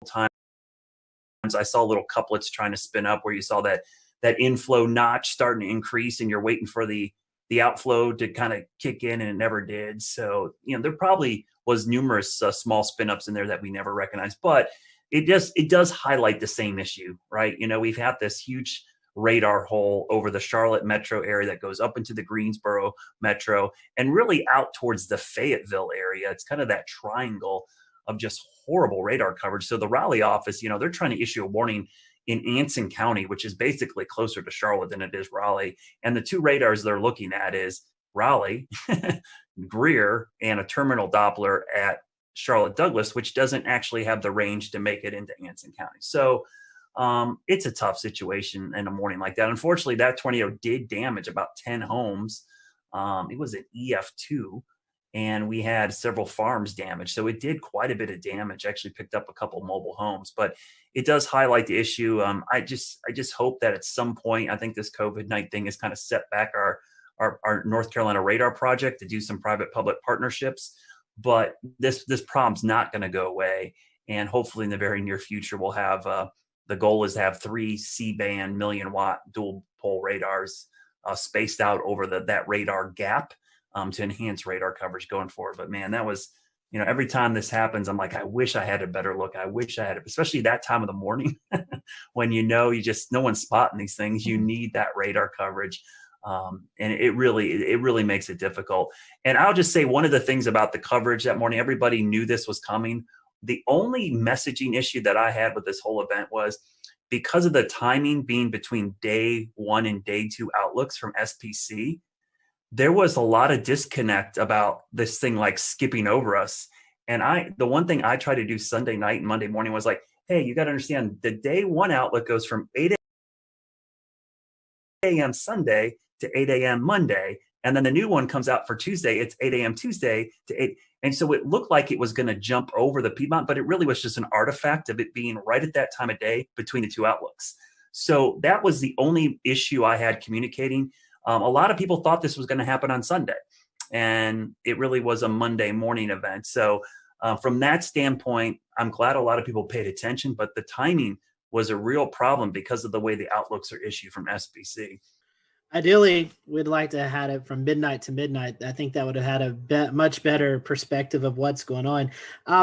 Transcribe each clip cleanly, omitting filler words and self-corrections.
times I saw little couplets trying to spin up where you saw that inflow notch starting to increase, and you're waiting for the outflow to kind of kick in, and it never did. So, there probably was numerous small spin ups in there that we never recognized, but it does highlight the same issue, right? We've had this huge radar hole over the Charlotte metro area that goes up into the Greensboro metro and really out towards the Fayetteville area. It's kind of that triangle of just horrible radar coverage. So the Raleigh office, they're trying to issue a warning in Anson County, which is basically closer to Charlotte than it is Raleigh. And the two radars they're looking at is Raleigh, Greer, and a terminal Doppler at Charlotte Douglas, which doesn't actually have the range to make it into Anson County. So it's a tough situation in a morning like that. Unfortunately, that tornado did damage about 10 homes. It was an EF2, and we had several farms damaged. So it did quite a bit of damage, actually picked up a couple mobile homes, but it does highlight the issue. I just hope that at some point, I think this COVID-19 thing has kind of set back our North Carolina radar project to do some private-public partnerships. But this problem's not going to go away. And hopefully in the very near future, we'll have the goal is to have 3 C-band million-watt dual-pole radars spaced out over that radar gap to enhance radar coverage going forward. But man, that was, every time this happens, I'm like, I wish I had a better look. I wish I had it, especially that time of the morning when no one's spotting these things. You need that radar coverage. And it really makes it difficult. And I'll just say one of the things about the coverage that morning, everybody knew this was coming. The only messaging issue that I had with this whole event was because of the timing being between day 1 and day 2 outlooks from SPC, there was a lot of disconnect about this thing like skipping over us. And the one thing I tried to do Sunday night and Monday morning was like, hey, you got to understand the day 1 outlook goes from 8 a.m. Sunday to 8 a.m. Monday. And then the new one comes out for Tuesday. It's 8 a.m. Tuesday to 8. And so it looked like it was going to jump over the Piedmont, but it really was just an artifact of it being right at that time of day between the two outlooks. So that was the only issue I had communicating. A lot of people thought this was going to happen on Sunday, and it really was a Monday morning event. So from that standpoint, I'm glad a lot of people paid attention, but the timing was a real problem because of the way the outlooks are issued from SPC. Ideally, we'd like to have had it from midnight to midnight. I think that would have had a much better perspective of what's going on.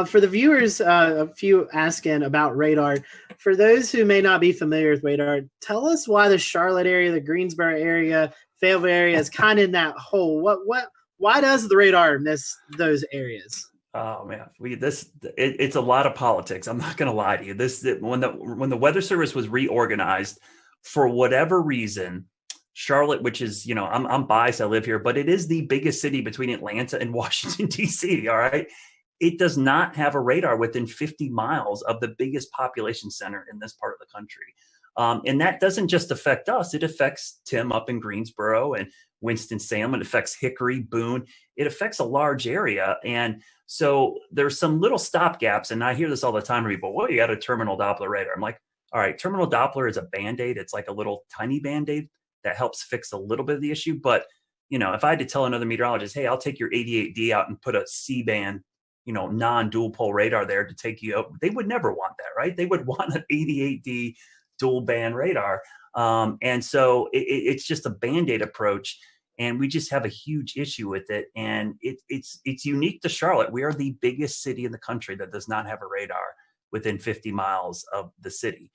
For the viewers, a few asking about radar. For those who may not be familiar with radar, tell us why the Charlotte area, the Greensboro area, Fayetteville area is kind of in that hole. Why does the radar miss those areas? Oh man, it's a lot of politics. I'm not going to lie to you. When the Weather Service was reorganized, for whatever reason, Charlotte, which is, I'm biased, I live here, but it is the biggest city between Atlanta and Washington, D.C., all right? It does not have a radar within 50 miles of the biggest population center in this part of the country. And that doesn't just affect us. It affects Tim up in Greensboro and Winston-Salem. It affects Hickory, Boone. It affects a large area. And so there's some little stopgaps. And I hear this all the time from people, well, you got a terminal Doppler radar. I'm like, all right, terminal Doppler is a Band-Aid. It's like a little tiny Band-Aid that helps fix a little bit of the issue. But, if I had to tell another meteorologist, hey, I'll take your 88D out and put a C-band, non-dual pole radar there to take you out, they would never want that, right? They would want an 88D dual band radar. And so it's just a Band-Aid approach. And we just have a huge issue with it. And it's unique to Charlotte. We are the biggest city in the country that does not have a radar within 50 miles of the city.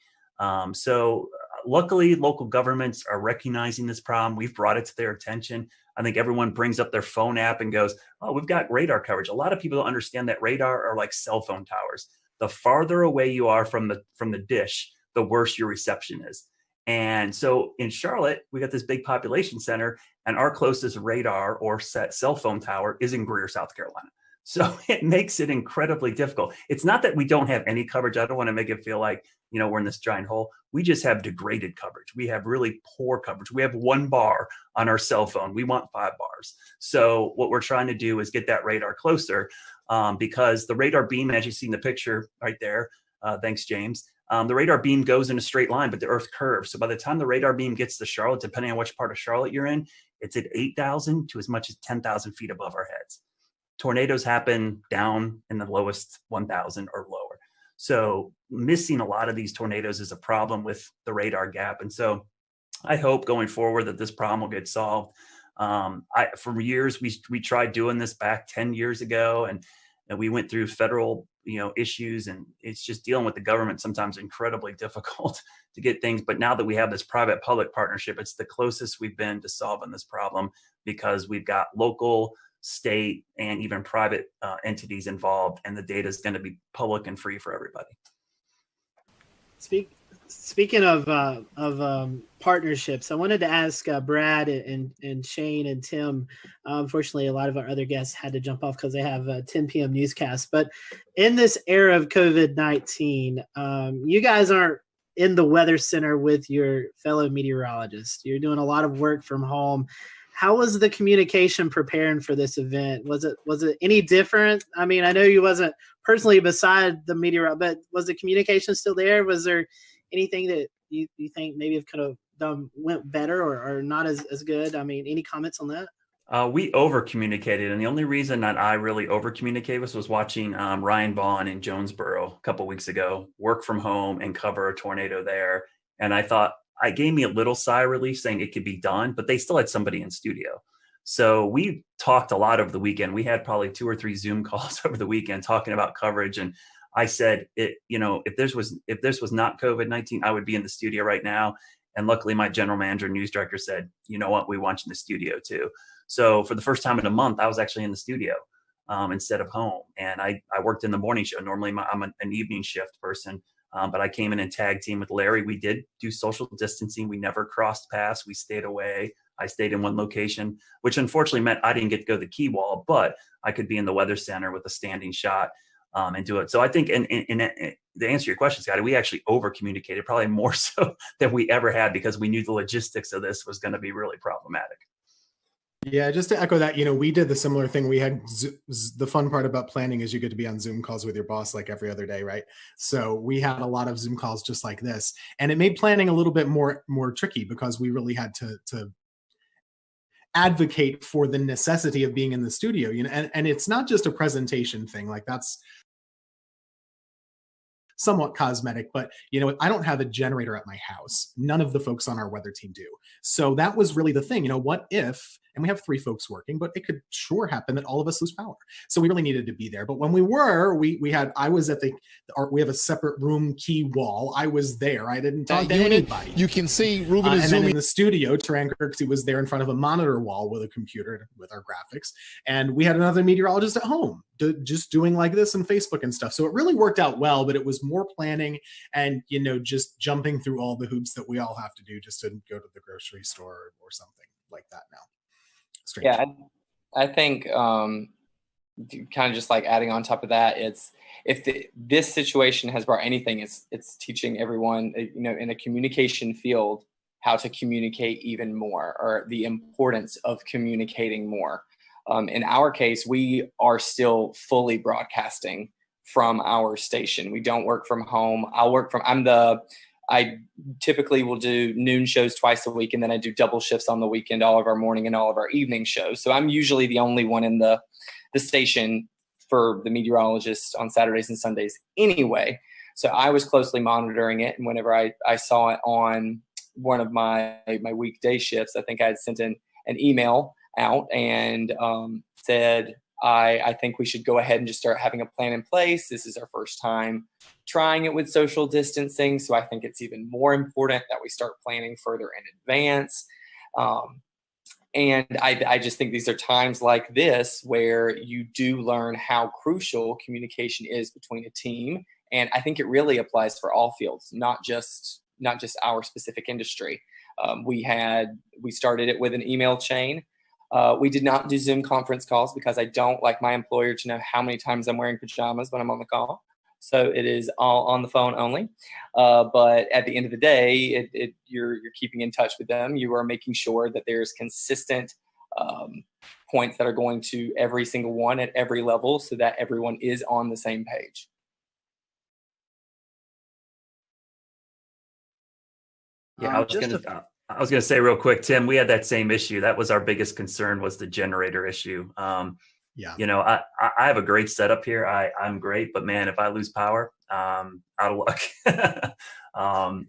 So luckily, local governments are recognizing this problem. We've brought it to their attention. I think everyone brings up their phone app and goes, oh, we've got radar coverage. A lot of people don't understand that radar are like cell phone towers. The farther away you are from the dish, the worse your reception is. And so in Charlotte, we got this big population center, and our closest radar or cell phone tower is in Greer, South Carolina. So it makes it incredibly difficult. It's not that we don't have any coverage. I don't want to make it feel like, we're in this giant hole. We just have degraded coverage. We have really poor coverage. We have 1 bar on our cell phone. We want 5 bars. So what we're trying to do is get that radar closer because the radar beam, as you see in the picture right there, thanks, James, the radar beam goes in a straight line, but the earth curves. So by the time the radar beam gets to Charlotte, depending on which part of Charlotte you're in, it's at 8,000 to as much as 10,000 feet above our heads. Tornadoes happen down in the lowest 1,000 or lower. So missing a lot of these tornadoes is a problem with the radar gap. And so I hope going forward that this problem will get solved. For years, we tried doing this back 10 years ago, and we went through federal, issues, and it's just dealing with the government sometimes incredibly difficult to get things. But now that we have this private-public partnership, it's the closest we've been to solving this problem, because we've got local, state, and even private entities involved, and the data is going to be public and free for everybody. Speaking of partnerships, I wanted to ask Brad and Shane and Tim. Unfortunately, a lot of our other guests had to jump off because they have a 10 p.m. newscast. But in this era of COVID-19, you guys aren't in the weather center with your fellow meteorologists. You're doing a lot of work from home. How was the communication preparing for this event? Was it any different? I mean, I know you wasn't personally beside the meteorologist, but was the communication still there? Was there anything that you think maybe it could have went better or not as good? I mean, any comments on that? We over communicated, and the only reason that I really over communicated was watching Ryan Vaughn in Jonesboro a couple weeks ago work from home and cover a tornado there. And I thought, it gave me a little sigh of relief saying it could be done, but they still had somebody in studio. So we talked a lot over the weekend. We had probably 2 or 3 Zoom calls over the weekend talking about coverage. And I said, if this was not COVID-19, I would be in the studio right now. And luckily my general manager and news director said, you know what, we want you in the studio too. So for the first time in a month, I was actually in the studio instead of home. And I worked in the morning show. Normally I'm an evening shift person. But I came in and tag team with Larry. We did do social distancing. We never crossed paths. We stayed away. I stayed in one location, which unfortunately meant I didn't get to go to the key wall, but I could be in the weather center with a standing shot and do it. So I think, and to answer your question, Scotty, we actually over communicated, probably more so than we ever had, because we knew the logistics of this was going to be really problematic. Yeah, just to echo that, we did the similar thing. We had the fun part about planning is you get to be on Zoom calls with your boss like every other day, right? So we had a lot of Zoom calls just like this, and it made planning a little bit more tricky, because we really had to advocate for the necessity of being in the studio. And it's not just a presentation thing, like that's somewhat cosmetic, but I don't have a generator at my house. None of the folks on our weather team do. So that was really the thing. What if, and we have 3 folks working, but it could sure happen that all of us lose power. So we really needed to be there. But when we were, I was at we have a separate room key wall. I was there. I didn't talk to anybody. You can see Ruben is and zooming. then in the studio, Taran Kirksey was there in front of a monitor wall with a computer with our graphics. And we had another meteorologist at home just doing like this and Facebook and stuff. So it really worked out well, but it was more planning and, just jumping through all the hoops that we all have to do just to go to the grocery store or something like that now. Strange. Yeah, I think kind of just like adding on top of that, it's this situation has brought anything, it's teaching everyone, in a communication field how to communicate even more, or the importance of communicating more. In our case, we are still fully broadcasting from our station. We don't work from home. I typically will do noon shows twice a week, and then I do double shifts on the weekend, all of our morning and all of our evening shows. So I'm usually the only one in the station for the meteorologist on Saturdays and Sundays anyway. So I was closely monitoring it. And whenever I saw it on one of my weekday shifts, I think I had sent an email out and said, I think we should go ahead and just start having a plan in place. This is our first time trying it with social distancing. So I think it's even more important that we start planning further in advance. And I just think these are times like this where you do learn how crucial communication is between a team. And I think it really applies for all fields, not just our specific industry. We started it with an email chain. We did not do Zoom conference calls because I don't like my employer to know how many times I'm wearing pajamas when I'm on the call. So it is all on the phone only. But at the end of the day, you're keeping in touch with them. You are making sure that there's consistent points that are going to every single one at every level so that everyone is on the same page. Yeah, I was going to say real quick, Tim, we had that same issue. That was our biggest concern, was the generator issue. Yeah. You know, I have a great setup here. I'm great, but man, if I lose power, out of luck.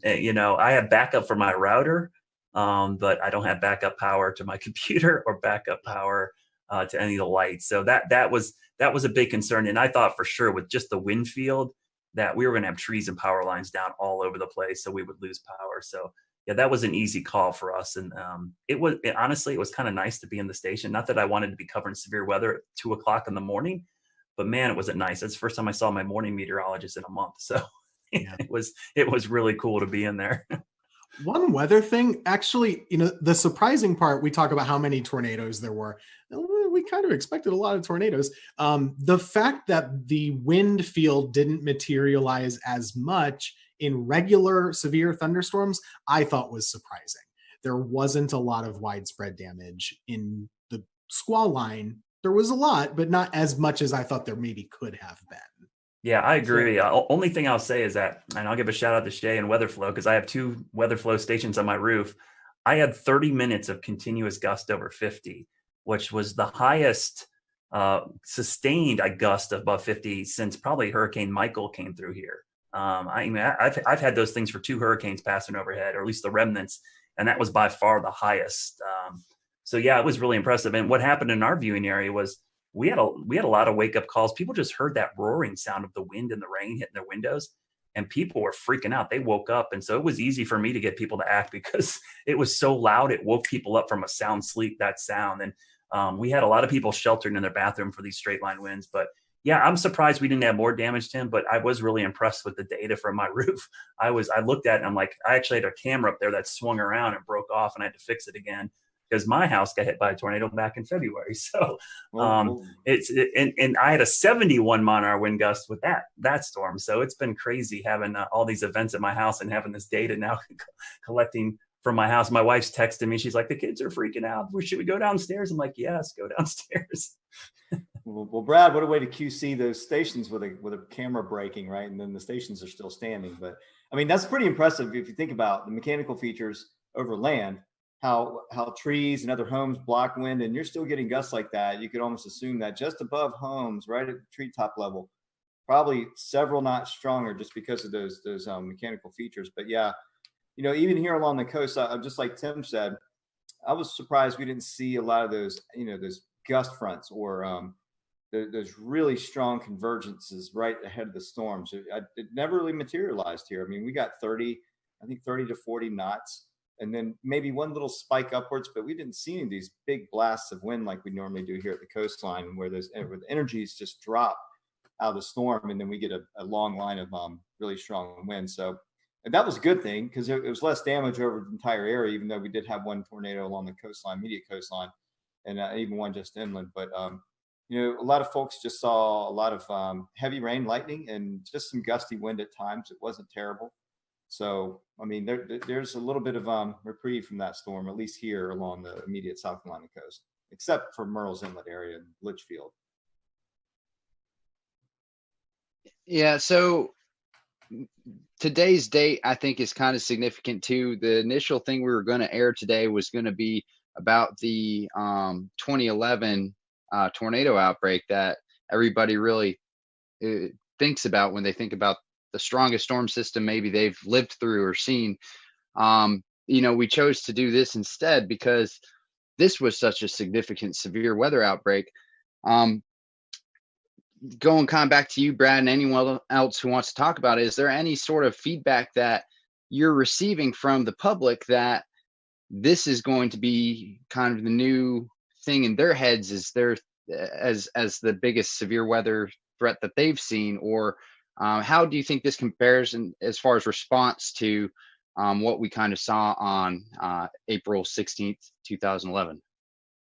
You know, I have backup for my router, but I don't have backup power to my computer or backup power to any of the lights. So that was a big concern. And I thought for sure with just the wind field that we were going to have trees and power lines down all over the place, so we would lose power. So yeah, that was an easy call for us. And honestly, it was kind of nice to be in the station. Not that I wanted to be covering severe weather at 2:00 in the morning, but man, it wasn't nice. That's the first time I saw my morning meteorologist in a month. So Yeah. it was really cool to be in there. One weather thing, actually, you know, the surprising part, we talk about how many tornadoes there were. We kind of expected a lot of tornadoes. The fact that the wind field didn't materialize as much in regular severe thunderstorms, I thought was surprising. There wasn't a lot of widespread damage in the squall line. There was a lot, but not as much as I thought there maybe could have been. Yeah, I agree. Only thing I'll say is that, and I'll give a shout out to Shay and Weatherflow because I have 2 Weatherflow stations on my roof. I had 30 minutes of continuous gust over 50, which was the highest sustained gust above 50 since probably Hurricane Michael came through here. I mean, I've had those things for 2 hurricanes passing overhead, or at least the remnants, and that was by far the highest. So yeah, it was really impressive. And what happened in our viewing area was we had a lot of wake up calls. People just heard that roaring sound of the wind and the rain hitting their windows, and people were freaking out. They woke up, and so it was easy for me to get people to act because it was so loud. It woke people up from a sound sleep. That sound, and we had a lot of people sheltered in their bathroom for these straight line winds. But yeah, I'm surprised we didn't have more damage to him. But I was really impressed with the data from my roof. I looked at it and I'm like, I actually had a camera up there that swung around and broke off, and I had to fix it again, because my house got hit by a tornado back in February. So and I had a 71 mile-an-hour wind gust with that storm. So it's been crazy having all these events at my house and having this data now collecting from my house. My wife's texting me. She's like, the kids are freaking out. Should we go downstairs? I'm like, yes, go downstairs. Well, Brad, what a way to QC those stations with a camera breaking, right? And then the stations are still standing. But I mean, that's pretty impressive if you think about the mechanical features over land. How trees and other homes block wind, and you're still getting gusts like that. You could almost assume that just above homes, right at the treetop level, probably several notch stronger just because of those mechanical features. But yeah, you know, even here along the coast, just like Tim said, I was surprised we didn't see a lot of those, you know, those gust fronts or those really strong convergences right ahead of the storms. It never really materialized here. I mean, we got 30 to 40 knots. And then maybe one little spike upwards, but we didn't see any of these big blasts of wind like we normally do here at the coastline, where the energies just drop out of the storm, and then we get a long line of really strong wind. So that was a good thing because it was less damage over the entire area, even though we did have one tornado along the coastline, immediate coastline, and even one just inland. But you know, a lot of folks just saw a lot of heavy rain, lightning, and just some gusty wind at times. It wasn't terrible. So, I mean, there's a little bit of reprieve from that storm, at least here along the immediate South Carolina coast, except for Murrells Inlet area and Litchfield. Yeah, so today's date, I think, is kind of significant too. The initial thing we were going to air today was going to be about the 2011 tornado outbreak that everybody really thinks about when they think about the strongest storm system maybe they've lived through or seen. You know, we chose to do this instead because this was such a significant severe weather outbreak. Going kind of back to you, Brad, and anyone else who wants to talk about it, is there any sort of feedback that you're receiving from the public that this is going to be kind of the new thing in their heads as the biggest severe weather threat that they've seen? Or how do you think this compares as far as response to what we kind of saw on April 16th, 2011?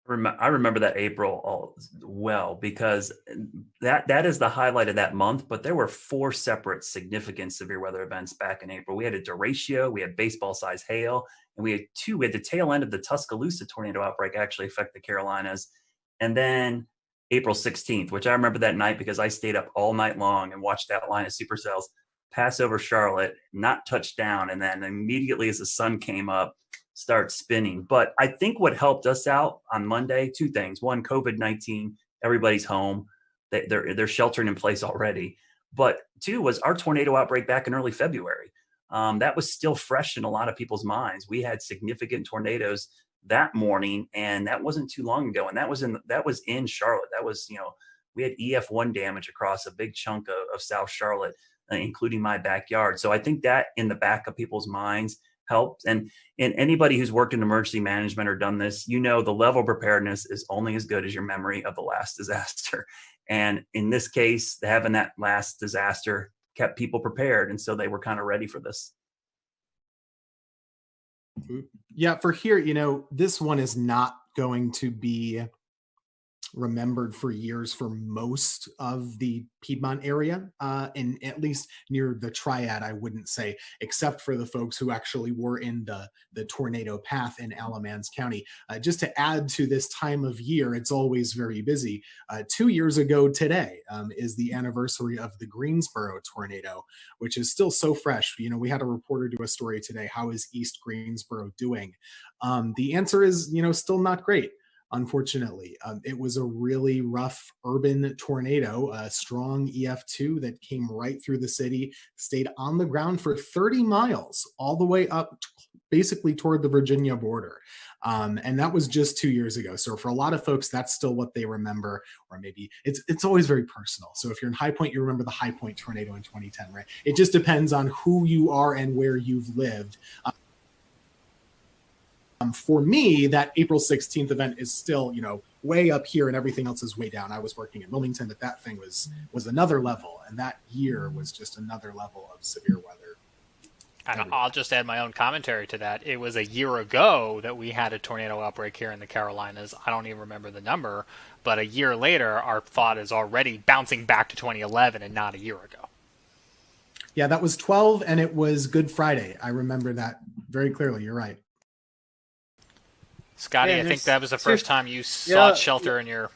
I remember that April well, because that is the highlight of that month. But there were 4 separate significant severe weather events back in April. We had a derecho, we had baseball-sized hail, and we had the tail end of the Tuscaloosa tornado outbreak actually affect the Carolinas. And then April 16th, which I remember that night because I stayed up all night long and watched that line of supercells pass over Charlotte, not touch down, and then immediately as the sun came up, start spinning. But I think what helped us out on Monday, 2 things. One, COVID-19 everybody's home. They're sheltering in place already. But two was our tornado outbreak back in early February. That was still fresh in a lot of people's minds. We had significant tornadoes that morning, and that wasn't too long ago. And that was in Charlotte. That was, we had EF1 damage across a big chunk of South Charlotte, including my backyard. So I think that in the back of people's minds helped. And anybody who's worked in emergency management or done this, the level of preparedness is only as good as your memory of the last disaster. And in this case, having that last disaster kept people prepared. And so they were kind of ready for this. Yeah, for here, this one is not going to be remembered for years for most of the Piedmont area, and at least near the Triad, I wouldn't say, except for the folks who actually were in the tornado path in Alamance County. Just to add to this time of year, it's always very busy. 2 years ago today is the anniversary of the Greensboro tornado, which is still so fresh. We had a reporter do a story today. How is East Greensboro doing? The answer is, still not great. Unfortunately, it was a really rough urban tornado, a strong EF2 that came right through the city, stayed on the ground for 30 miles, all the way up basically toward the Virginia border. And that was just 2 years ago. So for a lot of folks, that's still what they remember, or maybe it's always very personal. So if you're in High Point, you remember the High Point tornado in 2010, right? It just depends on who you are and where you've lived. For me, that April 16th event is still, way up here and everything else is way down. I was working in Wilmington, but that thing was another level. And that year was just another level of severe weather. And I'll just add my own commentary to that. It was a year ago that we had a tornado outbreak here in the Carolinas. I don't even remember the number, but a year later, our thought is already bouncing back to 2011 and not a year ago. Yeah, that was 12, and it was Good Friday. I remember that very clearly. You're right. Scotty, I think that was the first time you sought shelter in your...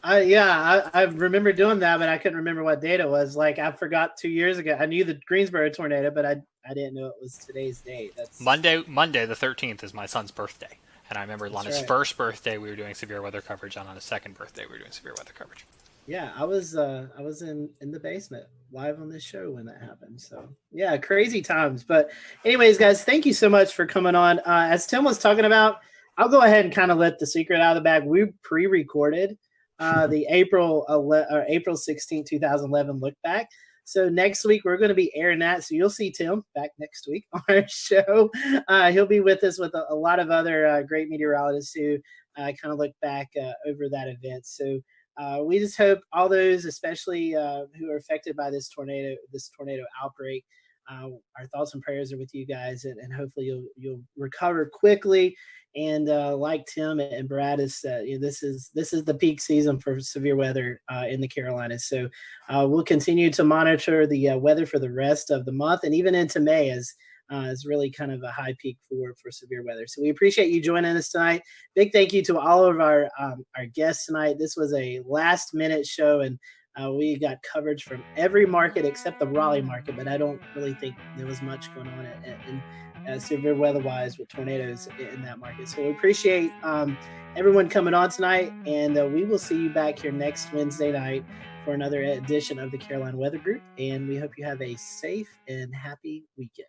I remember doing that, but I couldn't remember what date it was. Like, I forgot 2 years ago. I knew the Greensboro tornado, but I didn't know it was today's date. That's Monday the 13th is my son's birthday. And I remember on his first birthday, we were doing severe weather coverage, and on his second birthday, we were doing severe weather coverage. Yeah, I was in the basement live on this show when that happened. So yeah, crazy times. But anyways, guys, thank you so much for coming on. As Tim was talking about, I'll go ahead and kind of let the secret out of the bag. We pre-recorded the April 16, 2011 look back. So next week we're going to be airing that. So you'll see Tim back next week on our show. He'll be with us with a lot of other great meteorologists who kind of look back over that event. So we just hope all those, especially who are affected by this tornado outbreak, our thoughts and prayers are with you guys, and hopefully you'll recover quickly. And like Tim and Brad has said, this is the peak season for severe weather in the Carolinas. So we'll continue to monitor the weather for the rest of the month, and even into May is really kind of a high peak for severe weather. So we appreciate you joining us tonight. Big thank you to all of our guests tonight. This was a last minute show, and we got coverage from every market except the Raleigh market, but I don't really think there was much going on in severe weather-wise with tornadoes in that market. So we appreciate everyone coming on tonight, and we will see you back here next Wednesday night for another edition of the Carolina Weather Group, and we hope you have a safe and happy weekend.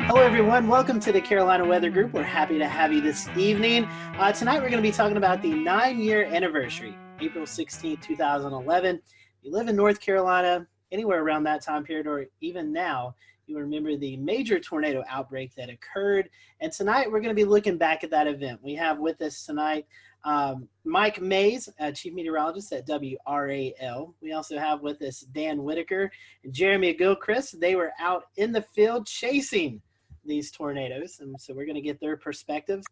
Hello, everyone. Welcome to the Carolina Weather Group. We're happy to have you this evening. Tonight, we're going to be talking about the 9-year anniversary, April 16, 2011. If you live in North Carolina, anywhere around that time period, or even now, you remember the major tornado outbreak that occurred. And tonight, we're going to be looking back at that event. We have with us tonight Mike Mays, Chief Meteorologist at WRAL. We also have with us Dan Whitaker and Jeremy Gilchrist. They were out in the field chasing these tornadoes, and so we're going to get their perspectives.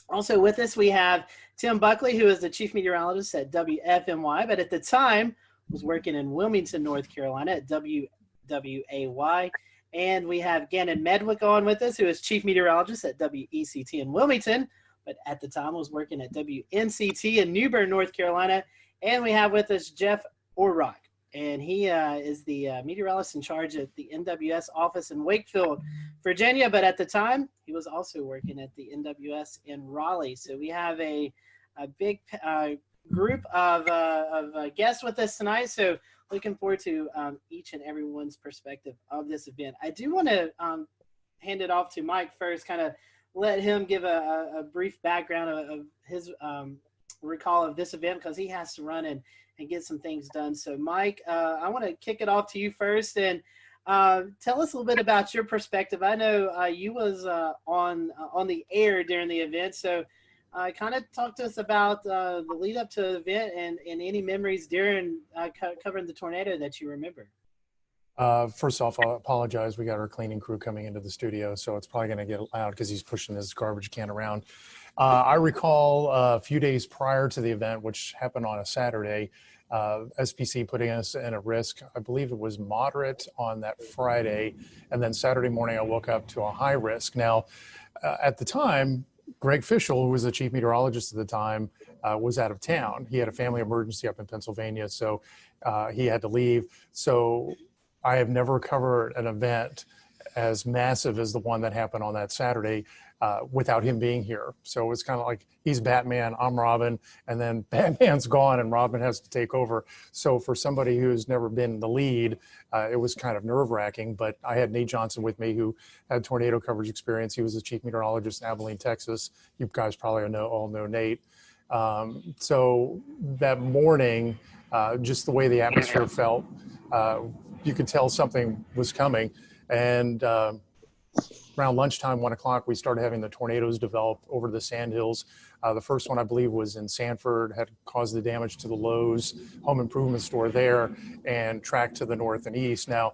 Also with us, we have Tim Buckley, who is the Chief Meteorologist at WFMY, but at the time was working in Wilmington, North Carolina at WWAY. And we have Gannon Medwick on with us, who is chief meteorologist at WECT in Wilmington, but at the time was working at WNCT in New Bern, North Carolina. And we have with us Jeff Orrock, and he is the meteorologist in charge at the NWS office in Wakefield, Virginia. But at the time, he was also working at the NWS in Raleigh. So we have a big group of guests with us tonight. So looking forward to each and everyone's perspective of this event. I do want to hand it off to Mike first, kind of let him give a brief background of his recall of this event, because he has to run and get some things done. So Mike, I want to kick it off to you first, and tell us a little bit about your perspective. I know you was on the air during the event, so kind of talk to us about the lead up to the event and any memories during covering the tornado that you remember. First off, I'll apologize. We got our cleaning crew coming into the studio, so it's probably going to get loud because he's pushing his garbage can around. I recall a few days prior to the event, which happened on a Saturday, SPC putting us in a risk. I believe it was moderate on that Friday, and then Saturday morning I woke up to a high risk. Now, at the time, Greg Fischel, who was the chief meteorologist at the time, was out of town. He had a family emergency up in Pennsylvania, so he had to leave. So I have never covered an event as massive as the one that happened on that Saturday without him being here. So it's kind of like he's Batman, I'm Robin, and then Batman's gone and Robin has to take over. So for somebody who's never been in the lead, it was kind of nerve-wracking. But I had Nate Johnson with me, who had tornado coverage experience. He was the chief meteorologist in Abilene, Texas. You guys probably all know Nate. So that morning, just the way the atmosphere felt, you could tell something was coming. And around lunchtime, 1 o'clock, we started having the tornadoes develop over the sandhills. The first one, I believe, was in Sanford, had caused the damage to the Lowe's home improvement store there and tracked to the north and east. Now,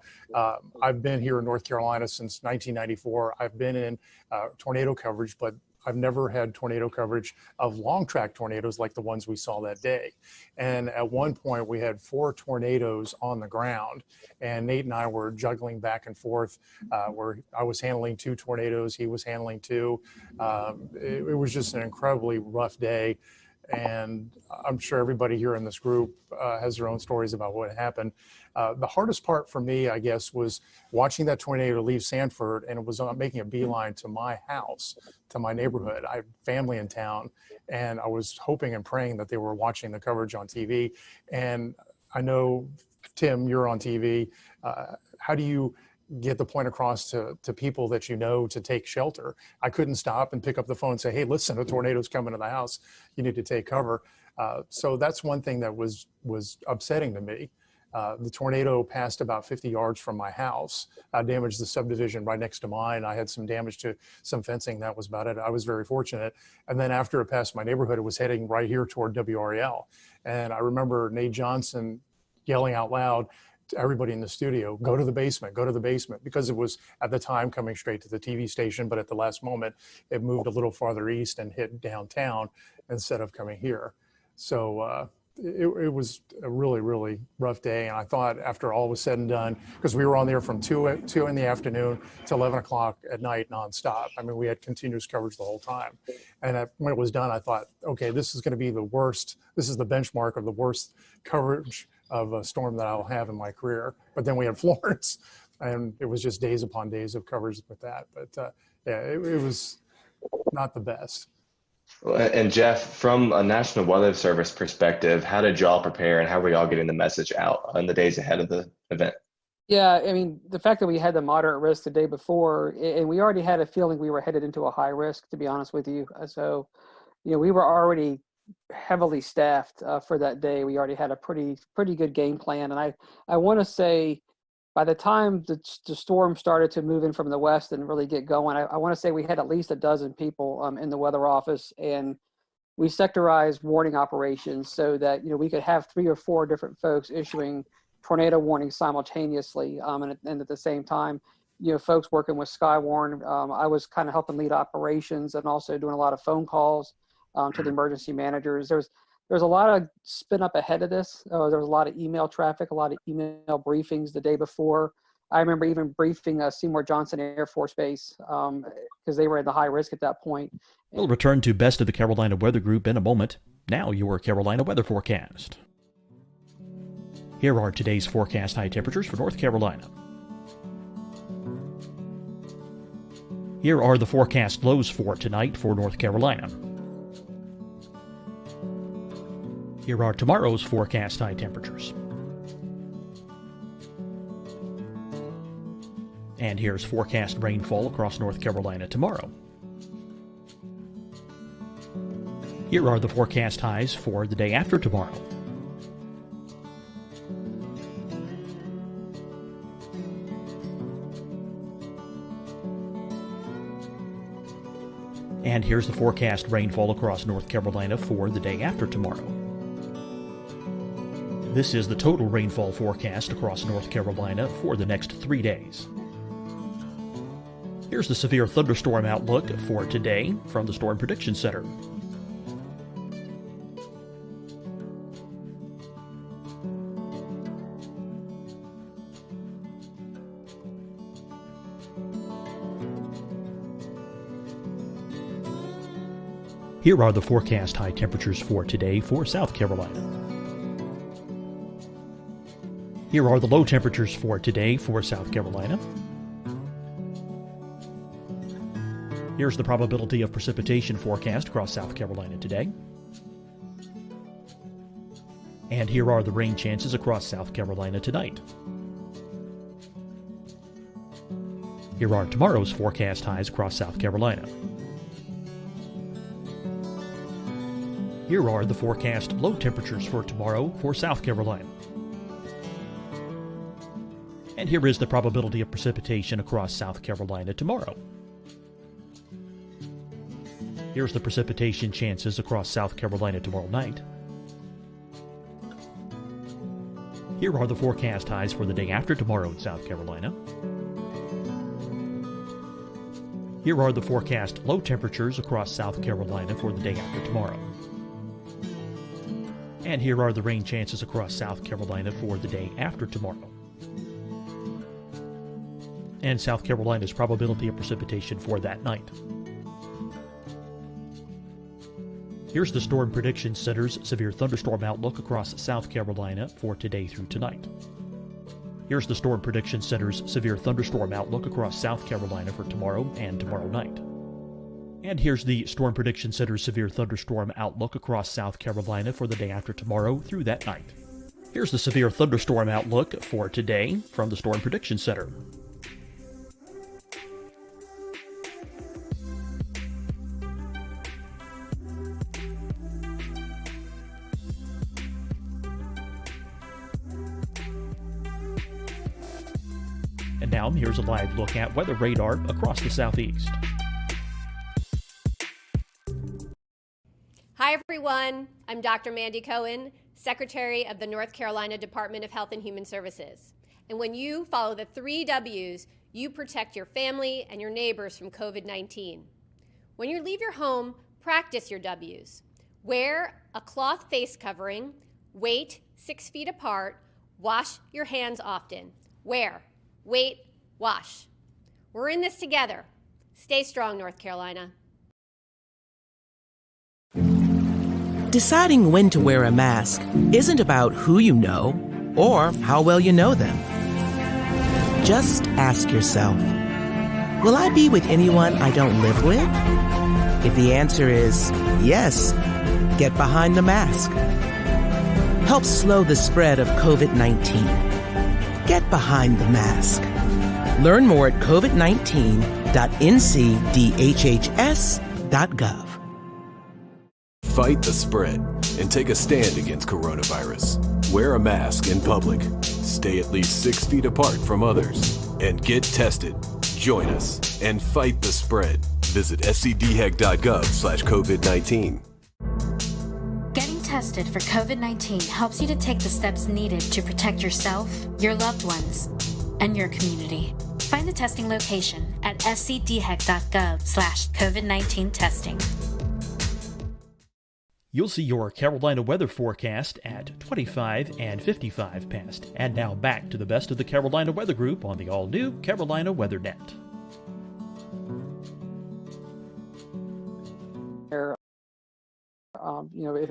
I've been here in North Carolina since 1994. I've been in tornado coverage, but I've never had tornado coverage of long track tornadoes like the ones we saw that day. And at one point we had 4 tornadoes on the ground, and Nate and I were juggling back and forth where I was handling 2 tornadoes, he was handling 2. It was just an incredibly rough day. And I'm sure everybody here in this group has their own stories about what happened. The hardest part for me, I guess, was watching that tornado leave Sanford, and it was making a beeline to my house, to my neighborhood. I have family in town, and I was hoping and praying that they were watching the coverage on TV. And I know, Tim, you're on TV. How do you get the point across to people that you know to take shelter? I couldn't stop and pick up the phone and say, hey, listen, a tornado's coming to the house. You need to take cover. So that's one thing that was upsetting to me. The tornado passed about 50 yards from my house, damaged the subdivision right next to mine. I had some damage to some fencing. That was about it. I was very fortunate. And then after it passed my neighborhood, it was heading right here toward WREL. And I remember Nate Johnson yelling out loud to everybody in the studio, go to the basement, because it was at the time coming straight to the TV station, but at the last moment, it moved a little farther east and hit downtown instead of coming here. So it was a really, really rough day. And I thought after all was said and done, because we were on there from 2 in the afternoon to 11 o'clock at night nonstop. I mean, we had continuous coverage the whole time. And when it was done, I thought, okay, this is going to be the worst. This is the benchmark of the worst coverage of a storm that I'll have in my career. But then we had Florence, and it was just days upon days of coverage with that. But yeah, it was not the best. And Jeff, from a National Weather Service perspective, how did y'all prepare, and how were y'all getting the message out in the days ahead of the event? Yeah, I mean, the fact that we had the moderate risk the day before, and we already had a feeling we were headed into a high risk, to be honest with you. So, we were already heavily staffed for that day. We already had a pretty good game plan. And I want to say by the time the storm started to move in from the west and really get going, I want to say we had at least a dozen people in the weather office, and we sectorized warning operations so that, we could have 3 or 4 different folks issuing tornado warnings simultaneously. And at the same time, folks working with Skywarn. I was kind of helping lead operations and also doing a lot of phone calls to the emergency managers. There's a lot of spin up ahead of this. There was a lot of email traffic, a lot of email briefings the day before. I remember even briefing Seymour Johnson Air Force Base because they were at the high risk at that point. We'll return to Best of the Carolina Weather Group in a moment. Now your Carolina weather forecast. Here are today's forecast high temperatures for North Carolina. Here are the forecast lows for tonight for North Carolina. Here are tomorrow's forecast high temperatures. And here's forecast rainfall across North Carolina tomorrow. Here are the forecast highs for the day after tomorrow. And here's the forecast rainfall across North Carolina for the day after tomorrow. This is the total rainfall forecast across North Carolina for the next 3 days. Here's the severe thunderstorm outlook for today from the Storm Prediction Center. Here are the forecast high temperatures for today for South Carolina. Here are the low temperatures for today for South Carolina. Here's the probability of precipitation forecast across South Carolina today. And here are the rain chances across South Carolina tonight. Here are tomorrow's forecast highs across South Carolina. Here are the forecast low temperatures for tomorrow for South Carolina. And here is the probability of precipitation across South Carolina tomorrow. Here's the precipitation chances across South Carolina tomorrow night. Here are the forecast highs for the day after tomorrow in South Carolina. Here are the forecast low temperatures across South Carolina for the day after tomorrow. And here are the rain chances across South Carolina for the day after tomorrow. And South Carolina's probability of precipitation for that night. Here's the Storm Prediction Center's severe thunderstorm outlook across South Carolina for today through tonight. Here's the Storm Prediction Center's severe thunderstorm outlook across South Carolina for tomorrow and tomorrow night. And here's the Storm Prediction Center's severe thunderstorm outlook across South Carolina for the day after tomorrow through that night. Here's the severe thunderstorm outlook for today from the Storm Prediction Center. And now here's a live look at weather radar across the southeast. Hi everyone, I'm Dr. Mandy Cohen, Secretary of the North Carolina Department of Health and Human Services. And when you follow the 3 W's, you protect your family and your neighbors from COVID-19. When you leave your home, practice your W's. Wear a cloth face covering, wait 6 feet apart, wash your hands often. Wear, wait, wash. We're in this together. Stay strong, North Carolina. Deciding when to wear a mask isn't about who you know or how well you know them. Just ask yourself, will I be with anyone I don't live with? If the answer is yes, get behind the mask. Help slow the spread of COVID-19. Get behind the mask. Learn more at covid19.ncdhhs.gov. Fight the spread and take a stand against coronavirus. Wear a mask in public. Stay at least 6 feet apart from others. And get tested. Join us and fight the spread. Visit scdhec.gov/COVID-19. Getting tested for COVID-19 helps you to take the steps needed to protect yourself, your loved ones, and your community. Find the testing location at scdhec.gov/COVID-19 testing. You'll see your Carolina weather forecast at 25 and 55 past. And now back to the best of the Carolina Weather Group on the all-new Carolina Weather Net.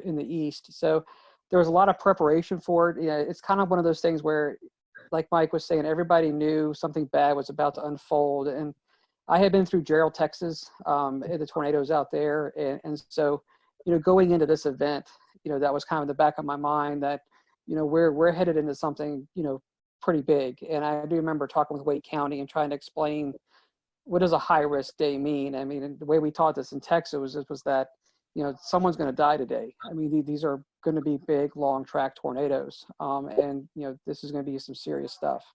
In the east. So there was a lot of preparation for it. It's kind of one of those things where, like Mike was saying, everybody knew something bad was about to unfold. And I had been through Gerald, Texas, the tornadoes out there. And so, going into this event, that was kind of the back of my mind that, we're headed into something, pretty big. And I do remember talking with Wake County and trying to explain what does a high risk day mean? I mean, the way we taught this in Texas was that, someone's going to die today. I mean, these are going to be big, long track tornadoes. And, this is going to be some serious stuff.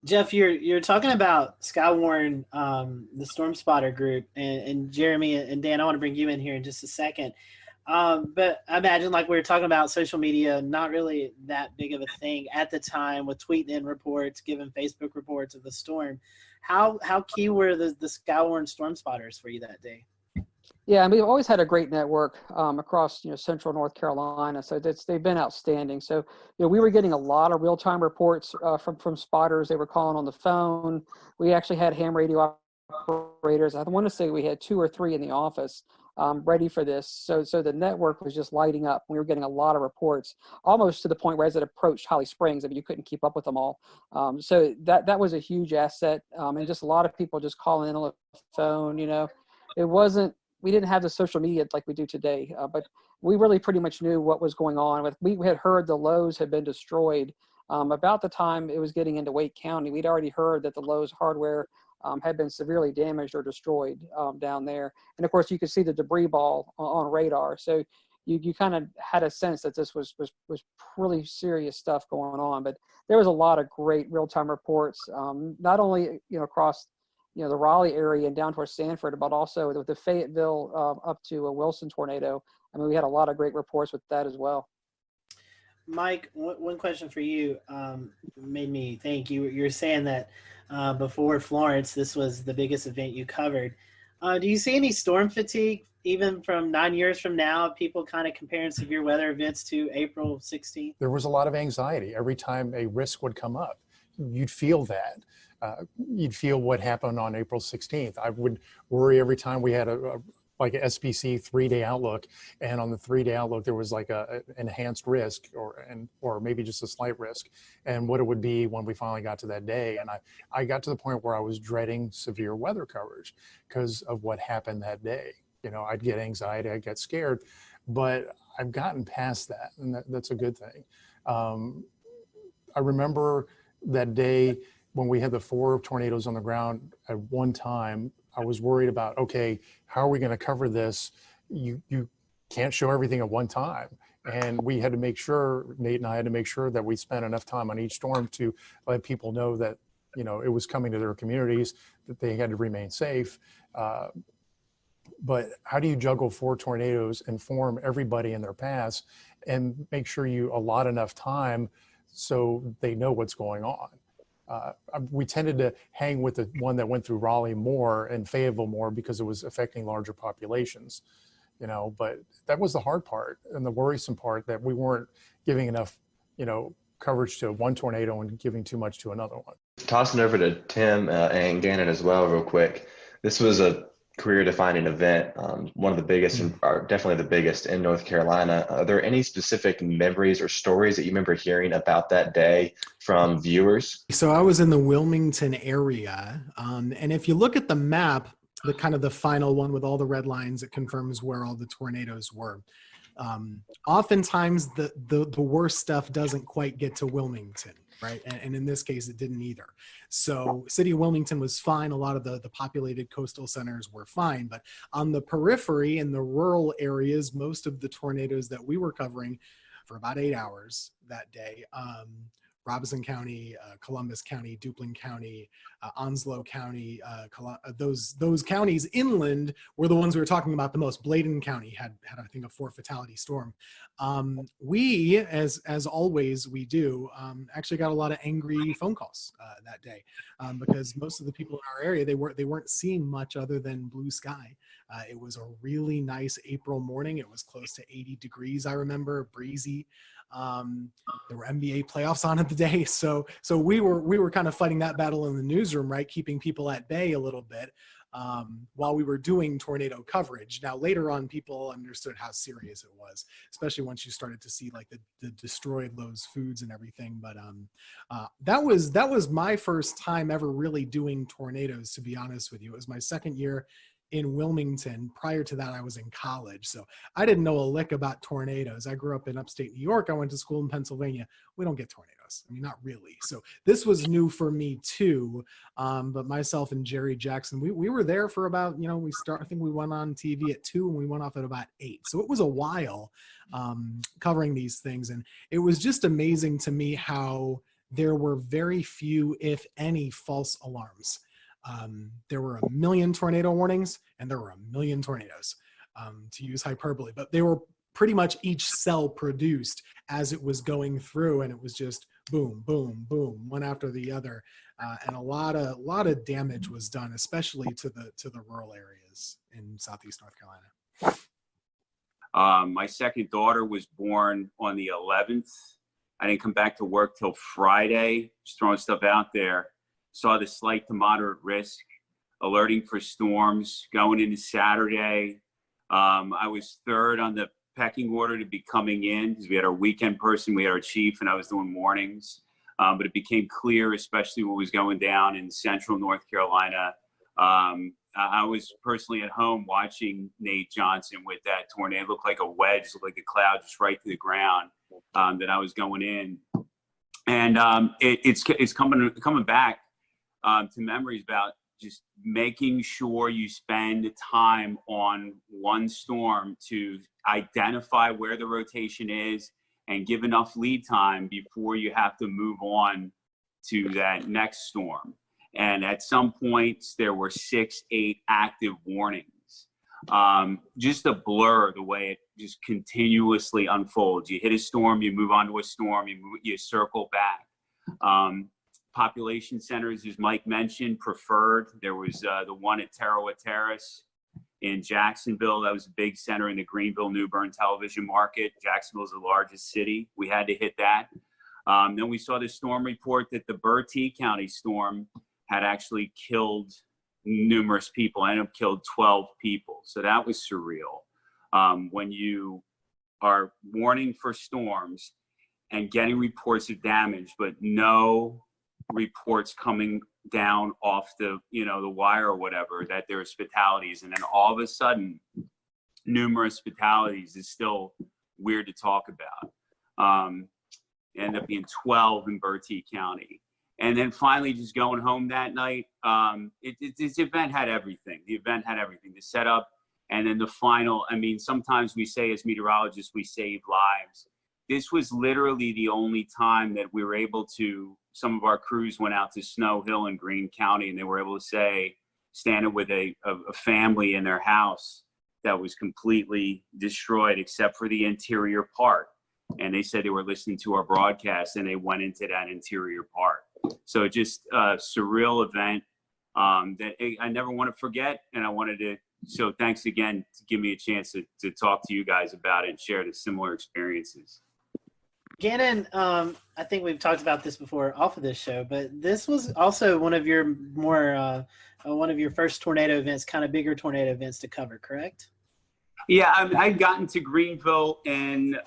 Jeff, you're talking about Skywarn, the Storm Spotter group, and Jeremy and Dan, I want to bring you in here in just a second. But I imagine, like we were talking about, social media, not really that big of a thing at the time, with tweeting in reports, giving Facebook reports of the storm. How key were the Skywarn Storm Spotters for you that day? Yeah, and we've always had a great network across central North Carolina, so they've been outstanding. So we were getting a lot of real-time reports from spotters. They were calling on the phone. We actually had ham radio operators. I want to say we had 2 or 3 in the office ready for this. So the network was just lighting up. We were getting a lot of reports, almost to the point where as it approached Holly Springs, I mean, you couldn't keep up with them all. So that was a huge asset, and just a lot of people just calling in on the phone. It wasn't. We didn't have the social media like we do today, but we really pretty much knew what was going on. We had heard the Lowe's had been destroyed. About the time it was getting into Wake County, we'd already heard that the Lowe's hardware had been severely damaged or destroyed down there. And of course, you could see the debris ball on radar. So you kind of had a sense that this was really serious stuff going on. But there was a lot of great real-time reports, not only across the Raleigh area and down towards Sanford, but also with the Fayetteville up to a Wilson tornado. I mean, we had a lot of great reports with that as well. Mike, one question for you made me think. You're saying that before Florence, this was the biggest event you covered. Do you see any storm fatigue, even from 9 years from now, people kind of comparing severe weather events to April 16th? There was a lot of anxiety every time a risk would come up. You'd feel that. You'd feel what happened on April 16th. I would worry every time we had a SPC 3-day outlook, and on the 3-day outlook there was like a enhanced risk or maybe just a slight risk, and what it would be when we finally got to that day. And I got to the point where I was dreading severe weather coverage because of what happened that day. I'd get anxiety, I'd get scared, but I've gotten past that, and that's a good thing. I remember that day when we had the 4 tornadoes on the ground at one time. I was worried about, okay, how are we going to cover this? You can't show everything at one time. And we had to make sure, Nate and I had to make sure that we spent enough time on each storm to let people know that, it was coming to their communities, that they had to remain safe. But how do you juggle 4 tornadoes, inform everybody in their paths, and make sure you allot enough time so they know what's going on? We tended to hang with the one that went through Raleigh more and Fayetteville more because it was affecting larger populations, but that was the hard part and the worrisome part, that we weren't giving enough, coverage to one tornado and giving too much to another one. Tossing over to Tim and Gannon as well real quick. This was a career-defining event, one of the biggest, or definitely the biggest in North Carolina. Are there any specific memories or stories that you remember hearing about that day from viewers? So I was in the Wilmington area, and if you look at the map, the kind of the final one with all the red lines, it confirms where all the tornadoes were. Oftentimes the worst stuff doesn't quite get to Wilmington, right? And in this case, it didn't either. So city of Wilmington was fine. A lot of the populated coastal centers were fine, but on the periphery and the rural areas, most of the tornadoes that we were covering for about 8 hours that day Robeson County, Columbus County, Duplin County, Onslow County, those counties inland were the ones we were talking about the most. Bladen County had I think a 4 fatality storm. We, as always we do, actually got a lot of angry phone calls that day because most of the people in our area, they weren't seeing much other than blue sky. It was a really nice April morning. It was close to 80 degrees, I remember, breezy. There were NBA playoffs on at the day, so we were kind of fighting that battle in the newsroom, right, keeping people at bay a little bit while we were doing tornado coverage. Now later on, people understood how serious it was, especially once you started to see like the destroyed Lowe's foods and everything. But that was my first time ever really doing tornadoes, to be honest with you. It was my second year in Wilmington. Prior to that, I was in college, so I didn't know a lick about tornadoes. I grew up in upstate New York. I went to school in Pennsylvania. We don't get tornadoes. I mean, not really. So this was new for me too. But myself and Jerry Jackson, we were there for about, I think we went on TV at 2 and we went off at about 8. So it was a while covering these things. And it was just amazing to me how there were very few, if any, false alarms. There were a million tornado warnings and there were a million tornadoes, to use hyperbole, but they were pretty much each cell produced as it was going through, and it was just boom, boom, boom, one after the other, and a lot of damage was done, especially to the rural areas in Southeast North Carolina. My second daughter was born on the 11th. I didn't come back to work till Friday. Just throwing stuff out there. Saw the slight to moderate risk, alerting for storms going into Saturday. I was third on the pecking order to be coming in because we had our weekend person, we had our chief, and I was doing mornings. But it became clear, especially what was going down in central North Carolina. I was personally at home watching Nate Johnson with that tornado. It looked like a wedge, looked like a cloud just right to the ground that I was going in. And it's coming back. To memories about just making sure you spend time on one storm to identify where the rotation is and give enough lead time before you have to move on to that next storm. And at some points, there were 6, 8 active warnings. Just a blur the way it just continuously unfolds. You hit a storm, you move on to a storm, you circle back. Population centers, as Mike mentioned, preferred. There was the one at Tarawa Terrace in Jacksonville. That was a big center in the Greenville-New Bern television market. Jacksonville is the largest city. We had to hit that. Then we saw the storm report that the Bertie County storm had actually killed numerous people. I ended up killed 12 people. So that was surreal. When you are warning for storms and getting reports of damage, but no reports coming down off the wire or whatever that there's fatalities, and then all of a sudden numerous fatalities is still weird to talk about. Ended up being 12 in Bertie County. And then finally just going home that night, this event had everything. The event had everything, the setup, and then the final. I mean, sometimes we say as meteorologists we save lives. This was literally the only time that we were able to, some of our crews went out to Snow Hill in Greene County, and they were able to say, standing with a family in their house that was completely destroyed except for the interior part. And they said they were listening to our broadcast and they went into that interior part. So just a surreal event that I never want to forget. And I wanted to, so thanks again to give me a chance to talk to you guys about it and share the similar experiences. Gannon, I think we've talked about this before off of this show, but this was also one of your one of your first tornado events, kind of bigger tornado events to cover, correct? Yeah, I'd gotten to Greenville in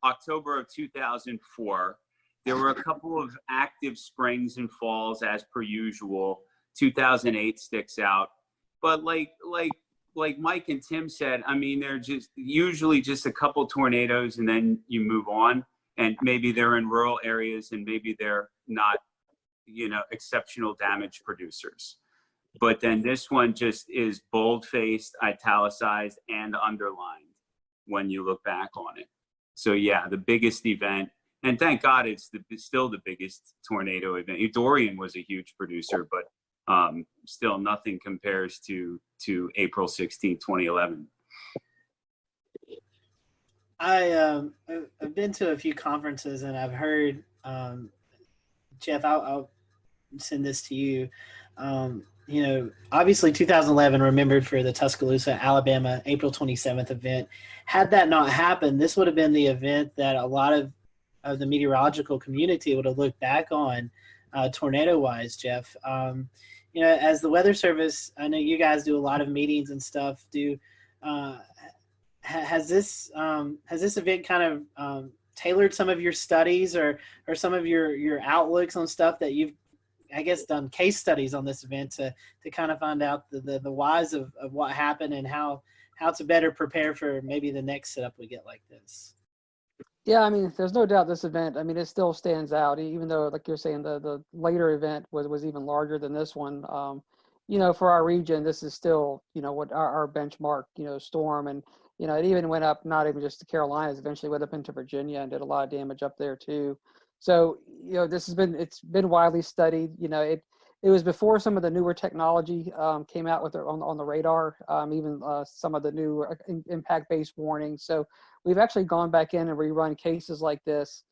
October of 2004. There were a couple of active springs and falls as per usual. 2008 sticks out, but like Mike and Tim said, I mean, they're just usually just a couple tornadoes and then you move on, and maybe they're in rural areas and maybe they're not, exceptional damage producers. But then this one just is bold-faced, italicized, and underlined when you look back on it. So yeah, the biggest event And thank God it's still the biggest tornado event. Dorian was a huge producer, but still nothing compares to April 16, 2011. I've been to a few conferences and I've heard, Jeff, I'll send this to you. Obviously 2011 remembered for the Tuscaloosa, Alabama, April 27th event. Had that not happened, this would have been the event that a lot of the meteorological community would have looked back on tornado-wise, Jeff. As the Weather Service, I know you guys do a lot of meetings and stuff. Has this event kind of tailored some of your studies or some of your outlooks on stuff that you've, I guess, done case studies on this event to kind of find out the whys of what happened and how to better prepare for maybe the next setup we get like this? Yeah, I mean, there's no doubt this event, I mean, it still stands out, even though, like you're saying, the later event was even larger than this one. For our region, this is still, what our benchmark, storm. And, it even went up, not even just to Carolinas, eventually went up into Virginia and did a lot of damage up there too. So, it's been widely studied. It was before some of the newer technology came out with on the radar, even some of the new impact-based warnings. So we've actually gone back in and rerun cases like this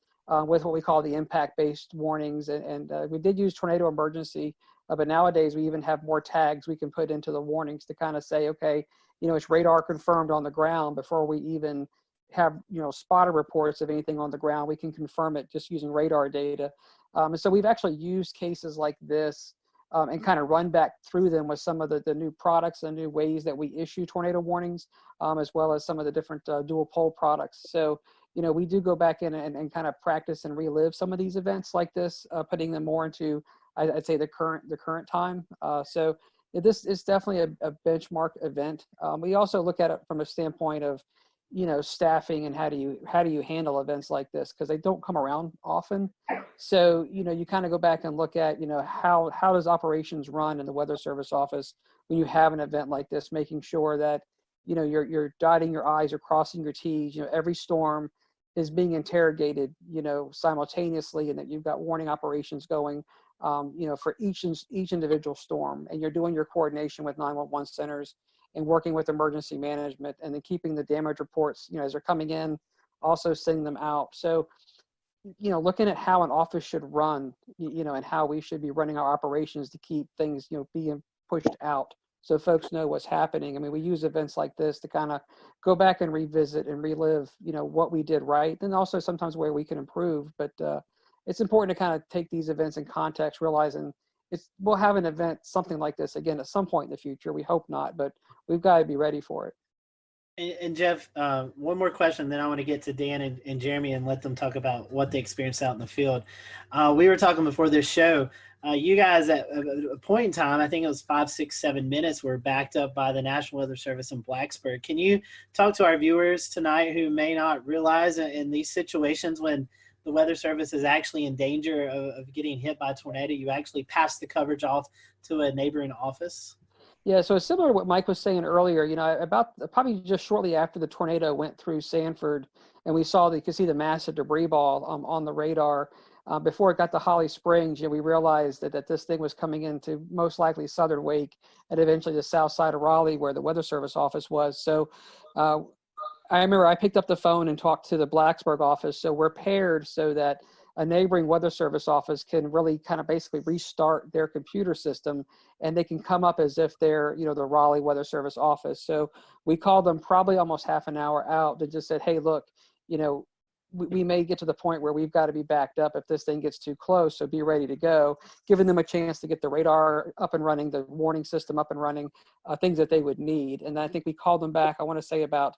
with what we call the impact-based warnings. And we did use tornado emergency, but nowadays we even have more tags we can put into the warnings to kind of say, okay, it's radar confirmed on the ground before we even have, spotter reports of anything on the ground. We can confirm it just using radar data. And so we've actually used cases like this and kind of run back through them with some of the new products and new ways that we issue tornado warnings, as well as some of the different dual pole products. So, we do go back in and kind of practice and relive some of these events like this, putting them more into, I'd say, the current time. So this is definitely a benchmark event. We also look at it from a standpoint of, staffing and how do you handle events like this, because they don't come around often. So you kind of go back and look at how does operations run in the Weather Service office when you have an event like this, making sure that you're dotting your I's or crossing your T's. Every storm is being interrogated simultaneously, and that you've got warning operations going for each individual storm, and you're doing your coordination with 911 centers and working with emergency management, and then keeping the damage reports, as they're coming in, also sending them out. So, looking at how an office should run, and how we should be running our operations to keep things, being pushed out so folks know what's happening. I mean, we use events like this to kind of go back and revisit and relive, what we did right, and also sometimes where we can improve. But it's important to kind of take these events in context, realizing we'll have an event, something like this again at some point in the future. We hope not, but we've got to be ready for it. And Jeff, one more question, then I want to get to Dan and Jeremy and let them talk about what they experienced out in the field. We were talking before this show. You guys, at a point in time, I think it was 5, 6, 7 minutes, were backed up by the National Weather Service in Blacksburg. Can you talk to our viewers tonight who may not realize in these situations when the Weather Service is actually in danger of getting hit by a tornado, you actually pass the coverage off to a neighboring office? Yeah, so it's similar to what Mike was saying earlier. About probably just shortly after the tornado went through Sanford, and you could see the massive debris ball on the radar. Before it got to Holly Springs, we realized that this thing was coming into most likely Southern Wake and eventually the south side of Raleigh, where the Weather Service office was. So I remember I picked up the phone and talked to the Blacksburg office. So we're paired so that a neighboring Weather Service office can really kind of basically restart their computer system, and they can come up as if they're, the Raleigh Weather Service office. So we called them probably almost half an hour out to just said, hey, look, we may get to the point where we've got to be backed up if this thing gets too close, so be ready to go, giving them a chance to get the radar up and running, the warning system up and running, things that they would need. And I think we called them back, I want to say about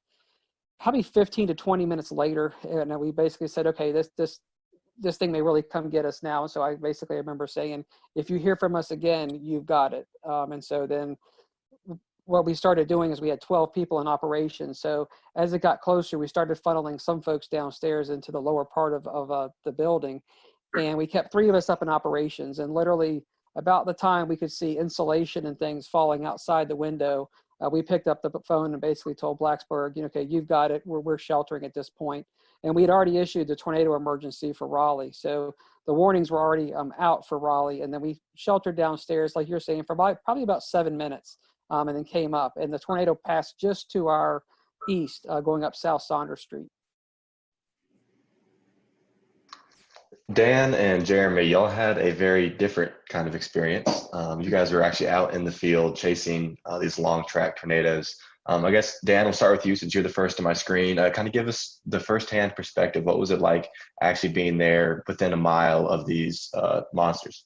probably 15 to 20 minutes later, and we basically said, okay, this thing may really come get us now. And so I remember saying, if you hear from us again, you've got it. And so then what we started doing is we had 12 people in operation. So as it got closer, we started funneling some folks downstairs into the lower part of the building. And we kept 3 of us up in operations. And literally about the time we could see insulation and things falling outside the window, we picked up the phone and basically told Blacksburg, okay, you've got it. We're sheltering at this point. And we had already issued the tornado emergency for Raleigh. So the warnings were already out for Raleigh. And then we sheltered downstairs, like you're saying, for probably about 7 minutes, and then came up. And the tornado passed just to our east, going up South Saunders Street. Dan and Jeremy, y'all had a very different kind of experience. You guys were actually out in the field chasing these long track tornadoes. I guess, Dan, we'll start with you since you're the first on my screen. Kind of give us the firsthand perspective. What was it like actually being there within a mile of these monsters?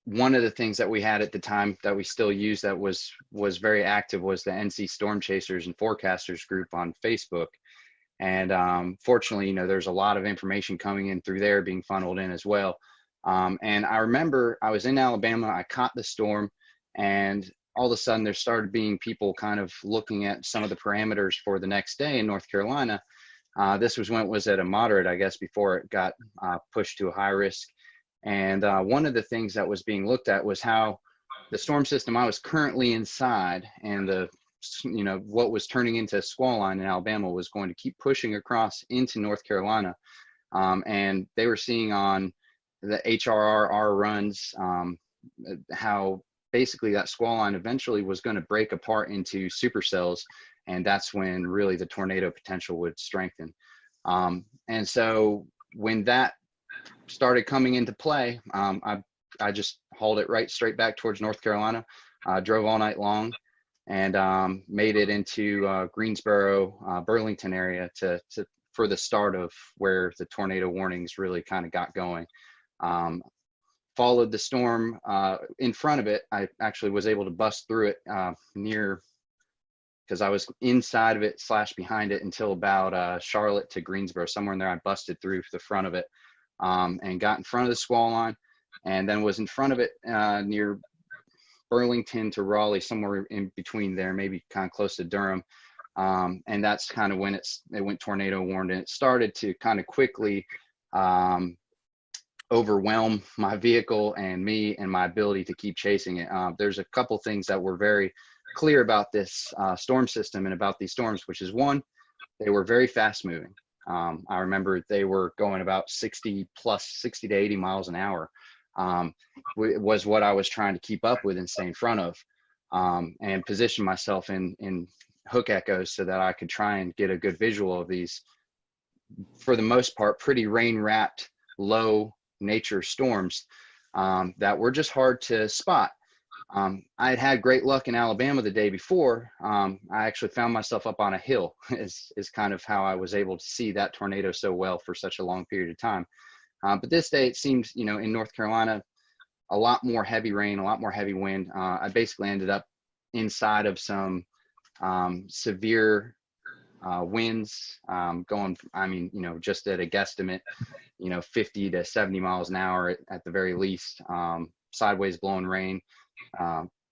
One of the things that we had at the time that we still use that was very active was the NC Storm Chasers and Forecasters group on Facebook. And fortunately, there's a lot of information coming in through there being funneled in as well. And I remember I was in Alabama, I caught the storm, and all of a sudden there started being people kind of looking at some of the parameters for the next day in North Carolina. This was when it was at a moderate, I guess, before it got pushed to a high risk. And one of the things that was being looked at was how the storm system I was currently inside and what was turning into a squall line in Alabama was going to keep pushing across into North Carolina. And they were seeing on the HRR runs how basically that squall line eventually was going to break apart into supercells. And that's when really the tornado potential would strengthen. And so when that started coming into play, I just hauled it right straight back towards North Carolina, drove all night long, and made it into Greensboro, Burlington area for the start of where the tornado warnings really kind of got going. Followed the storm in front of it. I actually was able to bust through it because I was inside of it / behind it until about Charlotte to Greensboro, somewhere in there. I busted through the front of it and got in front of the squall line, and then was in front of it near Burlington to Raleigh, somewhere in between there, maybe kind of close to Durham. And that's kind of when it went tornado warned, and it started to kind of quickly overwhelm my vehicle and me and my ability to keep chasing it. There's a couple things that were very clear about this storm system and about these storms, which is one, they were very fast moving. I remember they were going about 60 to 80 miles an hour. Was what I was trying to keep up with and stay in front of, and position myself in hook echoes so that I could try and get a good visual of these, for the most part, pretty rain wrapped, low nature storms that were just hard to spot. I had had great luck in Alabama the day before. I actually found myself up on a hill is kind of how I was able to see that tornado so well for such a long period of time. But this day it seems, in North Carolina, a lot more heavy rain, a lot more heavy wind. I basically ended up inside of some severe winds going, just at a guesstimate, 50 to 70 miles an hour at the very least, sideways blowing rain.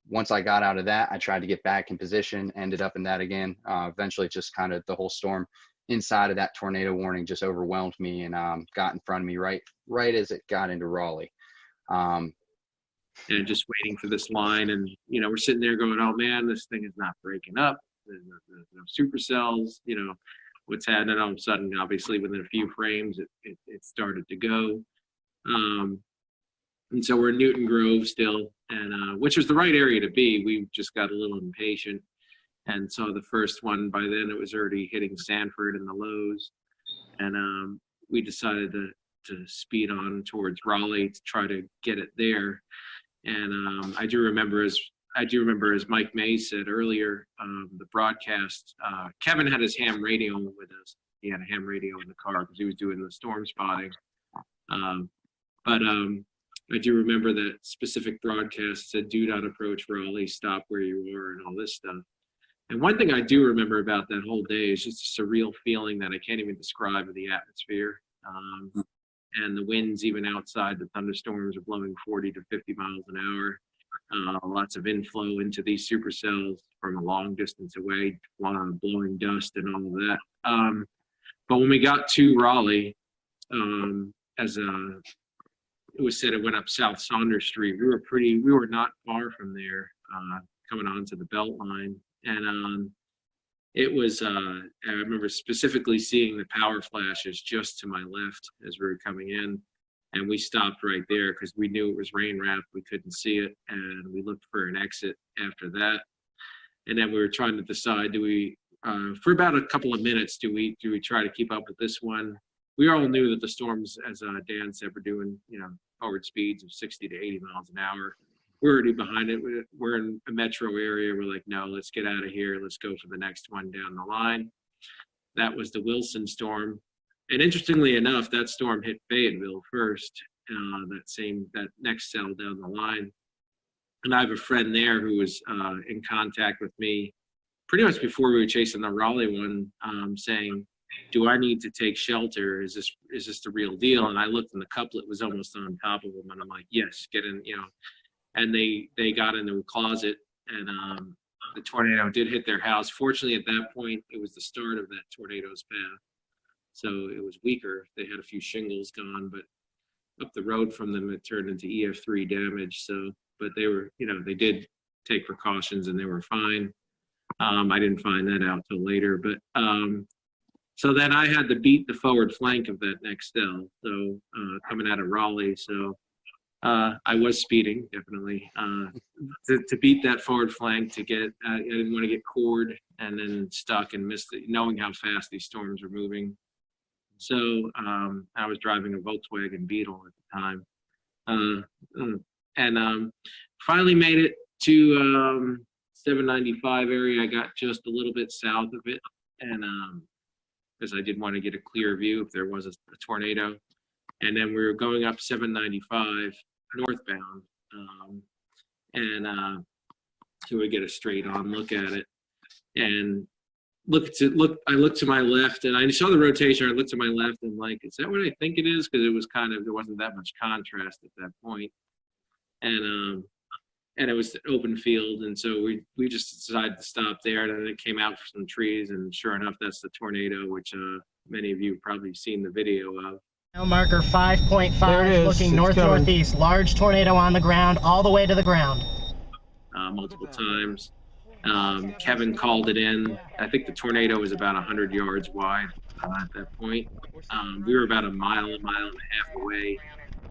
Once I got out of that, I tried to get back in position, ended up in that again. Eventually just kind of the whole storm inside of that tornado warning just overwhelmed me and got in front of me right as it got into Raleigh. And just waiting for this line, and we're sitting there going, oh man, this thing is not breaking up. There's no supercells, what's happening. All of a sudden, obviously within a few frames it started to go. And so we're in Newton Grove still, and which was the right area to be. We just got a little impatient and saw the first one. By then it was already hitting Sanford and the lows, and we decided to speed on towards Raleigh to try to get it there. And I do remember as Mike May said earlier, the broadcast, Kevin had his ham radio with us. He had a ham radio in the car because he was doing the storm spotting. But I do remember that specific broadcast said, do not approach Raleigh, stop where you are, and all this stuff. And one thing I do remember about that whole day is just a surreal feeling that I can't even describe of the atmosphere. And the winds, even outside, the thunderstorms are blowing 40 to 50 miles an hour. Lots of inflow into these supercells from a long distance away, blowing dust and all of that. But when we got to Raleigh, as it was said, it went up South Saunders Street. We were not far from there. coming onto the belt line. And it was, I remember specifically seeing the power flashes just to my left as we were coming in. And we stopped right there because we knew it was rain wrapped. We couldn't see it. And we looked for an exit after that. And then we were trying to decide, do we, for about a couple of minutes, do we try to keep up with this one? We all knew that the storms, as Dan said, were doing, forward speeds of 60 to 80 miles an hour. We're already behind it. We're in a metro area. We're like, no, let's get out of here. Let's go for the next one down the line. That was the Wilson storm. And interestingly enough, that storm hit Fayetteville first, that next cell down the line. And I have a friend there who was in contact with me pretty much before we were chasing the Raleigh one, saying, do I need to take shelter? Is this the real deal? And I looked and the couplet was almost on top of him. And I'm like, yes, get in, And they got into a closet, and the tornado did hit their house. Fortunately, at that point, it was the start of that tornado's path. So it was weaker. They had a few shingles gone, but up the road from them, it turned into EF3 damage. So, but they were, they did take precautions and they were fine. I didn't find that out till later, but so then I had to beat the forward flank of that next cell. So coming out of Raleigh, so I was speeding definitely to beat that forward flank to get. I didn't want to get cored and then stuck and miss knowing how fast these storms were moving. So I was driving a Volkswagen Beetle at the time, and finally made it to 795 area. I got just a little bit south of it, and because I did want to get a clear view if there was a tornado. And then we were going up 795 northbound, so we get a straight on look at it, and I looked to my left, and I saw the rotation. I looked to my left and like, is that what I think it is? Because it was there wasn't that much contrast at that point, and it was open field, and so we just decided to stop there. And then it came out from some trees, and sure enough, that's the tornado, which many of you have probably seen the video of. Now marker 5.5, looking north-northeast. Large tornado on the ground, all the way to the ground. Multiple times. Kevin called it in. I think the tornado was about 100 yards wide at that point. We were about a mile and a half away.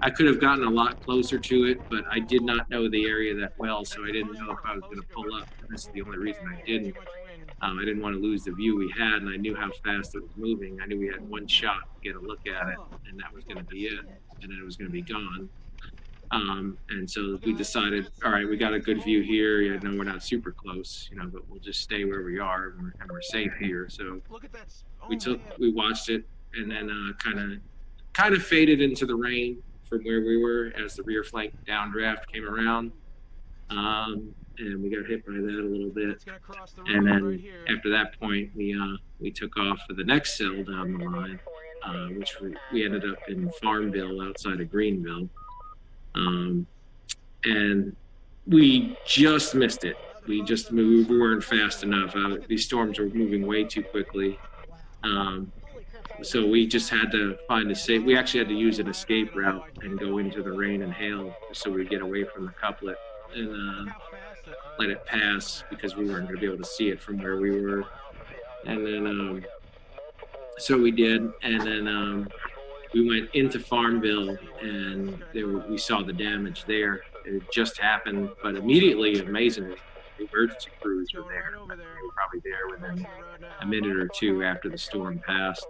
I could have gotten a lot closer to it, but I did not know the area that well, so I didn't know if I was going to pull up. This is the only reason I didn't. I didn't want to lose the view we had, and I knew how fast it was moving. I knew we had one shot to get a look at it, and that was going to be it, and then it was going to be gone. And so we decided, all right, we got a good view here. No, we're not super close, but we'll just stay where we are, and we're safe here. So we watched it, and then kind of faded into the rain from where we were as the rear flank downdraft came around. And we got hit by that a little bit. And then after that point, we took off for the next cell down the line, which we ended up in Farmville outside of Greenville. And we just missed it. We weren't fast enough. These storms were moving way too quickly. So we just had to find we actually had to use an escape route and go into the rain and hail so we'd get away from the couplet and let it pass because we weren't going to be able to see it from where we were. And then, so we did. And then we went into Farmville, and we saw the damage there. It just happened, but immediately, amazingly, the emergency crews were there. They were probably there within a minute or two after the storm passed.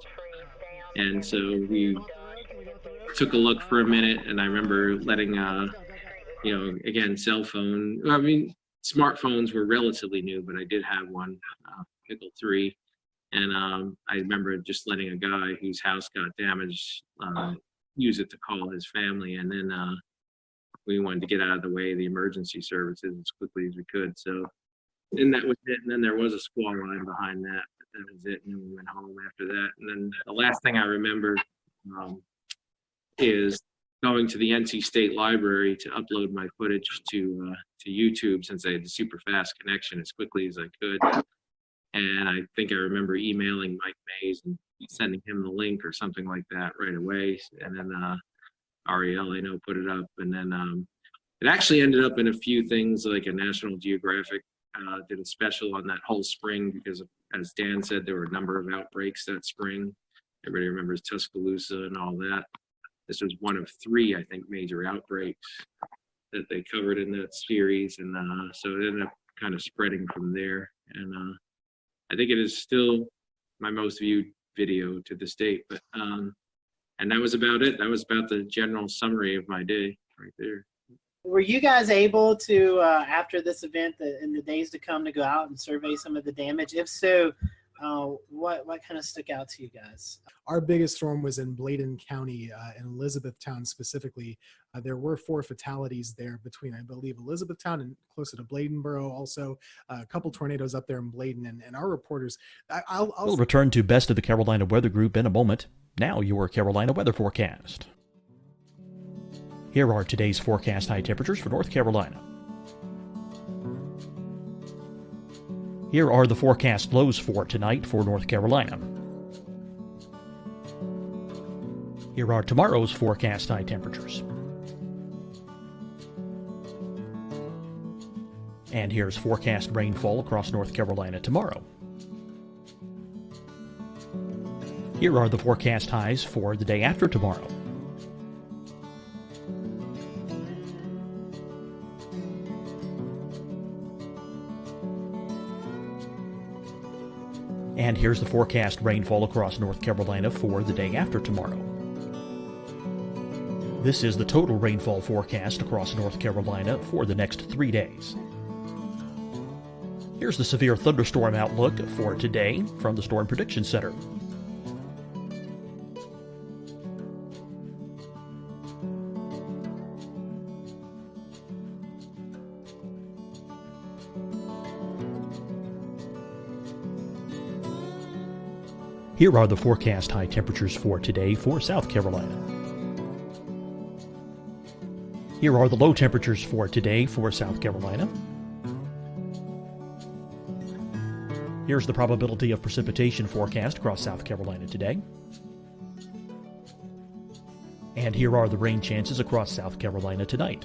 And so we took a look for a minute, and I remember letting, again, cell phone. I mean, smartphones were relatively new, but I did have one, Pickle 3. And I remember just letting a guy whose house got damaged use it to call his family. And then we wanted to get out of the way of the emergency services as quickly as we could. So then that was it. And then there was a squall line behind that. That was it. And then we went home after that. And then the last thing I remember is going to the NC State Library to upload my footage to YouTube, since I had a super fast connection as quickly as I could. And I think I remember emailing Mike Mays and sending him the link or something like that right away. And then Ariel, I know, put it up. And then it actually ended up in a few things like a National Geographic did a special on that whole spring because, as Dan said, there were a number of outbreaks that spring. Everybody remembers Tuscaloosa and all that. This was one of 3, I think, major outbreaks that they covered in that series. And so it ended up kind of spreading from there. And I think it is still my most viewed video to this date. But and that was about it. That was about the general summary of my day right there. Were you guys able to, after this event, in the days to come, to go out and survey some of the damage? If so, what kind of stuck out to you guys? Our biggest storm was in Bladen County, in Elizabethtown specifically. There were 4 fatalities there between, I believe, Elizabethtown and closer to Bladenboro. Also, a couple tornadoes up there in Bladen. And our reporters, We'll return to Best of the Carolina Weather Group in a moment. Now your Carolina weather forecast. Here are today's forecast high temperatures for North Carolina. Here are the forecast lows for tonight for North Carolina. Here are tomorrow's forecast high temperatures. And here's forecast rainfall across North Carolina tomorrow. Here are the forecast highs for the day after tomorrow. And here's the forecast rainfall across North Carolina for the day after tomorrow. This is the total rainfall forecast across North Carolina for the next 3 days. Here's the severe thunderstorm outlook for today from the Storm Prediction Center. Here are the forecast high temperatures for today for South Carolina. Here are the low temperatures for today for South Carolina. Here's the probability of precipitation forecast across South Carolina today. And here are the rain chances across South Carolina tonight.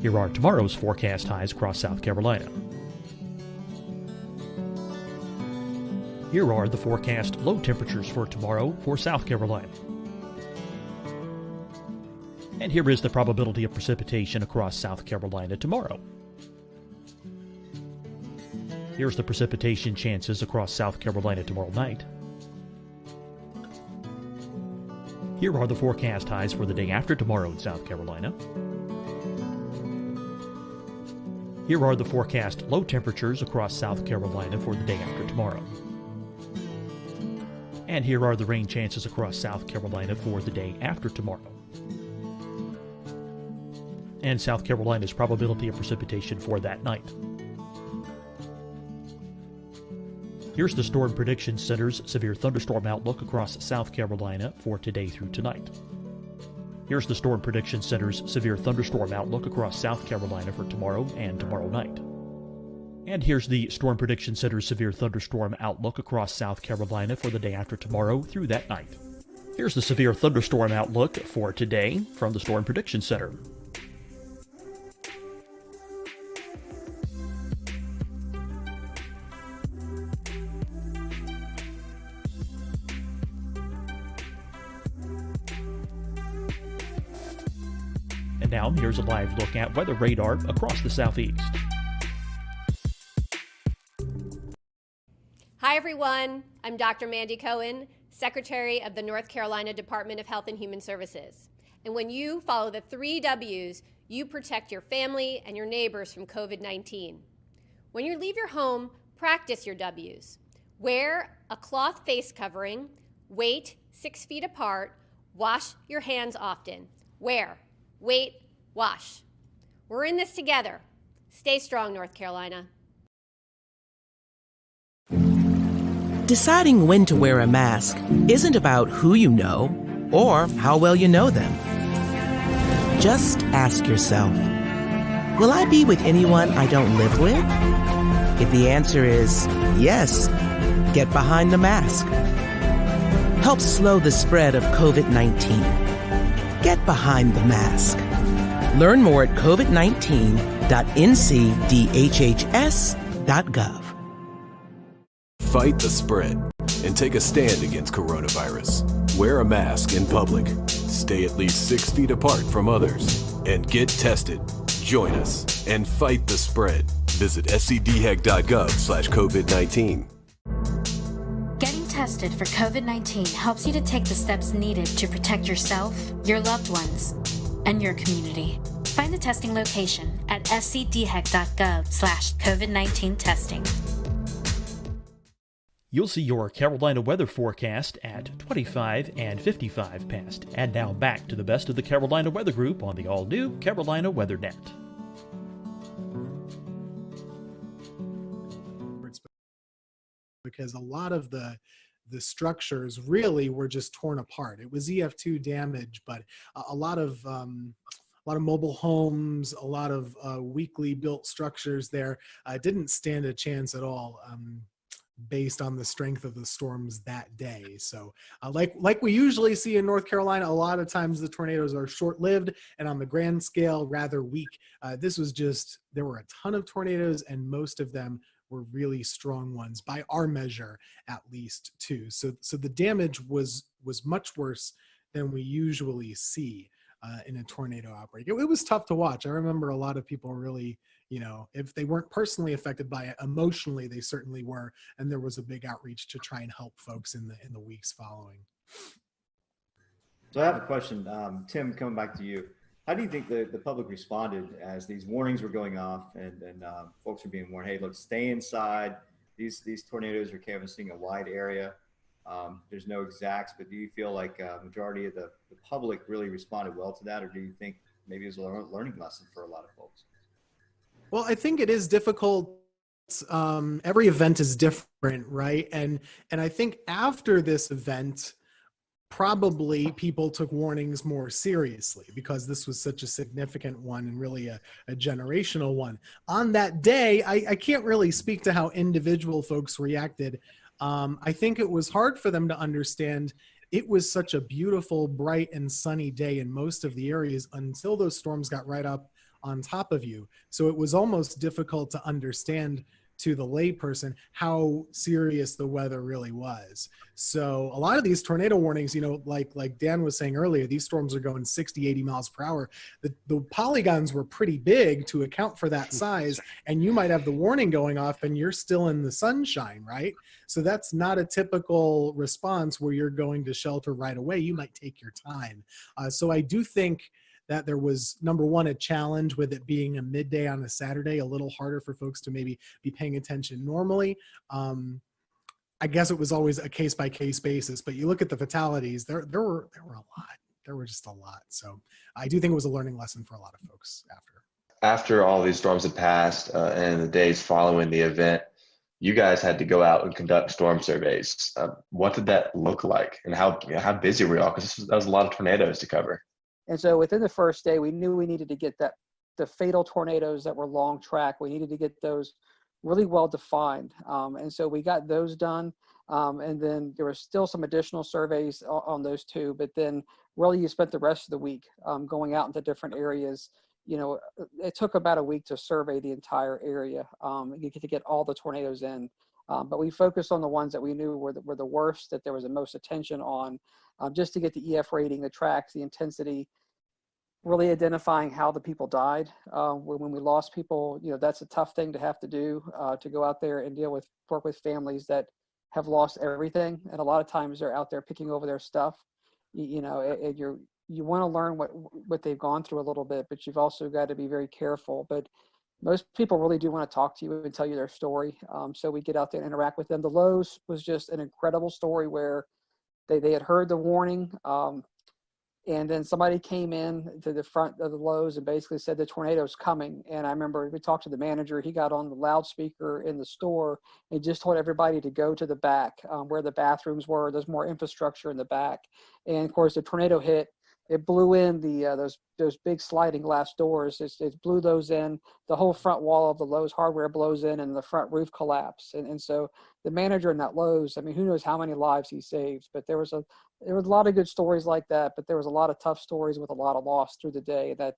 Here are tomorrow's forecast highs across South Carolina. Here are the forecast low temperatures for tomorrow for South Carolina. And here is the probability of precipitation across South Carolina tomorrow. Here's the precipitation chances across South Carolina tomorrow night. Here are the forecast highs for the day after tomorrow in South Carolina. Here are the forecast low temperatures across South Carolina for the day after tomorrow. And here are the rain chances across South Carolina for the day after tomorrow. And South Carolina's probability of precipitation for that night. Here's the Storm Prediction Center's severe thunderstorm outlook across South Carolina for today through tonight. Here's the Storm Prediction Center's severe thunderstorm outlook across South Carolina for tomorrow and tomorrow night. And here's the Storm Prediction Center's severe thunderstorm outlook across South Carolina for the day after tomorrow through that night. Here's the severe thunderstorm outlook for today from the Storm Prediction Center. And now here's a live look at weather radar across the southeast. Hi, everyone. I'm Dr. Mandy Cohen, Secretary of the North Carolina Department of Health and Human Services. And when you follow the 3 W's, you protect your family and your neighbors from COVID-19. When you leave your home, practice your W's. Wear a cloth face covering, wait 6 feet apart, wash your hands often. Wear, wait, wash. We're in this together. Stay strong, North Carolina. Deciding when to wear a mask isn't about who you know or how well you know them. Just ask yourself, will I be with anyone I don't live with? If the answer is yes, get behind the mask. Help slow the spread of COVID-19. Get behind the mask. Learn more at covid19.ncdhhs.gov. Fight the spread and take a stand against coronavirus. Wear a mask in public. Stay at least 6 feet apart from others. And get tested. Join us and fight the spread. Visit scdhec.gov/COVID-19. Getting tested for COVID-19 helps you to take the steps needed to protect yourself, your loved ones, and your community. Find the testing location at scdhec.gov/COVID-19 testing. You'll see your Carolina weather forecast at 25 and 55 past. And now back to the best of the Carolina Weather Group on the all-new Carolina WeatherNet. Because a lot of the structures really were just torn apart. It was EF2 damage, but a lot of mobile homes, a lot of weakly built structures there didn't stand a chance at all. Based on the strength of the storms that day. So like we usually see in North Carolina, a lot of times the tornadoes are short-lived and on the grand scale rather weak. This was just, there were a ton of tornadoes and most of them were really strong ones by our measure, at least too. So the damage was much worse than we usually see in a tornado outbreak. It was tough to watch. I remember a lot of people really, if they weren't personally affected by it, emotionally they certainly were, and there was a big outreach to try and help folks in the weeks following. So I have a question, Tim, coming back to you. How do you think the public responded as these warnings were going off and folks were being warned, hey, look, stay inside. These tornadoes are canvassing a wide area. There's no exacts, but do you feel like a majority of the public really responded well to that, or do you think maybe it was a learning lesson for a lot of folks? Well, I think it is difficult. Every event is different, right? And I think after this event, probably people took warnings more seriously because this was such a significant one and really a generational one. On that day, I can't really speak to how individual folks reacted. I think it was hard for them to understand. It was such a beautiful, bright, and sunny day in most of the areas until those storms got right up on top of you. So it was almost difficult to understand to the layperson how serious the weather really was. So a lot of these tornado warnings, like Dan was saying earlier, these storms are going 60, 80 miles per hour. The polygons were pretty big to account for that size, and you might have the warning going off and you're still in the sunshine, right? So that's not a typical response where you're going to shelter right away. You might take your time. So I do think that there was, number one, a challenge with it being a midday on a Saturday, a little harder for folks to maybe be paying attention normally. I guess it was always a case-by-case basis, but you look at the fatalities, there were a lot. There were just a lot. So I do think it was a learning lesson for a lot of folks after. After all these storms had passed and the days following the event, you guys had to go out and conduct storm surveys. What did that look like, and how busy were y'all? Because that was a lot of tornadoes to cover. And so within the first day, we knew we needed to get the fatal tornadoes that were long track. We needed to get those really well defined. And so we got those done. And then there were still some additional surveys on those two, but then really you spent the rest of the week going out into different areas. It took about a week to survey the entire area to get all the tornadoes in. But we focused on the ones that we knew were the worst, that there was the most attention on, just to get the EF rating, the tracks, the intensity, really identifying how the people died. When we lost people, that's a tough thing to have to do, to go out there and work with families that have lost everything. And a lot of times they're out there picking over their stuff, and you want to learn what they've gone through a little bit, but you've also got to be very careful. But most people really do want to talk to you and tell you their story. So we get out there and interact with them. The Lowe's was just an incredible story where they had heard the warning, and then somebody came in to the front of the Lowe's and basically said the tornado's coming. And I remember we talked to the manager. He got on the loudspeaker in the store and just told everybody to go to the back where the bathrooms were. There's more infrastructure in the back. And of course, the tornado hit. It blew in those big sliding glass doors. It blew those in. The whole front wall of the Lowe's hardware blows in, and the front roof collapsed. And so the manager in that Lowe's, who knows how many lives he saved? But there was a lot of good stories like that. But there was a lot of tough stories with a lot of loss through the day that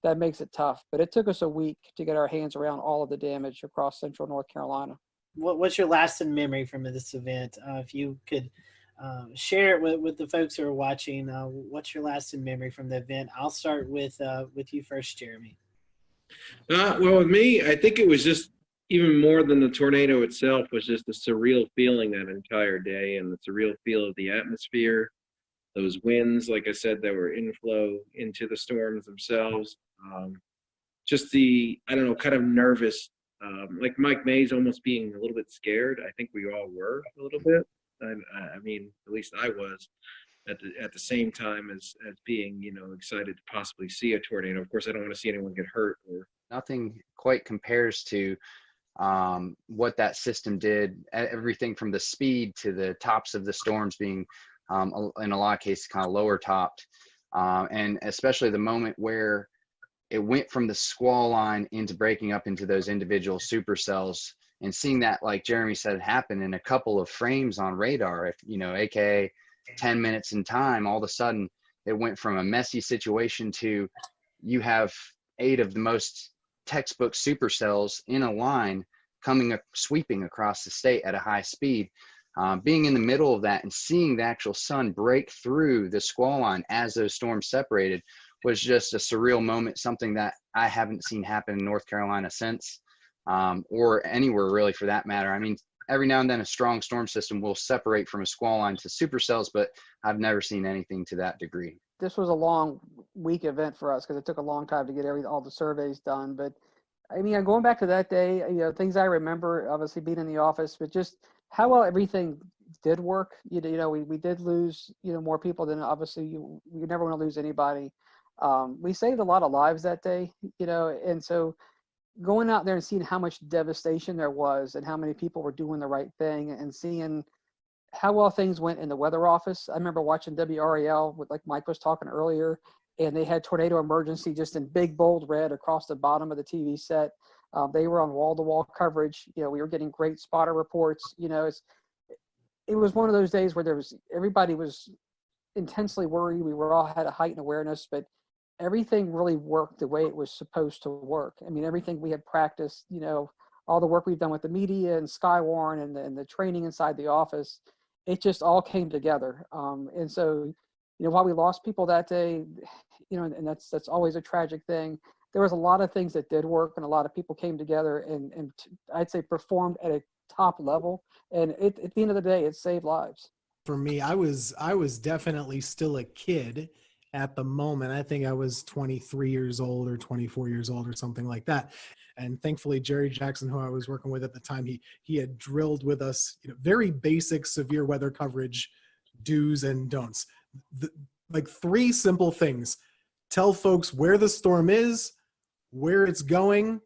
that makes it tough. But it took us a week to get our hands around all of the damage across central North Carolina. What's your lasting memory from this event? If you could share it with the folks who are watching, what's your lasting memory from the event? I'll start with you first, Jeremy. Well, with me, I think it was just even more than the tornado itself was just a surreal feeling that entire day, and the surreal feel of the atmosphere, those winds, like I said, that were inflow into the storms themselves. Just the, I don't know, kind of nervous, like Mike Mays almost being a little bit scared. I think we all were a little bit. I mean, at least I was at the same time as being, you know, excited to possibly see a tornado. Of course, I don't want to see anyone get hurt. Or nothing quite compares to what that system did. Everything from the speed to the tops of the storms being, in a lot of cases, kind of lower topped, and especially the moment where it went from the squall line into breaking up into those individual supercells, and seeing that, like Jeremy said, happen in a couple of frames on radar, if you know, aka 10 minutes in time, all of a sudden it went from a messy situation to you have 8 of the most textbook supercells in a line coming sweeping across the state at a high speed. Being in the middle of that and seeing the actual sun break through the squall line as those storms separated was just a surreal moment, something that I haven't seen happen in North Carolina since, or anywhere really for that matter. I mean, every now and then a strong storm system will separate from a squall line to supercells, but I've never seen anything to that degree. This was a long week event for us because it took a long time to get all the surveys done. But I mean, going back to that day, you know, things I remember, obviously being in the office, but just how well everything did work. You know, we did lose, you know, more people than obviously you never want to lose anybody. We saved a lot of lives that day, you know, and so going out there and seeing how much devastation there was and how many people were doing the right thing and seeing how well things went in the weather office. I remember watching WRAL with, like Mike was talking earlier, and they had tornado emergency just in big bold red across the bottom of the TV set. They were on wall-to-wall coverage. You know, we were getting great spotter reports. You know, it was one of those days where everybody was intensely worried. We were all had a heightened awareness, but everything really worked the way it was supposed to work. I mean, everything we had practiced, you know, all the work we've done with the media and Skywarn and the training inside the office, it just all came together. And so, you know, while we lost people that day, you know, and that's always a tragic thing, there was a lot of things that did work, and a lot of people came together and I'd say performed at a top level. And at the end of the day, it saved lives. For me, I was definitely still a kid at the moment. I think I was 23 years old or 24 years old or something like that. And thankfully, Jerry Jackson, who I was working with at the time, he had drilled with us, you know, very basic severe weather coverage do's and don'ts. Like 3 simple things: tell folks where the storm is, where it's going,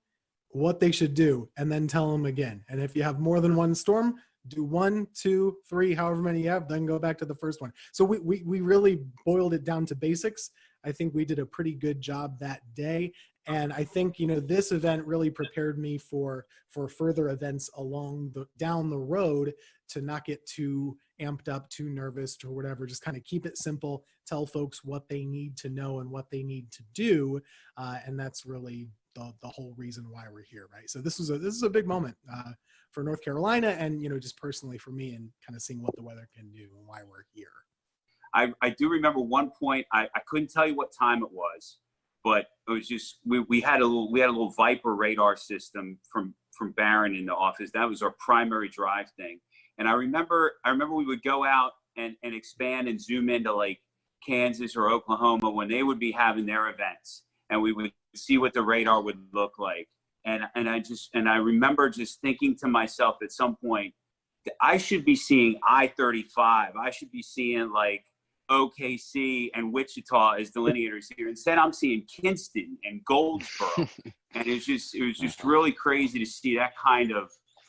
what they should do, and then tell them again. And if you have more than one storm, do 1, 2, 3, however many you have, then go back to the first one. So we really boiled it down to basics. I think we did a pretty good job that day. And I think, you know, this event really prepared me for further events down the road, to not get too amped up, too nervous or whatever. Just kind of keep it simple, tell folks what they need to know and what they need to do. And that's really the whole reason why we're here, right? So this is a big moment for North Carolina, and, you know, just personally for me, and kind of seeing what the weather can do and why we're here. I do remember one point, I couldn't tell you what time it was, but it was just, we had a little Viper radar system from Barron in the office. That was our primary drive thing. And I remember we would go out and expand and zoom into like Kansas or Oklahoma when they would be having their events, and we would see what the radar would look like. And I remember just thinking to myself at some point, I should be seeing I-35. I should be seeing like OKC and Wichita as delineators here. Instead, I'm seeing Kinston and Goldsboro. And it was just really crazy to see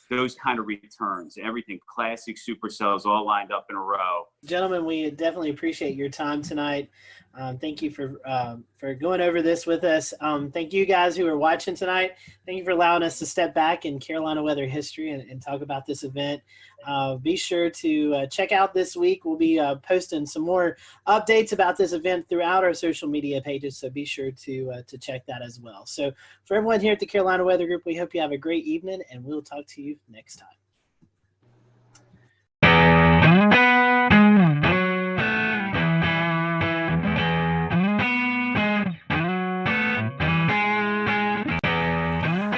those kind of returns. Everything classic supercells all lined up in a row. Gentlemen, we definitely appreciate your time tonight. Thank you for going over this with us. Thank you guys who are watching tonight. Thank you for allowing us to step back in Carolina weather history and talk about this event. Be sure to check out this week. We'll be posting some more updates about this event throughout our social media pages, so be sure to check that as well. So for everyone here at the Carolina Weather Group, we hope you have a great evening, and we'll talk to you next time.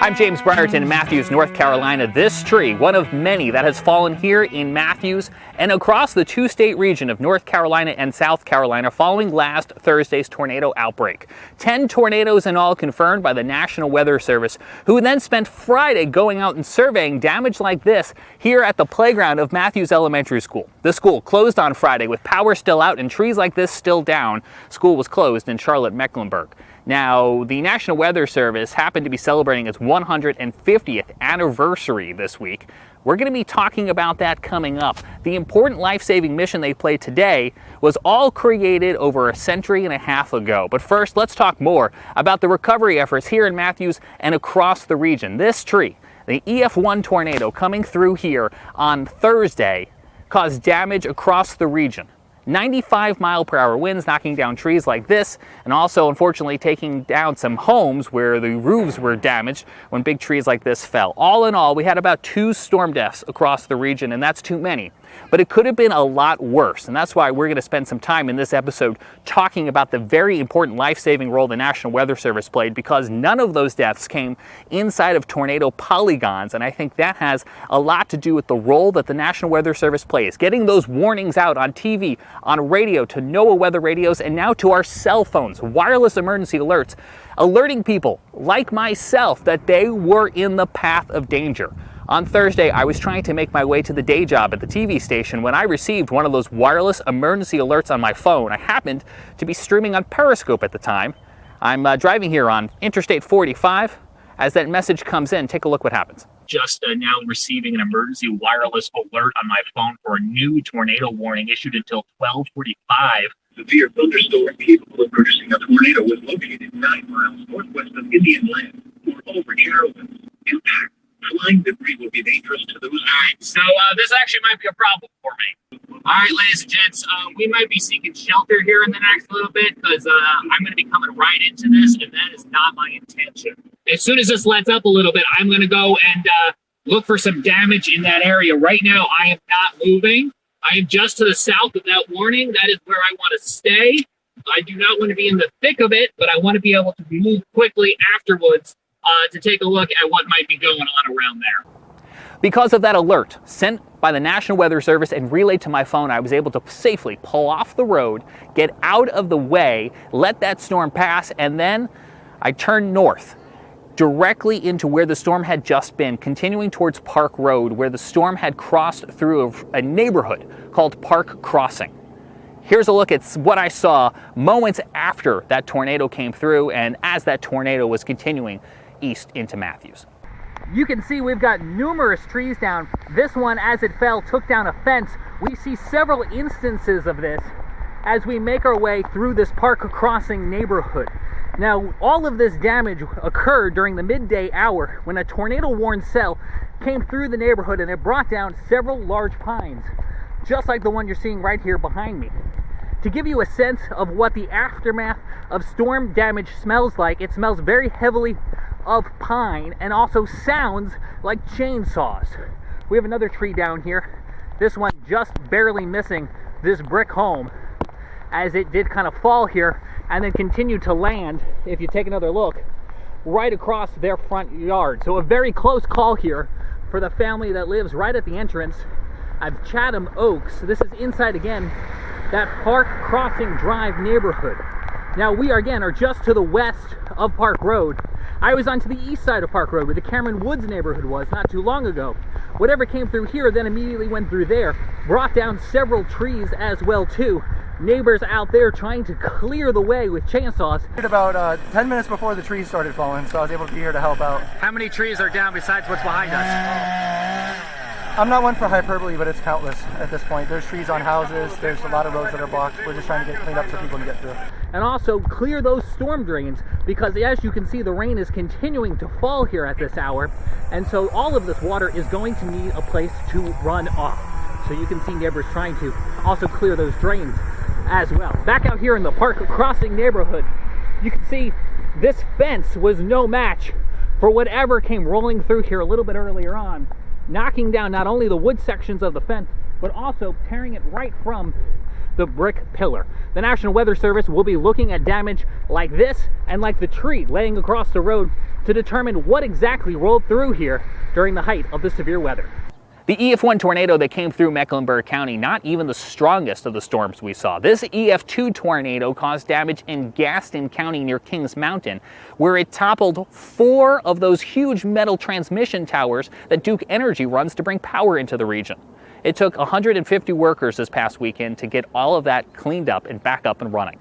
I'm James Brierton in Matthews, North Carolina. This tree, one of many that has fallen here in Matthews and across the two-state region of North Carolina and South Carolina following last Thursday's tornado outbreak. 10 tornadoes in all confirmed by the National Weather Service, who then spent Friday going out and surveying damage like this here at the playground of Matthews Elementary School. The school closed on Friday with power still out and trees like this still down. School was closed in Charlotte, Mecklenburg. Now, the National Weather Service happened to be celebrating its 150th anniversary this week. We're going to be talking about that coming up. The important life-saving mission they played today was all created over a century and a half ago. But first, let's talk more about the recovery efforts here in Matthews and across the region. This tree, the EF1 tornado coming through here on Thursday, caused damage across the region. 95-mile-per-hour winds knocking down trees like this, and also unfortunately taking down some homes where the roofs were damaged when big trees like this fell. All in all, we had about 2 storm deaths across the region, and that's too many. But it could have been a lot worse, and that's why we're going to spend some time in this episode talking about the very important life-saving role the National Weather Service played, because none of those deaths came inside of tornado polygons, and I think that has a lot to do with the role that the National Weather Service plays, getting those warnings out on TV, on radio, to NOAA weather radios, and now to our cell phones, wireless emergency alerts, alerting people like myself that they were in the path of danger. On Thursday, I was trying to make my way to the day job at the TV station when I received one of those wireless emergency alerts on my phone. I happened to be streaming on Periscope at the time. I'm driving here on Interstate 45. As that message comes in, take a look what happens. Just now receiving an emergency wireless alert on my phone for a new tornado warning issued until 12:45. Severe thunderstorm capable of producing a tornado was located 9 miles northwest of Indian Land or over Carrollton. Impact. Flying debris will be dangerous to those. All right, so this actually might be a problem for me. All right, ladies and gents, we might be seeking shelter here in the next little bit because I'm going to be coming right into this, and that is not my intention. As soon as this lets up a little bit, I'm going to go and look for some damage in that area. Right now, I am not moving. I am just to the south of that warning. That is where I want to stay. I do not want to be in the thick of it, but I want to be able to move quickly afterwards to take a look at what might be going on around there. Because of that alert sent by the National Weather Service and relayed to my phone, I was able to safely pull off the road, get out of the way, let that storm pass, and then I turned north, directly into where the storm had just been, continuing towards Park Road, where the storm had crossed through a neighborhood called Park Crossing. Here's a look at what I saw moments after that tornado came through and as that tornado was continuing east into Matthews. You can see we've got numerous trees down. This one, as it fell, took down a fence. We see several instances of this as we make our way through this Park Crossing neighborhood. Now, all of this damage occurred during the midday hour when a tornado-warned cell came through the neighborhood and it brought down several large pines, just like the one you're seeing right here behind me. To give you a sense of what the aftermath of storm damage smells like, it smells very heavily of pine and also sounds like chainsaws. We have another tree down here, this one just barely missing this brick home as it did kind of fall here and then continue to land, if you take another look, right across their front yard. So a very close call here for the family that lives right at the entrance of Chatham Oaks. This is inside again that Park Crossing Drive neighborhood. Now we are just to the west of Park Road. I was onto the east side of Park Road where the Cameron Woods neighborhood was not too long ago. Whatever came through here then immediately went through there, brought down several trees as well too. Neighbors out there trying to clear the way with chainsaws. About 10 minutes before the trees started falling, so I was able to be here to help out. How many trees are down besides what's behind us? I'm not one for hyperbole, but it's countless at this point. There's trees on houses. There's a lot of roads that are blocked. We're just trying to get cleaned up so people can get through. And also clear those storm drains, because as you can see, the rain is continuing to fall here at this hour, and so all of this water is going to need a place to run off. So you can see neighbors trying to also clear those drains as well. Back out here in the Park Crossing neighborhood, you can see this fence was no match for whatever came rolling through here a little bit earlier on, knocking down not only the wood sections of the fence, but also tearing it right from the brick pillar. The National Weather Service will be looking at damage like this and like the tree laying across the road to determine what exactly rolled through here during the height of the severe weather. The EF1 tornado that came through Mecklenburg County, not even the strongest of the storms we saw. This EF2 tornado caused damage in Gaston County near Kings Mountain, where it toppled 4 of those huge metal transmission towers that Duke Energy runs to bring power into the region. It took 150 workers this past weekend to get all of that cleaned up and back up and running.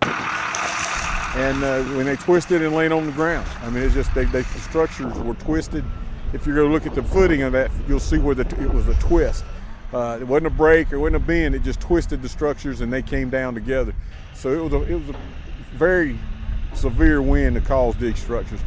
And when they twisted and laid on the ground, I mean, it's just the structures were twisted. If you go look at the footing of that, you'll see where it was a twist. It wasn't a break, it wasn't a bend, it just twisted the structures and they came down together. So it was a very severe wind that caused these structures.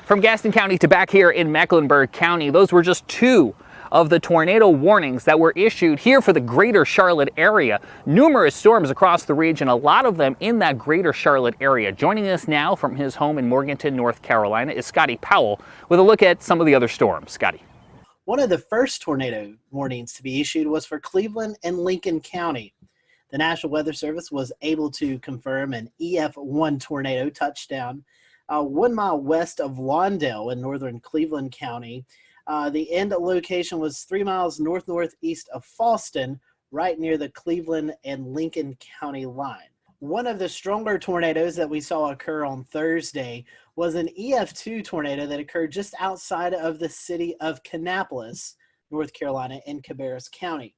From Gaston County to back here in Mecklenburg County, those were just 2 of the tornado warnings that were issued here for the greater Charlotte area. Numerous storms across the region, a lot of them in that greater Charlotte area. Joining us now from his home in Morganton, North Carolina is Scotty Powell with a look at some of the other storms. Scotty. One of the first tornado warnings to be issued was for Cleveland and Lincoln County. The National Weather Service was able to confirm an EF1 tornado touchdown 1 mile west of Lawndale in northern Cleveland County. The end location was 3 miles northeast of Fallston, right near the Cleveland and Lincoln County line. One of the stronger tornadoes that we saw occur on Thursday was an EF2 tornado that occurred just outside of the city of Kannapolis, North Carolina, in Cabarrus County.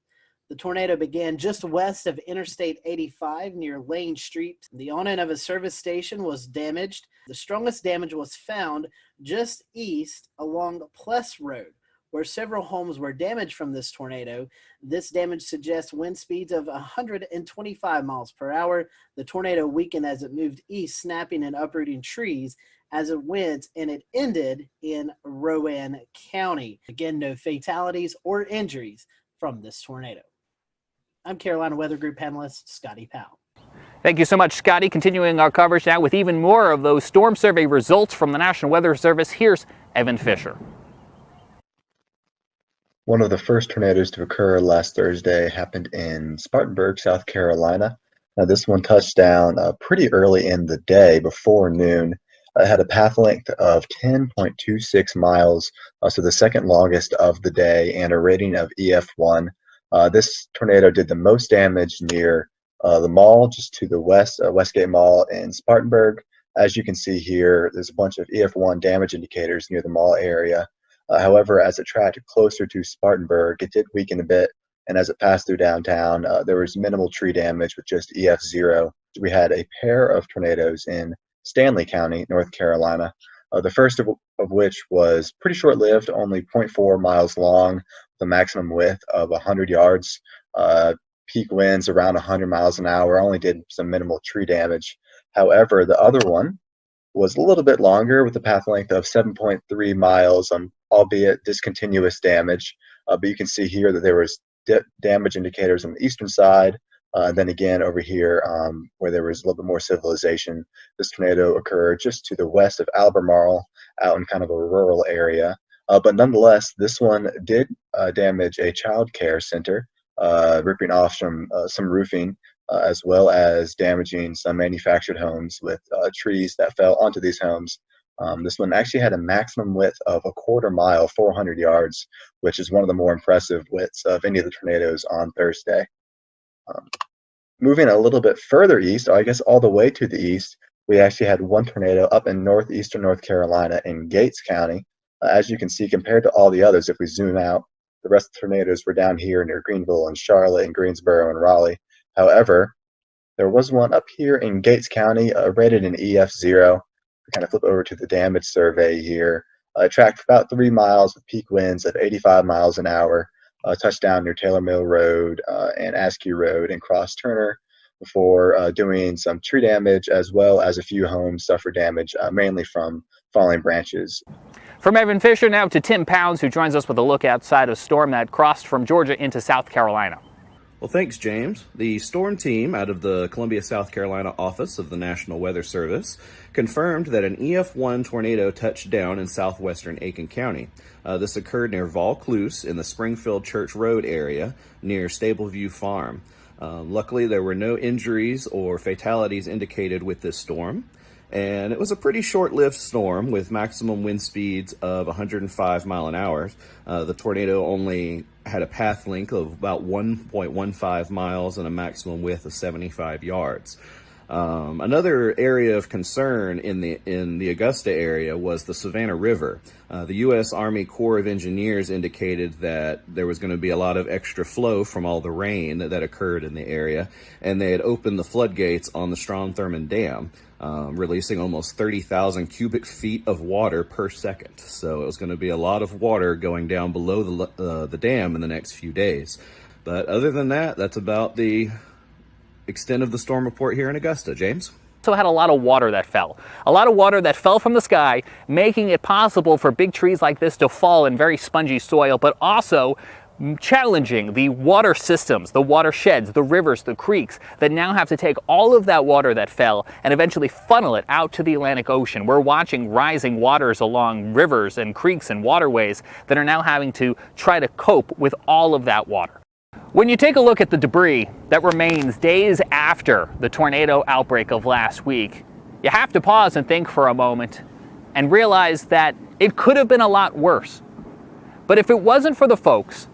The tornado began just west of Interstate 85 near Lane Street. The awning of a service station was damaged. The strongest damage was found just east along Pless Road, where several homes were damaged from this tornado. This damage suggests wind speeds of 125 miles per hour. The tornado weakened as it moved east, snapping and uprooting trees as it went, and it ended in Rowan County. Again, no fatalities or injuries from this tornado. I'm Carolina Weather Group panelist Scotty Powell. Thank you so much, Scotty. Continuing our coverage now with even more of those storm survey results from the National Weather Service. Here's Evan Fisher. One of the first tornadoes to occur last Thursday happened in Spartanburg, South Carolina. Now, this one touched down pretty early in the day, before noon. It had a path length of 10.26 miles, so the second longest of the day, and a rating of EF1. This tornado did the most damage near the mall, just to the west, Westgate Mall in Spartanburg. As you can see here, there's a bunch of EF1 damage indicators near the mall area. However, as it tracked closer to Spartanburg, it did weaken a bit, and as it passed through downtown, there was minimal tree damage with just EF0. We had a pair of tornadoes in Stanley County, North Carolina, the first of which was pretty short-lived, only 0.4 miles long, the maximum width of 100 yards. Peak winds around 100 miles an hour, only did some minimal tree damage. However, the other one was a little bit longer with a path length of 7.3 miles, albeit discontinuous damage. But you can see here that there was damage indicators on the eastern side. Then again over here where there was a little bit more civilization. This tornado occurred just to the west of Albemarle, out in kind of a rural area. But nonetheless, this one did damage a child care center, ripping off some roofing, as well as damaging some manufactured homes with trees that fell onto these homes. This one actually had a maximum width of 1/4 mile, 400 yards, which is one of the more impressive widths of any of the tornadoes on Thursday. Moving a little bit further east, I guess all the way to the east, we actually had one tornado up in northeastern North Carolina in Gates County. As you can see, compared to all the others, if we zoom out, the rest of the tornadoes were down here near Greenville and Charlotte and Greensboro and Raleigh. However, there was one up here in Gates County, rated an EF0. We kind of flip over to the damage survey here. It tracked about 3 miles with peak winds of 85 miles an hour, touched down near Taylor Mill Road and Askew Road, and crossed Turner before doing some tree damage, as well as a few homes suffered damage, mainly from falling branches. From Evan Fisher now to Tim Pounds, who joins us with a look outside a storm that crossed from Georgia into South Carolina. Well, thanks, James. The storm team out of the Columbia, South Carolina office of the National Weather Service confirmed that an EF1 tornado touched down in southwestern Aiken County. This occurred near Vaucluse in the Springfield Church Road area near Stableview Farm. Luckily, there were no injuries or fatalities indicated with this storm. And it was a pretty short-lived storm with maximum wind speeds of 105 mile an hour. The tornado only had a path length of about 1.15 miles and a maximum width of 75 yards. Another area of concern in the Augusta area was the Savannah River. The U.S. Army Corps of Engineers indicated that there was going to be a lot of extra flow from all the rain that occurred in the area, and they had opened the floodgates on the Strom-Thurmond Dam, releasing almost 30,000 cubic feet of water per second. So it was going to be a lot of water going down below the dam in the next few days. But other than that, that's about the extent of the storm report here in Augusta. James? Also had a lot of water that fell. A lot of water that fell from the sky, making it possible for big trees like this to fall in very spongy soil, but also challenging the water systems, the watersheds, the rivers, the creeks that now have to take all of that water that fell and eventually funnel it out to the Atlantic Ocean. We're watching rising waters along rivers and creeks and waterways that are now having to try to cope with all of that water. When you take a look at the debris that remains days after the tornado outbreak of last week, you have to pause and think for a moment and realize that it could have been a lot worse. But if it wasn't for the folks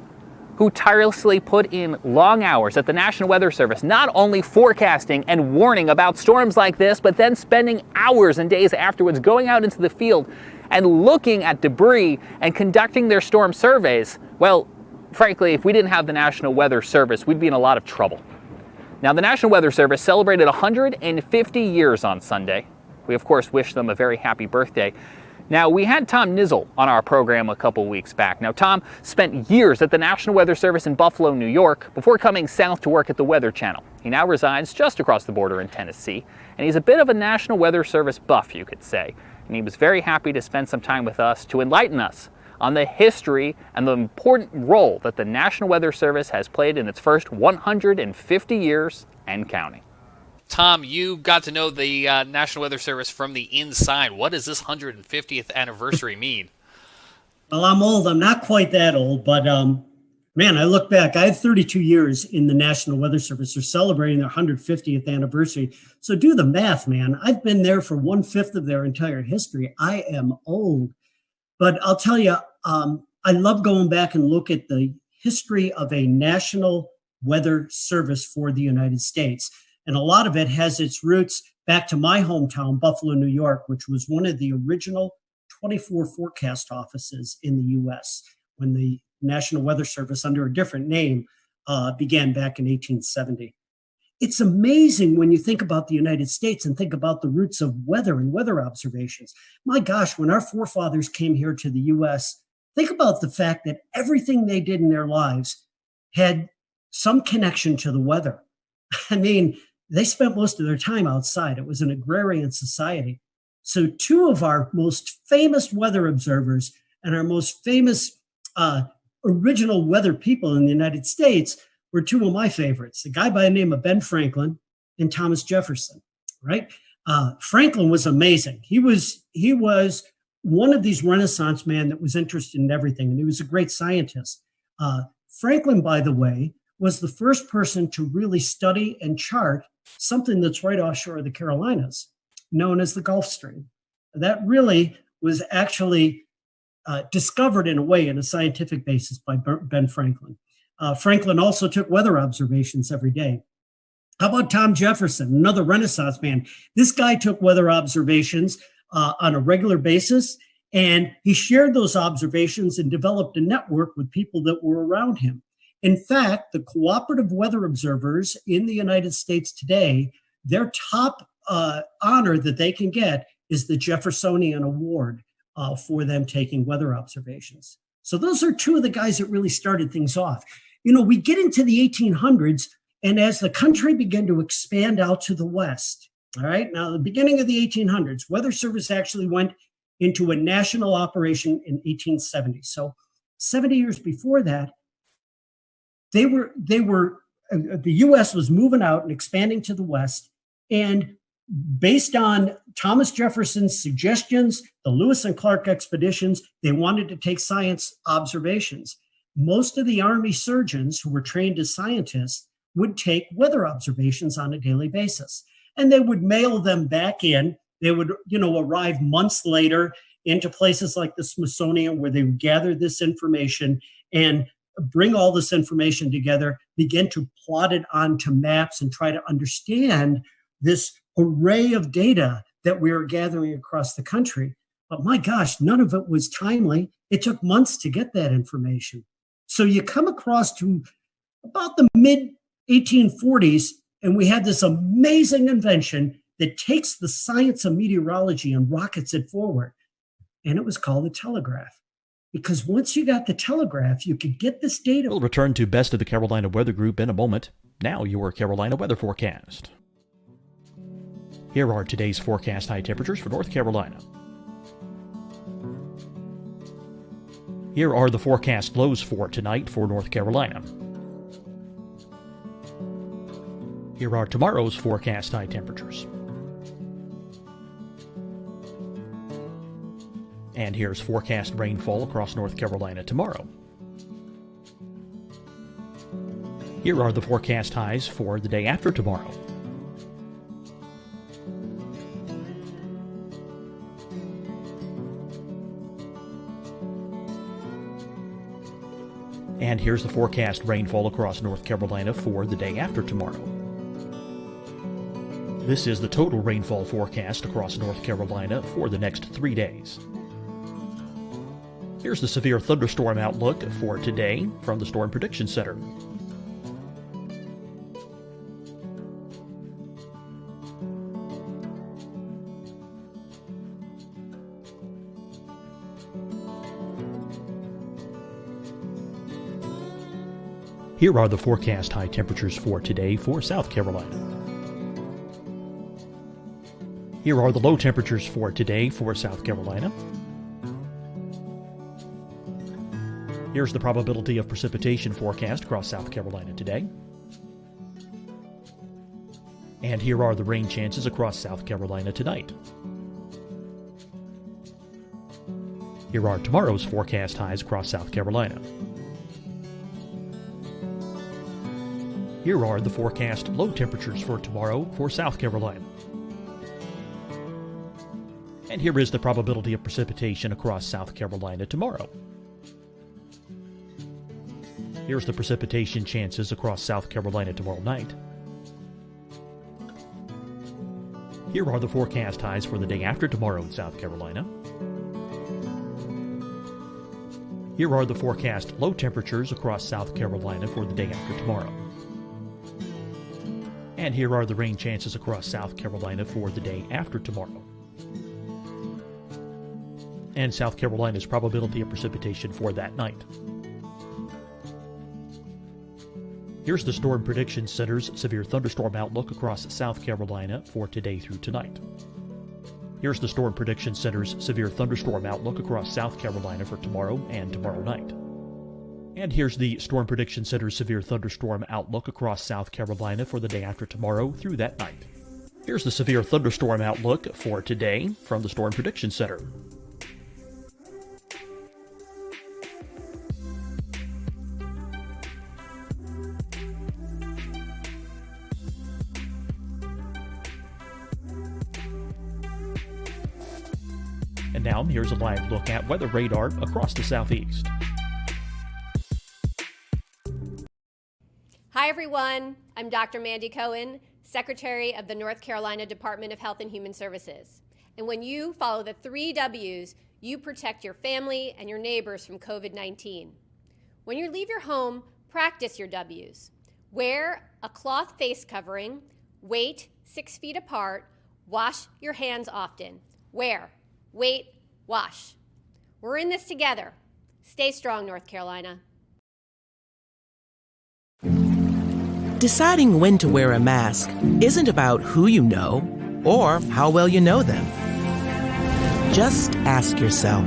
who tirelessly put in long hours at the National Weather Service, not only forecasting and warning about storms like this, but then spending hours and days afterwards going out into the field and looking at debris and conducting their storm surveys, well, frankly, if we didn't have the National Weather Service, we'd be in a lot of trouble. Now, the National Weather Service celebrated 150 years on Sunday. We, of course, wish them a very happy birthday. Now, we had Tom Nizzle on our program a couple weeks back. Now, Tom spent years at the National Weather Service in Buffalo, New York, before coming south to work at the Weather Channel. He now resides just across the border in Tennessee, and he's a bit of a National Weather Service buff, you could say. And he was very happy to spend some time with us to enlighten us on the history and the important role that the National Weather Service has played in its first 150 years and counting. Tom, you got to know the National Weather Service from the inside. What does this 150th anniversary mean? Well, I'm old. I'm not quite that old, but man, I look back. I have 32 years in the National Weather Service. They're celebrating their 150th anniversary. So do the math, man. I've been there for 1/5 of their entire history. I am old. But I'll tell you, I love going back and look at the history of a National Weather Service for the United States. And a lot of it has its roots back to my hometown, Buffalo, New York, which was one of the original 24 forecast offices in the U.S. when the National Weather Service, under a different name, began back in 1870. It's amazing when you think about the United States and think about the roots of weather and weather observations. My gosh, when our forefathers came here to the U.S., think about the fact that everything they did in their lives had some connection to the weather. I mean, they spent most of their time outside. It was an agrarian society. So two of our most famous weather observers and our most famous original weather people in the United States were two of my favorites, a guy by the name of Ben Franklin and Thomas Jefferson, right? Franklin was amazing. He was one of these Renaissance men that was interested in everything, and he was a great scientist. Franklin, by the way, was the first person to really study and chart something that's right offshore of the Carolinas, known as the Gulf Stream. That really was actually discovered in a way, in a scientific basis, by Ben Franklin. Franklin also took weather observations every day. How about Tom Jefferson, another Renaissance man? This guy took weather observations on a regular basis, and he shared those observations and developed a network with people that were around him. In fact, the cooperative weather observers in the United States today, their top honor that they can get is the Jeffersonian Award, for them taking weather observations. So those are two of the guys that really started things off. You know, we get into the 1800s, and as the country began to expand out to the west, all right, now the beginning of the 1800s, Weather Service actually went into a national operation in 1870. So 70 years before that, the U.S. was moving out and expanding to the west, and based on Thomas Jefferson's suggestions, the Lewis and Clark expeditions, they wanted to take science observations. Most of the Army surgeons who were trained as scientists would take weather observations on a daily basis, and they would mail them back in. They would, arrive months later into places like the Smithsonian, where they would gather this information and bring all this information together, begin to plot it onto maps and try to understand this array of data that we were gathering across the country. But my gosh, none of it was timely. It took months to get that information. So you come across to about the mid 1840s, and we had this amazing invention that takes the science of meteorology and rockets it forward. And it was called the telegraph. Because once you got the telegraph, you could get this data. We'll return to Best of the Carolina Weather Group in a moment. Now your Carolina weather forecast. Here are today's forecast high temperatures for North Carolina. Here are the forecast lows for tonight for North Carolina. Here are tomorrow's forecast high temperatures. And here's forecast rainfall across North Carolina tomorrow. Here are the forecast highs for the day after tomorrow. And here's the forecast rainfall across North Carolina for the day after tomorrow. This is the total rainfall forecast across North Carolina for the next 3 days. Here's the severe thunderstorm outlook for today from the Storm Prediction Center. Here are the forecast high temperatures for today for South Carolina. Here are the low temperatures for today for South Carolina. Here's the probability of precipitation forecast across South Carolina today. And here are the rain chances across South Carolina tonight. Here are tomorrow's forecast highs across South Carolina. Here are the forecast low temperatures for tomorrow for South Carolina. And here is the probability of precipitation across South Carolina tomorrow. Here's the precipitation chances across South Carolina tomorrow night. Here are the forecast highs for the day after tomorrow in South Carolina. Here are the forecast low temperatures across South Carolina for the day after tomorrow. And here are the rain chances across South Carolina for the day after tomorrow. And South Carolina's probability of precipitation for that night. Here's the Storm Prediction Center's severe thunderstorm outlook across South Carolina for today through tonight. Here's the Storm Prediction Center's severe thunderstorm outlook across South Carolina for tomorrow and tomorrow night. And here's the Storm Prediction Center's severe thunderstorm outlook across South Carolina for the day after tomorrow through that night. Here's the severe thunderstorm outlook for today from the Storm Prediction Center. And now here's a live look at weather radar across the southeast. Hi everyone, I'm Dr. Mandy Cohen, Secretary of the North Carolina Department of Health and Human Services. And when you follow the 3 W's, you protect your family and your neighbors from COVID-19. When you leave your home, practice your W's. Wear a cloth face covering, wait 6 feet apart, wash your hands often. Wear, wait, wash. We're in this together. Stay strong, North Carolina. Deciding when to wear a mask isn't about who you know or how well you know them. Just ask yourself,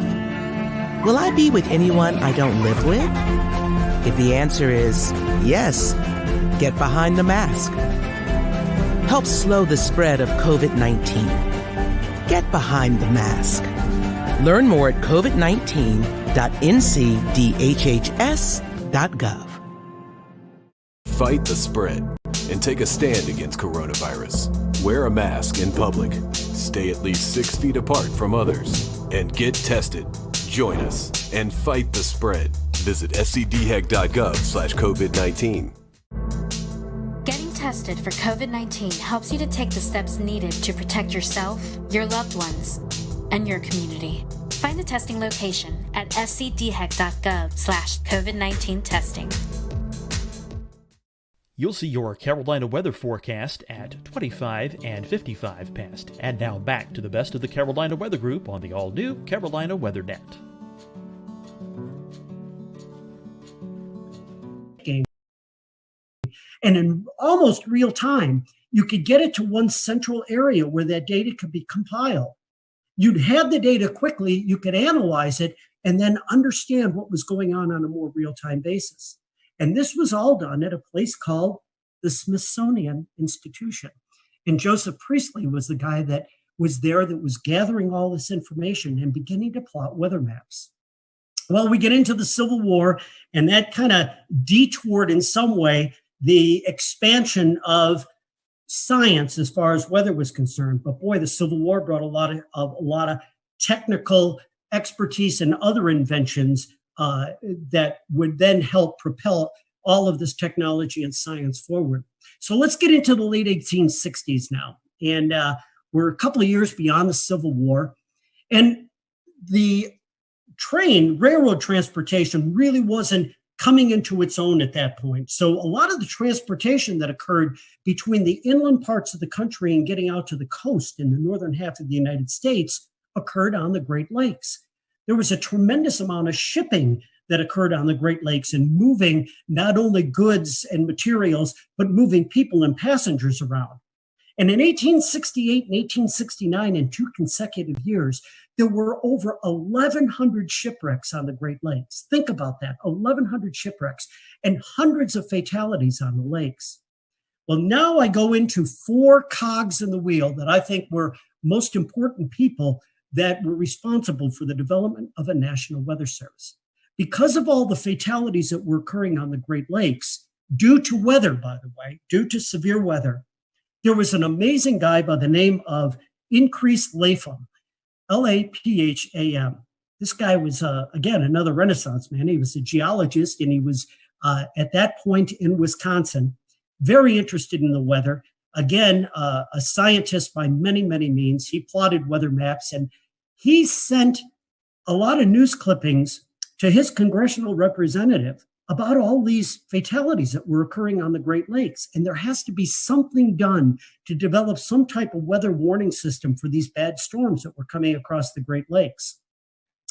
will I be with anyone I don't live with? If the answer is yes, get behind the mask. Help slow the spread of COVID-19. Get behind the mask. Learn more at covid19.ncdhhs.gov. Fight the spread and take a stand against coronavirus. Wear a mask in public. Stay at least 6 feet apart from others. And get tested. Join us and fight the spread. Visit scdhec.gov/COVID-19. Getting tested for COVID-19 helps you to take the steps needed to protect yourself, your loved ones, and your community. Find the testing location at scdhec.gov/COVID-19 testing. You'll see your Carolina weather forecast at 25 and 55 past. And now back to the best of the Carolina Weather Group on the all-new Carolina WeatherNet. And in almost real time, you could get it to one central area where that data could be compiled. You'd have the data quickly, you could analyze it, and then understand what was going on a more real-time basis. And this was all done at a place called the Smithsonian Institution. And Joseph Priestley was the guy that was there that was gathering all this information and beginning to plot weather maps. Well, we get into the Civil War, and that kind of detoured in some way the expansion of science as far as weather was concerned. But boy, the Civil War brought a lot of technical expertise and other inventions that would then help propel all of this technology and science forward. So let's get into the late 1860s now. And we're a couple of years beyond the Civil War. And the railroad transportation really wasn't coming into its own at that point. So a lot of the transportation that occurred between the inland parts of the country and getting out to the coast in the northern half of the United States occurred on the Great Lakes. There was a tremendous amount of shipping that occurred on the Great Lakes and moving not only goods and materials, but moving people and passengers around. And in 1868 and 1869, in 2 consecutive years, there were over 1,100 shipwrecks on the Great Lakes. Think about that, 1,100 shipwrecks and hundreds of fatalities on the lakes. Well, now I go into 4 cogs in the wheel that I think were most important people that were responsible for the development of a national weather service. Because of all the fatalities that were occurring on the Great Lakes, due to weather, by the way, due to severe weather, there was an amazing guy by the name of Increase Lapham, Lapham. This guy was, again, another Renaissance man. He was a geologist, and he was, at that point in Wisconsin, very interested in the weather. Again, a scientist by many, many means. He plotted weather maps, and he sent a lot of news clippings to his congressional representative about all these fatalities that were occurring on the Great Lakes. And there has to be something done to develop some type of weather warning system for these bad storms that were coming across the Great Lakes.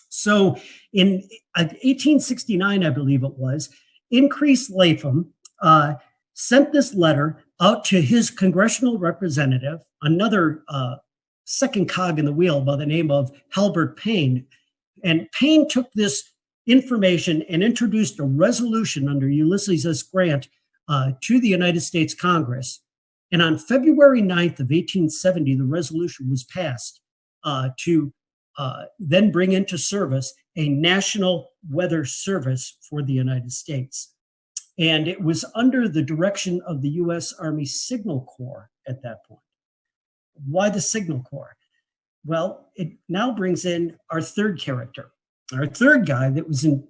So in 1869, I believe it was, Increase Lapham sent this letter out to his congressional representative, another second cog in the wheel by the name of Halbert Payne. And Payne took this information and introduced a resolution under Ulysses S. Grant to the United States Congress. And on February 9th of 1870, the resolution was passed to then bring into service a national weather service for the United States. And it was under the direction of the U.S. Army Signal Corps at that point. Why the Signal Corps? Well, it now brings in our third character. Our third guy that was in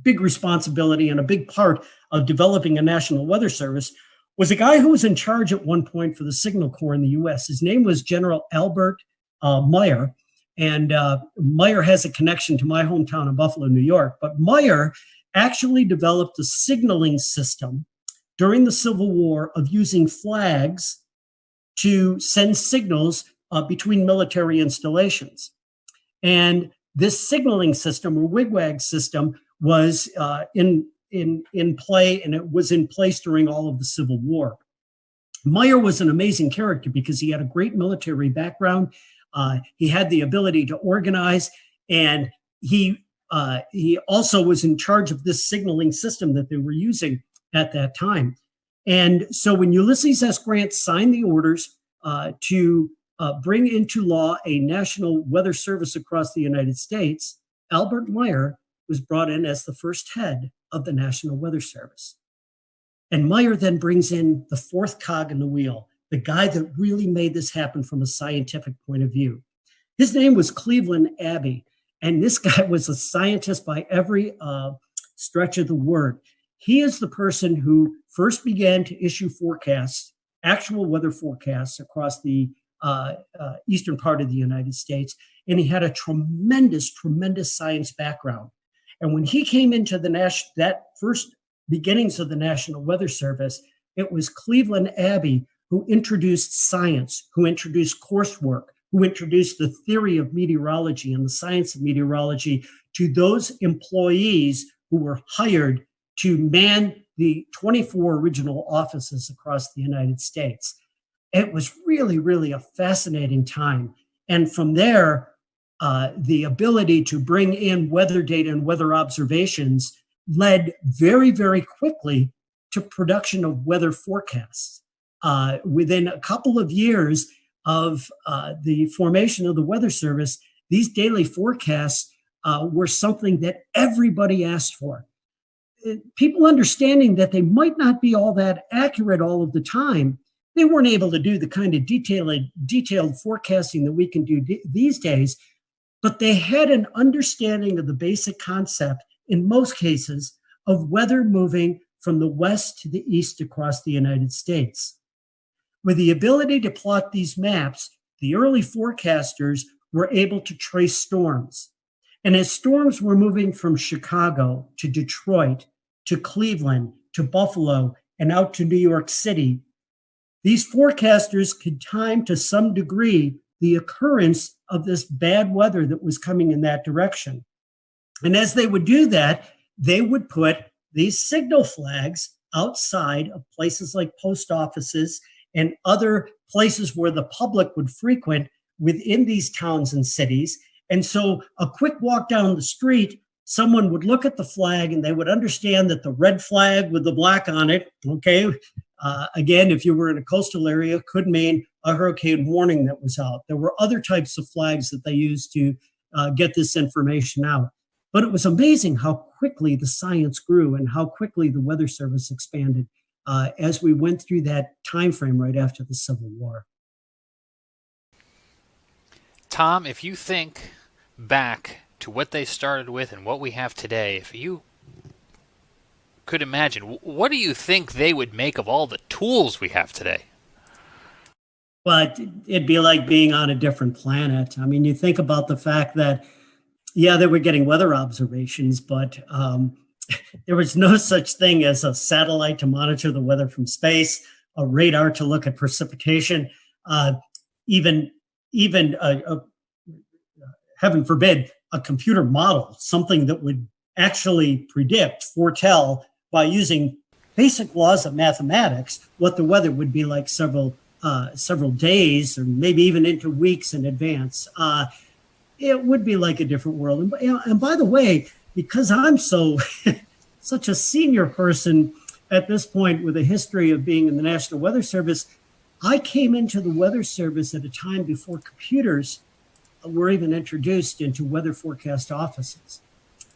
big responsibility and a big part of developing a national weather service was a guy who was in charge at one point for the Signal Corps in the U.S. His name was General Albert Meyer. And Meyer has a connection to my hometown of Buffalo, New York. But Meyer actually developed a signaling system during the Civil War of using flags to send signals between military installations. And this signaling system or wigwag system was in play, and it was in place during all of the Civil War. Meyer was an amazing character because he had a great military background. He had the ability to organize, and he also was in charge of this signaling system that they were using at that time. And so when Ulysses S. Grant signed the orders to bring into law a national weather service across the United States, Albert Meyer was brought in as the first head of the National Weather Service. And Meyer then brings in the fourth cog in the wheel, the guy that really made this happen from a scientific point of view. His name was Cleveland Abbey, and this guy was a scientist by every stretch of the word. He is the person who first began to issue forecasts, actual weather forecasts across the eastern part of the United States, and he had a tremendous science background. And when he came into that first beginnings of the National Weather Service, it was Cleveland Abbey who introduced science, who introduced coursework, who introduced the theory of meteorology and the science of meteorology to those employees who were hired to man the 24 original offices across the United States. It was really, really a fascinating time. And from there, the ability to bring in weather data and weather observations led very, very quickly to production of weather forecasts. Within a couple of years of the formation of the Weather Service, these daily forecasts were something that everybody asked for. People understanding that they might not be all that accurate all of the time, they weren't able to do the kind of detailed forecasting that we can do these days, but they had an understanding of the basic concept, in most cases, of weather moving from the west to the east across the United States. With the ability to plot these maps, the early forecasters were able to trace storms. And as storms were moving from Chicago to Detroit to Cleveland to Buffalo and out to New York City, these forecasters could time to some degree the occurrence of this bad weather that was coming in that direction. And as they would do that, they would put these signal flags outside of places like post offices and other places where the public would frequent within these towns and cities. And so a quick walk down the street, someone would look at the flag and they would understand that the red flag with the black on it, okay, again, if you were in a coastal area, could mean a hurricane warning that was out. There were other types of flags that they used to get this information out. But it was amazing how quickly the science grew and how quickly the Weather Service expanded as we went through that time frame right after the Civil War. Tom, if you think back to what they started with and what we have today, if you could imagine, what do you think they would make of all the tools we have today? Well, it'd be like being on a different planet. I mean, you think about the fact that, yeah, they were getting weather observations, but there was no such thing as a satellite to monitor the weather from space, a radar to look at precipitation, even heaven forbid, a computer model, something that would actually foretell by using basic laws of mathematics what the weather would be like several days or maybe even into weeks in advance. It would be like a different world. And by the way, because I'm such a senior person at this point with a history of being in the National Weather Service, I came into the Weather Service at a time before computers were even introduced into weather forecast offices.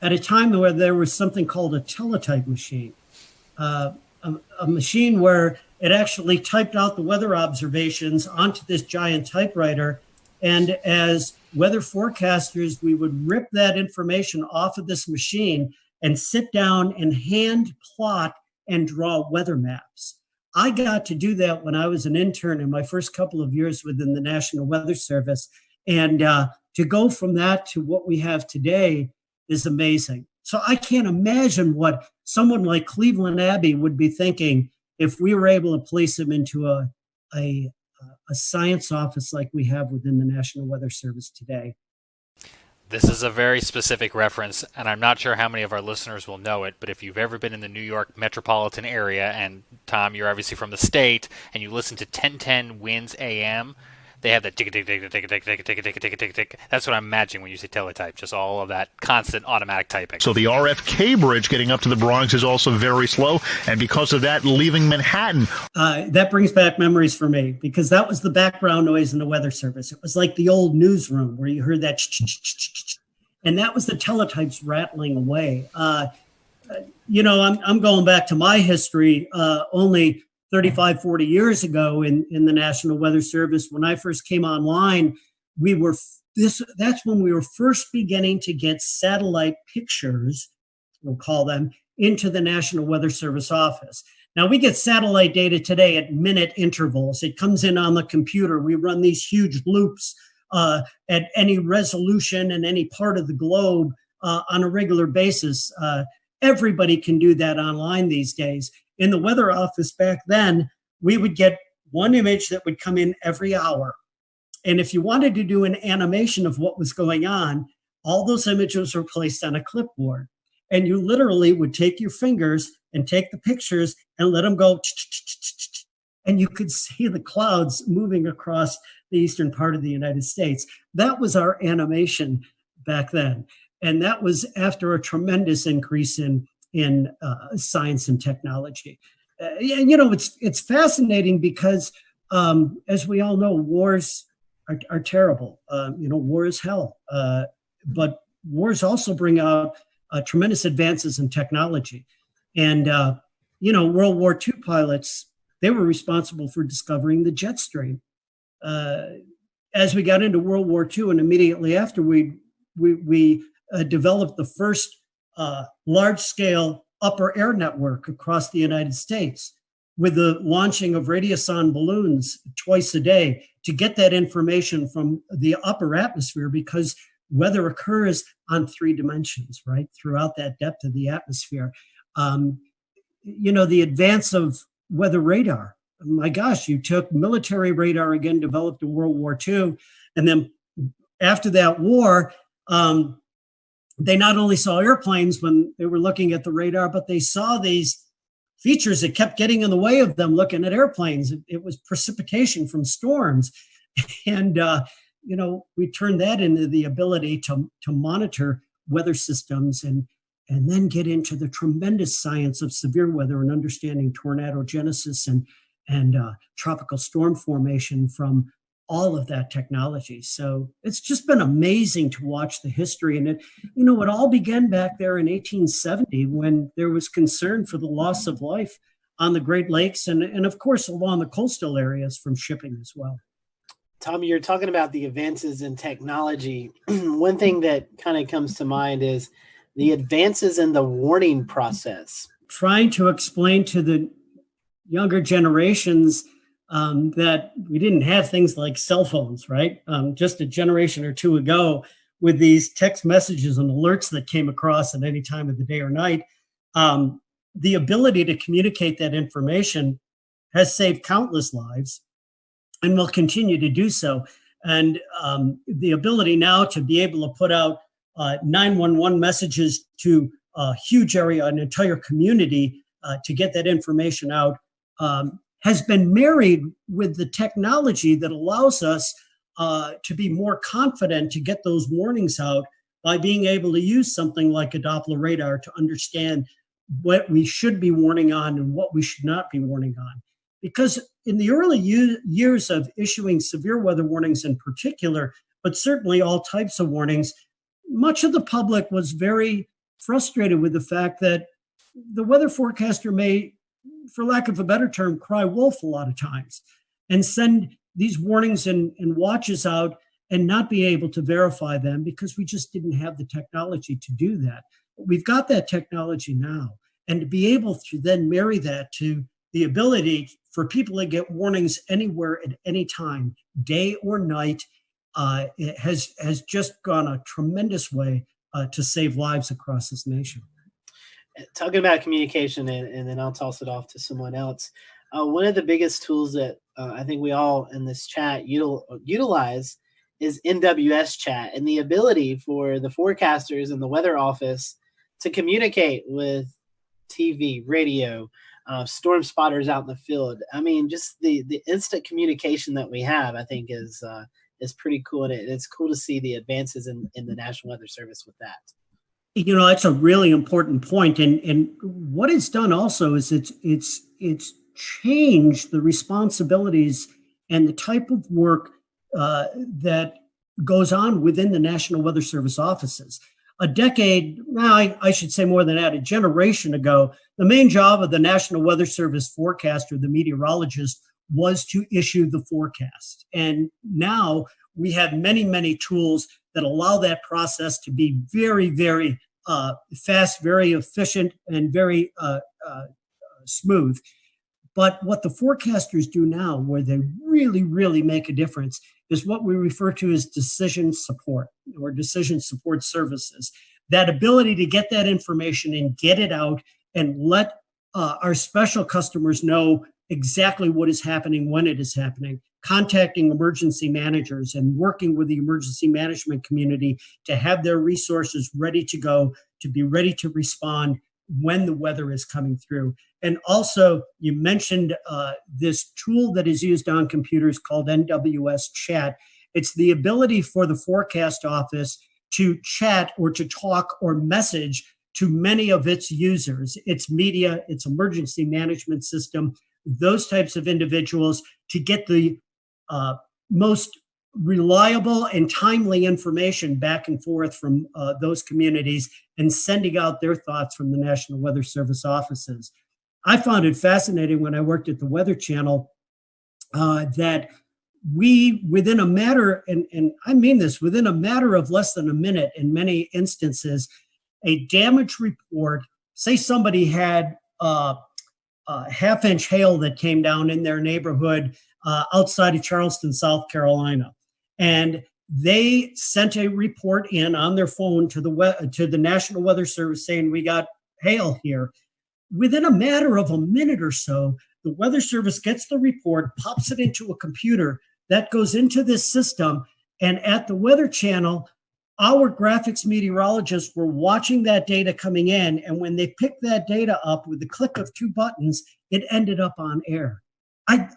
At a time where there was something called a teletype machine, a machine where it actually typed out the weather observations onto this giant typewriter. And as weather forecasters, we would rip that information off of this machine and sit down and hand plot and draw weather maps. I got to do that when I was an intern in my first couple of years within the National Weather Service. And to go from that to what we have today is amazing. So I can't imagine what someone like Cleveland Abbey would be thinking if we were able to place him into a science office like we have within the National Weather Service today. This is a very specific reference, and I'm not sure how many of our listeners will know it, but if you've ever been in the New York metropolitan area, and Tom, you're obviously from the state, and you listen to 1010 Winds AM, they have that tick tick tick tick tick tick tick tick tick tick tick tick. That's what I'm imagining when you say teletype, just all of that constant automatic typing. So the RFK bridge getting up to the Bronx is also very slow, and because of that, leaving Manhattan. That brings back memories for me, because that was the background noise in the Weather Service. It was like the old newsroom where you heard that, and that was the teletypes rattling away. I'm going back to my history. Only 35, 40 years ago in the National Weather Service, when I first came online, that's when we were first beginning to get satellite pictures, we'll call them, into the National Weather Service office. Now, we get satellite data today at minute intervals. It comes in on the computer. We run these huge loops at any resolution in any part of the globe on a regular basis. Everybody can do that online these days. In the weather office back then, we would get one image that would come in every hour. And if you wanted to do an animation of what was going on, all those images were placed on a clipboard. And you literally would take your fingers and take the pictures and let them go. And you could see the clouds moving across the eastern part of the United States. That was our animation back then. And that was after a tremendous increase in science and technology. It's fascinating because, as we all know, wars are terrible. War is hell. But wars also bring out tremendous advances in technology. And, World War II pilots, they were responsible for discovering the jet stream. As we got into World War II and immediately after, we developed the first large-scale upper air network across the United States with the launching of radiosonde balloons twice a day to get that information from the upper atmosphere, because weather occurs on 3 dimensions, right, throughout that depth of the atmosphere. The advance of weather radar. My gosh, you took military radar, again, developed in World War II, and then after that war, they not only saw airplanes when they were looking at the radar, but they saw these features that kept getting in the way of them looking at airplanes. It was precipitation from storms. And, we turned that into the ability to monitor weather systems and then get into the tremendous science of severe weather and understanding tornado genesis and tropical storm formation from all of that technology. So it's just been amazing to watch the history. And it all began back there in 1870 when there was concern for the loss of life on the Great Lakes and of course, along the coastal areas from shipping as well. Tommy, you're talking about the advances in technology. One thing that kind of comes to mind is the advances in the warning process. Trying to explain to the younger generations that we didn't have things like cell phones, right? Just a generation or two ago, with these text messages and alerts that came across at any time of the day or night, the ability to communicate that information has saved countless lives and will continue to do so. And the ability now to be able to put out 911 messages to a huge area, an entire community, to get that information out, has been married with the technology that allows us to be more confident to get those warnings out by being able to use something like a Doppler radar to understand what we should be warning on and what we should not be warning on. Because in the early years of issuing severe weather warnings in particular, but certainly all types of warnings, much of the public was very frustrated with the fact that the weather forecaster may, for lack of a better term, cry wolf a lot of times and send these warnings and watches out and not be able to verify them because we just didn't have the technology to do that. But we've got that technology now. And to be able to then marry that to the ability for people to get warnings anywhere at any time, day or night, it has just gone a tremendous way to save lives across this nation. Talking about communication, and then I'll toss it off to someone else. One of the biggest tools that I think we all in this chat utilize is NWS chat and the ability for the forecasters and the weather office to communicate with TV, radio, storm spotters out in the field. I mean, just the instant communication that we have, I think, is pretty cool, and it's cool to see the advances in the National Weather Service with that. You know, that's a really important point, and what it's done also is it's changed the responsibilities and the type of work that goes on within the National Weather Service offices. A decade, I should say more than that, a generation ago, the main job of the National Weather Service forecaster, the meteorologist, was to issue the forecast. And now we have many, many tools that allow that process to be very, very fast, very efficient, and very smooth. But what the forecasters do now, where they really, really make a difference, is what we refer to as decision support or decision support services. That ability to get that information and get it out and let our special customers know exactly what is happening when it is happening, contacting emergency managers and working with the emergency management community to have their resources ready to go, to be ready to respond when the weather is coming through. And also, you mentioned this tool that is used on computers called NWS Chat. It's the ability for the forecast office to chat or to talk or message to many of its users, its media, its emergency management system, those types of individuals, to get the most reliable and timely information back and forth from those communities and sending out their thoughts from the National Weather Service offices. I found it fascinating when I worked at the Weather Channel that we, within a matter, and I mean this, within a matter of less than a minute in many instances, a damage report, say somebody had a half-inch hail that came down in their neighborhood outside of Charleston, South Carolina. And they sent a report in on their phone to the National Weather Service saying, we got hail here. Within a matter of a minute or so, the Weather Service gets the report, pops it into a computer that goes into this system. And at the Weather Channel, our graphics meteorologists were watching that data coming in. And when they picked that data up with the click of two buttons, it ended up on air. I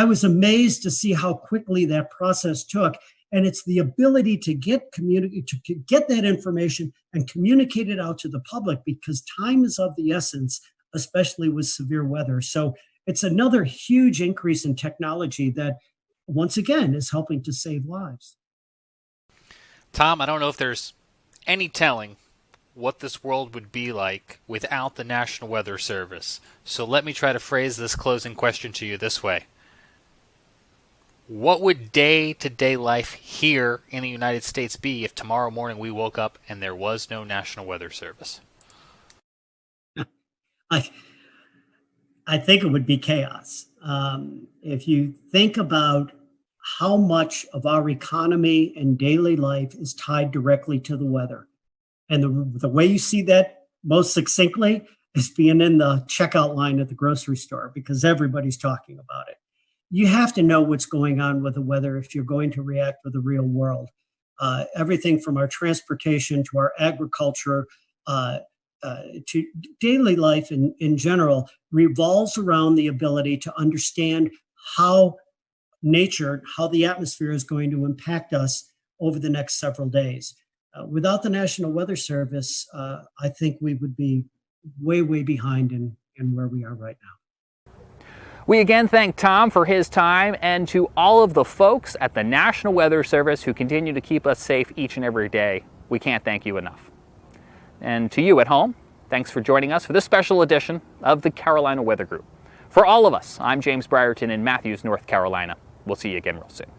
was amazed to see how quickly that process took. And it's the ability to get that information and communicate it out to the public, because time is of the essence, especially with severe weather. So it's another huge increase in technology that, once again, is helping to save lives. Tom, I don't know if there's any telling what this world would be like without the National Weather Service. So let me try to phrase this closing question to you this way. What would day-to-day life here in the United States be if tomorrow morning we woke up and there was no National Weather Service? I think it would be chaos. If you think about how much of our economy and daily life is tied directly to the weather, and the way you see that most succinctly is being in the checkout line at the grocery store, because everybody's talking about it. You have to know what's going on with the weather if you're going to react with the real world. Everything from our transportation to our agriculture to daily life in general revolves around the ability to understand how nature, how the atmosphere is going to impact us over the next several days. Without the National Weather Service, I think we would be way, way behind in where we are right now. We again thank Tom for his time, and to all of the folks at the National Weather Service who continue to keep us safe each and every day. We can't thank you enough. And to you at home, thanks for joining us for this special edition of the Carolina Weather Group. For all of us, I'm James Brierton in Matthews, North Carolina. We'll see you again real soon.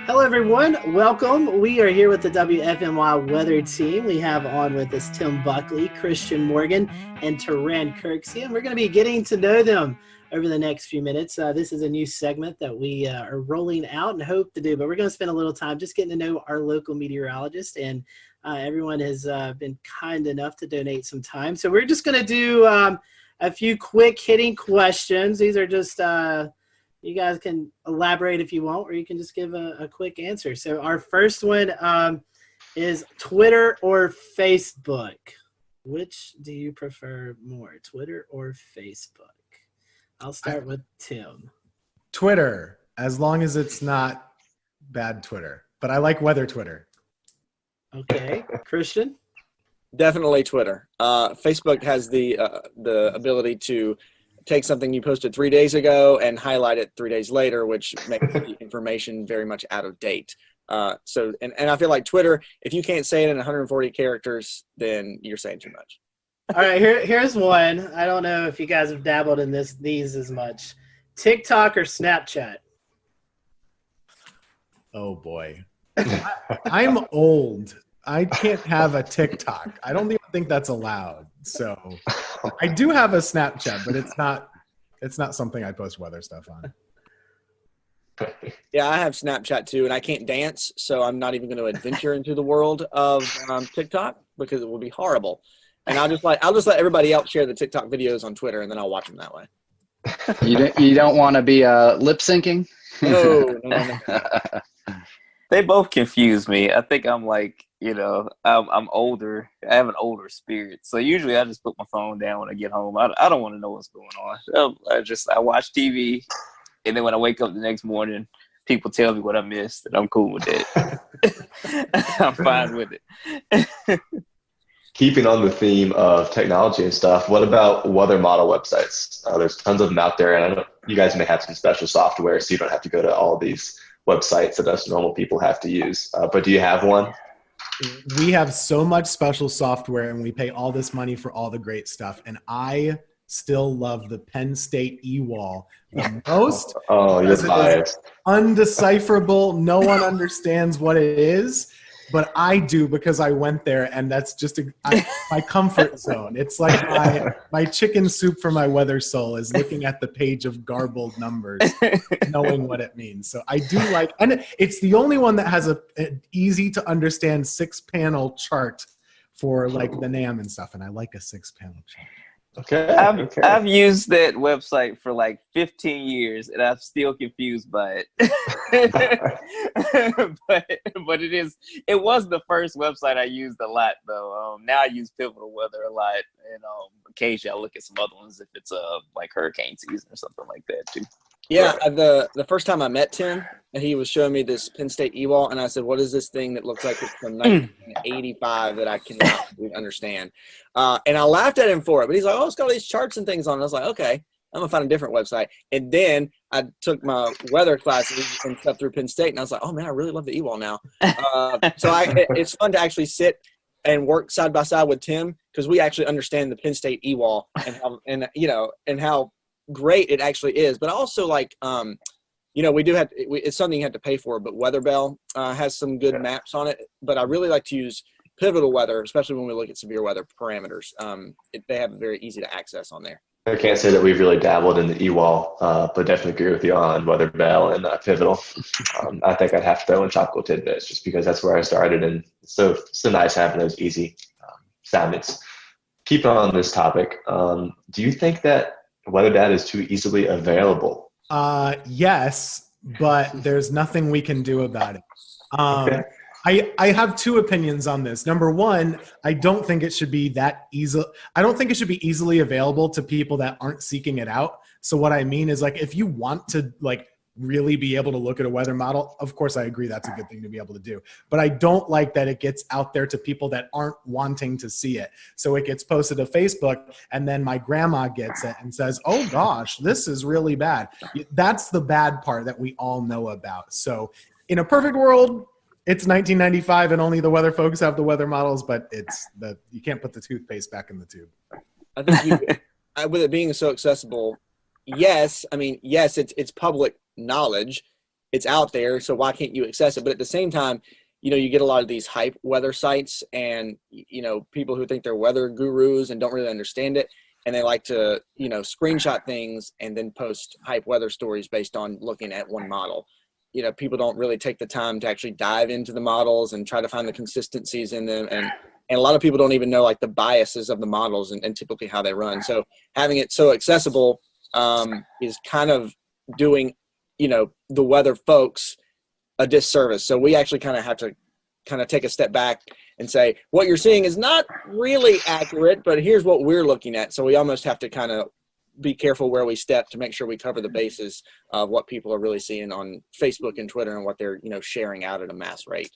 Hello, everyone. Welcome. We are here with the WFMY weather team. We have on with us Tim Buckley, Christian Morgan, and Taran Kirksey, and we're going to be getting to know them over the next few minutes. This is a new segment that we are rolling out and hope to do, but we're going to spend a little time just getting to know our local meteorologist, and everyone has been kind enough to donate some time. So we're just going to do a few quick hitting questions. These are just you guys can elaborate if you want, or you can just give a quick answer. So our first one is Twitter or Facebook? Which do you prefer more, Twitter or Facebook? I'll start with Tim. Twitter, as long as it's not bad Twitter. But I like weather Twitter. Okay. Christian? Definitely Twitter. Facebook has the ability to take something you posted 3 days ago and highlight it 3 days later, which makes the information very much out of date. So I feel like Twitter, if you can't say it in 140 characters, then you're saying too much. All right, here's one. I don't know if you guys have dabbled in these as much. TikTok or Snapchat? Oh boy. I'm old. I can't have a TikTok. I don't even think that's allowed. So I do have a Snapchat, but it's not something I post weather stuff on. Yeah, I have Snapchat too, and I can't dance, so I'm not even going to adventure into the world of TikTok because it will be horrible. And I'll just let everybody else share the TikTok videos on Twitter, and then I'll watch them that way. You don't want to be lip syncing? No. They both confuse me. I think I'm like, I'm older. I have an older spirit. So usually I just put my phone down when I get home. I don't want to know what's going on. I watch TV, and then when I wake up the next morning, people tell me what I missed, and I'm cool with it. I'm fine with it. Keeping on the theme of technology and stuff, what about weather model websites? There's tons of them out there, and I know you guys may have some special software, so you don't have to go to all these websites that us normal people have to use. But do you have one? We have so much special software, and we pay all this money for all the great stuff. And I still love the Penn State e-wall the most. Oh, you're biased. Undecipherable. No one understands what it is. But I do, because I went there, and that's just my comfort zone. It's like my chicken soup for my weather soul is looking at the page of garbled numbers, knowing what it means. So I do like, and it's the only one that has an easy to understand 6-panel chart for like the NAM and stuff, and I like a 6-panel chart. Okay. I've used that website for like 15 years, and I'm still confused by it. but it was the first website I used a lot though. Now I use Pivotal Weather a lot, and occasionally I look at some other ones if it's like hurricane season or something like that too. Yeah, the first time I met Tim, and he was showing me this Penn State e-wall, and I said, "What is this thing that looks like it's from 1985 that I cannot understand?" And I laughed at him for it, but he's like, "Oh, it's got all these charts and things on it." I was like, "Okay, I'm gonna find a different website." And then I took my weather classes and stuff through Penn State, and I was like, "Oh man, I really love the e-wall now." It's fun to actually sit and work side by side with Tim, because we actually understand the Penn State e-wall and how great it actually is. But also, like, we do have it's something you have to pay for, but WeatherBell has some good maps on it. But I really like to use Pivotal Weather, especially when we look at severe weather parameters. They have it very easy to access on there. I can't say that we've really dabbled in the e-wall, but definitely agree with you on WeatherBell and Pivotal. I think I'd have to throw in Tropical Tidbits just because that's where I started, and it's so nice having those easy soundings. Keep on this topic. Do you think that weather data is too easily available? Yes, but there's nothing we can do about it. I have two opinions on this. Number one, I don't think it should be that easy. I don't think it should be easily available to people that aren't seeking it out. So what I mean is, like, if you want to like really be able to look at a weather model, of course I agree that's a good thing to be able to do. But I don't like that it gets out there to people that aren't wanting to see it. So it gets posted to Facebook, and then my grandma gets it and says, "Oh gosh, this is really bad." That's the bad part that we all know about. So in a perfect world, it's 1995 and only the weather folks have the weather models, but you can't put the toothpaste back in the tube. I think with it being so accessible, yes, it's public knowledge. it's out there, so why can't you access it? But at the same time, you get a lot of these hype weather sites and, people who think they're weather gurus and don't really understand it. And they like to, screenshot things and then post hype weather stories based on looking at one model. People don't really take the time to actually dive into the models and try to find the consistencies in them. And a lot of people don't even know like the biases of the models and typically how they run. So having it so accessible is kind of doing, the weather folks a disservice. So we actually kind of have to take a step back and say, what you're seeing is not really accurate, but here's what we're looking at. So we almost have to kind of be careful where we step to make sure we cover the bases of what people are really seeing on Facebook and Twitter and what they're, sharing out at a mass rate.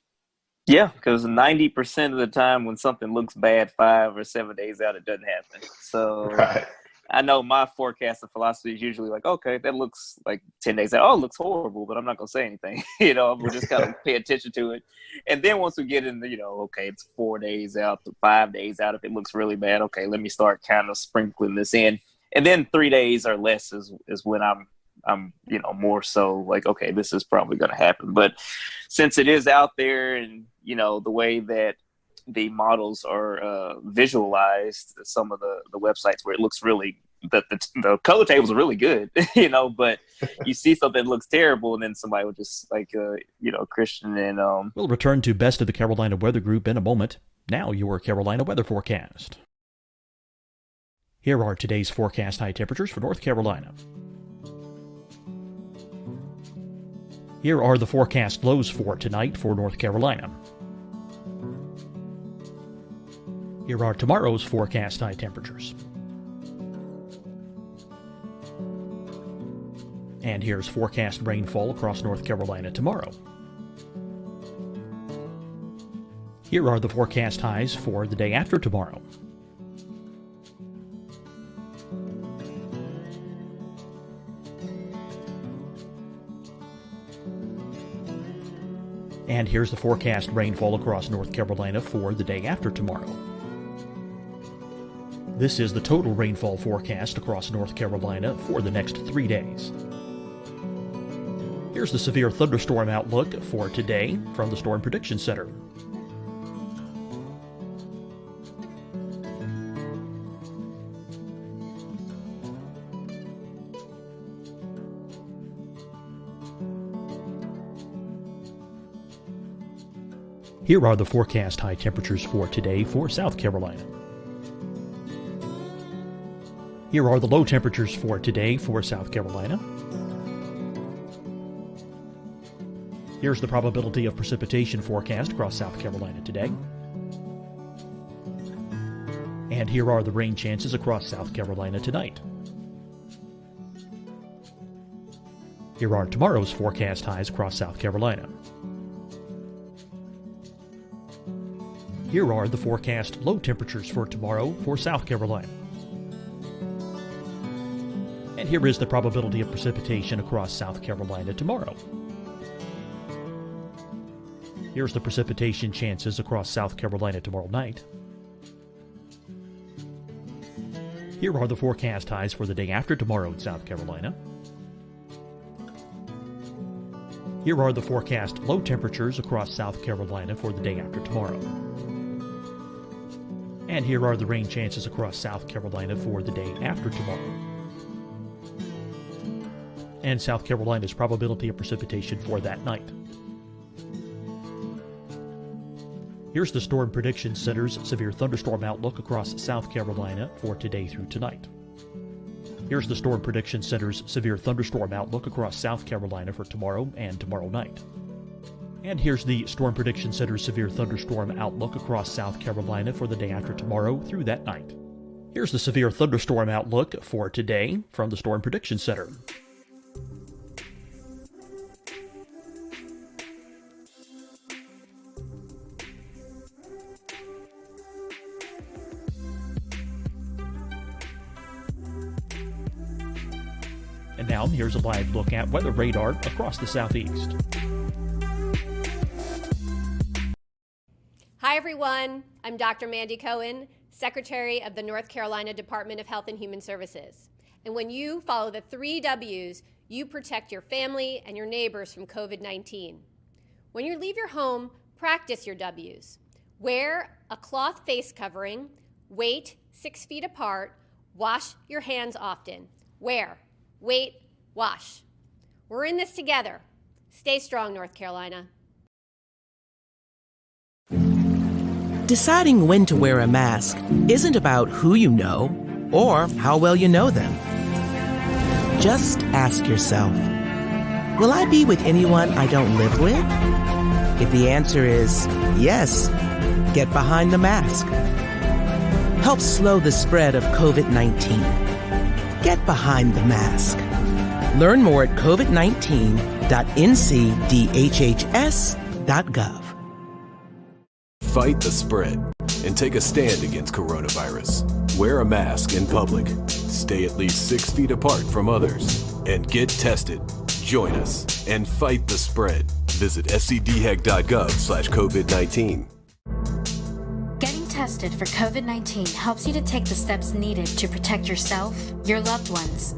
Yeah, because 90% of the time when something looks bad 5 or 7 days out, it doesn't happen. So I know my forecasting philosophy is usually like, okay, that looks like 10 days out. Oh, it looks horrible, but I'm not going to say anything. We'll just kind of pay attention to it. And then once we get in the, okay, it's 4 days out to 5 days out. If it looks really bad, okay, let me start kind of sprinkling this in. And then 3 days or less is when I'm more so like, okay, this is probably going to happen. But since it is out there and, the way that the models are visualized, some of the websites where it looks really, the color tables are really good, but you see something that looks terrible and then somebody will just like, Christian and... We'll return to Best of the Carolina Weather Group in a moment. Now your Carolina weather forecast. Here are today's forecast high temperatures for North Carolina. Here are the forecast lows for tonight for North Carolina. Here are tomorrow's forecast high temperatures. And here's forecast rainfall across North Carolina tomorrow. Here are the forecast highs for the day after tomorrow. And here's the forecast rainfall across North Carolina for the day after tomorrow. This is the total rainfall forecast across North Carolina for the next 3 days. Here's the severe thunderstorm outlook for today from the Storm Prediction Center. Here are the forecast high temperatures for today for South Carolina. Here are the low temperatures for today for South Carolina. Here's the probability of precipitation forecast across South Carolina today. And here are the rain chances across South Carolina tonight. Here are tomorrow's forecast highs across South Carolina. Here are the forecast low temperatures for tomorrow for South Carolina. And here is the probability of precipitation across South Carolina tomorrow. Here's the precipitation chances across South Carolina tomorrow night. Here are the forecast highs for the day after tomorrow in South Carolina. Here are the forecast low temperatures across South Carolina for the day after tomorrow. And here are the rain chances across South Carolina for the day after tomorrow. And South Carolina's probability of precipitation for that night. Here's the Storm Prediction Center's severe thunderstorm outlook across South Carolina for today through tonight. Here's the Storm Prediction Center's severe thunderstorm outlook across South Carolina for tomorrow and tomorrow night. And here's the Storm Prediction Center's severe thunderstorm outlook across South Carolina for the day after tomorrow through that night. Here's the severe thunderstorm outlook for today from the Storm Prediction Center. And now here's a live look at weather radar across the southeast. Hi, everyone. I'm Dr. Mandy Cohen, Secretary of the North Carolina Department of Health and Human Services. And when you follow the 3 W's, you protect your family and your neighbors from COVID-19. When you leave your home, practice your W's. Wear a cloth face covering, wait 6 feet apart, wash your hands often. Wear, wait, wash. We're in this together. Stay strong, North Carolina. Deciding when to wear a mask isn't about who you know or how well you know them. Just ask yourself, will I be with anyone I don't live with? If the answer is yes, get behind the mask. Help slow the spread of COVID-19. Get behind the mask. Learn more at covid19.ncdhhs.gov. Fight the spread and take a stand against coronavirus. Wear a mask in public. Stay at least 6 feet apart from others. And get tested. Join us and fight the spread. Visit scdhec.gov/COVID-19. Getting tested for COVID-19 helps you to take the steps needed to protect yourself, your loved ones,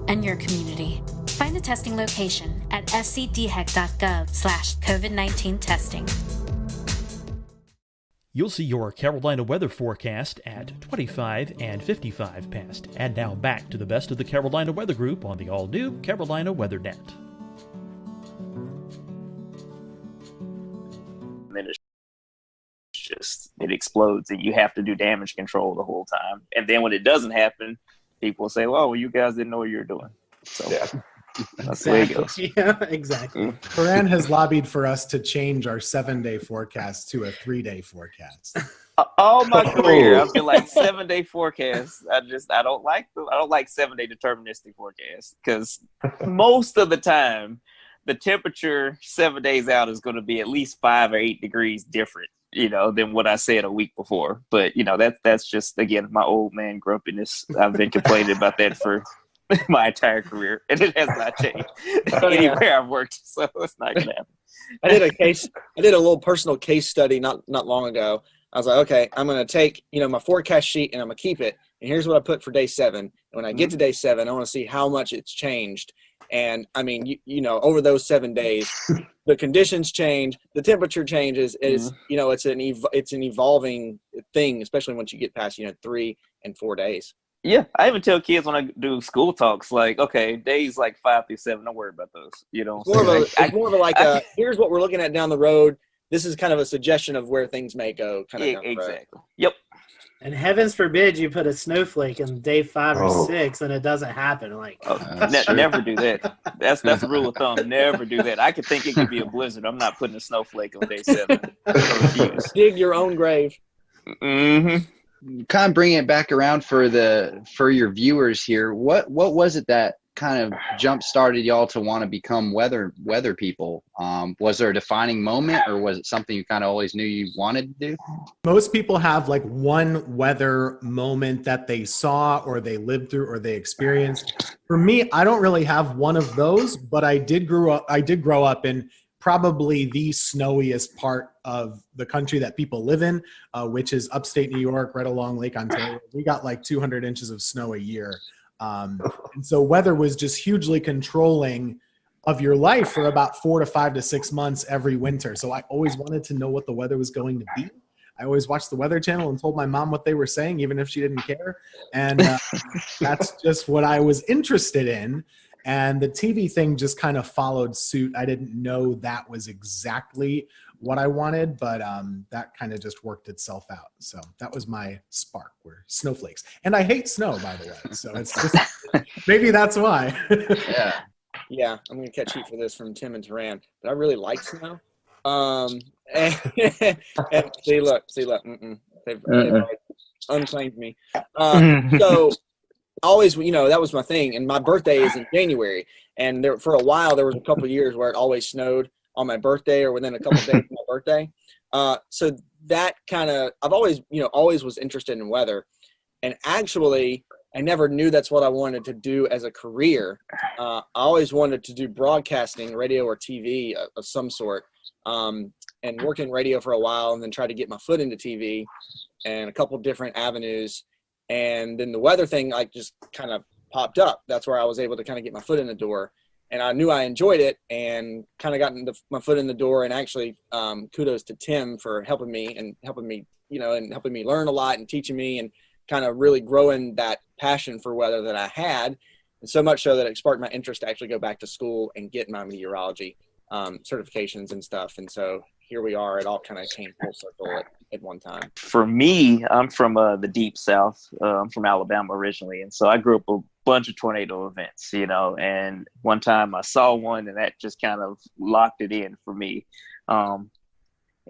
and your community. Find the testing location at scdhec.gov/COVID-19 testing. You'll see your Carolina weather forecast at 25 and 55 past. And now back to the best of the Carolina Weather Group on the all-new Carolina WeatherNet. Then it explodes and you have to do damage control the whole time. And then when it doesn't happen, people say, well, you guys didn't know what you were doing. So yeah. That's the way it goes. Yeah, exactly. Corinne has lobbied for us to change our 7-day forecast to a 3-day forecast. All my career, I've been like 7-day forecasts. I don't like 7-day deterministic forecasts because most of the time the temperature 7 days out is going to be at least 5 or 8 degrees different, than what I said a week before. But that's just, again, my old man grumpiness. I've been complaining about that for my entire career, and it has not changed anywhere I've worked, so it's not gonna happen. I did a little personal case study not long ago. I was like, okay, I'm gonna take my forecast sheet and I'm gonna keep it, and here's what I put for day 7. And when I get to day 7, I want to see how much it's changed. And I mean, over those 7 days, the conditions change, the temperature changes. It's an evolving thing, especially once you get past 3 and 4 days. Yeah, I even tell kids when I do school talks, like, okay, days like 5 through 7, don't worry about those. It's more of here's what we're looking at down the road. This is kind of a suggestion of where things may go. Exactly. Yep. And heavens forbid you put a snowflake in day 5 or 6 and it doesn't happen. Never do that. That's a rule of thumb. Never do that. I could think it could be a blizzard. I'm not putting a snowflake on day 7. Dig your own grave. Mm-hmm. Kind of bring it back around for your viewers here. What was it that kind of jump started y'all to want to become weather people? Was there a defining moment, or was it something you kind of always knew you wanted to do? Most people have like one weather moment that they saw or they lived through or they experienced. For me, I don't really have one of those, but I did grow up in probably the snowiest part of the country that people live in, which is upstate New York, right along Lake Ontario. We got like 200 inches of snow a year. And so weather was just hugely controlling of your life for about 4 to 5 to 6 months every winter. So I always wanted to know what the weather was going to be. I always watched the Weather Channel and told my mom what they were saying, even if she didn't care. And that's just what I was interested in. And the TV thing just kind of followed suit. I didn't know that was exactly what I wanted, but that kind of just worked itself out. So that was my spark, were snowflakes. And I hate snow, by the way. So it's just, maybe that's why. Yeah, I'm going to catch heat for this from Tim and Taran, but I really like snow. And see, look. They've unclaimed me. So always, that was my thing. And my birthday is in January. And for a while, there was a couple of years where it always snowed on my birthday or within a couple of days of my birthday. So that kind of, I've always was interested in weather. And actually, I never knew that's what I wanted to do as a career. I always wanted to do broadcasting, radio or TV of some sort, and work in radio for a while and then try to get my foot into TV and a couple of different avenues. And then the weather thing just kind of popped up. That's where I was able to kind of get my foot in the door. and I knew I enjoyed it, and kind of gotten my foot in the door. And actually, kudos to Tim for helping me and helping me learn a lot and teaching me and kind of really growing that passion for weather that I had. And so much so that it sparked my interest to actually go back to school and get my meteorology certifications and stuff. And so here we are. It all kind of came full circle at one time. For me, I'm from the deep South. I'm from Alabama originally. And so I grew up a bunch of tornado events, and one time I saw one and that just kind of locked it in for me.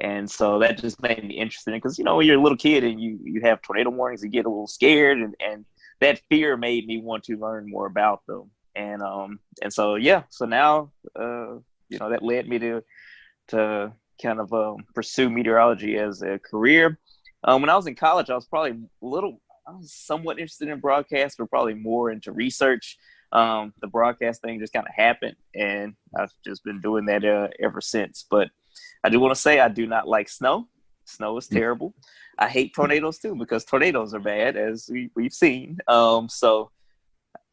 And so that just made me interested in, because, when you're a little kid and you have tornado warnings, you get a little scared, and that fear made me want to learn more about them. And so, so now, that led me to kind of pursue meteorology as a career. When I was in college, I was somewhat interested in broadcast, but probably more into research. The broadcast thing just kind of happened, and I've just been doing that ever since. But I do want to say I do not like snow. Snow is terrible. I hate tornadoes too, because tornadoes are bad, as we've seen. So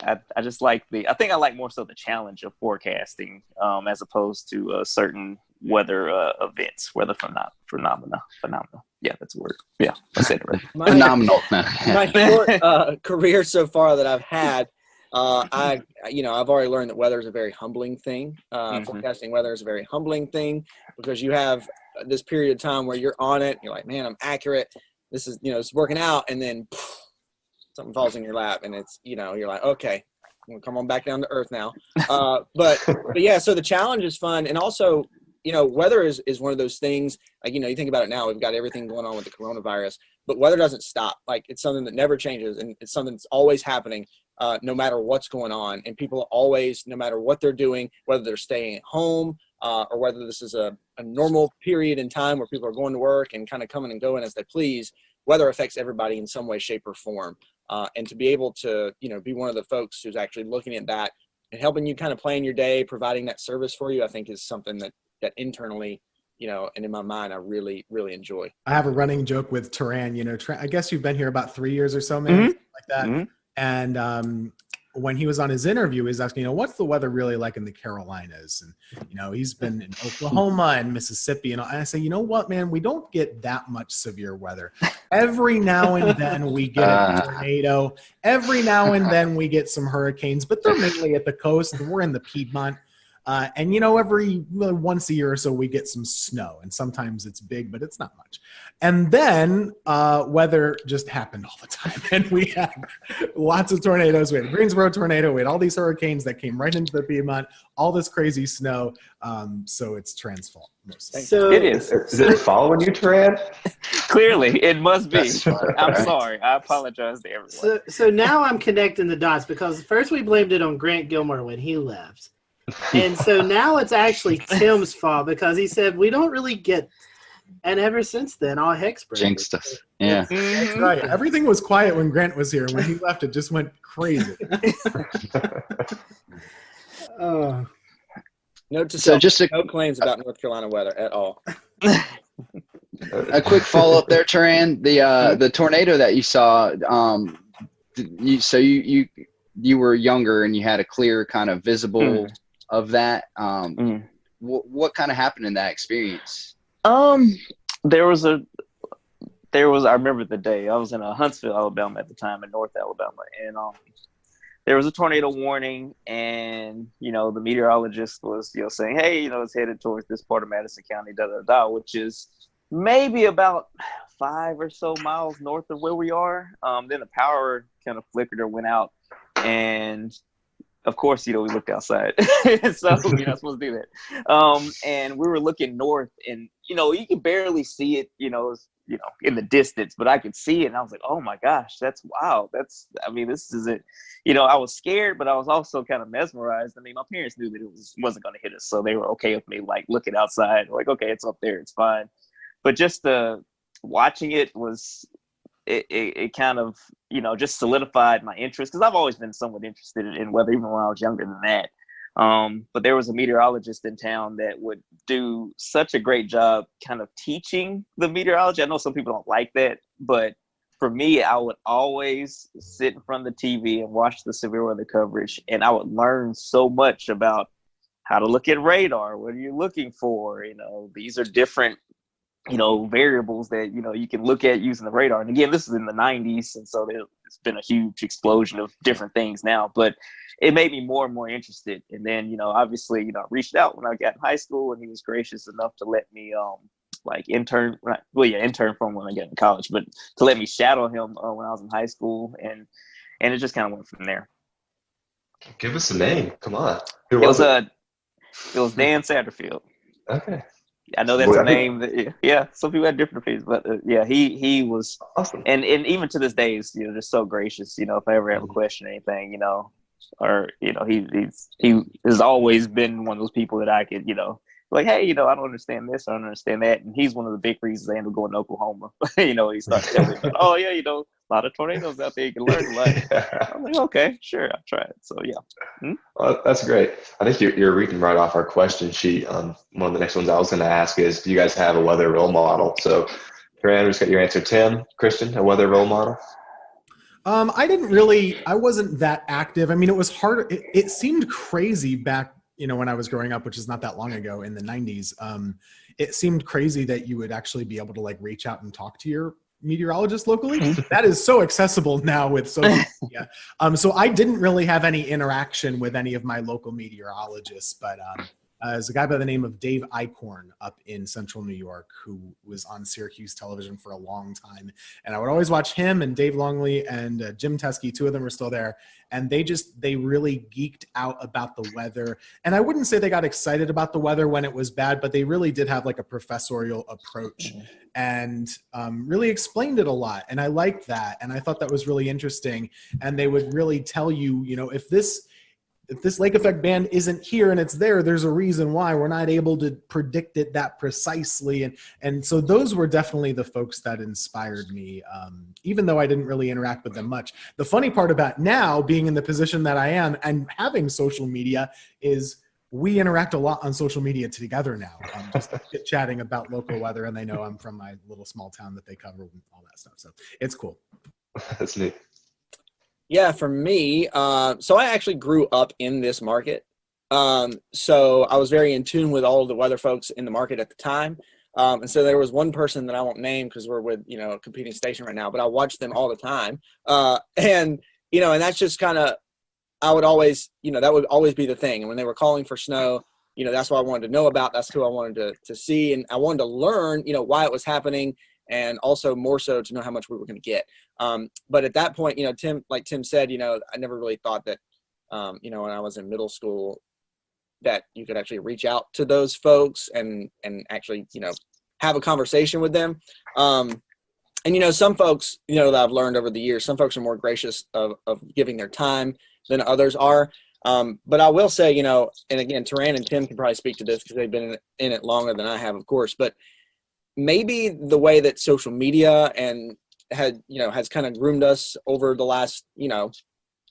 I just like I think I like more so the challenge of forecasting, as opposed to certain weather events, weather phenomena. Yeah, that's a word. Yeah, I said it right. Phenomenal. My short career so far that I've had, I've already learned that weather is a very humbling thing. Forecasting weather is a very humbling thing, because you have this period of time where you're on it. You're like, man, I'm accurate. This is, it's working out. And then something falls in your lap, and it's, you're like, okay, I'm gonna come on back down to earth now. But yeah, so the challenge is fun. And also, weather is one of those things, like, you think about it now, we've got everything going on with the coronavirus, but weather doesn't stop. Like, it's something that never changes, and it's something that's always happening, no matter what's going on. And people always, no matter what they're doing, whether they're staying at home, or whether this is a normal period in time where people are going to work and kind of coming and going as they please, weather affects everybody in some way, shape, or form. And to be able to, be one of the folks who's actually looking at that and helping you kind of plan your day, providing that service for you, I think is something that internally, and in my mind, I really, really enjoy. I have a running joke with Turan. I guess you've been here about 3 years or so, man, like that. Mm-hmm. And when he was on his interview, he was asking, what's the weather really like in the Carolinas? And, he's been in Oklahoma and Mississippi. And I say, you know what, man, we don't get that much severe weather. Every now and then we get a tornado. Every now and then we get some hurricanes, but they're mainly at the coast, and we're in the Piedmont. And, every once a year or so, we get some snow, and sometimes it's big, but it's not much. And then weather just happened all the time. And we had lots of tornadoes. We had a Greensboro tornado. We had all these hurricanes that came right into the Piedmont, all this crazy snow. So it's Turan's fault. So it is. Is it following you, Turan? Clearly, it must be. I'm sorry. I apologize to everyone. So now I'm connecting the dots, because first we blamed it on Grant Gilmore when he left. And so now it's actually Tim's fault, because he said we don't really get, and ever since then, all heck's broken. Jinxed us. Yeah. That's right. Everything was quiet when Grant was here. When he left, it just went crazy. Note to self, no claims about North Carolina weather at all. A quick follow-up there, Turan. The tornado that you saw, you were younger and you had a clear kind of visible of that. What kind of happened in that experience? There was I remember the day. I was in Huntsville, Alabama at the time, in North Alabama, and there was a tornado warning, and the meteorologist was saying, hey, it's headed towards this part of Madison County, which is maybe about 5 or so miles north of where we are. Then the power kind of flickered or went out, and of course, we looked outside. So you're not supposed to do that. And we were looking north, and, you could barely see it, in the distance, but I could see it. And I was like, oh my gosh, that's wow. This is it. I was scared, but I was also kind of mesmerized. My parents knew that it wasn't going to hit us. So they were okay with me, like, looking outside, like, okay, it's up there, it's fine. But just watching it was, it kind of, just solidified my interest, because I've always been somewhat interested in weather, even when I was younger than that. But there was a meteorologist in town that would do such a great job kind of teaching the meteorology. I know some people don't like that, but for me, I would always sit in front of the TV and watch the severe weather coverage, and I would learn so much about how to look at radar. What are you looking for? You know, these are different, you know, variables that, you know, you can look at using the radar. And again, this is in the 90s. And so it's been a huge explosion of different things now, but it made me more and more interested. And then, you know, obviously, you know, I reached out when I got in high school, and he was gracious enough to let me, intern from when I got in college, but to let me shadow him when I was in high school. And it just kind of went from there. Give us a name. Come on. It was Dan Satterfield. Okay. I know that's a name that, yeah, some people have different opinions, but yeah, he was awesome. And even to this day, he's, you know, just so gracious, you know, if I ever have a question or anything, you know, or, you know, he has always been one of those people that I could, you know, like, hey, you know, I don't understand this, I don't understand that. And he's one of the big reasons I ended up going to Oklahoma. You know, he started telling me, oh yeah, you know, a lot of tornadoes out there, you can learn a lot. I'm like, okay, sure, I'll try it. So yeah. Well, that's great. I think you're reading right off our question sheet. One of the next ones I was going to ask is, do you guys have a weather role model? So, Corinne, we just got your answer. Tim, Christian, a weather role model? I wasn't that active. I mean, it was hard. It seemed crazy back, you know, when I was growing up, which is not that long ago in the 90s. It seemed crazy that you would actually be able to like reach out and talk to your meteorologist locally. That is so accessible now with social media. So I didn't really have any interaction with any of my local meteorologists, but there's a guy by the name of Dave Eichhorn up in central New York who was on Syracuse television for a long time. And I would always watch him and Dave Longley and Jim Teskey. Two of them are still there. And they really geeked out about the weather. And I wouldn't say they got excited about the weather when it was bad, but they really did have like a professorial approach and really explained it a lot. And I liked that. And I thought that was really interesting. And they would really tell you, you know, if this lake effect band isn't here and it's there, there's a reason why. We're not able to predict it that precisely. And so those were definitely the folks that inspired me, even though I didn't really interact with them much. The funny part about now being in the position that I am and having social media is we interact a lot on social media together now, just chatting about local weather, and they know I'm from my little small town that they cover and all that stuff. So it's cool. That's neat. Yeah, for me, so I actually grew up in this market. So I was very in tune with all of the weather folks in the market at the time. And so there was one person that I won't name because we're with, you know, a competing station right now, but I watched them all the time. And, you know, and that's just kind of, I would always, you know, that would always be the thing. And when they were calling for snow, you know, that's what I wanted to know about. That's who I wanted to see. And I wanted to learn, you know, why it was happening, and also more so to know how much we were going to get. But at that point, you know, Tim, like Tim said, you know, I never really thought that, you know, when I was in middle school, that you could actually reach out to those folks and actually, you know, have a conversation with them. And, you know, some folks, you know, that I've learned over the years, some folks are more gracious of giving their time than others are. But I will say, you know, and again, Taran and Tim can probably speak to this because they've been in it longer than I have, of course, but maybe the way that social media has kind of groomed us over the last, you know,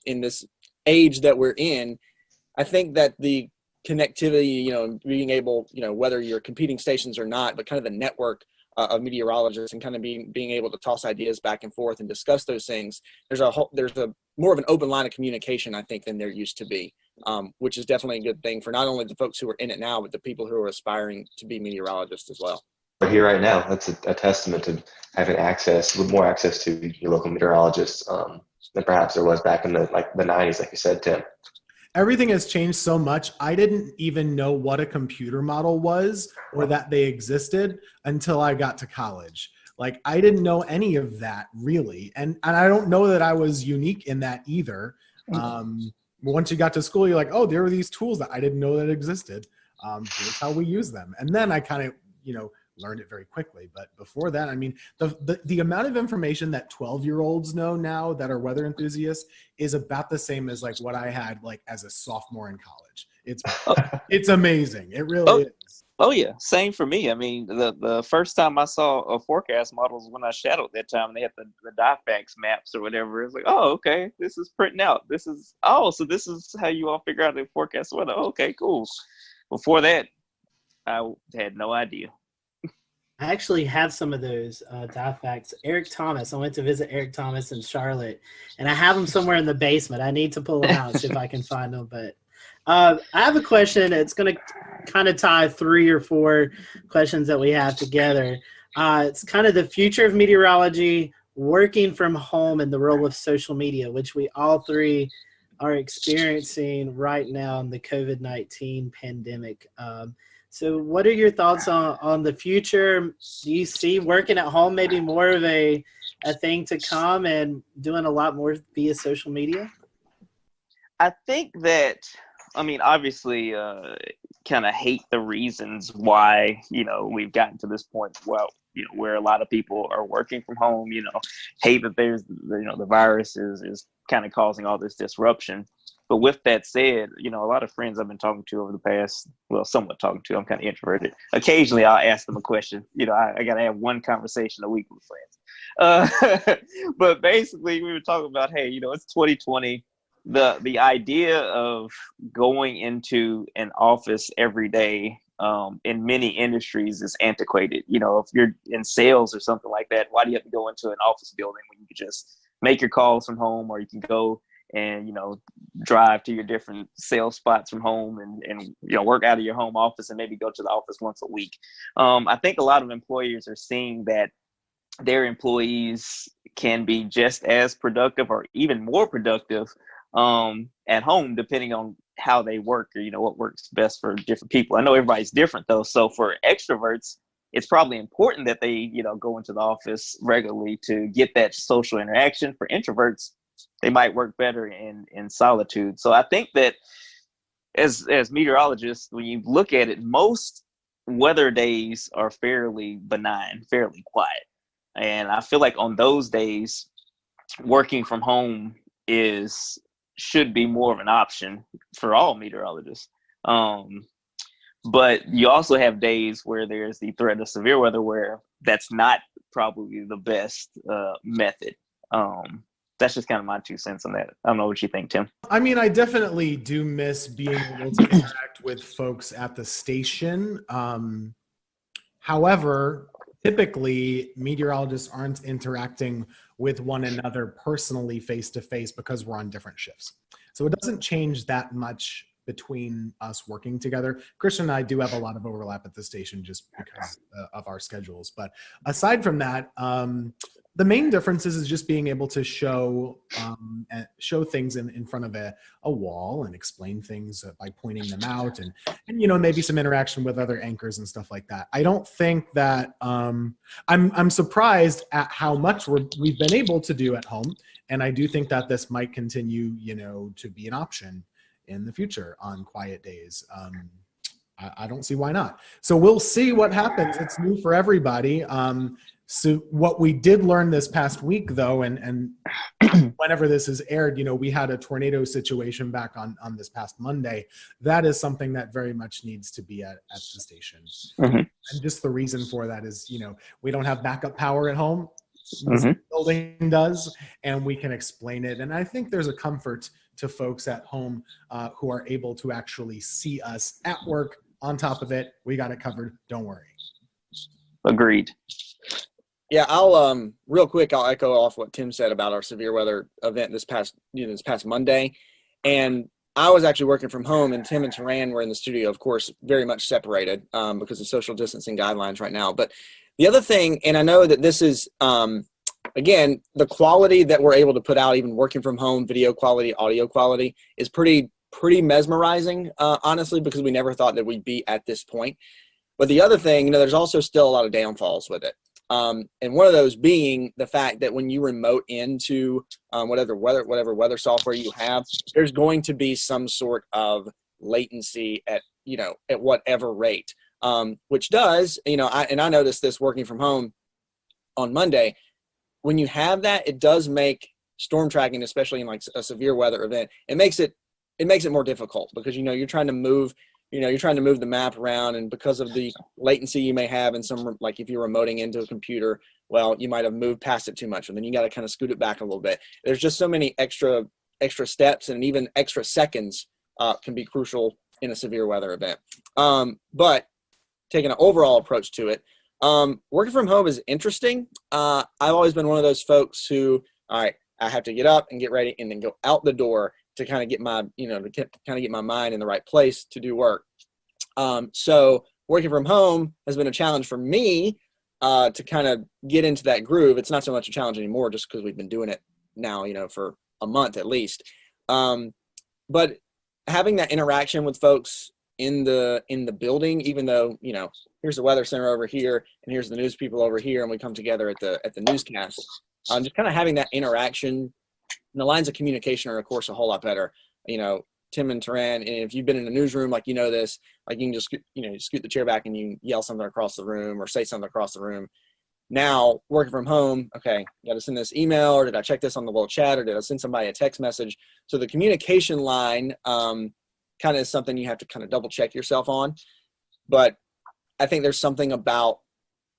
in this age that we're in, I think that the connectivity, you know, being able, you know, whether you're competing stations or not, but kind of the network of meteorologists and kind of being able to toss ideas back and forth and discuss those things. There's a more of an open line of communication, I think, than there used to be, which is definitely a good thing for not only the folks who are in it now, but the people who are aspiring to be meteorologists as well. We're here right now. That's a testament to having more access to your local meteorologists than perhaps there was back in the 90s, like you said, Tim. Everything has changed so much. I didn't even know what a computer model was or that they existed until I got to college. Like, I didn't know any of that really. And I don't know that I was unique in that either. Once you got to school, you're like, oh, there are these tools that I didn't know that existed. Here's how we use them. And then I kind of, you know, learned it very quickly. But before that, I mean, the amount of information that 12-year-olds know now that are weather enthusiasts is about the same as like what I had like as a sophomore in college. It's amazing. It really is. Oh yeah, same for me. I mean, the first time I saw a forecast model was when I shadowed that time. They had the DIFAX maps or whatever. It's like, oh, okay, this is printing out. So this is how you all figure out the forecast weather. Oh, okay, cool. Before that, I had no idea. I actually have some of those DIFAX. Eric Thomas. I went to visit Eric Thomas in Charlotte, and I have them somewhere in the basement. I need to pull them out, see if I can find them. But I have a question. It's going to kind of tie 3 or 4 questions that we have together. It's kind of the future of meteorology, working from home, and the role of social media, which we all 3 are experiencing right now in the COVID-19 pandemic. So what are your thoughts on the future? Do you see working at home maybe more of a thing to come and doing a lot more via social media? I think that, I mean, obviously, kind of hate the reasons why, we've gotten to this point, well, where a lot of people are working from home, hate that there's, the virus is kind of causing all this disruption. But with that said, a lot of friends I've been talking to over the past, somewhat talking to, I'm kind of introverted. Occasionally I'll ask them a question. I got to have one conversation a week with friends. But basically we were talking about, hey, it's 2020. The idea of going into an office every day in many industries is antiquated. If you're in sales or something like that, why do you have to go into an office building when you can just make your calls from home, or you can go and drive to your different sales spots from home and work out of your home office and maybe go to the office once a week. I think a lot of employers are seeing that their employees can be just as productive or even more productive at home, depending on how they work or what works best for different people. I know everybody's different though, so for extroverts it's probably important that they go into the office regularly to get that social interaction. For introverts, they might work better in solitude. So I think that as meteorologists, when you look at it, most weather days are fairly benign, fairly quiet. And I feel like on those days, working from home should be more of an option for all meteorologists. But you also have days where there's the threat of severe weather where that's not probably the best method. That's just kind of my 2 cents on that. I don't know what you think, Tim. I mean, I definitely do miss being able to interact with folks at the station. However, typically meteorologists aren't interacting with one another personally face-to-face because we're on different shifts. So it doesn't change that much between us working together. Christian and I do have a lot of overlap at the station just because of our schedules. But aside from that, the main difference is just being able to show things in front of a wall and explain things by pointing them out and maybe some interaction with other anchors and stuff like that. I don't think that I'm surprised at how much we've been able to do at home, and I do think that this might continue to be an option in the future on quiet days. I don't see why not. So we'll see what happens. It's new for everybody. So what we did learn this past week, though, and whenever this is aired, we had a tornado situation back on this past Monday. That is something that very much needs to be at the station. Mm-hmm. And just the reason for that is, we don't have backup power at home. Mm-hmm. The building does, and we can explain it. And I think there's a comfort to folks at home who are able to actually see us at work. On top of it, we got it covered. Don't worry. Agreed. Yeah, I'll real quick. I'll echo off what Tim said about our severe weather event this past Monday, and I was actually working from home, and Tim and Taran were in the studio, of course, very much separated because of social distancing guidelines right now. But the other thing, and I know that this is again, the quality that we're able to put out, even working from home, video quality, audio quality, is pretty mesmerizing, honestly, because we never thought that we'd be at this point. But the other thing, there's also still a lot of downfalls with it. And one of those being the fact that when you remote into whatever weather software you have, there's going to be some sort of latency at whatever rate, which does, I noticed this working from home on Monday. When you have that, it does make storm tracking, especially in like a severe weather event, it makes it more difficult because, you're trying to move the map around, and because of the latency you may have in some, like if you're remoting into a computer, well, you might have moved past it too much, and then you got to kind of scoot it back a little bit. There's just so many extra steps, and even extra seconds can be crucial in a severe weather event. But taking an overall approach to it, working from home is interesting. I've always been one of those folks who, all right, I have to get up and get ready and then go out the door kind of get my, kind of get my mind in the right place to do work. So working from home has been a challenge for me to kind of get into that groove. It's not so much a challenge anymore just because we've been doing it now, for a month at least. But having that interaction with folks in the building, even though, here's the weather center over here and here's the news people over here, and we come together at the newscast, just kind of having that interaction, and the lines of communication are of course a whole lot better. Tim and Taran, and if you've been in a newsroom, like, this, like, you can just, scoot the chair back and you yell something across the room or say something across the room. Now working from home, okay, got to send this email, or did I check this on the little chat, or did I send somebody a text message? So the communication line kind of is something you have to kind of double check yourself on. But I think there's something about,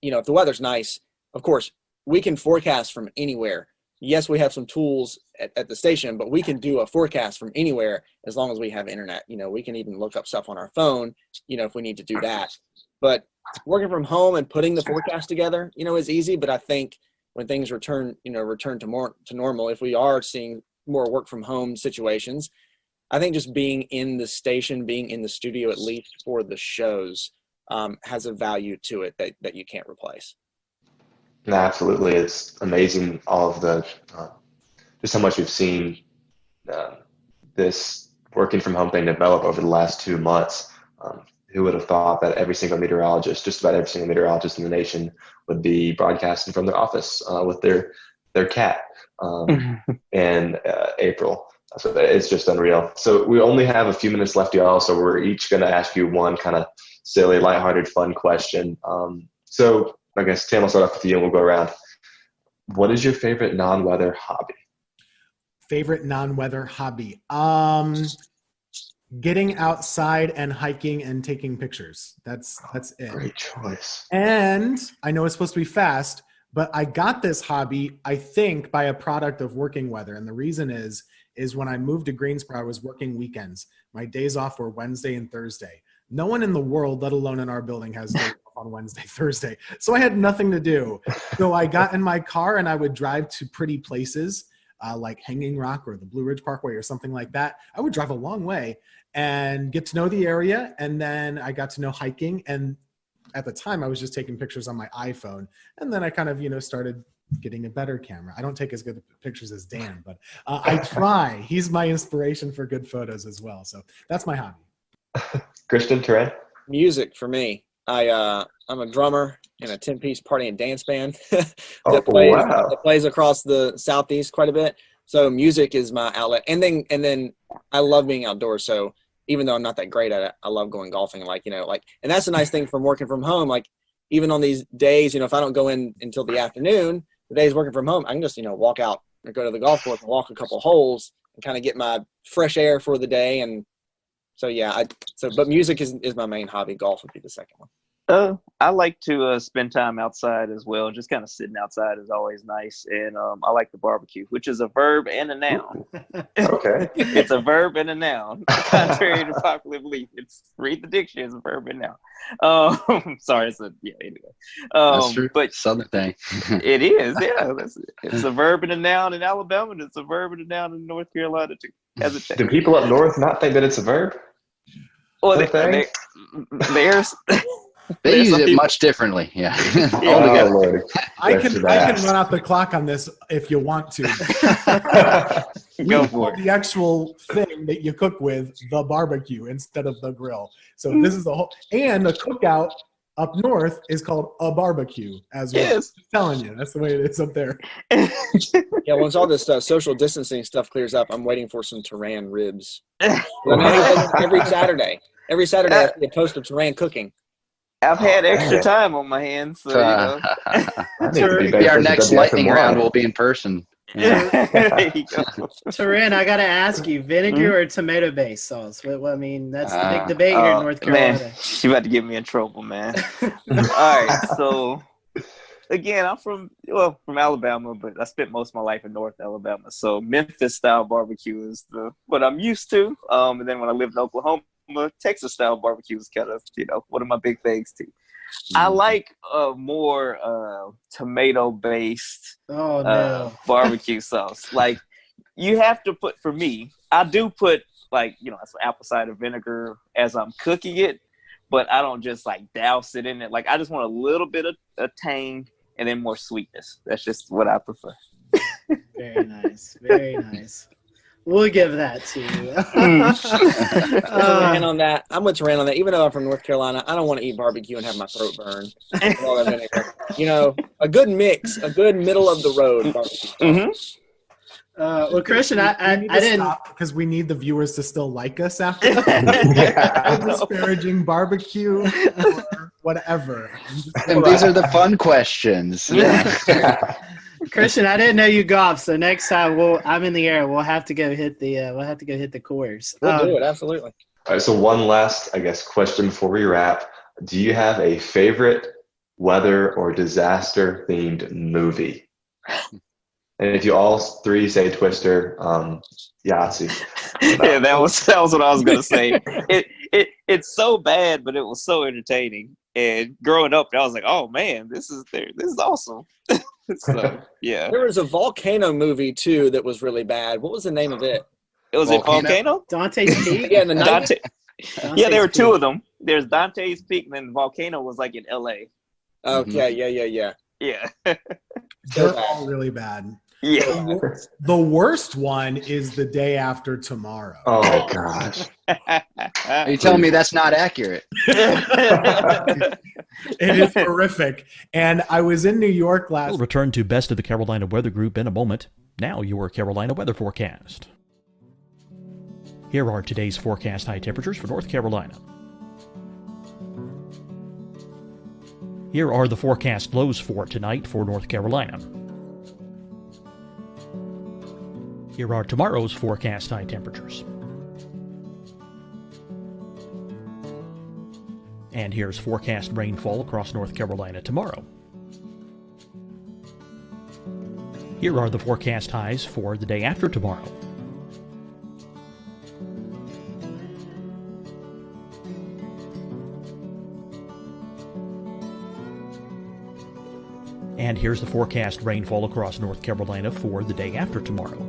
if the weather's nice, of course, we can forecast from anywhere. Yes, we have some tools at the station, but we can do a forecast from anywhere as long as we have internet. We can even look up stuff on our phone, if we need to do that. But working from home and putting the forecast together, is easy. But I think when things return to normal, if we are seeing more work from home situations, I think just being in the station, being in the studio, at least for the shows, has a value to it that you can't replace. No, absolutely. It's amazing all of the, just how much we've seen this working from home thing develop over the last 2 months. Who would have thought that every single meteorologist, just about every single meteorologist in the nation, would be broadcasting from their office with their cat in April. So it's just unreal. So we only have a few minutes left, y'all. So we're each going to ask you one kind of silly, lighthearted, fun question. So I guess, Tim, I'll start off with you and we'll go around. What is your favorite non-weather hobby? Favorite non-weather hobby? Getting outside and hiking and taking pictures. That's it. Great choice. And I know it's supposed to be fast, but I got this hobby, I think, by a product of working weather. And the reason is when I moved to Greensboro, I was working weekends. My days off were Wednesday and Thursday. No one in the world, let alone in our building, has days off on Wednesday, Thursday. So I had nothing to do. So I got in my car and I would drive to pretty places like Hanging Rock or the Blue Ridge Parkway or something like that. I would drive a long way and get to know the area. And then I got to know hiking. And at the time, I was just taking pictures on my iPhone. And then I kind of, started getting a better camera. I don't take as good pictures as Dan, but I try. He's my inspiration for good photos as well. So that's my hobby. Christian, Taran? Music for me. I'm a drummer in a 10-piece party and dance band that plays across the Southeast quite a bit. So music is my outlet. And then I love being outdoors. So even though I'm not that great at it, I love going golfing. And that's the nice thing from working from home. Like, even on these days, if I don't go in until the afternoon, the days working from home, I can just, walk out or go to the golf course and walk a couple holes and kind of get my fresh air for the day. And so, yeah, but music is my main hobby. Golf would be the second one. I like to spend time outside as well. Just kind of sitting outside is always nice. And I like the barbecue, which is a verb and a noun. Okay. It's a verb and a noun, contrary to popular belief. Read the dictionary, it's a verb and noun. Sorry, anyway. That's true. But Southern thing. It is, yeah. It's a verb and a noun in Alabama, and it's a verb and a noun in North Carolina too. Do people up north not think that it's a verb? Well, there's They use it much differently. Yeah. I can run out the clock on this if you want to. Go for it. The actual thing that you cook with, the barbecue instead of the grill. So this is the whole, and a cookout up north is called a barbecue as well. Yes. I'm telling you, that's the way it is up there. Yeah, once all this social distancing stuff clears up, I'm waiting for some Taran ribs. Every Saturday I see a post of Taran cooking. I've had extra time on my hands, so maybe our next lightning round will be in person. There you go. Taran, I gotta ask you, vinegar or tomato-based sauce? Well, I mean, that's the big debate here in North Carolina. Man, she about to get me in trouble, man. All right, so again, I'm from Alabama, but I spent most of my life in North Alabama. So Memphis-style barbecue is what I'm used to. And then when I lived in Oklahoma, Texas-style barbecue is kind of, one of my big things too. I like more tomato-based barbecue sauce. Like, you have to put, for me, I do put like, some apple cider vinegar as I'm cooking it, but I don't just like douse it in it. Like I just want a little bit of tang and then more sweetness. That's just what I prefer. Very nice. Very nice. We'll give that to you. Rant on that. I'm with Rand on that. Even though I'm from North Carolina, I don't want to eat barbecue and have my throat burn. A good mix, a good middle of the road barbecue. Well, Christian, I didn't, because we need the viewers to still like us after that. Disparaging barbecue or whatever. And these are the fun questions. Yeah. Christian, I didn't know you golf, so next time I'm in the air. We'll have to go hit the course. We'll do it, absolutely. All right, so one last, question before we wrap. Do you have a favorite weather or disaster themed movie? And if you all three say Twister, Yahtzee. Yeah, that was what I was gonna say. It's so bad, but it was so entertaining. And growing up, I was like, oh man, this is awesome. So, yeah. There was a volcano movie too that was really bad. What was the name of it? It was Volcano? Dante's Peak? Yeah, in the 90s. Yeah, there were two of them. There's Dante's Peak, and then Volcano was like in LA. Okay, yeah. Yeah. They're all really bad. Yeah. The worst one is The Day After Tomorrow. Oh gosh. Are you telling me that's not accurate? It is horrific. And I was in New York last. We'll return to Best of the Carolina Weather Group in a moment. Now your Carolina weather forecast. Here are today's forecast high temperatures for North Carolina. Here are the forecast lows for tonight for North Carolina. Here are tomorrow's forecast high temperatures. And here's forecast rainfall across North Carolina tomorrow. Here are the forecast highs for the day after tomorrow. And here's the forecast rainfall across North Carolina for the day after tomorrow.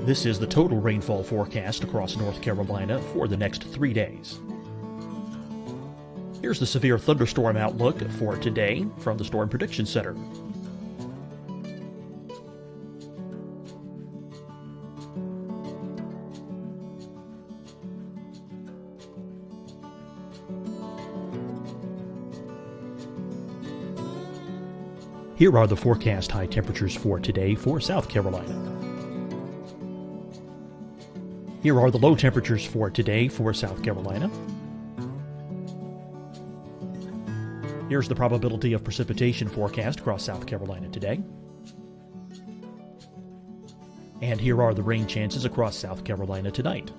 This is the total rainfall forecast across North Carolina for the next 3 days. Here's the severe thunderstorm outlook for today from the Storm Prediction Center. Here are the forecast high temperatures for today for South Carolina. Here are the low temperatures for today for South Carolina. Here's the probability of precipitation forecast across South Carolina today. And here are the rain chances across South Carolina tonight.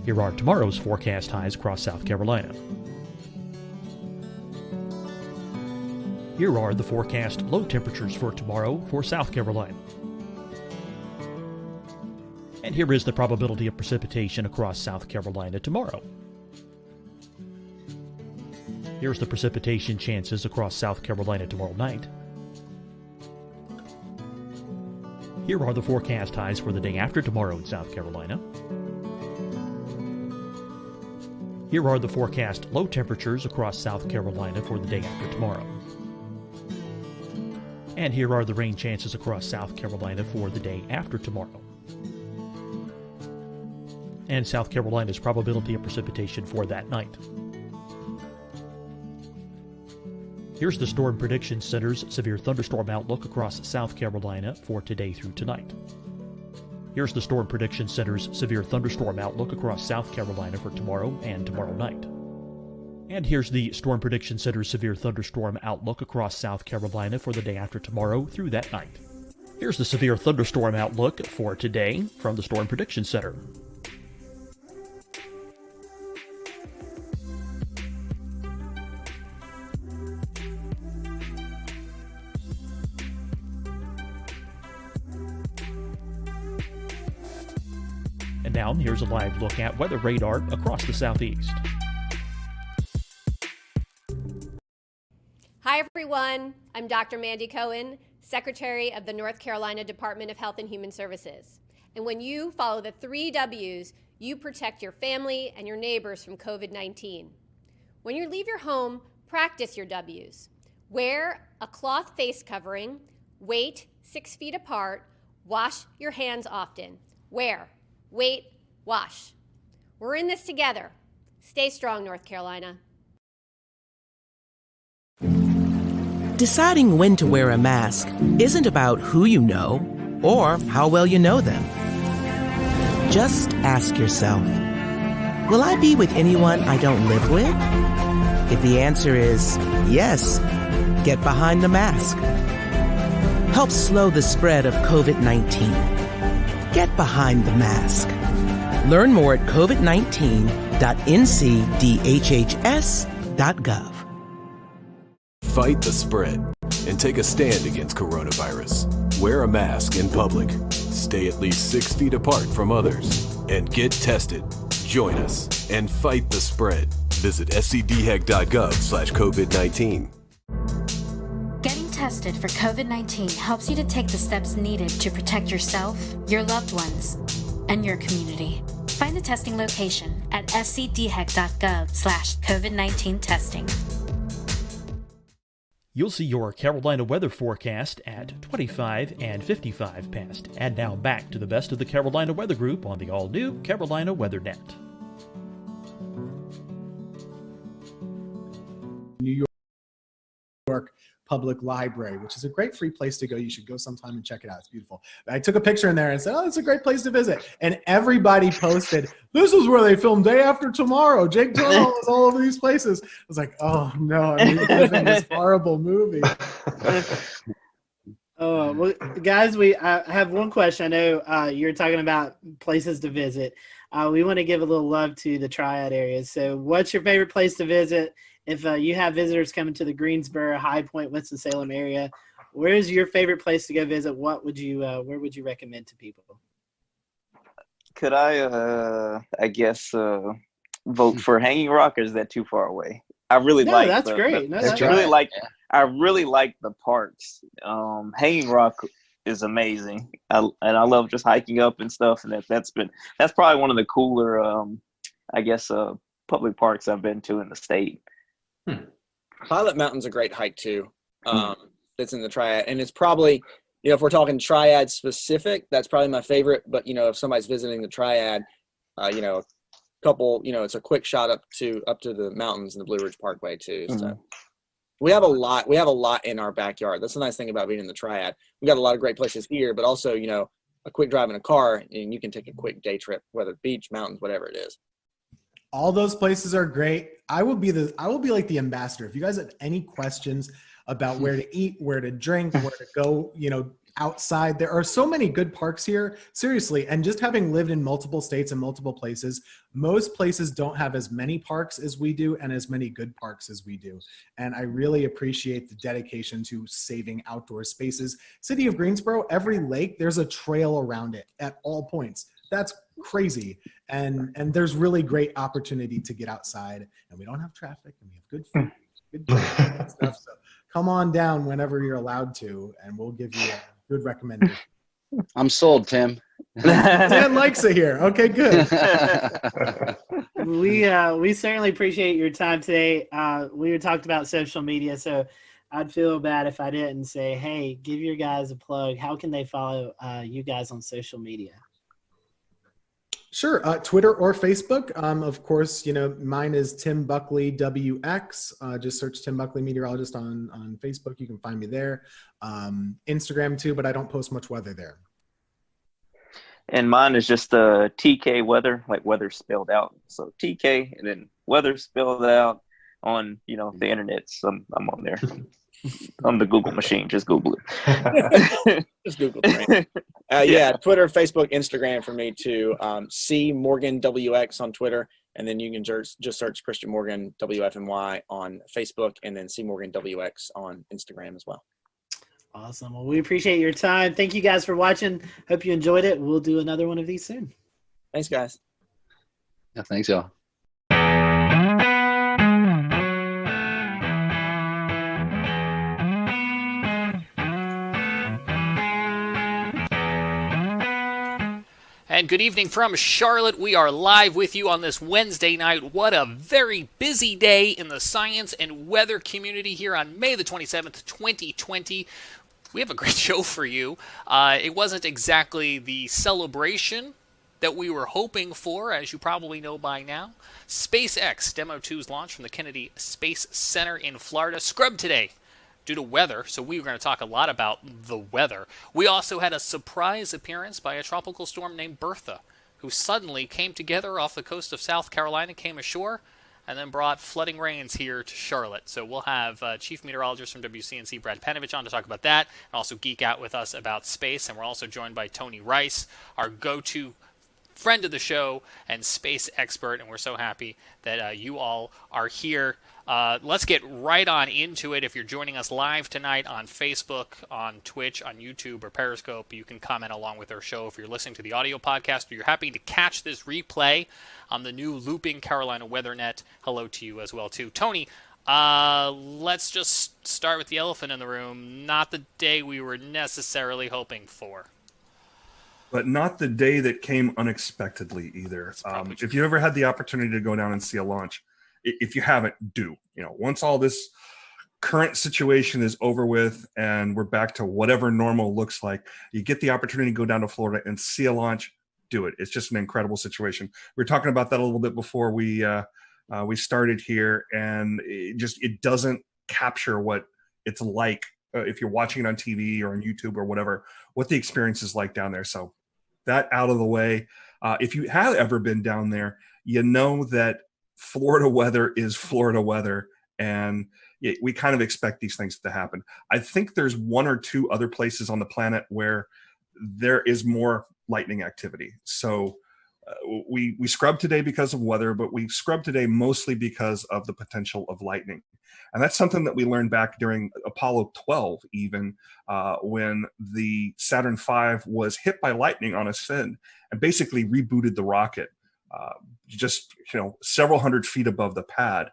Here are tomorrow's forecast highs across South Carolina. Here are the forecast low temperatures for tomorrow for South Carolina. And here is the probability of precipitation across South Carolina tomorrow. Here's the precipitation chances across South Carolina tomorrow night. Here are the forecast highs for the day after tomorrow in South Carolina. Here are the forecast low temperatures across South Carolina for the day after tomorrow. And here are the rain chances across South Carolina for the day after tomorrow. And South Carolina's probability of precipitation for that night. Here's the Storm Prediction Center's severe thunderstorm outlook across South Carolina for today through tonight. Here's the Storm Prediction Center's severe thunderstorm outlook across South Carolina for tomorrow and tomorrow night. And here's the Storm Prediction Center's severe thunderstorm outlook across South Carolina for the day after tomorrow through that night. Here's the severe thunderstorm outlook for today from the Storm Prediction Center. And now here's a live look at weather radar across the southeast. Hi, everyone. I'm Dr. Mandy Cohen, Secretary of the North Carolina Department of Health and Human Services. And when you follow the 3 W's, you protect your family and your neighbors from COVID-19. When you leave your home, practice your W's. Wear a cloth face covering, wait 6 feet apart, wash your hands often. Wear, wait, wash. We're in this together. Stay strong, North Carolina. Deciding when to wear a mask isn't about who you know or how well you know them. Just ask yourself, will I be with anyone I don't live with? If the answer is yes, get behind the mask. Help slow the spread of COVID-19. Get behind the mask. Learn more at covid19.ncdhhs.gov. Fight the spread and take a stand against coronavirus. Wear a mask in public. Stay at least 6 feet apart from others. And get tested. Join us and fight the spread. Visit scdhec.gov/COVID-19. Getting tested for COVID-19 helps you to take the steps needed to protect yourself, your loved ones, and your community. Find the testing location at scdhec.gov/COVID-19 testing. You'll see your Carolina weather forecast at 25 and 55 past. And now back to the best of the Carolina Weather Group on the all-new Carolina Weather Net. New York Public Library, which is a great free place to go. You should go sometime and check it out. It's beautiful. I took a picture in there and said, oh, it's a great place to visit. And everybody posted, this is where they filmed Day After Tomorrow. Jake Gyllenhaal was all over these places. I was like, oh no, I'm reliving this horrible movie. Oh, well, guys, I have one question. I know you're talking about places to visit. We want to give a little love to the Triad areas. So what's your favorite place to visit? If you have visitors coming to the Greensboro, High Point, Winston-Salem area, where is your favorite place to go visit? What would you, where would you recommend to people? Could I guess, vote for Hanging Rock, or is that too far away? I really like. That's great. I really like the parks. Hanging Rock is amazing, and I love just hiking up and stuff. And that's probably one of the cooler, public parks I've been to in the state. Pilot Mountain's a great hike too. It's in the Triad, and it's probably, if we're talking Triad specific, that's probably my favorite. But if somebody's visiting the Triad, a couple, it's a quick shot up to the mountains and the Blue Ridge Parkway too. So we have a lot in our backyard. That's the nice thing about being in the Triad. We got a lot of great places here, but also a quick drive in a car, and you can take a quick day trip, whether beach, mountains, whatever it is. All those places are great. I will be like the ambassador. If you guys have any questions about where to eat, where to drink, where to go, outside, there are so many good parks here, seriously. And just having lived in multiple states and multiple places, most places don't have as many parks as we do and as many good parks as we do. And I really appreciate the dedication to saving outdoor spaces. City of Greensboro, every lake, there's a trail around it at all points. That's crazy. And there's really great opportunity to get outside, and we don't have traffic, and we have good food, good and stuff. So come on down whenever you're allowed to, and we'll give you a good recommendation. I'm sold, Tim. Dan likes it here. Okay, good. We certainly appreciate your time today. We talked about social media, so I'd feel bad if I didn't say, hey, give your guys a plug. How can they follow you guys on social media? Sure. Twitter or Facebook. Of course, mine is Tim Buckley WX. Just search Tim Buckley Meteorologist on Facebook. You can find me there. Instagram too, but I don't post much weather there. And mine is just TK Weather, like weather spelled out. So TK and then weather spelled out on, the internet. So I'm on there. On the Google machine. Just Google it. Just Google it. Yeah, Twitter, Facebook, Instagram for me too. C Morgan WX on Twitter, and then you can just search Christian Morgan WFNY on Facebook, and then C Morgan WX on Instagram as well. Awesome. Well, we appreciate your time. Thank you guys for watching. Hope you enjoyed it. We'll do another one of these soon. Thanks, guys. Yeah, thanks, y'all. And good evening from Charlotte. We are live with you on this Wednesday night. What a very busy day in the science and weather community here on May the 27th, 2020. We have a great show for you. It wasn't exactly the celebration that we were hoping for, as you probably know by now. SpaceX Demo 2's launch from the Kennedy Space Center in Florida scrubbed today due to weather, so we were going to talk a lot about the weather. We also had a surprise appearance by a tropical storm named Bertha, who suddenly came together off the coast of South Carolina, came ashore, and then brought flooding rains here to Charlotte. So we'll have Chief Meteorologist from WCNC, Brad Panovich, on to talk about that, and also geek out with us about space. And we're also joined by Tony Rice, our go-to friend of the show and space expert, and we're so happy that you all are here. Let's get right on into it. If you're joining us live tonight on Facebook, on Twitch, on YouTube, or Periscope, you can comment along with our show. If you're listening to the audio podcast or you're happy to catch this replay on the new Looping Carolina WeatherNet, hello to you as well, too. Tony, let's just start with the elephant in the room. Not the day we were necessarily hoping for. But not the day that came unexpectedly either. If you ever had the opportunity to go down and see a launch, if you haven't, do. Once all this current situation is over with and we're back to whatever normal looks like, you get the opportunity to go down to Florida and see a launch, do it. It's just an incredible situation. We were talking about that a little bit before we started here, and it doesn't capture what it's like if you're watching it on TV or on YouTube or whatever, what the experience is like down there. So that out of the way. If you have ever been down there, you know that Florida weather is Florida weather, and we kind of expect these things to happen. I think there's one or two other places on the planet where there is more lightning activity. So we scrubbed today because of weather, but we scrubbed today mostly because of the potential of lightning. And that's something that we learned back during Apollo 12, even when the Saturn V was hit by lightning on ascent and basically rebooted the rocket several hundred feet above the pad.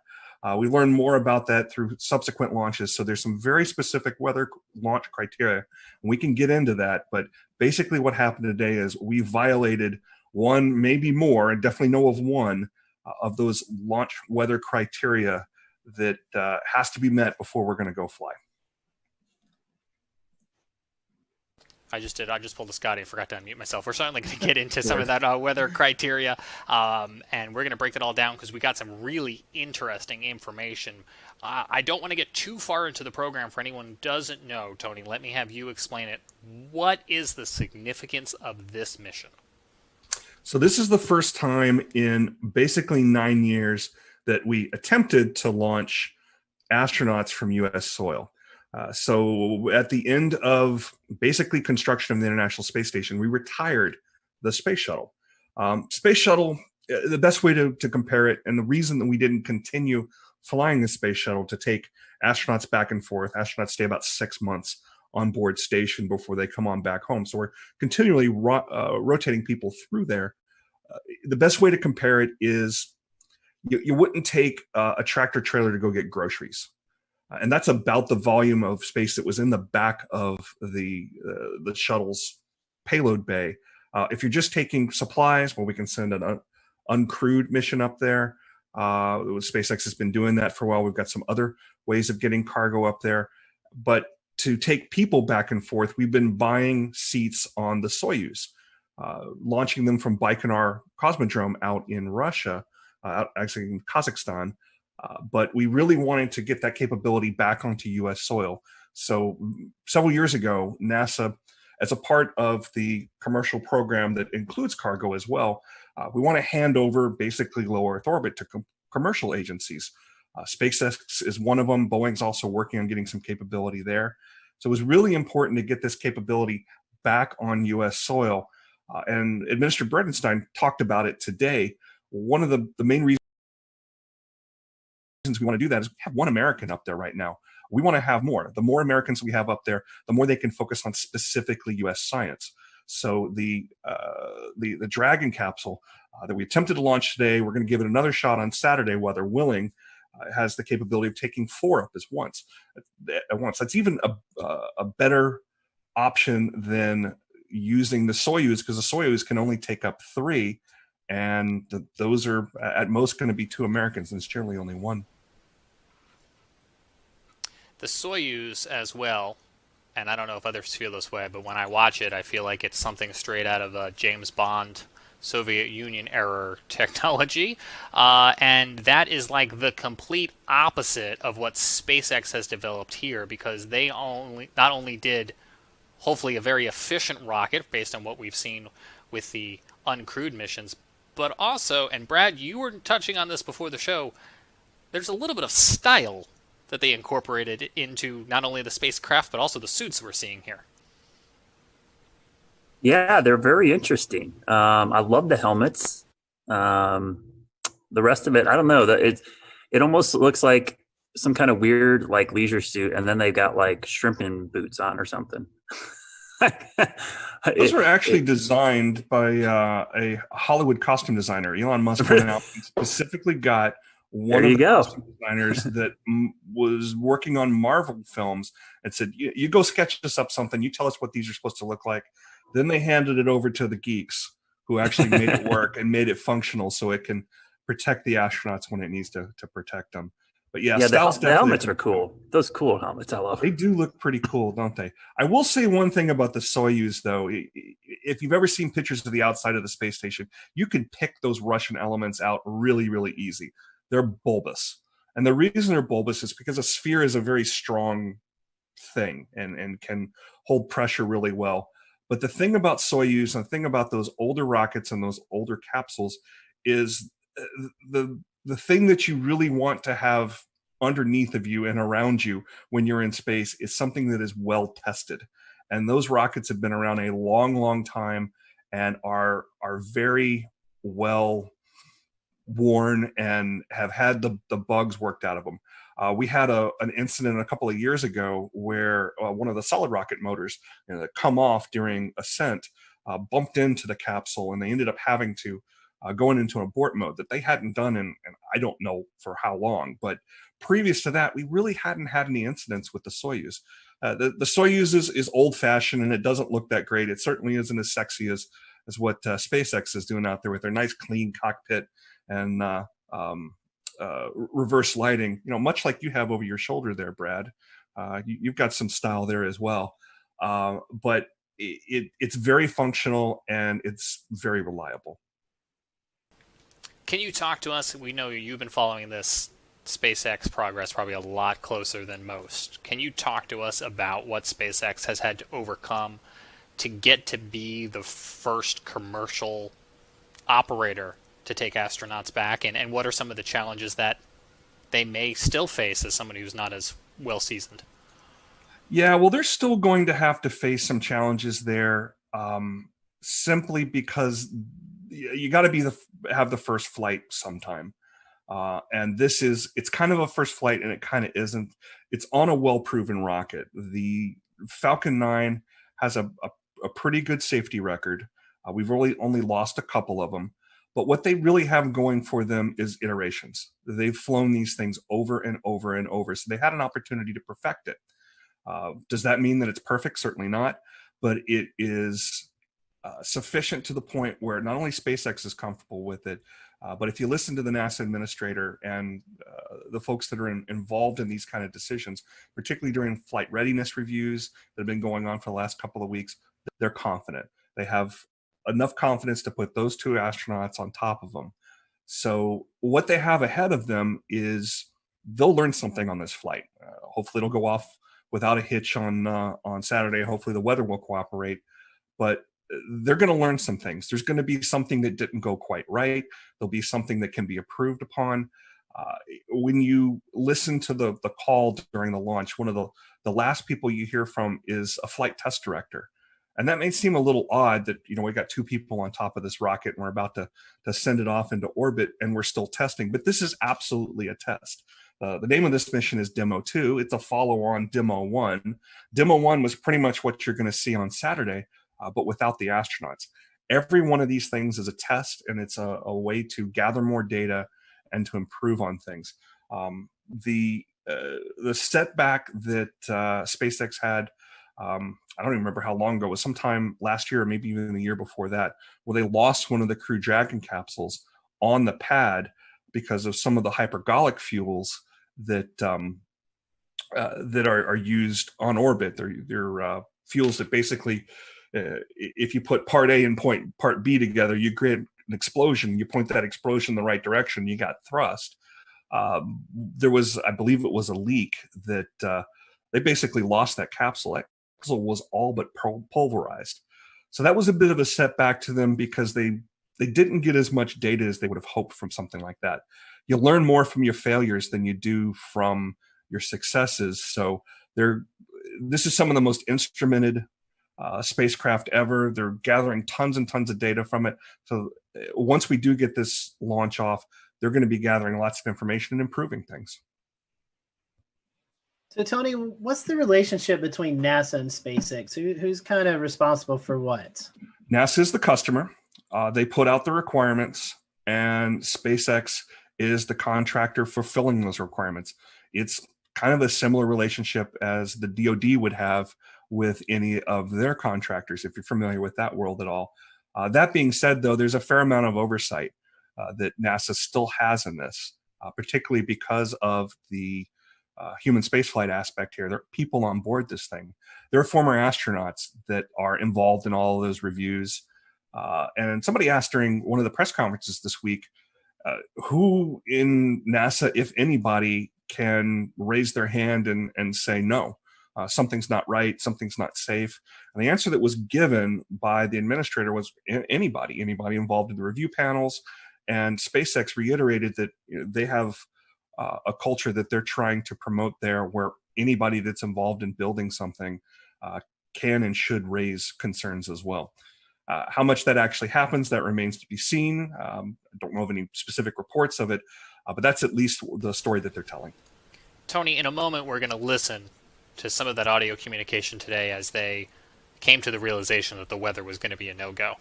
We learned more about that through subsequent launches. So there's some very specific weather launch criteria, and we can get into that. But basically what happened today is we violated one, maybe more, and definitely know of one of those launch weather criteria that has to be met before we're going to go fly. I just pulled a Scotty and forgot to unmute myself. We're certainly going to get into some of that weather criteria, and we're going to break it all down because we got some really interesting information. I don't want to get too far into the program for anyone who doesn't know. Tony, let me have you explain it. What is the significance of this mission? So this is the first time in basically 9 years that we attempted to launch astronauts from U.S. soil. So at the end of basically construction of the International Space Station, we retired the space shuttle. Space shuttle, the best way to compare it, and the reason that we didn't continue flying the space shuttle to take astronauts back and forth, astronauts stay about 6 months on board station before they come on back home. So we're continually rotating people through there. The best way to compare it is you wouldn't take a tractor trailer to go get groceries. And that's about the volume of space that was in the back of the shuttle's payload bay. If you're just taking supplies, well, we can send an uncrewed mission up there. SpaceX has been doing that for a while. We've got some other ways of getting cargo up there. But to take people back and forth, we've been buying seats on the Soyuz, launching them from Baikonur Cosmodrome out in Russia, actually in Kazakhstan. But we really wanted to get that capability back onto U.S. soil. So several years ago, NASA, as a part of the commercial program that includes cargo as well, we want to hand over basically low Earth orbit to commercial agencies. SpaceX is one of them. Boeing's also working on getting some capability there. So it was really important to get this capability back on U.S. soil. And Administrator Bredenstein talked about it today. One of the main reasons we want to do that is we have one American up there right now. We want to have more. The more Americans we have up there, the more they can focus on specifically U.S. science. So the Dragon capsule that we attempted to launch today, we're going to give it another shot on Saturday, weather willing. Has the capability of taking 4 up at once. That's even a better option than using the Soyuz, because the Soyuz can only take up 3, and those are at most going to be 2 Americans, and it's generally only 1. The Soyuz as well, and I don't know if others feel this way, but when I watch it, I feel like it's something straight out of a James Bond Soviet Union era technology, and that is like the complete opposite of what SpaceX has developed here, because they not only did hopefully a very efficient rocket based on what we've seen with the uncrewed missions, but also, and Brad, you were touching on this before the show, there's a little bit of style that they incorporated into not only the spacecraft, but also the suits we're seeing here. Yeah, they're very interesting. I love the helmets. The rest of it, I don't know. It almost looks like some kind of weird like leisure suit, and then they got like shrimping boots on or something. Those were actually designed by a Hollywood costume designer. Elon Musk went out and specifically got one of the costume designers that was working on Marvel films and said, you go sketch us up something. You tell us what these are supposed to look like. Then they handed it over to the geeks who actually made it work and made it functional so it can protect the astronauts when it needs to protect them. But yeah, the helmets are cool. Those cool helmets, I love. They do look pretty cool, don't they? I will say one thing about the Soyuz, though. If you've ever seen pictures of the outside of the space station, you can pick those Russian elements out really, really easy. They're bulbous. And the reason they're bulbous is because a sphere is a very strong thing and can hold pressure really well. But the thing about Soyuz and the thing about those older rockets and those older capsules is the thing that you really want to have underneath of you and around you when you're in space is something that is well tested. And those rockets have been around a long, long time and are very well worn and have had the bugs worked out of them. We had an incident a couple of years ago where one of the solid rocket motors that come off during ascent bumped into the capsule, and they ended up having to going into an abort mode that they hadn't done in I don't know for how long. But previous to that, we really hadn't had any incidents with the Soyuz. The Soyuz is old-fashioned, and it doesn't look that great. It certainly isn't as sexy as what SpaceX is doing out there with their nice, clean cockpit and reverse lighting, much like you have over your shoulder there, Brad. You've got some style there as well. But it's very functional and it's very reliable. Can you talk to us? We know you've been following this SpaceX progress probably a lot closer than most. Can you talk to us about what SpaceX has had to overcome to get to be the first commercial operator to take astronauts back, and what are some of the challenges that they may still face as somebody who's not as well seasoned? Yeah, well, they're still going to have to face some challenges there, simply because you got to have the first flight sometime. And it's kind of a first flight and it kind of isn't. It's on a well-proven rocket. The Falcon 9 has a pretty good safety record. We've really only lost a couple of them. But what they really have going for them is iterations. They've flown these things over and over and over. So they had an opportunity to perfect it. Does that mean that it's perfect? Certainly not. But it is sufficient to the point where not only SpaceX is comfortable with it, but if you listen to the NASA administrator and the folks that are involved in these kind of decisions, particularly during flight readiness reviews that have been going on for the last couple of weeks, they're confident. They have enough confidence to put those 2 astronauts on top of them. So what they have ahead of them is they'll learn something on this flight. Hopefully it'll go off without a hitch on Saturday. Hopefully the weather will cooperate. But they're going to learn some things. There's going to be something that didn't go quite right. There'll be something that can be improved upon. When you listen to the call during the launch, one of the last people you hear from is a flight test director. And that may seem a little odd that, we got 2 people on top of this rocket and we're about to send it off into orbit and we're still testing. But this is absolutely a test. The name of this mission is Demo 2. It's a follow-on Demo 1. Demo 1 was pretty much what you're going to see on Saturday, but without the astronauts. Every one of these things is a test, and it's a way to gather more data and to improve on things. The setback that SpaceX had I don't even remember how long ago. It was sometime last year or maybe even the year before that, where they lost one of the Crew Dragon capsules on the pad because of some of the hypergolic fuels that that are used on orbit. They're fuels that basically, if you put part A and part B together, you create an explosion. You point that explosion in the right direction, you got thrust. There was, I believe it was a leak that they basically lost that capsule. That capsule was all but pulverized. So that was a bit of a setback to them because they didn't get as much data as they would have hoped from something like that. You learn more from your failures than you do from your successes. So this is some of the most instrumented spacecraft ever. They're gathering tons and tons of data from it. So once we do get this launch off, they're going to be gathering lots of information and improving things. So Tony, what's the relationship between NASA and SpaceX? Who's kind of responsible for what? NASA is the customer. They put out the requirements, and SpaceX is the contractor fulfilling those requirements. It's kind of a similar relationship as the DoD would have with any of their contractors, if you're familiar with that world at all. That being said, though, there's a fair amount of oversight that NASA still has in this, particularly because of the human spaceflight aspect here. There are people on board this thing. There are former astronauts that are involved in all of those reviews. And somebody asked during one of the press conferences this week, who in NASA, if anybody, can raise their hand and say, no, something's not right, something's not safe. And the answer that was given by the administrator was anybody involved in the review panels. And SpaceX reiterated that they have a culture that they're trying to promote there, where anybody that's involved in building something can and should raise concerns as well. How much that actually happens, that remains to be seen. I don't know of any specific reports of it, but that's at least the story that they're telling. Tony, in a moment, we're going to listen to some of that audio communication today as they came to the realization that the weather was going to be a no-go.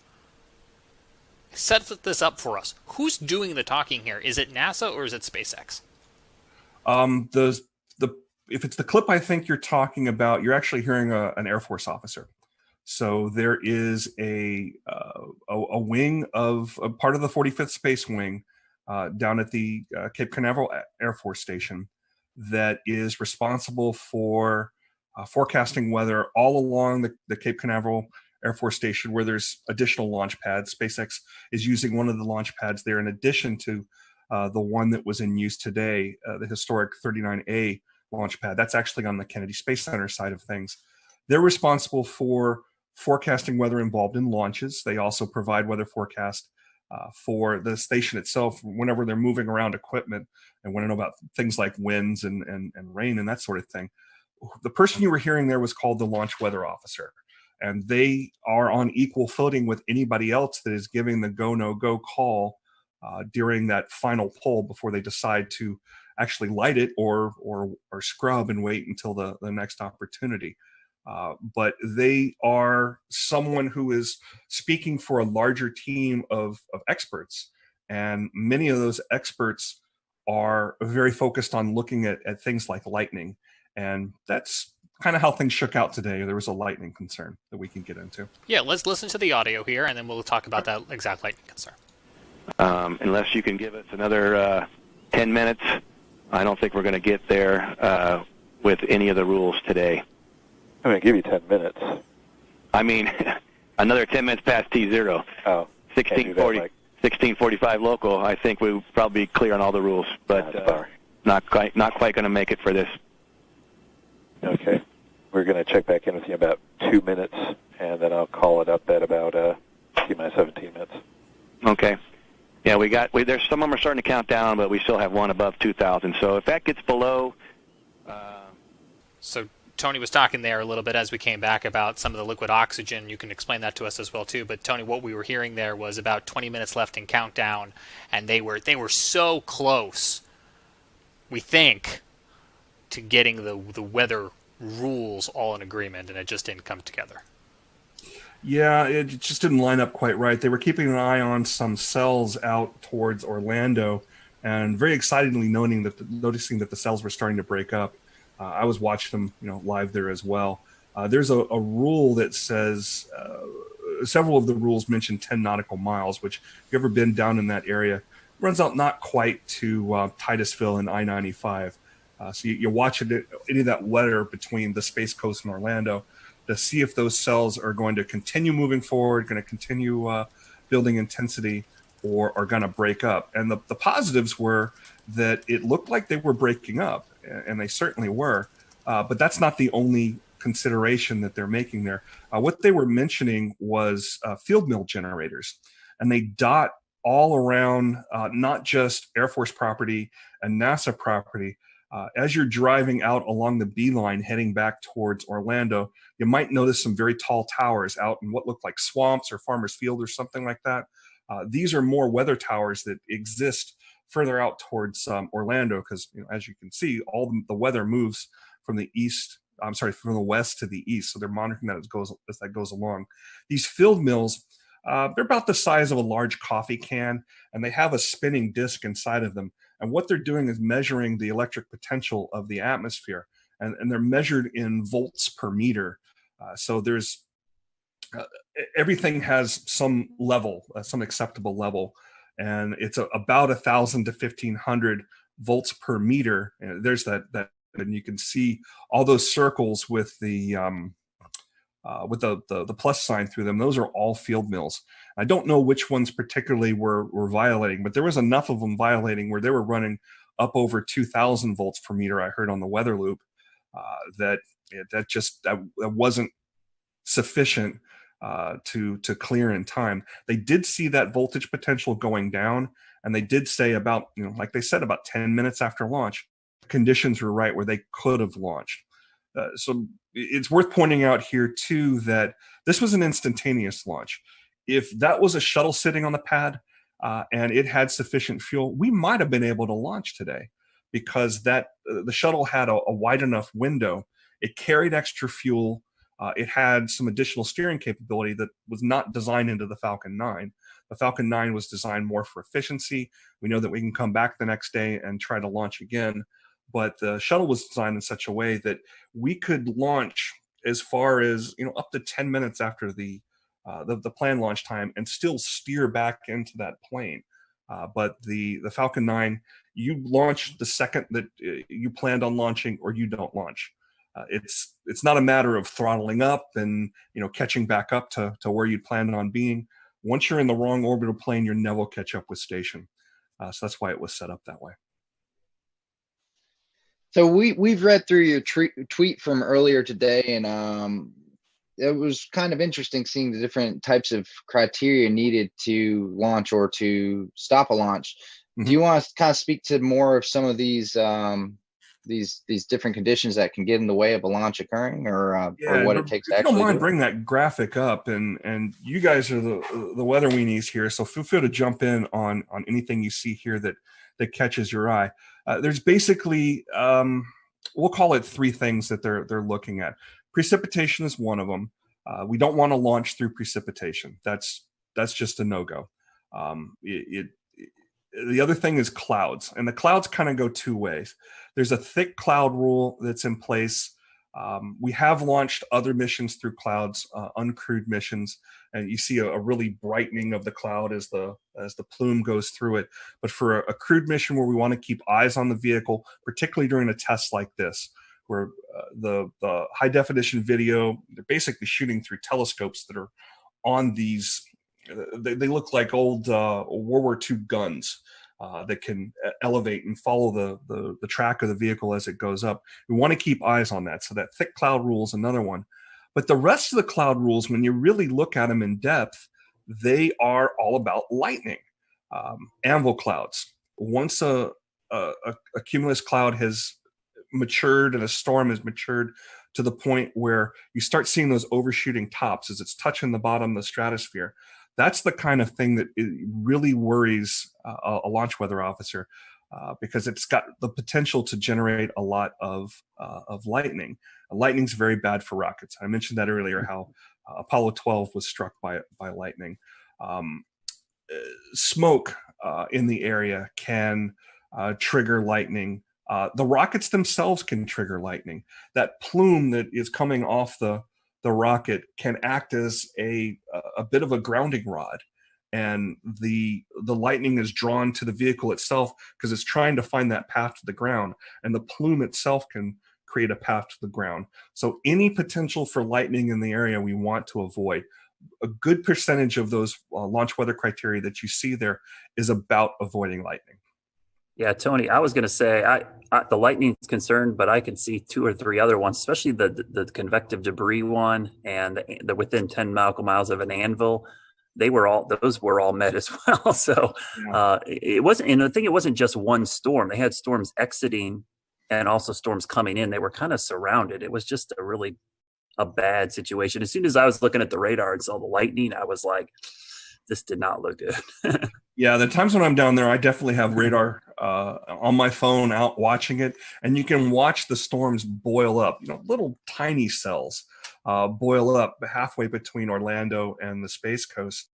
Set this up for us. Who's doing the talking here? Is it NASA or is it SpaceX? If it's the clip I think you're talking about, you're actually hearing an Air Force officer. So there is a wing of a part of the 45th Space Wing down at the Cape Canaveral Air Force Station that is responsible for forecasting weather all along the Cape Canaveral Air Force Station, where there's additional launch pads. SpaceX is using one of the launch pads there in addition to the one that was in use today, the historic 39A launch pad. That's actually on the Kennedy Space Center side of things. They're responsible for forecasting weather involved in launches. They also provide weather forecast for the station itself whenever they're moving around equipment and want to know about things like winds and rain and that sort of thing. The person you were hearing there was called the launch weather officer, and they are on equal footing with anybody else that is giving the go, no go call during that final pull before they decide to actually light it or scrub and wait until the next opportunity. But they are someone who is speaking for a larger team of experts. And many of those experts are very focused on looking at things like lightning. And that's kind of how things shook out today. There was a lightning concern that we can get into. Yeah, let's listen to the audio here, and then we'll talk about that exact lightning concern. Unless you can give us another 10 minutes, I don't think we're going to get there with any of the rules today. I'm going to give you 10 minutes. I mean, another 10 minutes past T0. Oh, 16:45 local. I think we'll probably be clear on all the rules, but not quite going to make it for this. Okay. We're going to check back in with you in about 2 minutes, and then I'll call it up at about T-minus 17 minutes. Okay. Yeah, there's some of them are starting to count down, but we still have one above 2,000. So if that gets below... So Tony was talking there a little bit as we came back about some of the liquid oxygen. You can explain that to us as well, too. But, Tony, what we were hearing there was about 20 minutes left in countdown, and they were so close, we think, to getting the weather rules all in agreement, and it just didn't come together. Yeah, it just didn't line up quite right. They were keeping an eye on some cells out towards Orlando, and very excitedly noticing that the cells were starting to break up. I was watching them, live there as well. there's a rule that says several of the rules mention 10 nautical miles, which if you've ever been down in that area, runs out not quite to Titusville and I-95. So you're watching any of that weather between the Space Coast and Orlando to see if those cells are going to continue moving forward, going to continue building intensity, or are going to break up. And the positives were that it looked like they were breaking up, and they certainly were. But that's not the only consideration that they're making there. What they were mentioning was field mill generators, and they dot all around not just Air Force property and NASA property. As you're driving out along the beeline heading back towards Orlando, you might notice some very tall towers out in what look like swamps or farmers field or something like that. These are more weather towers that exist further out towards Orlando, because as you can see, all the weather moves from the from the west to the east. So they're monitoring that as that goes along. These field mills, they're about the size of a large coffee can, and they have a spinning disc inside of them. And what they're doing is measuring the electric potential of the atmosphere, and they're measured in volts per meter. So there's everything has some level, some acceptable level, and it's about 1,000 to 1,500 volts per meter. And there's that, and you can see all those circles with the plus sign through them. Those are all field mills. I don't know which ones particularly were violating, but there was enough of them violating where they were running up over 2,000 volts per meter. I heard on the weather loop that wasn't sufficient to clear in time. They did see that voltage potential going down, and they did say about, like they said, about 10 minutes after launch, conditions were right where they could have launched. So it's worth pointing out here too that this was an instantaneous launch. If that was a shuttle sitting on the pad and it had sufficient fuel, we might have been able to launch today, because the shuttle had a wide enough window. It carried extra fuel. It had some additional steering capability that was not designed into the Falcon 9. The Falcon 9 was designed more for efficiency. We know that we can come back the next day and try to launch again. But the shuttle was designed in such a way that we could launch as far as up to 10 minutes after the planned launch time and still steer back into that plane. But the Falcon 9, you launch the second that you planned on launching, or you don't launch. It's not a matter of throttling up and catching back up to where you planned on being. Once you're in the wrong orbital plane, you never catch up with station. So that's why it was set up that way. So we've read through your tweet from earlier today, and it was kind of interesting seeing the different types of criteria needed to launch or to stop a launch. Mm-hmm. Do you want to kind of speak to more of some of these different conditions that can get in the way of a launch occurring, or what it takes to actually? If you don't mind, bring that graphic up, and you guys are the weather weenies here, so feel free to jump in on anything you see here that catches your eye. There's basically, we'll call it three things that they're looking at. Precipitation is one of them. We don't want to launch through precipitation. That's just a no-go. The other thing is clouds, and the clouds kind of go two ways. There's a thick cloud rule that's in place. We have launched other missions through clouds, uncrewed missions, and you see a really brightening of the cloud as the plume goes through it. But for a crewed mission where we want to keep eyes on the vehicle, particularly during a test like this, where the high definition video, they're basically shooting through telescopes that are on these. They look like old World War II guns that can elevate and follow the track of the vehicle as it goes up. We want to keep eyes on that. So that thick cloud rule is another one. But the rest of the cloud rules, when you really look at them in depth, they are all about lightning. Anvil clouds. Once a cumulus cloud has matured and a storm has matured to the point where you start seeing those overshooting tops as it's touching the bottom of the stratosphere, that's the kind of thing that really worries a launch weather officer, because it's got the potential to generate a lot of lightning. Lightning's very bad for rockets. I mentioned that earlier, how Apollo 12 was struck by lightning. Smoke in the area can trigger lightning. The rockets themselves can trigger lightning. That plume that is coming off the rocket can act as a bit of a grounding rod, and the lightning is drawn to the vehicle itself because it's trying to find that path to the ground, and the plume itself can create a path to the ground. So any potential for lightning in the area we want to avoid. A good percentage of those launch weather criteria that you see there is about avoiding lightning. Yeah, Tony, I was going to say the lightning's concerned, but I can see 2 or 3 other ones, especially the convective debris one and the within 10 nautical miles of an anvil. Those were all met as well. So it wasn't, and I think it wasn't just one storm. They had storms exiting and also storms coming in. They were kind of surrounded. It was just a bad situation. As soon as I was looking at the radar and saw the lightning, I was like, this did not look good. Yeah, the times when I'm down there, I definitely have radar on my phone out watching it, and you can watch the storms boil up, little tiny cells boil up halfway between Orlando and the Space Coast.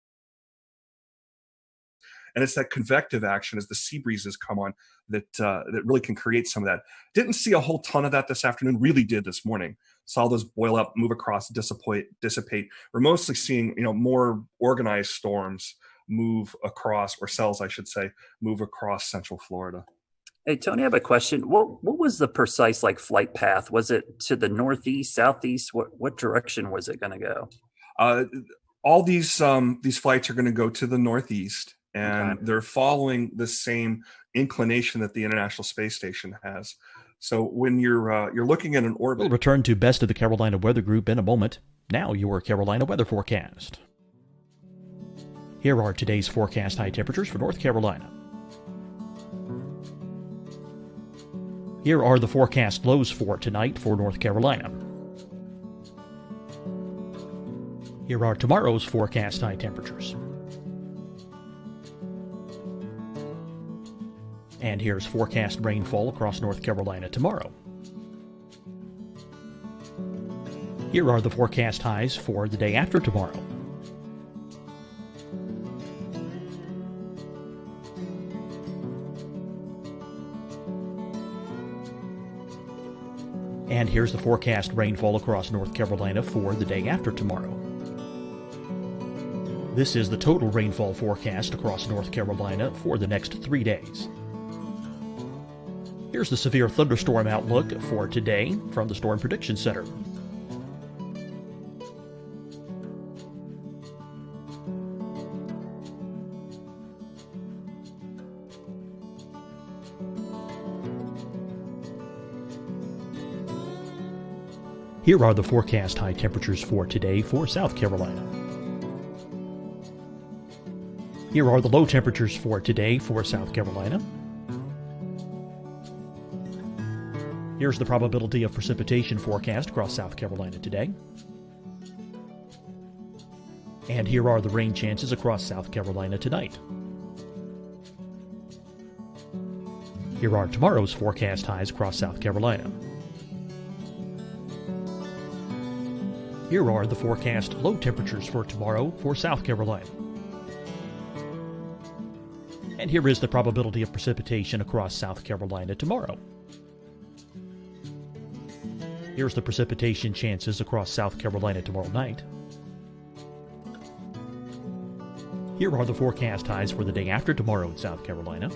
And it's that convective action as the sea breezes come on that really can create some of that. Didn't see a whole ton of that this afternoon, really did this morning. Saw those boil up, move across, dissipate. We're mostly seeing, more organized storms move across, or cells, I should say, move across central Florida. Hey, Tony, I have a question. What was the precise flight path? Was it to the northeast, southeast? What direction was it going to go? All these flights are going to go to the northeast, and they're following the same inclination that the International Space Station has. So when you're looking at an orbit, we'll return to Best of the Carolina Weather Group in a moment. Now your Carolina weather forecast. Here are today's forecast high temperatures for North Carolina. Here are the forecast lows for tonight for North Carolina. Here are tomorrow's forecast high temperatures. And here's forecast rainfall across North Carolina tomorrow. Here are the forecast highs for the day after tomorrow. And here's the forecast rainfall across North Carolina for the day after tomorrow. This is the total rainfall forecast across North Carolina for the next 3 days. Here's the severe thunderstorm outlook for today from the Storm Prediction Center. Here are the forecast high temperatures for today for South Carolina. Here are the low temperatures for today for South Carolina. Here's the probability of precipitation forecast across South Carolina today. And here are the rain chances across South Carolina tonight. Here are tomorrow's forecast highs across South Carolina. Here are the forecast low temperatures for tomorrow for South Carolina. And here is the probability of precipitation across South Carolina tomorrow. Here's the precipitation chances across South Carolina tomorrow night. Here are the forecast highs for the day after tomorrow in South Carolina.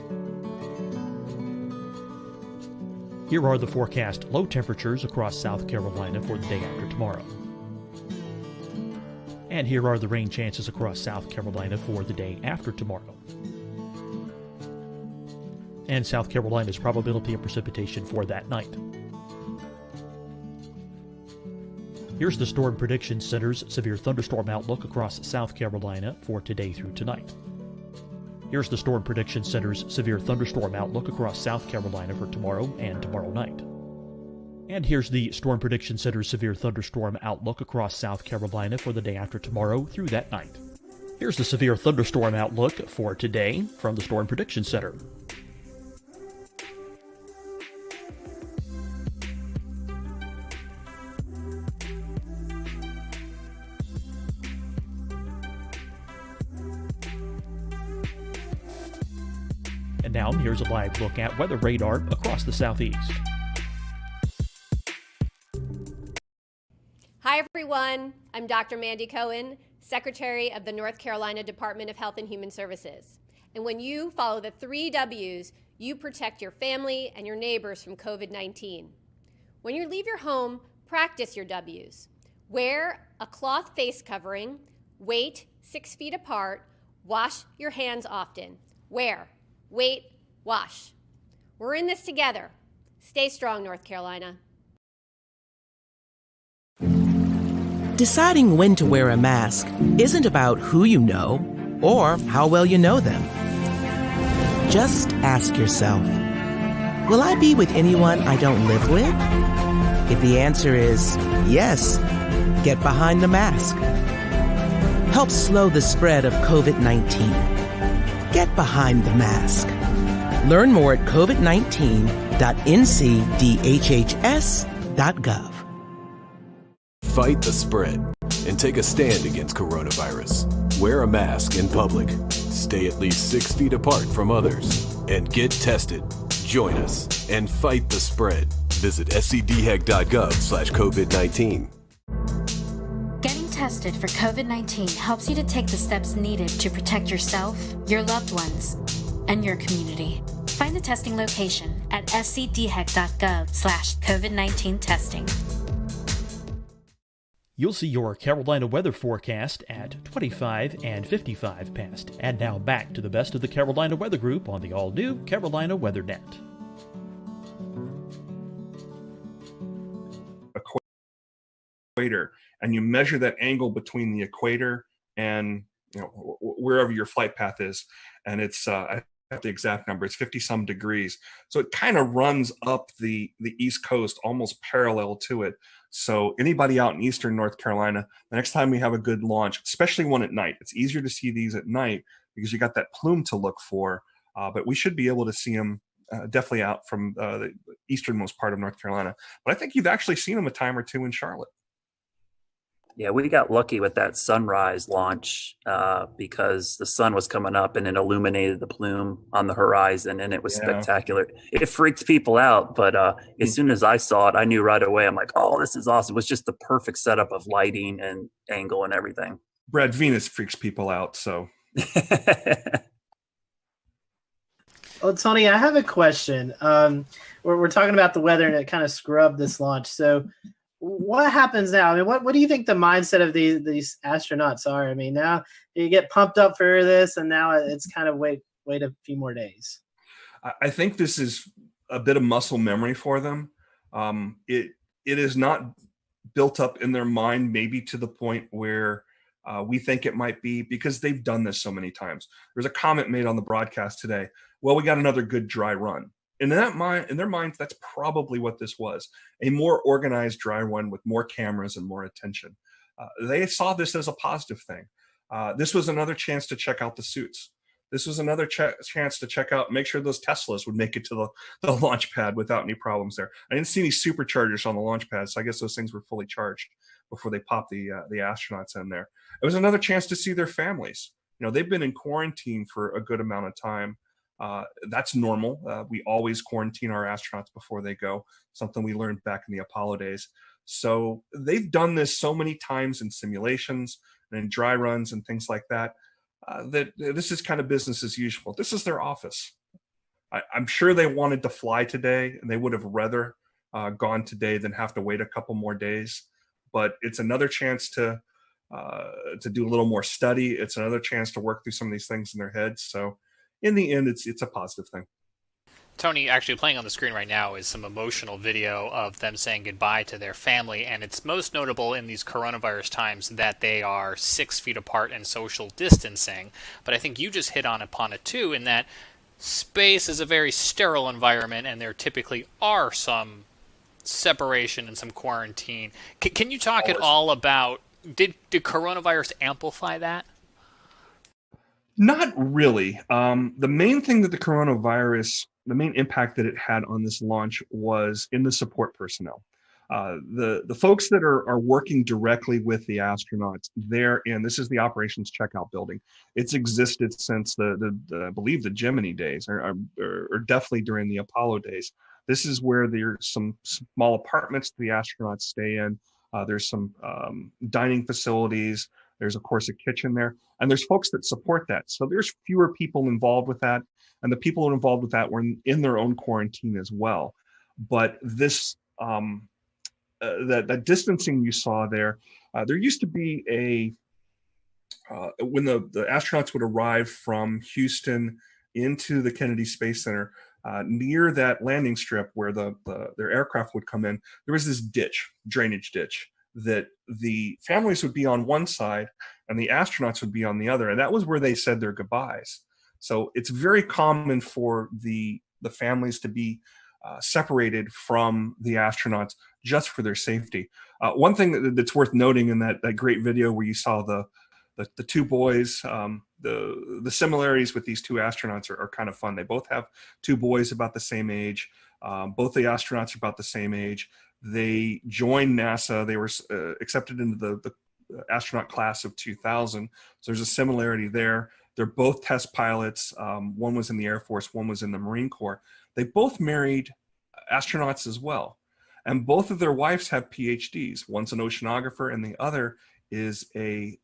Here are the forecast low temperatures across South Carolina for the day after tomorrow. And here are the rain chances across South Carolina for the day after tomorrow. And South Carolina's probability of precipitation for that night. Here's the Storm Prediction Center's severe thunderstorm outlook across South Carolina for today through tonight. Here's the Storm Prediction Center's severe thunderstorm outlook across South Carolina for tomorrow and tomorrow night. And here's the Storm Prediction Center's severe thunderstorm outlook across South Carolina for the day after tomorrow through that night. Here's the severe thunderstorm outlook for today from the Storm Prediction Center. And now here's a live look at weather radar across the southeast. Hi, everyone. I'm Dr. Mandy Cohen, Secretary of the North Carolina Department of Health and Human Services. And when you follow the 3 W's, you protect your family and your neighbors from COVID-19. When you leave your home, practice your W's. Wear a cloth face covering, wait 6 feet apart, wash your hands often. Wear, wait, wash. We're in this together. Stay strong, North Carolina. Deciding when to wear a mask isn't about who you know or how well you know them. Just ask yourself, will I be with anyone I don't live with? If the answer is yes, get behind the mask. Help slow the spread of COVID-19. Get behind the mask. Learn more at covid19.ncdhhs.gov. Fight the spread and take a stand against coronavirus. Wear a mask in public. Stay at least 6 feet apart from others. And get tested. Join us and fight the spread. Visit scdhec.gov/COVID-19. Getting tested for COVID-19 helps you to take the steps needed to protect yourself, your loved ones, and your community. Find the testing location at scdhec.gov/COVID-19 testing. You'll see your Carolina weather forecast at 25 and 55 past. And now back to the best of the Carolina Weather Group on the all-new Carolina WeatherNet. Equator, and you measure that angle between the equator and wherever your flight path is, and it's I have the exact number, it's 50 some degrees, so it kind of runs up the east coast almost parallel to it. So anybody out in eastern North Carolina, the next time we have a good launch, especially one at night, it's easier to see these at night because you got that plume to look for, but we should be able to see them definitely out from the easternmost part of North Carolina. But I think you've actually seen them a time or two in Charlotte. Yeah, we got lucky with that sunrise launch because the sun was coming up and it illuminated the plume on the horizon, and it was spectacular. It freaked people out, but as soon as I saw it, I knew right away. I'm like, oh, this is awesome. It was just the perfect setup of lighting and angle and everything. Brad, Venus freaks people out, so. Well, Tony, I have a question. We're talking about the weather and it kind of scrubbed this launch. So what happens now? I mean, what do you think the mindset of these astronauts are? I mean, now you get pumped up for this, and now it's kind of wait a few more days. I think this is a bit of muscle memory for them. It is not built up in their mind, maybe to the point where we think it might be, because they've done this so many times. There's a comment made on the broadcast today. Well, we got another good dry run. And in their minds, that's probably what this was, a more organized dry run with more cameras and more attention. They saw this as a positive thing. This was another chance to check out the suits. This was another chance to check out, make sure those Teslas would make it to the launch pad without any problems there. I didn't see any superchargers on the launch pad, so I guess those things were fully charged before they popped the astronauts in there. It was another chance to see their families. They've been in quarantine for a good amount of time. That's normal. We always quarantine our astronauts before they go, something we learned back in the Apollo days. So they've done this so many times in simulations and in dry runs and things like that, that this is kind of business as usual. This is their office. I'm sure they wanted to fly today, and they would have rather gone today than have to wait a couple more days. But it's another chance to do a little more study. It's another chance to work through some of these things in their heads. So in the end, it's a positive thing. Tony, actually playing on the screen right now is some emotional video of them saying goodbye to their family, and it's most notable in these coronavirus times that they are 6 feet apart and social distancing. But I think you just hit upon it too, in that space is a very sterile environment, and there typically are some separation and some quarantine. Can you talk at all about, did coronavirus amplify that? Not really. The main thing that the main impact that it had on this launch was in the support personnel. The folks that are working directly with the astronauts, this is the operations checkout building. It's existed since the I believe the Gemini days, or definitely during the Apollo days. This is where there's some small apartments the astronauts stay in. There's some dining facilities. There's, of course, a kitchen there. And there's folks that support that. So there's fewer people involved with that. And the people involved with that were in their own quarantine as well. But this, that distancing you saw there, there used to be when the astronauts would arrive from Houston into the Kennedy Space Center, near that landing strip where their aircraft would come in, there was this drainage ditch, that the families would be on one side and the astronauts would be on the other. And that was where they said their goodbyes. So it's very common for the families to be separated from the astronauts just for their safety. One thing that's worth noting in that great video where you saw the two boys, the similarities with these two astronauts are kind of fun. They both have two boys about the same age. Both the astronauts are about the same age. They joined NASA. They were accepted into the astronaut class of 2000. So there's a similarity there. They're both test pilots. One was in the Air Force, one was in the Marine Corps. They both married astronauts as well. And both of their wives have PhDs. One's an oceanographer and the other is a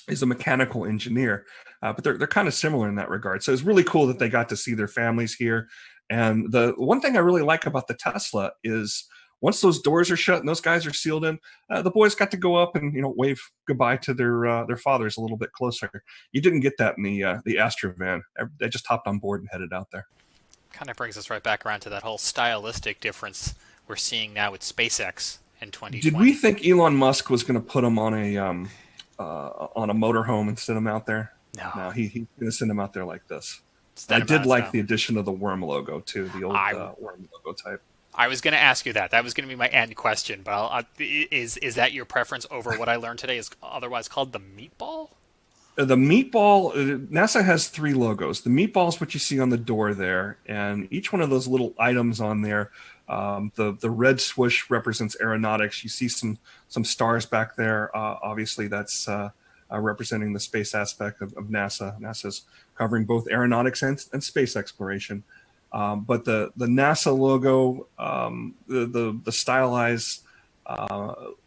mechanical engineer. But they're kind of similar in that regard. So it's really cool that they got to see their families here. And the one thing I really like about the Tesla is once those doors are shut and those guys are sealed in, the boys got to go up and wave goodbye to their fathers a little bit closer. You didn't get that in the Astra van. They just hopped on board and headed out there. Kind of brings us right back around to that whole stylistic difference we're seeing now with SpaceX in 2020. Did we think Elon Musk was going to put them on a motorhome and send them out there? No, he's going to send them out there like this. I did like the addition of the worm logo too, the old worm logo type. I was going to ask you that. That was going to be my end question. But is that your preference over what I learned today is otherwise called the meatball? The meatball, NASA has three logos. The meatball is what you see on the door there, and each one of those little items on there, the red swoosh represents aeronautics. You see some stars back there. Obviously, that's representing the space aspect of NASA. NASA's covering both aeronautics and space exploration. But the NASA logo, the stylized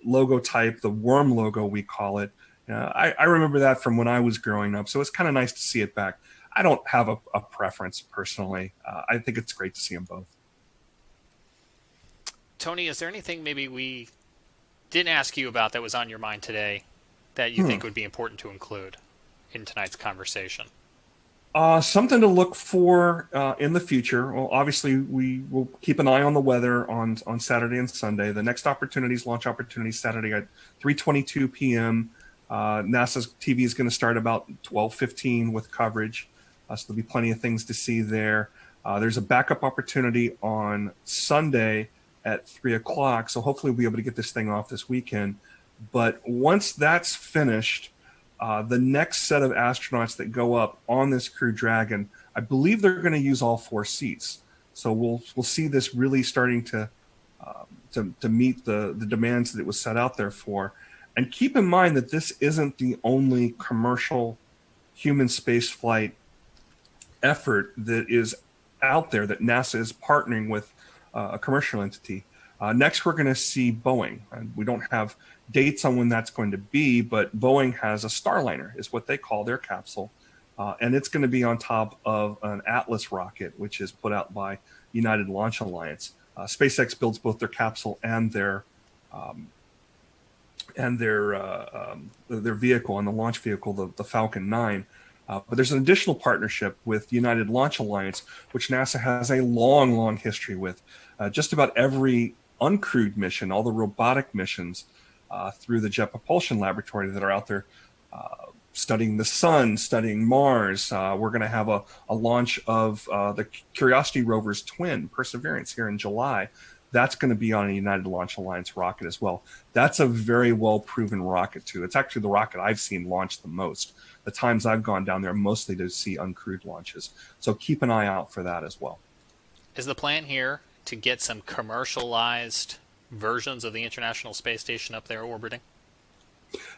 logo type, the worm logo we call it, I remember that from when I was growing up. So it's kind of nice to see it back. I don't have a preference personally. I think it's great to see them both. Tony, is there anything maybe we didn't ask you about that was on your mind today that you think would be important to include in tonight's conversation? Something to look for in the future. Well, obviously, we will keep an eye on the weather on Saturday and Sunday. The next launch opportunities, Saturday at 3:22 p.m. NASA's TV is going to start about 12:15 with coverage. So there'll be plenty of things to see there. There's a backup opportunity on Sunday at 3 o'clock. So hopefully we'll be able to get this thing off this weekend. But once that's finished, the next set of astronauts that go up on this Crew Dragon, I believe they're going to use all four seats. So we'll see this really starting to meet the demands that it was set out there for. And keep in mind that this isn't the only commercial human space flight effort that is out there that NASA is partnering with a commercial entity. Next, we're going to see Boeing. And we don't have dates on when that's going to be, but Boeing has a Starliner, is what they call their capsule. And it's going to be on top of an Atlas rocket, which is put out by United Launch Alliance. SpaceX builds both their capsule and their vehicle, and the launch vehicle, the Falcon 9. But there's an additional partnership with United Launch Alliance, which NASA has a long, long history with. Just about every uncrewed mission, all the robotic missions through the Jet Propulsion Laboratory that are out there studying the sun, studying Mars. We're going to have a launch of the Curiosity rover's twin, Perseverance, here in July. That's going to be on a United Launch Alliance rocket as well. That's a very well-proven rocket, too. It's actually the rocket I've seen launch the most. The times I've gone down there mostly to see uncrewed launches. So keep an eye out for that as well. Is the plan here to get some commercialized versions of the International Space Station up there orbiting?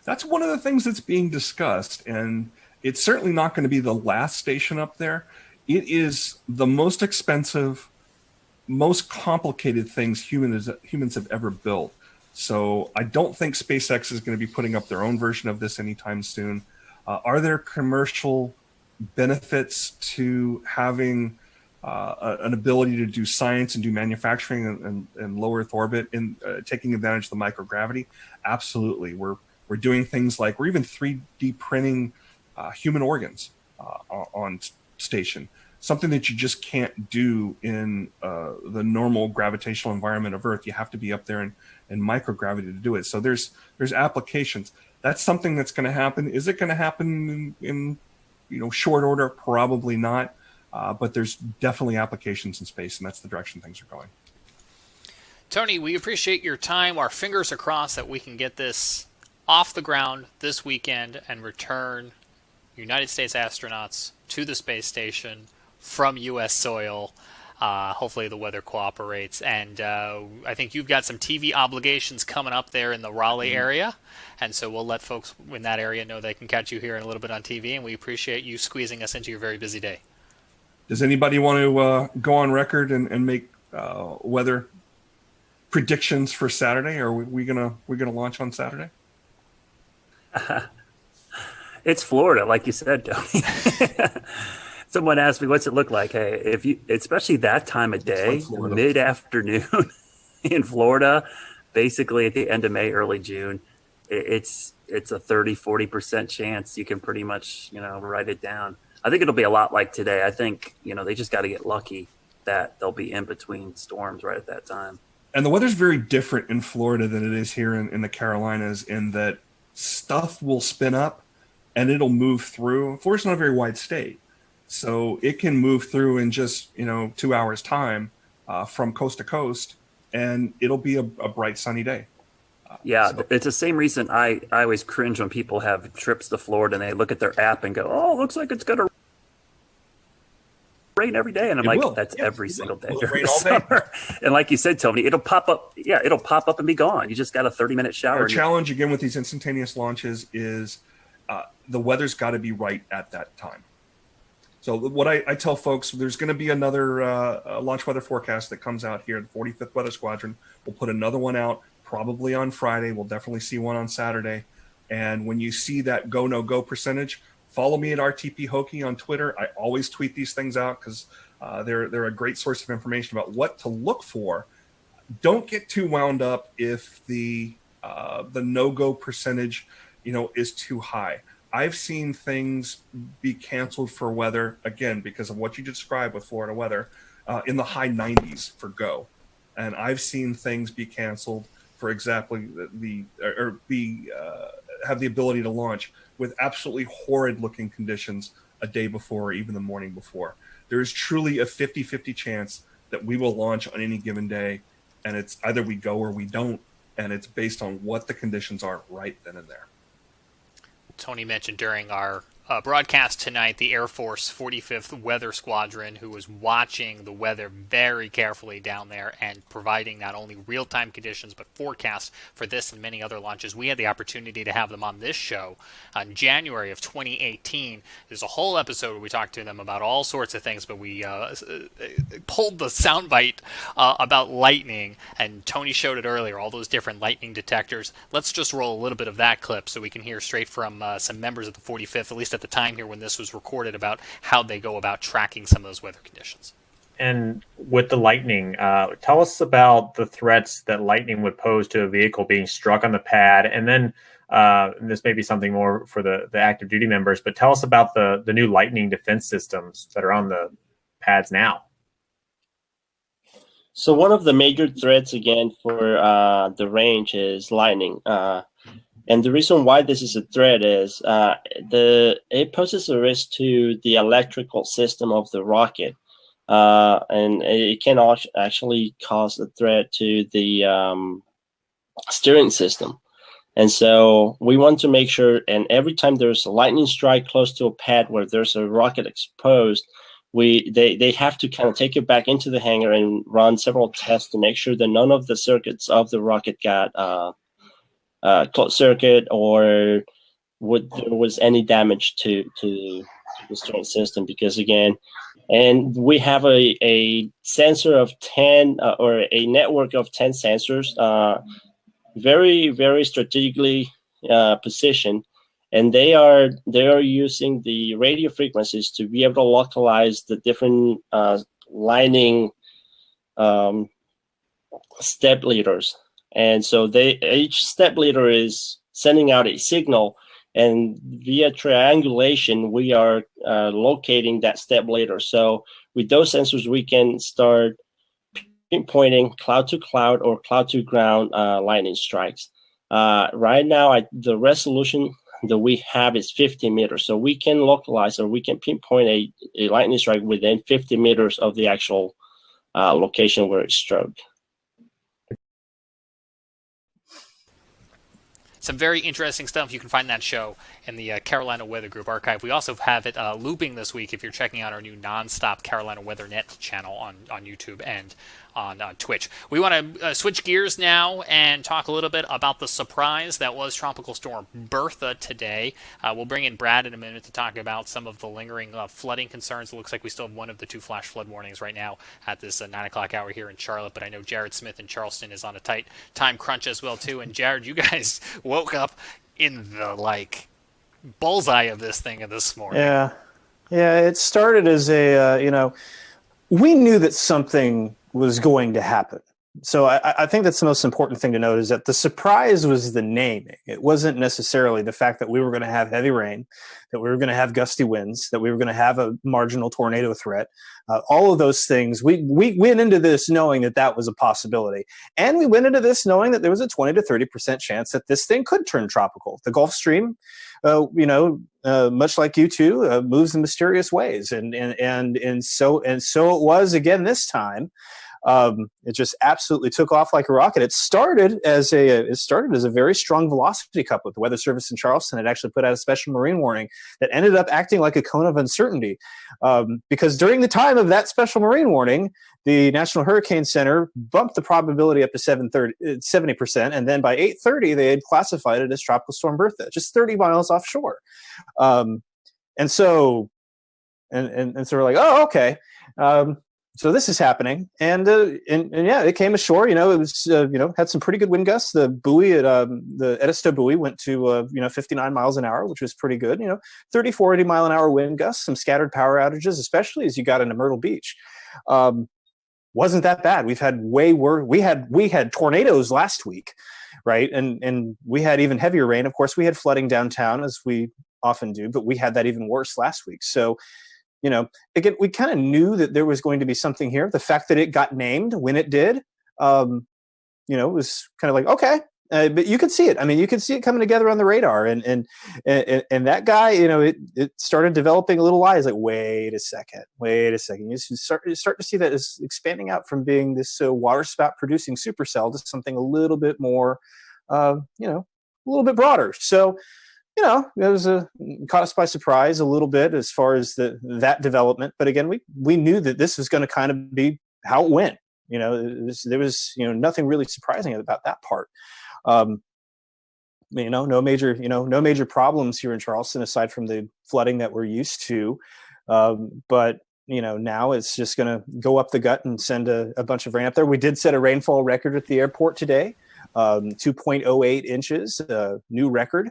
That's one of the things that's being discussed, and it's certainly not going to be the last station up there. It is the most expensive, most complicated things humans have ever built. So I don't think SpaceX is going to be putting up their own version of this anytime soon. Are there commercial benefits to having an ability to do science and do manufacturing and low Earth orbit and taking advantage of the microgravity? Absolutely. We're doing things like we're even 3D printing human organs on station, something that you just can't do in the normal gravitational environment of Earth. You have to be up there in microgravity to do it. So there's applications. That's something that's going to happen. Is it going to happen in short order? Probably not. But there's definitely applications in space, and that's the direction things are going. Tony, we appreciate your time. Our fingers are crossed that we can get this off the ground this weekend and return United States astronauts to the space station from U.S. soil. Hopefully the weather cooperates. And I think you've got some TV obligations coming up there in the Raleigh area. And so we'll let folks in that area know they can catch you here in a little bit on TV. And we appreciate you squeezing us into your very busy day. Does anybody want to go on record and make weather predictions for Saturday? Or are we gonna launch on Saturday? It's Florida, like you said, Tony. Someone asked me, "What's it look like?" Hey, if you, especially that time of day, like mid-afternoon in Florida, basically at the end of May, early June, it's a 30-40% chance you can pretty much write it down. I think it'll be a lot like today. I think they just got to get lucky that they'll be in between storms right at that time. And the weather's very different in Florida than it is here in the Carolinas, in that stuff will spin up and it'll move through. Florida's not a very wide state, so it can move through in just 2 hours time from coast to coast, and it'll be a bright sunny day. It's the same reason I always cringe when people have trips to Florida and they look at their app and go, "Oh, looks like it's going to rain every day," and I'm like, "That's every single day during the summer." And like you said, Tony, it'll pop up. Yeah, it'll pop up and be gone. You just got a 30-minute shower. Our challenge again with these instantaneous launches is the weather's got to be right at that time. So what I tell folks, there's going to be another launch weather forecast that comes out here. The 45th Weather Squadron will put another one out probably on Friday. We'll definitely see one on Saturday. And when you see that go, no go percentage, follow me at RTP Hokie on Twitter. I always tweet these things out because they're a great source of information about what to look for. Don't get too wound up if the no-go percentage, is too high. I've seen things be canceled for weather, again, because of what you described with Florida weather, in the high 90s for go. And I've seen things be canceled for exactly have the ability to launch with absolutely horrid looking conditions a day before or even the morning before. There is truly a 50-50 chance that we will launch on any given day, and it's either we go or we don't, and it's based on what the conditions are right then and there. Tony mentioned during our broadcast tonight the Air Force 45th Weather Squadron, who was watching the weather very carefully down there and providing not only real-time conditions but forecasts for this and many other launches. We had the opportunity to have them on this show in January of 2018. There's a whole episode where we talked to them about all sorts of things, but we pulled the soundbite about lightning, and Tony showed it earlier, all those different lightning detectors. Let's just roll a little bit of that clip so we can hear straight from some members of the 45th, at least at the time here when this was recorded, about how they go about tracking some of those weather conditions. And with the lightning, tell us about the threats that lightning would pose to a vehicle being struck on the pad. And then this may be something more for the active duty members, but tell us about the new lightning defense systems that are on the pads now. So one of the major threats, again, for the range is lightning. And the reason why this is a threat is it poses a risk to the electrical system of the rocket. And it can actually cause a threat to the steering system. And so we want to make sure, and every time there's a lightning strike close to a pad where there's a rocket exposed, they have to kind of take it back into the hangar and run several tests to make sure that none of the circuits of the rocket got closed circuit or there was any damage to the steering system. Because again, and we have a sensor of 10 or a network of 10 sensors, very, very strategically positioned. And they are using the radio frequencies to be able to localize the different lining step leaders. And so each step leader is sending out a signal, and via triangulation, we are locating that step leader. So with those sensors, we can start pinpointing cloud to cloud or cloud to ground lightning strikes. Right now, the resolution that we have is 50 meters. So we can localize, or we can pinpoint a lightning strike within 50 meters of the actual location where it struck. Some very interesting stuff. You can find that show in the Carolina Weather Group archive. We also have it looping this week if you're checking out our new nonstop Carolina Weather Net channel on YouTube and on Twitch. We want to switch gears now and talk a little bit about the surprise that was Tropical Storm Bertha today. We'll bring in Brad in a minute to talk about some of the lingering flooding concerns. It looks like we still have one of the 2 flash flood warnings right now at this 9 o'clock hour here in Charlotte, but I know Jared Smith in Charleston is on a tight time crunch as well too. And Jared, you guys woke up in the bullseye of this thing this morning. Yeah, it started as we knew that something was going to happen. So I think that's the most important thing to note, is that the surprise was the naming. It wasn't necessarily the fact that we were going to have heavy rain, that we were going to have gusty winds, that we were going to have a marginal tornado threat. All of those things, we went into this knowing that was a possibility. And we went into this knowing that there was a 20 to 30% chance that this thing could turn tropical. The Gulf Stream, much like you two, moves in mysterious ways. And so it was again this time. It just absolutely took off like a rocket. It started as a very strong velocity couplet. The Weather Service in Charleston had actually put out a special marine warning that ended up acting like a cone of uncertainty, because during the time of that special marine warning, the National Hurricane Center bumped the probability up to 70%, and then by 8:30 they had classified it as Tropical Storm Bertha, just 30 miles offshore. And so we're like, oh, okay. So this is happening, and yeah, it came ashore. It was had some pretty good wind gusts. The buoy at the Edisto buoy went to 59 miles an hour, which was pretty good. 30, 40 mile an hour wind gusts, some scattered power outages, especially as you got into Myrtle Beach. Wasn't that bad. We've had way worse. We had tornadoes last week, right? And we had even heavier rain. Of course, we had flooding downtown, as we often do, but we had that even worse last week. So, again, we kind of knew that there was going to be something here. The fact that it got named when it did, it was kind of like, okay, but you could see it. I mean, you could see it coming together on the radar, and that guy, it started developing a little eyes. Like, wait a second. You start to see that it's expanding out from being this water spout producing supercell to something a little bit more, a little bit broader. So, it was caught us by surprise a little bit as far as that development. But again, we knew that this was going to kind of be how it went. There was nothing really surprising about that part. No major problems here in Charleston aside from the flooding that we're used to. But now it's just going to go up the gut and send a bunch of rain up there. We did set a rainfall record at the airport today, 2.08 inches, new record.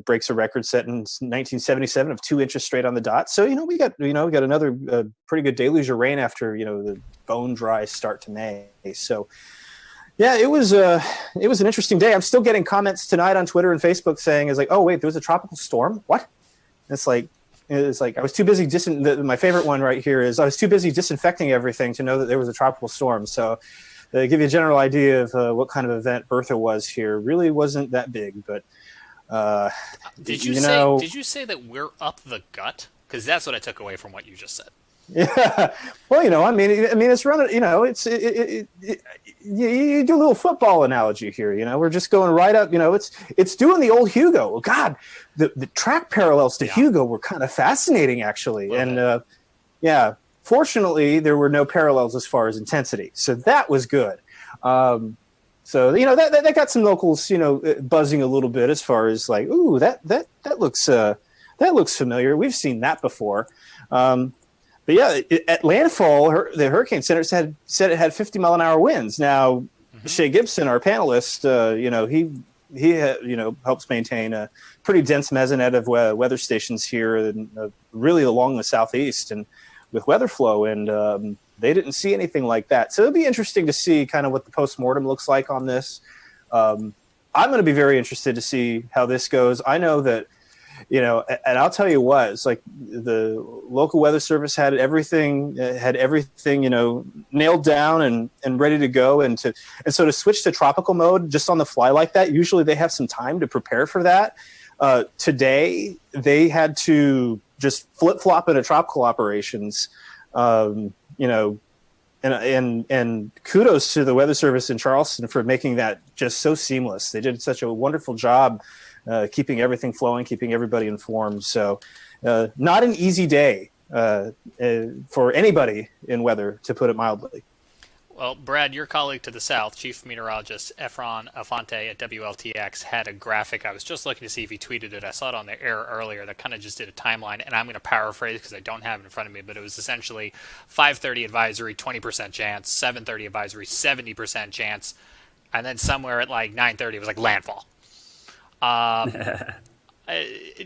Breaks a record set in 1977 of 2 inches straight on the dot. So we got another pretty good deluge of rain after the bone dry start to May. So yeah, it was an interesting day. I'm still getting comments tonight on Twitter and Facebook saying, "Is like, oh wait, there was a tropical storm? What?" It's like I was too busy. My favorite one right here is I was too busy disinfecting everything to know that there was a tropical storm. So. To give you a general idea of what kind of event Bertha was here, really wasn't that big, but did you say that we're up the gut? Because that's what I took away from what you just said. Yeah. Well, I mean, it's running. You do a little football analogy here. We're just going right up. It's doing the old Hugo. God, the track parallels to Hugo were kind of fascinating, actually. And yeah, fortunately, there were no parallels as far as intensity, so that was good. So that got some locals, buzzing a little bit as far as like, ooh, that looks familiar. We've seen that before. But yeah, at landfall, the Hurricane Center said it had 50-mile-an-hour winds. Now, Shea Gibson, our panelist, he helps maintain a pretty dense mesonet of weather stations here, and really along the southeast, and with weather flow, and they didn't see anything like that. So it'll be interesting to see kind of what the postmortem looks like on this. I'm going to be very interested to see how this goes. I know that. And I'll tell you what, it's like the local weather service had everything, nailed down and ready to go. And so to switch to tropical mode just on the fly like that, usually they have some time to prepare for that. Today, they had to just flip flop into tropical operations, and kudos to the weather service in Charleston for making that just so seamless. They did such a wonderful job. Keeping everything flowing, keeping everybody informed. So not an easy day for anybody in weather, to put it mildly. Well, Brad, your colleague to the south, Chief Meteorologist Efron Afante at WLTX, had a graphic. I was just looking to see if he tweeted it. I saw it on the air earlier that kind of just did a timeline, and I'm going to paraphrase because I don't have it in front of me, but it was essentially 5:30 advisory, 20% chance, 7:30 advisory, 70% chance, and then somewhere at like 9:30 it was like landfall.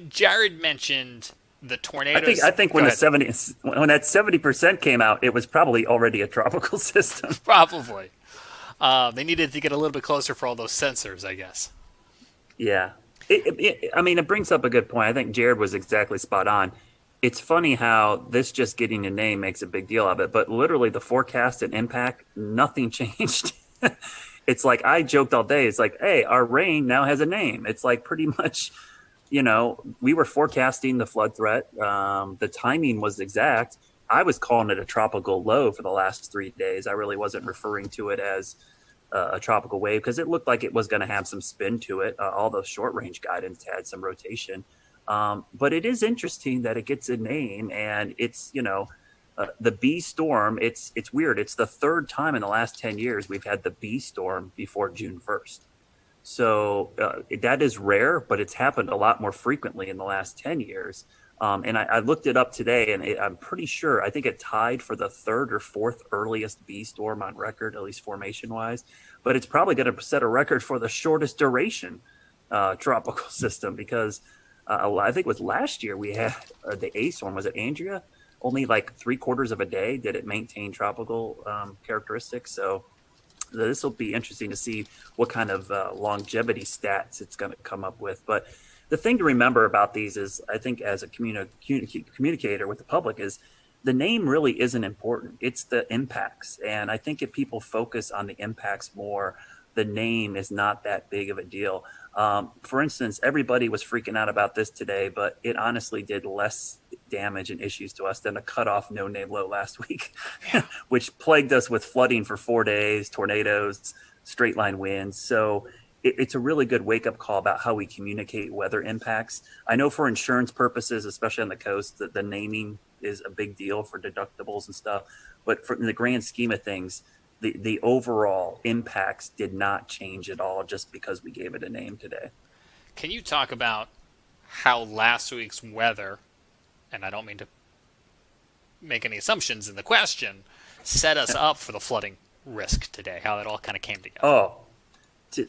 Jared mentioned the tornadoes. I think when that 70% came out, it was probably already a tropical system. Probably. They needed to get a little bit closer for all those sensors, I guess. Yeah. It brings up a good point. I think Jared was exactly spot on. It's funny how this just getting a name makes a big deal of it, but literally the forecast and impact, nothing changed. It's like I joked all day. It's like, hey, our rain now has a name. It's like pretty much, we were forecasting the flood threat. The timing was exact. I was calling it a tropical low for the last 3 days. I really wasn't referring to it as a tropical wave because it looked like it was going to have some spin to it. All those short range guidance had some rotation. But it is interesting that it gets a name, and it's, the B storm, it's weird. It's the third time in the last 10 years we've had the B storm before June 1st. So that is rare, but it's happened a lot more frequently in the last 10 years. And I looked it up today, and I'm pretty sure, I think it tied for the third or fourth earliest B storm on record, at least formation-wise. But it's probably going to set a record for the shortest duration tropical system because I think it was last year we had the A storm. Was it Andrea? Only like 3/4 of a day did it maintain tropical characteristics. So this will be interesting to see what kind of longevity stats it's going to come up with. But the thing to remember about these is, I think as a communicator with the public, is the name really isn't important. It's the impacts. And I think if people focus on the impacts more, the name is not that big of a deal. For instance, everybody was freaking out about this today, but it honestly did less damage and issues to us than a cutoff no-name low last week, which plagued us with flooding for 4 days, tornadoes, straight line winds. So it's a really good wake-up call about how we communicate weather impacts. I know for insurance purposes, especially on the coast, that the naming is a big deal for deductibles and stuff. But in the grand scheme of things, the overall impacts did not change at all just because we gave it a name today. Can you talk about how last week's weather, and I don't mean to make any assumptions in the question, set us up for the flooding risk today, how it all kind of came together? Oh,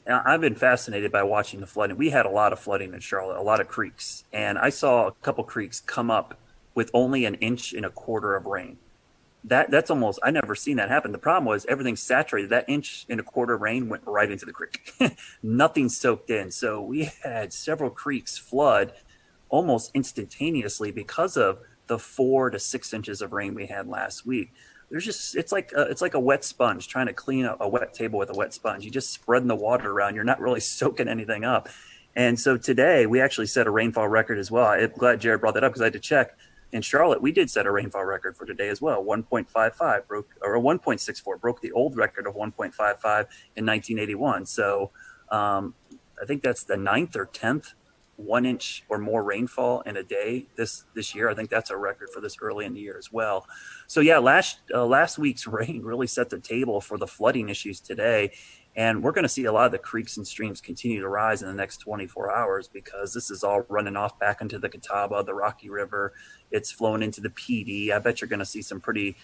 I've been fascinated by watching the flooding. We had a lot of flooding in Charlotte, a lot of creeks, and I saw a couple creeks come up with only 1.25 inches of rain. That's almost, I never seen that happen. The problem was everything's saturated. That 1.25 inches of rain went right into the creek. Nothing soaked in. So we had several creeks flood almost instantaneously because of the 4 to 6 inches of rain we had last week. There's just, it's like a wet sponge, trying to clean a wet table with a wet sponge. You just spreading the water around. You're not really soaking anything up. And so today we actually set a rainfall record as well. I'm glad Jared brought that up because I had to check. in Charlotte, we did set a rainfall record for today as well. 1.55 broke, or 1.64 broke the old record of 1.55 in 1981. So I think that's the 9th or 10th 1 inch or more rainfall in a day this year. I think that's a record for this early in the year as well. So yeah, last week's rain really set the table for the flooding issues today. And we're going to see a lot of the creeks and streams continue to rise in the next 24 hours because this is all running off back into the Catawba, the Rocky River. It's flowing into the PD. I bet you're going to see some pretty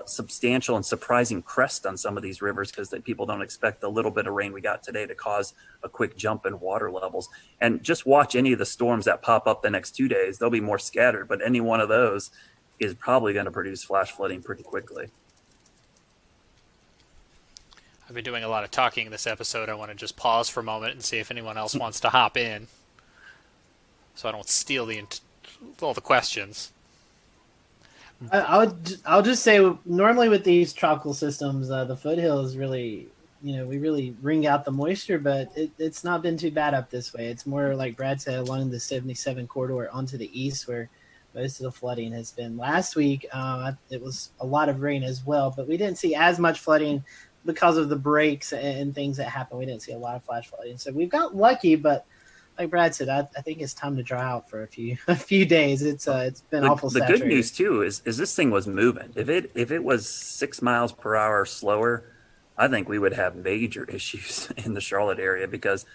substantial and surprising crest on some of these rivers because people don't expect the little bit of rain we got today to cause a quick jump in water levels. And just watch any of the storms that pop up the next 2 days. They'll be more scattered, but any one of those is probably going to produce flash flooding pretty quickly. I've been doing a lot of talking in this episode. I want to just pause for a moment and see if anyone else wants to hop in so I don't steal all the questions. I'll just say, normally with these tropical systems, the foothills really, we really wring out the moisture, but it's not been too bad up this way. It's more like Brad said, along the 77 corridor onto the east where most of the flooding has been. Last week, it was a lot of rain as well, but we didn't see as much flooding because of the breaks and things that happened. We didn't see a lot of flash flooding. So we've got lucky, but like Brad said, I think it's time to dry out for a few days. It's been awful saturated. The good news too is this thing was moving. If it was 6 miles per hour slower, I think we would have major issues in the Charlotte area because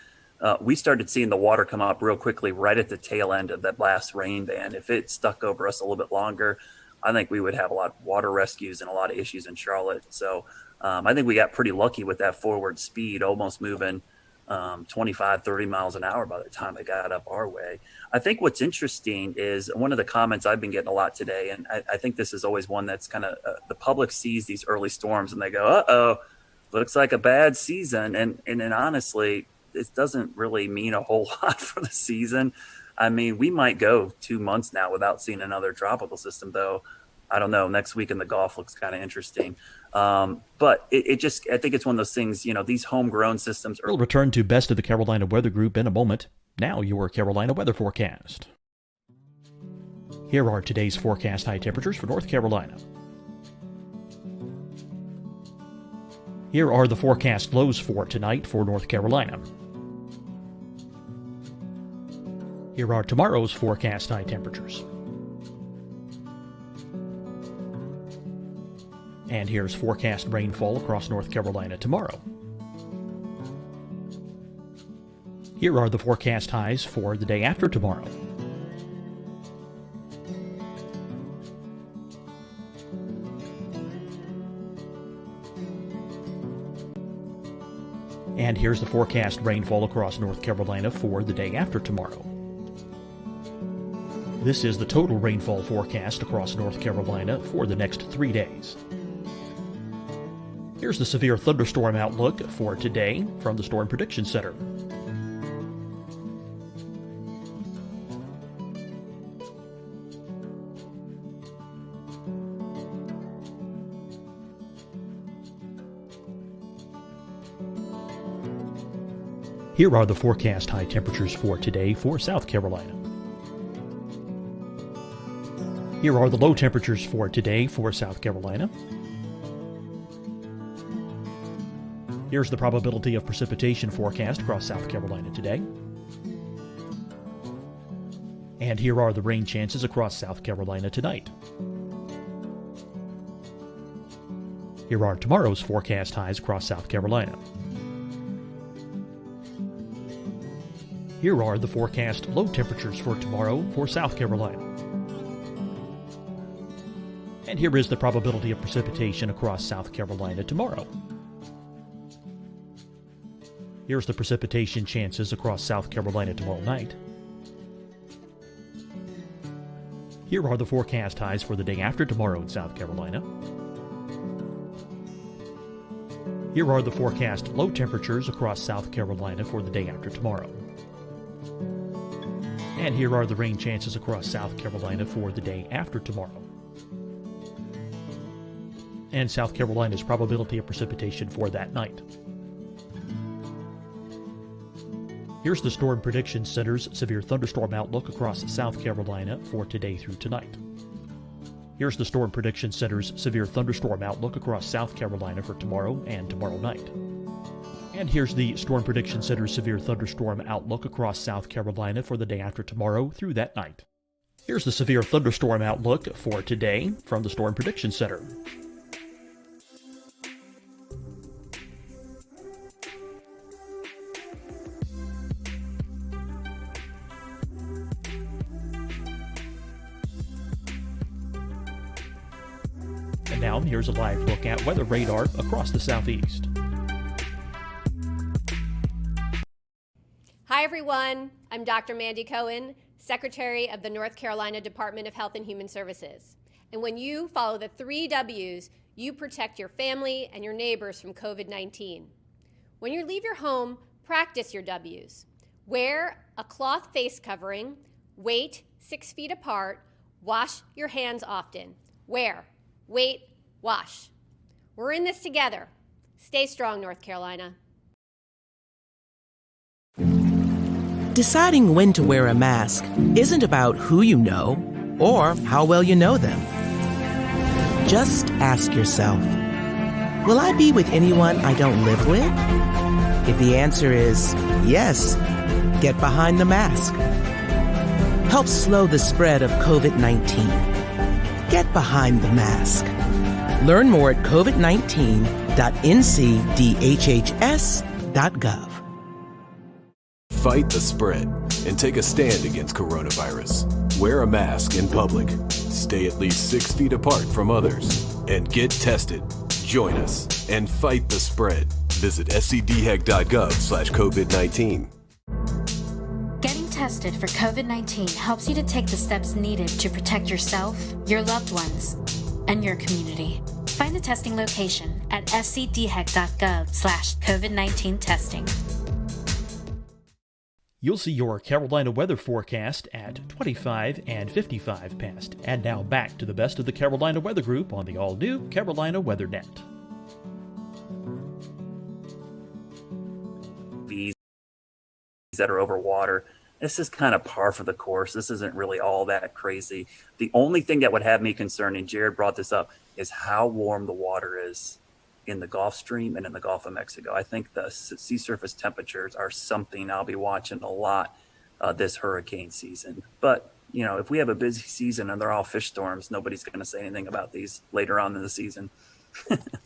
we started seeing the water come up real quickly right at the tail end of that last rain band. If it stuck over us a little bit longer, I think we would have a lot of water rescues and a lot of issues in Charlotte. So I think we got pretty lucky with that forward speed, almost moving 25, 30 miles an hour by the time it got up our way. I think what's interesting is one of the comments I've been getting a lot today, and I think this is always one that's kind of the public sees these early storms and they go, uh-oh, looks like a bad season. And honestly, it doesn't really mean a whole lot for the season. I mean, we might go 2 months now without seeing another tropical system, though. I don't know. Next week in the Gulf looks kind of interesting. But I think it's one of those things, these homegrown systems. We'll return to Best of the Carolina Weather Group in a moment. Now your Carolina weather forecast. Here are today's forecast high temperatures for North Carolina. Here are the forecast lows for tonight for North Carolina. Here are tomorrow's forecast high temperatures. And here's forecast rainfall across North Carolina tomorrow. Here are the forecast highs for the day after tomorrow. And here's the forecast rainfall across North Carolina for the day after tomorrow. This is the total rainfall forecast across North Carolina for the next 3 days. Here's the severe thunderstorm outlook for today from the Storm Prediction Center. Here are the forecast high temperatures for today for South Carolina. Here are the low temperatures for today for South Carolina. Here's the probability of precipitation forecast across South Carolina today. And here are the rain chances across South Carolina tonight. Here are tomorrow's forecast highs across South Carolina. Here are the forecast low temperatures for tomorrow for South Carolina. And here is the probability of precipitation across South Carolina tomorrow. Here's the precipitation chances across South Carolina tomorrow night. Here are the forecast highs for the day after tomorrow in South Carolina. Here are the forecast low temperatures across South Carolina for the day after tomorrow. And here are the rain chances across South Carolina for the day after tomorrow. And South Carolina's probability of precipitation for that night. Here's the Storm Prediction Center's severe thunderstorm outlook across South Carolina for today through tonight. Here's the Storm Prediction Center's severe thunderstorm outlook across South Carolina for tomorrow and tomorrow night. And here's the Storm Prediction Center's severe thunderstorm outlook across South Carolina for the day after tomorrow through that night. Here's the severe thunderstorm outlook for today from the Storm Prediction Center. And now here's a live look at weather radar across the southeast. Hi, everyone. I'm Dr. Mandy Cohen, Secretary of the North Carolina Department of Health and Human Services. And when you follow the 3 W's, you protect your family and your neighbors from COVID-19. When you leave your home, practice your W's. Wear a cloth face covering, wait 6 feet apart, wash your hands often. Wear, wait, wash. We're in this together. Stay strong, North Carolina. Deciding when to wear a mask isn't about who you know or how well you know them. Just ask yourself, will I be with anyone I don't live with? If the answer is yes, get behind the mask. Help slow the spread of COVID-19. Get behind the mask. Learn more at covid19.ncdhhs.gov. Fight the spread and take a stand against coronavirus. Wear a mask in public. Stay at least 6 feet apart from others. And get tested. Join us and fight the spread. Visit scdhec.gov/COVID-19. Getting tested for COVID-19 helps you to take the steps needed to protect yourself, your loved ones, and your community. Find the testing location at scdhec.gov/COVID-19 testing. You'll see your Carolina weather forecast at 25 and 55 past. And now back to the best of the Carolina Weather Group on the all-new Carolina Weather Net. Bees that are over water. This is kind of par for the course. This isn't really all that crazy. The only thing that would have me concerned, and Jared brought this up, is how warm the water is in the Gulf Stream and in the Gulf of Mexico. I think the sea surface temperatures are something I'll be watching a lot this hurricane season. But, you know, if we have a busy season and they're all fish storms, nobody's going to say anything about these later on in the season.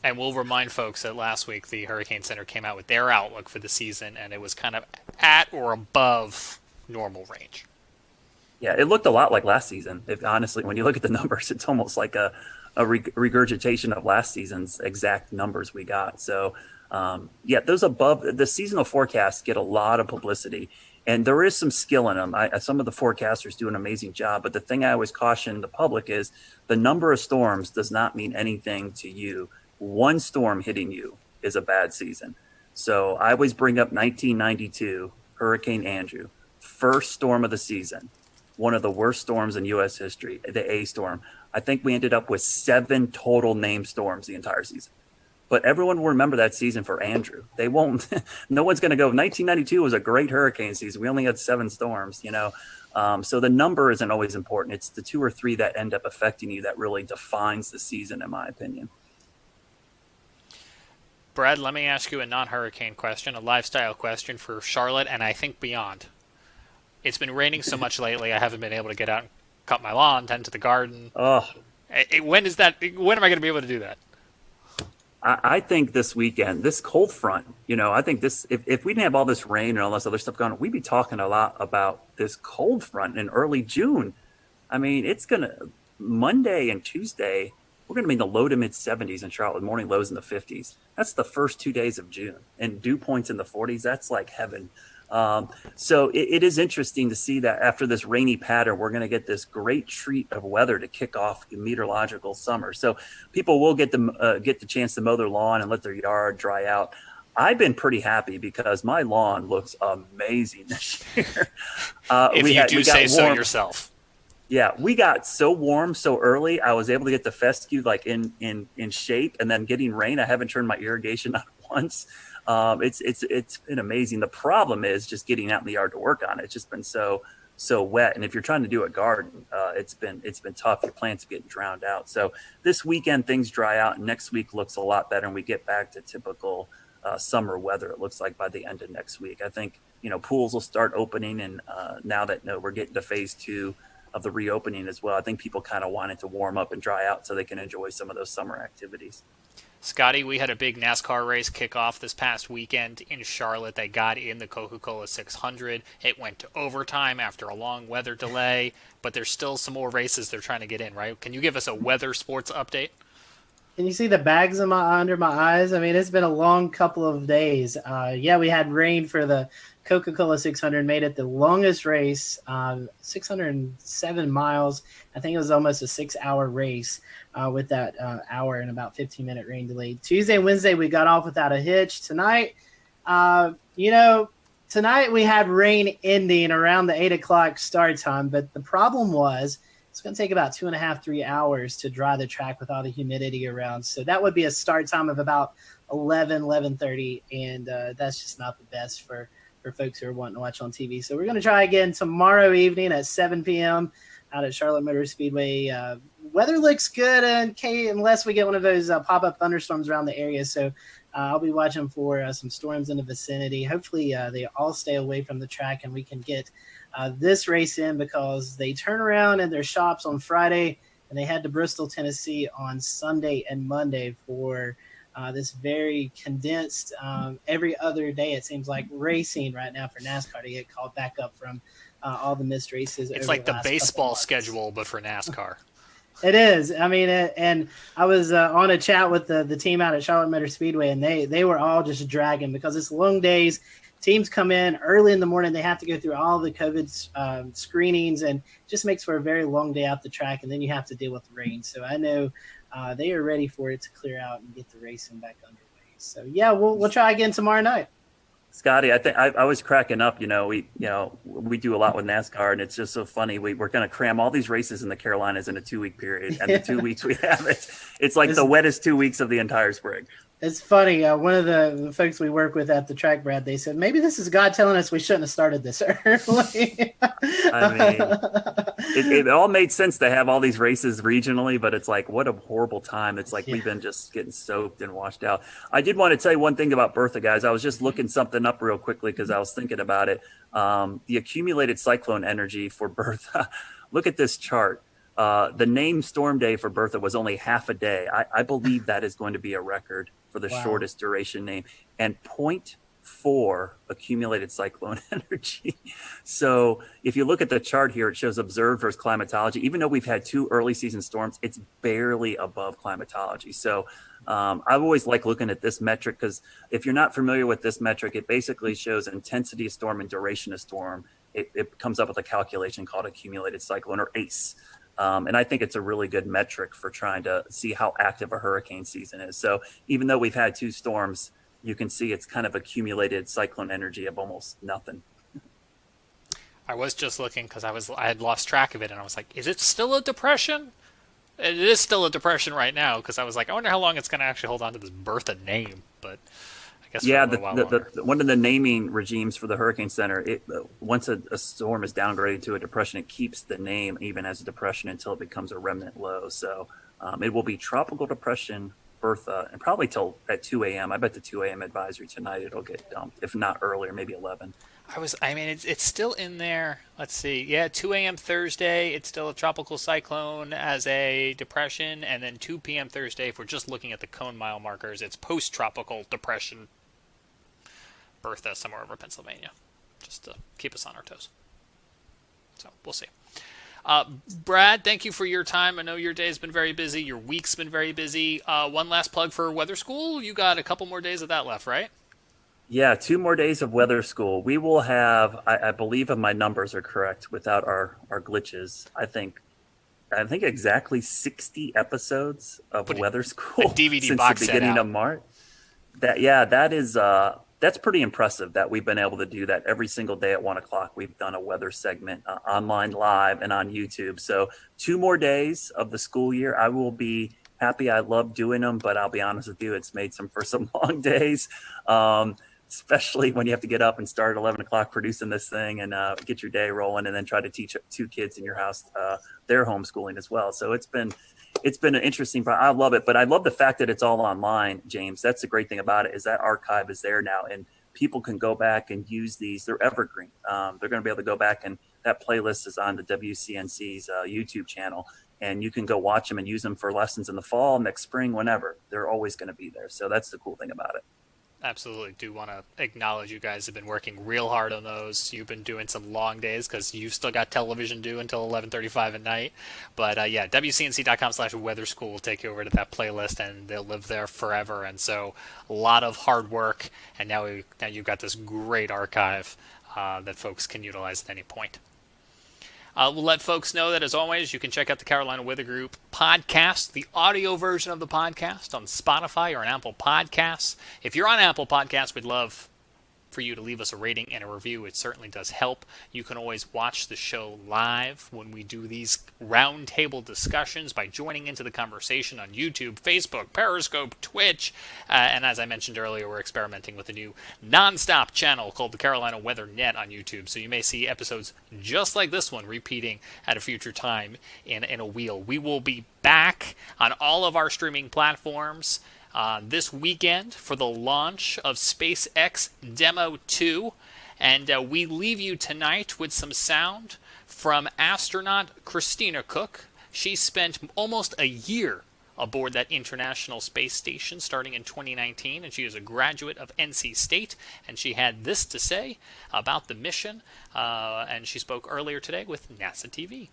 And we'll remind folks that last week the Hurricane Center came out with their outlook for the season, and it was kind of at or above normal range. Yeah, it looked a lot like last season. Honestly, when you look at the numbers, it's almost like a regurgitation of last season's exact numbers we got. So, those above the seasonal forecasts get a lot of publicity, and there is some skill in them. Some of the forecasters do an amazing job, but the thing I always caution the public is the number of storms does not mean anything to you. One storm hitting you is a bad season. So I always bring up 1992, Hurricane Andrew, first storm of the season, one of the worst storms in U.S. history, the A storm. I think we ended up with 7 total named storms the entire season. But everyone will remember that season for Andrew. They won't. No one's going to go, 1992 was a great hurricane season. We only had 7 storms, you know. So the number isn't always important. It's the 2 or 3 that end up affecting you that really defines the season, in my opinion. Brad, let me ask you a non-hurricane question, a lifestyle question for Charlotte and I think beyond. It's been raining so much lately, I haven't been able to get out and cut my lawn, tend to the garden. Oh, when am I going to be able to do that? I think this weekend, this cold front, you know, I think this, if we didn't have all this rain and all this other stuff going on, we'd be talking a lot about this cold front in early June. I mean, it's going to, Monday and Tuesday, we're going to be in the low to mid 70s in Charlotte, morning lows in the 50s. That's the first 2 days of June. And dew points in the 40s, that's like heaven. So it is interesting to see that after this rainy pattern, we're going to get this great treat of weather to kick off the meteorological summer. So people will get the chance to mow their lawn and let their yard dry out. I've been pretty happy because my lawn looks amazing this year. If you do say so yourself. Yeah, we got so warm so early. I was able to get the fescue like in shape, and then getting rain. I haven't turned my irrigation on once. It's been amazing. The problem is just getting out in the yard to work on it. It's just been so so wet. And if you're trying to do a garden, it's been tough. Your plants are getting drowned out. So this weekend things dry out, and next week looks a lot better, and we get back to typical summer weather. It looks like by the end of next week. I think pools will start opening, and now that we're getting to phase 2 of the reopening as well, I think people kind of want it to warm up and dry out so they can enjoy some of those summer activities. Scotty, we had a big NASCAR race kick off this past weekend in Charlotte. They got in the Coca-Cola 600. It went to overtime after a long weather delay, but there's still some more races they're trying to get in, right? Can you give us a weather sports update? Can you see the bags under my eyes? I mean, it's been a long couple of days. We had rain for the Coca-Cola 600, made it the longest race, 607 miles. I think it was almost a 6-hour race with that hour and about 15-minute rain delay. Tuesday and Wednesday, we got off without a hitch. Tonight, tonight we had rain ending around the 8 o'clock start time, but the problem was it's going to take about 2.5-3 hours to dry the track with all the humidity around. So that would be a start time of about 11:30, and that's just not the best for folks who are wanting to watch on TV. So we're going to try again tomorrow evening at 7 p.m. out at Charlotte Motor Speedway. Weather looks good unless we get one of those pop-up thunderstorms around the area. So I'll be watching for some storms in the vicinity. Hopefully they all stay away from the track and we can get this race in, because they turn around in their shops on Friday and they head to Bristol, Tennessee on Sunday and Monday for this very condensed every other day, it seems like, racing right now for NASCAR to get called back up from all the missed races. It's like the baseball schedule, but for NASCAR. It is. I mean, and I was on a chat with the team out at Charlotte Motor Speedway, and they were all just dragging because it's long days. Teams come in early in the morning. They have to go through all the COVID screenings, and just makes for a very long day out the track, and then you have to deal with the rain. So I know they are ready for it to clear out and get the racing back underway. So yeah, we'll try again tomorrow night. Scotty, I think I was cracking up. We do a lot with NASCAR, and it's just so funny. We're going to cram all these races in the Carolinas in a 2-week period, and the 2 weeks we have it's like the wettest 2 weeks of the entire spring. It's funny. One of the folks we work with at the track, Brad, they said, maybe this is God telling us we shouldn't have started this early. I mean, it all made sense to have all these races regionally, but it's like, what a horrible time. It's like we've been just getting soaked and washed out. I did want to tell you one thing about Bertha, guys. I was just looking something up real quickly because I was thinking about it. The accumulated cyclone energy for Bertha. Look at this chart. The name storm day for Bertha was only half a day. I believe that is going to be a record for the shortest duration name, and 0.4 accumulated cyclone energy. So if you look at the chart here, it shows observed versus climatology. Even though we've had 2 early season storms, it's barely above climatology. So I've always liked looking at this metric, because if you're not familiar with this metric, it basically shows intensity of storm and duration of storm. It comes up with a calculation called accumulated cyclone, or ACE. And I think it's a really good metric for trying to see how active a hurricane season is. So even though we've had 2 storms, you can see it's kind of accumulated cyclone energy of almost nothing. I was just looking because I had lost track of it, and I was like, is it still a depression? It is still a depression right now, because I was like, I wonder how long it's going to actually hold on to this Bertha name. But I guess yeah, one of the naming regimes for the Hurricane Center, once a storm is downgraded to a depression, it keeps the name even as a depression until it becomes a remnant low. So it will be Tropical Depression Bertha, and probably till at 2 a.m. I bet the 2 a.m. advisory tonight it'll get dumped, if not earlier, maybe 11. It's still in there. Let's see. Yeah, 2 a.m. Thursday, it's still a tropical cyclone as a depression, and then 2 p.m. Thursday, if we're just looking at the cone mile markers, it's post-tropical depression Bertha somewhere over Pennsylvania, just to keep us on our toes. So we'll see. Brad, thank you for your time. I know your day's been very busy. Your week's been very busy. One last plug for Weather School. You got a couple more days of that left, right? Yeah, 2 more days of Weather School. We will have, I believe if my numbers are correct, without our glitches, I think exactly 60 episodes of Weather School DVD since box the set beginning out. of March. That's pretty impressive that we've been able to do that every single day at 1 o'clock. We've done a weather segment online live and on YouTube. So 2 more days of the school year. I will be happy. I love doing them, but I'll be honest with you, it's made for some long days. especially when you have to get up and start at 11 o'clock producing this thing and get your day rolling, and then try to teach 2 kids in your house their homeschooling as well. So it's been an interesting. I love it, but I love the fact that it's all online, James. That's the great thing about it, is that archive is there now, and people can go back and use these. They're evergreen. They're going to be able to go back, and that playlist is on the WCNC's YouTube channel, and you can go watch them and use them for lessons in the fall, next spring, whenever. They're always going to be there. So that's the cool thing about it. Absolutely. Do want to acknowledge you guys have been working real hard on those. You've been doing some long days because you've still got television due until 11:35 at night. But yeah, WCNC.com/weather school will take you over to that playlist, and they'll live there forever. And so a lot of hard work, and now you've got this great archive that folks can utilize at any point. We'll let folks know that, as always, you can check out the Carolina Weather Group podcast, the audio version of the podcast, on Spotify or on Apple Podcasts. If you're on Apple Podcasts, we'd love for you to leave us a rating and a review. It certainly does help. You can always watch the show live when we do these roundtable discussions by joining into the conversation on YouTube, Facebook, Periscope, Twitch, and as I mentioned earlier, we're experimenting with a new nonstop channel called the Carolina Weather Net on YouTube, so you may see episodes just like this one repeating at a future time in a wheel. We will be back on all of our streaming platforms this weekend for the launch of SpaceX Demo 2, and we leave you tonight with some sound from astronaut Christina Cook. She spent almost a year aboard that International Space Station starting in 2019, and she is a graduate of NC State, and she had this to say about the mission, and she spoke earlier today with NASA TV.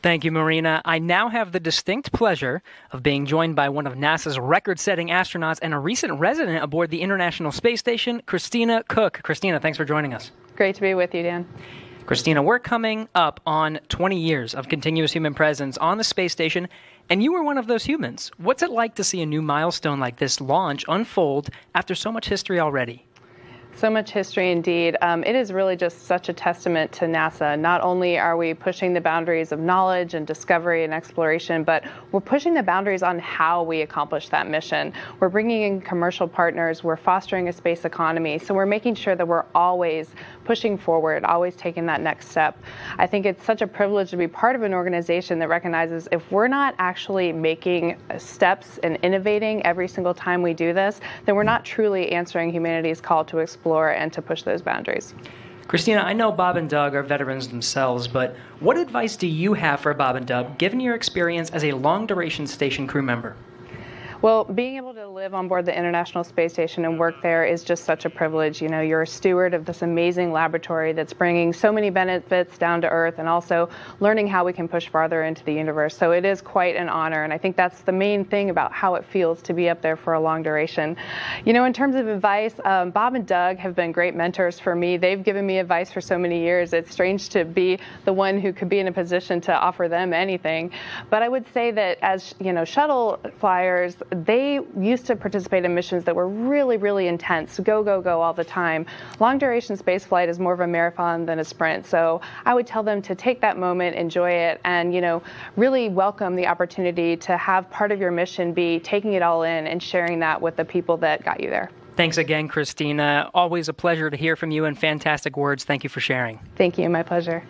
Thank you, Marina. I now have the distinct pleasure of being joined by one of NASA's record-setting astronauts and a recent resident aboard the International Space Station, Christina Cook. Christina, thanks for joining us. Great to be with you, Dan. Christina, we're coming up on 20 years of continuous human presence on the space station, and you were one of those humans. What's it like to see a new milestone like this launch unfold after so much history already? So much history indeed. It is really just such a testament to NASA. Not only are we pushing the boundaries of knowledge and discovery and exploration, but we're pushing the boundaries on how we accomplish that mission. We're bringing in commercial partners. We're fostering a space economy. So we're making sure that we're always pushing forward, always taking that next step. I think it's such a privilege to be part of an organization that recognizes if we're not actually making steps and innovating every single time we do this, then we're not truly answering humanity's call to explore and to push those boundaries. Christina, I know Bob and Doug are veterans themselves, but what advice do you have for Bob and Doug, given your experience as a long-duration station crew member? Well, being able to live on board the International Space Station and work there is just such a privilege. You know, you're a steward of this amazing laboratory that's bringing so many benefits down to Earth and also learning how we can push farther into the universe. So it is quite an honor, and I think that's the main thing about how it feels to be up there for a long duration. You know, in terms of advice, Bob and Doug have been great mentors for me. They've given me advice for so many years. It's strange to be the one who could be in a position to offer them anything. But I would say that as, you know, shuttle flyers, they used to participate in missions that were really, really intense, go, go, go all the time. Long duration space flight is more of a marathon than a sprint. So I would tell them to take that moment, enjoy it, and, you know, really welcome the opportunity to have part of your mission be taking it all in and sharing that with the people that got you there. Thanks again, Christina. Always a pleasure to hear from you and fantastic words. Thank you for sharing. Thank you. My pleasure.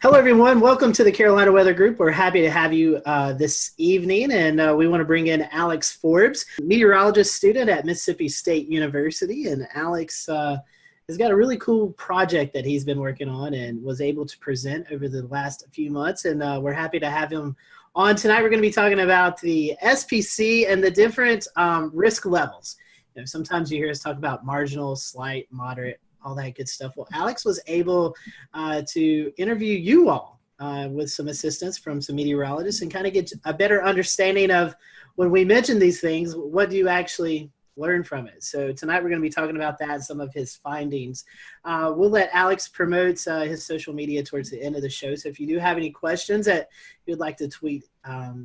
Hello, everyone. Welcome to the Carolina Weather Group. We're happy to have you this evening, and we want to bring in Alex Forbes, meteorologist student at Mississippi State University. And Alex has got a really cool project that he's been working on and was able to present over the last few months, and we're happy to have him on tonight. We're going to be talking about the SPC and the different risk levels. You know, sometimes you hear us talk about marginal, slight, moderate, all that good stuff. Well, Alex was able to interview you all with some assistance from some meteorologists and kind of get a better understanding of when we mention these things, what do you actually learn from it. So tonight we're going to be talking about that and some of his findings. We'll let Alex promote his social media towards the end of the show. So if you do have any questions that you'd like to tweet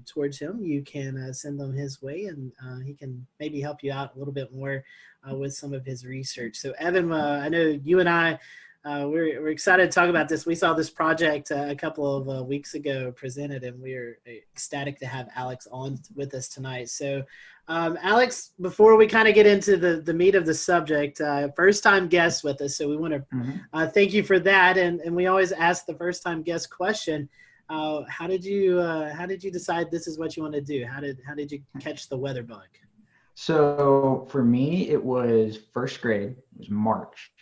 towards him, you can send them his way, and he can maybe help you out a little bit more with some of his research. So Evan, I know you and I, we're excited to talk about this. We saw this project a couple of weeks ago presented, and we're ecstatic to have Alex on with us tonight. So Alex, before we kind of get into the meat of the subject, first time guest with us, so we want to thank you for that. And we always ask the first time guest question. How did you decide this is what you want to do? How did you catch the weather bug? So for me, it was first grade. It was March.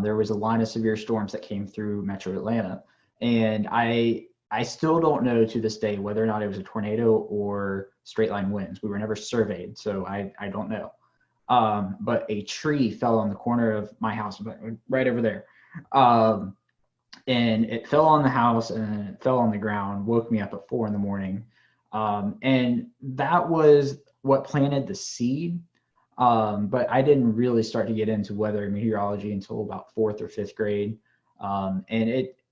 There was a line of severe storms that came through Metro Atlanta, and I still don't know to this day whether or not it was a tornado or straight line winds. We were never surveyed, so I don't know. But a tree fell on the corner of my house, right over there. And it fell on the house and it fell on the ground, woke me up at 4 a.m. And that was what planted the seed. But I didn't really start to get into weather meteorology until about 4th or 5th grade. And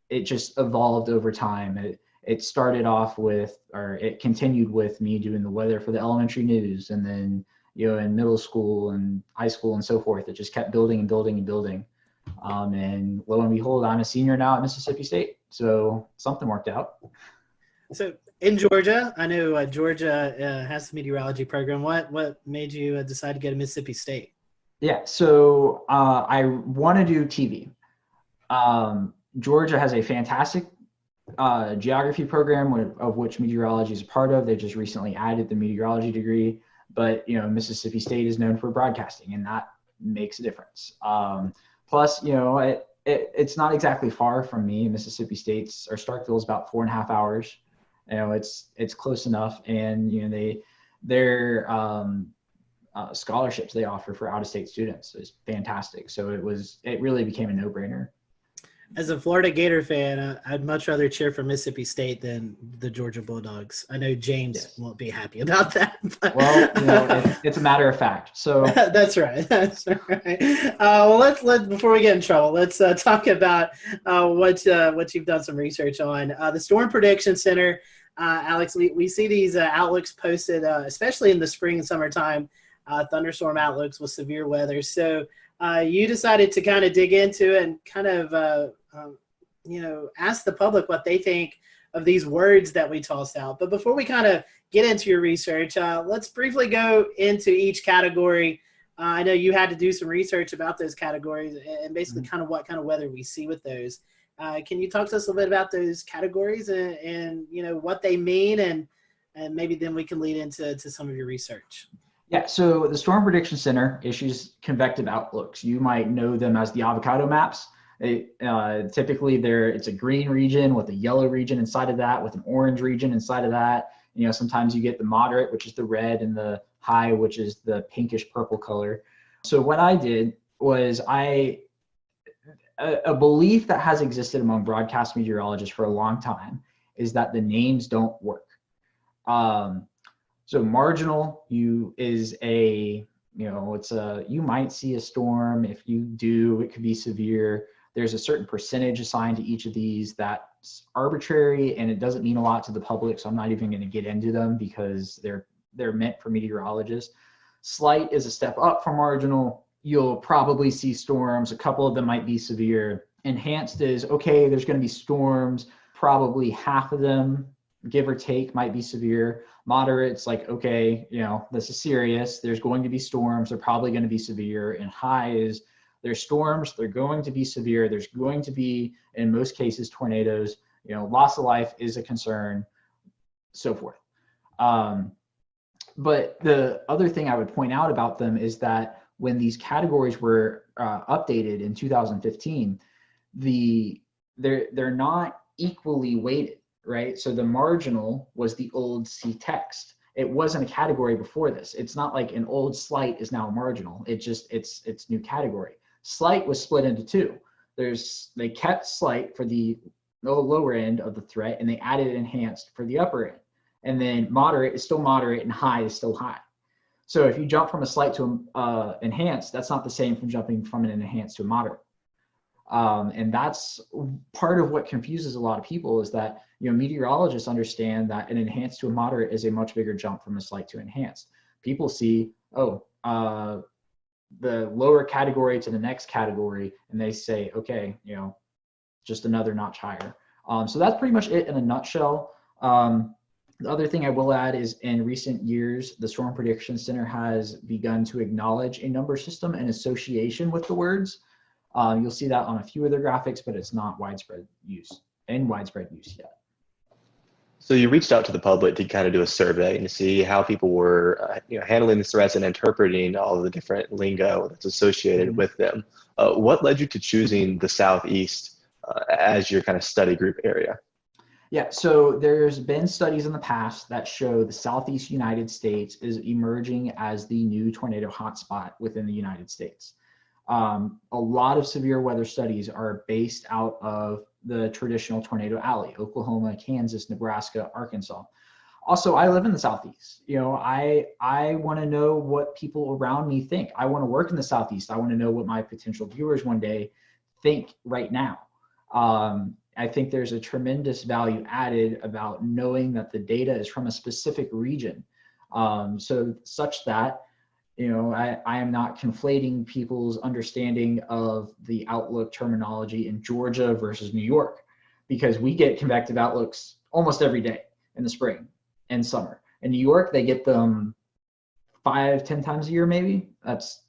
it just evolved over time. It started off with, or it continued with me doing the weather for the elementary news. And then, in middle school and high school and so forth, it just kept building and building and building. And lo and behold, I'm a senior now at Mississippi State. So something worked out. So in Georgia, I know Georgia has the meteorology program. What made you decide to go to Mississippi State? Yeah, so I want to do TV. Georgia has a fantastic geography program of which meteorology is a part of. They just recently added the meteorology degree, but Mississippi State is known for broadcasting, and that makes a difference. Plus, it's not exactly far from me. Mississippi State's or Starkville is about 4.5 hours. It's close enough, and their scholarships they offer for out-of-state students is fantastic. So it really became a no-brainer. As a Florida Gator fan, I'd much rather cheer for Mississippi State than the Georgia Bulldogs. I know James won't be happy about that. But. Well, it's a matter of fact. So that's right. That's right. Well, let's before we get in trouble, let's talk about what you've done some research on. The Storm Prediction Center, Alex. We see these outlooks posted, especially in the spring and summertime, thunderstorm outlooks with severe weather. So. You decided to kind of dig into it and kind of, ask the public what they think of these words that we tossed out. But before we kind of get into your research, let's briefly go into each category. I know you had to do some research about those categories and basically kind of what kind of weather we see with those. Can you talk to us a little bit about those categories and what they mean and maybe then we can lead into some of your research? Yeah, so the Storm Prediction Center issues convective outlooks. You might know them as the avocado maps. Typically, it's a green region with a yellow region inside of that, with an orange region inside of that. Sometimes you get the moderate, which is the red, and the high, which is the pinkish purple color. So what I did was a belief that has existed among broadcast meteorologists for a long time is that the names don't work. So marginal you might see a storm. If you do, it could be severe. There's a certain percentage assigned to each of these that's arbitrary and it doesn't mean a lot to the public. So I'm not even going to get into them because they're meant for meteorologists. Slight is a step up from marginal. You'll probably see storms. A couple of them might be severe. Enhanced is okay, there's going to be storms. Probably half of them, give or take, might be severe. Moderate's like, okay, this is serious. There's going to be storms. They're probably going to be severe. And high is there's storms. They're going to be severe. There's going to be, in most cases, tornadoes. Loss of life is a concern, so forth. But the other thing I would point out about them is that when these categories were updated in 2015, they're not equally weighted. Right? So the marginal was the old C text. It wasn't a category before this. It's not like an old slight is now marginal. It's new category. Slight was split into two. They kept slight for the lower end of the threat and they added enhanced for the upper end. And then moderate is still moderate and high is still high. So if you jump from a slight to enhanced, that's not the same from jumping from an enhanced to a moderate. And that's part of what confuses a lot of people, is that, you know, meteorologists understand that an enhanced to a moderate is a much bigger jump from a slight to enhanced. People see, the lower category to the next category, and they say, okay, you know, just another notch higher. So that's pretty much it in a nutshell. The other thing I will add is, in recent years, the Storm Prediction Center has begun to acknowledge a number system in association with the words. You'll see that on a few of their graphics, but it's not widespread use yet. So you reached out to the public to kind of do a survey and to see how people were handling the threats and interpreting all of the different lingo that's associated with them. What led you to choosing the Southeast as your kind of study group area? Yeah, so there's been studies in the past that show the Southeast United States is emerging as the new tornado hotspot within the United States. A lot of severe weather studies are based out of the traditional tornado alley: Oklahoma, Kansas, Nebraska, Arkansas. Also, I live in the Southeast. You know, I want to know what people around me think. I want to work in the Southeast. I want to know what my potential viewers one day think right now. I think there's a tremendous value added about knowing that the data is from a specific region. So such that, you know, I am not conflating people's understanding of the outlook terminology in Georgia versus New York, because we get convective outlooks almost every day in the spring and summer. In New York, they get them 5-10 times a year, maybe. That's,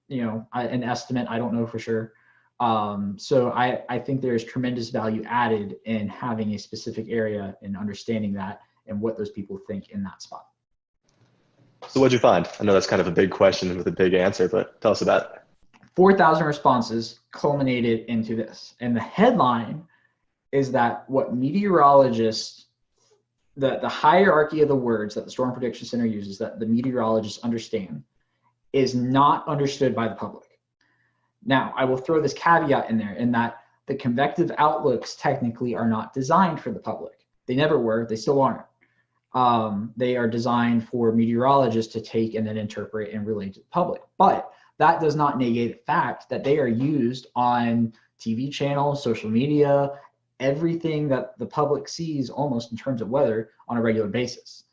you know, an estimate. I don't know for sure. So I think there's tremendous value added in having a specific area and understanding that and what those people think in that spot. So what'd you find? I know that's kind of a big question with a big answer, but tell us about it. 4,000 responses culminated into this. And the headline is that what meteorologists, the hierarchy of the words that the Storm Prediction Center uses, that the meteorologists understand, is not understood by the public. Now, I will throw this caveat in there, in that the convective outlooks technically are not designed for the public. They never were, they still aren't. They are designed for meteorologists to take and then interpret and relate to the public. But that does not negate the fact that they are used on TV channels, social media, everything that the public sees almost in terms of weather on a regular basis.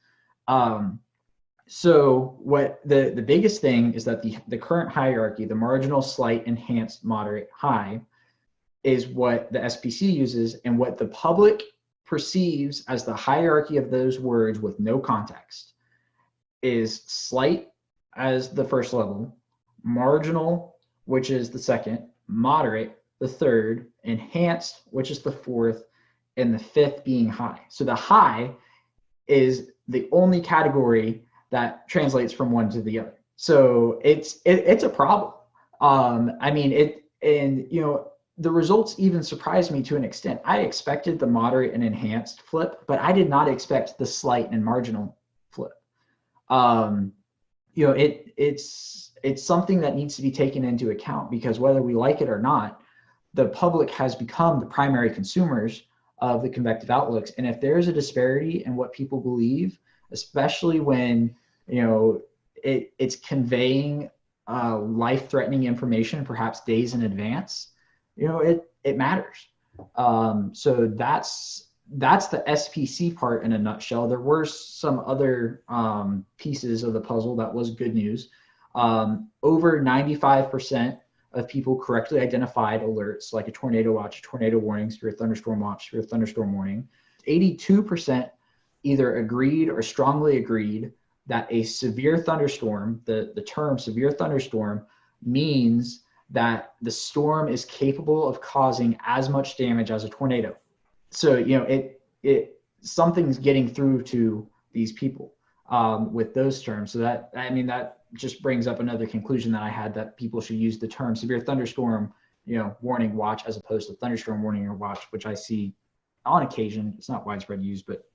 So what the biggest thing is that the current hierarchy, the marginal, slight, enhanced, moderate, high, is what the SPC uses, and what the public perceives as the hierarchy of those words with no context is slight as the first level, marginal, which is the second, moderate, the third, enhanced, which is the fourth, and the fifth being high. So the high is the only category that translates from one to the other. So it's a problem. I mean, the results even surprised me to an extent. I expected the moderate and enhanced flip, but I did not expect the slight and marginal flip. It's something that needs to be taken into account, because whether we like it or not, the public has become the primary consumers of the convective outlooks. And if there's a disparity in what people believe, especially when, you know, it's conveying life-threatening information, perhaps days in advance, you know, it matters. So that's the SPC part in a nutshell. There were some other pieces of the puzzle that was good news. Over 95% of people correctly identified alerts like a tornado watch, a tornado warning, severe thunderstorm watch, severe thunderstorm warning. 82% either agreed or strongly agreed that a severe thunderstorm, the term severe thunderstorm, means that the storm is capable of causing as much damage as a tornado. So, you know, something's getting through to these people with those terms. So that just brings up another conclusion that I had, that people should use the term severe thunderstorm, you know, warning watch, as opposed to thunderstorm warning or watch, which I see on occasion. It's not widespread use, but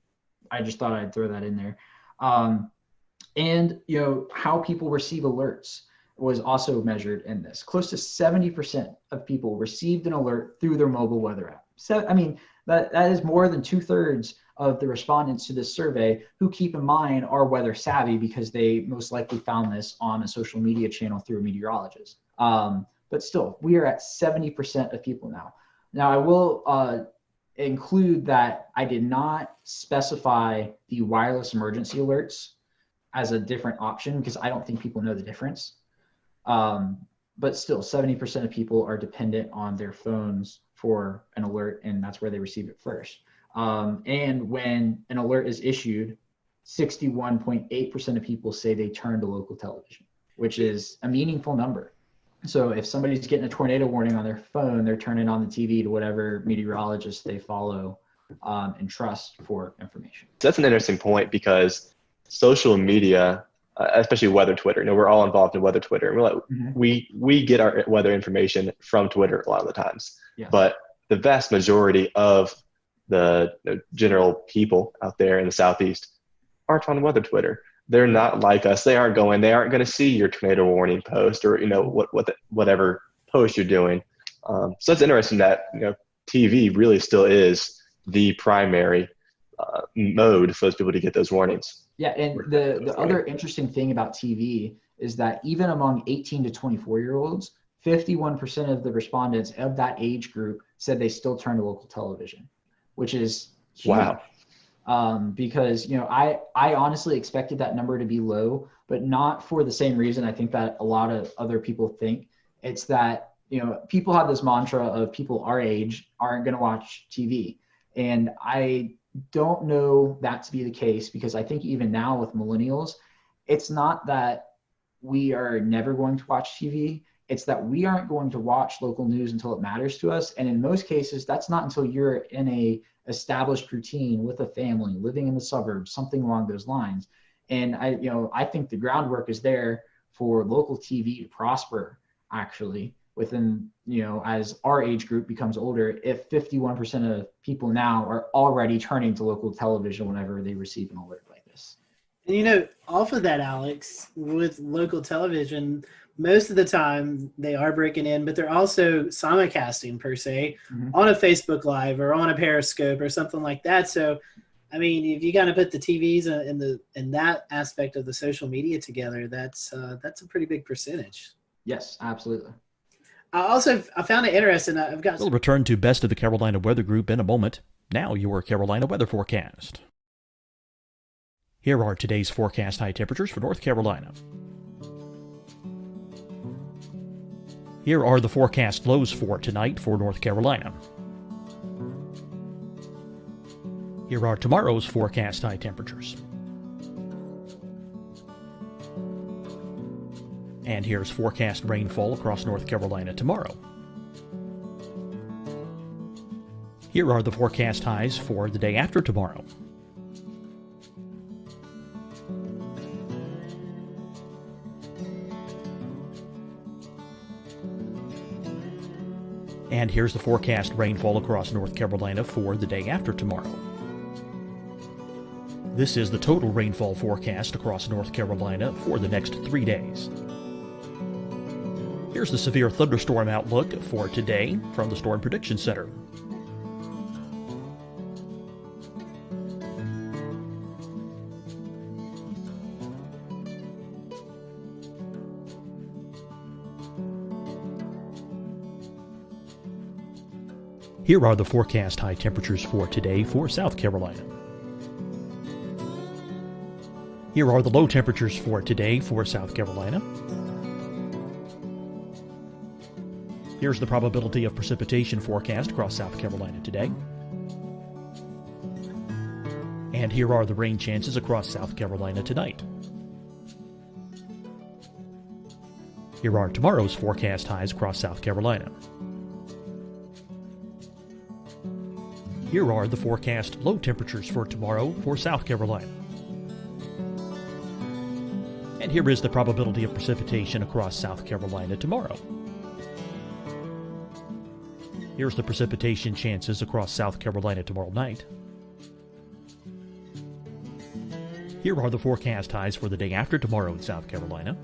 I just thought I'd throw that in there. And, you know, how people receive alerts was also measured in this. Close to 70% of people received an alert through their mobile weather app. So, I mean, that is more than 2/3 of the respondents to this survey who, keep in mind, are weather savvy because they most likely found this on a social media channel through a meteorologist. But still, we are at 70% of people now. Now, I will include that I did not specify the wireless emergency alerts as a different option because I don't think people know the difference. But still, 70% of people are dependent on their phones for an alert, and that's where they receive it first. And when an alert is issued, 61.8% of people say they turn to local television, which is a meaningful number. So if somebody's getting a tornado warning on their phone, they're turning on the TV to whatever meteorologist they follow and trust for information. So that's an interesting point because social media, especially weather Twitter, we're all involved in weather Twitter. And we're like, we get our weather information from Twitter a lot of the times. Yes. But the vast majority of the general people out there in the Southeast aren't on weather Twitter. They're not like us. They aren't going to see your tornado warning post or, whatever post you're doing. So it's interesting that, TV really still is the primary mode for those people to get those warnings. Yeah, and the other interesting thing about TV is that even among 18 to 24-year-olds, 51% of the respondents of that age group said they still turn to local television, which is huge. Wow. Because, I honestly expected that number to be low, but not for the same reason I think that a lot of other people think. It's that, people have this mantra of people our age aren't going to watch TV. And I don't know that to be the case because I think even now with millennials, it's not that we are never going to watch TV. It's that we aren't going to watch local news until it matters to us. And in most cases, that's not until you're in a established routine with a family, living in the suburbs, something along those lines. And I think the groundwork is there for local TV to prosper, actually, within, as our age group becomes older, if 51% of people now are already turning to local television whenever they receive an alert like this. And off of that, Alex, with local television, most of the time they are breaking in, but they're also simulcasting per se on a Facebook Live or on a Periscope or something like that. So, I mean, if you got to put the TVs in that aspect of the social media together, that's a pretty big percentage. Yes, absolutely. I found it interesting. We'll return to Best of the Carolina Weather Group in a moment. Now your Carolina weather forecast. Here are today's forecast high temperatures for North Carolina. Here are the forecast lows for tonight for North Carolina. Here are tomorrow's forecast high temperatures. And here's forecast rainfall across North Carolina tomorrow. Here are the forecast highs for the day after tomorrow. And here's the forecast rainfall across North Carolina for the day after tomorrow. This is the total rainfall forecast across North Carolina for the next 3 days. Here's the severe thunderstorm outlook for today from the Storm Prediction Center. Here are the forecast high temperatures for today for South Carolina. Here are the low temperatures for today for South Carolina. Here's the probability of precipitation forecast across South Carolina today. And here are the rain chances across South Carolina tonight. Here are tomorrow's forecast highs across South Carolina. Here are the forecast low temperatures for tomorrow for South Carolina. And here is the probability of precipitation across South Carolina tomorrow. Here's the precipitation chances across South Carolina tomorrow night. Here are the forecast highs for the day after tomorrow in South Carolina.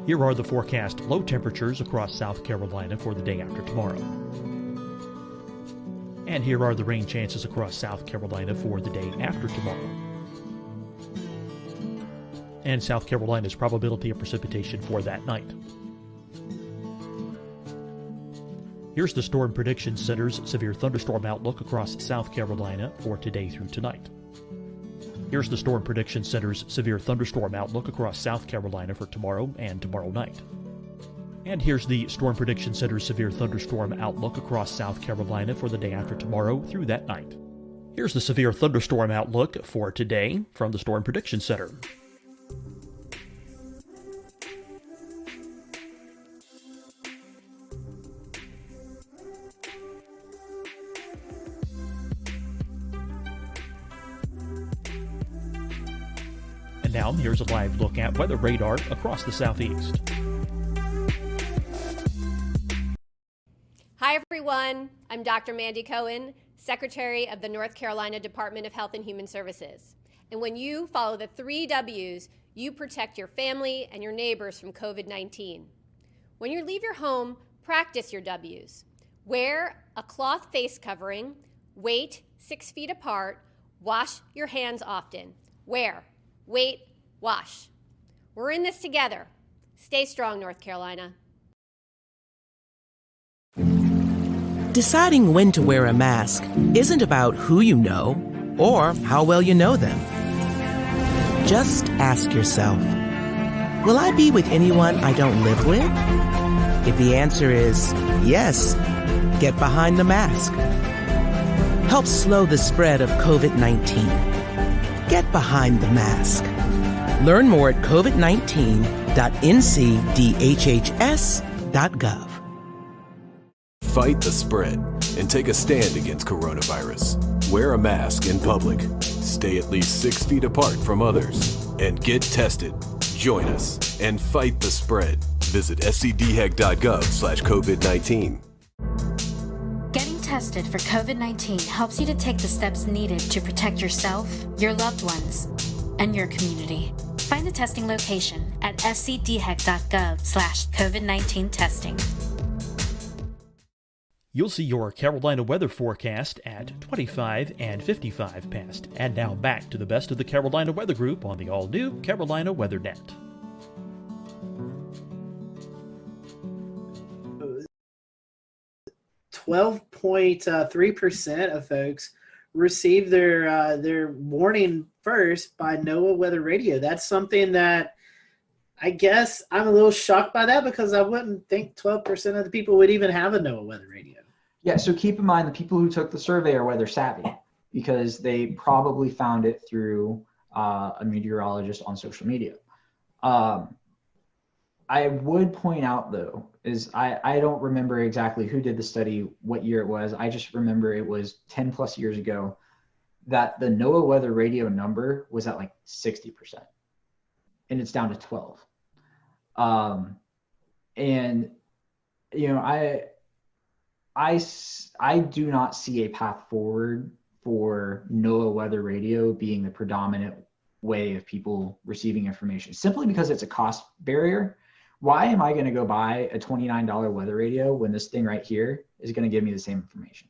Here are the forecast low temperatures across South Carolina for the day after tomorrow. And here are the rain chances across South Carolina for the day after tomorrow. And South Carolina's probability of precipitation for that night. Here's the Storm Prediction Center's severe thunderstorm outlook across South Carolina for today through tonight. Here's the Storm Prediction Center's severe thunderstorm outlook across South Carolina for tomorrow and tomorrow night. And here's the Storm Prediction Center's severe thunderstorm outlook across South Carolina for the day after tomorrow through that night. Here's the severe thunderstorm outlook for today from the Storm Prediction Center. And now here's a live look at weather radar across the southeast. Hi, everyone. I'm Dr. Mandy Cohen, Secretary of the North Carolina Department of Health and Human Services. And when you follow the 3 W's, you protect your family and your neighbors from COVID-19. When you leave your home, practice your W's. Wear a cloth face covering, wait 6 feet apart, wash your hands often. Wear, wait, wash. We're in this together. Stay strong, North Carolina. Deciding when to wear a mask isn't about who you know or how well you know them. Just ask yourself, will I be with anyone I don't live with? If the answer is yes, get behind the mask. Help slow the spread of COVID-19. Get behind the mask. Learn more at covid19.ncdhhs.gov. Fight the spread and take a stand against coronavirus. Wear a mask in public. Stay at least 6 feet apart from others. And get tested. Join us and fight the spread. Visit scdhec.gov/COVID-19. Getting tested for COVID-19 helps you to take the steps needed to protect yourself, your loved ones, and your community. Find the testing location at scdhec.gov/COVID-19 testing. You'll see your Carolina weather forecast at 25 and 55 past. And now back to the best of the Carolina Weather Group on the all-new Carolina Weather Net. .3% of folks receive their warning first by NOAA Weather Radio. That's something that I guess I'm a little shocked by that, because I wouldn't think 12% of the people would even have a NOAA Weather Radio. Yeah, so keep in mind the people who took the survey are weather savvy, because they probably found it through a meteorologist on social media. I would point out, though, is I don't remember exactly who did the study, what year it was. I just remember it was 10 plus years ago that the NOAA Weather Radio number was at like 60%, and it's down to 12. And, you know, I do not see a path forward for NOAA Weather Radio being the predominant way of people receiving information, simply because it's a cost barrier. Why am I going to go buy a $29 weather radio when this thing right here is going to give me the same information?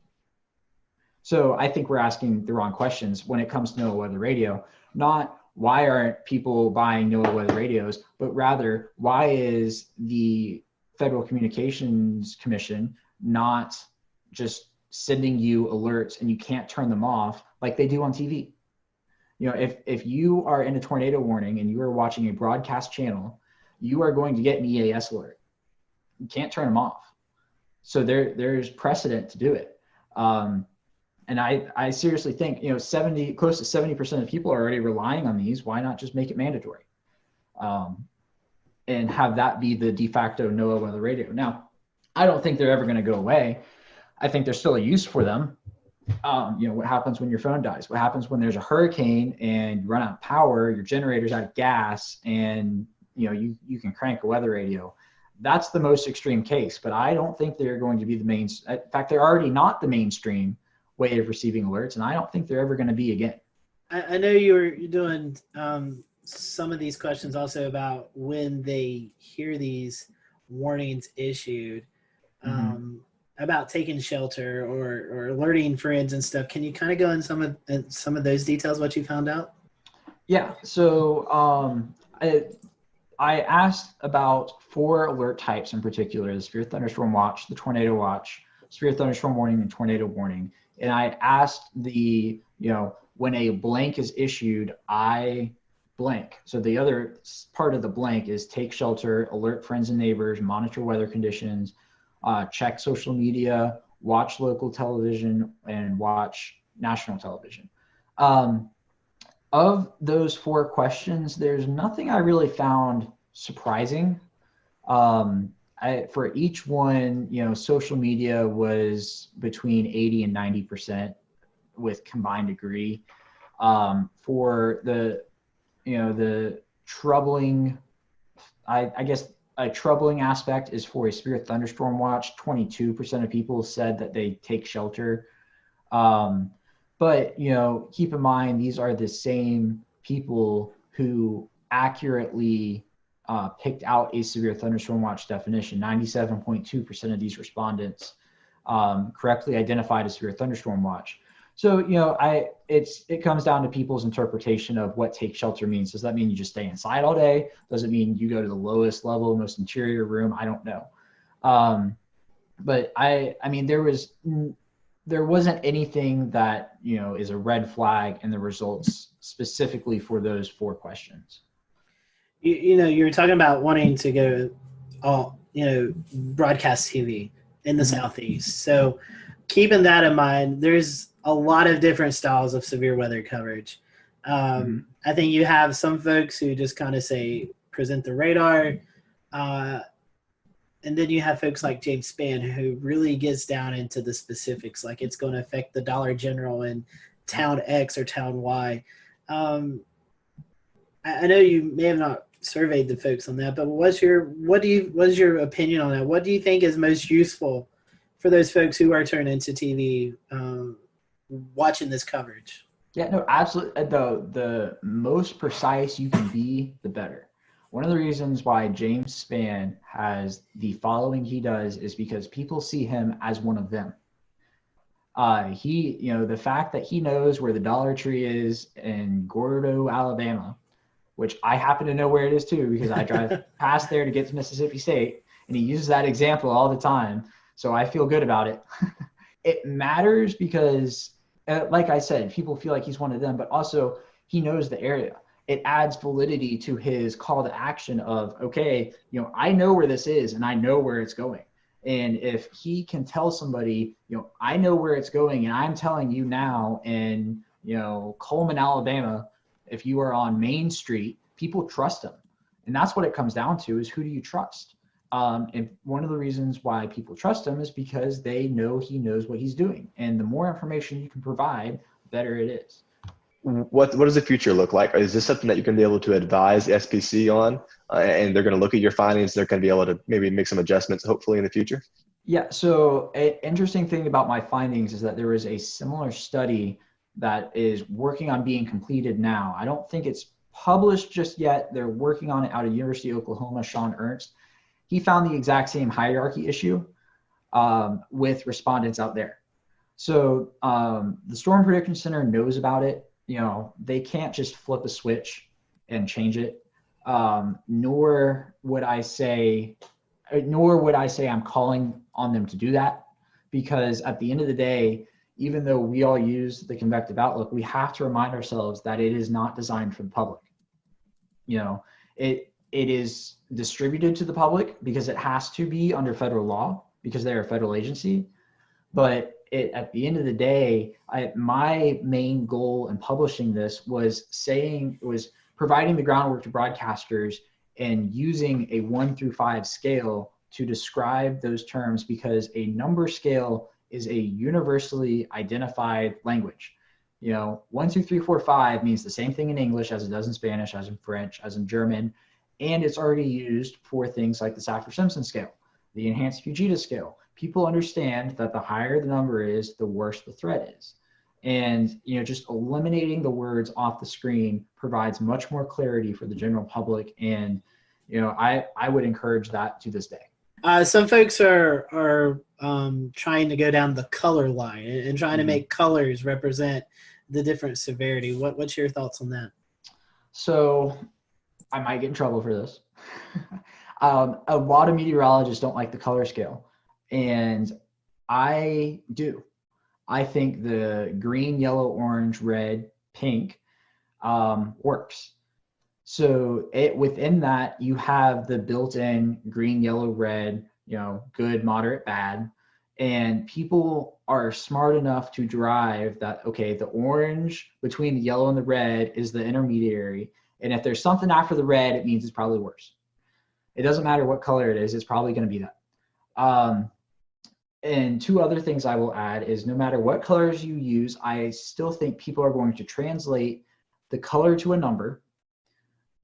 So I think we're asking the wrong questions when it comes to NOAA Weather Radio. Not why aren't people buying NOAA Weather radios, but rather why is the Federal Communications Commission not just sending you alerts and you can't turn them off like they do on TV? You know, if you are in a tornado warning and you are watching a broadcast channel, you are going to get an EAS alert. You can't turn them off. So there's precedent to do it. And I seriously think, you know, close to 70% of people are already relying on these. Why not just make it mandatory? And have that be the de facto NOAA Weather Radio. Now, I don't think they're ever going to go away. I think there's still a use for them. You know, what happens when your phone dies? What happens when there's a hurricane and you run out of power, your generator's out of gas, and you know you can crank a weather radio? That's the most extreme case, but I don't think they're going to be the main. In fact, they're already not the mainstream way of receiving alerts, and I don't think they're ever going to be again. I know you're doing some of these questions also about when they hear these warnings issued. about taking shelter or alerting friends and stuff. Can you kind of go in some of those details, what you found out? Yeah. So I asked about 4 alert types in particular: the severe thunderstorm watch, the tornado watch, severe thunderstorm warning, and tornado warning. And I asked when a blank is issued, I blank. So the other part of the blank is take shelter, alert friends and neighbors, monitor weather conditions, check social media, watch local television, and watch national television. Of those 4 questions, there's nothing I really found surprising. For each one, social media was between 80 and 90% with combined degree. For the troubling, I guess a troubling aspect is for a severe thunderstorm watch. 22% of people said that they take shelter. But keep in mind, these are the same people who accurately picked out a severe thunderstorm watch definition. 97.2% of these respondents correctly identified a severe thunderstorm watch. So, it comes down to people's interpretation of what take shelter means. Does that mean you just stay inside all day? Does it mean you go to the lowest level, most interior room? I don't know. But I mean, there wasn't anything that, is a red flag in the results specifically for those 4 questions. You were talking about wanting to go broadcast TV in the Southeast. So keeping that in mind, there's a lot of different styles of severe weather coverage. I think you have some folks who just kind of say, present the radar. And then you have folks like James Spann, who really gets down into the specifics, like it's going to affect the Dollar General in town X or town Y. I know you may have not surveyed the folks on that, but what is your opinion on that? What do you think is most useful for those folks who are turning into TV, watching this coverage? Yeah, no, absolutely. The most precise you can be, the better. One of the reasons why James Spann has the following he does is because people see him as one of them. The fact that he knows where the Dollar Tree is in Gordo, Alabama, which I happen to know where it is too, because I drive past there to get to Mississippi State, and he uses that example all the time. So I feel good about it. It matters because, like I said, people feel like he's one of them, but also he knows the area. It adds validity to his call to action of, okay, I know where this is and I know where it's going. And if he can tell somebody, I know where it's going and I'm telling you now in, Coleman, Alabama, if you are on Main Street, people trust him. And that's what it comes down to, is who do you trust? And one of the reasons why people trust him is because they know he knows what he's doing. And the more information you can provide, the better it is. What does the future look like? Is this something that you're going to be able to advise the SPC on, and they're going to look at your findings? They're going to be able to maybe make some adjustments, hopefully, in the future? Yeah. So an interesting thing about my findings is that there is a similar study that is working on being completed now. I don't think it's published just yet. They're working on it out of University of Oklahoma, Sean Ernst. He found the exact same hierarchy issue with respondents out there. So the Storm Prediction Center knows about it. They can't just flip a switch and change it. Nor would I say I'm calling on them to do that, because at the end of the day, even though we all use the convective outlook, we have to remind ourselves that it is not designed for the public. It is distributed to the public because it has to be under federal law, because they're a federal agency. But at the end of the day, my main goal in publishing this was providing the groundwork to broadcasters and using a 1 through 5 scale to describe those terms, because a number scale is a universally identified language. 1, 2, 3, 4, 5 means the same thing in English as it does in Spanish, as in French, as in German, and it's already used for things like the Saffir-Simpson scale, the enhanced Fujita scale. People understand that the higher the number is, the worse the threat is. And, just eliminating the words off the screen provides much more clarity for the general public. And, I would encourage that to this day. Some folks are trying to go down the color line and trying to make colors represent the different severity. What's your thoughts on that? So I might get in trouble for this. A lot of meteorologists don't like the color scale, and I do. I think the green, yellow, orange, red, pink works. So within that, you have the built-in green, yellow, red, good, moderate, bad. And people are smart enough to drive that, okay, the orange between the yellow and the red is the intermediary. And if there's something after the red, it means it's probably worse. It doesn't matter what color it is, it's probably going to be that. And two other things I will add is no matter what colors you use, I still think people are going to translate the color to a number.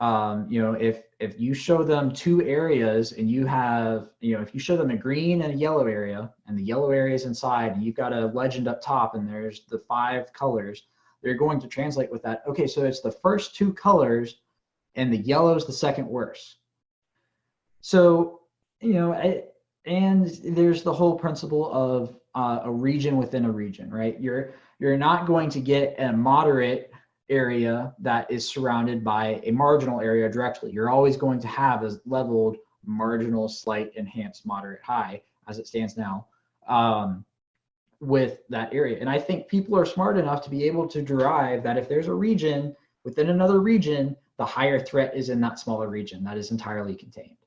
If you show them two areas and you have, if you show them a green and a yellow area and the yellow area is inside and you've got a legend up top and there's the 5 colors, they're going to translate with that. Okay, so it's the first 2 colors and the yellow is the second worst. So, and there's the whole principle of a region within a region, right? You're not going to get a moderate area that is surrounded by a marginal area directly. You're always going to have a leveled marginal, slight, enhanced, moderate, high, as it stands now, with that area. And I think people are smart enough to be able to derive that if there's a region within another region, the higher threat is in that smaller region that is entirely contained.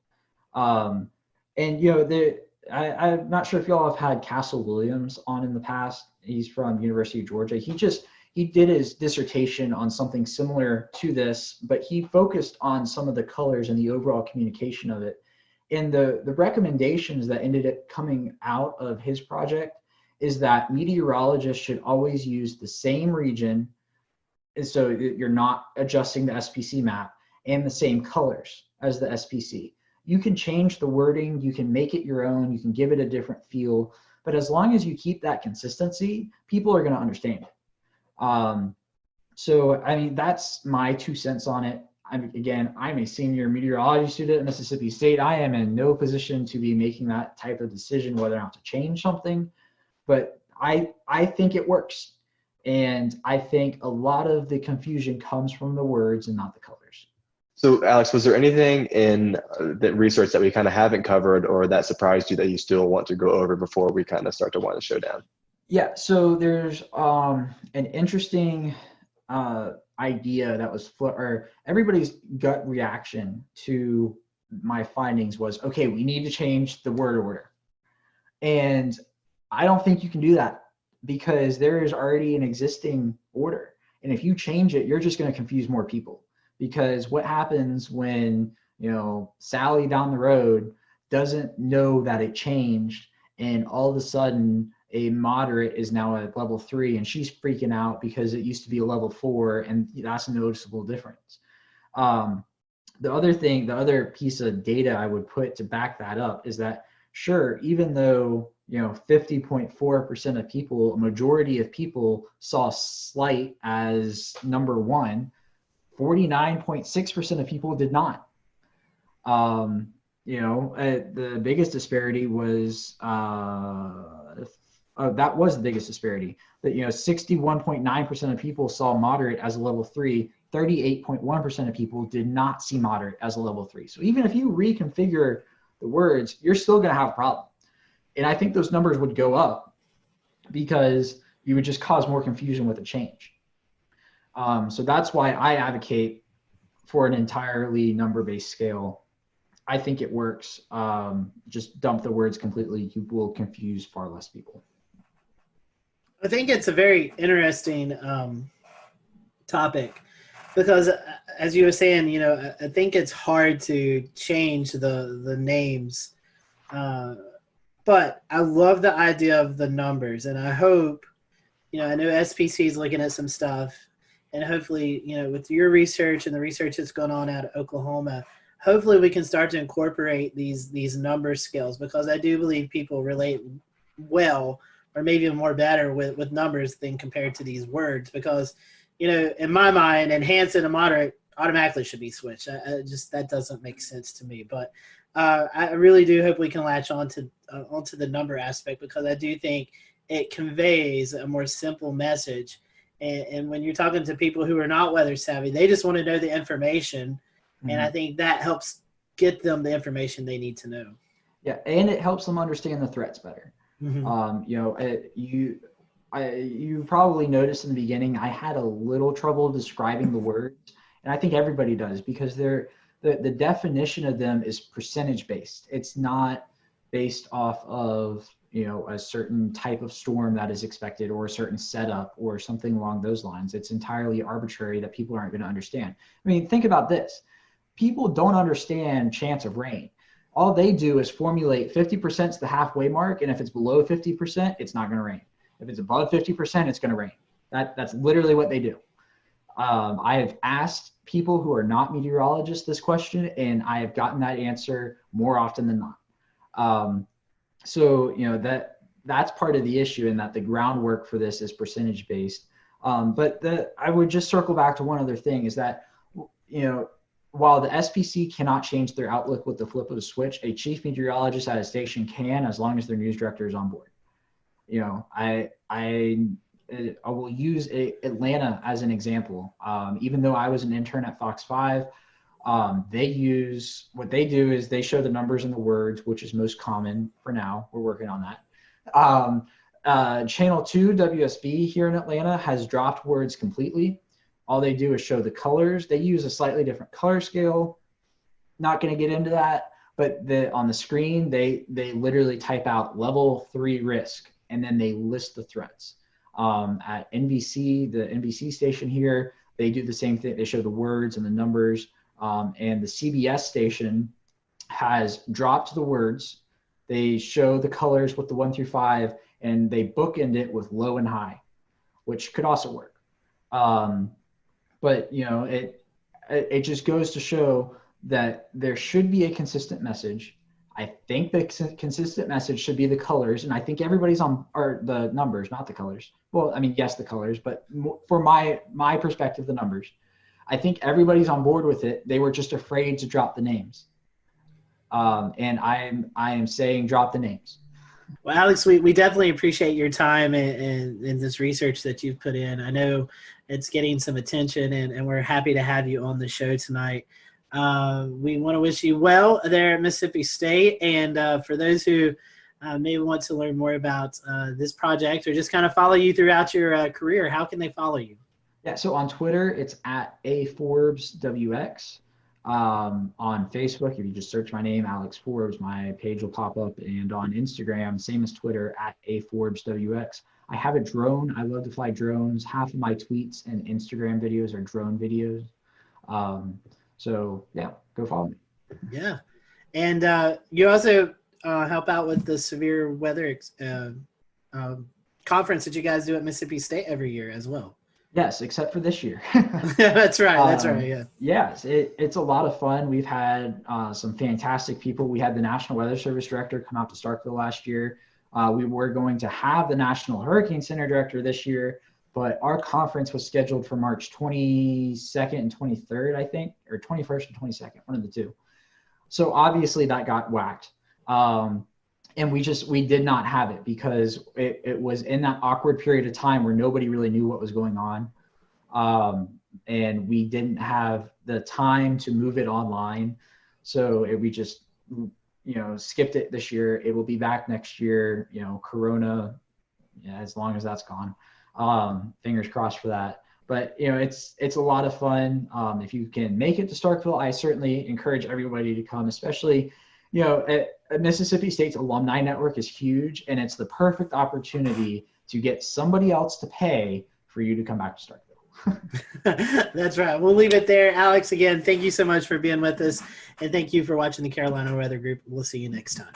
I'm not sure if y'all have had Castle Williams on in the past. He's from University of Georgia. He did his dissertation on something similar to this, but he focused on some of the colors and the overall communication of it. And the recommendations that ended up coming out of his project is that meteorologists should always use the same region, so you're not adjusting the SPC map, and the same colors as the SPC. You can change the wording, you can make it your own, you can give it a different feel, but as long as you keep that consistency, people are going to understand it. So, I mean, that's my 2 cents on it. I'm a senior meteorology student at Mississippi State. I am in no position to be making that type of decision whether or not to change something, but I think it works. And I think a lot of the confusion comes from the words and not the colors. So, Alex, was there anything in the research that we kind of haven't covered or that surprised you that you still want to go over before we kind of start to wind the show down? Yeah, so there's an interesting idea that was or everybody's gut reaction to my findings was, okay, we need to change the word order. And I don't think you can do that because there is already an existing order. And if you change it, you're just going to confuse more people. Because what happens when, Sally down the road doesn't know that it changed and all of a sudden a moderate is now at level 3 and she's freaking out because it used to be a level 4 and that's a noticeable difference. The other piece of data I would put to back that up is that sure, even though 50.4% of people, a majority of people saw slight as number 1, 49.6% of people did not. The biggest disparity was that was the biggest disparity. That 61.9% of people saw moderate as a level 3. 38.1% of people did not see moderate as a level 3. So even if you reconfigure the words, you're still going to have a problem. And I think those numbers would go up because you would just cause more confusion with a change. So that's why I advocate for an entirely number-based scale. I think it works. Just dump the words completely. You will confuse far less people. I think it's a very interesting topic because, as you were saying, I think it's hard to change the names. But I love the idea of the numbers, and I hope, I know SPC is looking at some stuff. And hopefully, with your research and the research that's going on out of Oklahoma, hopefully we can start to incorporate these number skills because I do believe people relate well or maybe more better with numbers than compared to these words because, in my mind, enhanced and a moderate automatically should be switched. That doesn't make sense to me. But I really do hope we can latch onto the number aspect, because I do think it conveys a more simple message. And when you're talking to people who are not weather savvy, they just want to know the information, and I think that helps get them the information they need to know. Yeah, and it helps them understand the threats better. Mhm. You know, you probably noticed in the beginning I had a little trouble describing the words, and I think everybody does, because the definition of them is percentage based. It's not based off of, you know, a certain type of storm that is expected, or a certain setup, or something along those lines. It's entirely arbitrary that people aren't going to understand. I mean, think about this. People don't understand chance of rain. All they do is formulate 50% is the halfway mark, and if it's below 50%, it's not going to rain. If it's above 50%, it's going to rain. That's literally what they do. I have asked people who are not meteorologists this question, and I have gotten that answer more often than not. So, you know, that's part of the issue, in that the groundwork for this is percentage based. But I would just circle back to one other thing, is that, you know, while the SPC cannot change their outlook with the flip of a switch, a chief meteorologist at a station can, as long as their news director is on board. You know, I will use Atlanta as an example. Even though I was an intern at Fox 5, what they do is they show the numbers and the words, which is most common for now. We're working on that. Channel 2 WSB here in Atlanta has dropped words completely. All they do is show the colors. They use a slightly different color scale. Not going to get into that, but on the screen, they literally type out level 3 risk, and then they list the threats. At NBC, the NBC station here, they do the same thing. They show the words and the numbers. And the CBS station has dropped the words. They show the colors with the 1 through 5, and they bookend it with low and high, which could also work. But you know, it just goes to show that there should be a consistent message. I think the consistent message should be the colors, and I think everybody's or the numbers, not the colors. Well, I mean, yes, the colors, but for my perspective, the numbers. I think everybody's on board with it. They were just afraid to drop the names. And I am saying drop the names. Well, Alex, we definitely appreciate your time and this research that you've put in. I know it's getting some attention, and we're happy to have you on the show tonight. We want to wish you well there at Mississippi State. And for those who maybe want to learn more about this project, or just kind of follow you throughout your career, how can they follow you? Yeah, so on Twitter, it's at AForbesWX. On Facebook, if you just search my name, Alex Forbes, my page will pop up. And on Instagram, same as Twitter, at AForbesWX. I have a drone. I love to fly drones. Half of my tweets and Instagram videos are drone videos. So yeah, go follow me. Yeah. And you also help out with the severe weather conference that you guys do at Mississippi State every year as well. Yes, except for this year. That's right. That's right. Yeah. Yes, it's a lot of fun. We've had some fantastic people. We had the National Weather Service director come out to Starkville last year. We were going to have the National Hurricane Center director this year, but our conference was scheduled for March 22nd and 23rd, I think, or 21st and 22nd, one of the two. So obviously that got whacked. And we did not have it, because it was in that awkward period of time where nobody really knew what was going on. And we didn't have the time to move it online. So we just, skipped it this year. It will be back next year, Corona, as long as that's gone. Fingers crossed for that. But, it's a lot of fun. If you can make it to Starkville, I certainly encourage everybody to come, especially, Mississippi State's alumni network is huge, and it's the perfect opportunity to get somebody else to pay for you to come back to Starkville. That's right. We'll leave it there. Alex, again, thank you so much for being with us, and thank you for watching the Carolina Weather Group. We'll see you next time.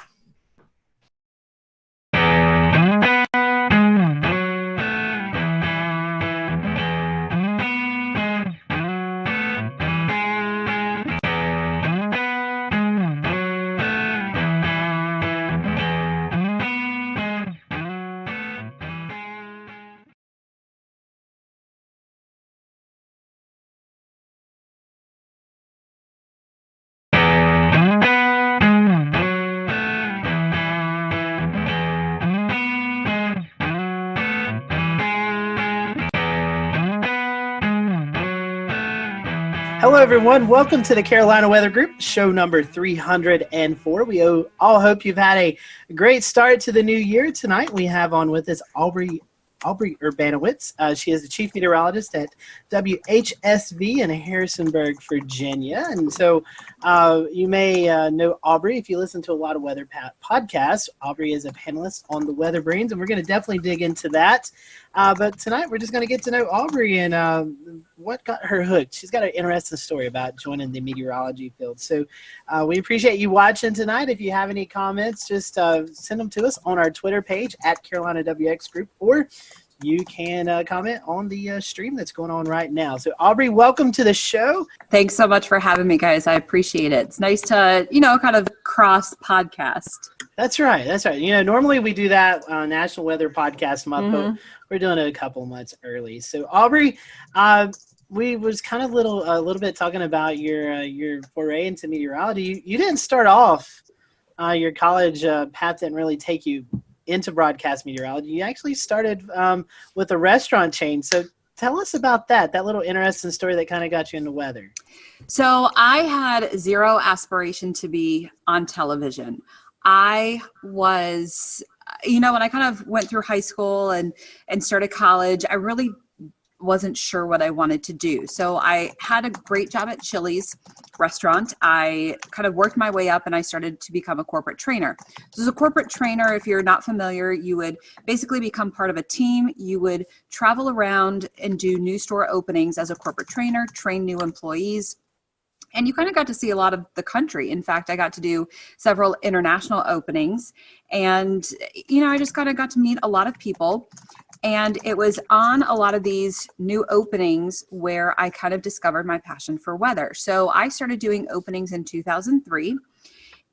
Hello, everyone. Welcome to the Carolina Weather Group, show number 304. We all hope you've had a great start to the new year. Tonight, we have on with us Aubrey Urbanowitz. She is the chief meteorologist at WHSV in Harrisonburg, Virginia. And so you may know Aubrey if you listen to a lot of weather podcasts. Aubrey is a panelist on the Weather Brains, and we're going to definitely dig into that. But tonight, we're just going to get to know Aubrey and what got her hooked. She's got an interesting story about joining the meteorology field. So we appreciate you watching tonight. If you have any comments, just send them to us on our Twitter page at Carolina WX Group, or you can comment on the stream that's going on right now. So Aubrey, welcome to the show. Thanks so much for having me, guys. I appreciate it. It's nice to, kind of cross podcast. That's right. That's right. Normally we do that National Weather Podcast Month, but we're doing it a couple months early. So Aubrey, we was kind of a little bit talking about your foray into meteorology. You didn't start off your college path didn't really take you into broadcast meteorology. You actually started with a restaurant chain. So tell us about that little interesting story that kind of got you into weather. So I had zero aspiration to be on television. I was, when I kind of went through high school and started college, I really wasn't sure what I wanted to do. So I had a great job at Chili's restaurant. I kind of worked my way up and I started to become a corporate trainer. So as a corporate trainer, if you're not familiar, you would basically become part of a team. You would travel around and do new store openings as a corporate trainer, train new employees. And you kind of got to see a lot of the country. In fact, I got to do several international openings. And, I just kind of got to meet a lot of people. And it was on a lot of these new openings where I kind of discovered my passion for weather. So I started doing openings in 2003.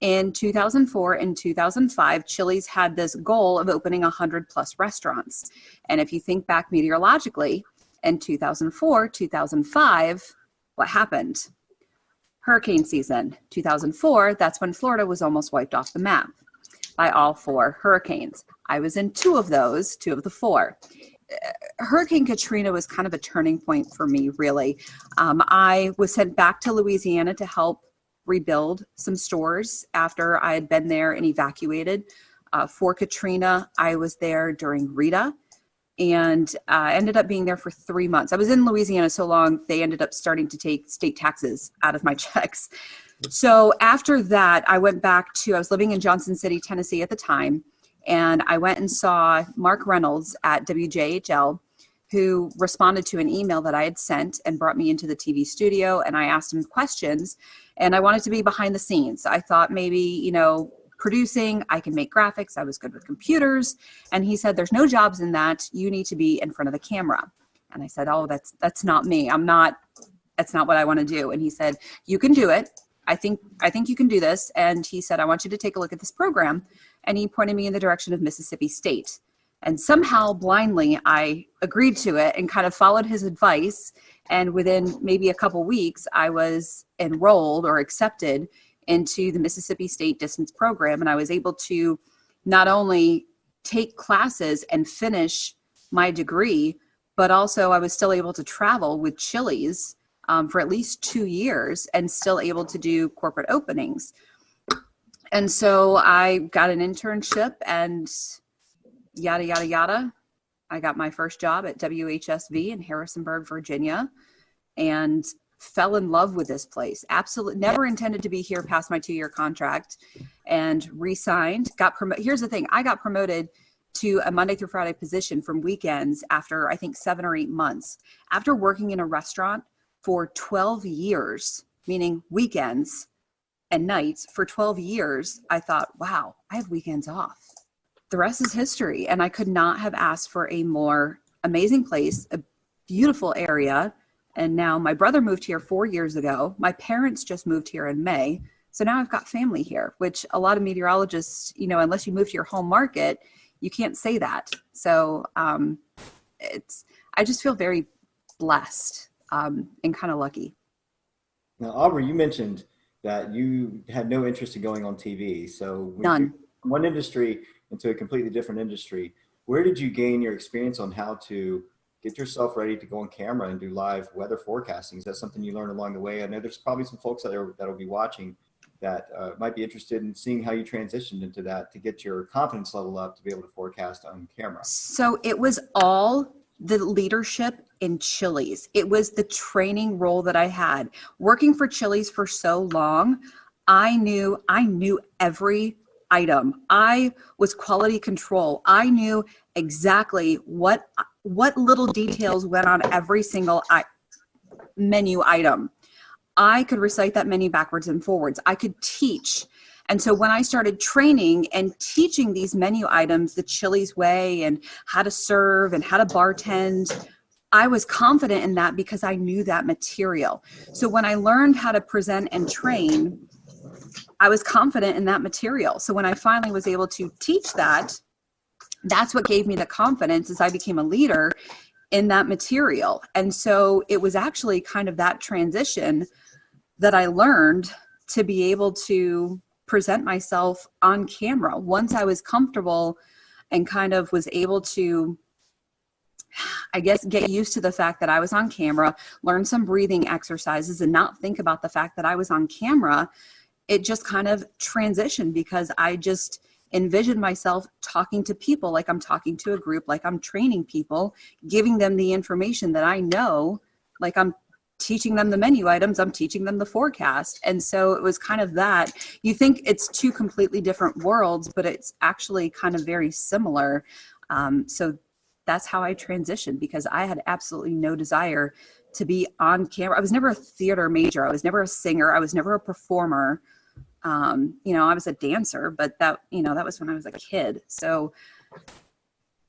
In 2004 and 2005, Chili's had this goal of opening 100 plus restaurants. And if you think back meteorologically, in 2004, 2005, what happened? Hurricane season. 2004, that's when Florida was almost wiped off the map by all 4 hurricanes. I was in 2 of those, 2 of the 4. Hurricane Katrina was kind of a turning point for me, really. I was sent back to Louisiana to help rebuild some stores after I had been there and evacuated. For Katrina, I was there during Rita, and ended up being there for 3 months. I was in Louisiana so long, they ended up starting to take state taxes out of my checks. So after that, I went back I was living in Johnson City, Tennessee at the time, and I went and saw Mark Reynolds at WJHL, who responded to an email that I had sent and brought me into the TV studio, and I asked him questions, and I wanted to be behind the scenes. I thought maybe, producing, I can make graphics, I was good with computers, and he said, there's no jobs in that, you need to be in front of the camera. And I said, oh, that's not me, that's not what I want to do. And he said, you can do it, I think you can do this. And he said, I want you to take a look at this program. And he pointed me in the direction of Mississippi State. And somehow blindly, I agreed to it and kind of followed his advice. And within maybe a couple weeks, I was enrolled or accepted into the Mississippi State distance program. And I was able to not only take classes and finish my degree, but also I was still able to travel with Chili's for at least 2 years and still able to do corporate openings. And so I got an internship and yada, yada, yada. I got my first job at WHSV in Harrisonburg, Virginia, and fell in love with this place. Absolutely never intended to be here past my 2-year contract, and re-signed, got promoted. Here's the thing. I got promoted to a Monday through Friday position from weekends after I think 7 or 8 months. After working in a restaurant for 12 years, meaning weekends and nights for 12 years, I thought, wow, I have weekends off. The rest is history. And I could not have asked for a more amazing place, a beautiful area. And now my brother moved here 4 years ago. My parents just moved here in May. So now I've got family here, which a lot of meteorologists, unless you move to your home market, you can't say that. So I just feel very blessed and kind of lucky. Now, Aubrey, you mentioned that you had no interest in going on TV. So none. From one industry into a completely different industry, where did you gain your experience on how to get yourself ready to go on camera and do live weather forecasting. Is that something you learned along the way? I know there's probably some folks out there that'll be watching that might be interested in seeing how you transitioned into that to get your confidence level up to be able to forecast on camera. So it was all the leadership in Chili's. It was the training role that I had. Working for Chili's for so long, I knew every item. I was quality control. I knew exactly what little details went on every single menu item. I could recite that menu backwards and forwards. I could teach. And so when I started training and teaching these menu items the Chili's way and how to serve and how to bartend, I was confident in that because I knew that material. So when I learned how to present and train, I was confident in that material. So when I finally was able to teach that, that's what gave me the confidence as I became a leader in that material. And so it was actually kind of that transition that I learned to be able to present myself on camera. Once I was comfortable and kind of was able to, I guess, get used to the fact that I was on camera, learn some breathing exercises and not think about the fact that I was on camera, it just kind of transitioned because I just envisioned myself talking to people like I'm talking to a group, like I'm training people, giving them the information that I know, like I'm teaching them the menu items, I'm teaching them the forecast. And so it was kind of that. You think it's two completely different worlds, but it's actually kind of very similar. So that's how I transitioned because I had absolutely no desire to be on camera. I was never a theater major. I was never a singer. I was never a performer. I was a dancer, but that was when I was a kid. So,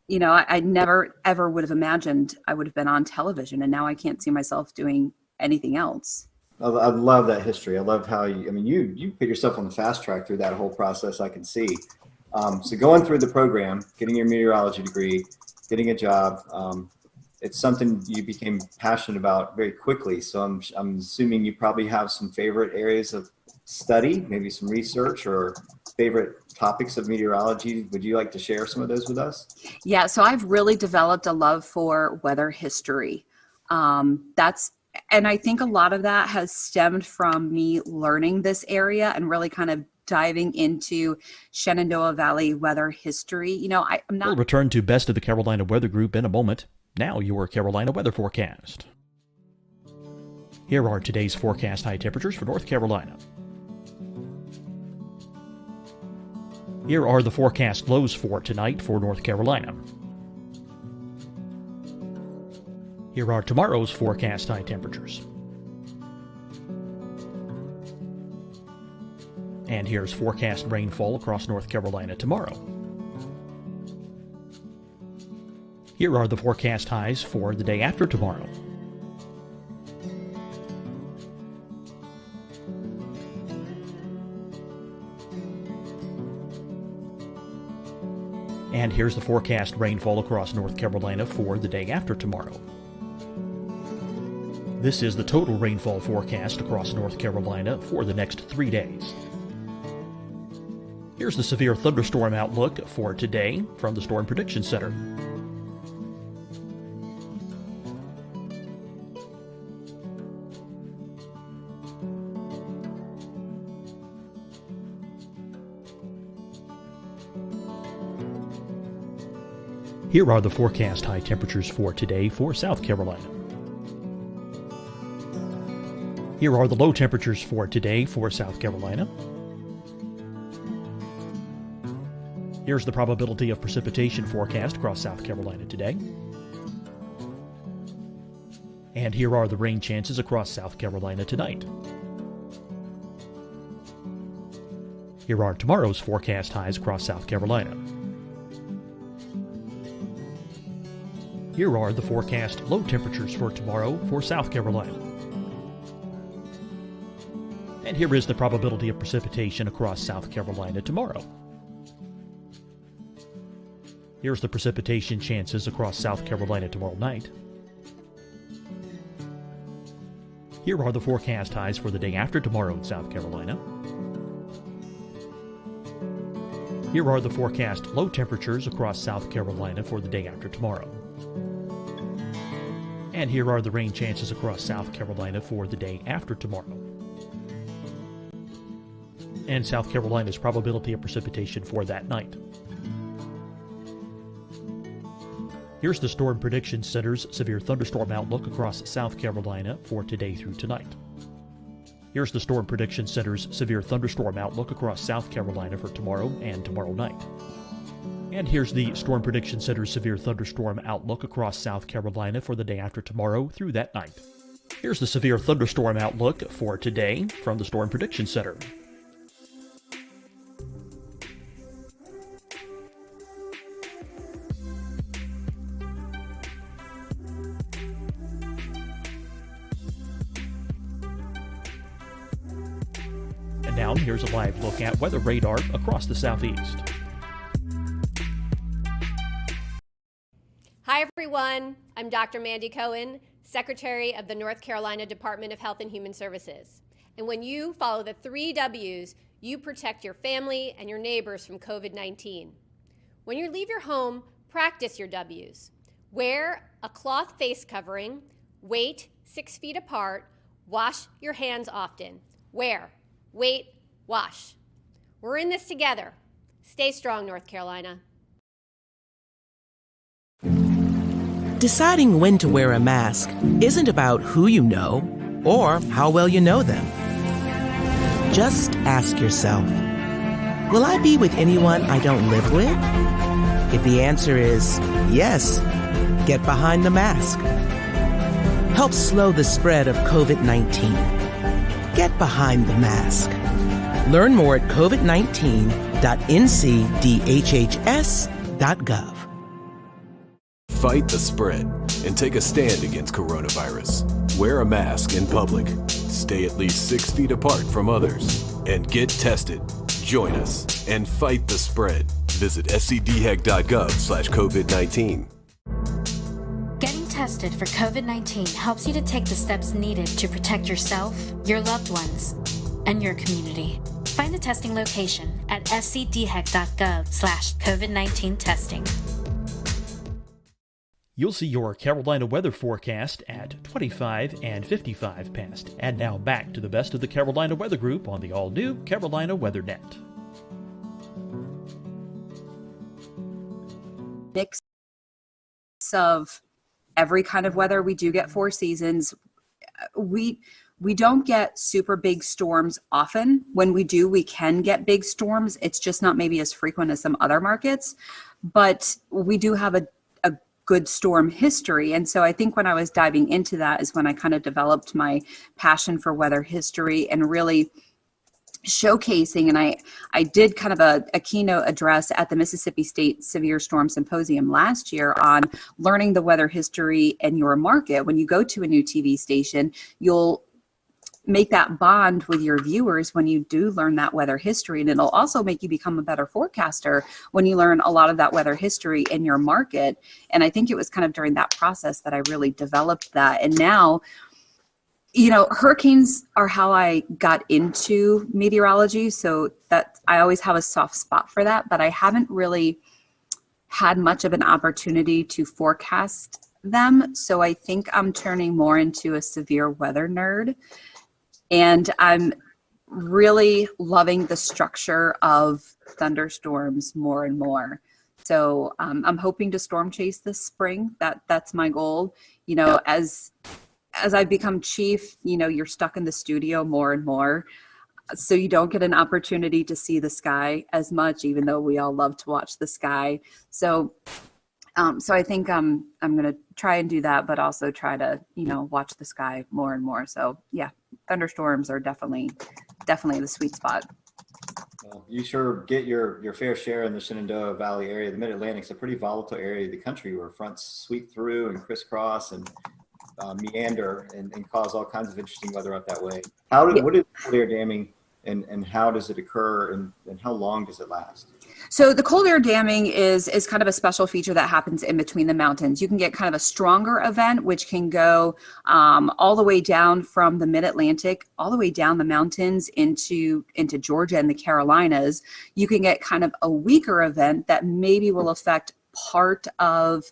I never ever would have imagined I would have been on television, and now I can't see myself doing anything else. I love that history. I love how you put yourself on the fast track through that whole process. I can see. So going through the program, getting your meteorology degree, getting a job, it's something you became passionate about very quickly. So I'm assuming you probably have some favorite areas of study, maybe some research or favorite topics of meteorology. Would you like to share some of those with us? Yeah, so I've really developed a love for weather history. And I think a lot of that has stemmed from me learning this area and really kind of diving into Shenandoah Valley weather history. I'm not. We'll return to Best of the Carolina Weather Group in a moment. Now your Carolina weather forecast. Here are today's forecast high temperatures for North Carolina. Here are the forecast lows for tonight for North Carolina. Here are tomorrow's forecast high temperatures. And here's forecast rainfall across North Carolina tomorrow. Here are the forecast highs for the day after tomorrow. And here's the forecast rainfall across North Carolina for the day after tomorrow. This is the total rainfall forecast across North Carolina for the next 3 days. Here's the severe thunderstorm outlook for today from the Storm Prediction Center. Here are the forecast high temperatures for today for South Carolina. Here are the low temperatures for today for South Carolina. Here's the probability of precipitation forecast across South Carolina today. And here are the rain chances across South Carolina tonight. Here are tomorrow's forecast highs across South Carolina. Here are the forecast low temperatures for tomorrow for South Carolina. And here is the probability of precipitation across South Carolina tomorrow. Here's the precipitation chances across South Carolina tomorrow night. Here are the forecast highs for the day after tomorrow in South Carolina. Here are the forecast low temperatures across South Carolina for the day after tomorrow. And here are the rain chances across South Carolina for the day after tomorrow. And South Carolina's probability of precipitation for that night. Here's the Storm Prediction Center's severe thunderstorm outlook across South Carolina for today through tonight. Here's the Storm Prediction Center's severe thunderstorm outlook across South Carolina for tomorrow and tomorrow night. And here's the Storm Prediction Center's severe thunderstorm outlook across South Carolina for the day after tomorrow through that night. Here's the severe thunderstorm outlook for today from the Storm Prediction Center. And now here's a live look at weather radar across the southeast. Hi, everyone. I'm Dr. Mandy Cohen, Secretary of the North Carolina Department of Health and Human Services. And when you follow the 3 W's, you protect your family and your neighbors from COVID-19. When you leave your home, practice your W's. Wear a cloth face covering, wait 6 feet apart, wash your hands often. Wear, wait, wash. We're in this together. Stay strong, North Carolina. Deciding when to wear a mask isn't about who you know or how well you know them. Just ask yourself, will I be with anyone I don't live with? If the answer is yes, get behind the mask. Help slow the spread of COVID-19. Get behind the mask. Learn more at covid19.ncdhhs.gov. Fight the spread and take a stand against coronavirus. Wear a mask in public. Stay at least 6 feet apart from others. And get tested. Join us and fight the spread. Visit scdhec.gov/COVID-19. Getting tested for COVID-19 helps you to take the steps needed to protect yourself, your loved ones, and your community. Find the testing location at scdhec.gov/COVID-19 testing. You'll see your Carolina weather forecast at 25 and 55 past. And now back to the best of the Carolina Weather Group on the all-new Carolina Weather Net. Mix of every kind of weather. We do get 4 seasons. We don't get super big storms often. When we do, we can get big storms. It's just not maybe as frequent as some other markets, but we do have a good storm history. And so I think when I was diving into that is when I kind of developed my passion for weather history and really showcasing. And I did kind of a keynote address at the Mississippi State Severe Storm Symposium last year on learning the weather history in your market. When you go to a new TV station, you'll make that bond with your viewers when you do learn that weather history. And it'll also make you become a better forecaster when you learn a lot of that weather history in your market. And I think it was kind of during that process that I really developed that. And now, you know, hurricanes are how I got into meteorology. So that I always have a soft spot for that, but I haven't really had much of an opportunity to forecast them. So I think I'm turning more into a severe weather nerd. And I'm really loving the structure of thunderstorms more and more. So I'm hoping to storm chase this spring. That's my goal. You know, as I become chief, you know, you're stuck in the studio more and more. So you don't get an opportunity to see the sky as much, even though we all love to watch the sky. So I think I'm going to try and do that, but also try to, you know, watch the sky more and more. So yeah, thunderstorms are definitely the sweet spot. Well, you sure get your fair share in the Shenandoah Valley area. The Mid-Atlantic's a pretty volatile area of the country where fronts sweep through and crisscross and meander and cause all kinds of interesting weather out that way. What is cold air damming and how does it occur and how long does it last? So the cold air damming is kind of a special feature that happens in between the mountains. You can get kind of a stronger event, which can go all the way down from the mid-Atlantic, all the way down the mountains into Georgia and the Carolinas. You can get kind of a weaker event that maybe will affect part of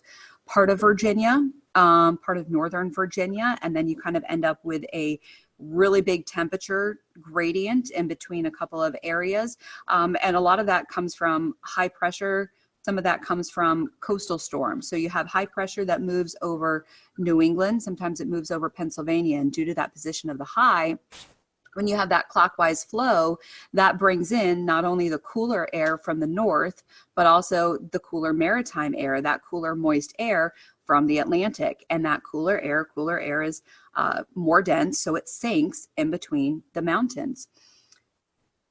Virginia part of northern Virginia, and then you kind of end up with a really big temperature gradient in between a couple of areas. And a lot of that comes from high pressure. Some of that comes from coastal storms. So you have high pressure that moves over New England. Sometimes it moves over Pennsylvania. And due to that position of the high, when you have that clockwise flow, that brings in not only the cooler air from the north, but also the cooler maritime air, that cooler moist air from the Atlantic. And that cooler air is more dense, so it sinks in between the mountains.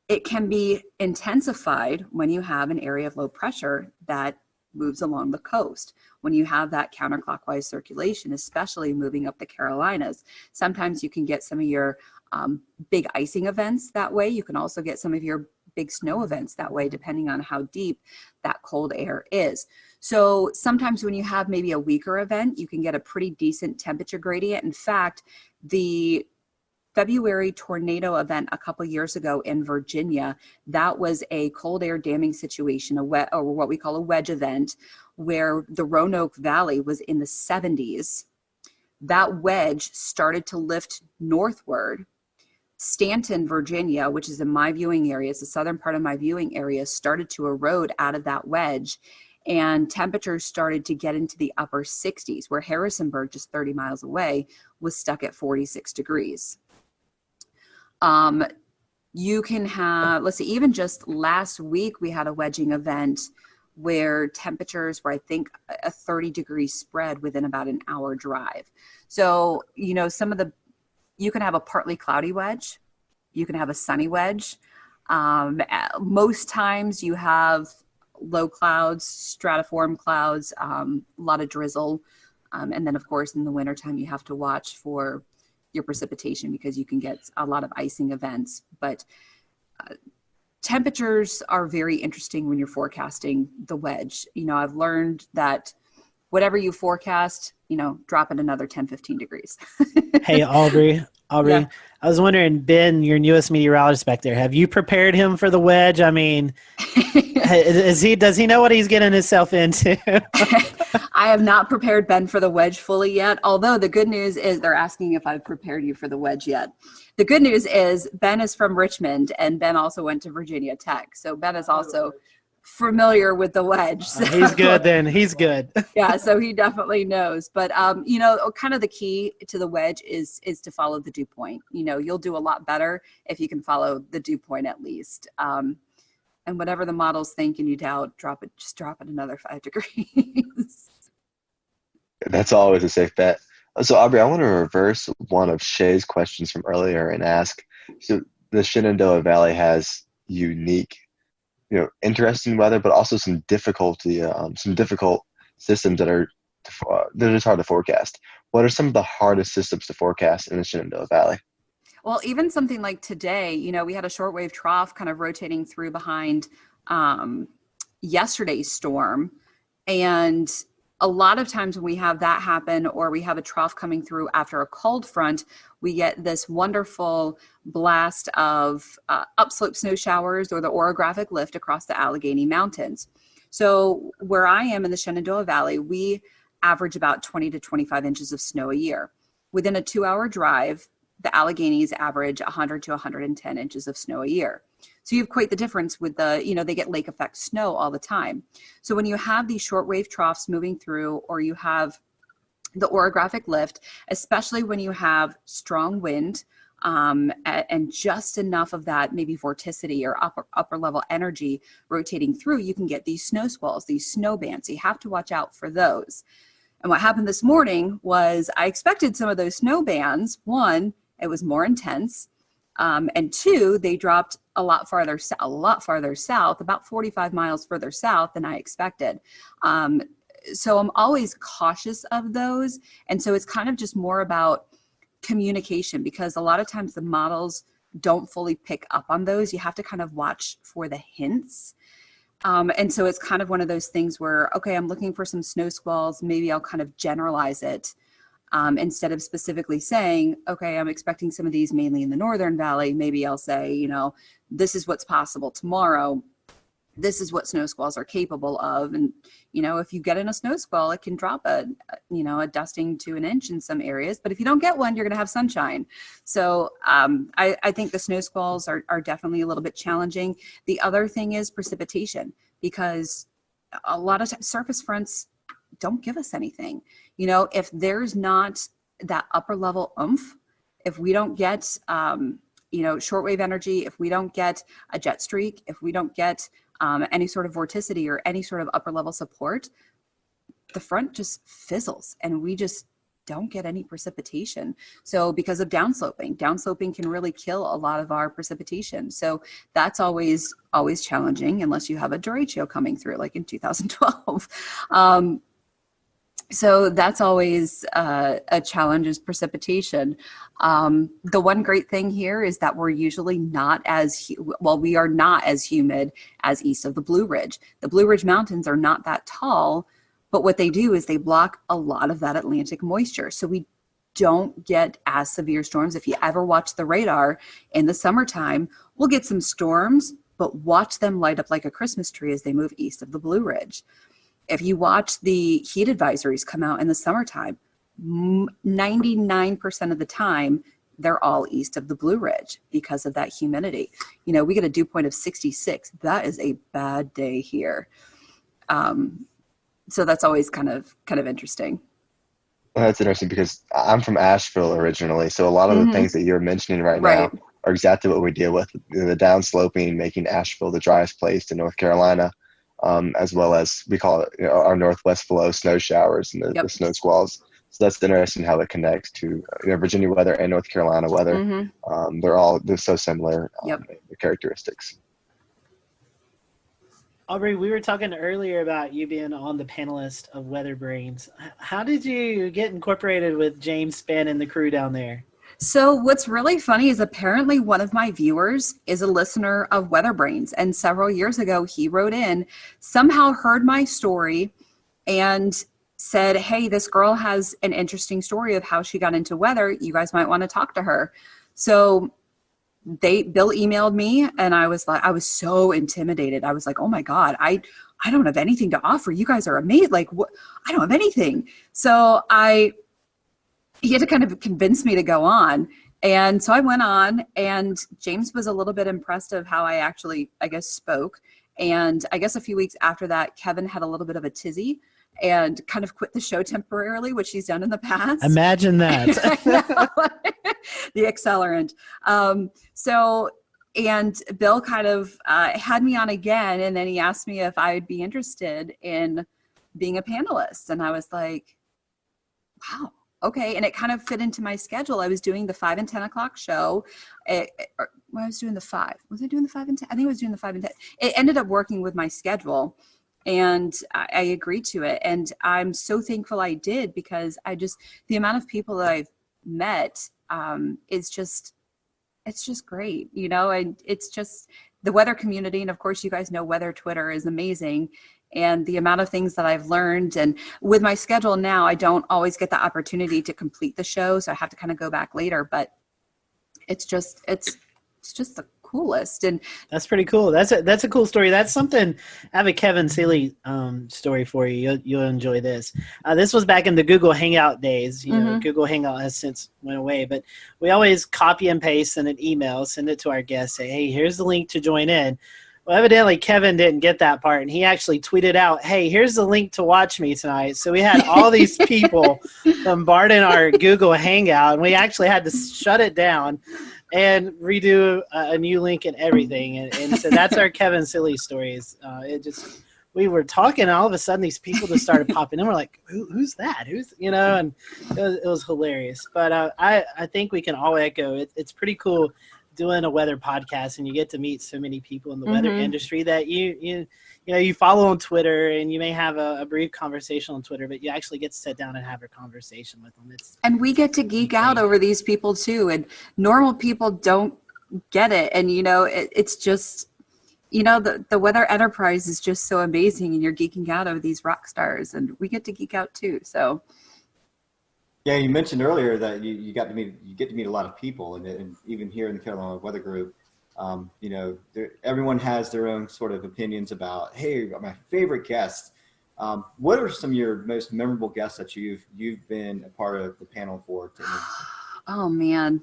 It can be intensified when you have an area of low pressure that moves along the coast. When you have that counterclockwise circulation, especially moving up the Carolinas, sometimes you can get some of your big icing events that way. You can also get some of your big snow events that way, depending on how deep that cold air is. So sometimes when you have maybe a weaker event, you can get a pretty decent temperature gradient. In fact, the February tornado event a couple years ago in Virginia, that was a cold air damming situation, or what we call a wedge event, where the Roanoke Valley was in the 70s. That wedge started to lift northward. Stanton, Virginia, which is in my viewing area, it's the southern part of my viewing area, started to erode out of that wedge, and temperatures started to get into the upper 60s, where Harrisonburg, just 30 miles away, was stuck at 46 degrees. You can have, let's see, even just last week, we had a wedging event where temperatures were, I think, a 30-degree spread within about an hour drive. So, you know, you can have a partly cloudy wedge. You can have a sunny wedge. Most times you have low clouds, stratiform clouds, a lot of drizzle. And then, of course, in the wintertime, you have to watch for your precipitation because you can get a lot of icing events. But temperatures are very interesting when you're forecasting the wedge. You know, I've learned that whatever you forecast, you know, drop it another 10, 15 degrees. Hey, Aubrey, Yeah. I was wondering, Ben, your newest meteorologist back there, have you prepared him for the wedge? I mean, does he know what he's getting himself into? I have not prepared Ben for the wedge fully yet, although the good news is they're asking if I've prepared you for the wedge yet. The good news is Ben is from Richmond, and Ben also went to Virginia Tech. So Ben is also familiar with the wedge. So. He's good then. He's good. Yeah, so he definitely knows. But, you know, kind of the key to the wedge is to follow the dew point. You know, you'll do a lot better if you can follow the dew point at least. And whatever the models think and you doubt, just drop it another 5 degrees. That's always a safe bet. So, Aubrey, I want to reverse one of Shay's questions from earlier and ask, so the Shenandoah Valley has unique, you know, interesting weather, but also some difficult systems that are just hard to forecast. What are some of the hardest systems to forecast in the Shenandoah Valley? Well, even something like today, you know, we had a shortwave trough kind of rotating through behind yesterday's storm. And a lot of times when we have that happen, or we have a trough coming through after a cold front, we get this wonderful blast of upslope snow showers or the orographic lift across the Allegheny Mountains. So where I am in the Shenandoah Valley, we average about 20 to 25 inches of snow a year. Within a 2-hour drive, the Alleghenies average 100 to 110 inches of snow a year. So you have quite the difference with they get lake effect snow all the time. So when you have these shortwave troughs moving through, or you have the orographic lift, especially when you have strong wind and just enough of that maybe vorticity or upper level energy rotating through, you can get these snow squalls, these snow bands. So you have to watch out for those. And what happened this morning was I expected some of those snow bands. One, it was more intense. And two, they dropped a lot farther south, about 45 miles further south than I expected. So I'm always cautious of those. And so it's kind of just more about communication, because a lot of times the models don't fully pick up on those. You have to kind of watch for the hints. And so it's kind of one of those things where, okay, I'm looking for some snow squalls. Maybe I'll kind of generalize it instead of specifically saying, okay, I'm expecting some of these mainly in the Northern Valley. Maybe I'll say, you know, this is what's possible tomorrow. this is what snow squalls are capable of. And, if you get in a snow squall, it can drop a dusting to an inch in some areas. But if you don't get one, you're going to have sunshine. So I think the snow squalls are definitely a little bit challenging. The other thing is precipitation, because a lot of surface fronts don't give us anything. If there's not that upper level oomph, if we don't get, shortwave energy, if we don't get a jet streak, if we don't get any sort of vorticity or any sort of upper level support, the front just fizzles and we just don't get any precipitation. So because of downsloping can really kill a lot of our precipitation. So that's always challenging unless you have a derecho coming through like in 2012. So that's always a challenge, is precipitation. The one great thing here is that we're usually we are not as humid as east of the Blue Ridge. The Blue Ridge Mountains are not that tall, but what they do is they block a lot of that Atlantic moisture. So we don't get as severe storms. If you ever watch the radar in the summertime, we'll get some storms, but watch them light up like a Christmas tree as they move east of the Blue Ridge. If you watch the heat advisories come out in the summertime, 99% of the time, they're all east of the Blue Ridge because of that humidity. We get a dew point of 66. That is a bad day here. So that's always kind of interesting. Well, that's interesting because I'm from Asheville originally. So a lot of the things that you're mentioning right now are exactly what we deal with. The downsloping, making Asheville the driest place in North Carolina. As well as we call it our northwest flow snow showers and the snow squalls. So that's interesting how it connects to Virginia weather and North Carolina weather. They're so similar the characteristics. Aubrey, we were talking earlier about you being on the panelist of Weather Brains. How did you get incorporated with James Spann and the crew down there? So what's really funny is apparently one of my viewers is a listener of Weather Brains, and several years ago he wrote in, somehow heard my story and said, hey, this girl has an interesting story of how she got into weather. You guys might want to talk to her. So Bill emailed me, and I was so intimidated. I was like, oh my God, I don't have anything to offer. You guys are amazing. Like, what? I don't have anything. So he had to kind of convince me to go on. And so I went on, and James was a little bit impressed of how I spoke. And I guess a few weeks after that, Kevin had a little bit of a tizzy and kind of quit the show temporarily, which he's done in the past. Imagine that. The accelerant. And Bill kind of had me on again, and then he asked me if I would be interested in being a panelist. And I was like, wow. Okay, and it kind of fit into my schedule. I was doing the 5 and 10 o'clock show. I was doing the 5. Was I doing the 5 and 10? I think I was doing the 5 and 10. It ended up working with my schedule, and I agreed to it. And I'm so thankful I did, because the amount of people that I've met is just, it's just great, and it's just the weather community. And of course, you guys know Weather Twitter is amazing. And the amount of things that I've learned, and with my schedule now, I don't always get the opportunity to complete the show. So I have to kind of go back later, but it's just the coolest. And that's pretty cool. That's a cool story. That's something. I have a Kevin Seeley story for you. You'll enjoy this. This was back in the Google Hangout days. Google Hangout has since went away, but we always copy and paste in an email, send it to our guests, say, hey, here's the link to join in. Well, evidently Kevin didn't get that part, and he actually tweeted out, hey, here's the link to watch me tonight. So we had all these people bombarding our Google Hangout, and we actually had to shut it down and redo a new link and everything. And so that's our Kevin Silly stories. We were talking, and all of a sudden these people just started popping in. We're like, who's that? And it was hilarious. But I think we can all echo, it's pretty cool doing a weather podcast, and you get to meet so many people in the weather industry that you follow on Twitter, and you may have a brief conversation on Twitter, but you actually get to sit down and have a conversation with them. And we get to geek out over these people too, and normal people don't get it. And it's just the weather enterprise is just so amazing, and you're geeking out over these rock stars, and we get to geek out too. So yeah, you mentioned earlier that you get to meet a lot of people, and even here in the Carolina Weather Group, You know, everyone has their own sort of opinions about, hey, my favorite guests. What are some of your most memorable guests that you've been a part of the panel for? Oh man.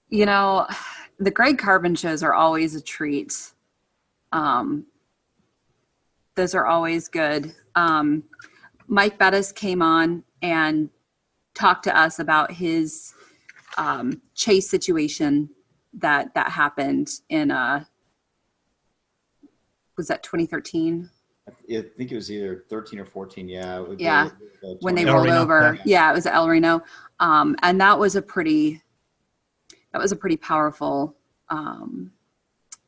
You know, the Greg Carbon shows are always a treat. Those are always good. Mike Bettis came on and talked to us about his chase situation that happened in was that 2013? I think it was either 13 or 14. Yeah. Yeah. When they rolled over. Yeah, it was El Reno. And that was a pretty powerful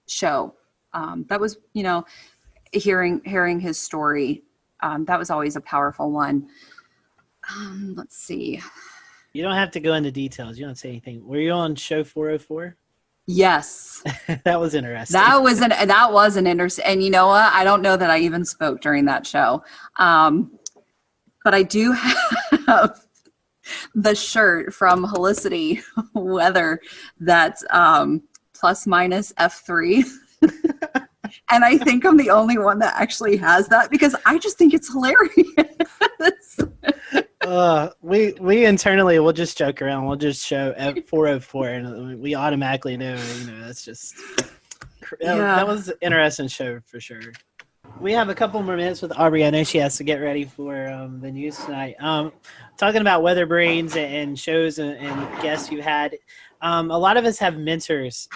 show. That was, you know, hearing his story. That was always a powerful one. Let's see. You don't have to go into details. You don't say anything. Were you on show 404? Yes. That was interesting. That was an interesting, and you know what? I don't know that I even spoke during that show. But I do have the shirt from Helicity Weather that's plus minus F3. And I think I'm the only one that actually has that because I just think it's hilarious. We internally will just joke around. We'll just show at 404, and we automatically know. You know, that's just that was an interesting show for sure. We have a couple more minutes with Aubrey. I know she has to get ready for the news tonight. Talking about weather brains and shows and guests you had. A lot of us have mentors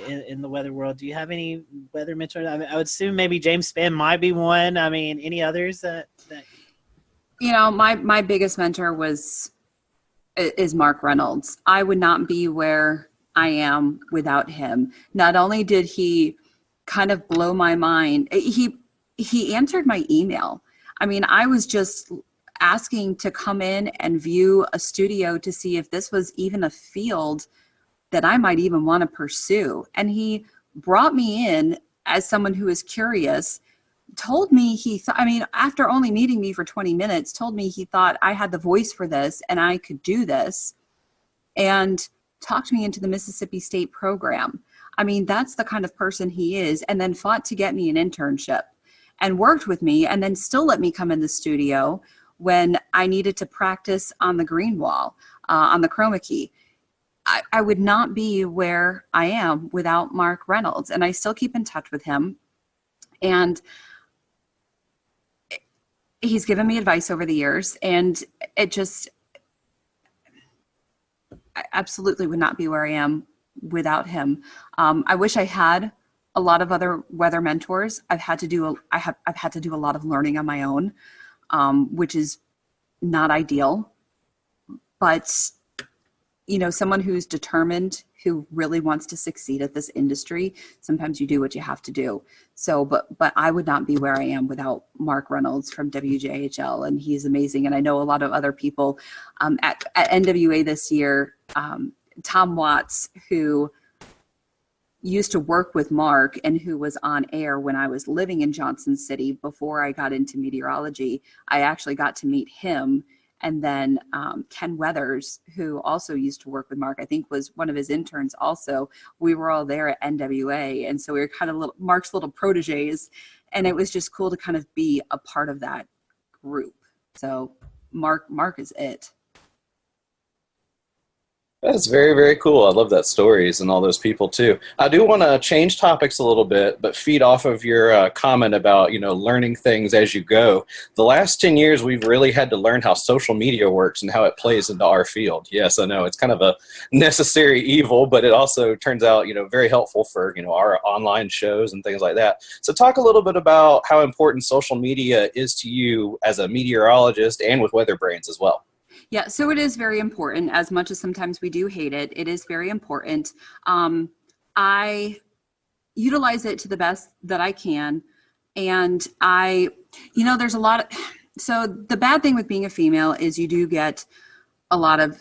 in the weather world. Do you have any weather mentors? I mean, I would assume maybe James Spann might be one. I mean, any others that you know, my biggest mentor is Mark Reynolds. I would not be where I am without him. Not only did he kind of blow my mind, he answered my email. I mean, I was just asking to come in and view a studio to see if this was even a field that I might even want to pursue. And he brought me in as someone who is curious, told me after only meeting me for 20 minutes, told me he thought I had the voice for this and I could do this, and talked me into the Mississippi State program. I mean, that's the kind of person he is, and then fought to get me an internship and worked with me and then still let me come in the studio when I needed to practice on the green wall, on the chroma key. I would not be where I am without Mark Reynolds, and I still keep in touch with him. And he's given me advice over the years, and I absolutely would not be where I am without him. I wish I had a lot of other weather mentors. I've had to do a lot of learning on my own, which is not ideal, but you know, someone who's determined, who really wants to succeed at this industry, sometimes you do what you have to do. So, but I would not be where I am without Mark Reynolds from WJHL, and he's amazing. And I know a lot of other people at NWA this year, Tom Watts, who used to work with Mark and who was on air when I was living in Johnson City before I got into meteorology. I actually got to meet him. And then Ken Weathers, who also used to work with Mark, I think was one of his interns also. We were all there at NWA. And so we were kind of Mark's little proteges. And it was just cool to kind of be a part of that group. So Mark is it. That's very, very cool. I love that stories and all those people too. I do want to change topics a little bit, but feed off of your comment about, you know, learning things as you go. The last 10 years, we've really had to learn how social media works and how it plays into our field. Yes, I know it's kind of a necessary evil, but it also turns out, you know, very helpful for, you know, our online shows and things like that. So talk a little bit about how important social media is to you as a meteorologist and with Weather Brains as well. Yeah, so it is very important. As much as sometimes we do hate it, it is very important. I utilize it to the best that I can. And there's a lot of, so the bad thing with being a female is you get a lot of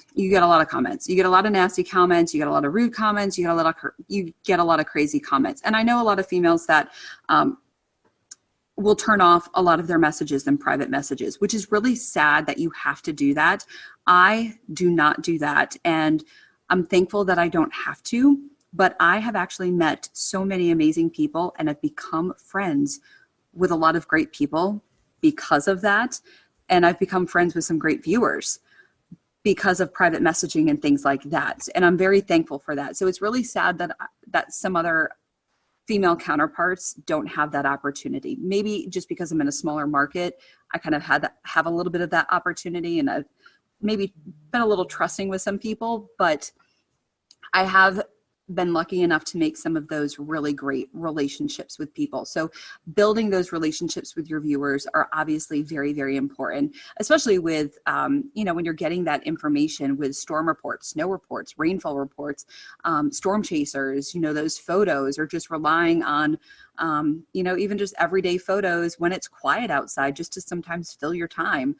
comments. You get a lot of nasty comments. You get a lot of rude comments. You get a lot of crazy comments. And I know a lot of females that will turn off a lot of their messages and private messages, which is really sad that you have to do that. I do not do that. And I'm thankful that I don't have to, but I have actually met so many amazing people and have become friends with a lot of great people because of that. And I've become friends with some great viewers because of private messaging and things like that. And I'm very thankful for that. So it's really sad that some other female counterparts don't have that opportunity. Maybe just because I'm in a smaller market, I kind of have a little bit of that opportunity, and I've maybe been a little trusting with some people, but I have been lucky enough to make some of those really great relationships with people. So building those relationships with your viewers are obviously very, very important, especially with, when you're getting that information with storm reports, snow reports, rainfall reports, storm chasers, those photos, or just relying on, even just everyday photos when it's quiet outside, just to sometimes fill your time,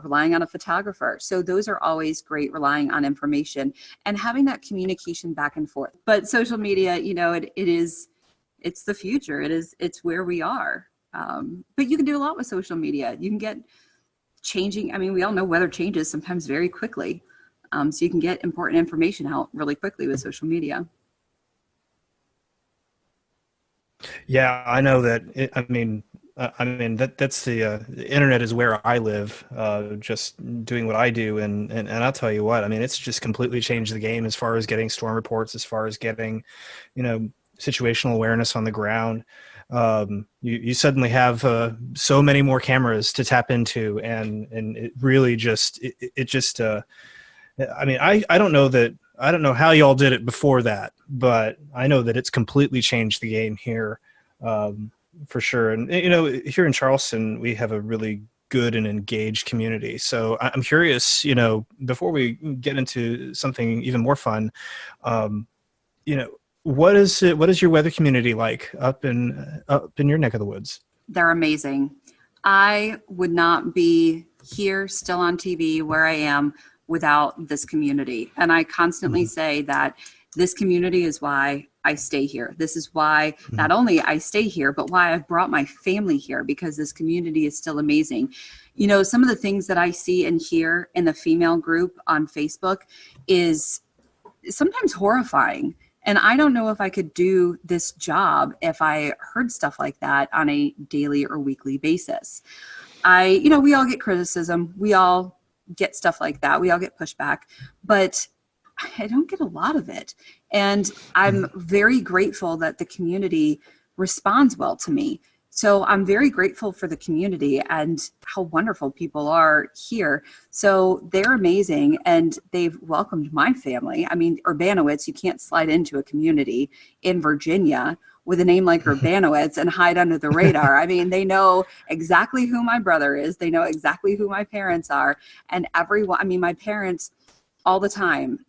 relying on a photographer. So those are always great, relying on information and having that communication back and forth. But social media, it's the future. It's where we are. But you can do a lot with social media. You can get changing. I mean, we all know weather changes sometimes very quickly. So you can get important information out really quickly with social media. Yeah, I know that. That's the internet is where I live, just doing what I do, and I'll tell you what, it's just completely changed the game as far as getting storm reports, as far as getting, situational awareness on the ground. You suddenly have so many more cameras to tap into, and it really just I don't know how y'all did it before that, but I know that it's completely changed the game here, for sure. And here in Charleston, we have a really good and engaged community. So I'm curious, before we get into something even more fun, what is your weather community like up in your neck of the woods? They're amazing. I would not be here still on TV where I am without this community. And I constantly say that this community is why I stay here. This is why not only I stay here, but why I've brought my family here, because this community is still amazing. Some of the things that I see and hear in the female group on Facebook is sometimes horrifying. And I don't know if I could do this job if I heard stuff like that on a daily or weekly basis. We all get criticism. We all get stuff like that. We all get pushback, but I don't get a lot of it. And I'm very grateful that the community responds well to me. So I'm very grateful for the community and how wonderful people are here. So they're amazing, and they've welcomed my family. Urbanowitz, you can't slide into a community in Virginia with a name like Urbanowitz and hide under the radar. They know exactly who my brother is. They know exactly who my parents are. And everyone, my parents, all the time,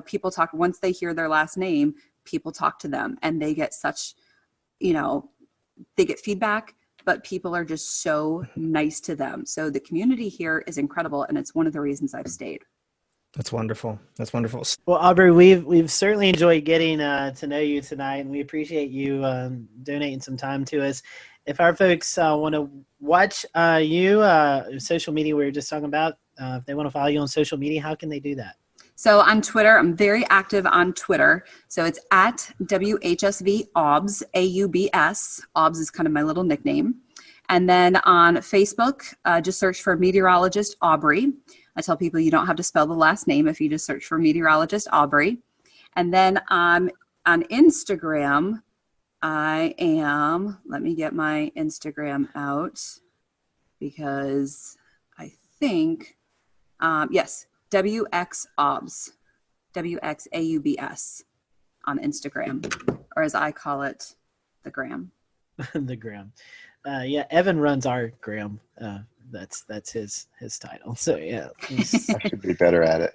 people talk, once they hear their last name, people talk to them, and they get such, they get feedback, but people are just so nice to them. So the community here is incredible, and it's one of the reasons I've stayed. That's wonderful. That's wonderful. Well, Aubrey, we've certainly enjoyed getting to know you tonight, and we appreciate you donating some time to us. If our folks want to watch social media we were just talking about, if they want to follow you on social media, how can they do that? So on Twitter, I'm very active on Twitter. So it's at WHSV AUBS, AUBS. AUBS is kind of my little nickname. And then on Facebook, just search for meteorologist Aubrey. I tell people you don't have to spell the last name if you just search for meteorologist Aubrey. And then on Instagram, let me get my Instagram out, because I think, yes, WXAUBS, WXAUBS on Instagram, or as I call it, the gram. The gram. Evan runs our gram. That's his title. So yeah, I should be better at it.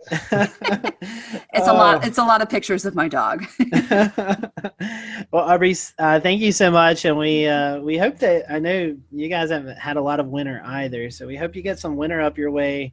It's a lot of pictures of my dog. Well, Aubrey, thank you so much, and we hope that, I know you guys haven't had a lot of winter either, so we hope you get some winter up your way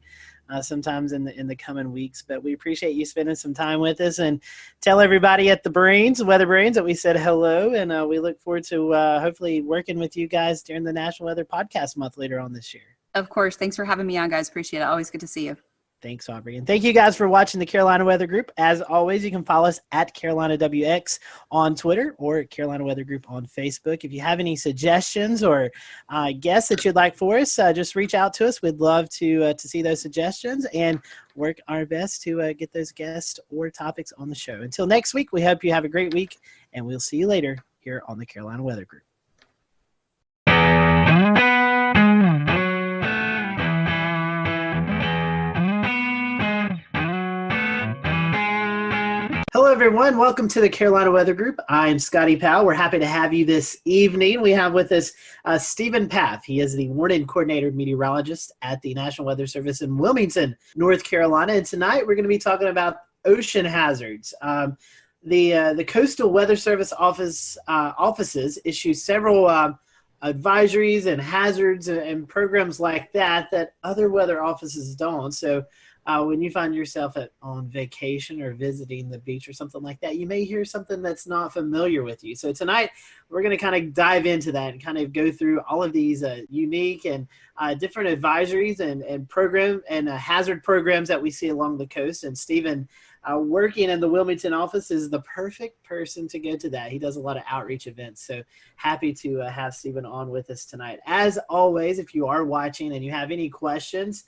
sometimes in the coming weeks. But we appreciate you spending some time with us, and tell everybody at the Weather Brains, that we said hello, and we look forward to hopefully working with you guys during the National Weather Podcast Month later on this year. Of course. Thanks for having me on, guys. Appreciate it. Always good to see you. Thanks, Aubrey. And thank you guys for watching the Carolina Weather Group. As always, you can follow us at Carolina WX on Twitter or Carolina Weather Group on Facebook. If you have any suggestions or guests that you'd like for us, just reach out to us. We'd love to see those suggestions and work our best to get those guests or topics on the show. Until next week, we hope you have a great week, and we'll see you later here on the Carolina Weather Group. Hello, everyone. Welcome to the Carolina Weather Group. I'm Scotty Powell. We're happy to have you this evening. We have with us Stephen Paff. He is the Warning Coordinator Meteorologist at the National Weather Service in Wilmington, North Carolina. And tonight we're going to be talking about ocean hazards. The Coastal Weather Service offices issue several advisories and hazards and programs like that other weather offices don't. So when you find yourself on vacation or visiting the beach or something like that, you may hear something that's not familiar with you. So tonight we're going to kind of dive into that and kind of go through all of these unique and different advisories and program and hazard programs that we see along the coast. And Stephen, working in the Wilmington office, is the perfect person to go to that. He does a lot of outreach events. So happy to have Stephen on with us tonight. As always, if you are watching and you have any questions,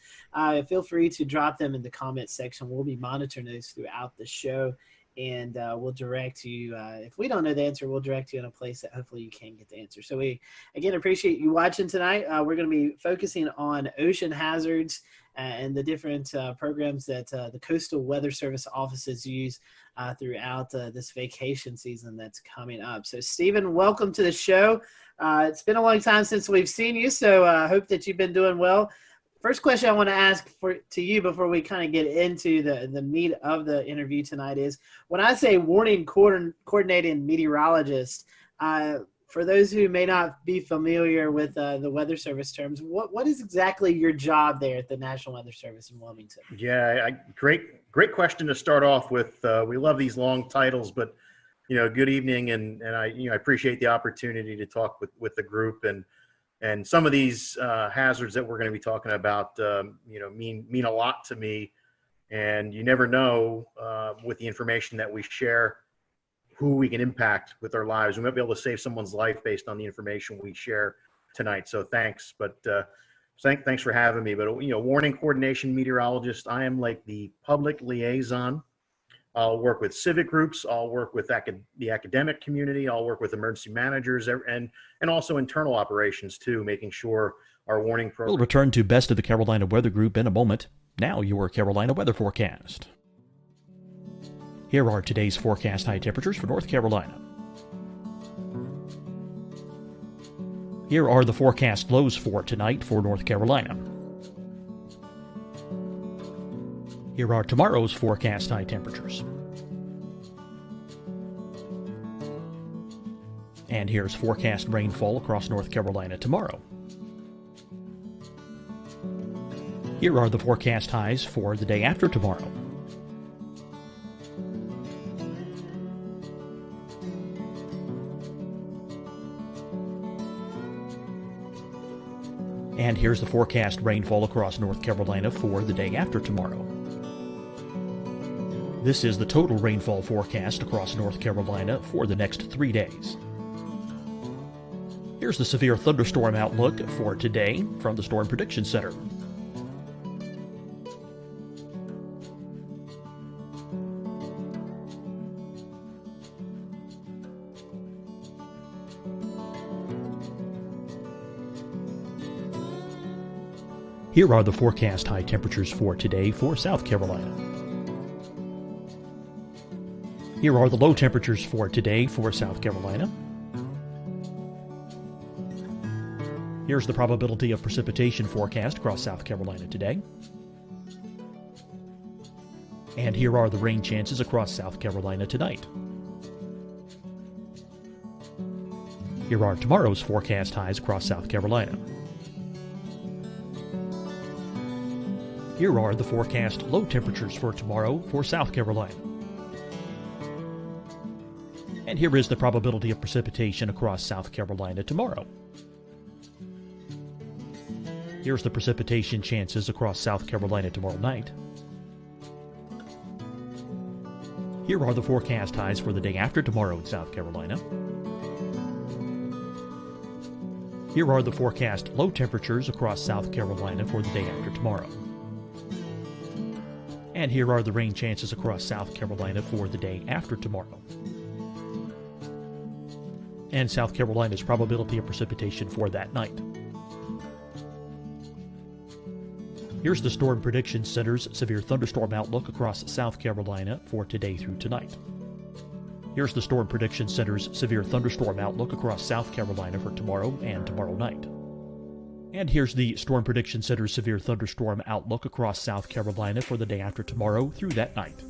feel free to drop them in the comments section. We'll be monitoring those throughout the show, and we'll direct you. If we don't know the answer, we'll direct you in a place that hopefully you can get the answer. So we, again, appreciate you watching tonight. We're going to be focusing on ocean hazards and the different programs that the Coastal Weather Service offices use throughout this vacation season that's coming up. So, Stephen, welcome to the show. It's been a long time since we've seen you, so I hope that you've been doing well. First question I want to ask to you before we kind of get into the meat of the interview tonight is, when I say warning coordinating meteorologist, for those who may not be familiar with the Weather Service terms, what is exactly your job there at the National Weather Service in Wilmington? Yeah, great question to start off with. We love these long titles, but good evening, and I appreciate the opportunity to talk with the group, and some of these hazards that we're going to be talking about, mean a lot to me, and you never know with the information that we share who we can impact with our lives. We might be able to save someone's life based on the information we share tonight. So thanks, but thanks for having me. But warning coordination meteorologist, I am like the public liaison. I'll work with civic groups. I'll work with the academic community. I'll work with emergency managers and also internal operations too, making sure our warning program. We'll return to Best of the Carolina Weather Group in a moment. Now your Carolina weather forecast. Here are today's forecast high temperatures for North Carolina. Here are the forecast lows for tonight for North Carolina. Here are tomorrow's forecast high temperatures. And here's forecast rainfall across North Carolina tomorrow. Here are the forecast highs for the day after tomorrow. And here's the forecast rainfall across North Carolina for the day after tomorrow. This is the total rainfall forecast across North Carolina for the next 3 days. Here's the severe thunderstorm outlook for today from the Storm Prediction Center. Here are the forecast high temperatures for today for South Carolina. Here are the low temperatures for today for South Carolina. Here's the probability of precipitation forecast across South Carolina today. And here are the rain chances across South Carolina tonight. Here are tomorrow's forecast highs across South Carolina. Here are the forecast low temperatures for tomorrow for South Carolina. And here is the probability of precipitation across South Carolina tomorrow. Here's the precipitation chances across South Carolina tomorrow night. Here are the forecast highs for the day after tomorrow in South Carolina. Here are the forecast low temperatures across South Carolina for the day after tomorrow. And here are the rain chances across South Carolina for the day after tomorrow. And South Carolina's probability of precipitation for that night. Here's the Storm Prediction Center's severe thunderstorm outlook across South Carolina for today through tonight. Here's the Storm Prediction Center's severe thunderstorm outlook across South Carolina for tomorrow and tomorrow night. And here's the Storm Prediction Center's severe thunderstorm outlook across South Carolina for the day after tomorrow through that night.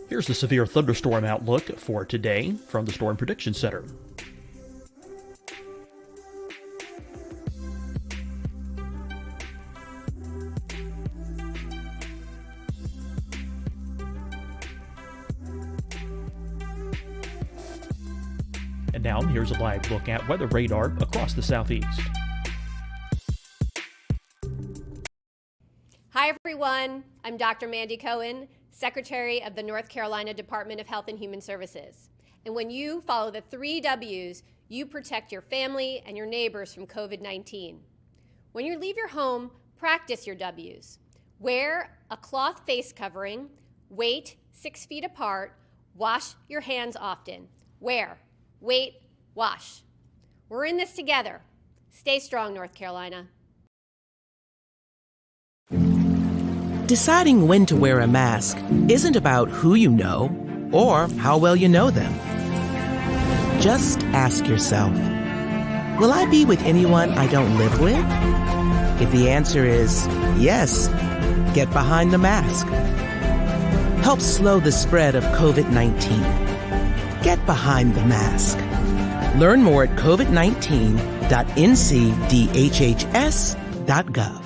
Here's the severe thunderstorm outlook for today from the Storm Prediction Center. And now here's a live look at weather radar across the southeast. Hi, everyone. I'm Dr. Mandy Cohen, Secretary of the North Carolina Department of Health and Human Services. And when you follow the 3 W's, you protect your family and your neighbors from COVID-19. When you leave your home, practice your W's. Wear a cloth face covering, wait 6 feet apart, wash your hands often. Wear, wait, wash. We're in this together. Stay strong, North Carolina. Deciding when to wear a mask isn't about who you know or how well you know them. Just ask yourself, will I be with anyone I don't live with? If the answer is yes, get behind the mask. Help slow the spread of COVID-19. Get behind the mask. Learn more at covid19.ncdhhs.gov.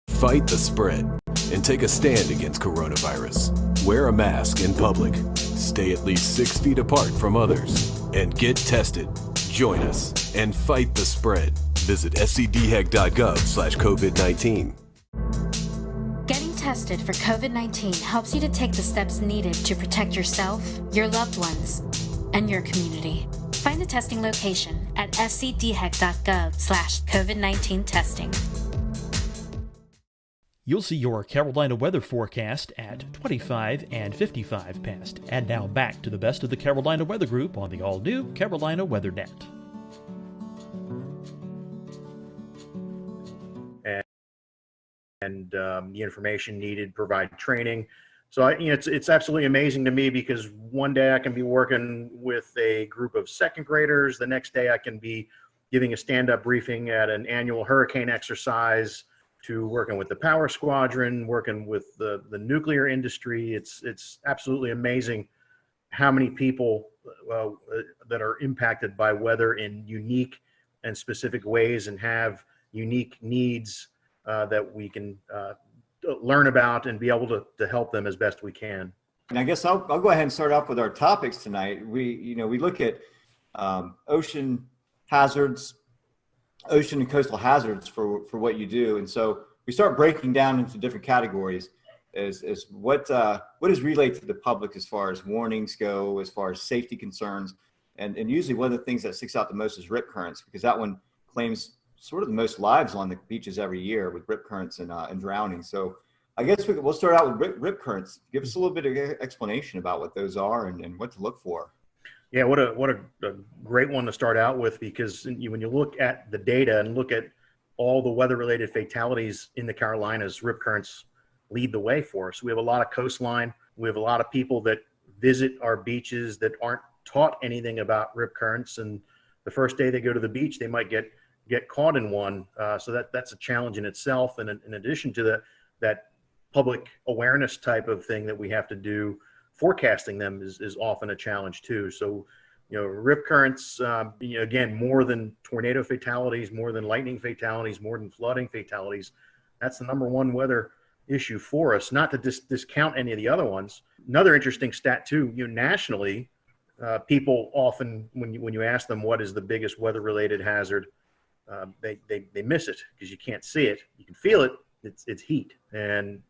Fight the spread and take a stand against coronavirus. Wear a mask in public. Stay at least 6 feet apart from others. And get tested. Join us and fight the spread. Visit scdhec.gov/COVID-19. Getting tested for COVID-19 helps you to take the steps needed to protect yourself, your loved ones, and your community. Find the testing location at scdhec.gov/COVID-19 testing. You'll see your Carolina weather forecast at 25 and 55 past. And now back to the best of the Carolina Weather Group on the all-new Carolina WeatherNet. And the information needed, provide training. So it's absolutely amazing to me because one day I can be working with a group of second graders. The next day I can be giving a stand-up briefing at an annual hurricane exercise, to working with the power squadron, working with the nuclear industry. It's absolutely amazing how many people that are impacted by weather in unique and specific ways and have unique needs that we can learn about and be able to help them as best we can. And I guess I'll go ahead and start off with our topics tonight. We look at ocean hazards, ocean and coastal hazards for what you do. And so we start breaking down into different categories as what is relayed to the public as far as warnings go, as far as safety concerns. And usually one of the things that sticks out the most is rip currents, because that one claims sort of the most lives on the beaches every year with rip currents and drowning. So I guess we'll start out with rip currents. Give us a little bit of explanation about what those are and what to look for. Yeah, what a great one to start out with, because when you look at the data and look at all the weather-related fatalities in the Carolinas, rip currents lead the way for us. We have a lot of coastline. We have a lot of people that visit our beaches that aren't taught anything about rip currents, and the first day they go to the beach, they might get caught in one. So that's a challenge in itself. And in addition to that public awareness type of thing that we have to do, forecasting them is often a challenge too. So, rip currents, again, more than tornado fatalities, more than lightning fatalities, more than flooding fatalities. That's the number one weather issue for us, not to discount any of the other ones. Another interesting stat too, nationally, people often, when you ask them what is the biggest weather-related hazard, they miss it because you can't see it. You can feel it. It's heat. And,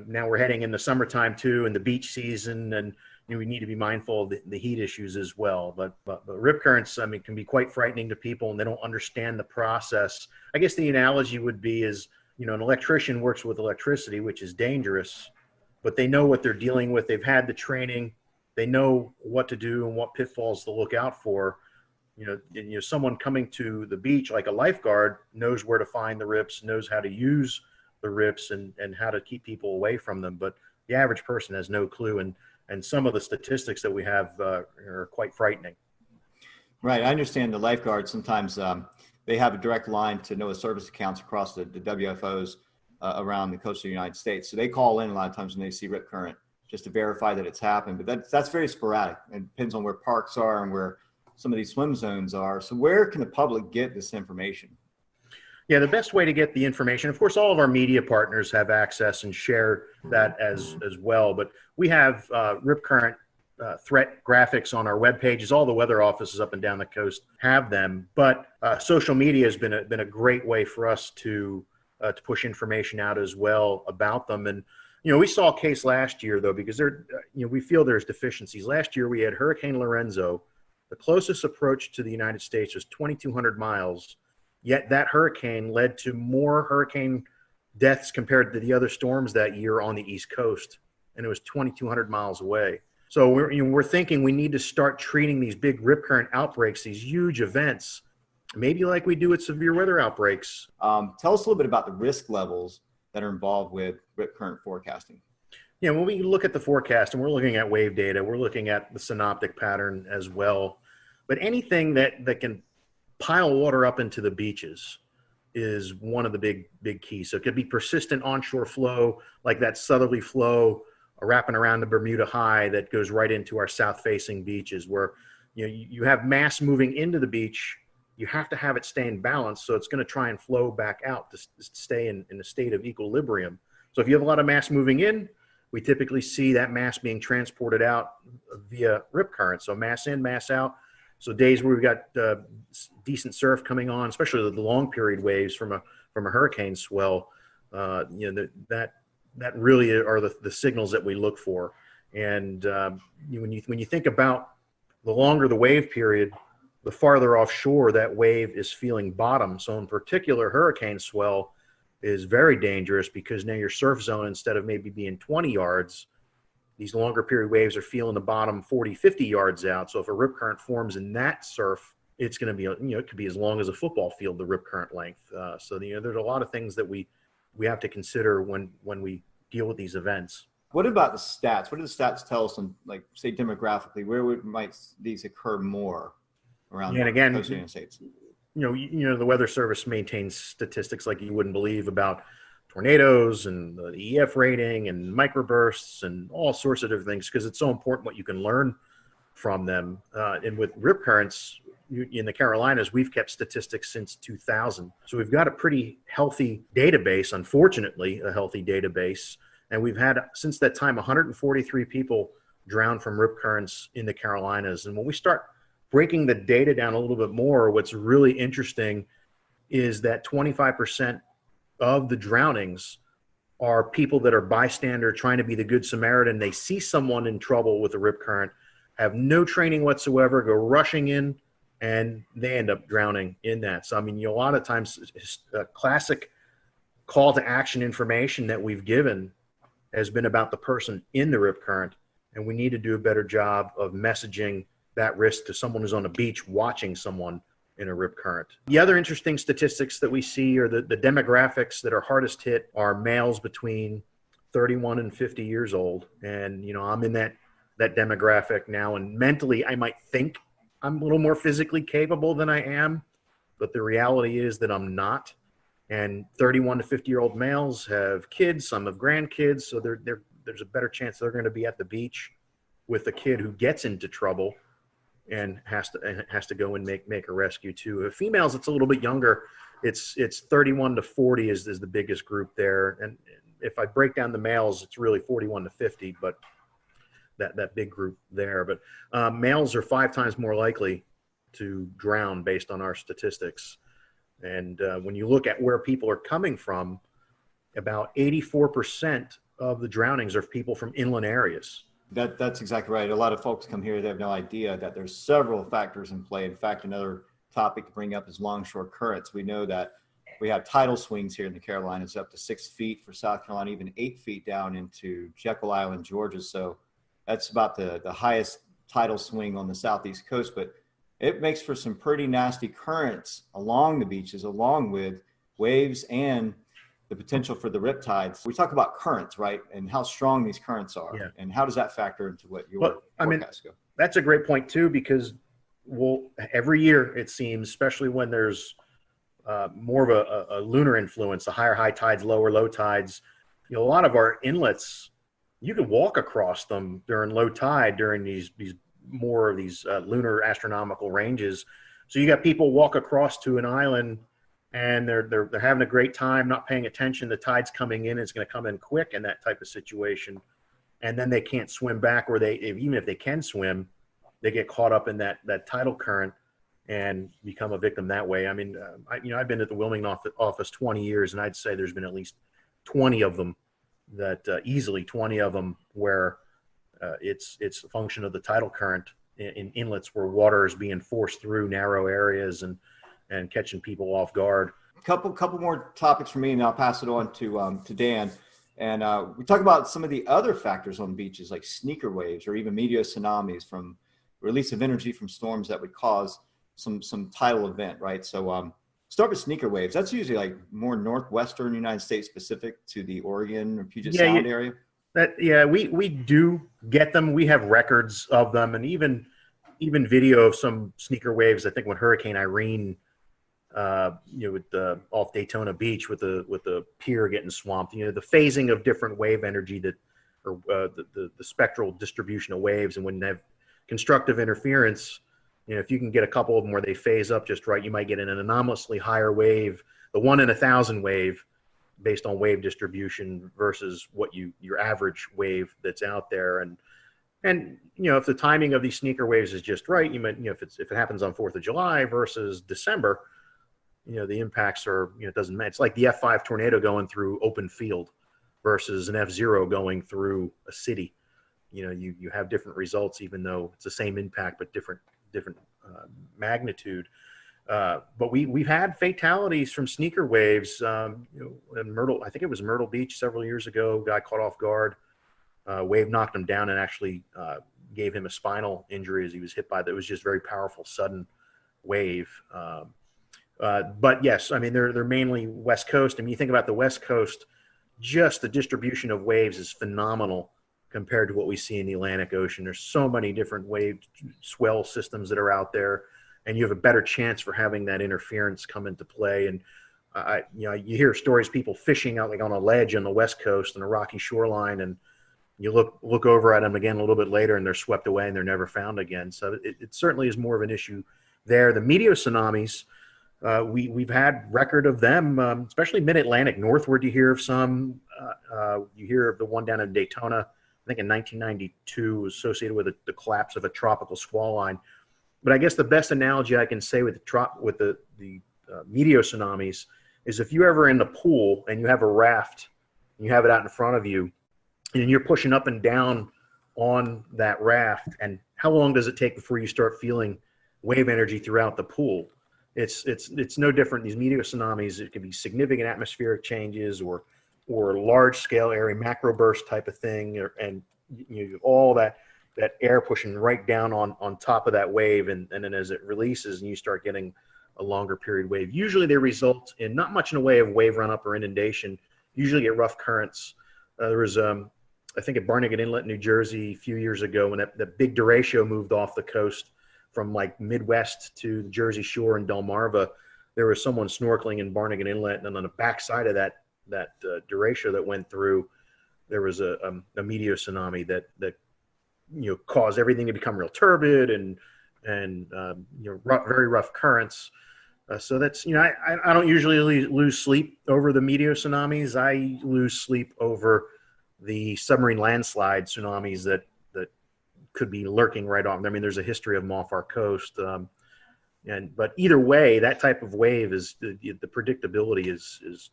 now we're heading into summertime too, and the beach season, and we need to be mindful of the heat issues as well. But rip currents, I mean, can be quite frightening to people, and they don't understand the process. I guess the analogy would be is, an electrician works with electricity, which is dangerous, but they know what they're dealing with. They've had the training. They know what to do and what pitfalls to look out for. Someone coming to the beach, like a lifeguard, knows where to find the rips, knows how to use the rips and how to keep people away from them. But the average person has no clue. And some of the statistics that we have are quite frightening. Right. I understand the lifeguards sometimes they have a direct line to NOAA service accounts across the WFOs around the coast of the United States. So they call in a lot of times when they see rip current just to verify that it's happened. But that's very sporadic. It depends on where parks are and where some of these swim zones are. So where can the public get this information? Yeah, the best way to get the information, of course, all of our media partners have access and share that as well. But we have rip current threat graphics on our web pages. All the weather offices up and down the coast have them. But social media has been a great way for us to push information out as well about them. And we saw a case last year though, because we feel there's deficiencies. Last year we had Hurricane Lorenzo. The closest approach to the United States was 2,200 miles. Yet that hurricane led to more hurricane deaths compared to the other storms that year on the East Coast, and it was 2,200 miles away. So we're thinking we need to start treating these big rip current outbreaks, these huge events, maybe like we do with severe weather outbreaks. Tell us a little bit about the risk levels that are involved with rip current forecasting. Yeah, when we look at the forecast and we're looking at wave data, we're looking at the synoptic pattern as well. But anything that can pile water up into the beaches is one of the big keys. So it could be persistent onshore flow, like that southerly flow wrapping around the Bermuda High that goes right into our south-facing beaches, where you have mass moving into the beach. You have to have it stay in balance, so it's going to try and flow back out to stay in a state of equilibrium. So if you have a lot of mass moving in, we typically see that mass being transported out via rip current. So mass in, mass out. So days where we've got decent surf coming on, especially the long period waves from a hurricane swell, that really are the signals that we look for. And when you think about the longer the wave period, the farther offshore that wave is feeling bottom. So in particular, hurricane swell is very dangerous because now your surf zone, instead of maybe being 20 yards, these longer period waves are feeling the bottom 40, 50 yards out. So if a rip current forms in that surf, it's going to be, it could be as long as a football field, the rip current length. So there's a lot of things that we have to consider when we deal with these events. What about the stats? What do the stats tell us on, like, say, demographically, where might these occur more around and again, the United States? The Weather Service maintains statistics like you wouldn't believe about tornadoes and the EF rating and microbursts and all sorts of different things, because it's so important what you can learn from them. And with rip currents in the Carolinas, we've kept statistics since 2000. So we've got a pretty healthy database, unfortunately, a healthy database. And we've had, since that time, 143 people drowned from rip currents in the Carolinas. And when we start breaking the data down a little bit more, what's really interesting is that 25% of the drownings are people that are bystander trying to be the good Samaritan. They see someone in trouble with a rip current, have no training whatsoever, go rushing in, and they end up drowning in that. So, I mean, a lot of times, classic call to action information that we've given has been about the person in the rip current, and we need to do a better job of messaging that risk to someone who's on the beach watching someone in a rip current. The other interesting statistics that we see are the demographics that are hardest hit are males between 31 and 50 years old. And, I'm in that demographic now, and mentally I might think I'm a little more physically capable than I am, but the reality is that I'm not. And 31 to 50-year-old males have kids, some have grandkids, so there's a better chance they're going to be at the beach with a kid who gets into trouble and has to go and make a rescue too. Females, it's a little bit younger. It's 31 to 40 is the biggest group there. And if I break down the males, it's really 41 to 50, but that big group there. But males are 5 times more likely to drown based on our statistics. And when you look at where people are coming from, about 84% of the drownings are people from inland areas. That's exactly right. A lot of folks come here, they have no idea that there's several factors in play. In fact, another topic to bring up is longshore currents. We know that we have tidal swings here in the Carolinas up to 6 feet for South Carolina, even 8 feet down into Jekyll Island, Georgia. So that's about the highest tidal swing on the southeast coast, but it makes for some pretty nasty currents along the beaches, along with waves and the potential for the riptides. We talk about currents, right? And how strong these currents are. Yeah. And how does that factor into what your forecasts go? That's a great point too, because every year it seems, especially when there's more of a lunar influence, the higher high tides, lower low tides, a lot of our inlets, you could walk across them during low tide during these more of these lunar astronomical ranges. So you got people walk across to an island and they're having a great time, not paying attention. The tide's coming in, it's going to come in quick in that type of situation, and then they can't swim back, or even if they can swim, they get caught up in that tidal current and become a victim that way. I mean, I've been at the Wilmington office 20 years, and I'd say there's been at least 20 of them easily 20 of them where it's a function of the tidal current in inlets where water is being forced through narrow areas and catching people off guard. Couple more topics for me, and I'll pass it on to Dan. And we talk about some of the other factors on beaches, like sneaker waves or even meteor tsunamis from release of energy from storms that would cause some tidal event, right? So start with sneaker waves. That's usually like more northwestern United States specific to the Oregon or Puget Sound area. We do get them. We have records of them, and even video of some sneaker waves. I think when Hurricane Irene, with off Daytona Beach with the pier getting swamped, the phasing of different wave energy or the spectral distribution of waves, and when they have constructive interference, if you can get a couple of them where they phase up just right, you might get an anomalously higher wave, the 1 in 1,000 wave, based on wave distribution versus what your average wave that's out there. And if the timing of these sneaker waves is just right, you might, if it happens on 4th of July versus December, the impacts are, it doesn't matter. It's like the F5 tornado going through open field versus an F0 going through a city. You have different results, even though it's the same impact, but different magnitude. But we've had fatalities from sneaker waves. In Myrtle, I think it was Myrtle Beach several years ago, guy caught off guard. Wave knocked him down and actually gave him a spinal injury as he was hit by that. It was just very powerful, sudden wave. But yes, I mean, they're mainly West Coast. I mean, you think about the West Coast, just the distribution of waves is phenomenal compared to what we see in the Atlantic Ocean. There's so many different wave swell systems that are out there, and you have a better chance for having that interference come into play. And you hear stories, people fishing out like on a ledge on the West Coast on a rocky shoreline, and you look over at them again a little bit later, and they're swept away and they're never found again. So it certainly is more of an issue there. The meteor tsunamis, we've had record of them, especially mid-Atlantic. Northward, you hear of some. You hear of the one down in Daytona, I think in 1992, associated with the collapse of a tropical squall line. But I guess the best analogy I can say with the meteor tsunamis is if you're ever in the pool and you have a raft and you have it out in front of you and you're pushing up and down on that raft, and how long does it take before you start feeling wave energy throughout the pool? It's no different. These meteor tsunamis, it can be significant atmospheric changes or large scale area macro burst type of thing, and all that air pushing right down on top of that wave, and then as it releases and you start getting a longer period wave. Usually they result in not much in the way of wave run up or inundation. Usually get rough currents. There was I think at Barnegat Inlet, New Jersey, a few years ago, when that big derecho moved off the coast from like Midwest to the Jersey Shore in Delmarva. There was someone snorkeling in Barnegat Inlet, and on the backside of that derecho that went through, there was a meteor tsunami that caused everything to become real turbid and very rough currents. So that's, I don't usually lose sleep over the meteor tsunamis. I lose sleep over the submarine landslide tsunamis that could be lurking right off. I mean, there's a history of them off our coast. But either way, that type of wave is the predictability is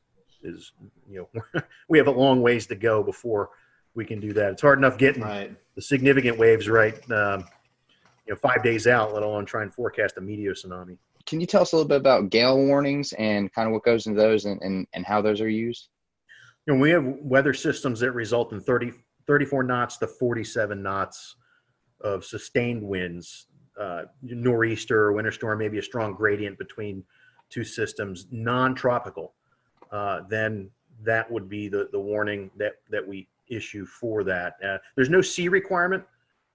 we have a long ways to go before we can do that. It's hard enough getting the significant waves right, 5 days out, let alone try and forecast a meteor tsunami. Can you tell us a little bit about gale warnings and kind of what goes into those and how those are used? We have weather systems that result in 34 knots to 47 knots of sustained winds, nor'easter or winter storm, maybe a strong gradient between two systems, non-tropical. Then that would be the warning that we issue for that. There's no sea requirement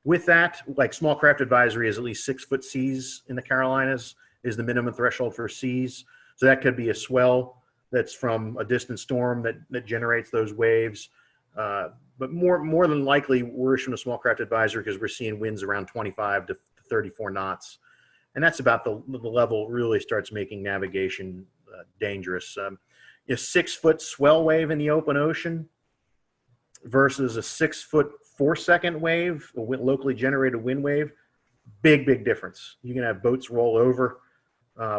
with that. Like small craft advisory is at least 6 foot seas in the Carolinas is the minimum threshold for seas. So that could be a swell that's from a distant storm that generates those waves. But more than likely, we're issuing a small craft advisory because we're seeing winds around 25 to 34 knots. And that's about the level it really starts making navigation dangerous. A 6 foot swell wave in the open ocean versus a 6 foot 4-second wave, a locally generated wind wave, big difference. You can have boats roll over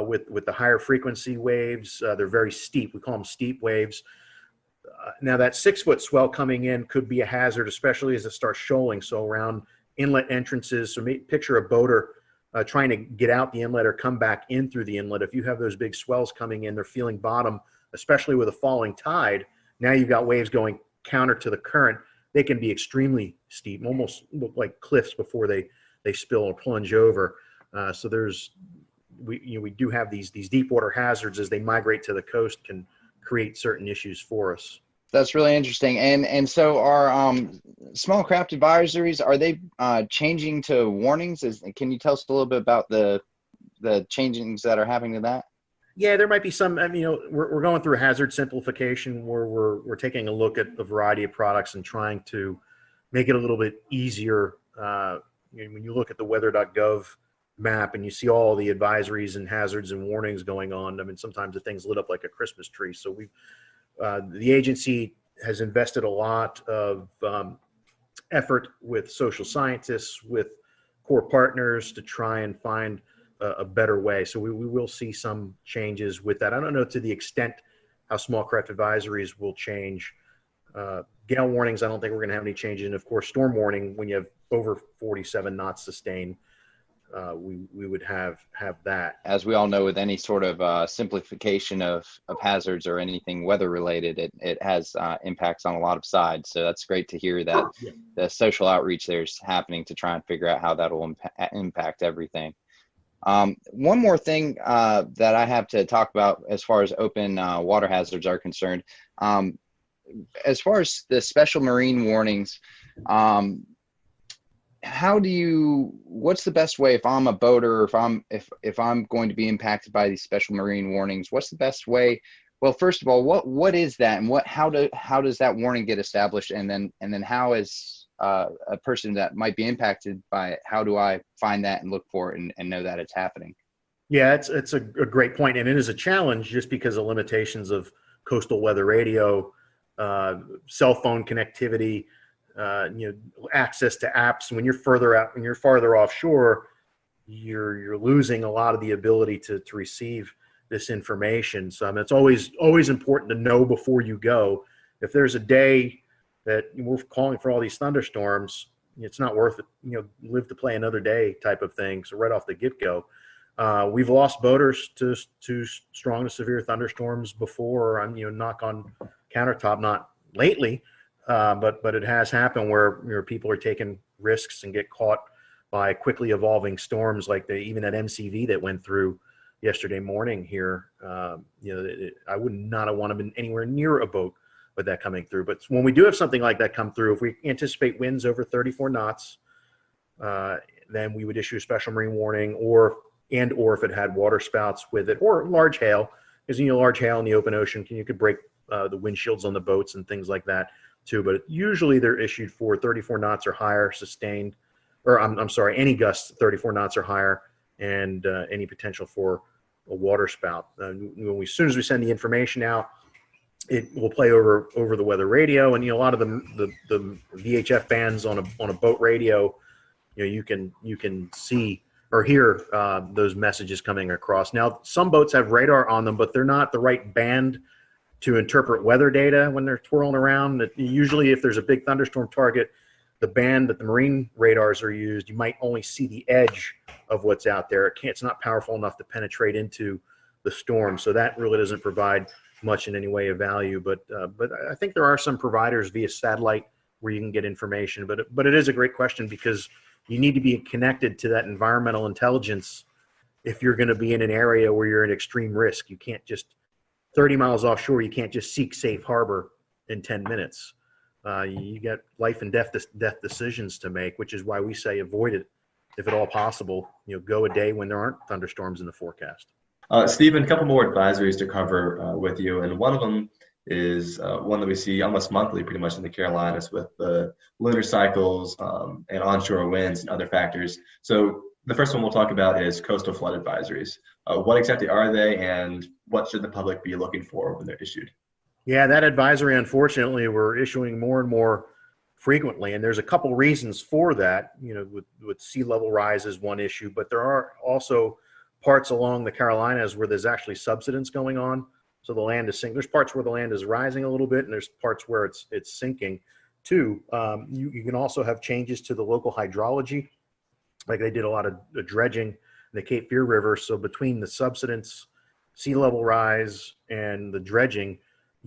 with the higher frequency waves. They're very steep. We call them steep waves. Now that 6 foot swell coming in could be a hazard, especially as it starts shoaling. So around inlet entrances, so picture a boater trying to get out the inlet or come back in through the inlet. If you have those big swells coming in, they're feeling bottom, especially with a falling tide. Now you've got waves going counter to the current. They can be extremely steep, almost look like cliffs before they spill or plunge over. So we do have these deep water hazards as they migrate to the coast can create certain issues for us. That's really interesting. And so our small craft advisories, are they changing to warnings? Can you tell us a little bit about the changings that are happening to that? Yeah, there might be some. We're going through a hazard simplification where we're taking a look at a variety of products and trying to make it a little bit easier. When you look at the weather.gov map and you see all the advisories and hazards and warnings going on, sometimes the thing's lit up like a Christmas tree. So the agency has invested a lot of effort with social scientists, with core partners to try and find a better way. So we will see some changes with that. I don't know to the extent how small craft advisories will change. Gale warnings, I don't think we're going to have any changes. And of course, storm warning, when you have over 47 knots sustained, we would have that. As we all know, with any sort of simplification of hazards or anything weather related, it has impacts on a lot of sides. So that's great to hear that the social outreach there's happening to try and figure out how that will impact everything. One more thing that I have to talk about as far as open water hazards are concerned, as far as the special marine warnings, what's the best way if I'm a boater, if I'm going to be impacted by these special marine warnings, what's the best way? Well, first of all, what is that, and how does that warning get established, and then how is a person that might be impacted by it, how do I find that and look for it and know that it's happening? Yeah, it's a great point, and it is a challenge just because of limitations of coastal weather radio, cell phone connectivity, access to apps. When you're further out, when you're farther offshore, you're losing a lot of the ability to receive this information. So it's always important to know before you go. If there's a day that we're calling for all these thunderstorms, it's not worth it. Live to play another day type of thing. So right off the get-go, we've lost boaters to strong to severe thunderstorms before. Knock on countertop, not lately, but it has happened where people are taking risks and get caught by quickly evolving storms, like even that MCV that went through yesterday morning here. I would not have wanted to been anywhere near a boat with that coming through. But when we do have something like that come through, if we anticipate winds over 34 knots, then we would issue a special marine warning, or if it had water spouts with it, or large hail, because large hail in the open ocean you could break the windshields on the boats and things like that too. But usually they're issued for 34 knots or higher sustained, or I'm sorry, any gusts 34 knots or higher, and any potential for a water spout. As soon as we send the information out, it will play over the weather radio, and a lot of the VHF bands on a boat radio, you can see or hear those messages coming across. Now, some boats have radar on them, but they're not the right band to interpret weather data when they're twirling around. Usually if there's a big thunderstorm target, the band that the marine radars are used, you might only see the edge of what's out there. It's not powerful enough to penetrate into the storm. So that really doesn't provide much in any way of value. But I think there are some providers via satellite where you can get information. But it is a great question, because you need to be connected to that environmental intelligence if you're going to be in an area where you're at extreme risk. You can't just 30 miles offshore, you can't just seek safe harbor in 10 minutes. You got life and death decisions to make, which is why we say avoid it if at all possible. Go a day when there aren't thunderstorms in the forecast. Stephen, a couple more advisories to cover with you, and one of them is one that we see almost monthly pretty much in the Carolinas with the lunar cycles and onshore winds and other factors. So the first one we'll talk about is coastal flood advisories. What exactly are they, and what should the public be looking for when they're issued? Yeah, that advisory, unfortunately, we're issuing more and more frequently, and there's a couple reasons for that. With sea level rise is one issue, but there are also parts along the Carolinas where there's actually subsidence going on. So the land is sinking. There's parts where the land is rising a little bit, and there's parts where it's sinking too. You can also have changes to the local hydrology. Like they did a lot of dredging in the Cape Fear River. So between the subsidence, sea level rise, and the dredging,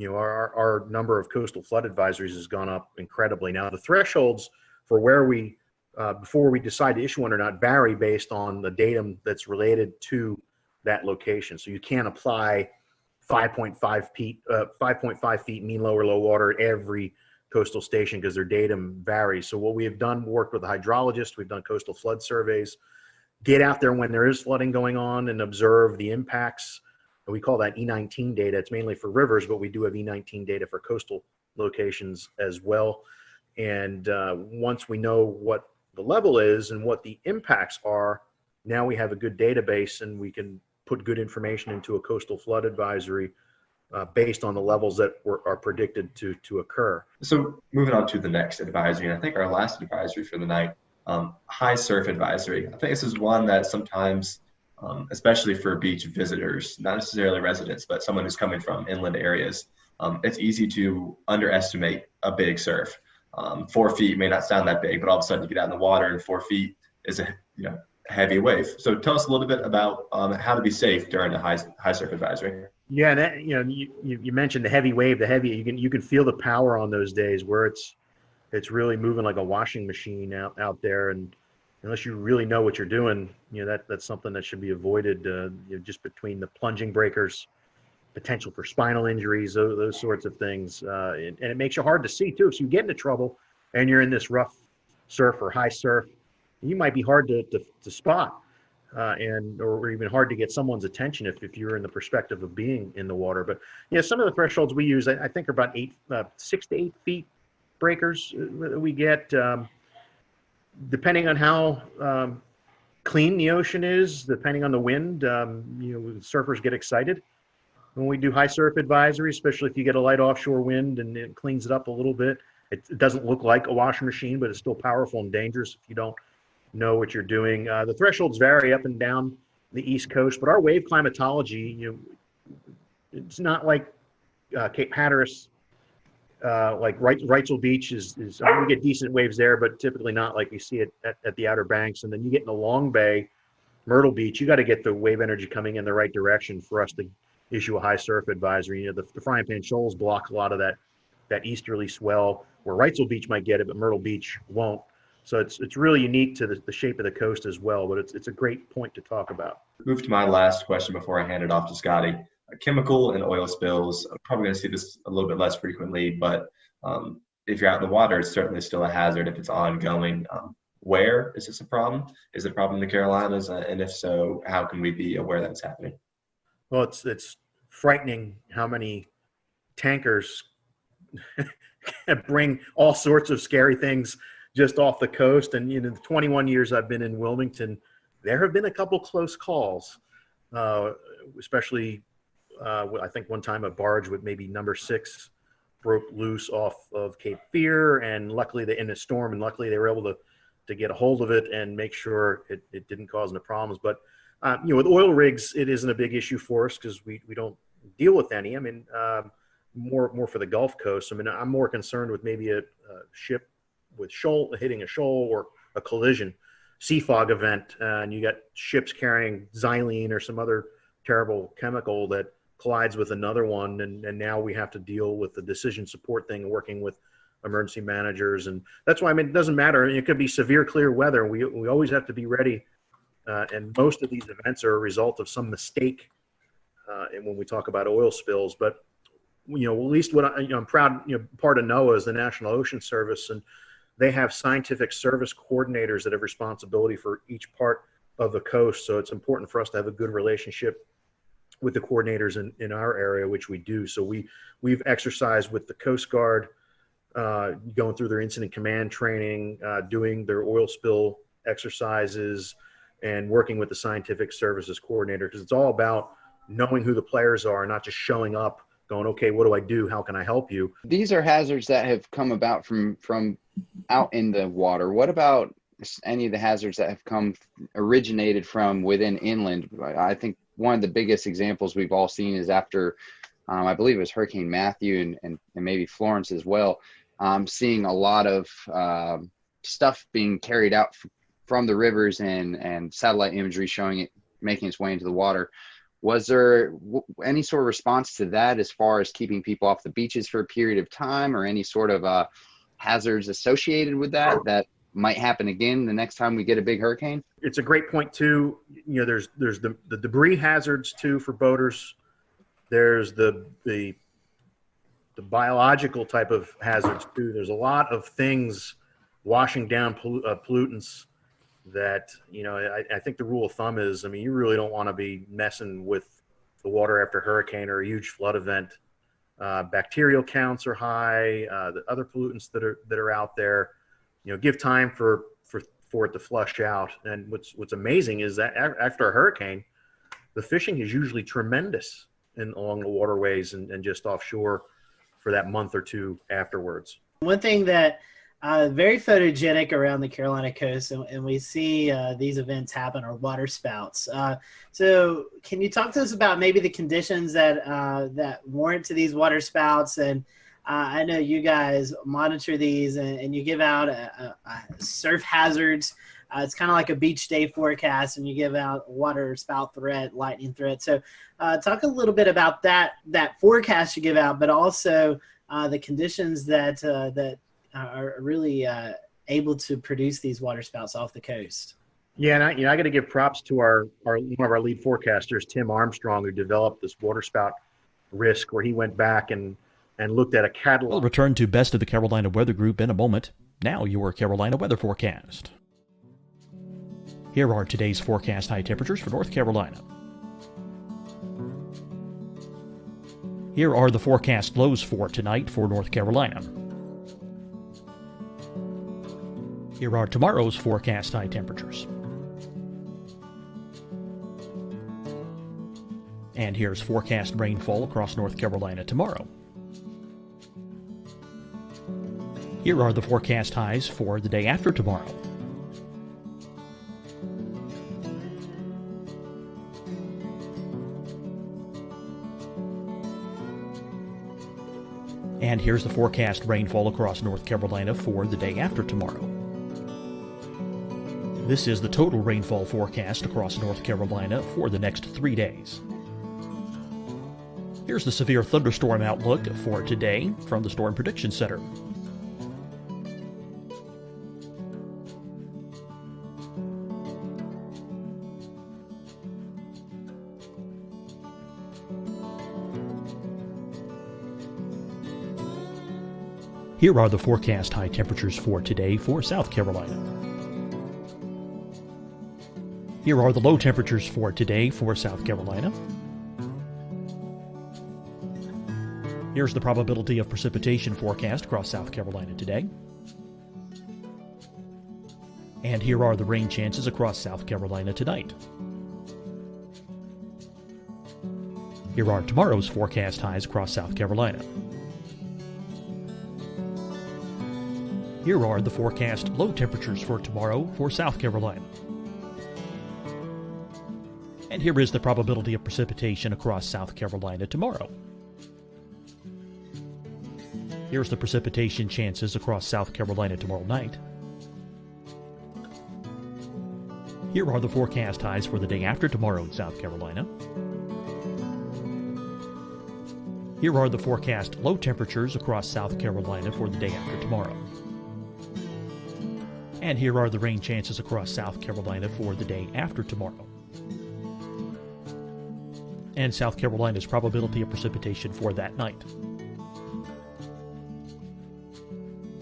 our number of coastal flood advisories has gone up incredibly. Now the thresholds for where we, before we decide to issue one or not, vary based on the datum that's related to that location. So you can't apply 5.5 feet mean low or low water at every coastal station because their datum varies. So what we have done, worked with a hydrologist, we've done coastal flood surveys, get out there when there is flooding going on and observe the impacts. We call that E19 data. It's mainly for rivers, but we do have E19 data for coastal locations as well. And once we know what the level is and what the impacts are, now we have a good database and we can put good information into a coastal flood advisory based on the levels that are predicted to occur. So moving on to the next advisory, and I think our last advisory for the night, high surf advisory. I think this is one that sometimes, especially for beach visitors, not necessarily residents, but someone who's coming from inland areas, it's easy to underestimate a big surf. 4 feet may not sound that big, but all of a sudden you get out in the water and 4 feet is a heavy wave. So tell us a little bit about how to be safe during the high surf advisory. Yeah, that, you mentioned the heavy wave. You can feel the power on those days where it's really moving like a washing machine out there, and unless you really know what you're doing, that's something that should be avoided. Just between the plunging breakers, potential for spinal injuries, those sorts of things, and it makes you hard to see too. So you get into trouble, and you're in this rough surf or high surf, you might be hard to spot, or even hard to get someone's attention if you're in the perspective of being in the water. But some of the thresholds we use, I think, are about 6 to 8 feet breakers we get, depending on how clean the ocean is, depending on the wind. Surfers get excited when we do high surf advisory, especially if you get a light offshore wind and it cleans it up a little bit. It doesn't look like a washing machine, but it's still powerful and dangerous if you don't know what you're doing. The thresholds vary up and down the East Coast, but our wave climatology, it's not like Cape Hatteras, like Wrightsville Beach is we get decent waves there, but typically not like you see it at the Outer Banks. And then you get in the Long Bay, Myrtle Beach, you got to get the wave energy coming in the right direction for us to issue a high surf advisory. The Frying Pan Shoals block a lot of that easterly swell, where Wrightsville Beach might get it, but Myrtle Beach won't. So it's really unique to the shape of the coast as well, but it's a great point to talk about. Move to my last question before I hand it off to Scotty. Chemical and oil spills, I'm probably going to see this a little bit less frequently, but if you're out in the water, it's certainly still a hazard if it's ongoing. Where is this a problem? Is it a problem in the Carolinas? And if so, how can we be aware that it's happening? Well, it's frightening how many tankers bring all sorts of scary things just off the coast. And the 21 years I've been in Wilmington, there have been a couple close calls, especially I think one time a barge with maybe number 6 broke loose off of Cape Fear, and luckily in a storm, and luckily they were able to get a hold of it and make sure it didn't cause any problems. But with oil rigs, it isn't a big issue for us because we don't deal with any. I mean, more for the Gulf Coast. I mean, I'm more concerned with maybe a ship with hitting a shoal or a collision, sea fog event, and you got ships carrying xylene or some other terrible chemical that collides with another one, and now we have to deal with the decision support thing, working with emergency managers. And that's why, I mean, it doesn't matter. It could be severe clear weather. We always have to be ready. And most of these events are a result of some mistake. And when we talk about oil spills, but at least what I'm proud, part of NOAA is the National Ocean Service, and they have scientific service coordinators that have responsibility for each part of the coast. So it's important for us to have a good relationship with the coordinators in our area, which we do. So we've exercised with the Coast Guard, going through their incident command training, doing their oil spill exercises, and working with the scientific services coordinator, because it's all about knowing who the players are, not just showing up going, okay, what do I do? How can I help you? These are hazards that have come about from out in the water. What about any of the hazards that have originated from within inland? I think one of the biggest examples we've all seen is after, I believe it was Hurricane Matthew and maybe Florence as well, seeing a lot of stuff being carried out from the rivers and satellite imagery showing it making its way into the water. Was there any sort of response to that as far as keeping people off the beaches for a period of time, or any sort of hazards associated with that might happen again the next time we get a big hurricane? It's a great point too. There's the debris hazards too for boaters. There's the biological type of hazards too. There's a lot of things washing down pollutants that, I think the rule of thumb is, you really don't want to be messing with the water after a hurricane or a huge flood event. Bacterial counts are high, the other pollutants that are out there, give time for it to flush out. And what's amazing is that after a hurricane, the fishing is usually tremendous along the waterways and just offshore for that month or two afterwards. One thing that very photogenic around the Carolina coast, and we see these events happen, are water spouts. So can you talk to us about maybe the conditions that warrant to these water spouts? And I know you guys monitor these and you give out surf hazards. It's kind of like a beach day forecast, and you give out water spout threat, lightning threat. So talk a little bit about that forecast you give out, but also the conditions that are really able to produce these water spouts off the coast. Yeah, and I got to give props to one of our lead forecasters, Tim Armstrong, who developed this water spout risk, where he went back and looked at a catalog. We'll return to Best of the Carolina Weather Group in a moment. Now your Carolina weather forecast. Here are today's forecast high temperatures for North Carolina. Here are the forecast lows for tonight for North Carolina. Here are tomorrow's forecast high temperatures. And here's forecast rainfall across North Carolina tomorrow. Here are the forecast highs for the day after tomorrow. And here's the forecast rainfall across North Carolina for the day after tomorrow. This is the total rainfall forecast across North Carolina for the next 3 days. Here's the severe thunderstorm outlook for today from the Storm Prediction Center. Here are the forecast high temperatures for today for South Carolina. Here are the low temperatures for today for South Carolina. Here's the probability of precipitation forecast across South Carolina today. And here are the rain chances across South Carolina tonight. Here are tomorrow's forecast highs across South Carolina. Here are the forecast low temperatures for tomorrow for South Carolina. And here is the probability of precipitation across South Carolina tomorrow. Here's the precipitation chances across South Carolina tomorrow night. Here are the forecast highs for the day after tomorrow in South Carolina. Here are the forecast low temperatures across South Carolina for the day after tomorrow. And here are the rain chances across South Carolina for the day after tomorrow. And South Carolina's probability of precipitation for that night.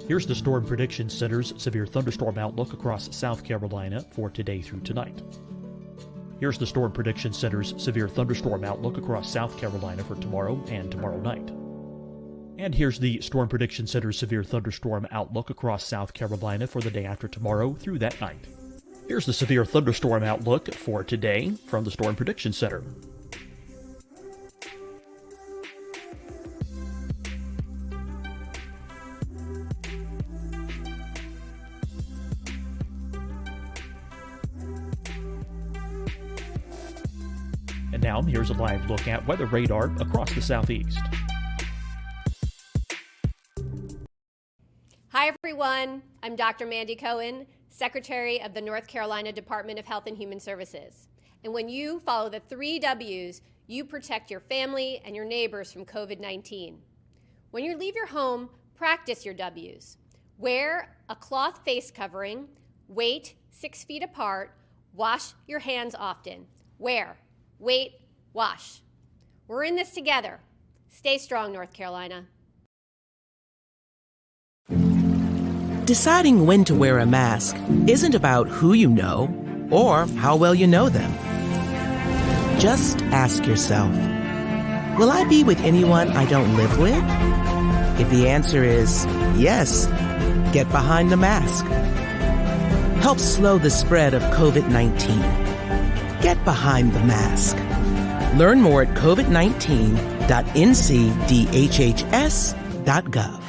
Here's the Storm Prediction Center's severe thunderstorm outlook across South Carolina for today through tonight. Here's the Storm Prediction Center's severe thunderstorm outlook across South Carolina for tomorrow and tomorrow night. And here's the Storm Prediction Center's severe thunderstorm outlook across South Carolina for the day after tomorrow through that night. Here's the severe thunderstorm outlook for today from the Storm Prediction Center. And now, here's a live look at weather radar across the southeast. Hi, everyone. I'm Dr. Mandy Cohen, Secretary of the North Carolina Department of Health and Human Services. And when you follow the 3 W's, you protect your family and your neighbors from COVID-19. When you leave your home, practice your W's. Wear a cloth face covering, wait 6 feet apart, wash your hands often. Wear, wait, wash. We're in this together. Stay strong, North Carolina. Deciding when to wear a mask isn't about who you know or how well you know them. Just ask yourself, will I be with anyone I don't live with? If the answer is yes, get behind the mask. Help slow the spread of COVID-19. Get behind the mask. Learn more at covid19.ncdhhs.gov.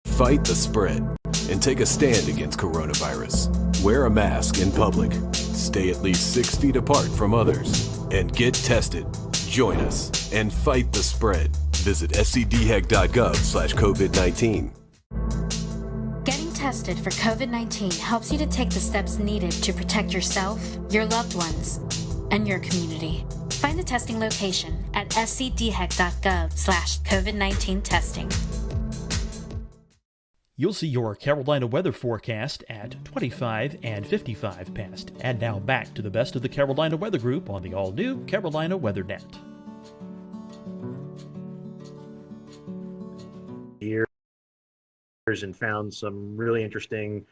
Fight the spread and take a stand against coronavirus. Wear a mask in public. Stay at least 6 feet apart from others. And get tested. Join us and fight the spread. Visit scdhec.gov/COVID-19. Getting tested for COVID-19 helps you to take the steps needed to protect yourself, your loved ones, and your community. Find the testing location at scdhec.gov/COVID-19 testing. You'll see your Carolina weather forecast at 25 and 55 past. And now back to the best of the Carolina Weather Group on the all-new Carolina WeatherNet. Years and found some really interesting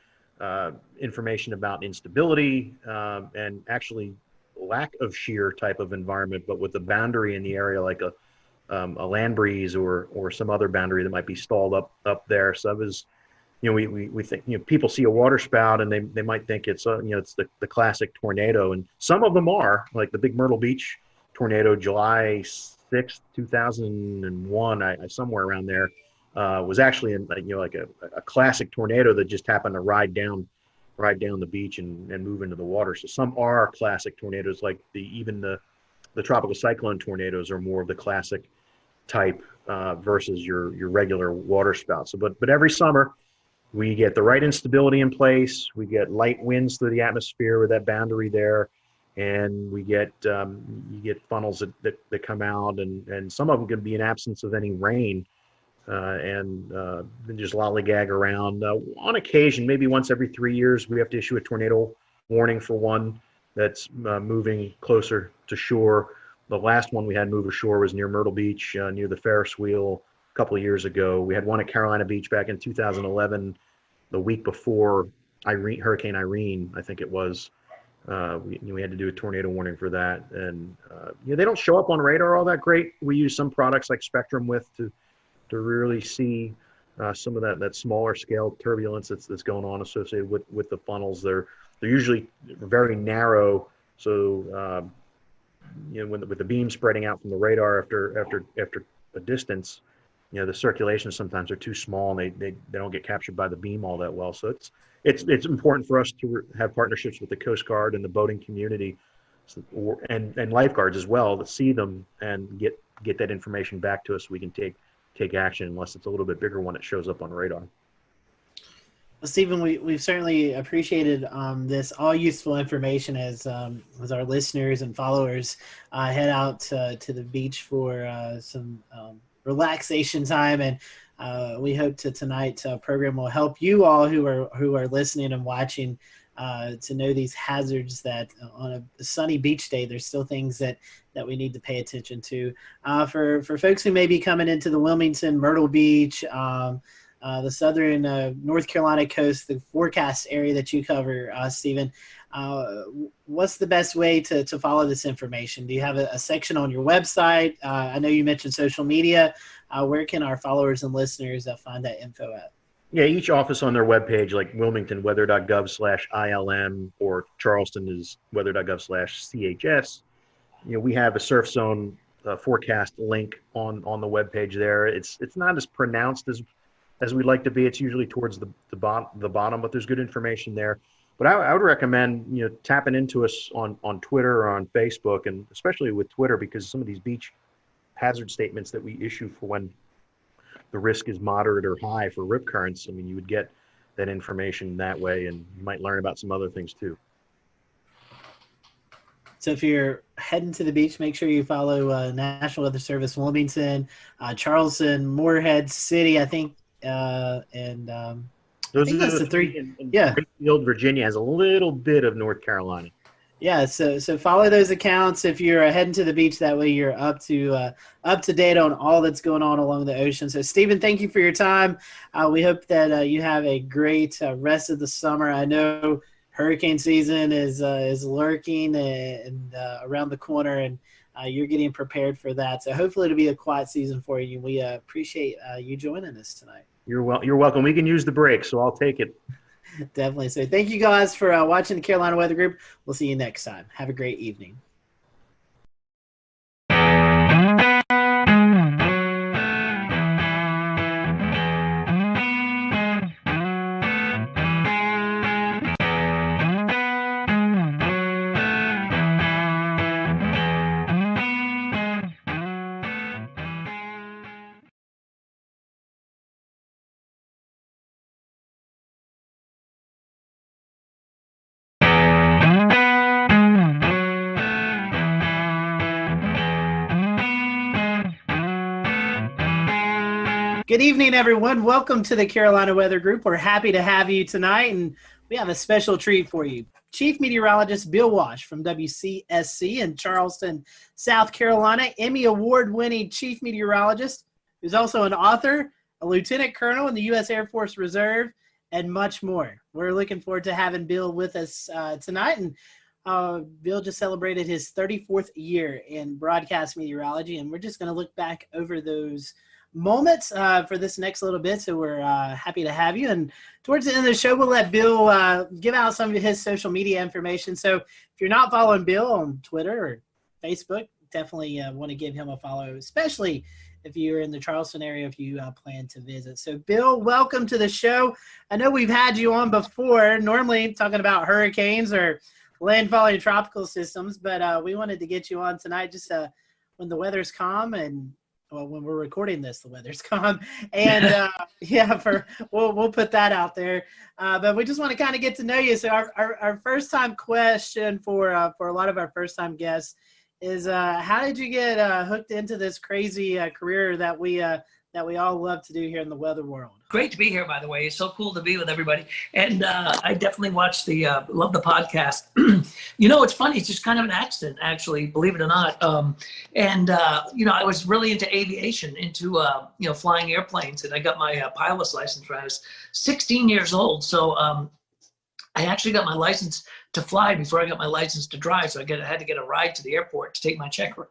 information about instability and actually lack of shear type of environment, but with the boundary in the area like a land breeze or some other boundary that might be stalled up there. So it was, we think, people see a water spout and they might think it's it's the classic tornado, and some of them are, like the big Myrtle Beach tornado, July 6th, 2001, somewhere around there, was actually like a classic tornado that just happened to ride down the beach and move into the water. So some are classic tornadoes, like even the tropical cyclone tornadoes are more of the classic type versus your regular water spout. So, but every summer we get the right instability in place. We get light winds through the atmosphere with that boundary there, and we get you get funnels that come out, and some of them can be in absence of any rain, and just lollygag around. On occasion, maybe once every 3 years, we have to issue a tornado warning for one that's moving closer to shore. The last one we had move ashore was near Myrtle Beach, near the Ferris wheel a couple of years ago. We had one at Carolina Beach back in 2011, the week before Hurricane Irene, I think it was. We had to do a tornado warning for that. And they don't show up on radar all that great. We use some products like Spectrum to really see some of that smaller scale turbulence that's going on associated with the funnels. They're usually very narrow, so with the beam spreading out from the radar after a distance, the circulations sometimes are too small and they don't get captured by the beam all that well. So it's important for us to have partnerships with the Coast Guard and the boating community, and lifeguards as well, to see them and get that information back to us so we can take take action unless it's a little bit bigger one that shows up on radar. Well, Stephen, we've certainly appreciated this all useful information as our listeners and followers head out to the beach for some relaxation time, and we hope tonight's program will help you all who are listening and watching to know these hazards, that on a sunny beach day there's still things that we need to pay attention to. For folks who may be coming into the Wilmington, Myrtle Beach, the southern North Carolina coast, the forecast area that you cover, Stephen, what's the best way to follow this information? Do you have a section on your website? I know you mentioned social media. Where can our followers and listeners find that info at? Yeah, each office on their webpage, like Wilmington, weather.gov/ILM, or Charleston is weather.gov/CHS. We have a surf zone forecast link on the webpage there. It's not as pronounced as we'd like to be. It's usually towards the bottom, but there's good information there. But I would recommend tapping into us on Twitter or on Facebook, and especially with Twitter, because some of these beach hazard statements that we issue for when the risk is moderate or high for rip currents, I mean, you would get that information that way, and you might learn about some other things too. So if you're heading to the beach, make sure you follow National Weather Service Wilmington, Charleston, Morehead City, I think, and those I think are that's the three. And Greenfield, Virginia has a little bit of North Carolina. Yeah, so follow those accounts if you're heading to the beach. That way you're up to date on all that's going on along the ocean. So, Stephen, thank you for your time. We hope that you have a great rest of the summer. I know hurricane season is lurking and around the corner, and you're getting prepared for that. So hopefully it'll be a quiet season for you. We appreciate you joining us tonight. You're welcome. We can use the break, so I'll take it. Definitely. So thank you guys for watching the Carolina Weather Group. We'll see you next time. Have a great evening. Good evening, everyone. Welcome to the Carolina Weather Group. We're happy to have you tonight, and we have a special treat for you. Chief Meteorologist Bill Walsh from WCSC in Charleston, South Carolina, Emmy Award-winning Chief Meteorologist, who's also an author, a Lieutenant Colonel in the U.S. Air Force Reserve, and much more. We're looking forward to having Bill with us tonight, and Bill just celebrated his 34th year in broadcast meteorology, and we're just going to look back over those moments for this next little bit. So we're happy to have you. And towards the end of the show, we'll let Bill give out some of his social media information. So if you're not following Bill on Twitter or Facebook, definitely want to give him a follow, especially if you're in the Charleston area, if you plan to visit. So Bill, welcome to the show. I know we've had you on before, normally talking about hurricanes or landfalling tropical systems, but we wanted to get you on tonight just when the weather's calm, and well, when we're recording this, the weather's calm, and we'll put that out there. But we just want to kind of get to know you. So our first time question for a lot of our first time guests is, how did you get hooked into this crazy career that we all love to do here in the weather world? Great to be here, by the way. It's so cool to be with everybody. And I definitely watched love the podcast. It's funny. It's just kind of an accident, actually, believe it or not. I was really into aviation, into, flying airplanes. And I got my pilot's license when I was 16 years old. So I actually got my license to fly before I got my license to drive. So I had to get a ride to the airport to take my check ride.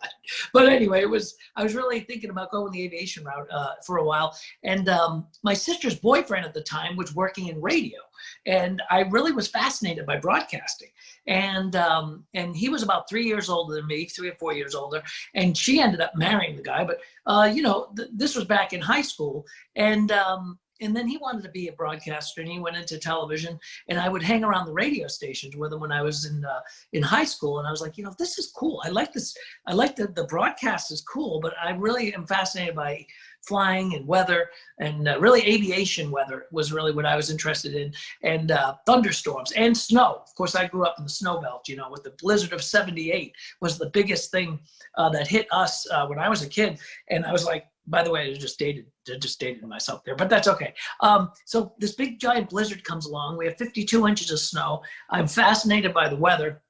But anyway, I was really thinking about going the aviation route for a while. And my sister's boyfriend at the time was working in radio. And I really was fascinated by broadcasting. And he was about 3 years older than me, 3 or 4 years older. And she ended up marrying the guy. But, this was back in high school. And then he wanted to be a broadcaster, and he went into television, and I would hang around the radio stations with him when I was in high school. And I was like, this is cool. I like this. I like the broadcast is cool, but I really am fascinated by flying and weather, and really aviation weather was really what I was interested in, and thunderstorms and snow. Of course, I grew up in the snow belt, you know, with the blizzard of '78 was the biggest thing that hit us when I was a kid. And I was like, by the way, I just dated myself there, but that's okay. So this big giant blizzard comes along. We have 52 inches of snow. I'm fascinated by the weather.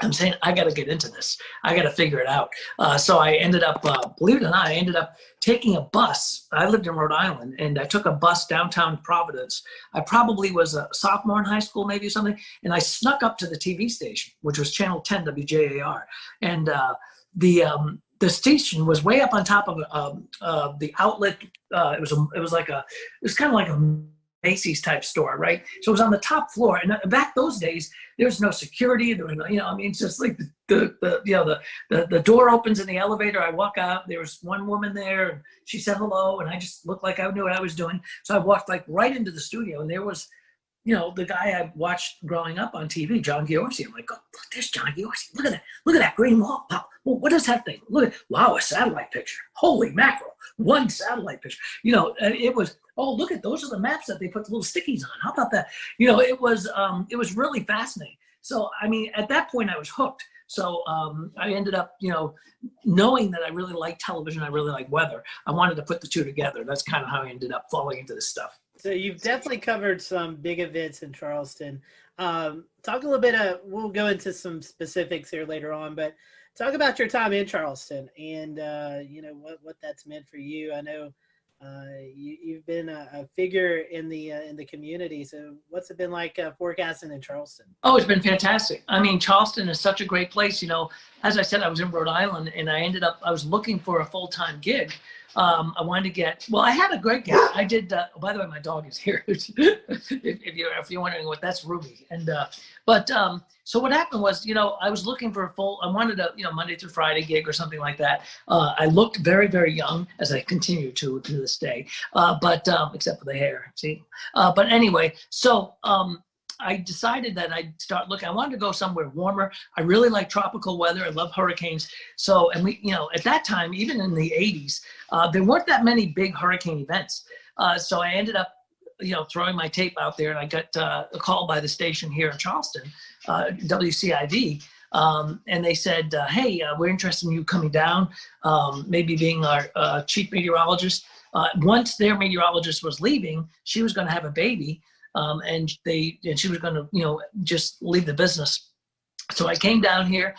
I'm saying, I got to get into this. I got to figure it out. So I ended up, believe it or not, I ended up taking a bus. I lived in Rhode Island, and I took a bus downtown Providence. I probably was a sophomore in high school, maybe something, and I snuck up to the TV station, which was Channel 10 WJAR. And the station was way up on top of the outlet. It was kind of like a Macy's type store, right? So it was on the top floor, and back those days, there's no security. There was no, you know, I mean, it's just like the door opens in the elevator. I walk out. There was one woman there, and she said hello, and I just looked like I knew what I was doing. So I walked like right into the studio, and there was, you know, the guy I watched growing up on TV, John Giorgi. I'm like, oh, look, there's John Giorgi. Look at that. Look at that green wall. Well, what is that thing? Look at, wow, a satellite picture. Holy mackerel. One satellite picture. You know, it was, oh, look at, those are the maps that they put the little stickies on. How about that? You know, it was really fascinating. So, I mean, at that point I was hooked. So I ended up, you know, knowing that I really like television, I really like weather. I wanted to put the two together. That's kind of how I ended up falling into this stuff. So you've definitely covered some big events in Charleston. Talk a little bit we'll go into some specifics here later on, but talk about your time in Charleston and, you know, what that's meant for you. I know you've been a figure in the community. So what's it been like forecasting in Charleston? Oh, it's been fantastic. I mean, Charleston is such a great place. You know, as I said, I was in Rhode Island, and I was looking for a full-time gig. I wanted to get, well, I had a great gig. I did, by the way, my dog is here. if you're wondering what, that's Ruby. And, so what happened was, you know, I was looking for I wanted a, you know, Monday through Friday gig or something like that. I looked very, very young, as I continue to this day, except for the hair, see? But anyway, so, I decided that I'd start looking. I wanted to go somewhere warmer. I really like tropical weather. I love hurricanes. So, and we, you know, at that time, even in the 80s, there weren't that many big hurricane events. So I ended up, you know, throwing my tape out there, and I got a call by the station here in Charleston, WCID. And they said, hey, we're interested in you coming down, maybe being our chief meteorologist. Once their meteorologist was leaving, she was going to have a baby. And she was going to, you know, just leave the business. So I came down here,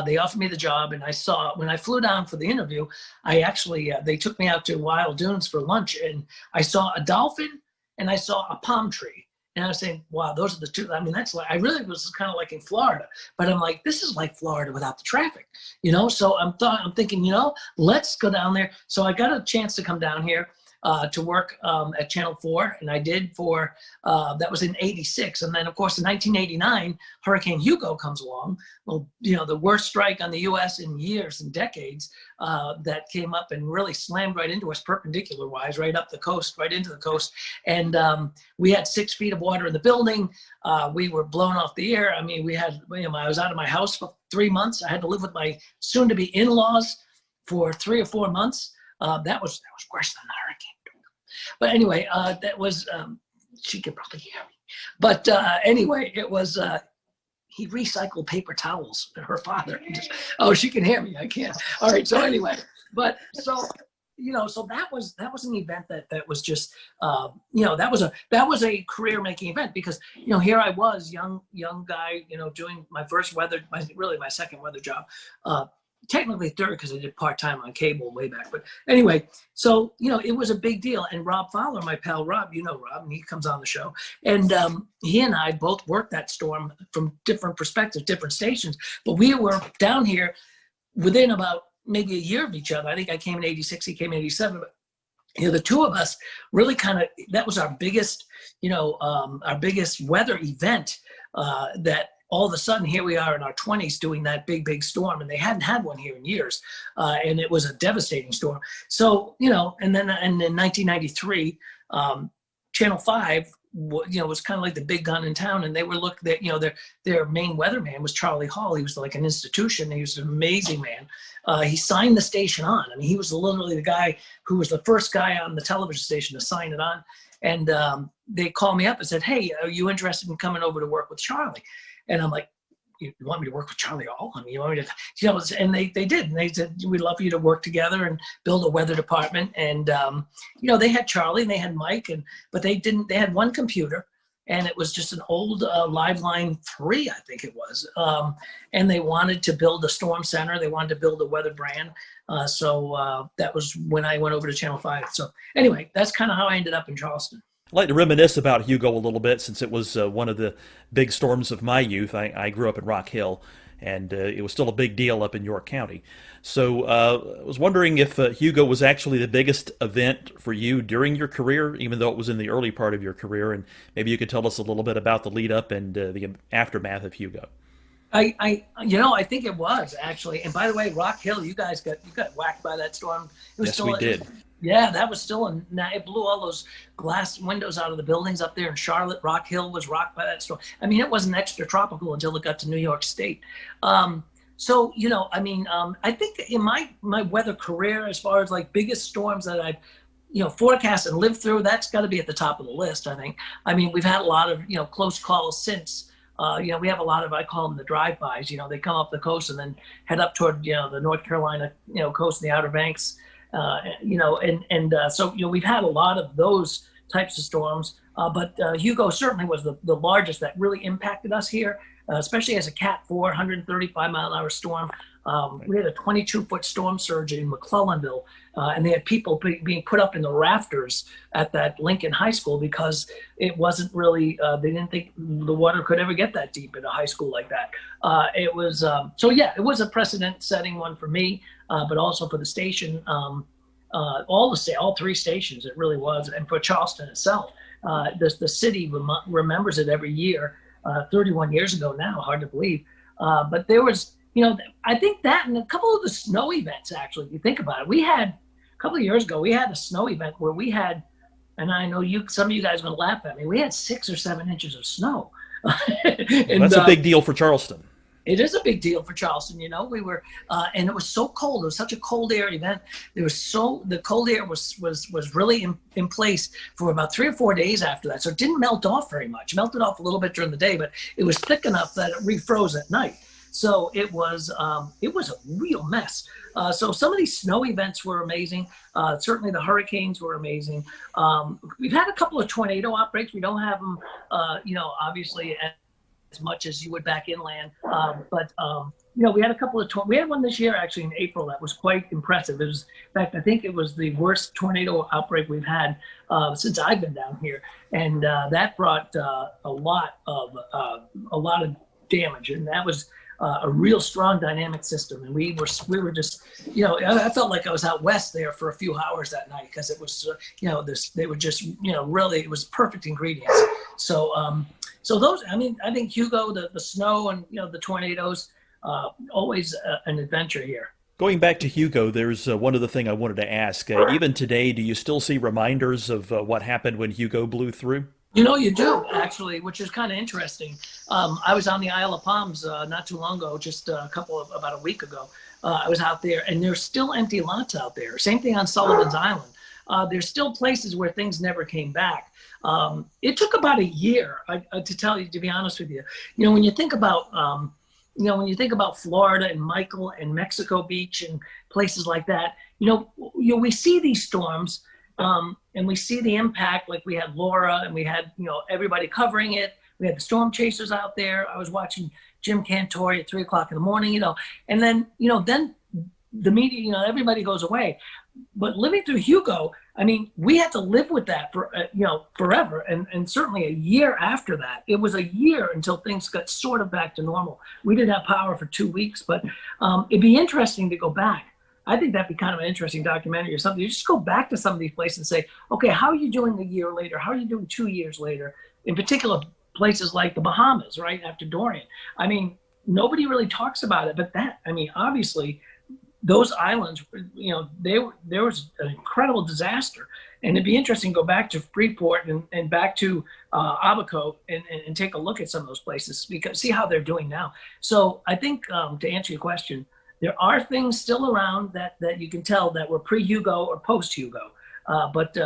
they offered me the job, and I saw, when I flew down for the interview, I actually, they took me out to Wild Dunes for lunch, and I saw a dolphin and I saw a palm tree. And I was saying, wow, those are the two. I mean, that's like, I really was kind of like in Florida, but I'm like, this is like Florida without the traffic, you know? So I'm thinking, you know, let's go down there. So I got a chance to come down here. To work at Channel 4, and I did for, that was in '86. And then, of course, in 1989, Hurricane Hugo comes along. Well, you know, the worst strike on the U.S. in years and decades that came up and really slammed right into us perpendicular-wise, right up the coast, right into the coast. And we had 6 feet of water in the building. We were blown off the air. I mean, we had, you know, I was out of my house for 3 months. I had to live with my soon-to-be in-laws for 3 or 4 months. That was worse than the hurricane. But anyway, that was, she could probably hear me. But anyway, it was, he recycled paper towels, her father. Oh, she can hear me, I can't. All right, so anyway, but so, you know, so that was an event that was just, you know, that was a career-making event, because, you know, here I was, young guy, you know, doing my first really my second weather job. Technically third, because I did part-time on cable way back. But anyway, so, you know, it was a big deal. And Rob Fowler, my pal Rob, you know Rob, and he comes on the show. And he and I both worked that storm from different perspectives, different stations. But we were down here within about maybe a year of each other. I think I came in '86, he came in '87. But, you know, the two of us really kind of, that was our biggest, you know, our biggest weather event that all of a sudden, here we are in our 20s doing that big storm, and they hadn't had one here in years, and it was a devastating storm. So, you know, and then in 1993, Channel 5 was kind of like the big gun in town, and they were their main weatherman was Charlie Hall. He was like an institution. He was an amazing man. He signed the station on. I mean, he was literally the guy who was the first guy on the television station to sign it on. And they called me up and said, "Hey, are you interested in coming over to work with Charlie?" And I'm like, "You want me to work with Charlie Hall? I mean, you want me to," and they did. And they said, "We'd love for you to work together and build a weather department." And, they had Charlie and they had Mike, but they had one computer, and it was just an old Liveline 3, I think it was. And they wanted to build a storm center. They wanted to build a weather brand. So that was when I went over to Channel 5. So anyway, that's kind of how I ended up in Charleston. I'd like to reminisce about Hugo a little bit, since it was one of the big storms of my youth. I grew up in Rock Hill, and it was still a big deal up in York County. So I was wondering if Hugo was actually the biggest event for you during your career, even though it was in the early part of your career, and maybe you could tell us a little bit about the lead up and the aftermath of Hugo. I think it was actually. And by the way, Rock Hill, you guys got whacked by that storm. Yes, we did. Yeah, that was still it blew all those glass windows out of the buildings up there in Charlotte. Rock Hill was rocked by that storm. I mean, it wasn't extra tropical until it got to New York State. I think in my weather career, as far as like biggest storms that I've forecast and lived through, that's got to be at the top of the list, I think. I mean, we've had a lot of, close calls since. We have a lot of, I call them the drive-bys. They come up the coast and then head up toward, the North Carolina, coast and the Outer Banks. So we've had a lot of those types of storms. But Hugo certainly was the largest that really impacted us here, especially as a Cat 4, 135-mile-an-hour storm. We had a 22-foot storm surge in McClellanville, and they had people being put up in the rafters at that Lincoln High School because it wasn't really, they didn't think the water could ever get that deep at a high school like that. It was a precedent-setting one for me, but also for the station, all three stations, it really was, and for Charleston itself. The city remembers it every year, 31 years ago now, hard to believe. But there was, I think that and a couple of the snow events, actually, if you think about it, a couple of years ago, we had a snow event where we had, and I know some of you guys are going to laugh at me, we had 6 or 7 inches of snow. And, that's a big deal for Charleston. It is a big deal for Charleston. We were, and it was so cold. It was such a cold air event. The cold air was really in place for about 3 or 4 days after that. So it didn't melt off very much. It melted off a little bit during the day, but it was thick enough that it refroze at night. So it was a real mess. So some of these snow events were amazing. Certainly the hurricanes were amazing. We've had a couple of tornado outbreaks. We don't have them, obviously as much as you would back inland. But we had a couple of, we had one this year actually in April that was quite impressive. It was, in fact, I think it was the worst tornado outbreak we've had since I've been down here. And that brought a lot of damage. And that was a real strong dynamic system. And we were just, I felt like I was out west there for a few hours that night because it was, they were just, really, it was perfect ingredients. So those, I think Hugo, the snow and, the tornadoes, always an adventure here. Going back to Hugo, there's one other thing I wanted to ask. Even today, do you still see reminders of what happened when Hugo blew through? You do, actually, which is kind of interesting. I was on the Isle of Palms not too long ago, just about a week ago. I was out there, and there's still empty lots out there. Same thing on Sullivan's Island. There's still places where things never came back. It took about a year, to be honest with you. When you think about, Florida and Michael and Mexico Beach and places like that, we see these storms and we see the impact. Like we had Laura and we had, everybody covering it. We had the storm chasers out there. I was watching Jim Cantori at 3 o'clock in the morning, and then, then the media, everybody goes away. But living through Hugo, we had to live with that for, forever. And certainly a year after that, it was a year until things got sort of back to normal. We didn't have power for 2 weeks, but it'd be interesting to go back. I think that'd be kind of an interesting documentary or something. You just go back to some of these places and say, okay, how are you doing a year later? How are you doing 2 years later? In particular, places like the Bahamas, right after Dorian. Nobody really talks about it, but obviously, those islands, there was an incredible disaster. And it'd be interesting to go back to Freeport and back to Abaco and take a look at some of those places, because see how they're doing now. So I think to answer your question, there are things still around that you can tell that were pre-Hugo or post-Hugo, but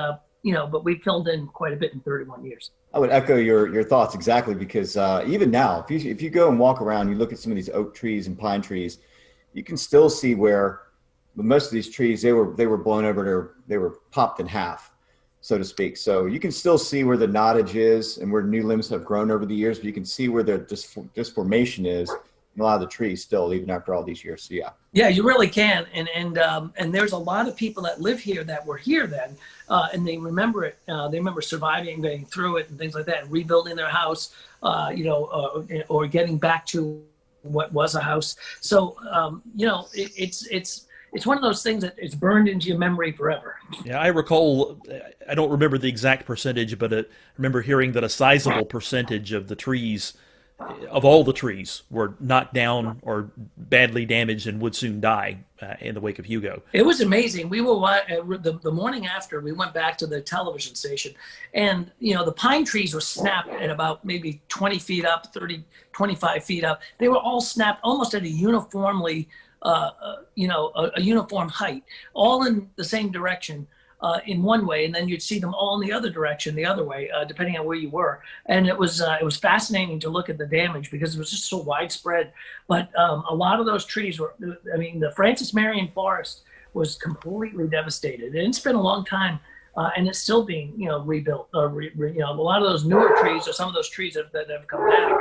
we filled in quite a bit in 31 years. I would echo your thoughts exactly, because even now, if you go and walk around, you look at some of these oak trees and pine trees, you can still see where most of these trees, they were blown over, they were popped in half, so to speak. So you can still see where the knottage is and where new limbs have grown over the years, but you can see where the disformation is in a lot of the trees still, even after all these years. So yeah. Yeah, you really can. And there's a lot of people that live here that were here then, and they remember it. They remember surviving and getting through it and things like that, and rebuilding their house, or getting back to what was a house. So, it's one of those things that it's burned into your memory forever. Yeah, I recall, I don't remember the exact percentage, but I remember hearing that a sizable percentage of the trees, of all the trees, were knocked down or badly damaged and would soon die in the wake of Hugo. It was amazing. We were the morning after, we went back to the television station, and the pine trees were snapped at about maybe 20 feet up, 30, 25 feet up. They were all snapped almost at a uniformly, a uniform height, all in the same direction. In one way, and then you'd see them all in the other direction, the other way, depending on where you were. And it was fascinating to look at the damage, because it was just so widespread. But a lot of those trees were, the Francis Marion Forest was completely devastated. And it's been a long time, and it's still being, rebuilt. A lot of those newer trees, or some of those trees that have come back,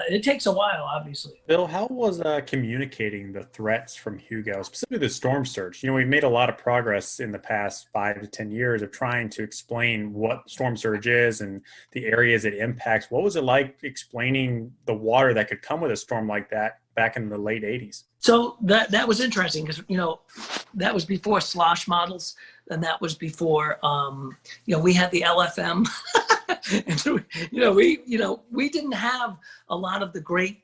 it takes a while, obviously. Bill, how was communicating the threats from Hugo, specifically the storm surge? We've made a lot of progress in the past 5 to 10 years of trying to explain what storm surge is and the areas it impacts. What was it like explaining the water that could come with a storm like that back in the late 80s? So that was interesting, because that was before slosh models, and that was before we had the LFM. And so, we didn't have a lot of the great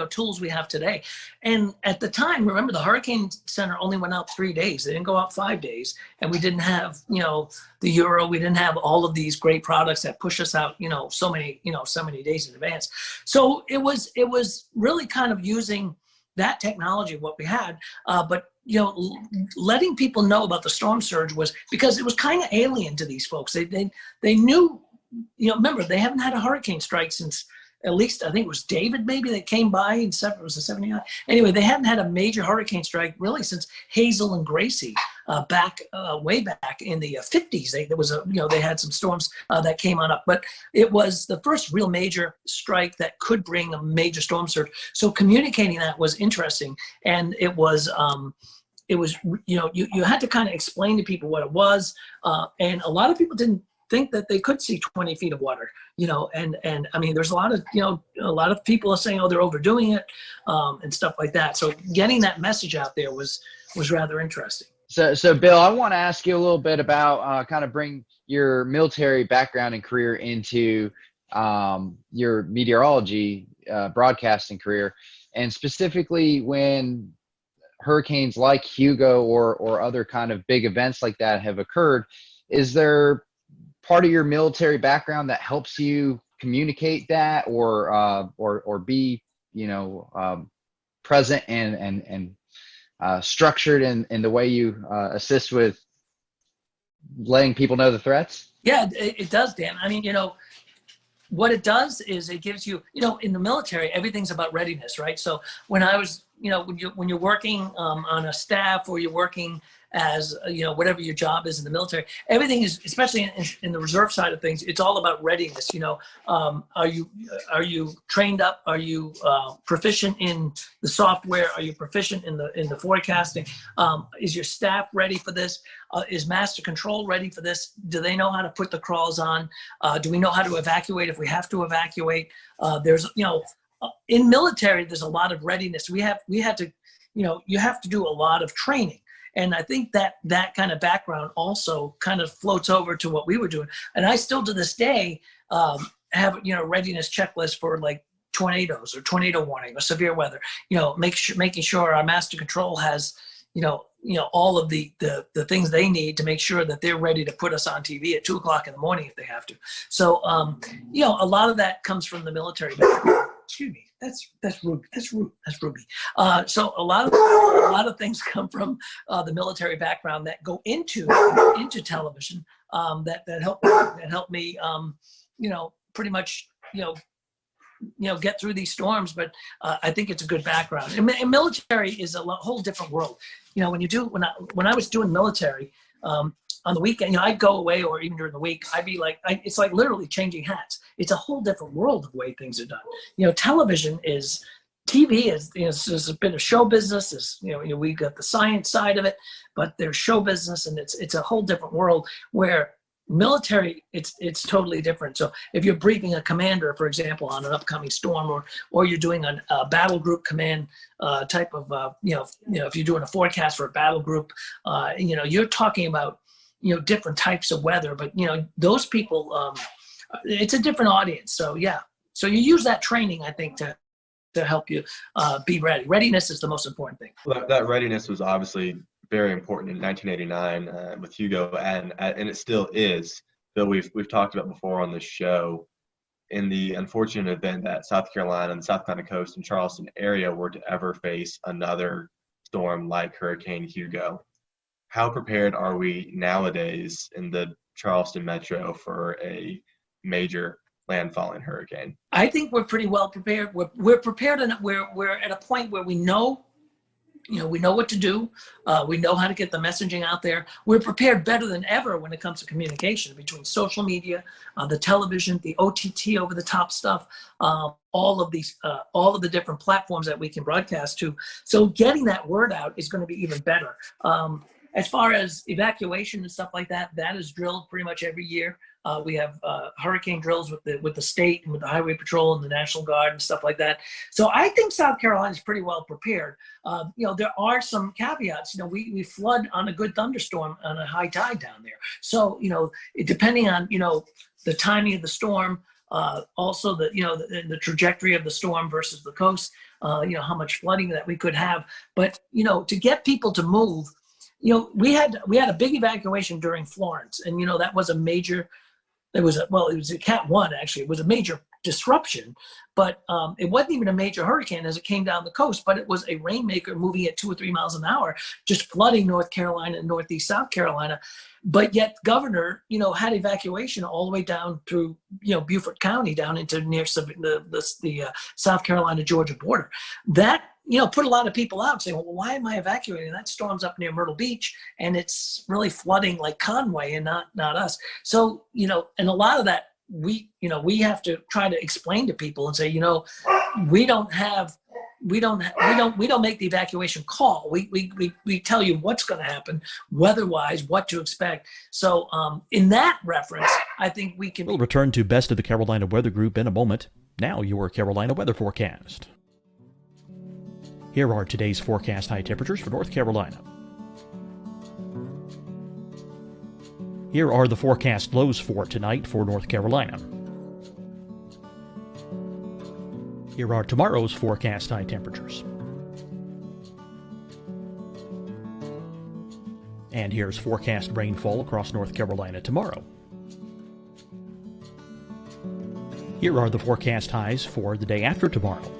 tools we have today. And at the time, remember, the Hurricane Center only went out 3 days. They didn't go out 5 days, and we didn't have the Euro. We didn't have all of these great products that push us out so many days in advance. So it was really kind of using that technology, what we had, but letting people know about the storm surge was because it was kind of alien to these folks. They knew, remember, they haven't had a hurricane strike since, at least I think it was David maybe that came by in it was a 79. Anyway, they hadn't had a major hurricane strike really since Hazel and Gracie, way back in the 50s. They had some storms that came on up, but it was the first real major strike that could bring a major storm surge. So communicating that was interesting, and it was you had to kind of explain to people what it was, and a lot of people didn't think that they could see 20 feet of water, and there's a lot of people are saying, oh, they're overdoing it, and stuff like that. So getting that message out there was rather interesting. So Bill, I want to ask you a little bit about kind of bring your military background and career into your meteorology broadcasting career, and specifically when hurricanes like Hugo or other kind of big events like that have occurred. Is there part of your military background that helps you communicate that, or be present and structured in the way you assist with letting people know the threats? Yeah, it does, Dan. What it does is it gives you, in the military, everything's about readiness, right? So when I was, when you're working on a staff, or you're working as, whatever your job is in the military, everything is, especially in the reserve side of things, it's all about readiness. Are you trained up? Are you proficient in the software? Are you proficient in the forecasting? Is your staff ready for this? Is master control ready for this? Do they know how to put the crawls on? Do we know how to evacuate if we have to evacuate? There's, in military, there's a lot of readiness. We had to, you have to do a lot of training. And I think that kind of background also kind of floats over to what we were doing. And I still to this day have, readiness checklist for like tornadoes or tornado warning or severe weather, making sure our master control has, all of the things they need to make sure that they're ready to put us on TV at 2:00 in the morning if they have to. So, a lot of that comes from the military background. Excuse me. That's Ruby. That's Ruby. So a lot of things come from the military background that go into television that help me pretty much get through these storms. But I think it's a good background. And military is a whole different world. When I was doing military. On the weekend, I'd go away, or even during the week, I'd be like, it's like literally changing hats. It's a whole different world of the way things are done. TV is, there's a bit of show business. We got the science side of it, but there's show business, and it's a whole different world where military, it's totally different. So if you're briefing a commander, for example, on an upcoming storm, or you're doing a battle group command type of, if you're doing a forecast for a battle group, you're talking about different types of weather, but those people, it's a different audience. So so you use that training, I think, to help you be ready. Readiness is the most important thing. Well, that readiness was obviously very important in 1989 with Hugo, and it still is. Bill, we've talked about before on this show, in the unfortunate event that South Carolina and the South Carolina coast and Charleston area were to ever face another storm like Hurricane Hugo. How prepared are we nowadays in the Charleston metro for a major landfalling hurricane? I think we're pretty well prepared. We're prepared, and we're at a point where we know what to do. We know how to get the messaging out there. We're prepared better than ever when it comes to communication between social media, the television, the OTT over the top stuff, all of the different platforms that we can broadcast to. So getting that word out is going to be even better. As far as evacuation and stuff like that, that is drilled pretty much every year. We have hurricane drills with the state and with the Highway Patrol and the National Guard and stuff like that. So I think South Carolina is pretty well prepared. There are some caveats. We flood on a good thunderstorm on a high tide down there. So depending on the timing of the storm, also the trajectory of the storm versus the coast, how much flooding that we could have. But to get people to move. We had a big evacuation during Florence, and that was a major. It was a Cat 1 actually. It was a major disruption, but it wasn't even a major hurricane as it came down the coast. But it was a rainmaker moving at 2 or 3 miles an hour, just flooding North Carolina and northeast South Carolina. But yet, governor, had evacuation all the way down through Beaufort County down into near the South Carolina Georgia border. That put a lot of people out saying, well, why am I evacuating? That storm's up near Myrtle Beach, and it's really flooding like Conway and not us. So, and a lot of that we have to try to explain to people and say, we don't make the evacuation call. We tell you what's going to happen, weather-wise, what to expect. So in that reference, I think we can. We'll return to Best of the Carolina Weather Group in a moment. Now your Carolina weather forecast. Here are today's forecast high temperatures for North Carolina. Here are the forecast lows for tonight for North Carolina. Here are tomorrow's forecast high temperatures. And here's forecast rainfall across North Carolina tomorrow. Here are the forecast highs for the day after tomorrow.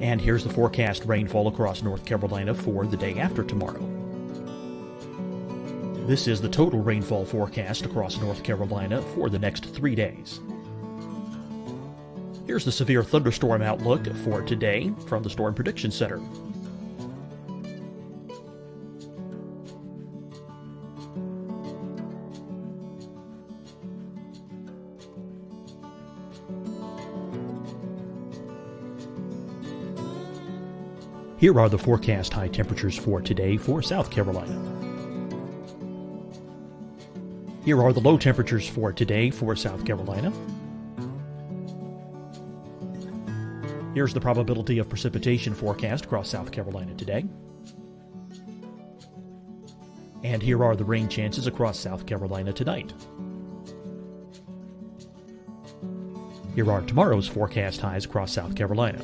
And here's the forecast rainfall across North Carolina for the day after tomorrow. This is the total rainfall forecast across North Carolina for the next 3 days. Here's the severe thunderstorm outlook for today from the Storm Prediction Center. Here are the forecast high temperatures for today for South Carolina. Here are the low temperatures for today for South Carolina. Here's the probability of precipitation forecast across South Carolina today. And here are the rain chances across South Carolina tonight. Here are tomorrow's forecast highs across South Carolina.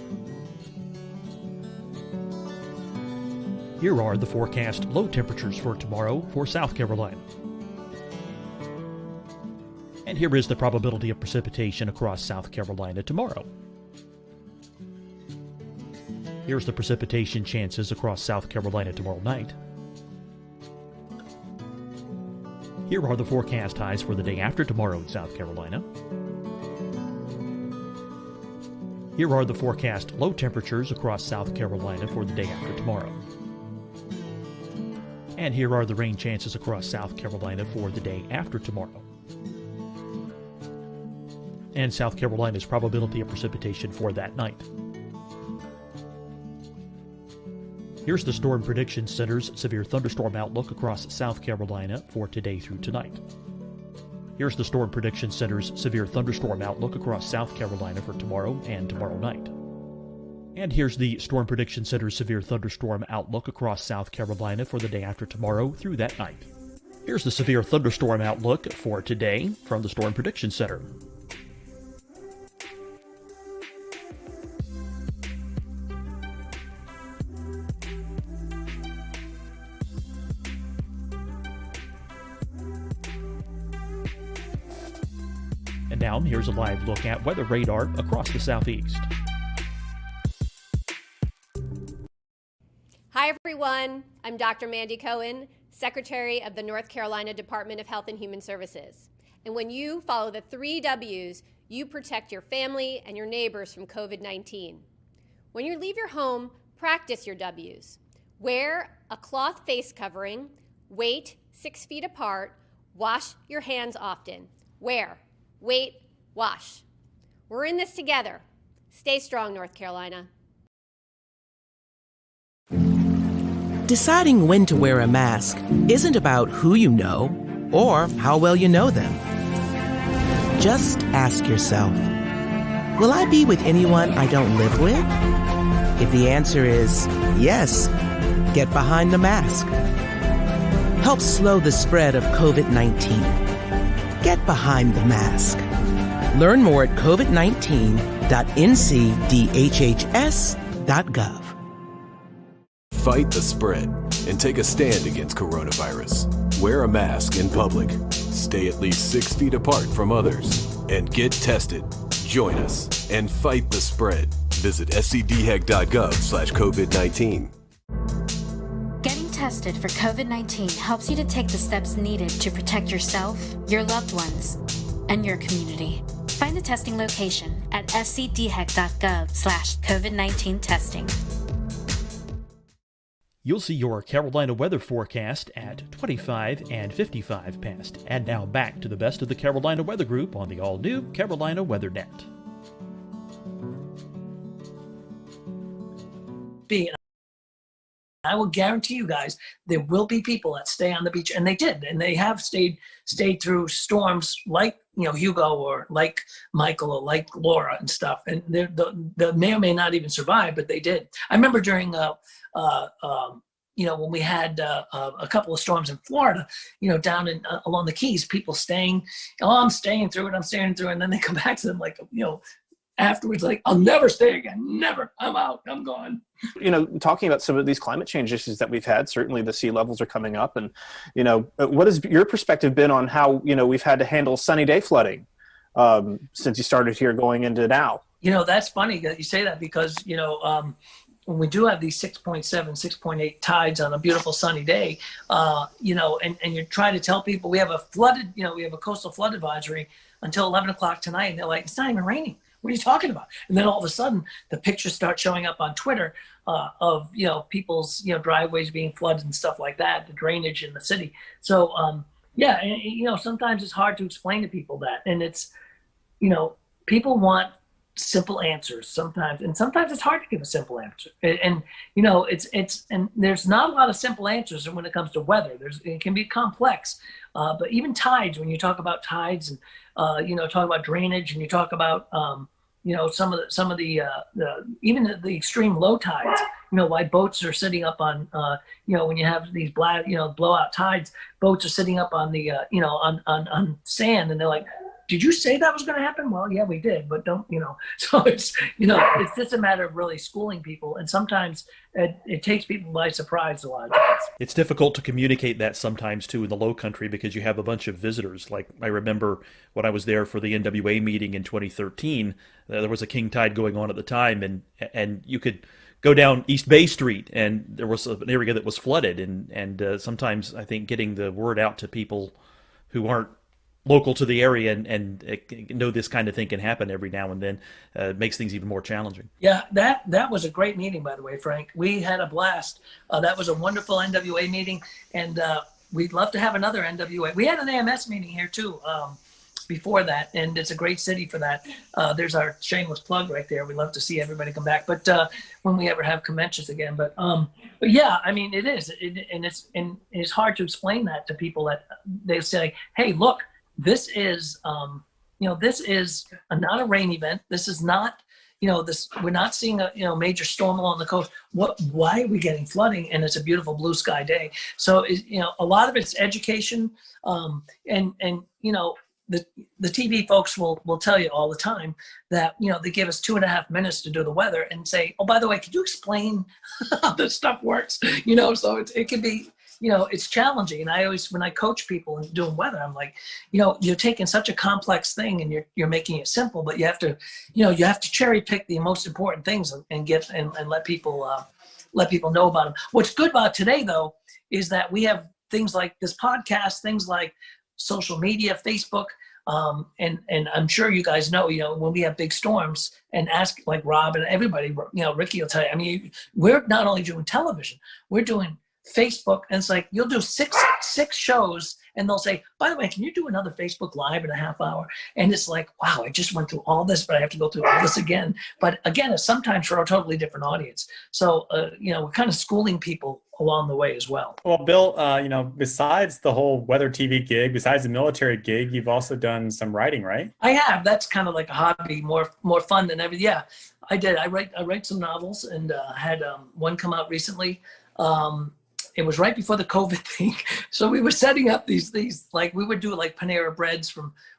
Here are the forecast low temperatures for tomorrow for South Carolina. And here is the probability of precipitation across South Carolina tomorrow. Here's the precipitation chances across South Carolina tomorrow night. Here are the forecast highs for the day after tomorrow in South Carolina. Here are the forecast low temperatures across South Carolina for the day after tomorrow. And here are the rain chances across South Carolina for the day after tomorrow. And South Carolina's probability of precipitation for that night. Here's the Storm Prediction Center's severe thunderstorm outlook across South Carolina for today through tonight. Here's the Storm Prediction Center's severe thunderstorm outlook across South Carolina for tomorrow and tomorrow night. And here's the Storm Prediction Center's severe thunderstorm outlook across South Carolina for the day after tomorrow through that night. Here's the severe thunderstorm outlook for today from the Storm Prediction Center. And now, here's a live look at weather radar across the southeast. Hi, everyone. I'm Dr. Mandy Cohen, Secretary of the North Carolina Department of Health and Human Services. And when you follow the 3 W's, you protect your family and your neighbors from COVID-19. When you leave your home, practice your W's. Wear a cloth face covering, wait 6 feet apart, wash your hands often. Wear, wait, wash. We're in this together. Stay strong, North Carolina. Deciding when to wear a mask isn't about who you know or how well you know them. Just ask yourself, will I be with anyone I don't live with? If the answer is yes, get behind the mask. Help slow the spread of COVID-19. Get behind the mask. Learn more at covid19.ncdhhs.gov. Fight the spread and take a stand against coronavirus. Wear a mask in public. Stay at least 6 feet apart from others. And get tested. Join us and fight the spread. Visit scdhec.gov/COVID-19. Getting tested for COVID-19 helps you to take the steps needed to protect yourself, your loved ones, and your community. Find the testing location at scdhec.gov/COVID-19 testing. You'll see your Carolina weather forecast at 25 and 55 past. And now back to the best of the Carolina Weather Group on the all-new Carolina Weather Net. I will guarantee you guys there will be people that stay on the beach, and they did, and they have stayed through storms like Hugo or like Michael or like Laura and stuff, and they may or may not even survive, but they did. I remember during when we had a couple of storms in Florida, down in along the Keys, people staying, I'm staying through it, and then they come back to them like, afterwards, like, I'll never stay again, never, I'm out, I'm gone. Talking about some of these climate change issues that we've had, certainly the sea levels are coming up, and what has your perspective been on how we've had to handle sunny day flooding since you started here going into now? That's funny that you say that, because when we do have these 6.7, 6.8 tides on a beautiful sunny day, and you try to tell people we have a coastal flood advisory until 11 o'clock tonight, and they're like, it's not even raining. What are you talking about? And then all of a sudden, the pictures start showing up on Twitter of people's driveways being flooded and stuff like that, the drainage in the city. So sometimes it's hard to explain to people that, and it's people want simple answers sometimes, and sometimes it's hard to give a simple answer. And and there's not a lot of simple answers when it comes to weather. It can be complex, but even tides. When you talk about tides and talk about drainage, and you talk about some of the even the extreme low tides. Why boats are sitting up on when you have these blowout tides, boats are sitting up on the on sand, and they're like, did you say that was going to happen? Well, yeah, we did, but don't, so it's, it's just a matter of really schooling people. And sometimes it takes people by surprise a lot of times. It's difficult to communicate that sometimes too in the low country because you have a bunch of visitors. Like I remember when I was there for the NWA meeting in 2013, there was a king tide going on at the time, and you could go down East Bay Street and there was an area that was flooded, and sometimes I think getting the word out to people who aren't local to the area and know this kind of thing can happen every now and then makes things even more challenging. Yeah, that was a great meeting, by the way, Frank. We had a blast. That was a wonderful NWA meeting, and we'd love to have another NWA. We had an AMS meeting here too before that, and it's a great city for that. There's our shameless plug right there. We love to see everybody come back, but when we ever have conventions again. But yeah, I mean, it is, and it's hard to explain that to people. That they say, hey, look, this is this is not a rain event. This is not we're not seeing a major storm along the coast. Why are we getting flooding? And it's a beautiful blue sky day. So a lot of it's education, and the TV folks will tell you all the time that they give us 2.5 minutes to do the weather and say, oh, by the way, could you explain how this stuff works? So it can be, it's challenging. And I always, when I coach people and doing weather, I'm like, you're taking such a complex thing and you're making it simple, but you have to cherry pick the most important things and let people know about them. What's good about today though, is that we have things like this podcast, things like social media, Facebook, and I'm sure you guys know, when we have big storms, and ask like Rob and everybody, Ricky will tell you, I mean, we're not only doing television, we're doing Facebook, and it's like you'll do six shows and they'll say, by the way, can you do another Facebook Live in a half hour? And it's like, wow, I just went through all this, but I have to go through all this again. But again, it's sometimes for a totally different audience. So we're kind of schooling people along the way as well. Well, Bill, besides the whole weather TV gig, besides the military gig, you've also done some writing, right? I have. That's kind of like a hobby, more fun than everything. Yeah, I did. I write some novels, and had one come out recently. It was right before the COVID thing. So we were setting up these like we would do like Panera Breads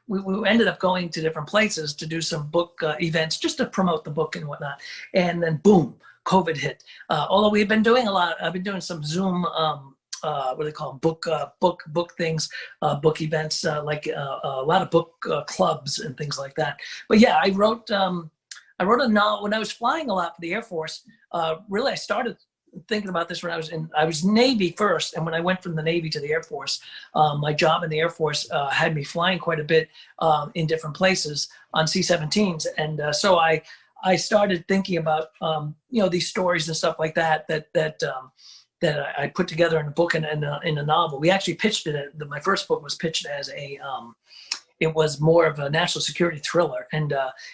we ended up going to different places to do some book events just to promote the book and whatnot. And then boom, COVID hit. Although we've been doing a lot, I've been doing some Zoom, what do they call them? Book things, book events, like a lot of book clubs and things like that. But yeah, I wrote a novel when I was flying a lot for the Air Force. Really, I started thinking about this when I was Navy first, and when I went from the Navy to the Air Force, my job in the Air Force had me flying quite a bit in different places on C-17s, and so I started thinking about these stories and stuff like that I put together in a book and in a novel. We actually pitched it. My first book was pitched as it was more of a national security thriller, and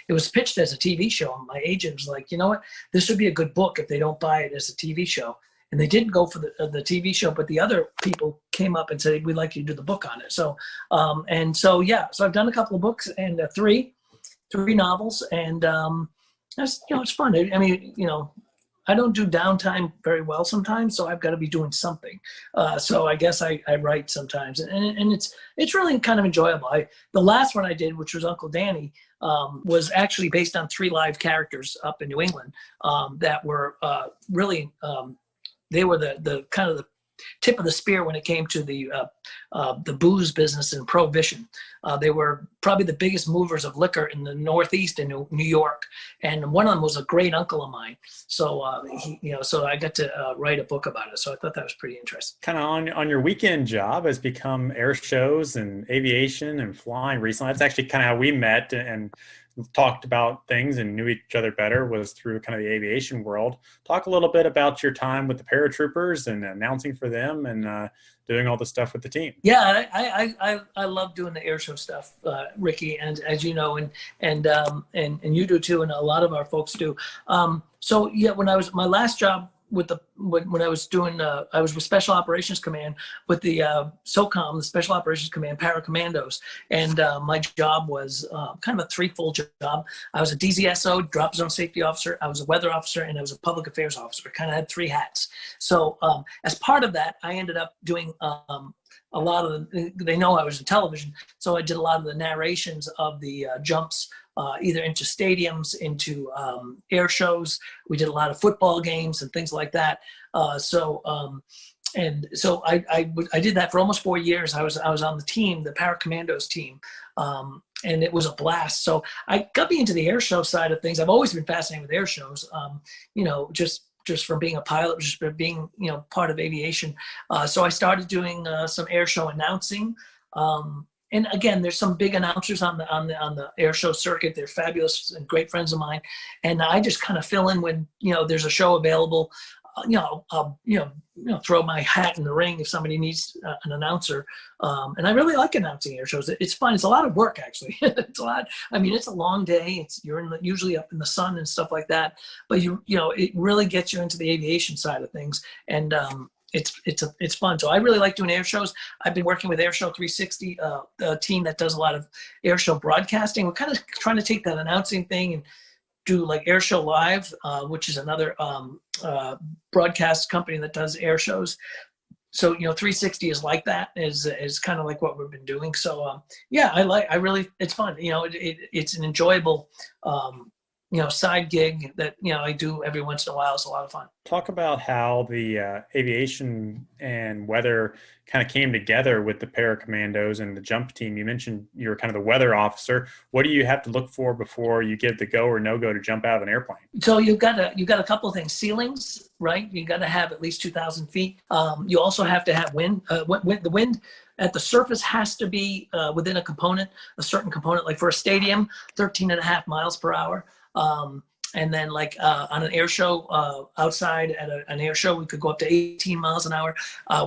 it was pitched as a TV show. And my agent was like, you know what, this would be a good book if they don't buy it as a TV show. And they didn't go for the TV show, but the other people came up and said, we'd like you to do the book on it. So, so I've done a couple of books and three novels, and that's, it's fun. I mean, I don't do downtime very well sometimes, so I've got to be doing something. So I guess I write sometimes, and it's really kind of enjoyable. The last one I did, which was Uncle Danny, was actually based on 3 live characters up in New England that were really, they were the kind of the tip of the spear when it came to the booze business and prohibition. They were probably the biggest movers of liquor in the Northeast in New York, and one of them was a great uncle of mine. So so I got to write a book about it. So I thought that was pretty interesting. Kind of on your weekend job has become air shows and aviation and flying recently. That's actually kind of how we met and talked about things and knew each other better, was through kind of the aviation world. Talk a little bit about your time with the paratroopers and announcing for them and doing all the stuff with the team. Yeah, I love doing the air show stuff, Ricky, and as you know, and you do too, and a lot of our folks do. So yeah, when my last job when I was doing I was with Special Operations Command with the SOCOM, the Special Operations Command Paracommandos, and my job was kind of a threefold job. I was a DZSO, drop zone safety officer, I was a weather officer, and I was a public affairs officer. I kind of had three hats. So as part of that, I ended up doing a lot of they know I was in television, so I did a lot of the narrations of the jumps, either into stadiums, into air shows. We did a lot of football games and things like that. So I did that for almost 4 years. I was on the team, the Paracommandos team, and it was a blast. So I got me into the air show side of things. I've always been fascinated with air shows. Just from being a pilot, just from being, part of aviation. So I started doing some air show announcing. And again, there's some big announcers on the air show circuit. They're fabulous and great friends of mine. And I just kind of fill in when, there's a show available. I'll throw my hat in the ring if somebody needs an announcer. And I really like announcing air shows. It's fun. It's a lot of work, actually. It's a lot. I mean, it's a long day. You're usually up in the sun and stuff like that. But it really gets you into the aviation side of things. And it's fun. So I really like doing air shows. I've been working with Airshow 360, a team that does a lot of air show broadcasting. We're kind of trying to take that announcing thing and do like Airshow Live, which is another broadcast company that does air shows. So 360 is like that, is kind of like what we've been doing. So it's fun. It's an enjoyable side gig that I do every once in a while. It's a lot of fun. Talk about how the aviation and weather kind of came together with the Paracommandos and the jump team. You mentioned you were kind of the weather officer. What do you have to look for before you give the go or no go to jump out of an airplane? So you've got a couple of things. Ceilings, right? You got to have at least 2,000 feet. You also have to have wind. The wind at the surface has to be within a certain component. Like for a stadium, 13.5 miles per hour. And then like on an air show outside at an air show, we could go up to 18 miles an hour.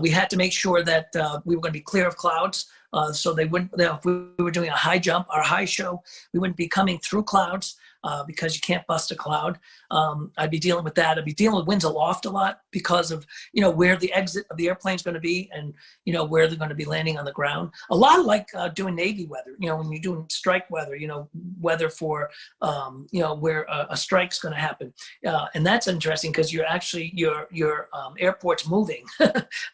We had to make sure that we were going to be clear of clouds. So they wouldn't, if we were doing a high jump or high show, we wouldn't be coming through clouds because you can't bust a cloud. I'd be dealing with that. I'd be dealing with winds aloft a lot because of, where the exit of the airplane is going to be and, where they're going to be landing on the ground. A lot like doing Navy weather, when you're doing strike weather, weather for, where a strike's going to happen. And that's interesting because you're actually, your airport's moving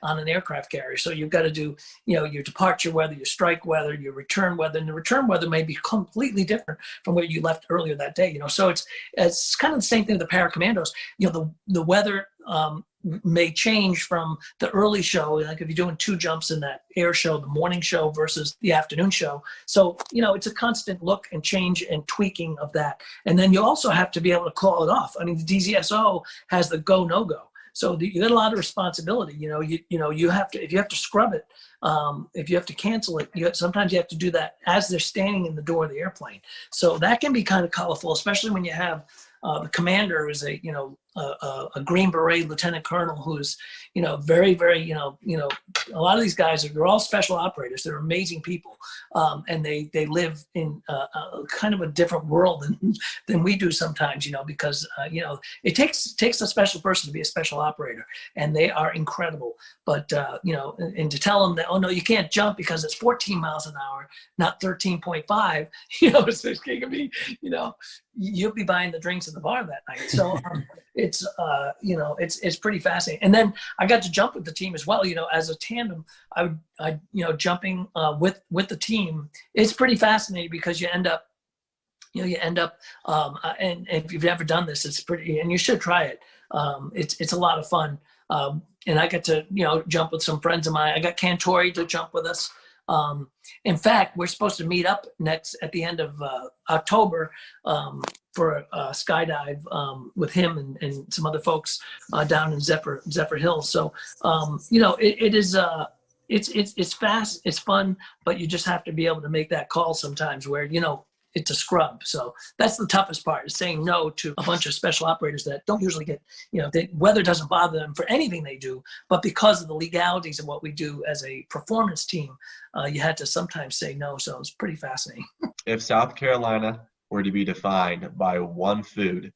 on an aircraft carrier. So you've got to do, your departure weather, your strike weather, your return weather, and the return weather may be completely different from where you left earlier that day. So it's kind of the same thing with the Paracommandos. The weather may change from the early show, like if you're doing 2 jumps in that air show, the morning show versus the afternoon show. So, it's a constant look and change and tweaking of that. And then you also have to be able to call it off. I mean, the DZSO has the go, no go. So you got a lot of responsibility. You have to, if you have to scrub it, if you have to cancel it, sometimes you have to do that as they're standing in the door of the airplane. So that can be kind of colorful, especially when you have the commander is a Green Beret lieutenant colonel who's, very, very, a lot of these guys they're all special operators. They're amazing people. And they live in kind of a different world than we do sometimes, because, it takes a special person to be a special operator, and they are incredible. But, and to tell them that, oh no, you can't jump because it's 14 miles an hour, not 13.5, so it can be, you'll be buying the drinks at the bar that night. So it's pretty fascinating. And then I got to jump with the team as well. As a tandem, I jumping with the team. It's pretty fascinating because you end up, and if you've never done this, it's pretty, and you should try it. It's a lot of fun. And I got to, jump with some friends of mine. I got Cantori to jump with us. In fact, we're supposed to meet up at the end of October for a skydive with him and some other folks down in Zephyr Hills. So it is it's fast, it's fun, but you just have to be able to make that call sometimes where it's a scrub. So that's the toughest part, is saying no to a bunch of special operators that don't usually get, weather doesn't bother them for anything they do, but because of the legalities of what we do as a performance team, you had to sometimes say no. So it's pretty fascinating. If South Carolina were to be defined by one food,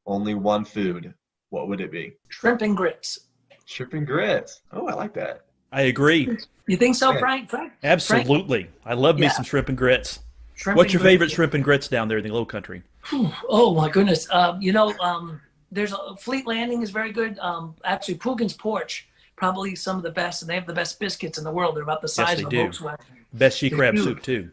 only one food, what would it be? Shrimp and grits. Shrimp and grits. Oh, I like that. I agree. You think so, Yeah. Frank? Absolutely. I love me Yeah. some shrimp and grits. Shrimp What's and your grits. favorite shrimp and grits down there in the Low Country? Oh my goodness. There's a Fleet Landing is very good. Actually, Poogan's Porch, probably some of the best, and they have the best biscuits in the world. They're about the size Yes, of they a do. Volkswagen. Best she They're crab huge. soup, too.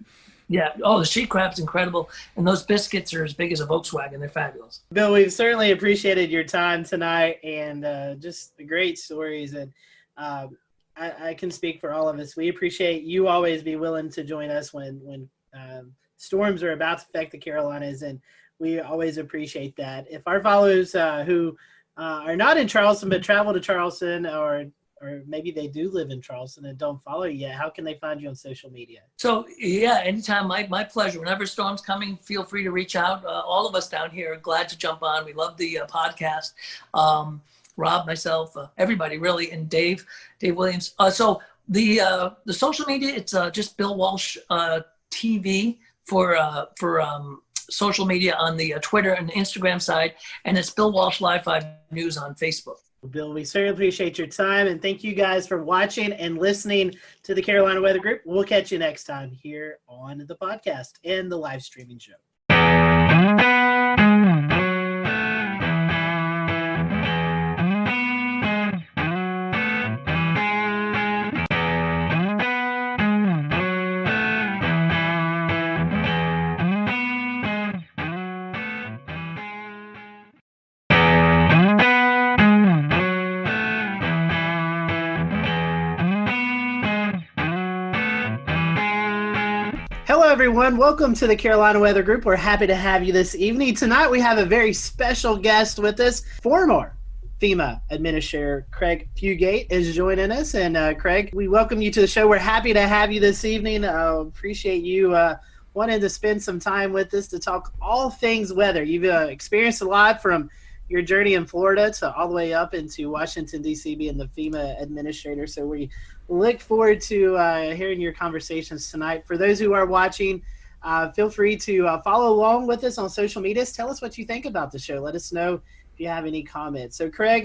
Yeah. Oh, the sheet crab's incredible, and those biscuits are as big as a Volkswagen. They're fabulous. Bill, we've certainly appreciated your time tonight and just the great stories. And I can speak for all of us. We appreciate you always be willing to join us when storms are about to affect the Carolinas, and we always appreciate that. If our followers who are not in Charleston but travel to Charleston, or maybe they do live in Charleston and don't follow you yet, how can they find you on social media? So, yeah, anytime, my pleasure. Whenever storm's coming, feel free to reach out. All of us down here are glad to jump on. We love the podcast. Rob, myself, everybody really, and Dave Williams. So the social media, it's just Bill Walsh TV for social media on the Twitter and Instagram side, and it's Bill Walsh Live 5 News on Facebook. Bill, we certainly appreciate your time, and thank you guys for watching and listening to the Carolina Weather Group. We'll catch you next time here on the podcast and the live streaming show. Hello, everyone. Welcome to the Carolina Weather Group. We're happy to have you this evening. Tonight, we have a very special guest with us. Former FEMA Administrator Craig Fugate is joining us. And Craig, we welcome you to the show. We're happy to have you this evening. Appreciate you wanting to spend some time with us to talk all things weather. You've experienced a lot from your journey in Florida to all the way up into Washington, D.C., being the FEMA Administrator. So we look forward to hearing your conversations tonight. For those who are watching, feel free to follow along with us on social media. Tell us what you think about the show. Let us know if you have any comments. So, Craig,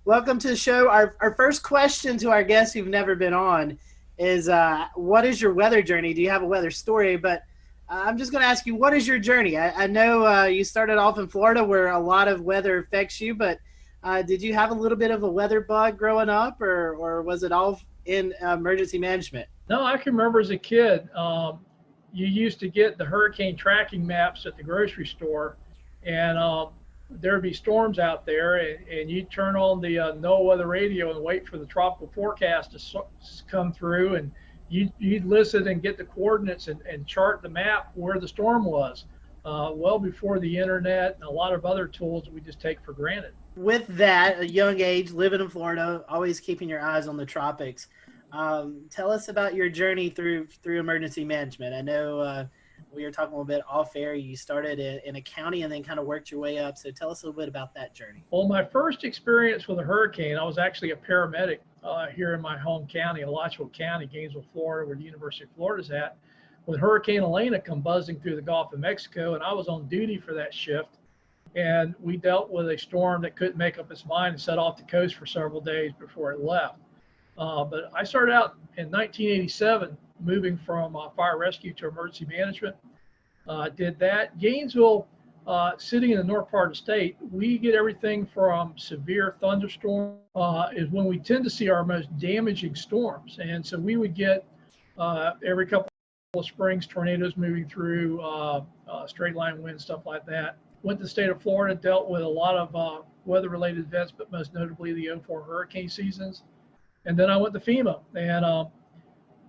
welcome to the show. Our first question to our guests who've never been on is, what is your weather journey? Do you have a weather story? But I'm just going to ask you, what is your journey? I know you started off in Florida where a lot of weather affects you, but did you have a little bit of a weather bug growing up, or was it all in emergency management? No, I can remember as a kid, you used to get the hurricane tracking maps at the grocery store, and there'd be storms out there, and you'd turn on the NOAA weather radio and wait for the tropical forecast to come through, and you'd listen and get the coordinates and chart the map where the storm was, well before the internet and a lot of other tools that we just take for granted. With that, a young age, living in Florida, always keeping your eyes on the tropics, tell us about your journey through emergency management. I know we were talking a little bit off air. You started in a county and then kind of worked your way up. So tell us a little bit about that journey. Well, my first experience with a hurricane, I was actually a paramedic here in my home county, Alachua County, Gainesville, Florida, where the University of Florida's at, when Hurricane Elena come buzzing through the Gulf of Mexico, and I was on duty for that shift. And we dealt with a storm that couldn't make up its mind and set off the coast for several days before it left. But I started out in 1987, moving from fire rescue to emergency management. Did that. Gainesville, sitting in the north part of the state, we get everything from severe thunderstorm is when we tend to see our most damaging storms. And so we would get every couple of springs, tornadoes moving through, straight line winds, stuff like that. Went to the state of Florida, dealt with a lot of weather-related events, but most notably the 04 hurricane seasons. And then I went to FEMA. And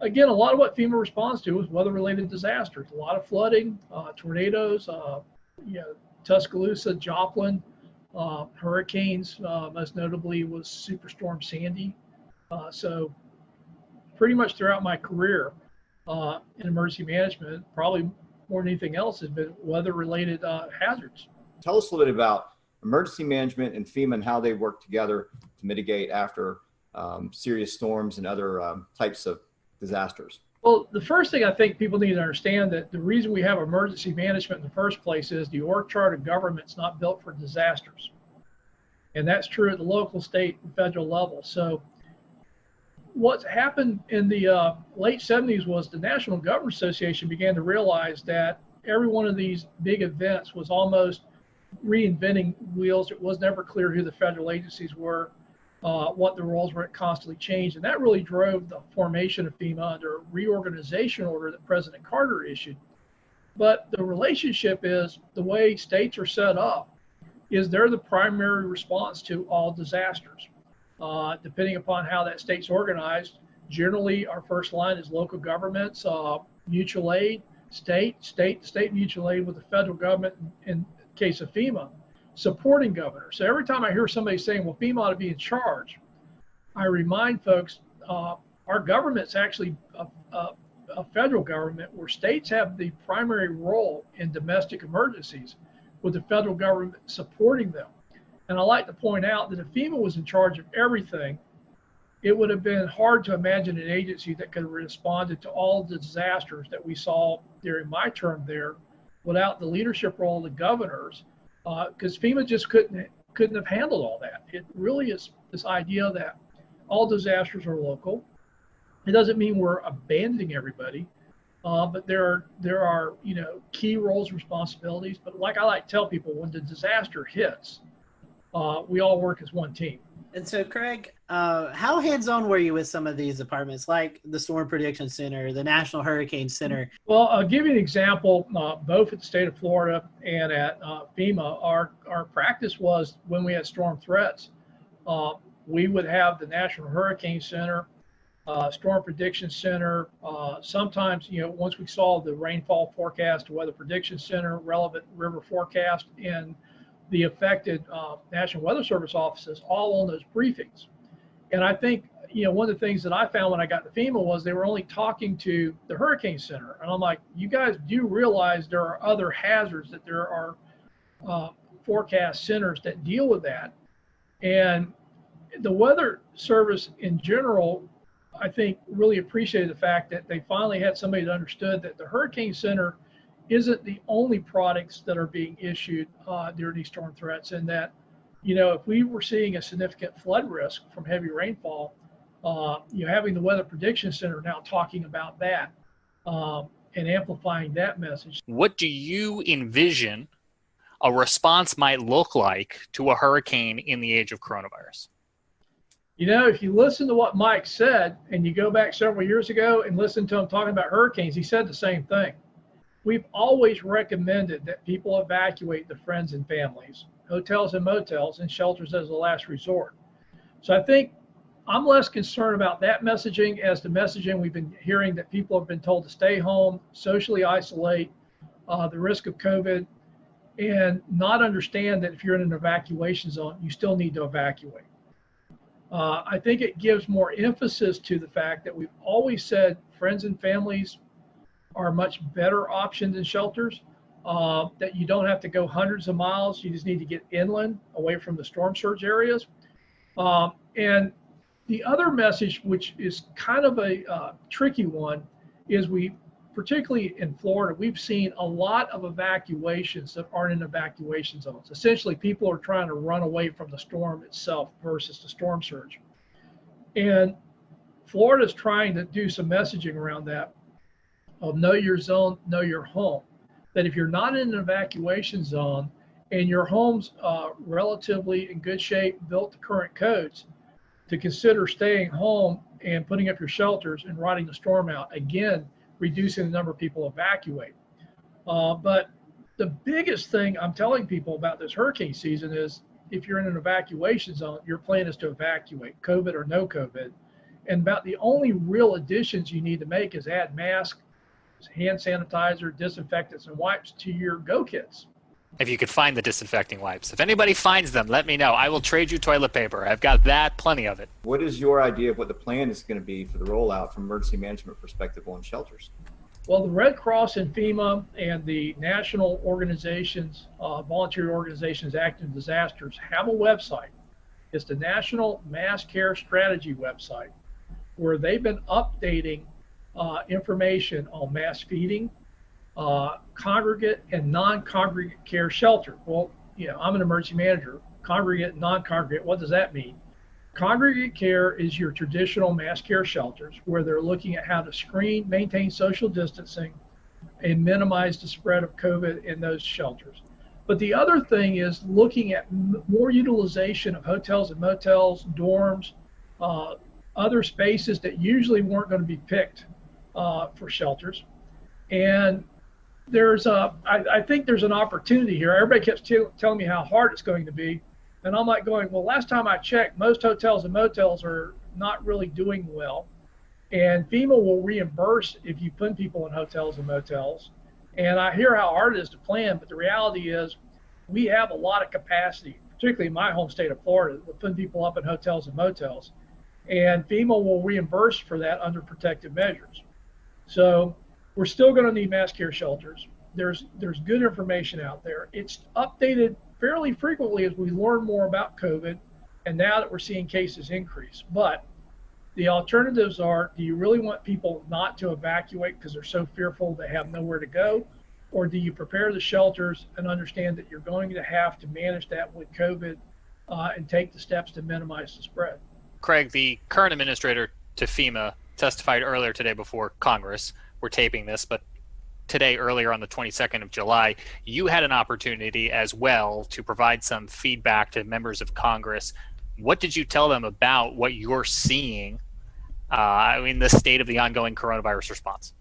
again, a lot of what FEMA responds to is weather-related disasters. A lot of flooding, tornadoes, Tuscaloosa, Joplin, hurricanes, most notably was Superstorm Sandy. So pretty much throughout my career in emergency management, probably more than anything else, has been weather-related hazards. Tell us a little bit about emergency management and FEMA and how they work together to mitigate after serious storms and other types of disasters. Well, the first thing I think people need to understand that the reason we have emergency management in the first place is the org chart of government's not built for disasters. And that's true at the local, state, and federal level. So what happened in the late 70s was the National Government Association began to realize that every one of these big events was almost reinventing wheels. It was never clear who the federal agencies were, what the roles were. It constantly changed. And that really drove the formation of FEMA under a reorganization order that President Carter issued. But the relationship is the way states are set up is they're the primary response to all disasters. Depending upon how that state's organized, generally our first line is local governments, mutual aid, state mutual aid with the federal government in case of FEMA, supporting governors. So every time I hear somebody saying, well, FEMA ought to be in charge, I remind folks, our government's actually a federal government where states have the primary role in domestic emergencies with the federal government supporting them. And I like to point out that if FEMA was in charge of everything, it would have been hard to imagine an agency that could have responded to all the disasters that we saw during my term there without the leadership role of the governors, because FEMA just couldn't have handled all that. It really is this idea that all disasters are local. It doesn't mean we're abandoning everybody, but there are key roles and responsibilities. But like I like to tell people, when the disaster hits, we all work as one team. And so, Craig, how hands-on were you with some of these departments, like the Storm Prediction Center, the National Hurricane Center? Well, I'll give you an example. Both at the state of Florida and at FEMA, our practice was when we had storm threats, we would have the National Hurricane Center, Storm Prediction Center. Sometimes, once we saw the rainfall forecast, the Weather Prediction Center, relevant river forecast, and the affected National Weather Service offices all on those briefings. And I think, one of the things that I found when I got to FEMA was they were only talking to the Hurricane Center. And I'm like, you guys do realize there are other hazards, that there are forecast centers that deal with that. And the Weather Service in general, I think, really appreciated the fact that they finally had somebody that understood that the Hurricane Center isn't the only products that are being issued during these storm threats, and that, if we were seeing a significant flood risk from heavy rainfall, having the Weather Prediction Center now talking about that and amplifying that message. What do you envision a response might look like to a hurricane in the age of coronavirus? If you listen to what Mike said, and you go back several years ago and listen to him talking about hurricanes, he said the same thing. We've always recommended that people evacuate their friends and families, hotels and motels, and shelters as a last resort. So I think I'm less concerned about that messaging as the messaging we've been hearing, that people have been told to stay home, socially isolate, the risk of COVID, and not understand that if you're in an evacuation zone, you still need to evacuate. I think it gives more emphasis to the fact that we've always said friends and families are a much better option than shelters, that you don't have to go hundreds of miles. You just need to get inland away from the storm surge areas. And the other message, which is kind of a tricky one, is particularly in Florida, we've seen a lot of evacuations that aren't in evacuation zones. Essentially, people are trying to run away from the storm itself versus the storm surge. And Florida's trying to do some messaging around that, of know your zone, know your home. That if you're not in an evacuation zone and your home's relatively in good shape, built to current codes, to consider staying home and putting up your shelters and riding the storm out, again, reducing the number of people evacuate. But the biggest thing I'm telling people about this hurricane season is, if you're in an evacuation zone, your plan is to evacuate, COVID or no COVID. And about the only real additions you need to make is add masks, hand sanitizer, disinfectants, and wipes to your go kits. If you could find the disinfecting wipes. If anybody finds them, let me know. I will trade you toilet paper. I've got plenty of it. What is your idea of what the plan is going to be for the rollout from emergency management perspective on shelters? Well, the Red Cross and FEMA and the national organizations, volunteer organizations active in disasters, have a website. It's the National Mass Care Strategy website, where they've been updating information on mass feeding, congregate and non-congregate care shelter. Well, I'm an emergency manager. congregate and non-congregate. What does that mean? Congregate care is your traditional mass care shelters where they're looking at how to screen, maintain social distancing, and minimize the spread of COVID in those shelters. But the other thing is looking at more utilization of hotels and motels, dorms, other spaces that usually weren't going to be picked for shelters. And I think there's an opportunity here. Everybody keeps telling me how hard it's going to be. And I'm like going, well, last time I checked, most hotels and motels are not really doing well. And FEMA will reimburse if you put people in hotels and motels. And I hear how hard it is to plan, but the reality is we have a lot of capacity, particularly in my home state of Florida, to put people up in hotels and motels. And FEMA will reimburse for that under protective measures. So we're still going to need mass care shelters. There's good information out there. It's updated fairly frequently as we learn more about COVID, and now that we're seeing cases increase. But the alternatives are, do you really want people not to evacuate because they're so fearful they have nowhere to go? Or do you prepare the shelters and understand that you're going to have to manage that with COVID and take the steps to minimize the spread? Craig, the current administrator to FEMA testified earlier today before Congress. We're taping this, but today, earlier on the 22nd of July, you had an opportunity as well to provide some feedback to members of Congress. What did you tell them about what you're seeing in the state of the ongoing coronavirus response?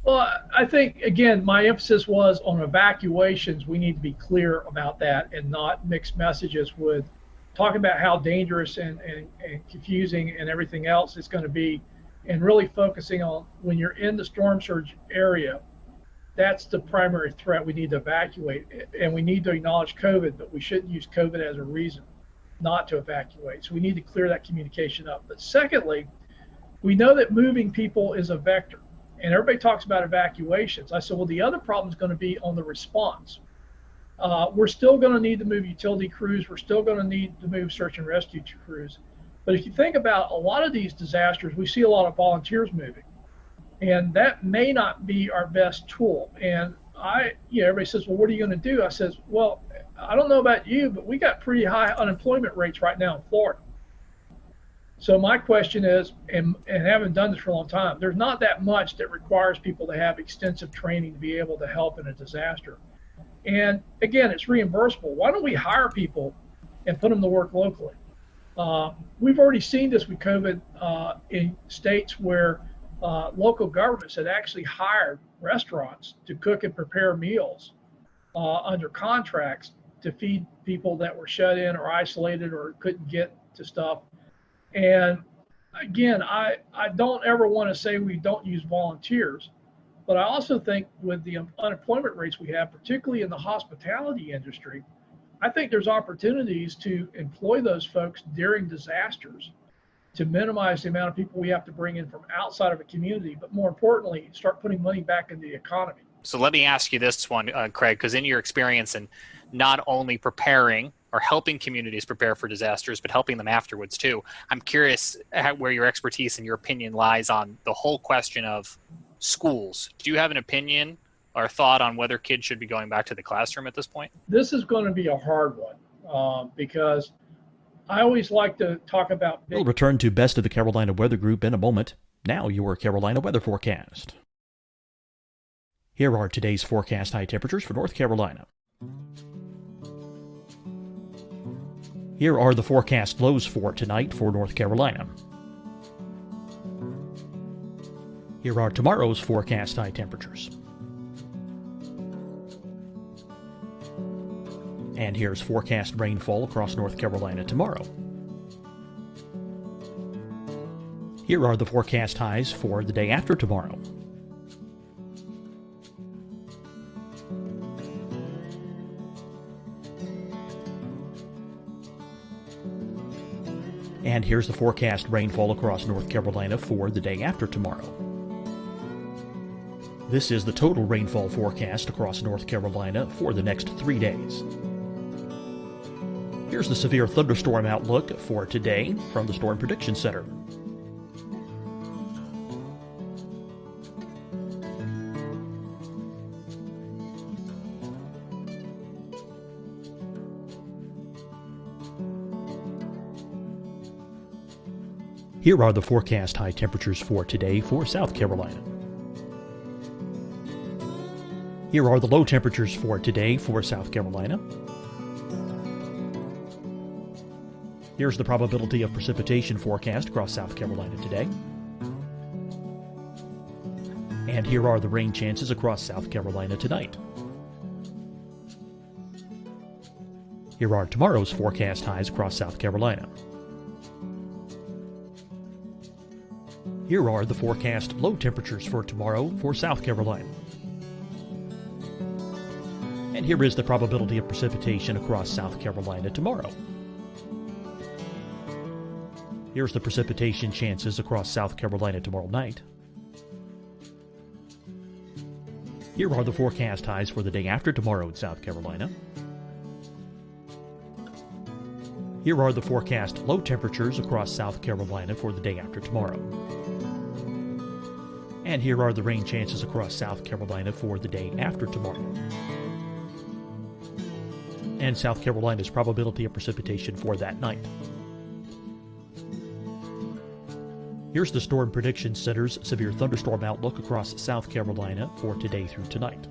Well, I think, again, my emphasis was on evacuations. We need to be clear about that and not mix messages with talking about how dangerous and confusing and everything else it's going to be, and really focusing on when you're in the storm surge area, that's the primary threat. We need to evacuate, and we need to acknowledge COVID, but we shouldn't use COVID as a reason not to evacuate. So we need to clear that communication up. But secondly, we know that moving people is a vector, and everybody talks about evacuations. I said, well, the other problem is going to be on the response. We're still going to need to move utility crews. We're still going to need to move search and rescue crews. But if you think about a lot of these disasters, we see a lot of volunteers moving. And that may not be our best tool. And everybody says, well, what are you going to do? I says, well, I don't know about you, but we got pretty high unemployment rates right now in Florida. So my question is, and having done this for a long time, there's not that much that requires people to have extensive training to be able to help in a disaster. And again, it's reimbursable. Why don't we hire people and put them to work locally? We've already seen this with COVID in states where local governments had actually hired restaurants to cook and prepare meals under contracts to feed people that were shut in or isolated or couldn't get to stuff. And again, I don't ever want to say we don't use volunteers, but I also think with the unemployment rates we have, particularly in the hospitality industry, I think there's opportunities to employ those folks during disasters to minimize the amount of people we have to bring in from outside of a community, but more importantly, start putting money back into the economy. So let me ask you this one, Craig, because in your experience in not only preparing or helping communities prepare for disasters, but helping them afterwards too, I'm curious where your expertise and your opinion lies on the whole question of schools. Do you have an opinion or thought on whether kids should be going back to the classroom at this point? This is going to be a hard one because I always like to talk about... We'll return to Best of the Carolina Weather Group in a moment. Now your Carolina weather forecast. Here are today's forecast high temperatures for North Carolina. Here are the forecast lows for tonight for North Carolina. Here are tomorrow's forecast high temperatures. And here's forecast rainfall across North Carolina tomorrow. Here are the forecast highs for the day after tomorrow. And here's the forecast rainfall across North Carolina for the day after tomorrow. This is the total rainfall forecast across North Carolina for the next 3 days. Here's the severe thunderstorm outlook for today from the Storm Prediction Center. Here are the forecast high temperatures for today for South Carolina. Here are the low temperatures for today for South Carolina. Here's the probability of precipitation forecast across South Carolina today. And here are the rain chances across South Carolina tonight. Here are tomorrow's forecast highs across South Carolina. Here are the forecast low temperatures for tomorrow for South Carolina. And here is the probability of precipitation across South Carolina tomorrow. Here's the precipitation chances across South Carolina tomorrow night. Here are the forecast highs for the day after tomorrow in South Carolina. Here are the forecast low temperatures across South Carolina for the day after tomorrow. And here are the rain chances across South Carolina for the day after tomorrow. And South Carolina's probability of precipitation for that night. Here's the Storm Prediction Center's severe thunderstorm outlook across South Carolina for today through tonight.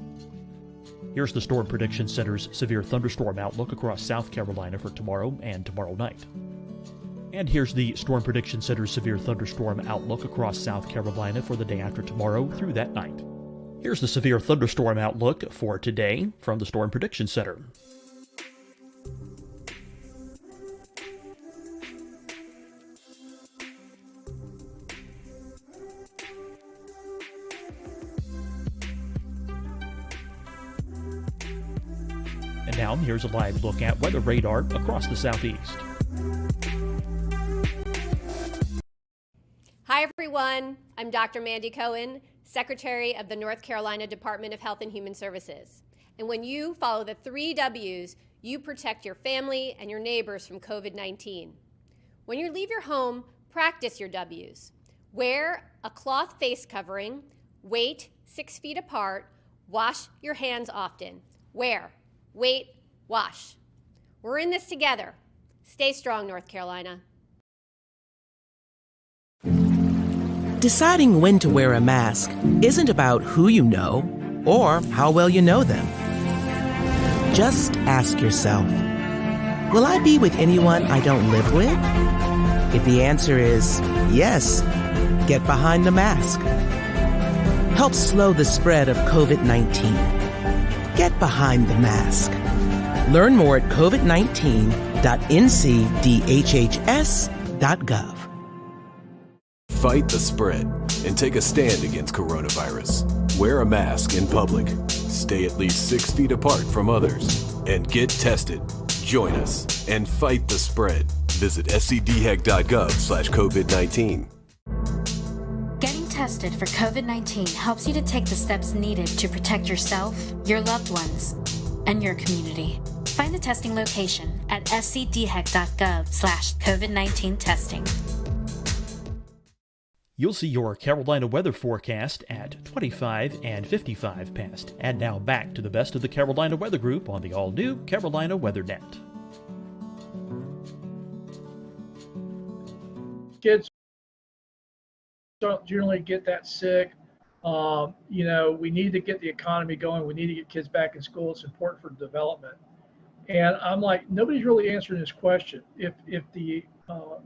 Here's the Storm Prediction Center's severe thunderstorm outlook across South Carolina for tomorrow and tomorrow night. And here's the Storm Prediction Center's severe thunderstorm outlook across South Carolina for the day after tomorrow through that night. Here's the severe thunderstorm outlook for today from the Storm Prediction Center. And now here's a live look at weather radar across the southeast. Hi, everyone. I'm Dr. Mandy Cohen, Secretary of the North Carolina Department of Health and Human Services. And when you follow the 3 W's, you protect your family and your neighbors from COVID-19. When you leave your home, practice your W's. Wear a cloth face covering, wait 6 feet apart, wash your hands often. Wear, wait, wash. We're in this together. Stay strong, North Carolina. Deciding when to wear a mask isn't about who you know or how well you know them. Just ask yourself, will I be with anyone I don't live with? If the answer is yes, get behind the mask. Help slow the spread of COVID-19. Get behind the mask. Learn more at covid19.ncdhhs.gov. Fight the spread and take a stand against coronavirus. Wear a mask in public. Stay at least 6 feet apart from others. And get tested. Join us and fight the spread. Visit scdhec.gov/COVID-19. Getting tested for COVID-19 helps you to take the steps needed to protect yourself, your loved ones, and your community. Find the testing location at scdhec.gov/COVID-19 testing. You'll see your Carolina weather forecast at 25 and 55 past. And now back to the best of the Carolina Weather Group on the all-new Carolina Weather Net. Kids don't generally get that sick. We need to get the economy going. We need to get kids back in school. It's important for development. And I'm like, nobody's really answering this question. If the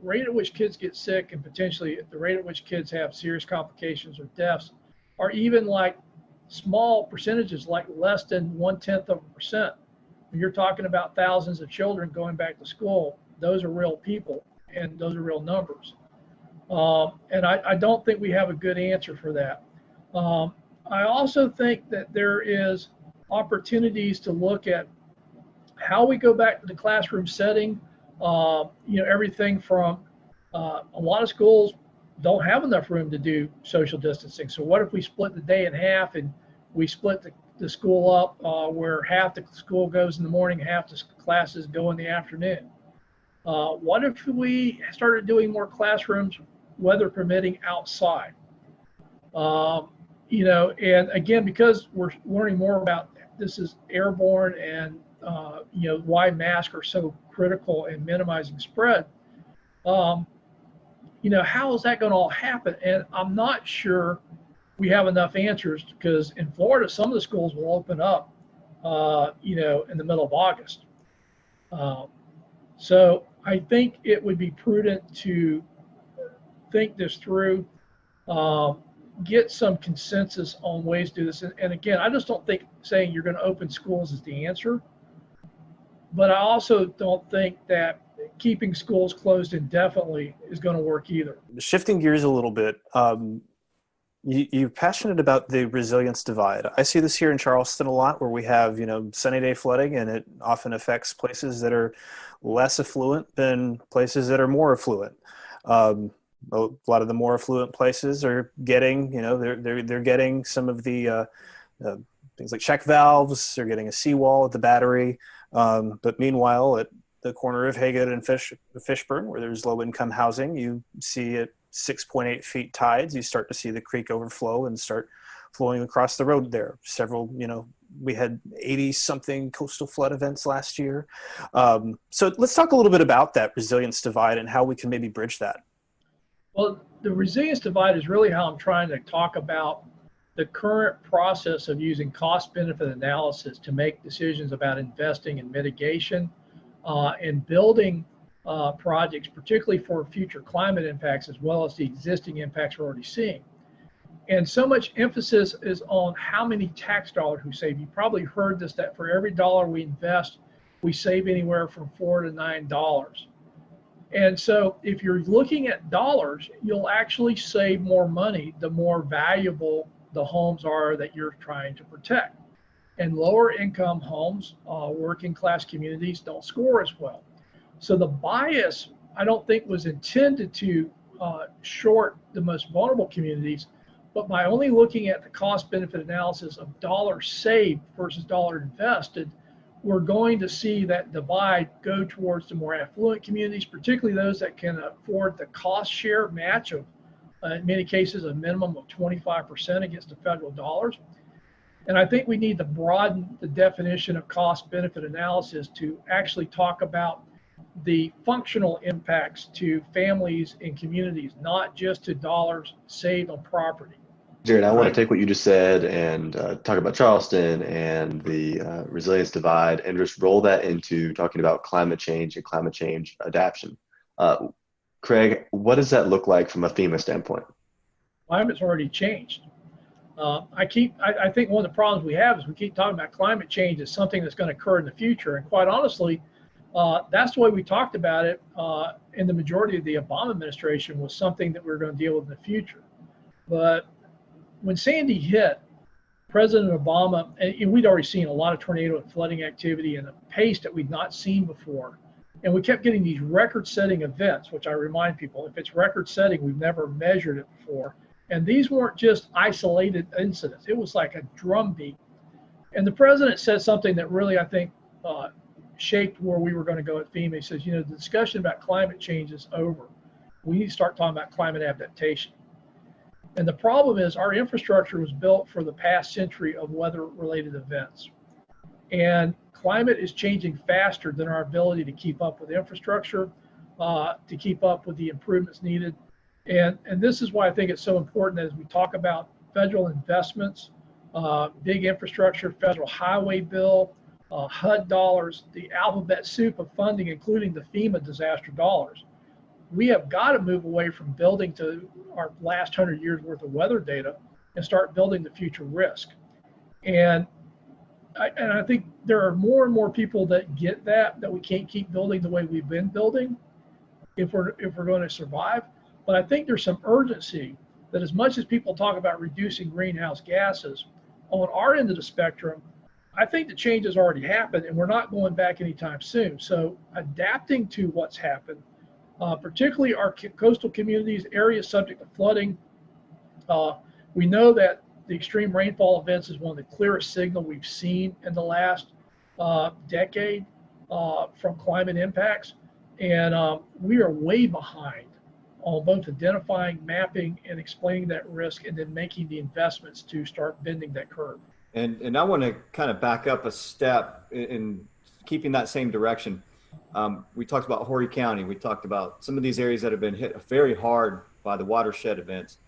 rate at which kids get sick and potentially the rate at which kids have serious complications or deaths are even like small percentages, like less than 0.1%. When you're talking about thousands of children going back to school, those are real people and those are real numbers. And I don't think we have a good answer for that. I also think that there is opportunities to look at how we go back to the classroom setting. Everything from a lot of schools don't have enough room to do social distancing. So what if we split the day in half and we split the school up where half the school goes in the morning, half the classes go in the afternoon? What if we started doing more classrooms, weather permitting, outside? And again, because we're learning more about this is airborne and why masks are so critical in minimizing spread. how is that going to all happen? And I'm not sure we have enough answers, because in Florida, some of the schools will open up, in the middle of August. So I think it would be prudent to think this through, get some consensus on ways to do this. And again, I just don't think saying you're going to open schools is the answer. But I also don't think that keeping schools closed indefinitely is going to work either. Shifting gears a little bit, you're passionate about the resilience divide. I see this here in Charleston a lot, where we have, sunny day flooding, and it often affects places that are less affluent than places that are more affluent. A lot of the more affluent places are getting, they're getting some of the things like check valves. They're getting a seawall at the battery. But meanwhile, at the corner of Haggard and Fishburne, where there's low-income housing, you see at 6.8 feet tides, you start to see the creek overflow and start flowing across the road there. Several, we had 80-something coastal flood events last year. So let's talk a little bit about that resilience divide and how we can maybe bridge that. Well, the resilience divide is really how I'm trying to talk about the current process of using cost-benefit analysis to make decisions about investing in mitigation and building projects, particularly for future climate impacts, as well as the existing impacts we're already seeing. And so much emphasis is on how many tax dollars we save. You probably heard this, that for every dollar we invest, we save anywhere from $4 to $9. And so if you're looking at dollars, you'll actually save more money the more valuable the homes are that you're trying to protect. And lower income homes, working class communities, don't score as well. So the bias, I don't think, was intended to short the most vulnerable communities, but by only looking at the cost benefit analysis of dollars saved versus dollars invested, we're going to see that divide go towards the more affluent communities, particularly those that can afford the cost share match of, in many cases, a minimum of 25% against the federal dollars. And I think we need to broaden the definition of cost benefit analysis to actually talk about the functional impacts to families and communities, not just to dollars saved on property. Jared, I want to take what you just said and talk about Charleston and the resilience divide and just roll that into talking about climate change and climate change adaptation. Craig, what does that look like from a FEMA standpoint? Climate's already changed. I think one of the problems we have is we keep talking about climate change as something that's going to occur in the future. And quite honestly, that's the way we talked about it in the majority of the Obama administration, was something that we're going to deal with in the future. But when Sandy hit, President Obama, and we'd already seen a lot of tornado and flooding activity in a pace that we'd not seen before. And we kept getting these record-setting events, which I remind people, if it's record-setting, we've never measured it before. And these weren't just isolated incidents. It was like a drumbeat. And the president said something that really, I think, shaped where we were going to go at FEMA. He says, the discussion about climate change is over. We need to start talking about climate adaptation. And the problem is our infrastructure was built for the past century of weather-related events. And climate is changing faster than our ability to keep up with infrastructure, to keep up with the improvements needed. And this is why I think it's so important as we talk about federal investments, big infrastructure, federal highway bill, HUD dollars, the alphabet soup of funding, including the FEMA disaster dollars. We have got to move away from building to our last 100 years worth of weather data and start building the future risk. And I think there are more and more people that get that we can't keep building the way we've been building if we're going to survive. But I think there's some urgency that, as much as people talk about reducing greenhouse gases, on our end of the spectrum, I think the change has already happened and we're not going back anytime soon. So adapting to what's happened, particularly our coastal communities, areas subject to flooding. We know that the extreme rainfall events is one of the clearest signals we've seen in the last decade from climate impacts. And we are way behind on both identifying, mapping, and explaining that risk, and then making the investments to start bending that curve. And I want to kind of back up a step in keeping that same direction. We talked about Horry County. We talked about some of these areas that have been hit very hard by the watershed events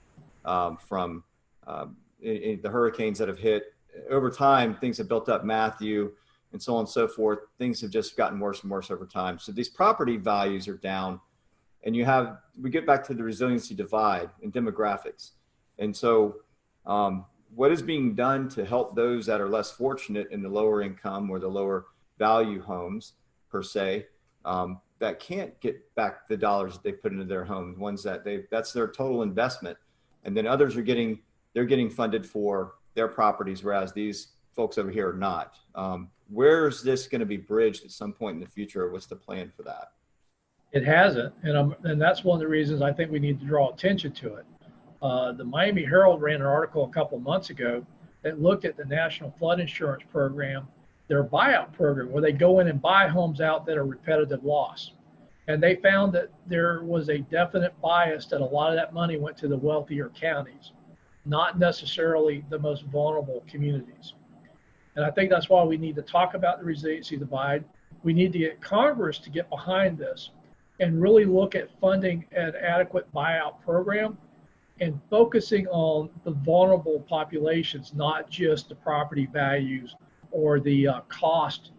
from the hurricanes that have hit. Over time, things have built up, Matthew, and so on and so forth. Things have just gotten worse and worse over time. So these property values are down, and we get back to the resiliency divide and demographics. And so what is being done to help those that are less fortunate in the lower income or the lower value homes per se, that can't get back the dollars that they put into their home, ones that that's their total investment. And then others are getting funded for their properties, whereas these folks over here are not. Where's this going to be bridged at some point in the future? What's the plan for that? It hasn't, and that's one of the reasons I think we need to draw attention to it. The Miami Herald ran an article a couple of months ago that looked at the National Flood Insurance Program, their buyout program, where they go in and buy homes out that are repetitive loss. And they found that there was a definite bias that a lot of that money went to the wealthier counties, not necessarily the most vulnerable communities. And I think that's why we need to talk about the resiliency divide. We need to get Congress to get behind this and really look at funding an adequate buyout program and focusing on the vulnerable populations, not just the property values or the cost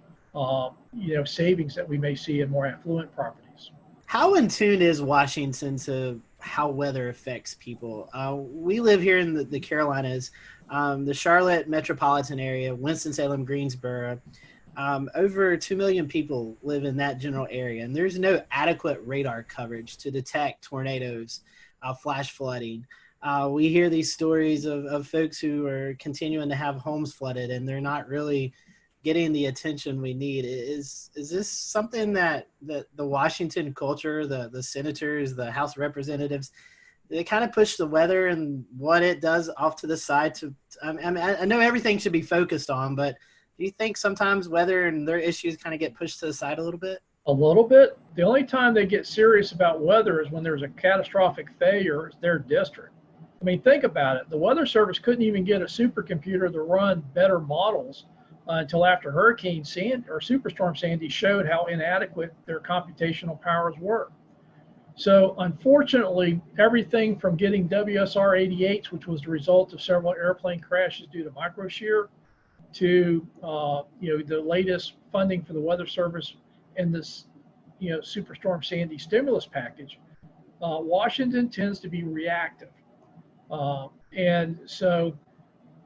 savings that we may see in more affluent properties. How in tune is Washington to how weather affects people? We live here in the Carolinas, the Charlotte metropolitan area, Winston-Salem, Greensboro. Over 2 million people live in that general area, and there's no adequate radar coverage to detect tornadoes, flash flooding. We hear these stories of folks who are continuing to have homes flooded, and they're not really getting the attention we need. Is this something that the Washington culture, the senators, the House representatives, they kind of push the weather and what it does off to the side? I know everything should be focused on, but do you think sometimes weather and their issues kind of get pushed to the side a little bit? A little bit. The only time they get serious about weather is when there's a catastrophic failure in their district. I mean, think about it. The Weather Service couldn't even get a supercomputer to run better models until after Hurricane Sandy or Superstorm Sandy showed how inadequate their computational powers were. So unfortunately, everything from getting WSR 88s, which was the result of several airplane crashes due to microshear, to the latest funding for the Weather Service in this Superstorm Sandy stimulus package, Washington tends to be reactive. And so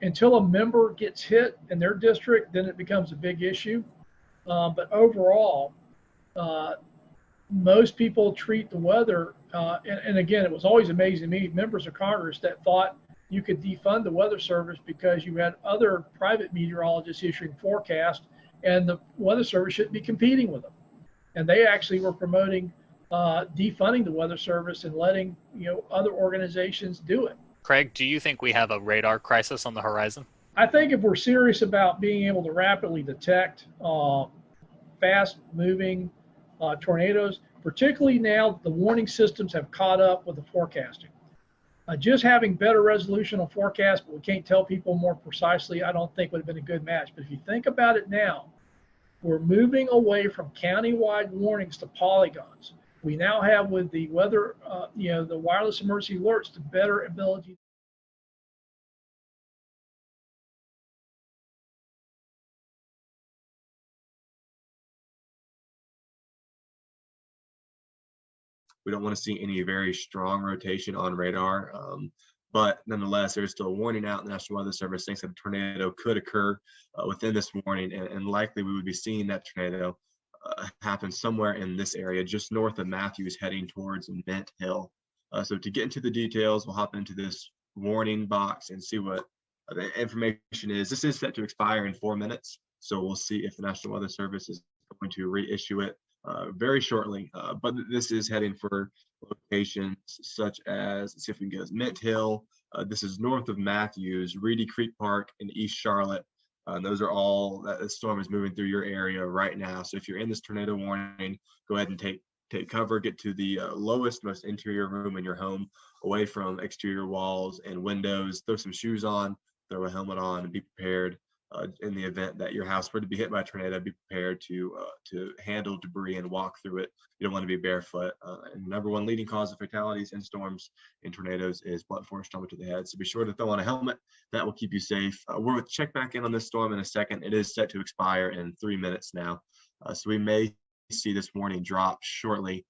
until a member gets hit in their district, then it becomes a big issue. But overall, most people treat the weather, and again, it was always amazing to me, members of Congress that thought you could defund the Weather Service because you had other private meteorologists issuing forecasts, and the Weather Service shouldn't be competing with them. And they actually were promoting defunding the Weather Service and letting other organizations do it. Craig, do you think we have a radar crisis on the horizon? I think if we're serious about being able to rapidly detect fast-moving tornadoes, particularly now the warning systems have caught up with the forecasting. Just having better resolution on forecasts, but we can't tell people more precisely, I don't think would have been a good match. But if you think about it now, we're moving away from county-wide warnings to polygons. We now have, with the weather, the wireless emergency alerts, the better ability. We don't want to see any very strong rotation on radar. But nonetheless, there's still a warning out. The National Weather Service thinks that a tornado could occur within this warning, and likely we would be seeing that tornado happen somewhere in this area, just north of Matthews, heading towards Mint Hill. So to get into the details, we'll hop into this warning box and see what the information is. This is set to expire in 4 minutes, so we'll see if the National Weather Service is going to reissue it very shortly. But this is heading for locations such as, let's see if we can get Mint Hill. This is north of Matthews, Reedy Creek Park, and East Charlotte. Those are all that the storm is moving through your area right now. So if you're in this tornado warning, go ahead and take cover, get to the lowest, most interior room in your home, away from exterior walls and windows. Throw some shoes on, throw a helmet on, and be prepared in the event that your house were to be hit by a tornado, be prepared to handle debris and walk through it. You don't want to be barefoot. And the number one leading cause of fatalities in storms and tornadoes is blunt force trauma to the head. So be sure to throw on a helmet. That will keep you safe. We'll check back in on this storm in a second. It is set to expire in 3 minutes now. So we may see this warning drop shortly.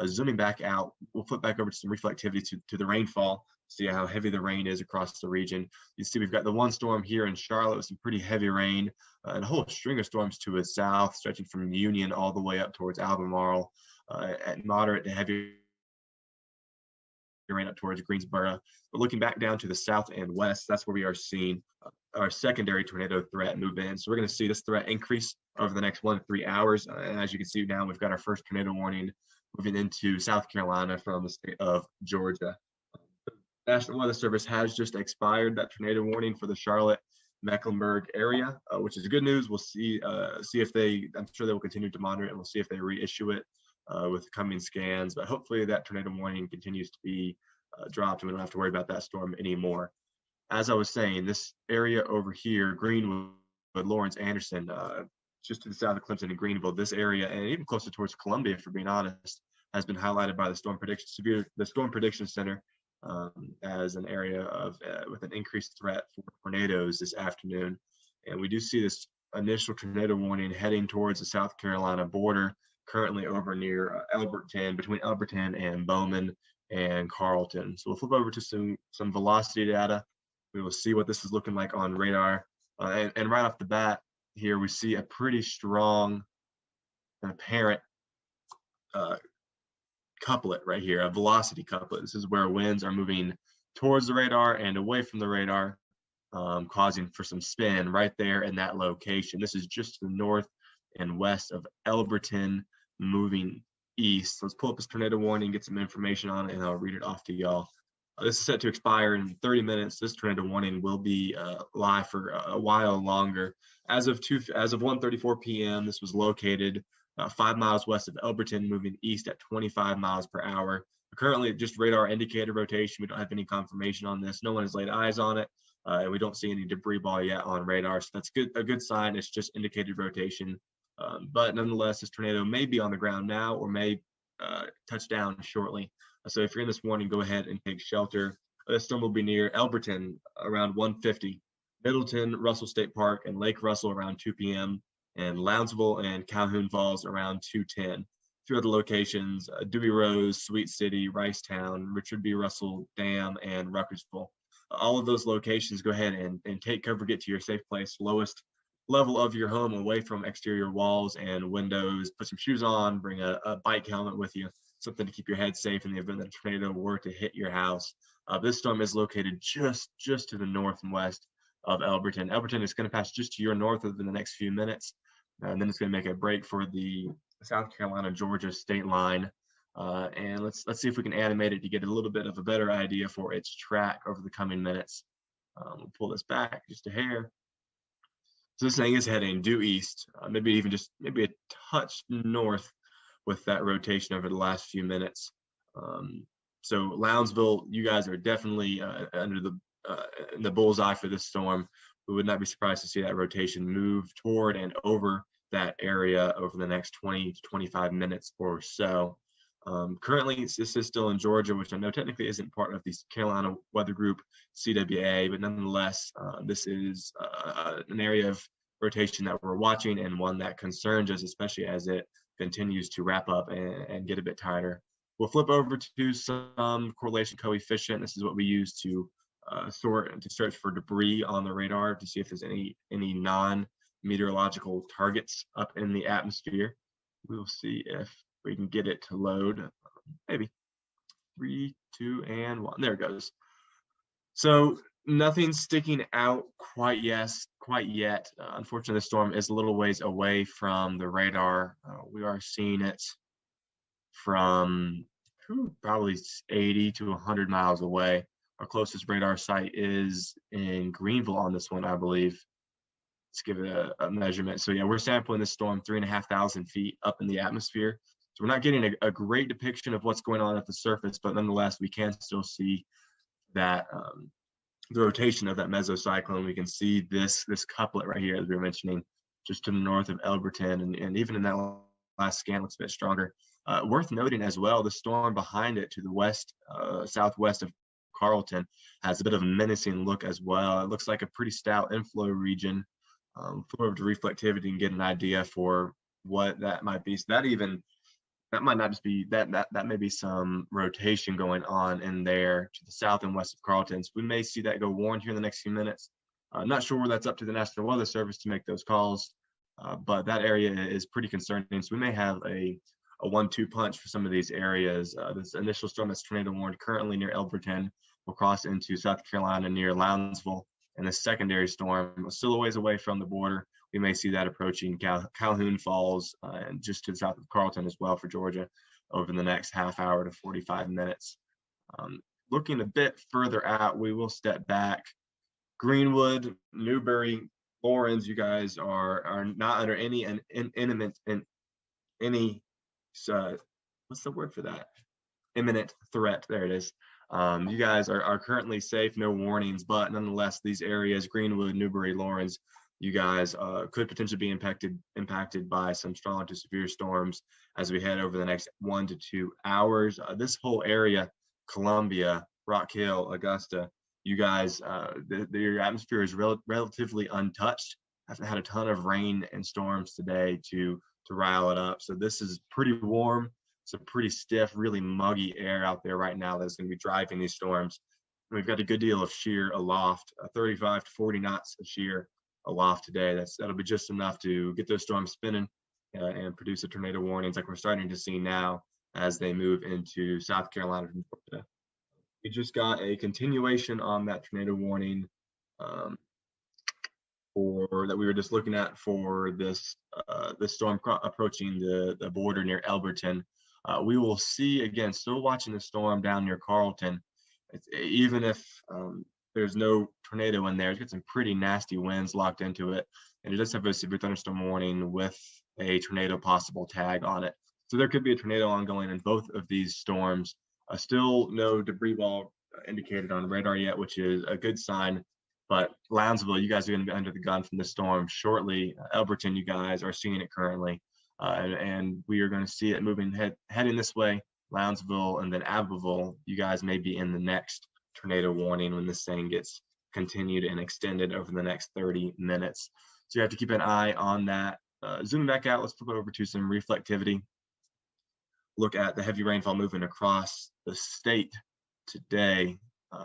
Zooming back out, we'll flip back over to some reflectivity to the rainfall, see how heavy the rain is across the region. You see we've got the one storm here in Charlotte with some pretty heavy rain, and a whole string of storms to its south, stretching from Union all the way up towards Albemarle, at moderate to heavy rain up towards Greensboro. But looking back down to the south and west, that's where we are seeing our secondary tornado threat move in. So we're going to see this threat increase over the next 1 to 3 hours. And as you can see now, we've got our first tornado warning moving into South Carolina from the state of Georgia. The National Weather Service has just expired that tornado warning for the Charlotte, Mecklenburg area, which is good news. We'll see if I'm sure they will continue to monitor it, and we'll see if they reissue it with coming scans. But hopefully that tornado warning continues to be dropped, and we don't have to worry about that storm anymore. As I was saying, this area over here, Greenwood, Lawrence, Anderson, just to the south of Clemson and Greenville, this area, and even closer towards Columbia, for being honest, has been highlighted by the Storm Prediction Center as an area of with an increased threat for tornadoes this afternoon. And we do see this initial tornado warning heading towards the South Carolina border, currently over near Elberton, between Elberton and Bowman and Carlton. So we'll flip over to some velocity data. We will see what this is looking like on radar. And right off the bat, here we see a pretty strong and apparent couplet right here, a velocity couplet. This is where winds are moving towards the radar and away from the radar, causing for some spin right there in that location. This is just to the north and west of Elberton, moving east. Let's pull up this tornado warning, get some information on it, and I'll read it off to y'all. This is set to expire in 30 minutes. This tornado warning will be live for a while longer. As of 1:34 p.m., this was located 5 miles west of Elberton, moving east at 25 miles per hour. Currently, just radar indicator rotation. We don't have any confirmation on this. No one has laid eyes on it, and we don't see any debris ball yet on radar. So that's a good sign. It's just indicated rotation. But nonetheless, this tornado may be on the ground now or may touch down shortly. So if you're in this warning, go ahead and take shelter. This storm will be near Elberton around 1:50, Middleton, Russell State Park, and Lake Russell around 2 p.m., and Lounsville and Calhoun Falls around 2:10. A few other locations, Dewey Rose, Sweet City, Ricetown, Richard B. Russell Dam, and Ruckersville. All of those locations, go ahead and take cover, get to your safe place, lowest level of your home, away from exterior walls and windows. Put some shoes on, bring a bike helmet with you, something to keep your head safe in the event that a tornado were to hit your house. This storm is located just to the north and west of Elberton. Elberton is going to pass just to your north within the next few minutes, and then it's going to make a break for the South Carolina-Georgia state line. And let's see if we can animate it to get a little bit of a better idea for its track over the coming minutes. We'll pull this back just a hair. So this thing is heading due east, maybe a touch north with that rotation over the last few minutes. So Lounsville, you guys are definitely under the bullseye for this storm. We would not be surprised to see that rotation move toward and over that area over the next 20 to 25 minutes or so. Currently, this is still in Georgia, which I know technically isn't part of the Carolina Weather Group, CWA, but nonetheless, this is an area of rotation that we're watching, and one that concerns us, especially as it continues to wrap up and get a bit tighter. We'll flip over to some correlation coefficient. This is what we use to search for debris on the radar to see if there's any non-meteorological targets up in the atmosphere. We'll see if we can get it to load. Maybe 3, 2, and 1. There it goes. So nothing sticking out quite yet. Unfortunately, the storm is a little ways away from the radar. We are seeing it from probably 80 to 100 miles away. Our closest radar site is in Greenville on this one, I believe. Let's give it a measurement. So yeah, we're sampling this storm 3,500 feet up in the atmosphere. So we're not getting a great depiction of what's going on at the surface, but nonetheless, we can still see that the rotation of that mesocyclone, we can see this couplet right here, as we were mentioning, just to the north of Elberton, and even in that last scan looks a bit stronger. Worth noting as well, the storm behind it to the west, southwest of Carlton has a bit of a menacing look as well. It looks like a pretty stout inflow region. Flip over to reflectivity and get an idea for what that might be. So that might not just be that may be some rotation going on in there to the south and west of Carlton. So we may see that go warm here in the next few minutes. Not sure where that's up to the National Weather Service to make those calls, but that area is pretty concerning. So we may have a 1-2 punch for some of these areas. This initial storm that's tornado warned currently near Elberton will cross into South Carolina near Lounsville, and the secondary storm still a ways away from the border. We may see that approaching Calhoun Falls and just to the south of Carlton as well for Georgia over the next half hour to 45 minutes. Looking a bit further out, we will step back. Greenwood, Newberry, Laurens, you guys are not under any what's the word for that? Imminent threat. There it is. You guys are currently safe, no warnings, but nonetheless, these areas, Greenwood, Newberry, Laurens, you guys could potentially be impacted by some strong to severe storms as we head over the next 1 to 2 hours. This whole area, Columbia, Rock Hill, Augusta, you guys, your atmosphere is relatively untouched. Haven't had a ton of rain and storms today to rile it up. So this is pretty warm. It's a pretty stiff, really muggy air out there right now that's going to be driving these storms. And we've got a good deal of shear aloft, 35 to 40 knots of shear aloft today. That'll be just enough to get those storms spinning and produce the tornado warnings like we're starting to see now as they move into South Carolina and Florida. We just got a continuation on that tornado warning that we were just looking at for this storm approaching the border near Elberton. We will see again, still watching the storm down near Carlton. Even if there's no tornado in there, it's got some pretty nasty winds locked into it, and it does have a severe thunderstorm warning with a tornado possible tag on it. So there could be a tornado ongoing in both of these storms. Still no debris ball indicated on radar yet, which is a good sign. But Lounsville, you guys are going to be under the gun from the storm shortly. Elberton, you guys are seeing it currently, and we are going to see it heading this way. Lounsville and then Abbeville, you guys may be in the next tornado warning when this thing gets continued and extended over the next 30 minutes. So you have to keep an eye on that. Zooming back out, let's flip over to some reflectivity. Look at the heavy rainfall moving across the state today.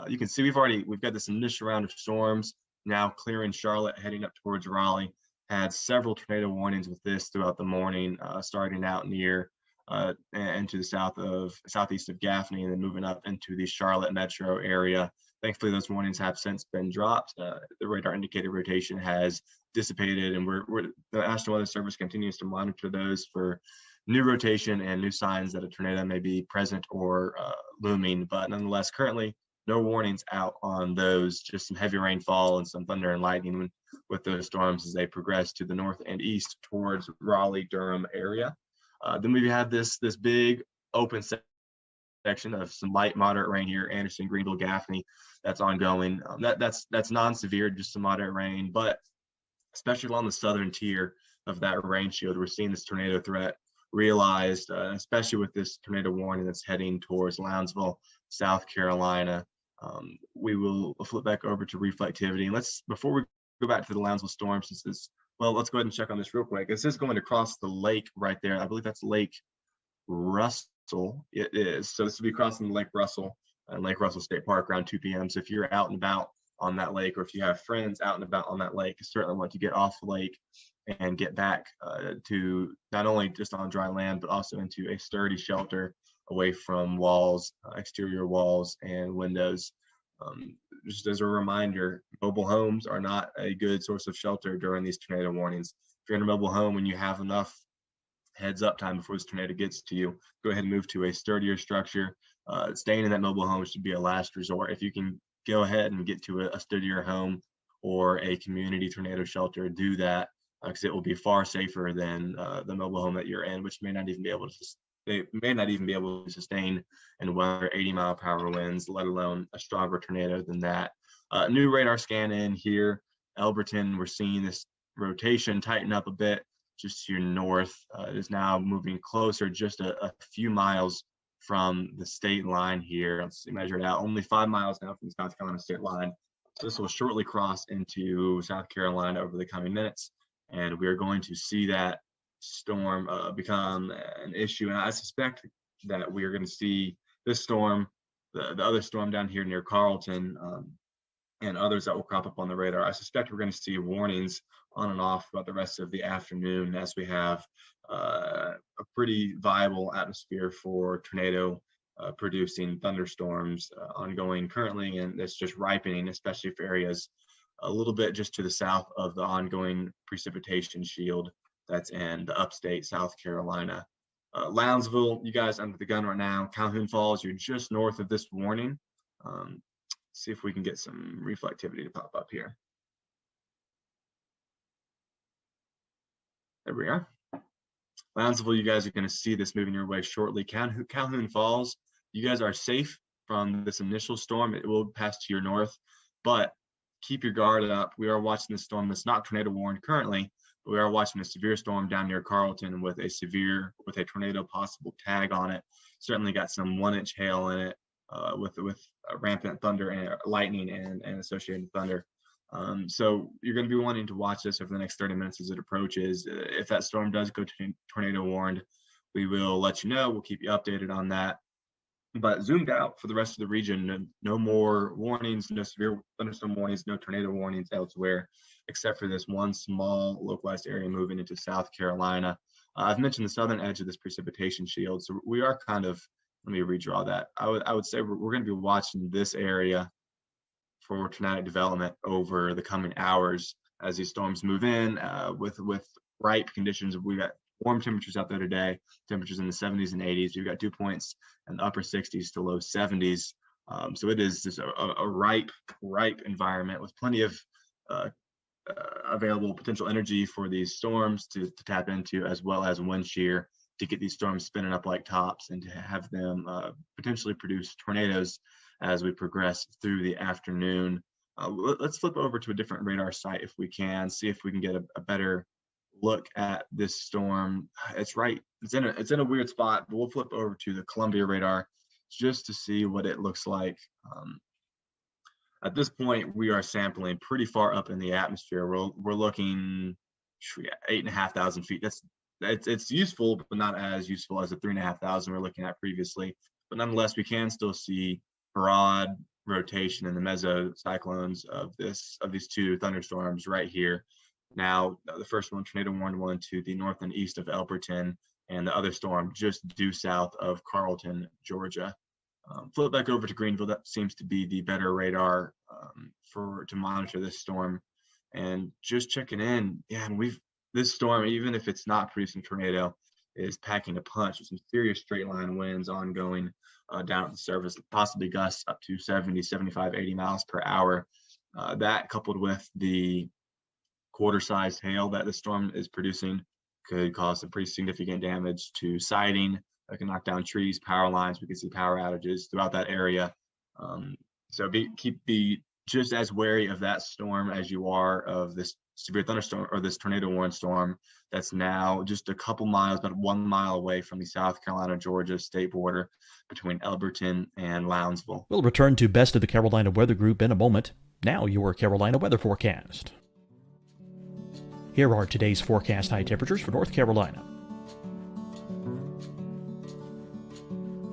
You can see we've got this initial round of storms now clearing Charlotte, heading up towards Raleigh. Had several tornado warnings with this throughout the morning, starting out near and to the southeast of Gaffney, and then moving up into the Charlotte metro area. Thankfully, those warnings have since been dropped. The radar indicated rotation has dissipated, and the National Weather Service continues to monitor those for new rotation and new signs that a tornado may be present or looming. But nonetheless, currently, no warnings out on those, just some heavy rainfall and some thunder and lightning with those storms as they progress to the north and east towards Raleigh-Durham area. Then we have this big open section of some light moderate rain here, Anderson, Greenville, Gaffney, that's ongoing. That's non-severe, just some moderate rain, but especially along the southern tier of that rain shield, we're seeing this tornado threat realized, especially with this tornado warning that's heading towards Lounsville, South Carolina. We will flip back over to reflectivity. And before we go back to the Lounsville storm, let's go ahead and check on this real quick. This is going across the lake right there. I believe that's Lake Russell. It is. So this will be crossing Lake Russell and Lake Russell State Park around 2 p.m. So if you're out and about on that lake, or if you have friends out and about on that lake, you certainly want to get off the lake and get back to not only just on dry land, but also into a sturdy shelter away from walls, exterior walls and windows. Just as a reminder, mobile homes are not a good source of shelter during these tornado warnings. If you're in a mobile home and you have enough heads up time before this tornado gets to you, go ahead and move to a sturdier structure. Staying in that mobile home should be a last resort. If you can go ahead and get to a sturdier home or a community tornado shelter, do that, because it will be far safer than the mobile home that you're in, which may not even be able to they may not even be able to sustain and weather 80-mile-per-hour winds, let alone a stronger tornado than that. New radar scan in here, Elberton, we're seeing this rotation tighten up a bit just to your north. It is now moving closer, just a few miles from the state line here. Let's measure it out, only 5 miles now from the South Carolina state line. This will shortly cross into South Carolina over the coming minutes, and we are going to see that storm become an issue. And I suspect that we are going to see this storm, the other storm down here near Carlton, and others that will crop up on the radar. I suspect we're going to see warnings on and off throughout the rest of the afternoon as we have a pretty viable atmosphere for tornado producing thunderstorms ongoing currently, and it's just ripening, especially for areas a little bit just to the south of the ongoing precipitation shield that's in the upstate South Carolina. Lounsville, you guys under the gun right now. Calhoun Falls, you're just north of this warning. See if we can get some reflectivity to pop up here. There we are. Lounsville, you guys are going to see this moving your way shortly. Calhoun Falls, you guys are safe from this initial storm. It will pass to your north, but keep your guard up. We are watching this storm that's not tornado warned currently, but we are watching a severe storm down near Carlton with a tornado possible tag on it. Certainly got some 1-inch hail in it with rampant thunder and lightning and associated thunder. So you're going to be wanting to watch this over the next 30 minutes as it approaches. If that storm does go to tornado warned, we will let you know. We'll keep you updated on that. But zoomed out for the rest of the region, no more warnings, no severe thunderstorm warnings, no tornado warnings elsewhere, except for this one small localized area moving into South Carolina. I've mentioned the southern edge of this precipitation shield, so we are kind of, let me redraw that. I would say we're going to be watching this area for tornadic development over the coming hours as these storms move in with ripe conditions. We've got warm temperatures out there today, temperatures in the 70s and 80s. We've got dew points in the upper 60s to low 70s. So it is just a ripe environment with plenty of available potential energy for these storms to tap into, as well as wind shear to get these storms spinning up like tops and to have them potentially produce tornadoes as we progress through the afternoon. Let's flip over to a different radar site if we can, see if we can get a better look at this storm. It's in a weird spot, but we'll flip over to the Columbia radar just to see what it looks like. At this point, we are sampling pretty far up in the atmosphere. We're looking 8,500 feet. It's useful, but not as useful as the 3,500 we're looking at previously. But nonetheless, we can still see broad rotation in the mesocyclones of these two thunderstorms right here. Now, the first one, tornado warned one to the north and east of Elberton, and the other storm just due south of Carlton, Georgia. Flip back over to Greenville. That seems to be the better radar to monitor this storm. And just checking in, this storm, even if it's not producing tornado, is packing a punch with some serious straight line winds ongoing down at the surface, possibly gusts up to 70, 75, 80 miles per hour. That coupled with the quarter-sized hail that the storm is producing could cause some pretty significant damage to siding. It can knock down trees, power lines. We can see power outages throughout that area. So be just as wary of that storm as you are of this severe thunderstorm or this tornado warned storm that's now just a couple miles, about 1 mile away from the South Carolina-Georgia state border between Elberton and Lounsville. We'll return to Best of the Carolina Weather Group in a moment. Now your Carolina weather forecast. Here are today's forecast high temperatures for North Carolina.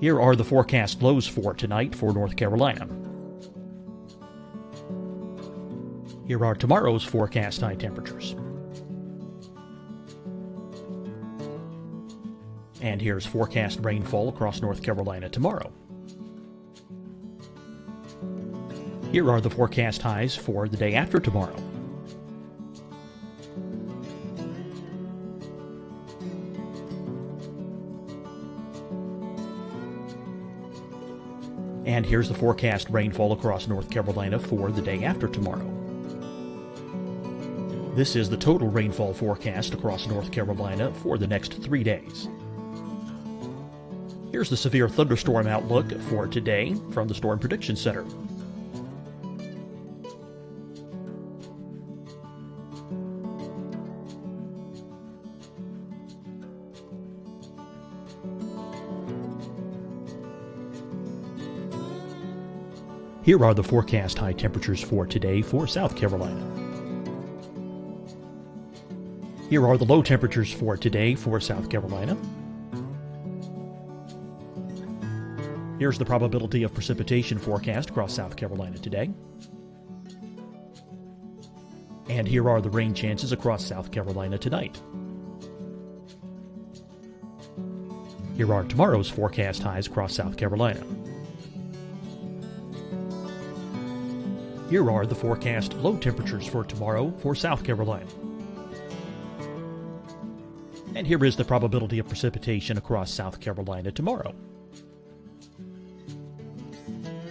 Here are the forecast lows for tonight for North Carolina. Here are tomorrow's forecast high temperatures. And here's forecast rainfall across North Carolina tomorrow. Here are the forecast highs for the day after tomorrow. And here's the forecast rainfall across North Carolina for the day after tomorrow. This is the total rainfall forecast across North Carolina for the next 3 days. Here's the severe thunderstorm outlook for today from the Storm Prediction Center. Here are the forecast high temperatures for today for South Carolina. Here are the low temperatures for today for South Carolina. Here's the probability of precipitation forecast across South Carolina today. And here are the rain chances across South Carolina tonight. Here are tomorrow's forecast highs across South Carolina. Here are the forecast low temperatures for tomorrow for South Carolina. And here is the probability of precipitation across South Carolina tomorrow.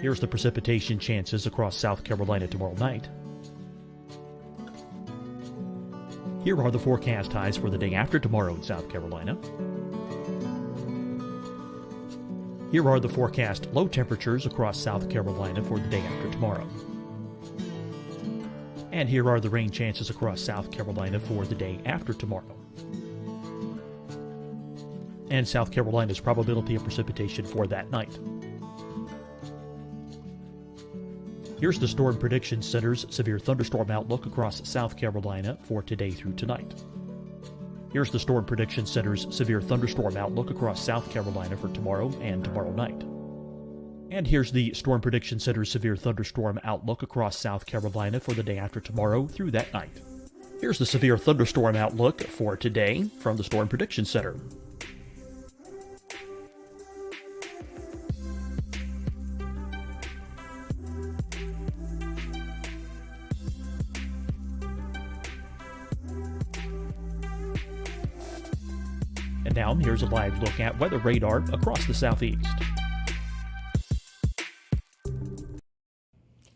Here's the precipitation chances across South Carolina tomorrow night. Here are the forecast highs for the day after tomorrow in South Carolina. Here are the forecast low temperatures across South Carolina for the day after tomorrow. And here are the rain chances across South Carolina for the day after tomorrow. And South Carolina's probability of precipitation for that night. Here's the Storm Prediction Center's severe thunderstorm outlook across South Carolina for today through tonight. Here's the Storm Prediction Center's severe thunderstorm outlook across South Carolina for tomorrow and tomorrow night. And here's the Storm Prediction Center's severe thunderstorm outlook across South Carolina for the day after tomorrow through that night. Here's the severe thunderstorm outlook for today from the Storm Prediction Center. And now here's a live look at weather radar across the southeast.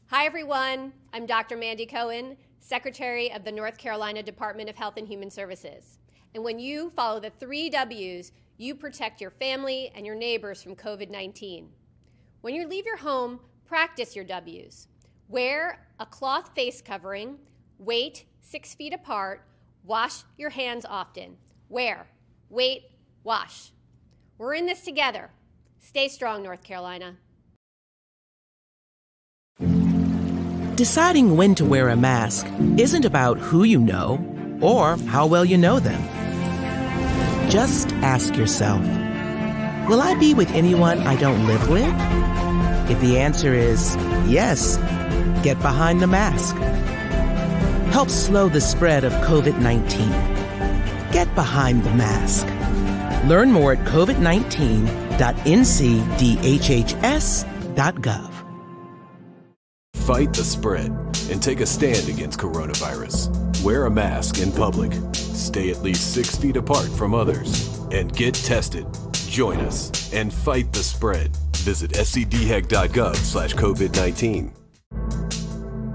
Hi, everyone. I'm Dr. Mandy Cohen, Secretary of the North Carolina Department of Health and Human Services. And when you follow the 3 W's, you protect your family and your neighbors from COVID-19. When you leave your home, practice your W's. Wear a cloth face covering, wait 6 feet apart, wash your hands often. Wear, wait, wash. We're in this together. Stay strong, North Carolina. Deciding when to wear a mask isn't about who you know or how well you know them. Just ask yourself, will I be with anyone I don't live with? If the answer is yes, get behind the mask. Help slow the spread of COVID-19. Get behind the mask. Learn more at covid19.ncdhhs.gov. Fight the spread and take a stand against coronavirus. Wear a mask in public. Stay at least 6 feet apart from others. And get tested. Join us and fight the spread. Visit scdhec.gov/COVID-19.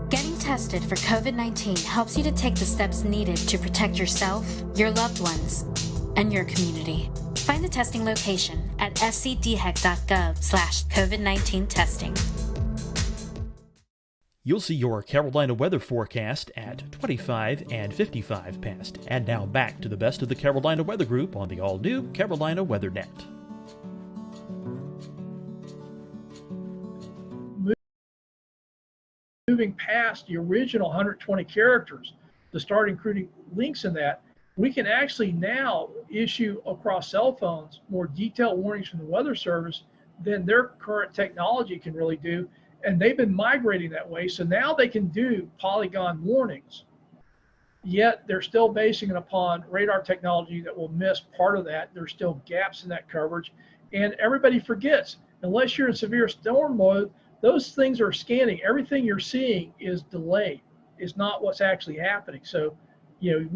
Getting tested for COVID-19 helps you to take the steps needed to protect yourself, your loved ones, and your community. Find the testing location at scdhec.gov/COVID-19 testing. You'll see your Carolina weather forecast at 25 and 55 past. And now back to the best of the Carolina Weather Group on the all-new Carolina Weather Net. Moving past the original 120 characters to start including links in that, we can actually now issue across cell phones more detailed warnings from the Weather Service than their current technology can really do. And they've been migrating that way. So now they can do polygon warnings, yet they're still basing it upon radar technology that will miss part of that. There's still gaps in that coverage. And everybody forgets, unless you're in severe storm mode, those things are scanning. Everything you're seeing is delayed. It's not what's actually happening. So, you know,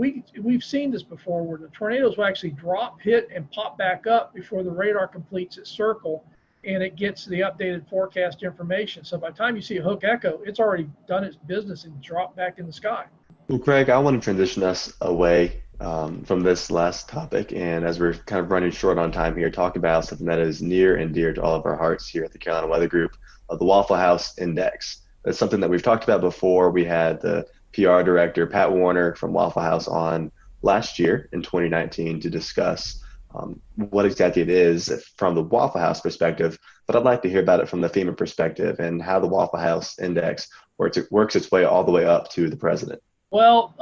we've seen this before where the tornadoes will actually drop, hit, and pop back up before the radar completes its circle and it gets the updated forecast information. So by the time you see a hook echo, it's already done its business and dropped back in the sky. Well, Craig, I want to transition us away from this last topic. And as we're kind of running short on time here, talk about something that is near and dear to all of our hearts here at the Carolina Weather Group, the Waffle House Index. That's something that we've talked about before. We had the PR director, Pat Warner from Waffle House, on last year in 2019 to discuss what exactly it is from the Waffle House perspective. But I'd like to hear about it from the FEMA perspective and how the Waffle House Index works its way all the way up to the president. Well,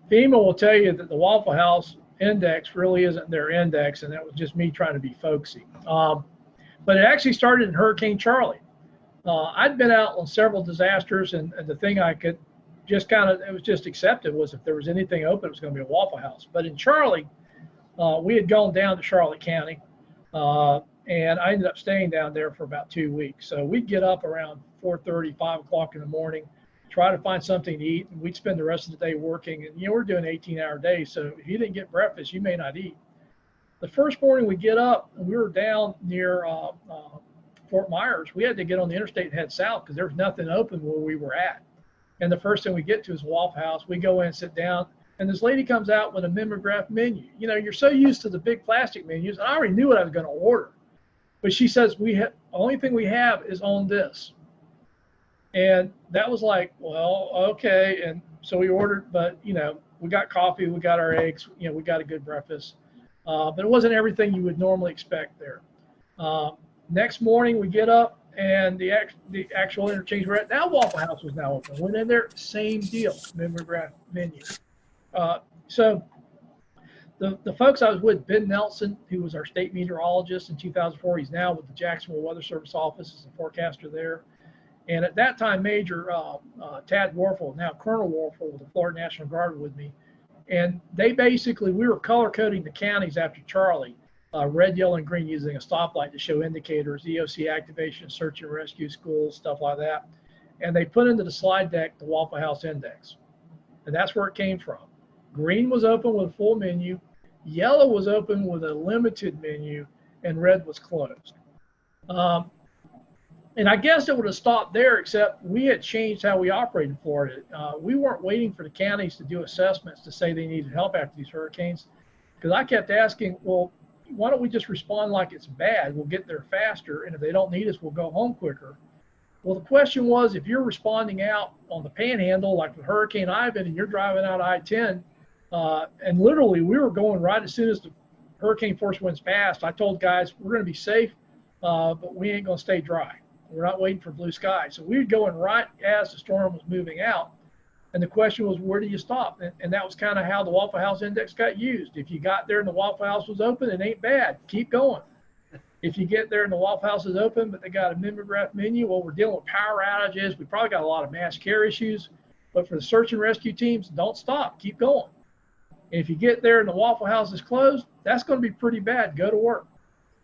FEMA will tell you that the Waffle House Index really isn't their index, and that was just me trying to be folksy. But it actually started in Hurricane Charlie. I'd been out on several disasters, and the thing I could just it was just accepted was if there was anything open, it was going to be a Waffle House. But in Charlie, we had gone down to Charlotte County, and I ended up staying down there for about 2 weeks. So we'd get up around 4:30, 5 o'clock in the morning, try to find something to eat, and we'd spend the rest of the day working. And, we're doing 18-hour days, so if you didn't get breakfast, you may not eat. The first morning we get up, and we were down near Fort Myers. We had to get on the interstate and head south because there was nothing open where we were at. And the first thing we get to is Waffle House. We go in and sit down, and this lady comes out with a mimeograph menu. You're so used to the big plastic menus, and I already knew what I was going to order. But she says, the only thing we have is on this. And that was like, well, okay. And so we ordered, but, we got coffee, we got our eggs, we got a good breakfast. But it wasn't everything you would normally expect there. Next morning we get up, and the actual interchange we're at now, Waffle House was now open. Went in there, same deal, mimeograph menu. So the folks I was with, Ben Nelson, who was our state meteorologist in 2004, he's now with the Jacksonville Weather Service office as a forecaster there. And at that time, Major Tad Warfel, now Colonel Warfel with the Florida National Guard, with me. And we were color coding the counties after Charlie, red, yellow, and green, using a stoplight to show indicators, EOC activation, search and rescue, schools, stuff like that. And they put into the slide deck the Waffle House Index. And that's where it came from. Green was open with a full menu, yellow was open with a limited menu, and red was closed. And I guess it would have stopped there, except we had changed how we operate in Florida. We weren't waiting for the counties to do assessments to say they needed help after these hurricanes, because I kept asking, well, why don't we just respond like it's bad? We'll get there faster, and if they don't need us, we'll go home quicker. Well, the question was, if you're responding out on the Panhandle, like with Hurricane Ivan, and you're driving out I-10, and literally we were going right as soon as the hurricane force winds passed, I told guys, we're going to be safe, but we ain't going to stay dry. We're not waiting for blue skies. So we were going right as the storm was moving out. And the question was, where do you stop? And that was kind of how the Waffle House Index got used. If you got there and the Waffle House was open, it ain't bad. Keep going. If you get there and the Waffle House is open, but they got a mimeograph menu, well, we're dealing with power outages. We probably got a lot of mass care issues. But for the search and rescue teams, don't stop. Keep going. And if you get there and the Waffle House is closed, that's going to be pretty bad. Go to work.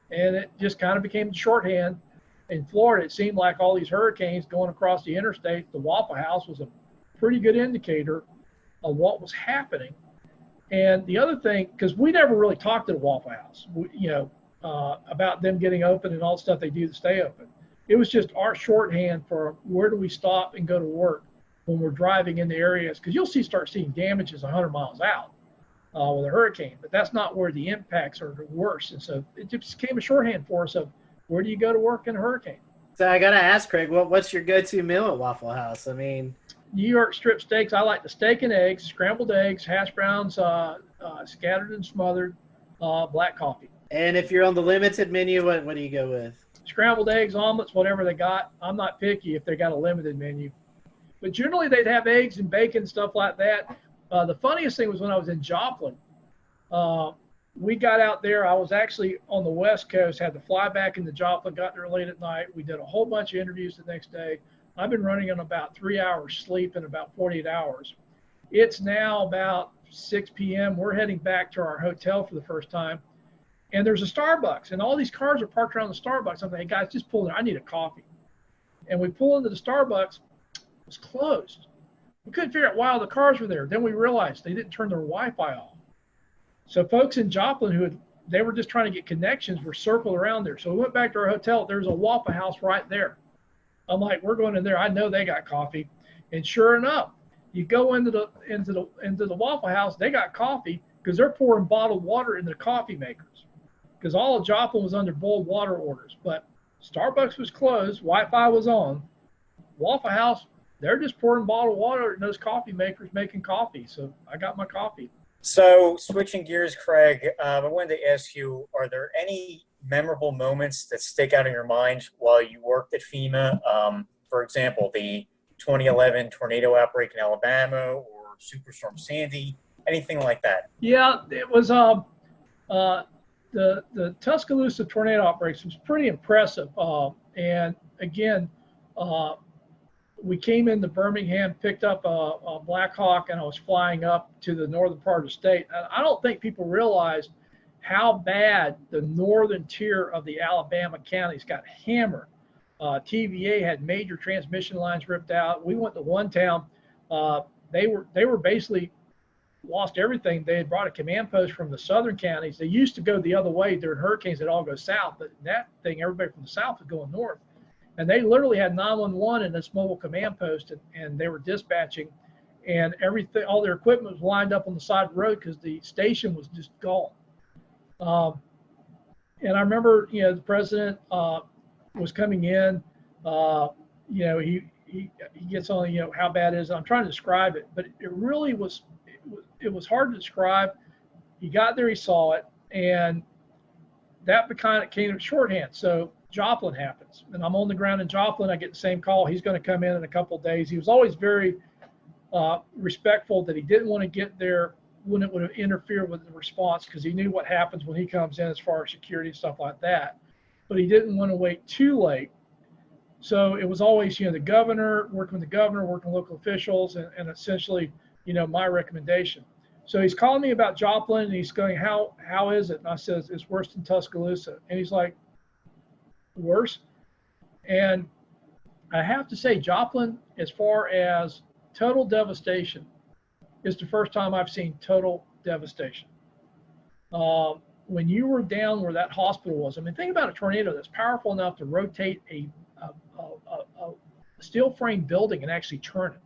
And it just kind of became the shorthand. In Florida, it seemed like all these hurricanes going across the interstate, the Waffle House was a pretty good indicator of what was happening. And the other thing, because we never really talked to the Waffle House, about them getting open and all the stuff they do to stay open. It was just our shorthand for where do we stop and go to work when we're driving in the areas, because you'll start seeing damages 100 miles out with a hurricane, but that's not where the impacts are the worst. And so it just became a shorthand for us of, where do you go to work in a hurricane? So I got to ask, Craig, what's your go-to meal at Waffle House? I mean, New York strip steaks. I like the steak and eggs, scrambled eggs, hash browns, scattered and smothered, black coffee. And if you're on the limited menu, what do you go with? Scrambled eggs, omelets, whatever they got. I'm not picky if they got a limited menu. But generally they'd have eggs and bacon, stuff like that. The funniest thing was when I was in Joplin. We got out there. I was actually on the West Coast, had to fly back into Joplin, got there late at night. We did a whole bunch of interviews the next day. I've been running on about 3 hours sleep in about 48 hours. It's now about 6 p.m. We're heading back to our hotel for the first time. And there's a Starbucks, and all these cars are parked around the Starbucks. I'm like, hey, guys, just pull in. I need a coffee. And we pull into the Starbucks. It was closed. We couldn't figure out why all the cars were there. Then we realized they didn't turn their Wi-Fi off. So folks in Joplin they were just trying to get connections were circled around there. So we went back to our hotel. There's a Waffle House right there. I'm like, we're going in there. I know they got coffee. And sure enough, You go into the Waffle House, they got coffee because they're pouring bottled water into the coffee makers because all of Joplin was under boiled water orders. But Starbucks was closed, Wi-Fi was on. Waffle House, they're just pouring bottled water in those coffee makers making coffee. So I got my coffee. So switching gears, Craig, I wanted to ask you, are there any memorable moments that stick out in your mind while you worked at FEMA? For example, the 2011 tornado outbreak in Alabama or Superstorm Sandy, anything like that? Yeah, it was the Tuscaloosa tornado outbreaks was pretty impressive. And again, we came into Birmingham, picked up a Black Hawk, and I was flying up to the northern part of the state. And I don't think people realize how bad the northern tier of the Alabama counties got hammered. TVA had major transmission lines ripped out. We went to one town. They were basically lost everything. They had brought a command post from the southern counties. They used to go the other way during hurricanes. They'd all go south. But that thing, everybody from the south was going north. And they literally had 911 in this mobile command post, and they were dispatching, and everything, all their equipment was lined up on the side of the road because the station was just gone. And I remember, the president was coming in. He gets on, how bad it is. I'm trying to describe it, but it really was. It was hard to describe. He got there, he saw it, and that kind of came shorthand. So Joplin happens, and I'm on the ground in Joplin. I get the same call. He's going to come in a couple of days. He was always very respectful that he didn't want to get there when it would have interfered with the response because he knew what happens when he comes in as far as security and stuff like that. But he didn't want to wait too late. So it was always, the governor, working with the governor, working with local officials, and essentially, my recommendation. So he's calling me about Joplin, and he's going, how is it? And I says, it's worse than Tuscaloosa. And he's like, worse? And I have to say, Joplin, as far as total devastation, is the first time I've seen total devastation. When you were down where that hospital was, think about a tornado that's powerful enough to rotate a steel frame building and actually turn it.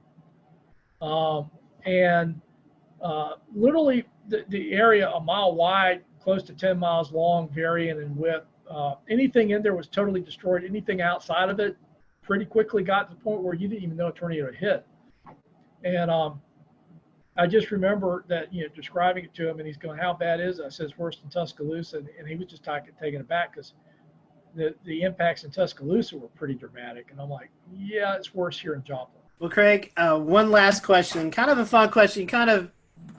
Literally the area a mile wide, close to 10 miles long, varying in width. Anything in there was totally destroyed. Anything outside of it pretty quickly got to the point where you didn't even know a tornado had hit. And I just remember that, describing it to him, and he's going, how bad is it? I said, it's worse than Tuscaloosa. And he was just taken aback because the impacts in Tuscaloosa were pretty dramatic. And I'm like, yeah, it's worse here in Joplin. Well, Craig, one last question, kind of a fun question. You kind of,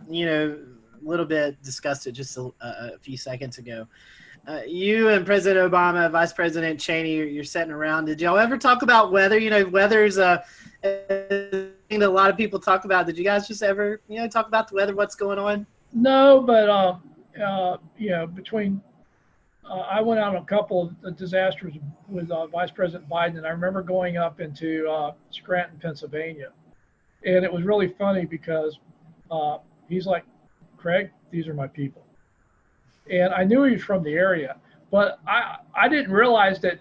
a little bit discussed it just a few seconds ago. You and President Obama, Vice President Cheney, you're sitting around. Did y'all ever talk about weather? Weather's a thing that a lot of people talk about. Did you guys just ever, talk about the weather, what's going on? No, but, between I went out on a couple of disasters with Vice President Biden, and I remember going up into Scranton, Pennsylvania. And it was really funny because he's like, Craig, these are my people. And I knew he was from the area, but I didn't realize that,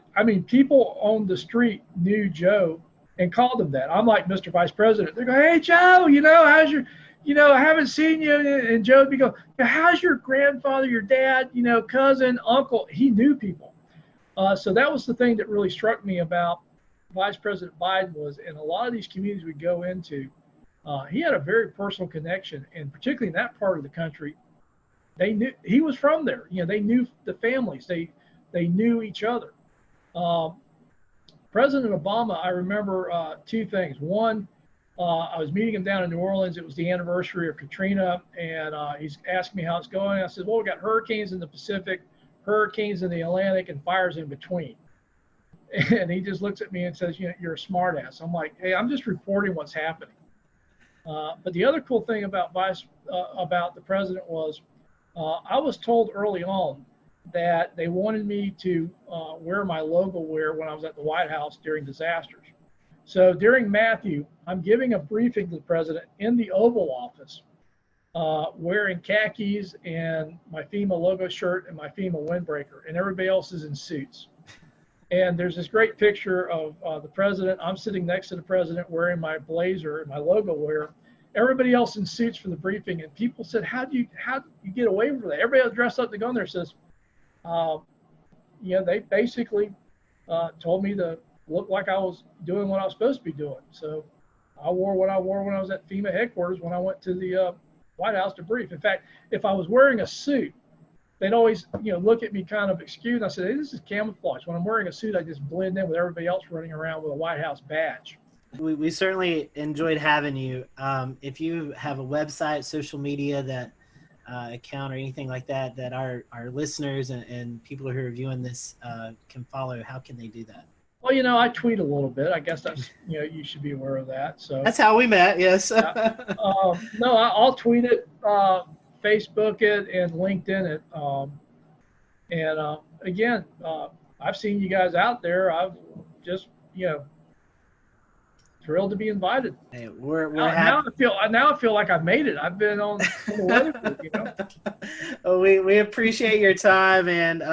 people on the street knew Joe and called him that. I'm like, Mr. Vice President. They go, hey, Joe, how's your, I haven't seen you. And Joe would be going, how's your grandfather, your dad, cousin, uncle? He knew people. So that was the thing that really struck me about Vice President Biden was, in a lot of these communities we go into, he had a very personal connection, and particularly in that part of the country, they knew he was from there. They knew the families. They knew each other. President Obama, I remember two things. One, I was meeting him down in New Orleans. It was the anniversary of Katrina, and he's asking me how it's going. I said, well, we got hurricanes in the Pacific, hurricanes in the Atlantic, and fires in between. And he just looks at me and says, you're a smart ass. I'm like, hey, I'm just reporting what's happening. But the other cool thing about the president was, I was told early on that they wanted me to wear my logo when I was at the White House during disasters. So during Matthew, I'm giving a briefing to the president in the Oval Office, wearing khakis and my FEMA logo shirt and my FEMA windbreaker, and everybody else is in suits. And there's this great picture of the president. I'm sitting next to the president wearing my blazer and my logo wear, everybody else in suits for the briefing, and people said, how do you get away from that? Everybody else dressed up to go in there says, they basically told me to look like I was doing what I was supposed to be doing. So I wore what I wore when I was at FEMA headquarters when I went to the White House to brief. In fact, if I was wearing a suit, they'd always, look at me kind of excused. I said, hey, this is camouflage. When I'm wearing a suit, I just blend in with everybody else running around with a White House badge. We certainly enjoyed having you. If you have a website, social media that account or anything like that, that our listeners and people who are viewing this can follow, how can they do that? Well, I tweet a little bit. I guess that's, you should be aware of that. So that's how we met. Yes. No, I'll tweet it, Facebook it, and LinkedIn it. Again, I've seen you guys out there. I've just, thrilled to be invited. Hey, we're now I feel like I've made it. I've been on the weather group, Well, we appreciate your time, and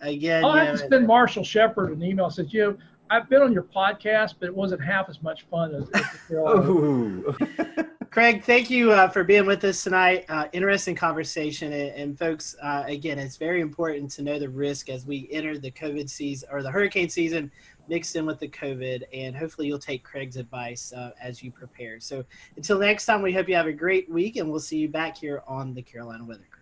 again, I have to send Marshall Shepard an email that says, I've been on your podcast, but it wasn't half as much fun as the Carolina. Craig, thank you for being with us tonight. Interesting conversation, and folks, again, it's very important to know the risk as we enter the COVID season or the hurricane season mixed in with the COVID, and hopefully you'll take Craig's advice as you prepare. So until next time, we hope you have a great week, and we'll see you back here on the Carolina Weather Group.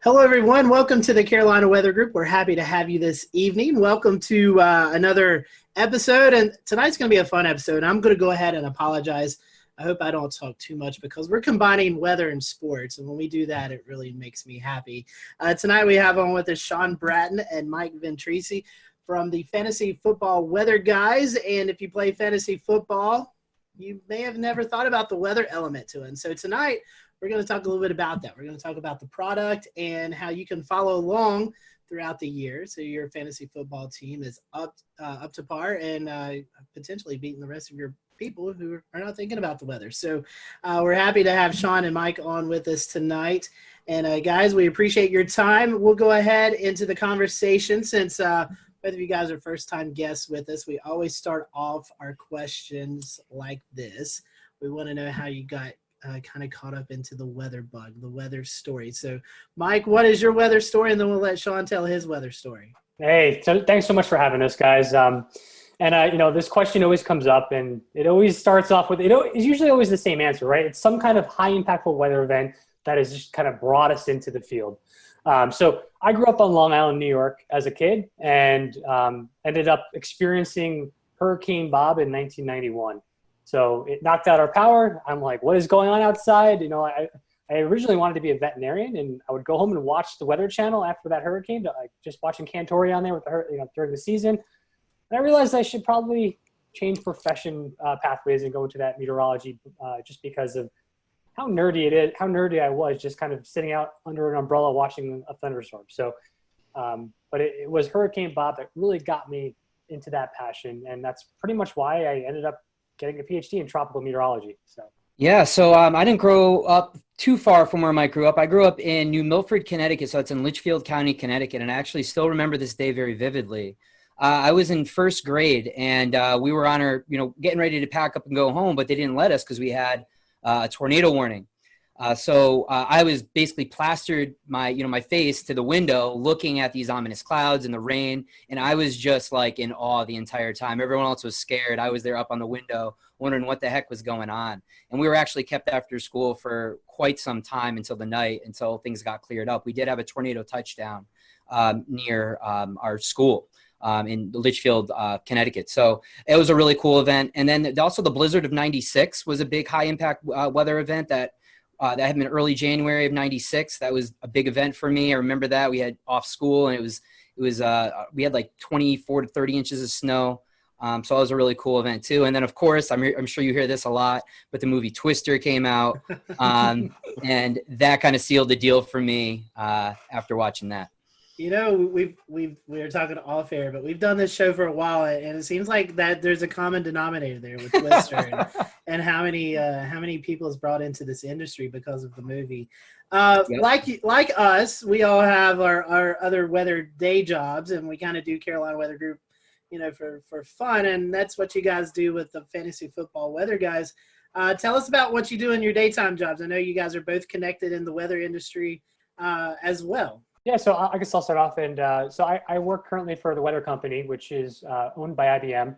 Hello, everyone. Welcome to the Carolina Weather Group. We're happy to have you this evening. Welcome to another episode, and tonight's going to be a fun episode. I'm going to go ahead and apologize. I hope I don't talk too much because we're combining weather and sports, and when we do that, it really makes me happy. Tonight we have on with us Sean Bratton and Mike Ventrisi from the Fantasy Football Weather Guys, and if you play fantasy football, you may have never thought about the weather element to it. And so tonight, we're going to talk a little bit about that. We're going to talk about the product and how you can follow along throughout the year, so your fantasy football team is up to par and potentially beating the rest of your people who are not thinking about the weather. So we're happy to have Sean and Mike on with us tonight. And guys, we appreciate your time. We'll go ahead into the conversation since both of you guys are first-time guests with us. We always start off our questions like this. We want to know how you got kind of caught up into the weather bug, the weather story. So, Mike, what is your weather story? And then we'll let Sean tell his weather story. Hey, so thanks so much for having us, guys. This question always comes up, and it always starts off with, it's usually always the same answer, right? It's some kind of high impactful weather event that has just kind of brought us into the field. So I grew up on Long Island, New York as a kid, and ended up experiencing Hurricane Bob in 1991. So it knocked out our power. I'm like, what is going on outside? I originally wanted to be a veterinarian, and I would go home and watch the Weather Channel after that hurricane, just watching Cantori on there with during the season. And I realized I should probably change profession pathways and go into that meteorology just because of how nerdy I was just kind of sitting out under an umbrella watching a thunderstorm. So, but it was Hurricane Bob that really got me into that passion. And that's pretty much why I ended up getting a PhD in tropical meteorology. So I didn't grow up too far from where Mike grew up. I grew up in New Milford, Connecticut. So it's in Litchfield County, Connecticut. And I actually still remember this day very vividly. I was in first grade, and we were on our, getting ready to pack up and go home, but they didn't let us because we had a tornado warning. So I was basically plastered my face to the window looking at these ominous clouds and the rain. And I was just like in awe the entire time. Everyone else was scared. I was there up on the window wondering what the heck was going on. And we were actually kept after school for quite some time until the night, until things got cleared up. We did have a tornado touchdown near our school in Litchfield, Connecticut. So it was a really cool event. And then also the blizzard of 96 was a big high impact weather event that had been early January of 96. That was a big event for me. I remember that we had off school, and it was we had like 24 to 30 inches of snow. So it was a really cool event too. And then of course, I'm sure you hear this a lot, but the movie Twister came out, and that kind of sealed the deal for me after watching that. You know, we were talking off air, but we've done this show for a while, and it seems like that there's a common denominator there with Twister and how many people is brought into this industry because of the movie. Like us, we all have our other weather day jobs, and we kind of do Carolina Weather Group, for fun, and that's what you guys do with the fantasy football weather guys. Tell us about what you do in your daytime jobs. I know you guys are both connected in the weather industry as well. Yeah, so I guess I'll start off. And so I work currently for the weather company, which is owned by IBM.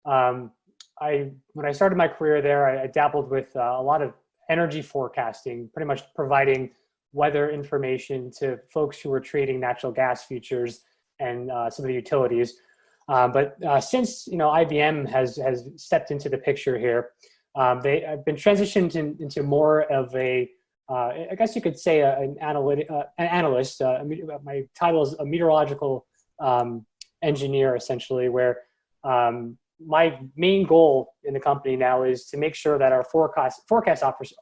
When I started my career there, I dabbled with a lot of energy forecasting, pretty much providing weather information to folks who were trading natural gas futures and some of the utilities. But since IBM has stepped into the picture here, they have been transitioned into more of a I guess you could say an analyst. My title is a meteorological engineer, essentially, where my main goal in the company now is to make sure that our forecast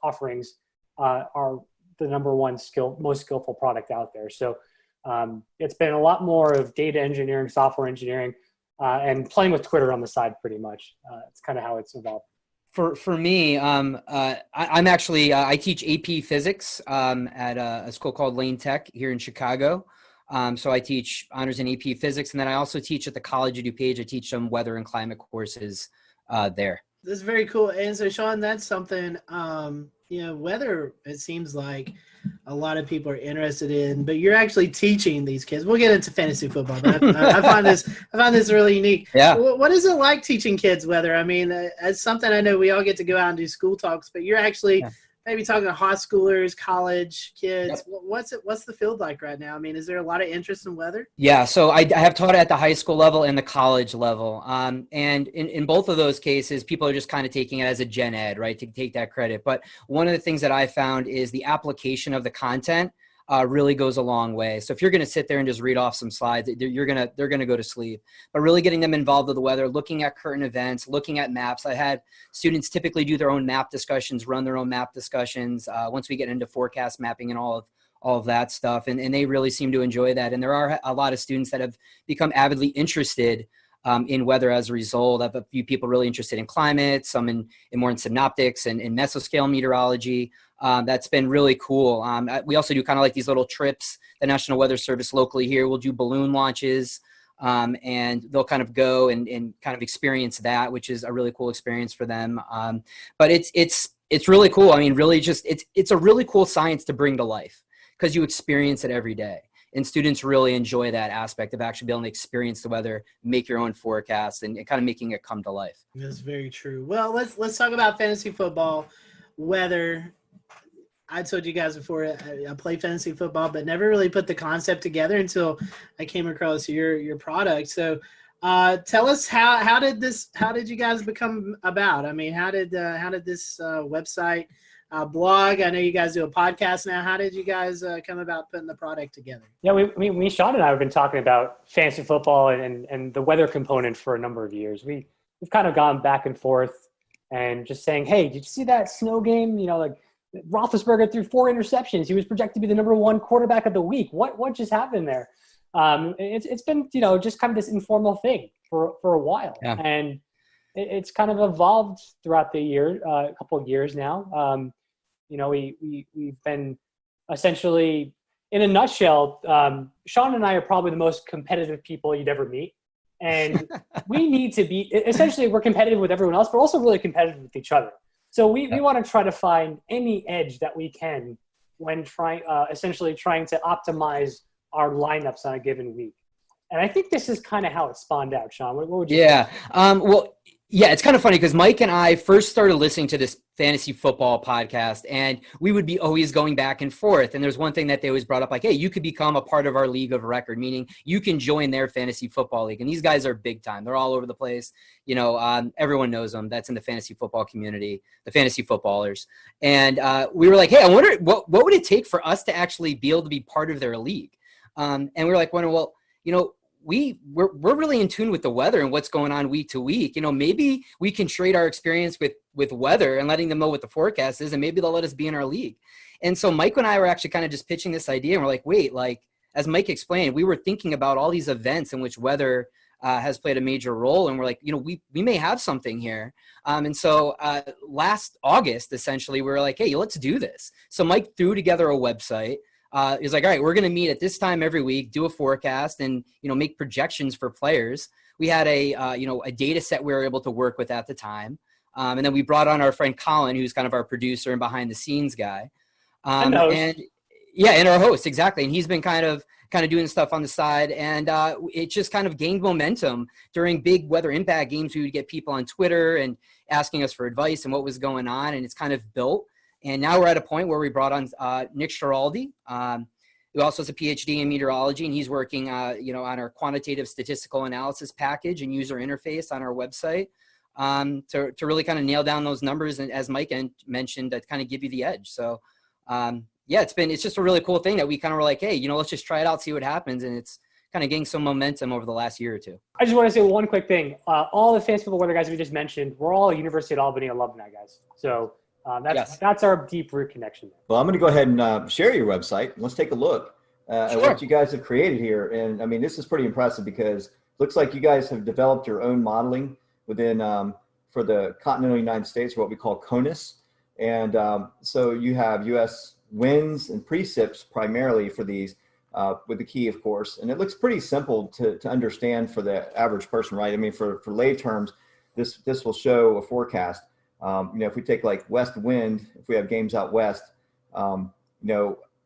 offerings are the number one most skillful product out there. So it's been a lot more of data engineering, software engineering, and playing with Twitter on the side, pretty much. It's kind of how it's evolved. For me, I'm actually I teach AP Physics at a school called Lane Tech here in Chicago. So I teach honors in AP Physics, and then I also teach at the College of DuPage. I teach some weather and climate courses there. This is very cool. And so, Sean, that's something weather. It seems like a lot of people are interested in, but you're actually teaching these kids. We'll get into fantasy football, but I find this really unique. Yeah. What is it like teaching kids weather? I mean, it's something I know we all get to go out and do school talks, but you're actually maybe talking to high schoolers, college kids. Yep. What's the field like right now? I mean, is there a lot of interest in weather? Yeah. So I have taught at the high school level and the college level. And in both of those cases, people are just kind of taking it as a gen ed, right, to take that credit. But one of the things that I found is the application of the content really goes a long way. So if you're going to sit there and just read off some slides, they're going to go to sleep. But really getting them involved with the weather, looking at current events, looking at maps. I had students typically do their own map discussions, run their own map discussions. Once we get into forecast mapping and all of that stuff, and they really seem to enjoy that. And there are a lot of students that have become avidly interested in weather as a result. I have a few people really interested in climate, some in more in synoptics and in mesoscale meteorology. That's been really cool. We also do kind of like these little trips. The National Weather Service locally here will do balloon launches, and they'll kind of go and kind of experience that, which is a really cool experience for them. But it's really cool. I mean, really just it's a really cool science to bring to life because you experience it every day. And students really enjoy that aspect of actually being able to experience the weather, make your own forecasts, and kind of making it come to life. That's very true. Well, let's talk about fantasy football, weather. I told you guys before I play fantasy football, but never really put the concept together until I came across your product. So, tell us how did you guys become about? I mean, how did this website? Blog. I know you guys do a podcast now. How did you guys come about putting the product together? Yeah, we Sean and I have been talking about fantasy football and the weather component for a number of years. We've kind of gone back and forth and just saying, hey, did you see that snow game? Like Roethlisberger threw 4 interceptions. He was projected to be the number 1 quarterback of the week. What just happened there? It's been just kind of this informal thing for a while, and it's kind of evolved throughout the year, a couple of years now. We've been essentially, in a nutshell, Sean and I are probably the most competitive people you'd ever meet. And we need to be, essentially, we're competitive with everyone else, but also really competitive with each other. So we want to try to find any edge that we can when essentially trying to optimize our lineups on a given week. And I think this is kind of how it spawned out, Sean. What would you say? Yeah, it's kind of funny because Mike and I first started listening to this fantasy football podcast, and we would be always going back and forth. And there's one thing that they always brought up, like, hey, you could become a part of our league of record, meaning you can join their fantasy football league. And these guys are big time. They're all over the place. Everyone knows them. That's in the fantasy football community, the fantasy footballers. And we were like, hey, I wonder what would it take for us to actually be able to be part of their league? And we were like, well, we're really in tune with the weather and what's going on week to week. Maybe we can trade our experience with weather and letting them know what the forecast is, and maybe they'll let us be in our league. And so Mike and I were actually kind of just pitching this idea, and we're like, wait, like as Mike explained, we were thinking about all these events in which weather has played a major role, and we're like, we may have something here. And so last August, essentially, we were like, hey, let's do this. So Mike threw together a website. He's like, all right, we're going to meet at this time every week, do a forecast, and make projections for players. We had a data set we were able to work with at the time, and then we brought on our friend Colin, who's kind of our producer and behind the scenes guy, and our host, exactly. And he's been kind of doing stuff on the side, and it just kind of gained momentum during big weather impact games. We would get people on Twitter and asking us for advice and what was going on, and it's kind of built. And now we're at a point where we brought on Nick Schiraldi, who also has a PhD in meteorology, and he's working, on our quantitative statistical analysis package and user interface on our website to really kind of nail down those numbers, and as Mike mentioned, that kind of give you the edge. So, it's just a really cool thing that we kind of were like, hey, let's just try it out, see what happens, and it's kind of gained some momentum over the last year or two. I just want to say one quick thing. All the Fantasy Football Weather guys we just mentioned, we're all University of Albany alumni guys. So. That's our deep root connection. Well, I'm going to go ahead and share your website. Let's take a look at what you guys have created here. And I mean, this is pretty impressive because it looks like you guys have developed your own modeling within for the continental United States, what we call CONUS. And so you have U.S. winds and precip primarily for these, with the key, of course. And it looks pretty simple to understand for the average person, right? I mean, for lay terms, this will show a forecast. If we take like west wind, if we have games out west, I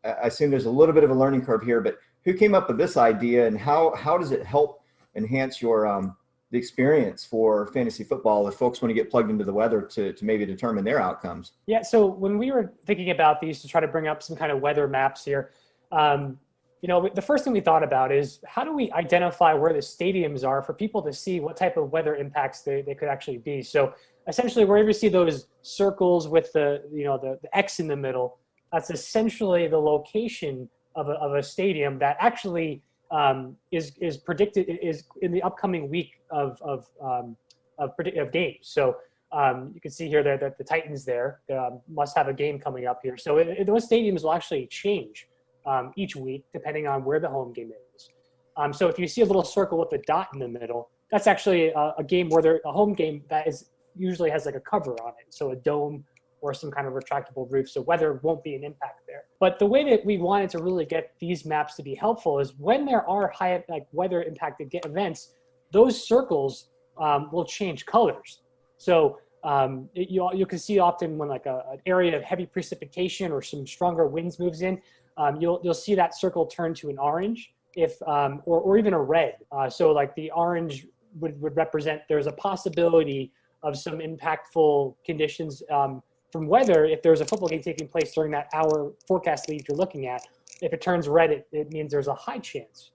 assume there's a little bit of a learning curve here, but who came up with this idea, and how does it help enhance your the experience for fantasy football if folks want to get plugged into the weather to maybe determine their outcomes? Yeah, so when we were thinking about these to try to bring up some kind of weather maps here, the first thing we thought about is how do we identify where the stadiums are for people to see what type of weather impacts they could actually be. So essentially, wherever you see those circles with the X in the middle, that's essentially the location of a stadium that actually is predicted is in the upcoming week of games. So you can see here that the Titans there must have a game coming up here. So those stadiums will actually change each week depending on where the home game is. So if you see a little circle with a dot in the middle, that's actually a game where a home game that usually has like a cover on it, so a dome or some kind of retractable roof, so weather won't be an impact there. But the way that we wanted to really get these maps to be helpful is when there are high weather impacted events, those circles will change colors. So you can see often when like an area of heavy precipitation or some stronger winds moves in, you'll see that circle turn to an orange or even a red. So like the orange would represent there's a possibility of some impactful conditions from weather if there's a football game taking place during that hour forecast lead you're looking at. If it turns red, it means there's a high chance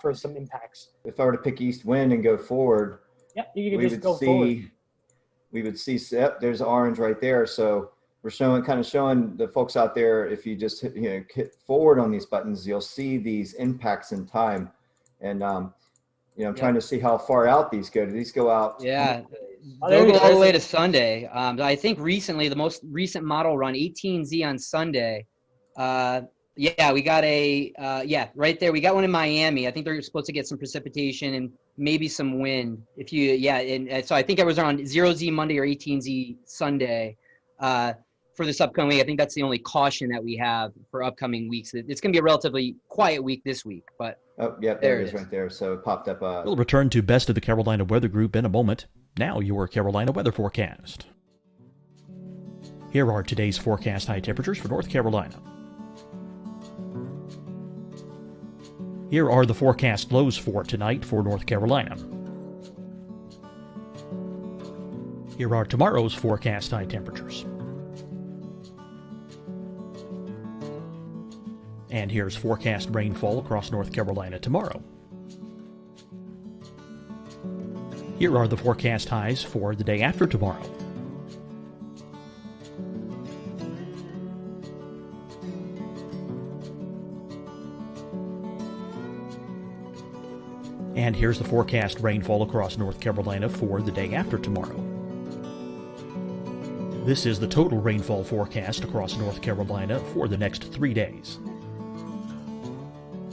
for some impacts. If I were to pick east wind and go forward, you can just go forward. We would see, there's orange right there. So we're showing the folks out there, if you just hit forward on these buttons, you'll see these impacts in time. And I'm trying to see how far out these go. Do these go out? Yeah. They'll go all the way to Sunday. I think recently, the most recent model run, 18Z on Sunday. We got right there. We got one in Miami. I think they're supposed to get some precipitation and maybe some wind. So I think it was on 0Z Monday or 18Z Sunday for this upcoming week. I think that's the only caution that we have for upcoming weeks. It's going to be a relatively quiet week this week, but there it is right there. So it popped up. We'll return to Best of the Carolina Weather Group in a moment. Now your Carolina weather forecast. Here are today's forecast high temperatures for North Carolina. Here are the forecast lows for tonight for North Carolina. Here are tomorrow's forecast high temperatures. And here's forecast rainfall across North Carolina tomorrow. Here are the forecast highs for the day after tomorrow. And here's the forecast rainfall across North Carolina for the day after tomorrow. This is the total rainfall forecast across North Carolina for the next 3 days.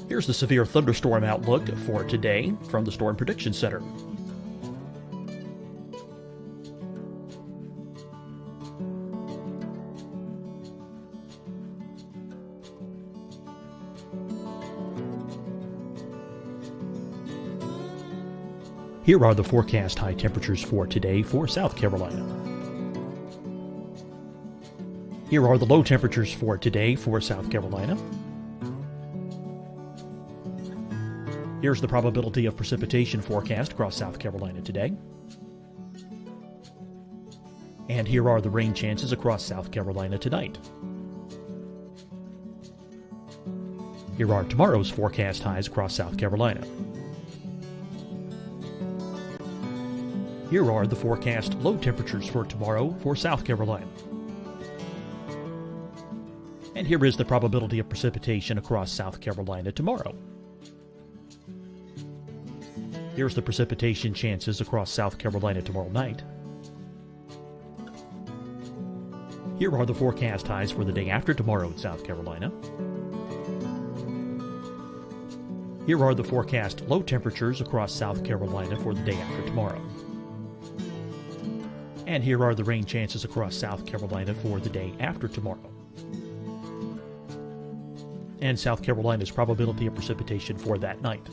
Here's the severe thunderstorm outlook for today from the Storm Prediction Center. Here are the forecast high temperatures for today for South Carolina. Here are the low temperatures for today for South Carolina. Here's the probability of precipitation forecast across South Carolina today. And here are the rain chances across South Carolina tonight. Here are tomorrow's forecast highs across South Carolina. Here are the forecast low temperatures for tomorrow for South Carolina. And here is the probability of precipitation across South Carolina tomorrow. Here's the precipitation chances across South Carolina tomorrow night. Here are the forecast highs for the day after tomorrow in South Carolina. Here are the forecast low temperatures across South Carolina for the day after tomorrow. And here are the rain chances across South Carolina for the day after tomorrow. And South Carolina's probability of precipitation for that night.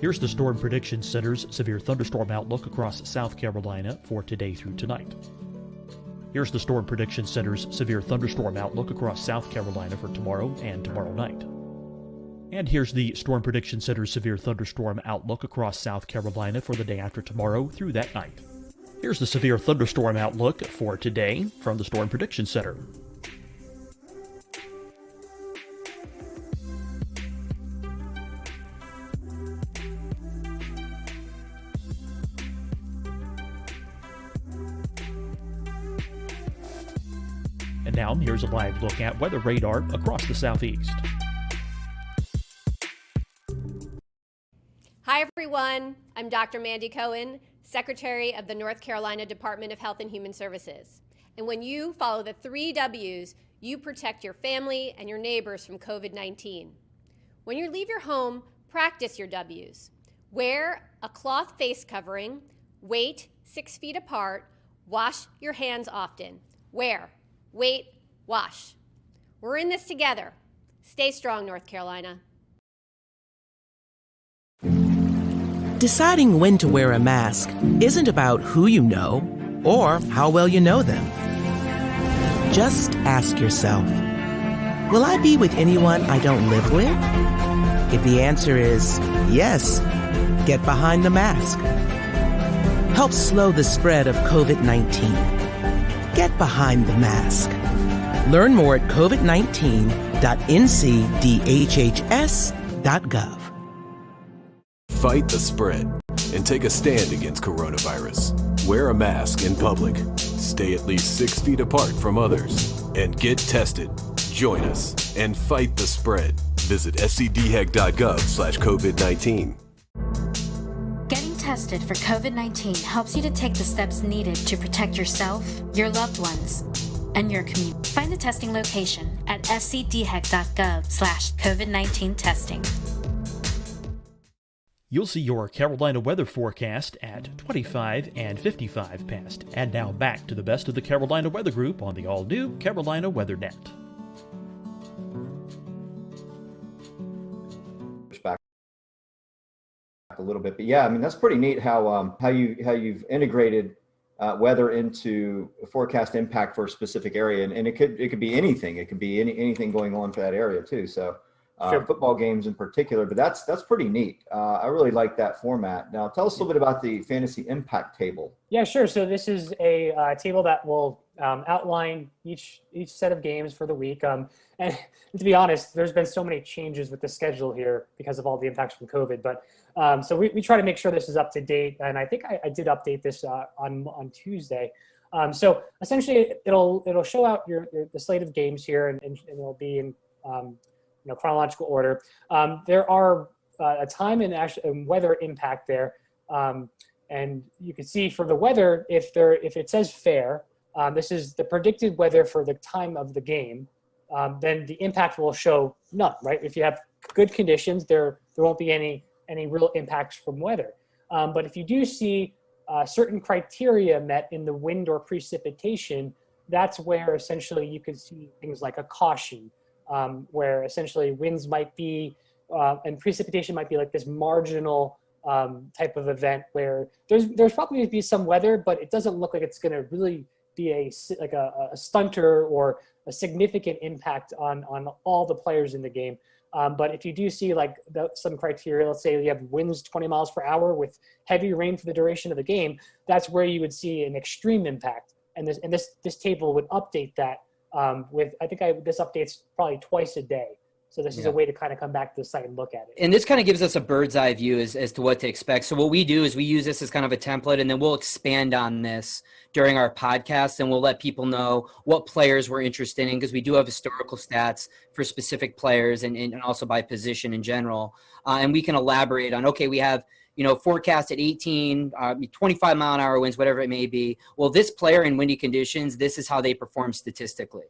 Here's the Storm Prediction Center's severe thunderstorm outlook across South Carolina for today through tonight. Here's the Storm Prediction Center's severe thunderstorm outlook across South Carolina for tomorrow and tomorrow night. And here's the Storm Prediction Center's severe thunderstorm outlook across South Carolina for the day after tomorrow through that night. Here's the severe thunderstorm outlook for today from the Storm Prediction Center. And now here's a live look at weather radar across the southeast. Hi, everyone. I'm Dr. Mandy Cohen, Secretary of the North Carolina Department of Health and Human Services. And when you follow the 3 W's, you protect your family and your neighbors from COVID-19. When you leave your home, practice your W's. Wear a cloth face covering, wait 6 feet apart, wash your hands often. Wear, wait, wash. We're in this together. Stay strong, North Carolina. Deciding when to wear a mask isn't about who you know or how well you know them. Just ask yourself, will I be with anyone I don't live with? If the answer is yes, get behind the mask. Help slow the spread of COVID-19. Get behind the mask. Learn more at covid19.ncdhhs.gov. Fight the spread and take a stand against coronavirus. Wear a mask in public. Stay at least 6 feet apart from others. And get tested. Join us and fight the spread. Visit scdhec.gov/COVID-19. Getting tested for COVID-19 helps you to take the steps needed to protect yourself, your loved ones, and your community. Find the testing location at scdhec.gov/COVID-19 testing. You'll see your Carolina weather forecast at 25 and 55 past. And now back to the best of the Carolina Weather Group on the all-new Carolina Weather Net. Back a little bit, but yeah, I mean that's pretty neat how you've integrated weather into a forecast impact for a specific area, and it could be anything. It could be anything going on for that area too. So. Sure. Football games in particular, but that's pretty neat. I really like that format. Now, tell us a little bit about the fantasy impact table. Yeah, sure. So this is a table that will outline each set of games for the week. And to be honest, there's been so many changes with the schedule here because of all the impacts from COVID. But so we try to make sure this is up to date. And I think I did update this on Tuesday. So essentially, it'll show out the slate of games here, and it'll be in chronological order. There are a time and weather impact there, and you can see for the weather, if it says fair, this is the predicted weather for the time of the game, then the impact will show none, right? If you have good conditions, there won't be any real impacts from weather. But if you do see certain criteria met in the wind or precipitation, that's where essentially you could see things like a caution, where essentially winds might be, and precipitation might be like this marginal type of event where there's probably going to be some weather, but it doesn't look like it's going to really be a stunter or a significant impact on all the players in the game. But if you do see like some criteria, let's say you have winds 20 miles per hour with heavy rain for the duration of the game, that's where you would see an extreme impact. And this table would update that this updates probably twice a day. So this is a way to kind of come back to the site and look at it. And this kind of gives us a bird's eye view as to what to expect. So what we do is we use this as kind of a template, and then we'll expand on this during our podcast, and we'll let people know what players we're interested in, because we do have historical stats for specific players and also by position in general. And we can elaborate on, okay, we have, forecast at 18, 25 mile an hour winds, whatever it may be. Well, this player in windy conditions, this is how they perform statistically.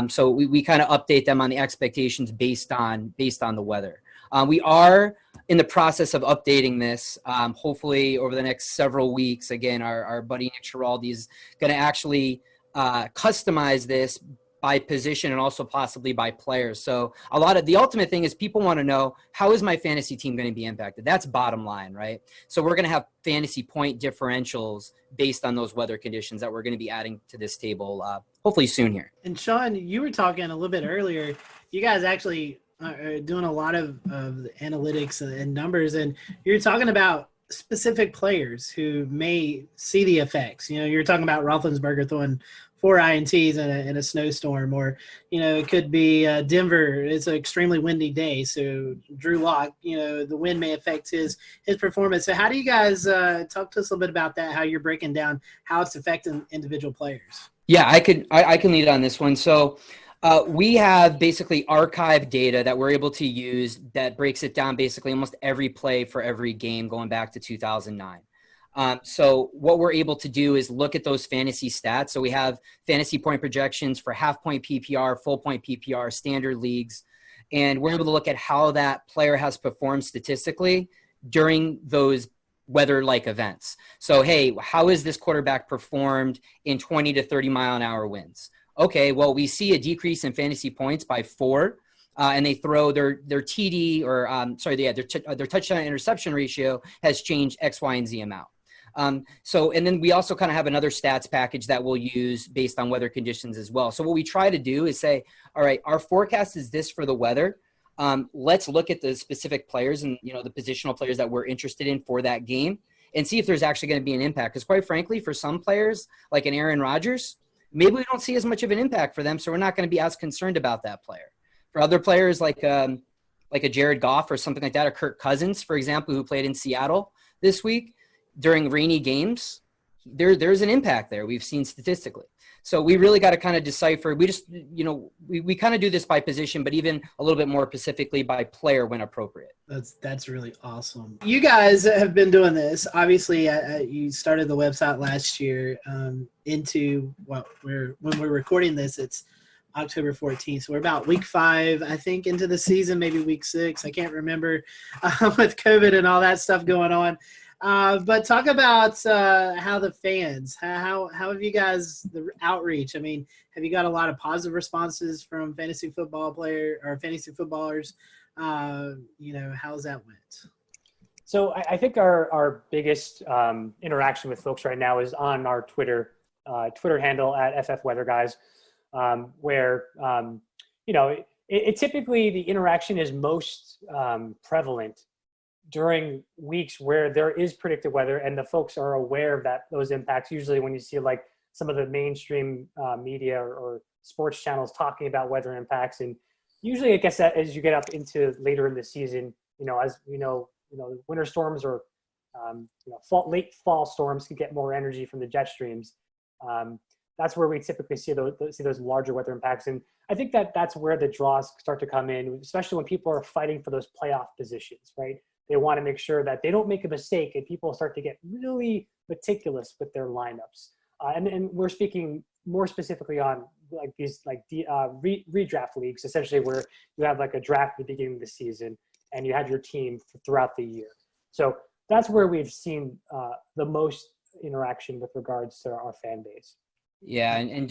So we kind of update them on the expectations based on the weather. We are in the process of updating this. Hopefully over the next several weeks. Again, our buddy Nick Schiraldi is going to actually customize this by position and also possibly by players. So the ultimate thing is people want to know, how is my fantasy team going to be impacted? That's bottom line, right? So we're going to have fantasy point differentials based on those weather conditions that we're going to be adding to this table hopefully soon here. And Sean, you were talking a little bit earlier. You guys actually are doing a lot of the analytics and numbers, and you're talking about specific players who may see the effects. You're talking about Roethlisberger throwing 4 INTs in a snowstorm, or it could be Denver. It's an extremely windy day, so Drew Lock, the wind may affect his performance. So how do you guys talk to us a little bit about that? How you're breaking down how it's affecting individual players? Yeah, I can lead on this one. So we have basically archived data that we're able to use that breaks it down basically almost every play for every game going back to 2009. So what we're able to do is look at those fantasy stats. So we have fantasy point projections for half point PPR, full point PPR, standard leagues, and we're able to look at how that player has performed statistically during those weather-like events. So, hey, how is this quarterback performed in 20 to 30 mile an hour winds? Okay, well, we see a decrease in fantasy points by 4, and they throw their TD or their touchdown interception ratio has changed X, Y, and Z amount. And then we also kind of have another stats package that we'll use based on weather conditions as well. So what we try to do is say, all right, our forecast is this for the weather. Let's look at the specific players and, the positional players that we're interested in for that game and see if there's actually going to be an impact. Because quite frankly, for some players like an Aaron Rodgers, maybe we don't see as much of an impact for them. So we're not going to be as concerned about that player. For other players like a Jared Goff or something like that, or Kirk Cousins, for example, who played in Seattle this week during rainy games, there's an impact there we've seen statistically. So we really got to kind of decipher. We just, we kind of do this by position, but even a little bit more specifically by player when appropriate. That's really awesome. You guys have been doing this. Obviously, you started the website last year when we're recording this, it's October 14th. So we're about week 5, I think, into the season, maybe week 6. I can't remember with COVID and all that stuff going on. But talk about how the fans, how have you guys, the outreach? I mean, have you got a lot of positive responses from fantasy football player or fantasy footballers? How's that went? So I think our biggest interaction with folks right now is on our Twitter handle at FF Weather Guys, where it typically the interaction is most prevalent during weeks where there is predicted weather and the folks are aware of those impacts. Usually when you see like some of the mainstream media or sports channels talking about weather impacts, and usually I guess that as you get up into later in the season, as winter storms or late fall storms can get more energy from the jet streams. that's where we typically see those larger weather impacts. And I think that's where the draws start to come in, especially when people are fighting for those playoff positions, right? They want to make sure that they don't make a mistake, and people start to get really meticulous with their lineups. And we're speaking more specifically on like these redraft leagues, essentially where you have like a draft at the beginning of the season and you have your team throughout the year. So that's where we've seen the most interaction with regards to our fan base. Yeah, and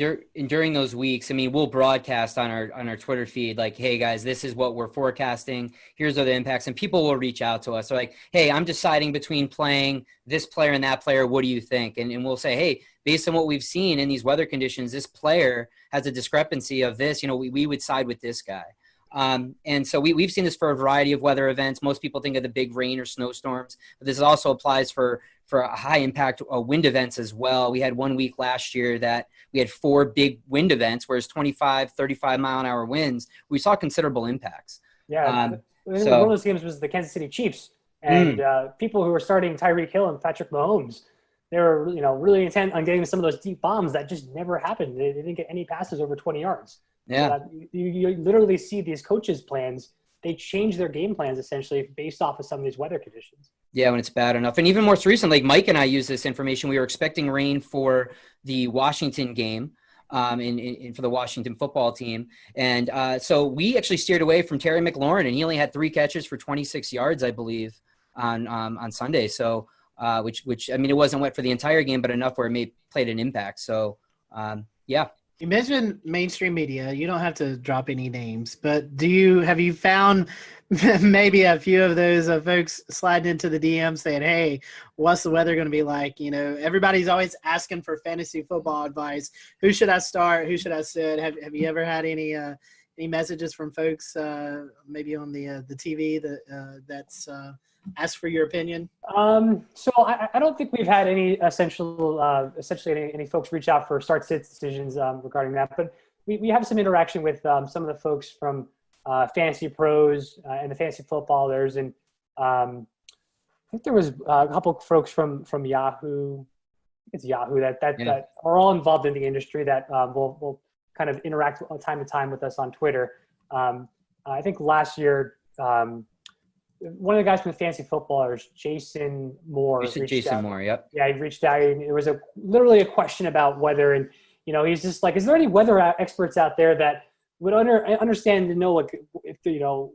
during those weeks, I mean, we'll broadcast on our Twitter feed like, "Hey guys, this is what we're forecasting. Here's are the impacts," and people will reach out to us. So like, "Hey, I'm deciding between playing this player and that player. What do you think?" And we'll say, "Hey, based on what we've seen in these weather conditions, this player has a discrepancy of this. You know, we would side with this guy." And so we've seen this for a variety of weather events. Most people think of the big rain or snowstorms, but this also applies for high impact wind events as well. We had 1 week last year that we had 4 big wind events, whereas 25, 35 mile an hour winds, we saw considerable impacts. Yeah. One of those games was the Kansas City Chiefs, and people who were starting Tyreek Hill and Patrick Mahomes, they were, really intent on getting some of those deep bombs that just never happened. They didn't get any passes over 20 yards. Yeah. So you literally see these coaches' plans. They change their game plans essentially based off of some of these weather conditions. Yeah, when it's bad enough. And even more recently, like Mike and I used this information. We were expecting rain for the Washington game for the Washington football team. And so we actually steered away from Terry McLaurin, and he only had 3 catches for 26 yards, I believe, on Sunday. So which I mean, it wasn't wet for the entire game, but enough where it played an impact. So, yeah. You mentioned mainstream media. You don't have to drop any names, but have you found maybe a few of those folks sliding into the DM saying, "Hey, what's the weather going to be like?" Everybody's always asking for fantasy football advice. Who should I start? Who should I sit? Have you ever had any messages from folks maybe on the TV that's asked for your opinion? So I don't think we've had any essentially any folks reach out for start-sit decisions regarding that, but we have some interaction with some of the folks from Fantasy Pros and the Fantasy Footballers, and I think there was a couple of folks from Yahoo. It's Yahoo that are all involved in the industry that will kind of interact time to time with us on Twitter. I think last year. One of the guys from the Fantasy Footballers, Jason Moore. Jason Moore, yep. Yeah, he reached out, and it was literally a question about weather, and he's just like, "Is there any weather experts out there that would understand to know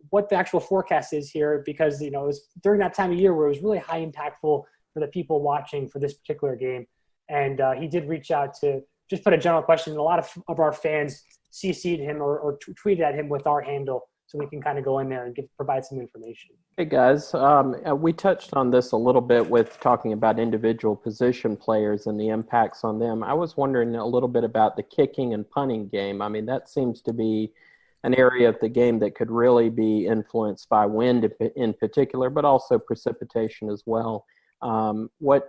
what the actual forecast is here?" Because it was during that time of year where it was really high impactful for the people watching for this particular game, and he did reach out to just put a general question. A lot of our fans CC'd him or tweeted at him with our handle, so we can kind of go in there and provide some information. Hey guys, we touched on this a little bit with talking about individual position players and the impacts on them. I was wondering a little bit about the kicking and punting game. I mean, that seems to be an area of the game that could really be influenced by wind in particular, but also precipitation as well. What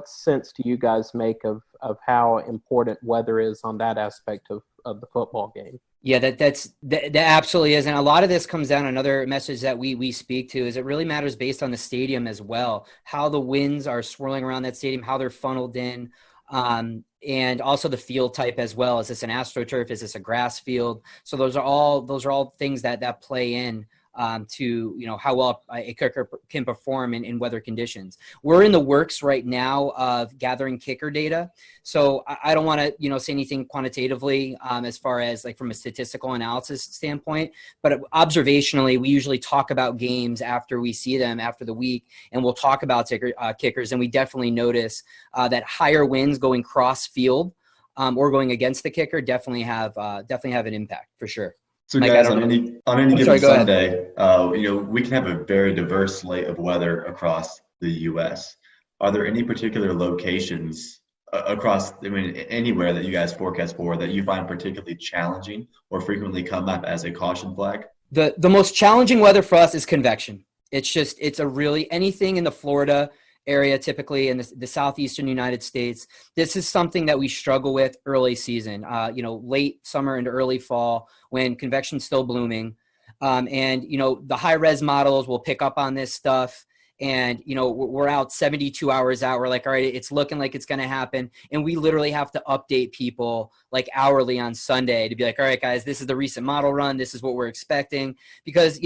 sense do you guys make of how important weather is on that aspect of the football game? Yeah, that absolutely is. And a lot of this comes down, another message that we speak to is it really matters based on the stadium as well, how the winds are swirling around that stadium, how they're funneled in, and also the field type as well. Is this an AstroTurf? Is this a grass field? So those are all things that play in to how well a kicker can perform in weather conditions. We're in the works right now of gathering kicker data, so I don't want to say anything quantitatively as far as like from a statistical analysis standpoint, but observationally we usually talk about games after we see them after the week, and we'll talk about kickers, and we definitely notice that higher winds going cross field or going against the kicker definitely have an impact for sure. So Mike, guys, on any given Sunday, we can have a very diverse slate of weather across the U.S. Are there any particular locations across, anywhere that you guys forecast for that you find particularly challenging or frequently come up as a caution flag? The most challenging weather for us is convection. It's a really anything in the Florida area, typically in the southeastern United States. This is something that we struggle with early season, late summer into early fall when convection's still blooming. And the high res models will pick up on this stuff and we're out 72 hours out. We're like, all right, it's looking like it's going to happen, and we literally have to update people like hourly on Sunday to be like, all right, guys, this is the recent model run, this is what we're expecting, because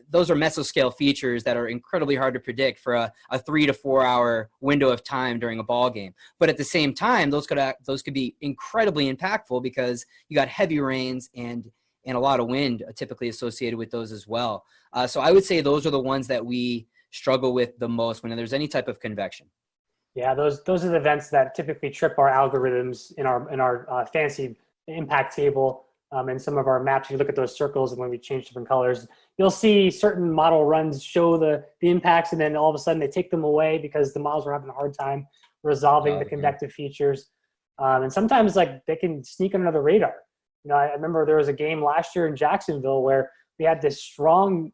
those are mesoscale features that are incredibly hard to predict for a 3 to 4 hour window of time during a ball game. But at the same time, those could be incredibly impactful because you got heavy rains and a lot of wind typically associated with those as well. So I would say those are the ones that we struggle with the most when there's any type of convection. Yeah, those are the events that typically trip our algorithms in our fancy impact table and some of our maps. If you look at those circles and when we change different colors, you'll see certain model runs show the impacts, and then all of a sudden they take them away because the models are having a hard time resolving the convective features. And sometimes they can sneak under the radar. I remember there was a game last year in Jacksonville where we had this strong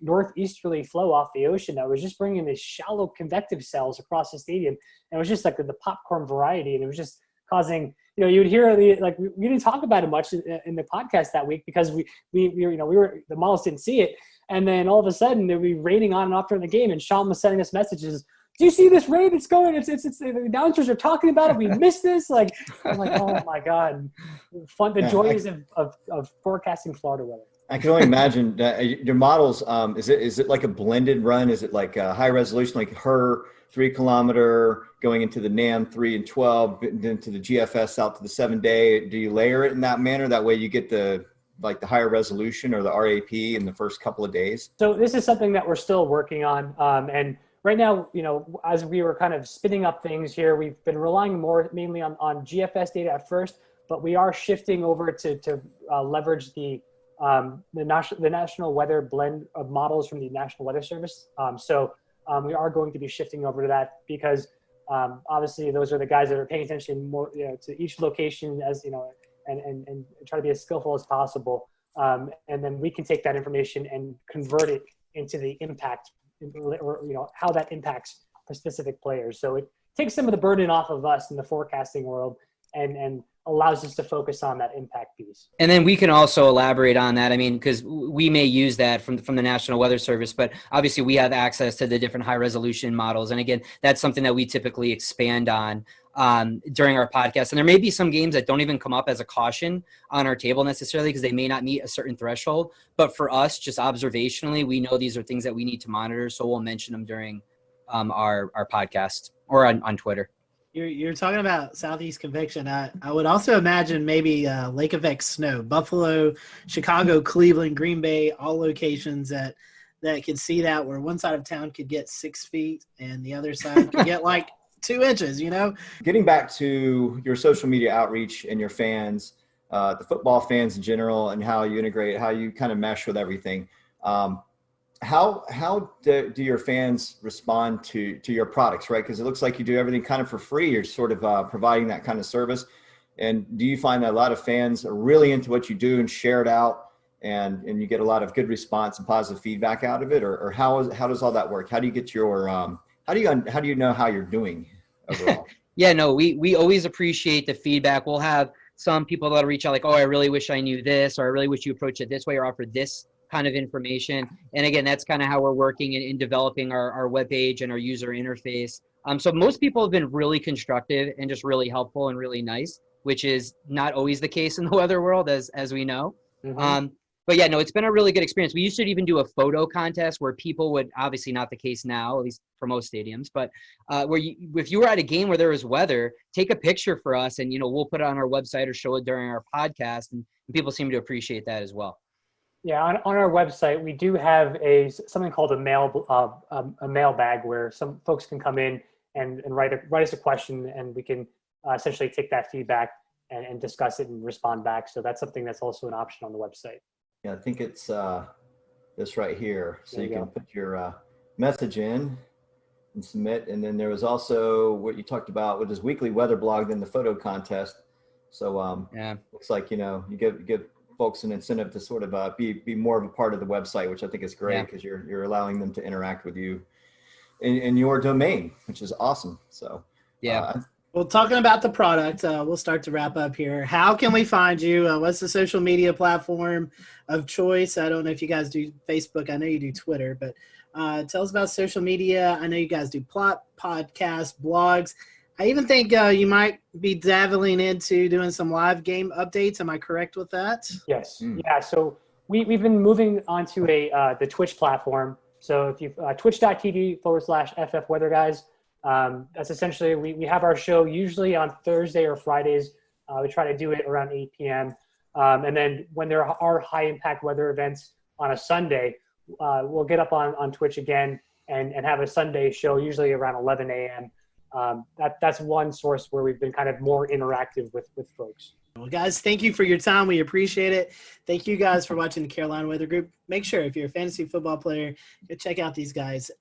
northeasterly flow off the ocean that was just bringing these shallow convective cells across the stadium. And it was just like the popcorn variety. And it was just causing, you'd hear we didn't talk about it much in the podcast that week because the models didn't see it. And then all of a sudden they'd be raining on and off during the game. And Sean was sending us messages. Do you see this rain that's going? It's the announcers are talking about it. We missed this. I'm like, oh my God. Fun. The joys of forecasting Florida weather. I can only imagine your models. Is it like a blended run? Is it like a high resolution, like her 3 kilometer going into the NAM 3 and 12, then to the GFS out to the 7-day? Do you layer it in that manner? That way you get the higher resolution or the RAP in the first couple of days? So this is something that we're still working on. And right now, as we were kind of spinning up things here, we've been relying mainly on GFS data at first, but we are shifting over to leverage the national weather blend of models from the National Weather Service. So we are going to be shifting over to that because obviously those are the guys that are paying attention more to each location and try to be as skillful as possible. And then we can take that information and convert it into the impact or how that impacts for specific players. So it takes some of the burden off of us in the forecasting world and allows us to focus on that impact piece. And then we can also elaborate on that. I mean, because we may use that from the National Weather Service, but obviously we have access to the different high resolution models. And again, that's something that we typically expand on during our podcast. And there may be some games that don't even come up as a caution on our table necessarily because they may not meet a certain threshold. But for us, just observationally, we know these are things that we need to monitor. So we'll mention them during our podcast or on Twitter. You're talking about Southeast convection. I would also imagine maybe lake effect snow, Buffalo, Chicago, Cleveland, Green Bay, all locations that could see that, where one side of town could get 6 feet and the other side could get like 2 inches, Getting back to your social media outreach and your fans, the football fans in general, and how you integrate, how you kind of mesh with everything. How do your fans respond to your products, right? Because it looks like you do everything kind of for free. You're sort of providing that kind of service. And do you find that a lot of fans are really into what you do and share it out, and you get a lot of good response and positive feedback out of it? Or how does all that work? How do you get your how do you know how you're doing overall? Yeah, no, we always appreciate the feedback. We'll have some people that'll reach out like, oh, I really wish I knew this, or I really wish you approached it this way or offered this kind of information. And again, that's kind of how we're working in developing our webpage and our user interface. So most people have been really constructive and just really helpful and really nice, which is not always the case in the weather world, as we know. Mm-hmm. But yeah, no, it's been a really good experience. We used to even do a photo contest where people would, obviously not the case now, at least for most stadiums, but if you were at a game where there was weather, take a picture for us and, we'll put it on our website or show it during our podcast. And people seem to appreciate that as well. Yeah, on our website, we do have something called a mailbag where some folks can come in and write us a question, and we can essentially take that feedback and discuss it and respond back. So that's something that's also an option on the website. Yeah, I think it's this right here. So you can put your message in and submit. And then there was also what you talked about with this weekly weather blog, then the photo contest. So looks like, you give folks an incentive to sort of be more of a part of the website, which I think is great because you're allowing them to interact with you in your domain, which is awesome. So Well, talking about the product, we'll start to wrap up here. How can we find you? What's the social media platform of choice? I don't know if you guys do Facebook. I know you do Twitter, but tell us about social media. I know you guys do podcasts, blogs. I even think you might be dabbling into doing some live game updates. Am I correct with that? Yes. Yeah. So we've been moving onto the Twitch platform. So if you twitch.tv/FF Weather Guys. That's essentially, we have our show usually on Thursday or Fridays. We try to do it around 8 p.m. And then when there are high impact weather events on a Sunday, we'll get up on Twitch again and have a Sunday show, usually around 11 a.m. That's one source where we've been kind of more interactive with folks. Well, guys, thank you for your time. We appreciate it. Thank you guys for watching the Carolina Weather Group. Make sure if you're a fantasy football player, go check out these guys.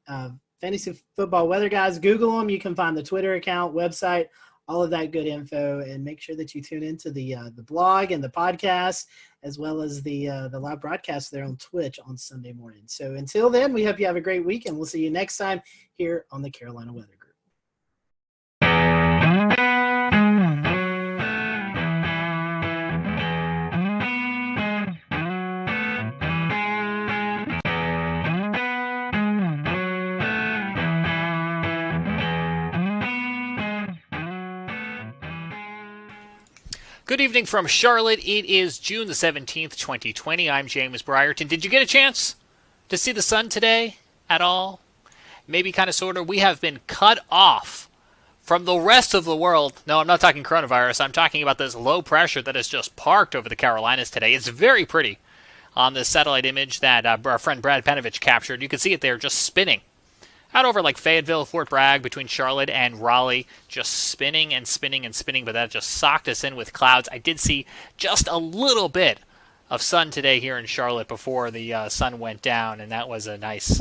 Fantasy Football Weather Guys. Google them. You can find the Twitter account, website, all of that good info, and make sure that you tune into the blog and the podcast, as well as the live broadcast there on Twitch on Sunday morning. So until then, we hope you have a great week, and we'll see you next time here on the Carolina Weather Group. Good evening from Charlotte. It is June the 17th, 2020. I'm James Brierton. Did you get a chance to see the sun today at all? Maybe kind of sort of. We have been cut off from the rest of the world. No, I'm not talking coronavirus. I'm talking about this low pressure that has just parked over the Carolinas today. It's very pretty on this satellite image that our friend Brad Panovich captured. You can see it there just spinning out over like Fayetteville, Fort Bragg, between Charlotte and Raleigh, just spinning and spinning and spinning, but that just socked us in with clouds. I did see just a little bit of sun today here in Charlotte before the sun went down, and that was a nice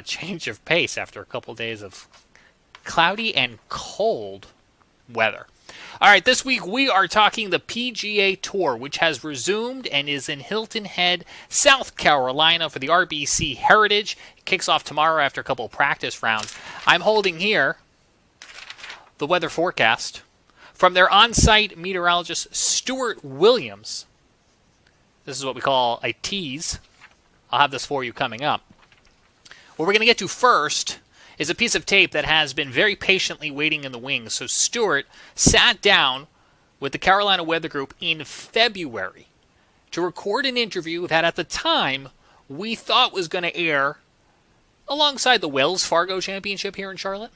change of pace after a couple days of cloudy and cold weather. All right, this week we are talking the PGA Tour, which has resumed and is in Hilton Head, South Carolina for the RBC Heritage. It kicks off tomorrow after a couple of practice rounds. I'm holding here the weather forecast from their on-site meteorologist, Stuart Williams. This is what we call a tease. I'll have this for you coming up. What we're going to get to first is a piece of tape that has been very patiently waiting in the wings. So Stuart sat down with the Carolina Weather Group in February to record an interview that at the time we thought was going to air alongside the Wells Fargo Championship here in Charlotte.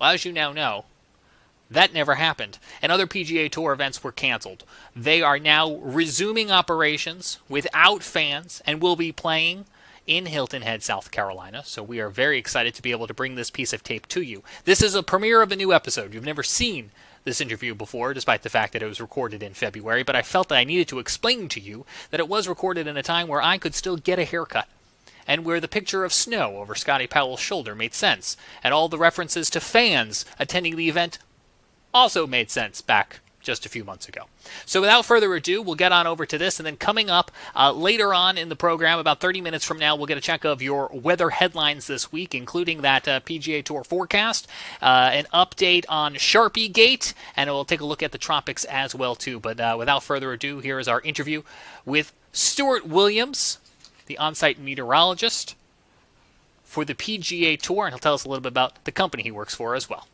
Well, as you now know, that never happened, and other PGA Tour events were canceled. They are now resuming operations without fans and will be playing in Hilton Head, South Carolina, so we are very excited to be able to bring this piece of tape to you. This is a premiere of a new episode. You've never seen this interview before, despite the fact that it was recorded in February, but I felt that I needed to explain to you that it was recorded in a time where I could still get a haircut, and where the picture of snow over Scotty Powell's shoulder made sense, and all the references to fans attending the event also made sense back just a few months ago. So without further ado, we'll get on over to this, and then coming up later on in the program, about 30 minutes from now, we'll get a check of your weather headlines this week, including that PGA Tour forecast, an update on Sharpie Gate, and we'll take a look at the tropics as well, too. But without further ado, here is our interview with Stuart Williams, the on-site meteorologist for the PGA Tour, and he'll tell us a little bit about the company he works for as well.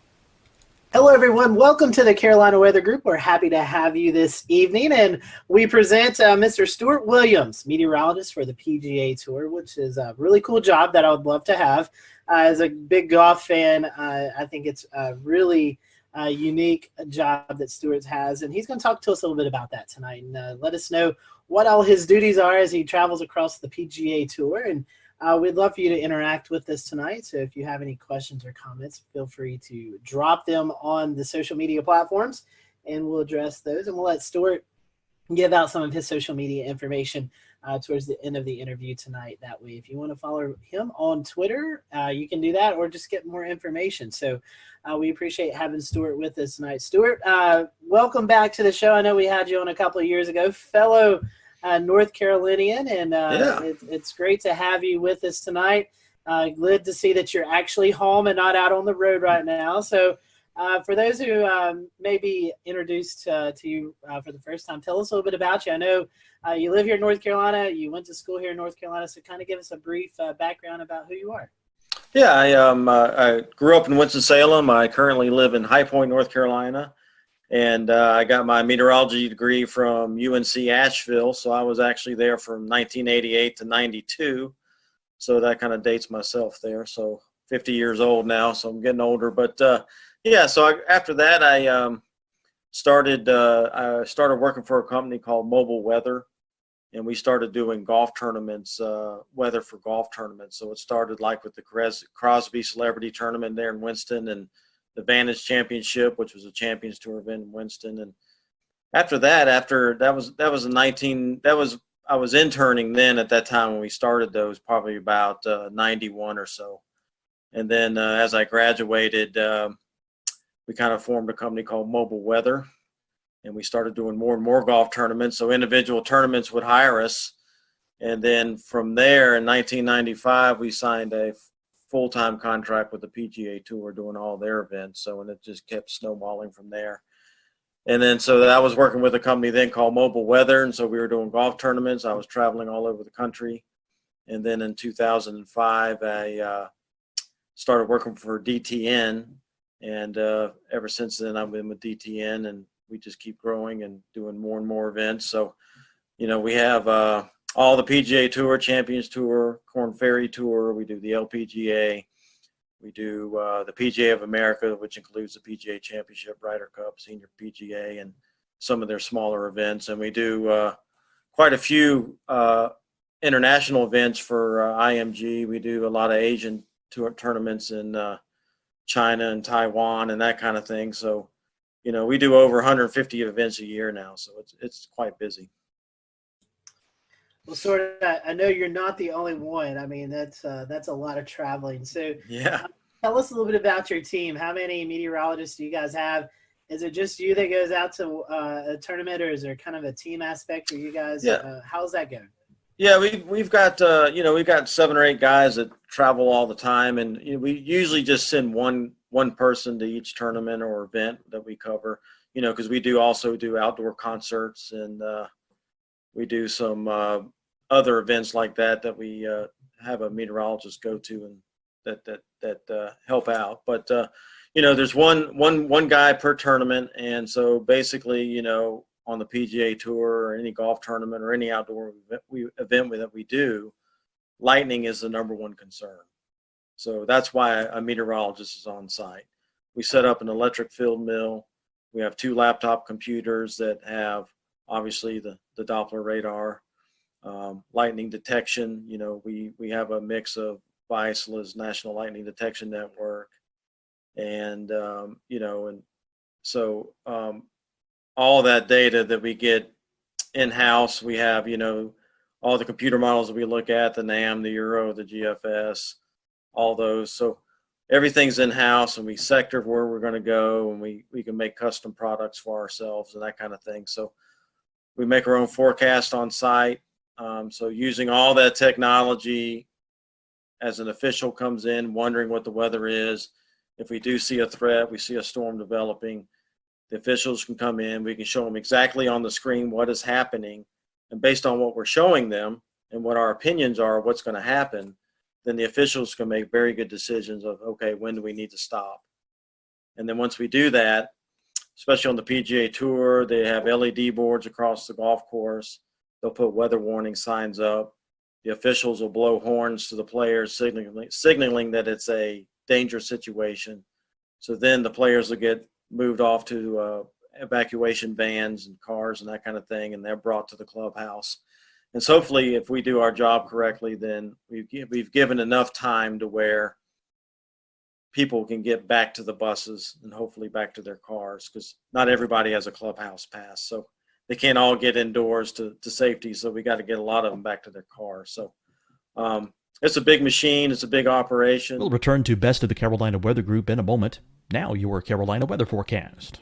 Hello, everyone. Welcome to the Carolina Weather Group. We're happy to have you this evening, and we present Mr. Stuart Williams, meteorologist for the PGA Tour, which is a really cool job that I would love to have. As a big golf fan, I think it's a really unique job that Stuart has, and he's going to talk to us a little bit about that tonight and let us know what all his duties are as he travels across the PGA Tour. And we'd love for you to interact with us tonight. So if you have any questions or comments, feel free to drop them on the social media platforms, and we'll address those. And we'll let Stuart give out some of his social media information towards the end of the interview tonight. That way, if you want to follow him on Twitter, you can do that, or just get more information. So we appreciate having Stuart with us tonight. Stuart, welcome back to the show. I know we had you on a couple of years ago, fellow North Carolinian, and it's great to have you with us tonight. Glad to see that you're actually home and not out on the road right now. So For those who may be introduced to you for the first time, tell us a little bit about you. I know you live here in North Carolina. You went to school here in North Carolina, so kind of give us a brief background about who you are. Yeah, I grew up in Winston-Salem. I currently live in High Point, North Carolina, and I got my meteorology degree from UNC Asheville. So I was actually there from 1988 to 92. So that kind of dates myself there. So 50 years old now, so I'm getting older. But yeah, so after that, I started working for a company called Mobile Weather, and we started doing golf tournaments, weather for golf tournaments. So it started like with the Crosby Celebrity Tournament there in Winston, and the Vantage Championship, which was a Champions Tour event in Winston. And after that, I was interning then at that time when we started those, probably about 91 or so. And then as I graduated, we kind of formed a company called Mobile Weather, and we started doing more and more golf tournaments. So individual tournaments would hire us. And then from there in 1995, we signed a full-time contract with the PGA Tour doing all their events. So, and it just kept snowballing from there. And then so I was working with a company then called Mobile Weather. And so we were doing golf tournaments. I was traveling all over the country. And then in 2005, I started working for DTN. And ever since then, I've been with DTN, and we just keep growing and doing more and more events. So, you know, we have all the PGA Tour, Champions Tour, Korn Ferry Tour. We do the LPGA. We do the PGA of America, which includes the PGA Championship, Ryder Cup, Senior PGA, and some of their smaller events. And we do quite a few international events for IMG. We do a lot of Asian tournaments in China and Taiwan and that kind of thing. So, you know, we do over 150 events a year now, so it's quite busy. Well, sort of. I know you're not the only one. I mean, that's a lot of traveling. So, yeah. Tell us a little bit about your team. How many meteorologists do you guys have? Is it just you that goes out to a tournament, or is there kind of a team aspect for you guys? Yeah. How's that going? Yeah, we've got we've got 7 or 8 guys that travel all the time, and we usually just send one person to each tournament or event that we cover. You know, because we also do outdoor concerts, and we do some other events like that we have a meteorologist go to, and that help out. But you know, there's one guy per tournament, and so basically, you know, on the PGA Tour or any golf tournament or any outdoor event that we do, lightning is the number one concern. So that's why a meteorologist is on site. We set up an electric field mill. We have 2 laptop computers that have obviously the Doppler radar, lightning detection. You know, we have a mix of VISLA's National Lightning Detection Network, and you know, and so all that data that we get in-house, we have, you know, all the computer models that we look at, the NAM, the Euro, the GFS, all those. So everything's in-house, and we sector where we're going to go, and we can make custom products for ourselves and that kind of thing. So we make our own forecast on site. So using all that technology, as an official comes in wondering what the weather is, if we do see a threat, we see a storm developing, the officials can come in, we can show them exactly on the screen what is happening, and based on what we're showing them and what our opinions are of what's going to happen, then the officials can make very good decisions of, okay, when do we need to stop? And then once we do that, especially on the PGA Tour, they have LED boards across the golf course. They'll put weather warning signs up. The officials will blow horns to the players, signaling that it's a dangerous situation. So then the players will get moved off to evacuation vans and cars and that kind of thing, and they're brought to the clubhouse. And so hopefully, if we do our job correctly, then we've given enough time to where people can get back to the buses and hopefully back to their cars, because not everybody has a clubhouse pass. So they can't all get indoors to safety. So we got to get a lot of them back to their cars. So it's a big machine. It's a big operation. We'll return to Best of the Carolina Weather Group in a moment. Now your Carolina weather forecast.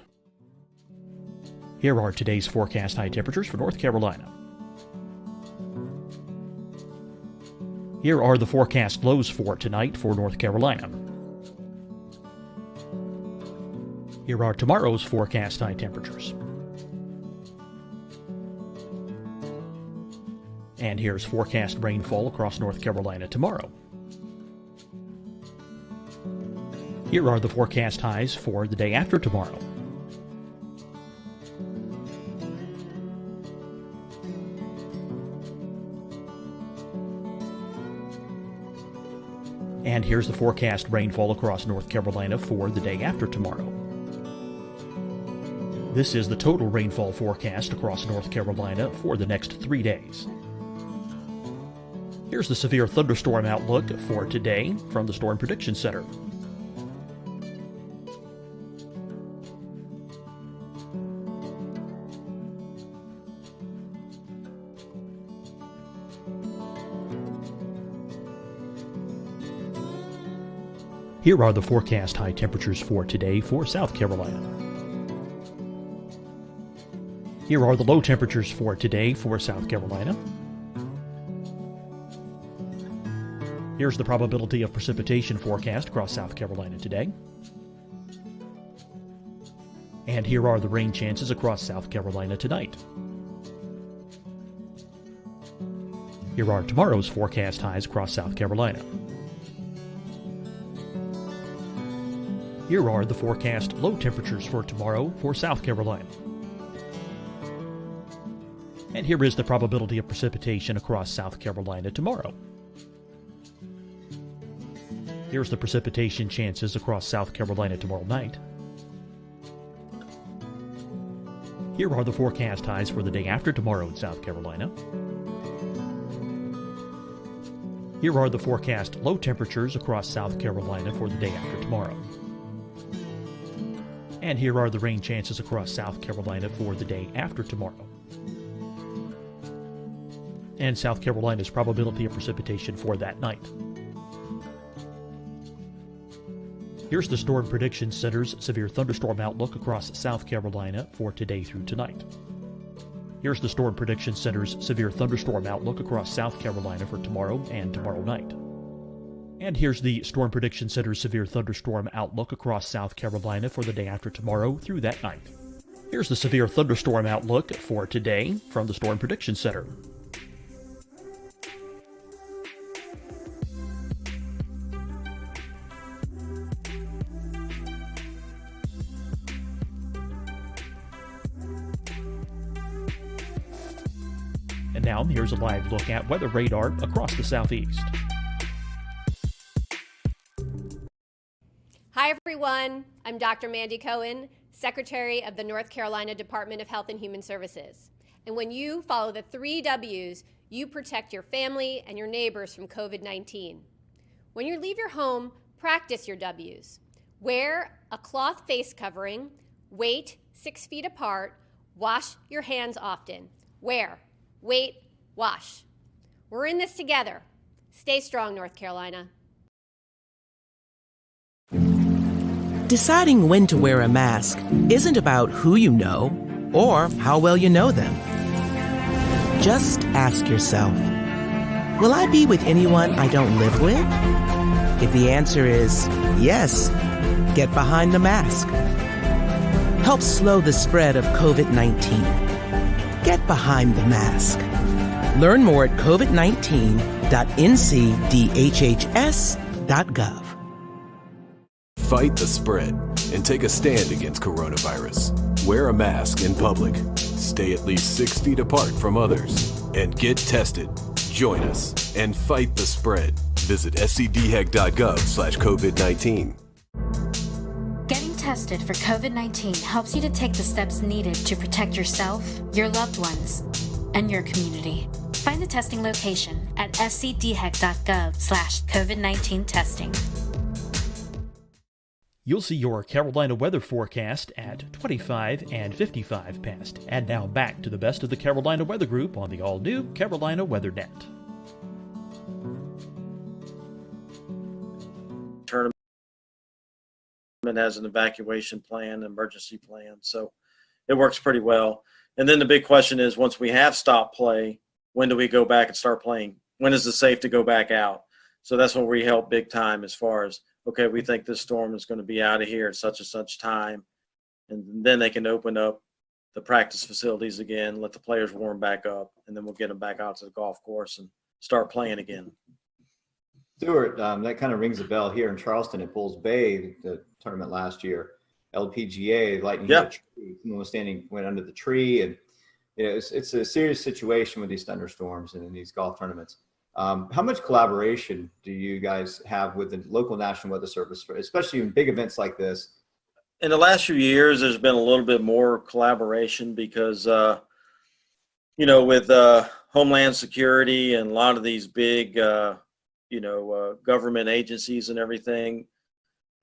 Here are today's forecast high temperatures for North Carolina. Here are the forecast lows for tonight for North Carolina. Here are tomorrow's forecast high temperatures. And here's forecast rainfall across North Carolina tomorrow. Here are the forecast highs for the day after tomorrow. And here's the forecast rainfall across North Carolina for the day after tomorrow. This is the total rainfall forecast across North Carolina for the next 3 days. Here's the severe thunderstorm outlook for today from the Storm Prediction Center. Here are the forecast high temperatures for today for South Carolina. Here are the low temperatures for today for South Carolina. Here's the probability of precipitation forecast across South Carolina today. And here are the rain chances across South Carolina tonight. Here are tomorrow's forecast highs across South Carolina. Here are the forecast low temperatures for tomorrow for South Carolina. And here is the probability of precipitation across South Carolina tomorrow. Here's the precipitation chances across South Carolina tomorrow night. Here are the forecast highs for the day after tomorrow in South Carolina. Here are the forecast low temperatures across South Carolina for the day after tomorrow. And here are the rain chances across South Carolina for the day after tomorrow. And South Carolina's probability of precipitation for that night. Here's the Storm Prediction Center's severe thunderstorm outlook across South Carolina for today through tonight. Here's the Storm Prediction Center's severe thunderstorm outlook across South Carolina for tomorrow and tomorrow night. And here's the Storm Prediction Center's severe thunderstorm outlook across South Carolina for the day after tomorrow through that night. Here's the severe thunderstorm outlook for today from the Storm Prediction Center. And now here's a live look at weather radar across the southeast. Hi, everyone. I'm Dr. Mandy Cohen, Secretary of the North Carolina Department of Health and Human Services. And when you follow the 3 W's, you protect your family and your neighbors from COVID-19. When you leave your home, practice your W's. Wear a cloth face covering, wait 6 feet apart, wash your hands often. Wear, wait, wash. We're in this together. Stay strong, North Carolina. Deciding when to wear a mask isn't about who you know or how well you know them. Just ask yourself, will I be with anyone I don't live with? If the answer is yes, get behind the mask. Help slow the spread of COVID-19. Get behind the mask. Learn more at covid19.ncdhhs.gov. Fight the spread and take a stand against coronavirus. Wear a mask in public. Stay at least 6 feet apart from others. And get tested. Join us and fight the spread. Visit scdhec.gov/COVID-19. Getting tested for COVID-19 helps you to take the steps needed to protect yourself, your loved ones, and your community. Find the testing location at scdhec.gov/COVID-19 testing. You'll see your Carolina weather forecast at 25 and 55 past. And now back to the best of the Carolina Weather Group on the all-new Carolina Weather Net. Tournament has an evacuation plan, emergency plan, so it works pretty well. And then the big question is, once we have stopped play, when do we go back and start playing? When is it safe to go back out? So that's where we help big time as far as, okay, we think this storm is going to be out of here at such and such time. and then they can open up the practice facilities again, let the players warm back up, and then we'll get them back out to the golf course and start playing again. Stuart, that kind of rings a bell here in Charleston at Bulls Bay, the tournament last year. LPGA, lightning hit a tree. Someone was went under the tree, and it's a serious situation with these thunderstorms and in these golf tournaments. How much collaboration do you guys have with the local National Weather Service, especially in big events like this? In the last few years, there's been a little bit more collaboration because, with Homeland Security and a lot of these big, government agencies and everything,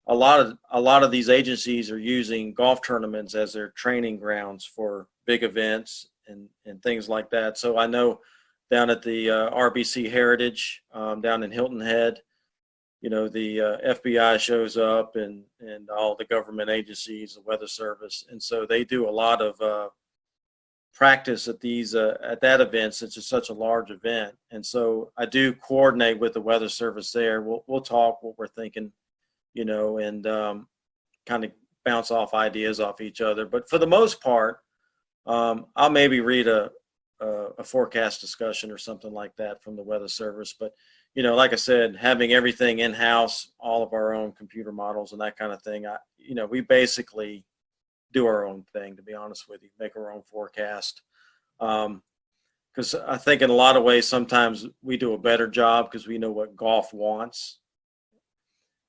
a lot of these agencies are using golf tournaments as their training grounds for big events and things like that. So I know down at the RBC Heritage down in Hilton Head, the FBI shows up and all the government agencies, the Weather Service, and so they do a lot of practice at these at that event since it's such a large event. And so I do coordinate with the Weather Service there. We'll talk what we're thinking, and kind of bounce off ideas off each other. But for the most part, I'll maybe read a forecast discussion or something like that from the Weather Service. But like I said, having everything in-house, all of our own computer models and that kind of thing, we basically do our own thing, to be honest with you, make our own forecast. Because I think in a lot of ways, sometimes we do a better job because we know what golf wants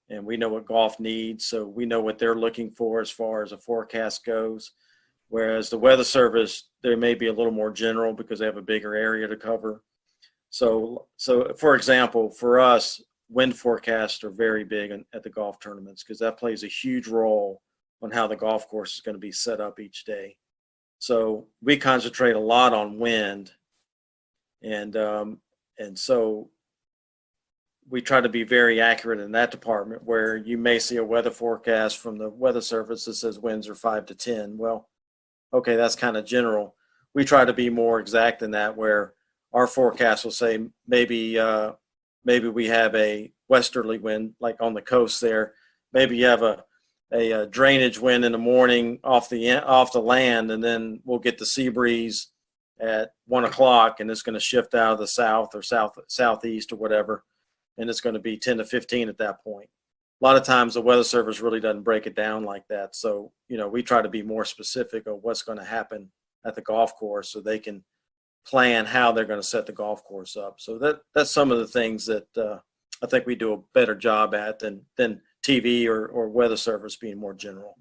and we know what golf needs. So we know what they're looking for as far as a forecast goes. Whereas the Weather Service, they may be a little more general because they have a bigger area to cover. So for example, for us, wind forecasts are very big at the golf tournaments because that plays a huge role on how the golf course is going to be set up each day. So we concentrate a lot on wind, and so we try to be very accurate in that department. Where you may see a weather forecast from the Weather Service that says winds are 5 to 10. Well, okay, that's kind of general. We try to be more exact than that, where our forecast will say maybe we have a westerly wind, like on the coast there. Maybe you have a drainage wind in the morning off the land, and then we'll get the sea breeze at 1 o'clock, and it's going to shift out of the south or southeast or whatever, and it's going to be 10 to 15 at that point. A lot of times the Weather Service really doesn't break it down like that. So, we try to be more specific of what's going to happen at the golf course so they can plan how they're going to set the golf course up. So that's some of the things that I think we do a better job at than TV or Weather Service being more general.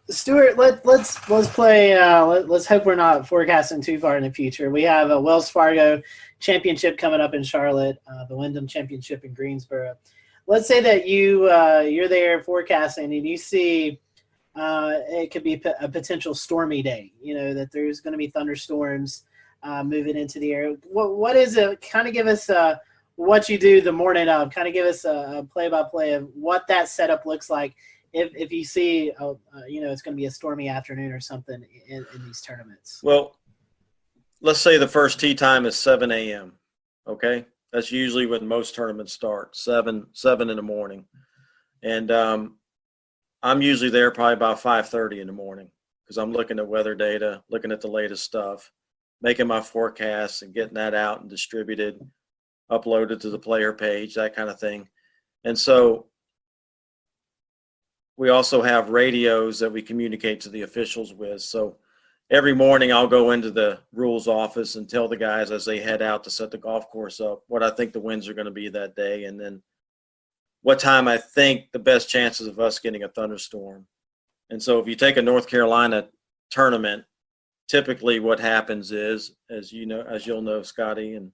Stuart, let's play. Let's hope we're not forecasting too far in the future. We have a Wells Fargo Championship coming up in Charlotte, the Wyndham Championship in Greensboro. Let's say that you're there forecasting and you see it could be a potential stormy day. That there's going to be thunderstorms moving into the air. What is it? Kind of give us what you do the morning of. Kind of give us a play-by-play of what that setup looks like if you see it's going to be a stormy afternoon or something in these tournaments. Well, let's say the first tee time is 7 a.m. Okay, that's usually when most tournaments start, 7 in the morning, and I'm usually there probably about 5:30 in the morning because I'm looking at weather data, looking at the latest stuff, making my forecasts and getting that out and distributed, uploaded to the player page, that kind of thing. And so we also have radios that we communicate to the officials with. So every morning I'll go into the rules office and tell the guys as they head out to set the golf course up what I think the winds are going to be that day, and then what time I think the best chances of us getting a thunderstorm. And so if you take a North Carolina tournament, typically what happens is, as you'll know, Scotty, and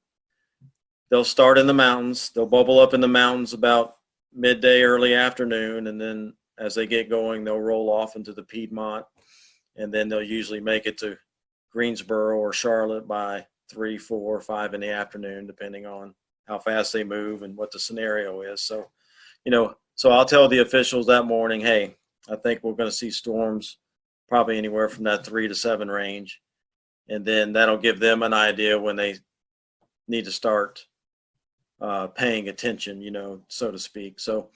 they'll start in the mountains. They'll bubble up in the mountains about midday, early afternoon, and then as they get going, they'll roll off into the Piedmont, and then they'll usually make it to Greensboro or Charlotte by 3, 4, 5 in the afternoon, depending on how fast they move and what the scenario is. So, so I'll tell the officials that morning, hey, I think we're going to see storms probably anywhere from that 3 to 7 range. And then that'll give them an idea when they need to start paying attention, so to speak. So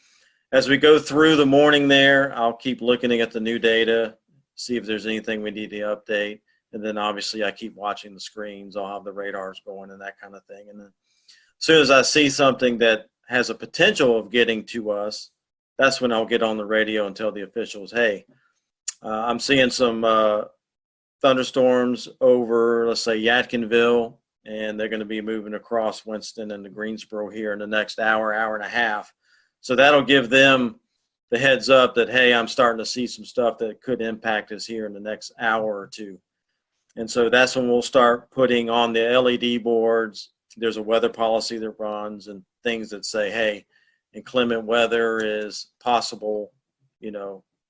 as we go through the morning there, I'll keep looking at the new data see if there's anything we need to update. And then obviously I keep watching the screens. I'll have the radars going and that kind of thing. And then as soon as I see something that has a potential of getting to us, that's when I'll get on the radio and tell the officials, hey, I'm seeing some thunderstorms over, let's say, Yadkinville, and they're going to be moving across Winston and the Greensboro here in the next hour, hour and a half. So that'll give them the heads up that, hey, I'm starting to see some stuff that could impact us here in the next hour or two. And so that's when we'll start putting on the LED boards. There's a weather policy that runs and things that say, hey, inclement weather is possible,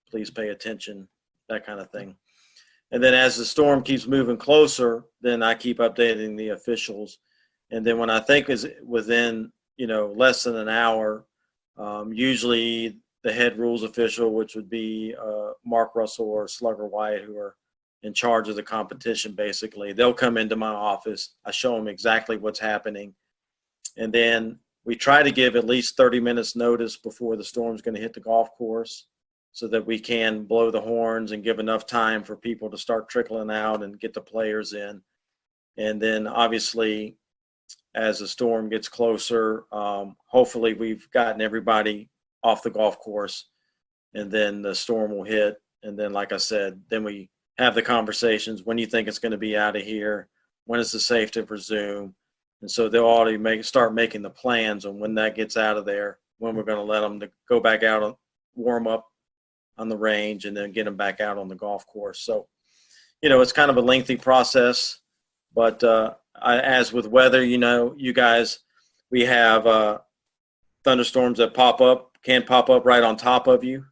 please pay attention, that kind of thing. And then as the storm keeps moving closer, then I keep updating the officials. And then when I think is within, less than an hour, usually the head rules official, which would be Mark Russell or Slugger Wyatt, who are in charge of the competition, basically, they'll come into my office. I show them exactly what's happening. And then we try to give at least 30 minutes notice before the storm's going to hit the golf course so that we can blow the horns and give enough time for people to start trickling out and get the players in. And then obviously, as the storm gets closer, hopefully we've gotten everybody off the golf course, and then the storm will hit. And then, like I said, then we have the conversations. When do you think it's going to be out of here? When is it safe to resume? And so they'll already start making the plans on when that gets out of there, when we're going to let them to go back out and warm up on the range and then get them back out on the golf course. So, it's kind of a lengthy process, but as with weather, you guys, we have thunderstorms that can pop up right on top of you.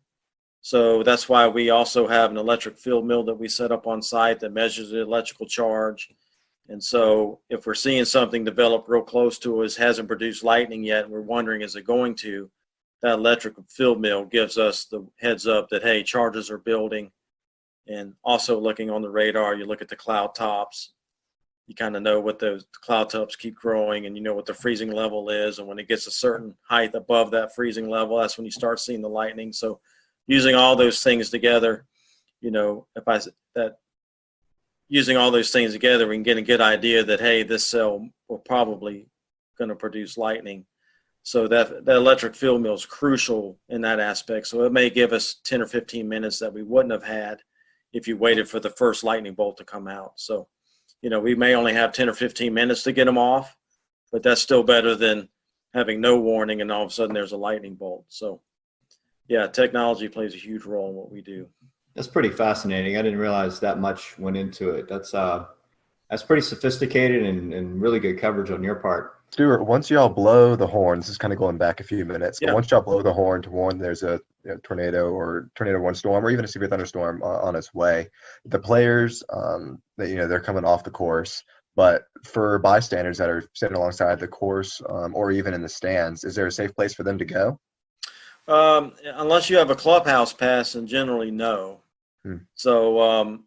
So that's why we also have an electric field mill that we set up on site that measures the electrical charge. And so if we're seeing something develop real close to us, hasn't produced lightning yet, and we're wondering, is it going to, that electric field mill gives us the heads up that, hey, charges are building. And also looking on the radar, you look at the cloud tops. You kind of know what those cloud tops keep growing, and you know what the freezing level is. And when it gets a certain height above that freezing level, that's when you start seeing the lightning. So using all those things together, using all those things together, we can get a good idea that, hey, this cell will probably going to produce lightning. So that electric field mill is crucial in that aspect. So it may give us 10 or 15 minutes that we wouldn't have had if you waited for the first lightning bolt to come out. So, we may only have 10 or 15 minutes to get them off, but that's still better than having no warning and all of a sudden there's a lightning bolt. So, yeah, technology plays a huge role in what we do. That's pretty fascinating. I didn't realize that much went into it. That's pretty sophisticated and really good coverage on your part. Stuart, once y'all blow the horns, this is kind of going back a few minutes, but once y'all blow the horn to warn there's a tornado or tornado warning storm or even a severe thunderstorm on its way, the players, they're coming off the course. But for bystanders that are sitting alongside the course or even in the stands, is there a safe place for them to go? Unless you have a clubhouse pass, and generally no. So,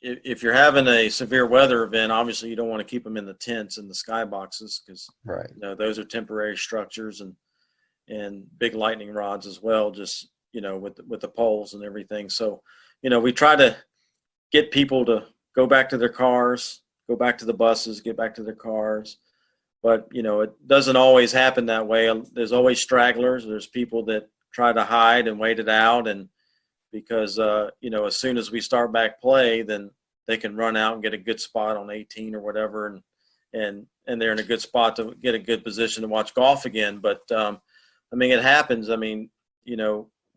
if you're having a severe weather event, obviously you don't want to keep them in the tents and the skyboxes because those are temporary structures and big lightning rods as well, just, with the poles and everything. So, we try to get people to go back to their cars, go back to the buses, get back to their cars. But, it doesn't always happen that way. There's always stragglers. There's people that try to hide and wait it out. And because, as soon as we start back play, then they can run out and get a good spot on 18 or whatever. And they're in a good spot to get a good position to watch golf again. But, it happens. We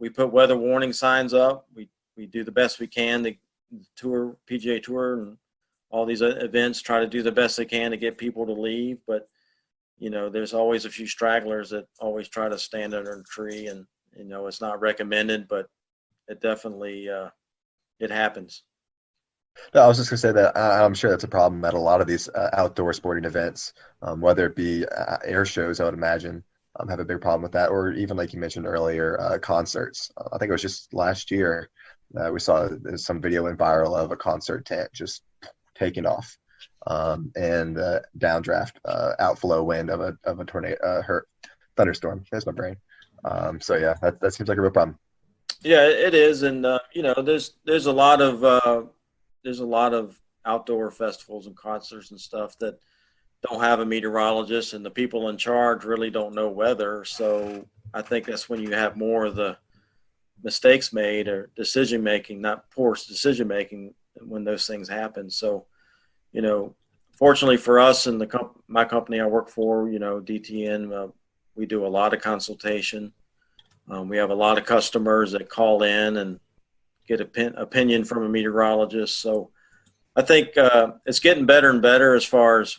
put weather warning signs up. We do the best we can. The PGA Tour and all these events try to do the best they can to get people to leave. But, there's always a few stragglers that always try to stand under a tree, and, it's not recommended, but it definitely, it happens. No, I was just going to say that I'm sure that's a problem at a lot of these outdoor sporting events, whether it be air shows, I would imagine, have a big problem with that, or even like you mentioned earlier, concerts. I think it was just last year we saw some video went viral of a concert tent just taking off. And downdraft, outflow wind of a tornado, thunderstorm. There's my brain. So yeah, that seems like a real problem. Yeah, it is, and there's a lot of outdoor festivals and concerts and stuff that don't have a meteorologist, and the people in charge really don't know weather. So I think that's when you have more of the mistakes made or decision making, not poor decision making, when those things happen. So, fortunately for us and my company I work for, DTN, we do a lot of consultation. We have a lot of customers that call in and get opinion from a meteorologist. So I think it's getting better and better as far as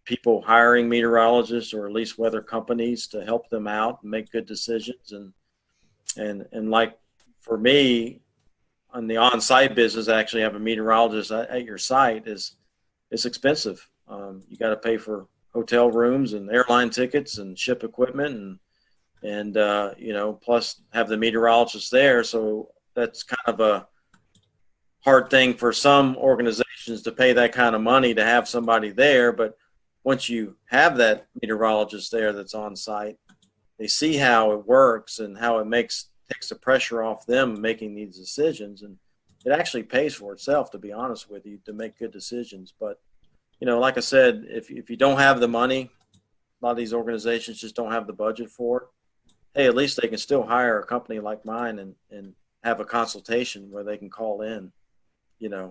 people hiring meteorologists or at least weather companies to help them out and make good decisions. And like for me, on the on-site business, actually have a meteorologist at your site is expensive. You got to pay for hotel rooms and airline tickets and ship equipment and plus have the meteorologist there. So that's kind of a hard thing for some organizations to pay that kind of money to have somebody there. But once you have that meteorologist there that's on site, they see how it works and how it takes the pressure off them making these decisions. And it actually pays for itself, to be honest with you, to make good decisions. But, like I said, if you don't have the money, a lot of these organizations just don't have the budget for it. Hey, at least they can still hire a company like mine and have a consultation where they can call in,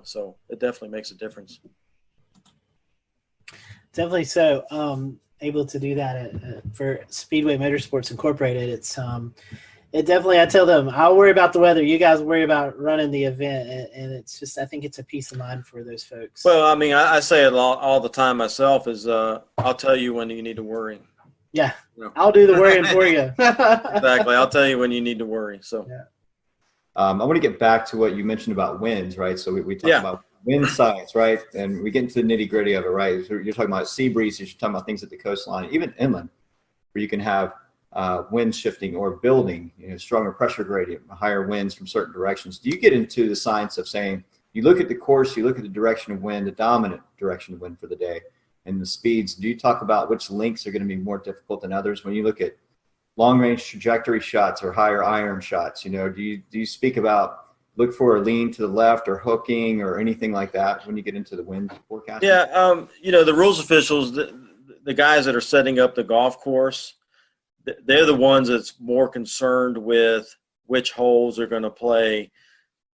so it definitely makes a difference. Definitely so. Able to do that for Speedway Motorsports Incorporated. It definitely, I tell them, I'll worry about the weather. You guys worry about running the event. And it's just, I think it's a peace of mind for those folks. Well, I mean, I say it all the time myself is I'll tell you when you need to worry. Yeah, I'll do the worrying for you. Exactly. I'll tell you when you need to worry. So, yeah. I want to get back to what you mentioned about winds, right? So we talked about wind science, right? And we get into the nitty gritty of it, right? So you're talking about sea breezes, you're talking about things at the coastline, even inland, where you can have wind shifting or building, stronger pressure gradient, higher winds from certain directions. Do you get into the science of saying, you look at the course, you look at the direction of wind, the dominant direction of wind for the day, and the speeds? Do you talk about which links are going to be more difficult than others? When you look at long range trajectory shots or higher iron shots, do you speak about look for a lean to the left or hooking or anything like that when you get into the wind forecast? Yeah, the rules officials, the guys that are setting up the golf course, they're the ones that's more concerned with which holes are going to play.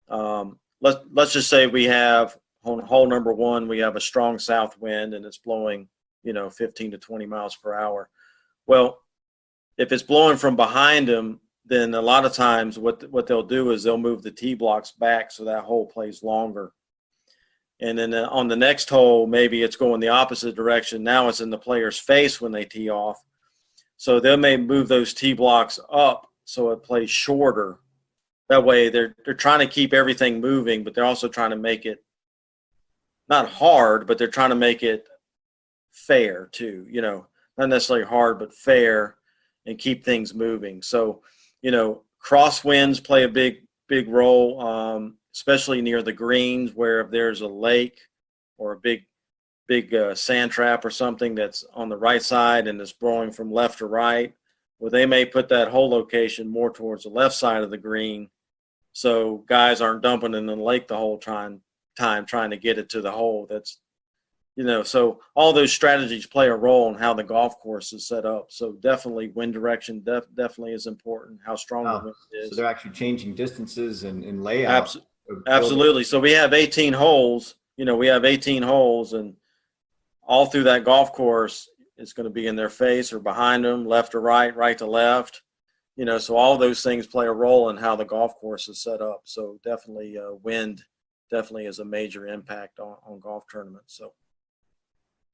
Let's just say we have on hole number 1, we have a strong south wind and it's blowing, 15 to 20 miles per hour. Well, if it's blowing from behind them, then a lot of times what they'll do is they'll move the tee blocks back so that hole plays longer. And then on the next hole, maybe it's going the opposite direction. Now it's in the player's face when they tee off. So they may move those tee blocks up so it plays shorter. That way they're trying to keep everything moving, but they're also trying to make it not hard, but they're trying to make it fair too, not necessarily hard, but fair, and keep things moving. So, crosswinds play a big role, especially near the greens, where if there's a lake or a big sand trap or something that's on the right side and it's blowing from left to right, well, they may put that hole location more towards the left side of the green, so guys aren't dumping in the lake the whole time trying to get it to the hole. That's so all those strategies play a role in how the golf course is set up. So definitely wind direction definitely is important, how strong the wind is. So they're actually changing distances and layout. Absolutely. So we have 18 holes, and all through that golf course, it's going to be in their face or behind them, left to right, right to left. So all those things play a role in how the golf course is set up. So definitely wind definitely is a major impact on golf tournaments. So.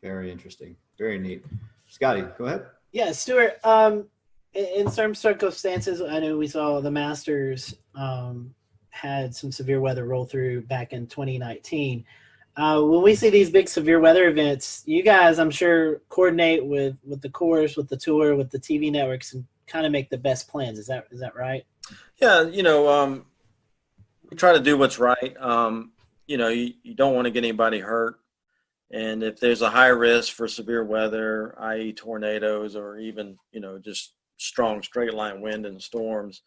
Very interesting. Very neat. Scotty, go ahead. Yeah, Stuart, in some circumstances, I know we saw the Masters had some severe weather roll through back in 2019. When we see these big severe weather events, you guys, I'm sure, coordinate with the course, with the tour, with the TV networks, and kind of make the best plans. Is that right? Yeah, we try to do what's right. You don't want to get anybody hurt. And if there's a high risk for severe weather, i.e. tornadoes or even, just strong straight line wind and storms,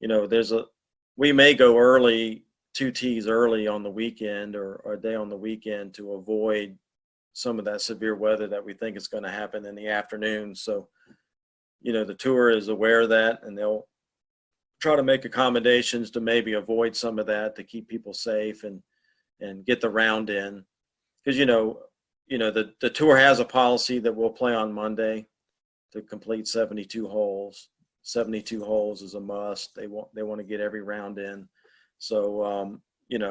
there's we may go early, 2 tees early on the weekend or a day on the weekend to avoid some of that severe weather that we think is going to happen in the afternoon. So, the tour is aware of that, and they'll try to make accommodations to maybe avoid some of that to keep people safe and get the round in. Because, the tour has a policy that we'll play on Monday to complete 72 holes. 72 holes is a must. They want to get every round in. So,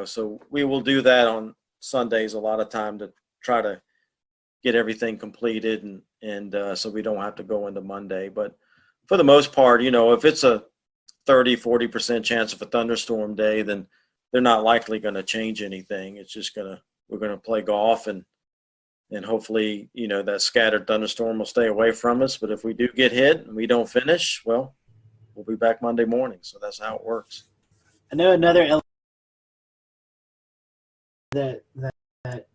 so we will do that on Sundays a lot of time to try to get everything completed and so we don't have to go into Monday. But for the most part, if it's a 30-40% chance of a thunderstorm day, then they're not likely going to change anything. It's just we're going to play golf and hopefully, that scattered thunderstorm will stay away from us. But if we do get hit and we don't finish, well, we'll be back Monday morning. So that's how it works. I know another that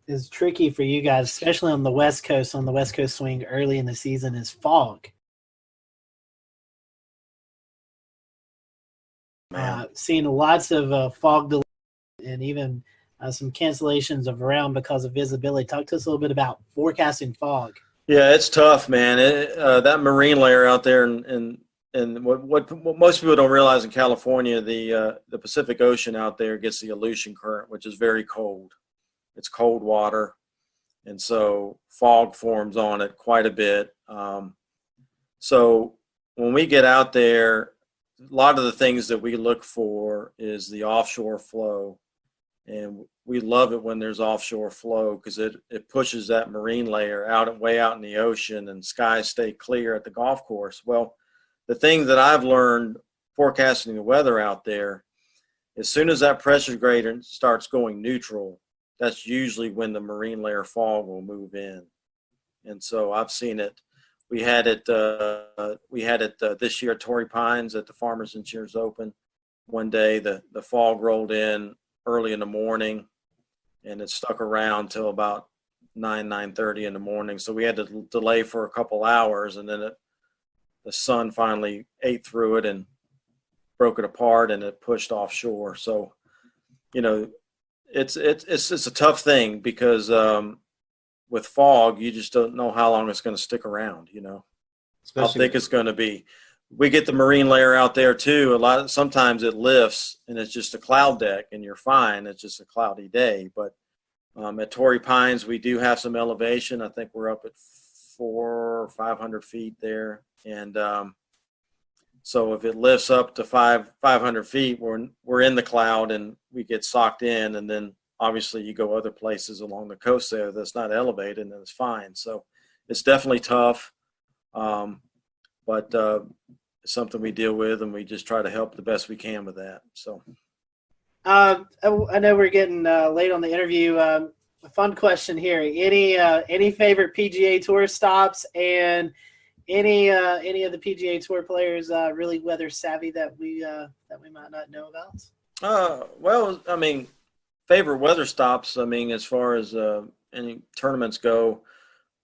is tricky for you guys, especially on the West Coast swing early in the season, is fog. Seeing lots of fog delays and even some cancellations of round because of visibility. Talk to us a little bit about forecasting fog. Yeah, it's tough, man. That marine layer out there, and what most people don't realize in California, the Pacific Ocean out there gets the Aleutian Current, which is very cold. It's cold water, and so fog forms on it quite a bit. So when we get out there, a lot of the things that we look for is the offshore flow. And we love it when there's offshore flow because it pushes that marine layer way out in the ocean and skies stay clear at the golf course. Well, the thing that I've learned forecasting the weather out there, as soon as that pressure gradient starts going neutral, that's usually when the marine layer fog will move in. And so I've seen it. We had it this year at Torrey Pines at the Farmers Insurance Open. One day the fog rolled in early in the morning, and it stuck around till about 9:30 in the morning. So we had to delay for a couple hours, and then the sun finally ate through it and broke it apart, and it pushed offshore. So, it's a tough thing because with fog, you just don't know how long it's going to stick around. How thick it's going to be. We get the marine layer out there too. Sometimes it lifts and it's just a cloud deck and you're fine. It's just a cloudy day. But at Torrey Pines, we do have some elevation. I think we're up at 400 or 500 feet there. And so if it lifts up to 500 feet, we're in the cloud and we get socked in. And then obviously you go other places along the coast there that's not elevated and then it's fine. So it's definitely tough. But it's something we deal with, and we just try to help the best we can with that. So, I know we're getting late on the interview. A fun question here: any favorite PGA Tour stops, and any of the PGA Tour players really weather savvy that we might not know about? Well, I mean, favorite weather stops. I mean, as far as any tournaments go.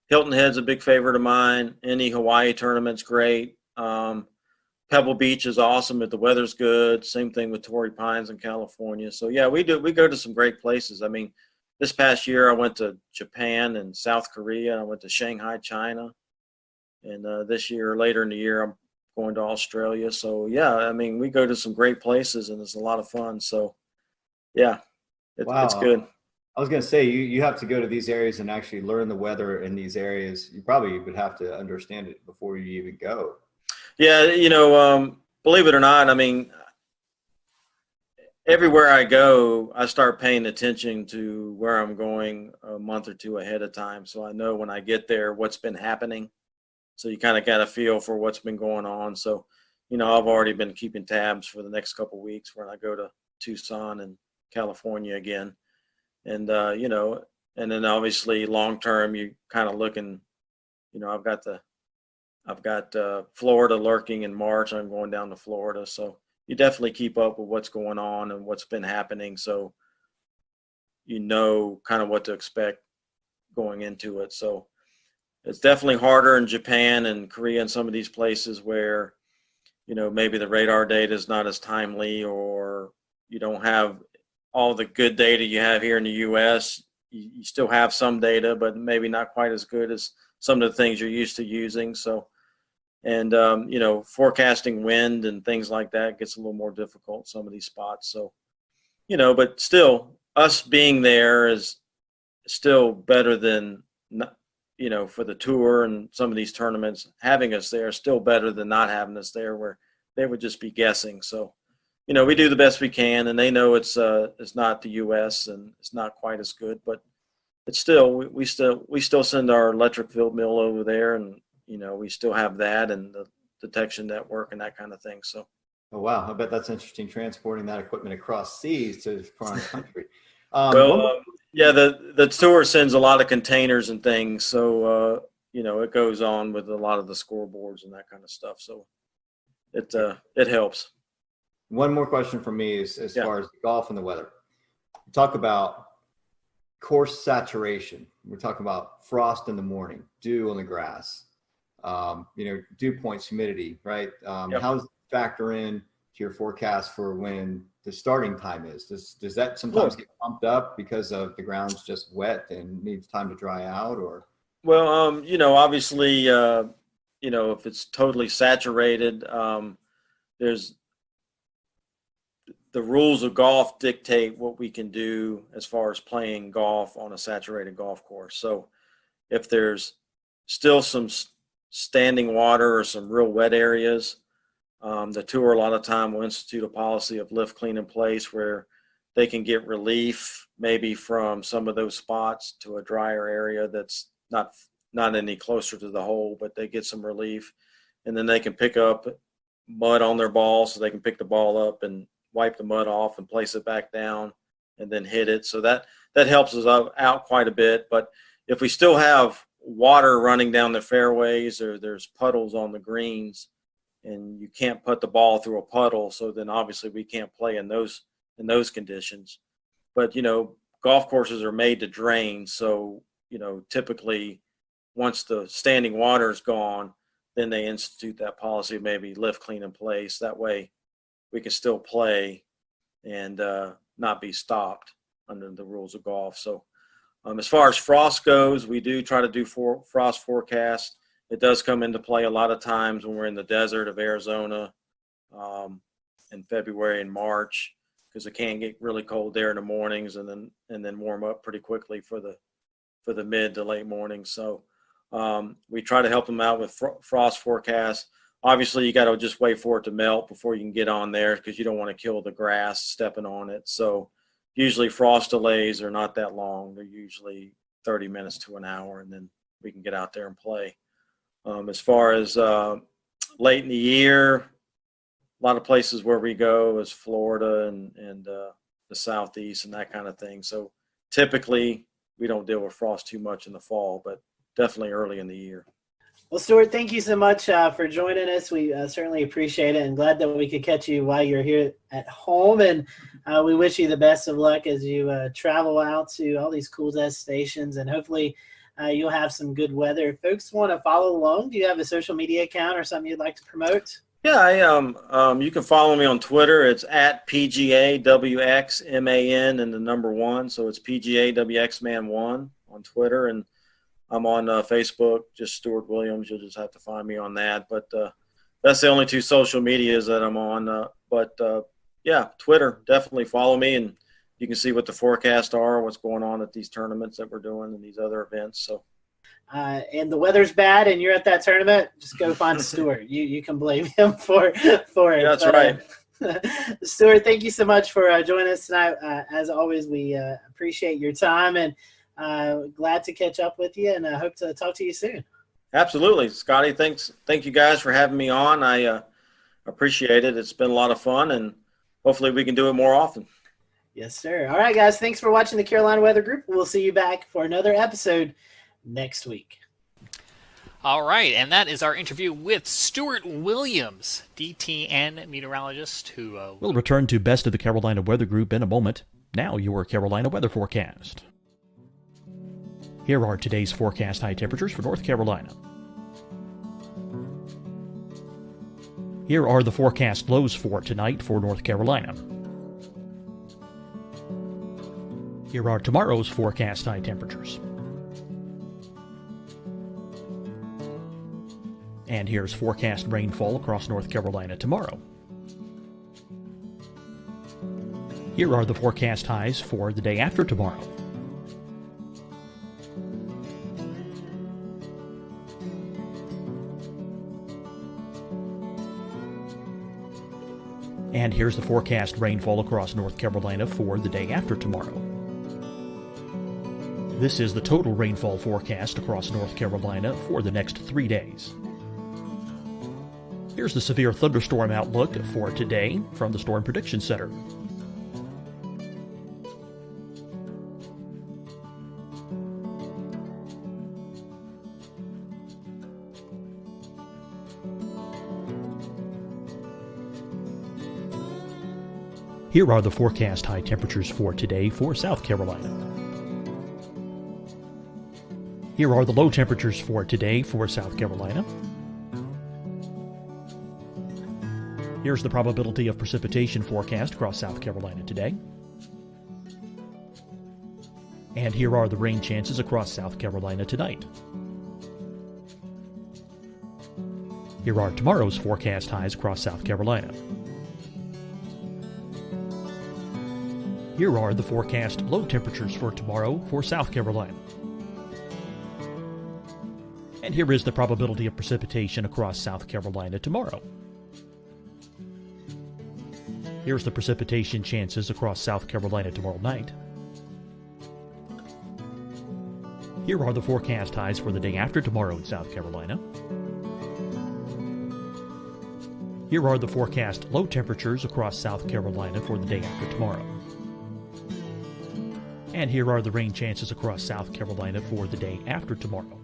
Hilton Head's a big favorite of mine. Any Hawaii tournament's great. Pebble Beach is awesome if the weather's good. Same thing with Torrey Pines in California. So yeah, we go to some great places. I mean, this past year I went to Japan and South Korea. I went to Shanghai, China. And this year, later in the year, I'm going to Australia. So yeah, I mean, we go to some great places and it's a lot of fun. So yeah, it's good. I was going to say, you have to go to these areas and actually learn the weather in these areas. You probably would have to understand it before you even go. Yeah, believe it or not, I mean, everywhere I go, I start paying attention to where I'm going a month or two ahead of time. So I know when I get there what's been happening. So you kind of got a feel for what's been going on. So, I've already been keeping tabs for the next couple of weeks when I go to Tucson and California again. And, and then obviously long term, you kind of looking, I've got Florida lurking in March. I'm going down to Florida. So you definitely keep up with what's going on and what's been happening. So, kind of what to expect going into it. So it's definitely harder in Japan and Korea and some of these places where, maybe the radar data is not as timely or you don't have all the good data you have here in the U.S. You still have some data, but maybe not quite as good as some of the things you're used to using. So, and forecasting wind and things like that gets a little more difficult, some of these spots. So, but still, us being there is still better than, for the tour and some of these tournaments, having us there is still better than not having us there, where they would just be guessing. So, we do the best we can, and they know it's not the U.S. and it's not quite as good, but it's still, we still send our electric field mill over there, and we still have that and the detection network and that kind of thing. So. Oh wow, I bet that's interesting, transporting that equipment across seas to foreign country. The tour sends a lot of containers and things, so it goes on with a lot of the scoreboards and that kind of stuff. So it helps. One more question from me is as far as the golf and the weather. Talk about course saturation. We're talking about frost in the morning, dew on the grass, dew points, humidity, right? How does it factor in to your forecast for when the starting time is? Does that sometimes get pumped up because of the ground's just wet and needs time to dry out, or? Well, obviously, if it's totally saturated, there's the rules of golf dictate what we can do as far as playing golf on a saturated golf course. So if there's still some standing water or some real wet areas, the tour a lot of time will institute a policy of lift, clean, in place, where they can get relief maybe from some of those spots to a drier area that's not any closer to the hole, but they get some relief, and then they can pick up mud on their ball, so they can pick the ball up and wipe the mud off and place it back down and then hit it. So that helps us out quite a bit. But if we still have water running down the fairways, or there's puddles on the greens, and you can't put the ball through a puddle, so then obviously we can't play in those conditions. But golf courses are made to drain, so typically once the standing water is gone, then they institute that policy of maybe lift, clean, in place. That way we can still play and not be stopped under the rules of golf. So as far as frost goes, we do try to do frost forecast. It does come into play a lot of times when we're in the desert of Arizona in February and March, because it can get really cold there in the mornings and then warm up pretty quickly for the mid to late mornings. So we try to help them out with frost forecast. Obviously, you got to just wait for it to melt before you can get on there, because you don't want to kill the grass stepping on it. So usually frost delays are not that long. They're usually 30 minutes to an hour, and then we can get out there and play. As far as late in the year, a lot of places where we go is Florida and the Southeast and that kind of thing. So typically we don't deal with frost too much in the fall, but definitely early in the year. Well, Stuart, thank you so much for joining us. We certainly appreciate it, and glad that we could catch you while you're here at home. And we wish you the best of luck as you travel out to all these cool test stations, and hopefully you'll have some good weather. If folks want to follow along, do you have a social media account or something you'd like to promote? Yeah, you can follow me on Twitter. It's at PGAWXMAN and the number 1. So it's PGAWXMan1 on Twitter. And I'm on Facebook, just Stuart Williams. You'll just have to find me on that. But that's the only 2 social medias that I'm on. Yeah, Twitter, definitely follow me, and you can see what the forecasts are, what's going on at these tournaments that we're doing and these other events. So, and the weather's bad and you're at that tournament, just go find Stuart. You can blame him for it. Yeah, that's right. Stuart, thank you so much for joining us tonight. As always, we appreciate your time, and glad to catch up with you, and I hope to talk to you soon. Absolutely. Scotty, thank you guys for having me on. I appreciate it. It's been a lot of fun, and hopefully we can do it more often. Yes, sir. All right, guys. Thanks for watching the Carolina Weather Group. We'll see you back for another episode next week. All right, and that is our interview with Stuart Williams, DTN meteorologist, who... We'll return to Best of the Carolina Weather Group in a moment. Now, your Carolina weather forecast. Here are today's forecast high temperatures for North Carolina. Here are the forecast lows for tonight for North Carolina. Here are tomorrow's forecast high temperatures. And here's forecast rainfall across North Carolina tomorrow. Here are the forecast highs for the day after tomorrow. And here's the forecast rainfall across North Carolina for the day after tomorrow. This is the total rainfall forecast across North Carolina for the next 3 days. Here's the severe thunderstorm outlook for today from the Storm Prediction Center. Here are the forecast high temperatures for today for South Carolina. Here are the low temperatures for today for South Carolina. Here's the probability of precipitation forecast across South Carolina today. And here are the rain chances across South Carolina tonight. Here are tomorrow's forecast highs across South Carolina. Here are the forecast low temperatures for tomorrow for South Carolina. And here is the probability of precipitation across South Carolina tomorrow. Here's the precipitation chances across South Carolina tomorrow night. Here are the forecast highs for the day after tomorrow in South Carolina. Here are the forecast low temperatures across South Carolina for the day after tomorrow. And here are the rain chances across South Carolina for the day after tomorrow.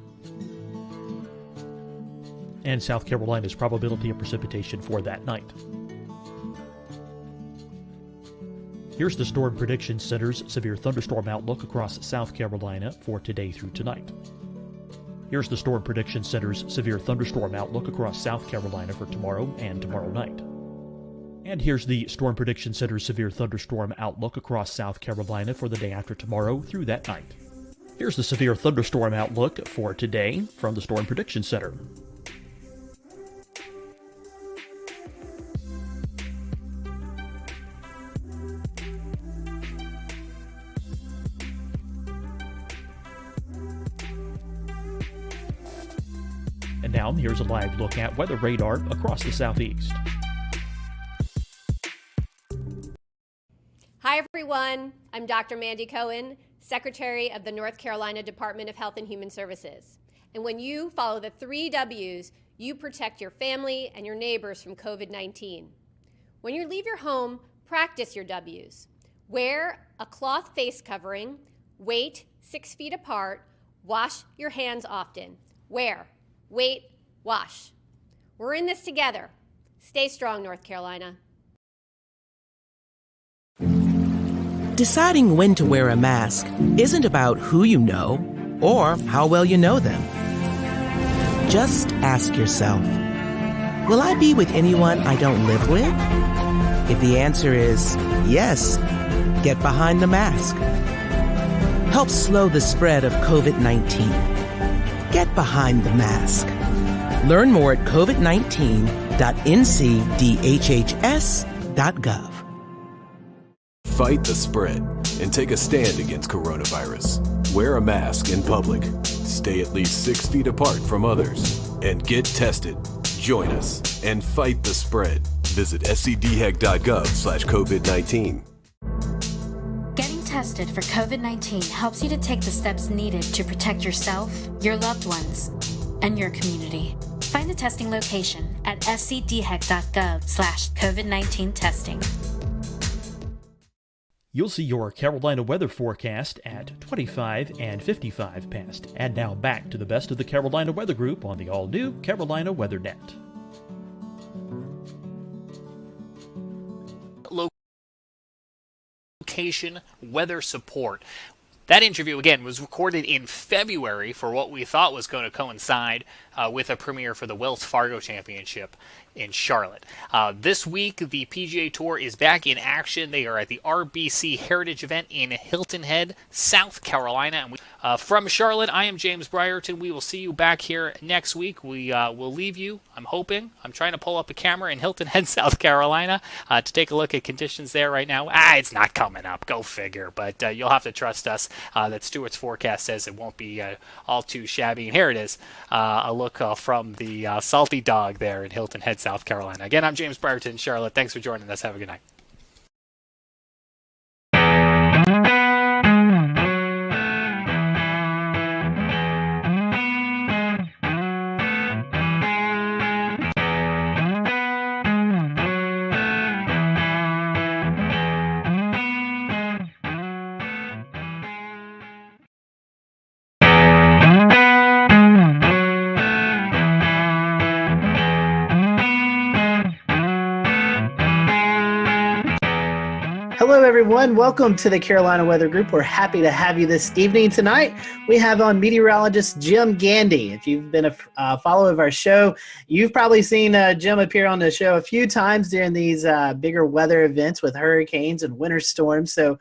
And South Carolina's probability of precipitation for that night. Here's the Storm Prediction Center's severe thunderstorm outlook across South Carolina for today through tonight. Here's the Storm Prediction Center's severe thunderstorm outlook across South Carolina for tomorrow and tomorrow night. And here's the Storm Prediction Center's severe thunderstorm outlook across South Carolina for the day after tomorrow through that night. Here's the severe thunderstorm outlook for today from the Storm Prediction Center. And now here's a live look at weather radar across the southeast. Hi, everyone. I'm Dr. Mandy Cohen, Secretary of the North Carolina Department of Health and Human Services. And when you follow the 3 W's, you protect your family and your neighbors from COVID-19. When you leave your home, practice your W's. Wear a cloth face covering, wait 6 feet apart, wash your hands often. Wear, wait, wash. We're in this together. Stay strong, North Carolina. Deciding when to wear a mask isn't about who you know or how well you know them. Just ask yourself, will I be with anyone I don't live with? If the answer is yes, get behind the mask. Help slow the spread of COVID-19. Get behind the mask. Learn more at covid19.ncdhhs.gov. Fight the spread and take a stand against coronavirus. Wear a mask in public. Stay at least 6 feet apart from others. And get tested. Join us and fight the spread. Visit scdhec.gov/COVID-19. Getting tested for COVID-19 helps you to take the steps needed to protect yourself, your loved ones, and your community. Find the testing location at scdhec.gov/COVID-19 testing. You'll see your Carolina weather forecast at 25 and 55 past. And now back to the best of the Carolina Weather Group on the all-new Carolina Weather Net. Location weather support. That interview, again, was recorded in February for what we thought was going to coincide with a premiere for the Wells Fargo Championship. in Charlotte. This week, the PGA Tour is back in action. They are at the RBC Heritage event in Hilton Head, South Carolina. And from Charlotte, I am James Brierton. We will see you back here next week. We will leave you, I'm trying to pull up a camera in Hilton Head, South Carolina to take a look at conditions there right now. It's not coming up. Go figure. But you'll have to trust us that Stewart's forecast says it won't be all too shabby. And here it is, a look from the Salty Dog there in Hilton Head, South Carolina. Again, I'm James Brierton in Charlotte. Thanks for joining us. Have a good night. Hello, everyone. Welcome to the Carolina Weather Group. We're happy to have you this evening. Tonight, we have on meteorologist Jim Gandy. If you've been a follower of our show, you've probably seen Jim appear on the show a few times during these bigger weather events with hurricanes and winter storms. So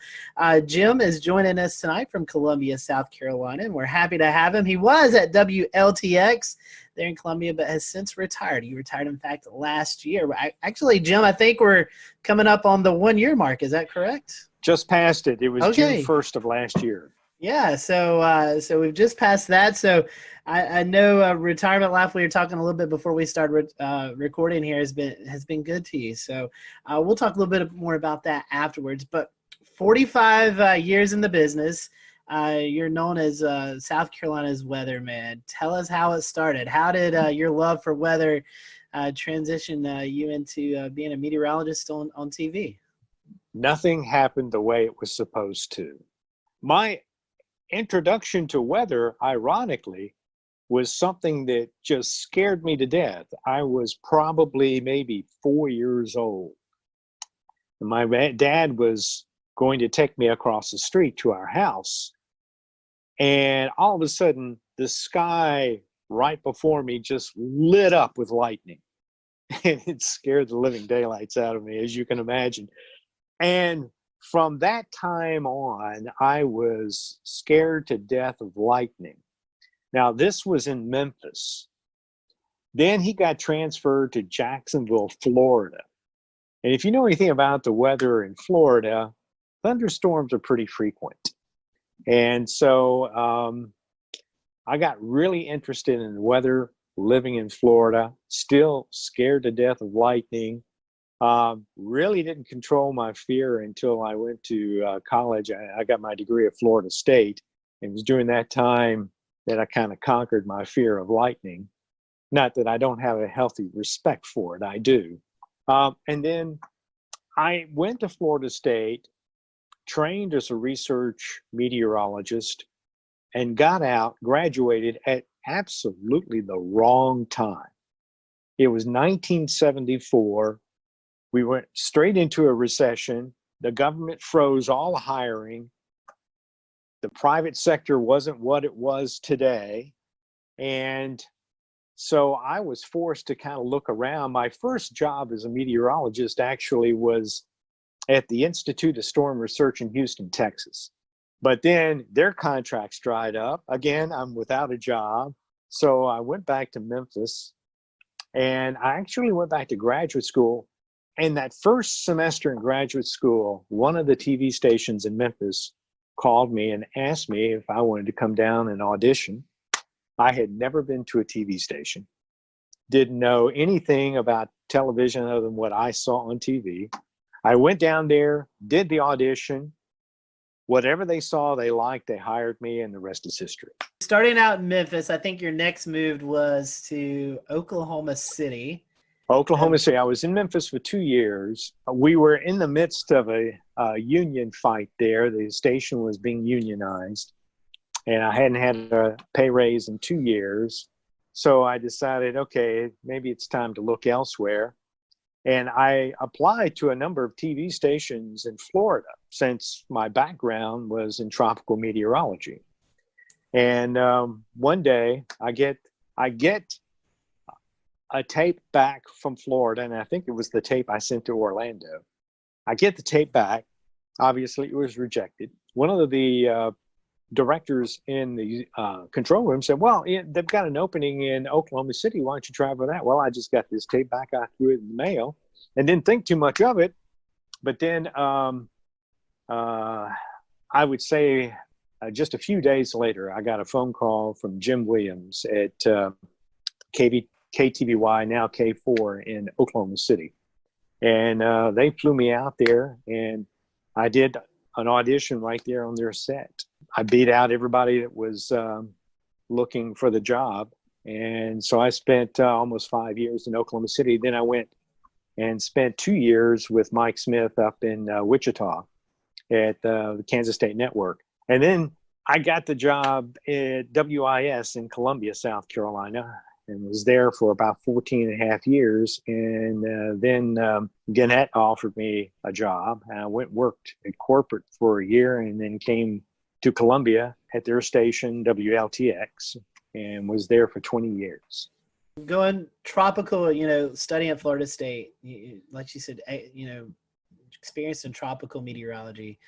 Jim is joining us tonight from Columbia, South Carolina, and we're happy to have him. He was at WLTX there in Columbia, but has since retired. He retired, in fact, last year. Actually, Jim, I think we're coming up on the 1 year mark. Is that correct? Just passed it. It was Okay. June 1st of last year. Yeah, so we've just passed that. So I know retirement life, we were talking a little bit before we started recording here, has been good to you. So we'll talk a little bit more about that afterwards. But 45 years in the business. You're known as South Carolina's weatherman. Tell us how it started. How did your love for weather transition you into being a meteorologist on TV? Nothing happened the way it was supposed to. My introduction to weather, ironically, was something that just scared me to death. I was probably maybe 4 years old. My dad was going to take me across the street to our house. And all of a sudden, the sky right before me just lit up with lightning. And it scared the living daylights out of me, as you can imagine. And from that time on, I was scared to death of lightning. Now, this was in Memphis. Then he got transferred to Jacksonville, Florida. And if you know anything about the weather in Florida, thunderstorms are pretty frequent. And so I got really interested in weather living in Florida, still scared to death of lightning. Really didn't control my fear until I went to college. I got my degree at Florida State. It was during that time that I kind of conquered my fear of lightning. Not that I don't have a healthy respect for it, I do. And then I went to Florida State, trained as a research meteorologist, and got out, graduated at absolutely the wrong time. It was 1974. We went straight into a recession. The government froze all hiring. The private sector wasn't what it was today. And so I was forced to kind of look around. My first job as a meteorologist actually was at the Institute of Storm Research in Houston, Texas. But then their contracts dried up. Again, I'm without a job. So I went back to Memphis, and I actually went back to graduate school. And that first semester in graduate school, one of the TV stations in Memphis called me and asked me if I wanted to come down and audition. I had never been to a TV station, didn't know anything about television other than what I saw on TV. I went down there, did the audition. Whatever they saw, they liked, they hired me, and the rest is history. Starting out in Memphis, I think your next move was to Oklahoma City. Oklahoma City. I was in Memphis for 2 years. We were in the midst of a union fight there. The station was being unionized, and I hadn't had a pay raise in 2 years. So I decided, okay, maybe it's time to look elsewhere. And I applied to a number of TV stations in Florida since my background was in tropical meteorology. And one day I get a tape back from Florida, and I think it was the tape I sent to Orlando. I get the tape back. Obviously, it was rejected. One of the directors in the control room said, well, yeah, they've got an opening in Oklahoma City. Why don't you try for that? Well, I just got this tape back. I threw it in the mail and didn't think too much of it. But then I would say just a few days later, I got a phone call from Jim Williams at KTVY, now K4 in Oklahoma City. And they flew me out there, and I did an audition right there on their set. I beat out everybody that was looking for the job. And so I spent almost 5 years in Oklahoma City. Then I went and spent 2 years with Mike Smith up in Wichita at the Kansas State Network. And then I got the job at WIS in Columbia, South Carolina, and was there for about 14 and a half years. And then Gannett offered me a job. And I went and worked at corporate for a year, and then came to Columbia at their station, WLTX, and was there for 20 years. Going tropical, studying at Florida State, like you said, experienced in tropical meteorology.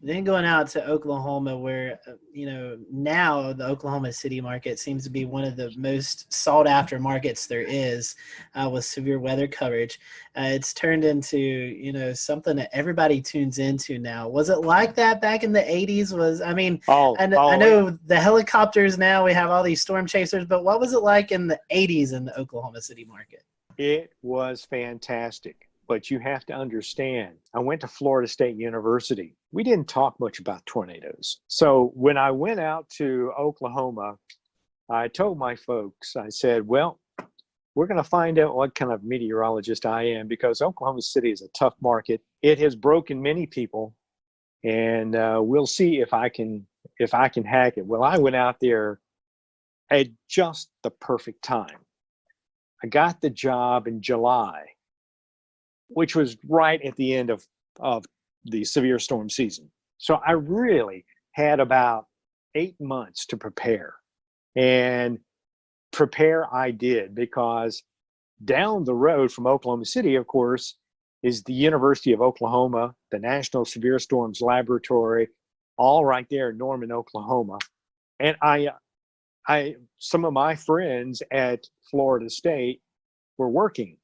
Then going out to Oklahoma, where, now the Oklahoma City market seems to be one of the most sought after markets there is, with severe weather coverage. It's turned into, something that everybody tunes into now. Was it like that back in the 80s? I know the helicopters now, we have all these storm chasers, but what was it like in the 80s in the Oklahoma City market? It was fantastic. But you have to understand, I went to Florida State University. We didn't talk much about tornadoes. So when I went out to Oklahoma, I told my folks, I said, well, we're going to find out what kind of meteorologist I am, because Oklahoma City is a tough market. It has broken many people, and we'll see if I can hack it. Well, I went out there at just the perfect time. I got the job in July, which was right at the end of the severe storm season. So I really had about 8 months to prepare. And prepare I did, because down the road from Oklahoma City, of course, is the University of Oklahoma, the National Severe Storms Laboratory, all right there in Norman, Oklahoma. And some of my friends at Florida State were working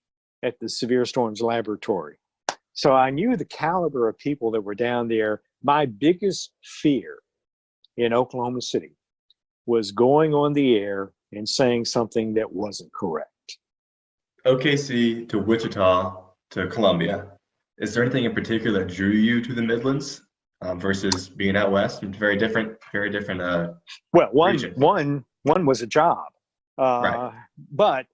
at the Severe Storms Laboratory. So I knew the caliber of people that were down there. My biggest fear in Oklahoma City was going on the air and saying something that wasn't correct. OKC to Wichita to Columbia. Is there anything in particular that drew you to the Midlands versus being out west? Very different. Well, one was a job, right. But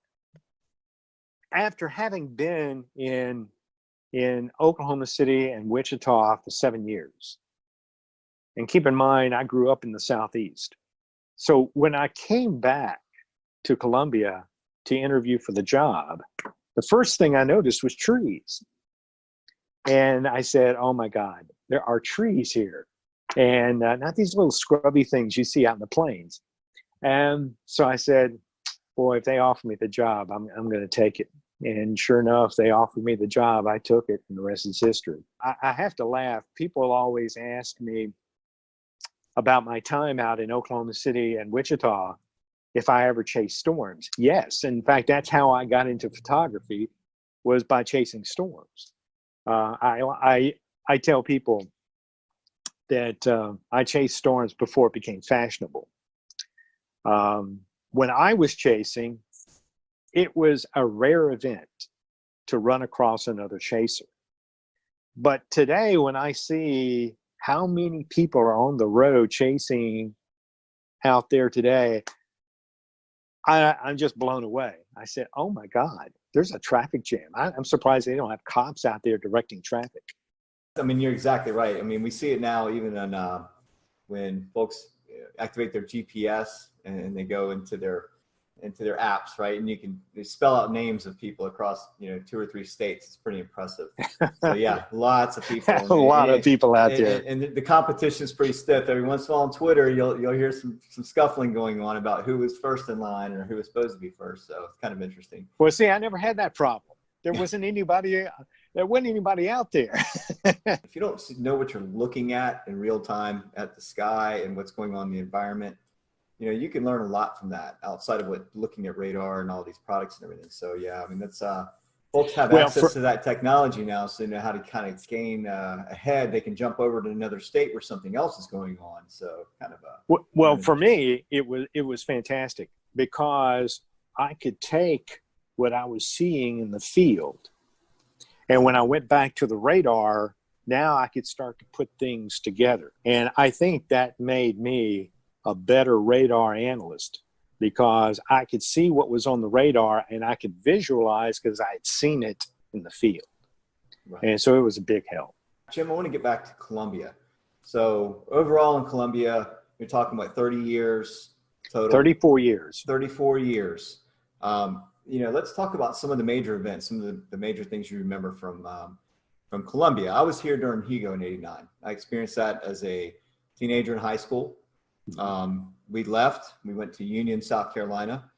after having been in Oklahoma City and Wichita for 7 years, and keep in mind, I grew up in the Southeast. So when I came back to Columbia to interview for the job, the first thing I noticed was trees. And I said, oh my God, there are trees here. And not these little scrubby things you see out in the plains. And so I said, boy, if they offer me the job, I'm going to take it. And sure enough, they offered me the job. I took it, and the rest is history. I have to laugh. People always ask me about my time out in Oklahoma City and Wichita, if I ever chased storms. Yes. In fact, that's how I got into photography, was by chasing storms. I tell people that I chased storms before it became fashionable. When I was chasing, it was a rare event to run across another chaser. But today, when I see how many people are on the road chasing out there today, I'm just blown away. I said, oh my God, there's a traffic jam. I'm surprised they don't have cops out there directing traffic. I mean, you're exactly right. I mean, we see it now even on when folks activate their GPS and they go into their into their apps, right? And they spell out names of people across 2 or 3 states. It's pretty impressive. So yeah, lots of people. A lot of people out there. And the competition is pretty stiff. Every once in a while on Twitter, you'll hear some scuffling going on about who was first in line or who was supposed to be first. So it's kind of interesting. Well, see, I never had that problem. There wasn't anybody out there. If you don't know what you're looking at in real time at the sky and what's going on in the environment, you can learn a lot from that outside of looking at radar and all these products and everything. So yeah, I mean, that's folks have access to that technology now, so they know how to kind of gain ahead. They can jump over to another state where something else is going on. So kind of well, for me, it was fantastic because I could take what I was seeing in the field, and when I went back to the radar, now I could start to put things together. And I think that made me a better radar analyst because I could see what was on the radar and I could visualize because I had seen it in the field. Right. And so it was a big help. Jim, I want to get back to Columbia. So overall in Columbia, you're talking about 30 years total. 34 years. 34 years. Let's talk about some of the major events, some of the major things you remember from Columbia. I was here during Hugo in '89. I experienced that as a teenager in high school. We left, we went to Union, South Carolina,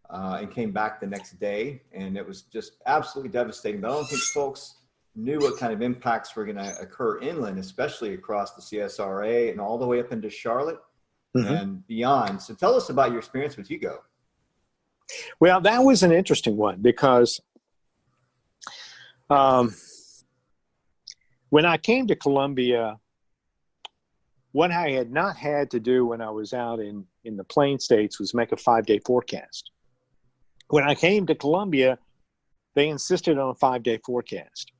and came back the next day. And it was just absolutely devastating. But I don't think folks knew what kind of impacts were going to occur inland, especially across the CSRA and all the way up into Charlotte and beyond. So tell us about your experience with Hugo. Well, that was an interesting one because when I came to Columbia, what I had not had to do when I was out in the Plain States was make a 5-day forecast. When I came to Columbia, they insisted on a 5-day forecast.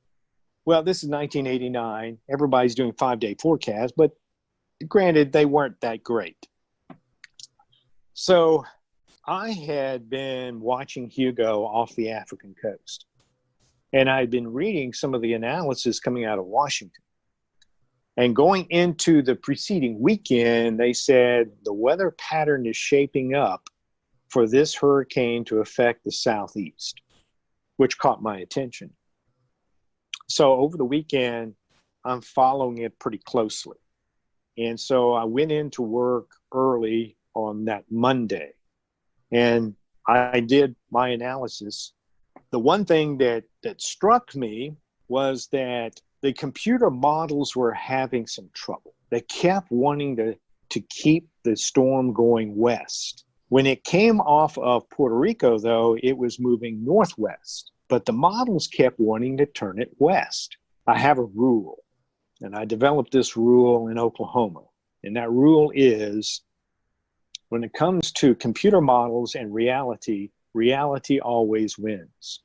Well, this is 1989. Everybody's doing 5-day forecasts, but granted, they weren't that great. So I had been watching Hugo off the African coast, and I had been reading some of the analysis coming out of Washington. And going into the preceding weekend, they said the weather pattern is shaping up for this hurricane to affect the southeast, which caught my attention. So over the weekend, I'm following it pretty closely. And so I went into work early on that Monday, and I did my analysis. The one thing that struck me was that the computer models were having some trouble. They kept wanting to keep the storm going west. When it came off of Puerto Rico, though, it was moving northwest, but the models kept wanting to turn it west. I have a rule, and I developed this rule in Oklahoma, and that rule is when it comes to computer models and reality, reality always wins.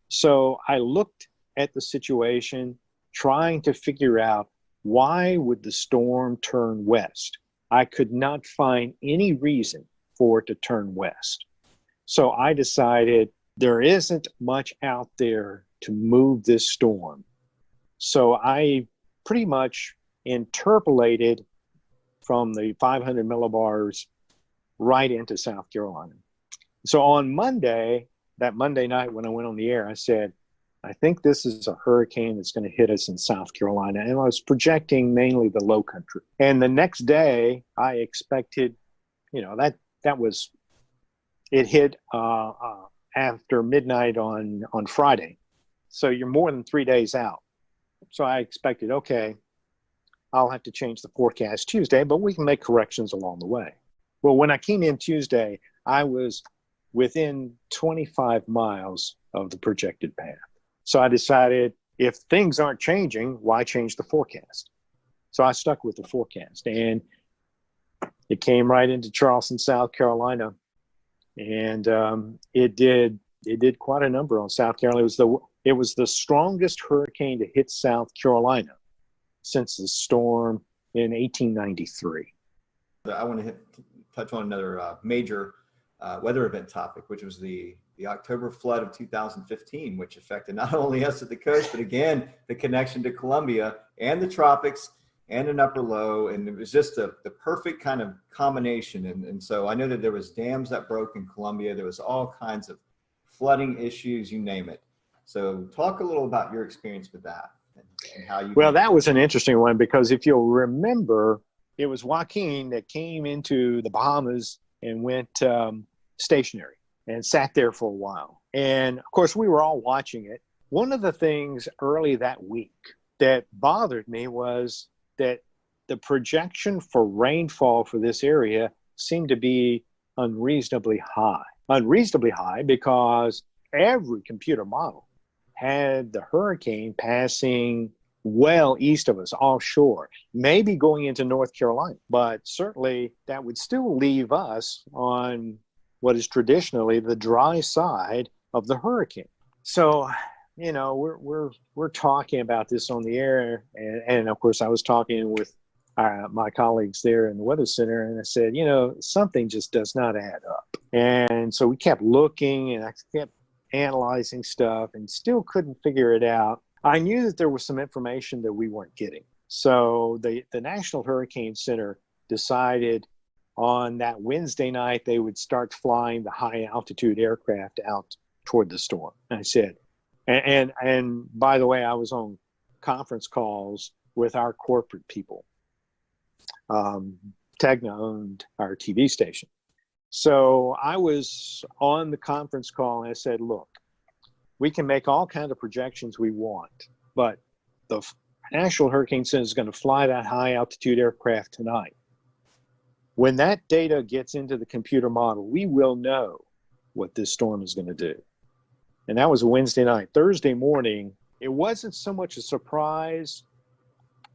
So I looked at the situation, trying to figure out why would the storm turn west. I could not find any reason for it to turn west. So I decided there isn't much out there to move this storm. So I pretty much interpolated from the 500 millibars right into South Carolina. So on Monday, that Monday night when I went on the air, I said, I think this is a hurricane that's going to hit us in South Carolina. And I was projecting mainly the low country. And the next day, I expected, it hit after midnight on Friday. So you're more than 3 days out. So I expected, okay, I'll have to change the forecast Tuesday, but we can make corrections along the way. Well, when I came in Tuesday, I was within 25 miles of the projected path. So I decided if things aren't changing, why change the forecast? So I stuck with the forecast, and it came right into Charleston, South Carolina, and it did quite a number on South Carolina. It was the strongest hurricane to hit South Carolina since the storm in 1893. I want to touch on another major weather event topic, which was the October flood of 2015, which affected not only us at the coast, but again, the connection to Columbia and the tropics and an upper low, and it was just the perfect kind of combination. And so I know that there was dams that broke in Columbia. There was all kinds of flooding issues, you name it. So talk a little about your experience with that and how you. Well, that was an interesting one because if you'll remember, it was Joaquin that came into the Bahamas and went stationary and sat there for a while. And of course, we were all watching it. One of the things early that week that bothered me was that the projection for rainfall for this area seemed to be unreasonably high. Unreasonably high because every computer model had the hurricane passing well east of us, offshore, maybe going into North Carolina. But certainly that would still leave us on what is traditionally the dry side of the hurricane. So, you know, we're talking about this on the air, and of course I was talking with my colleagues there in the Weather Center, and I said, you know, something just does not add up. And so we kept looking, and I kept analyzing stuff, and still couldn't figure it out. I knew that there was some information that we weren't getting. So the National Hurricane Center decided on that Wednesday night they would start flying the high altitude aircraft out toward the storm. And I said, and by the way, I was on conference calls with our corporate people. Tegna owned our TV station. So I was on the conference call and I said, look, we can make all kinds of projections we want, but the National Hurricane Center is going to fly that high altitude aircraft tonight. When that data gets into the computer model, we will know what this storm is going to do. And that was a Wednesday night. Thursday morning, it wasn't so much a surprise,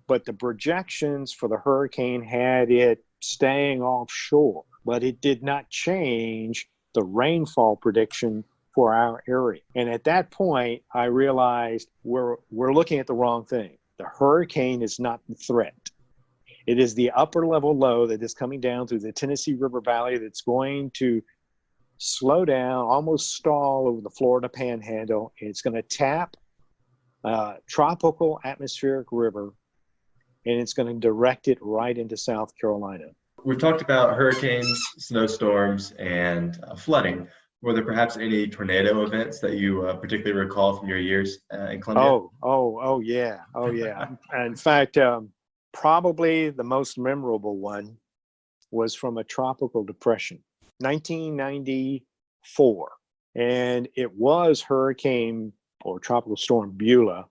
but the projections for the hurricane had it staying offshore, but it did not change the rainfall prediction for our area. And at that point, I realized we're looking at the wrong thing. The hurricane is not the threat. It is the upper level low that is coming down through the Tennessee River Valley that's going to slow down, almost stall over the Florida Panhandle. And it's going to tap tropical atmospheric river, and it's going to direct it right into South Carolina. We've talked about hurricanes, snowstorms, and flooding. Were there perhaps any tornado events that you particularly recall from your years in Columbia? Oh, yeah. In fact, probably the most memorable one was from a tropical depression, 1994. And it was Hurricane or Tropical Storm Beulah.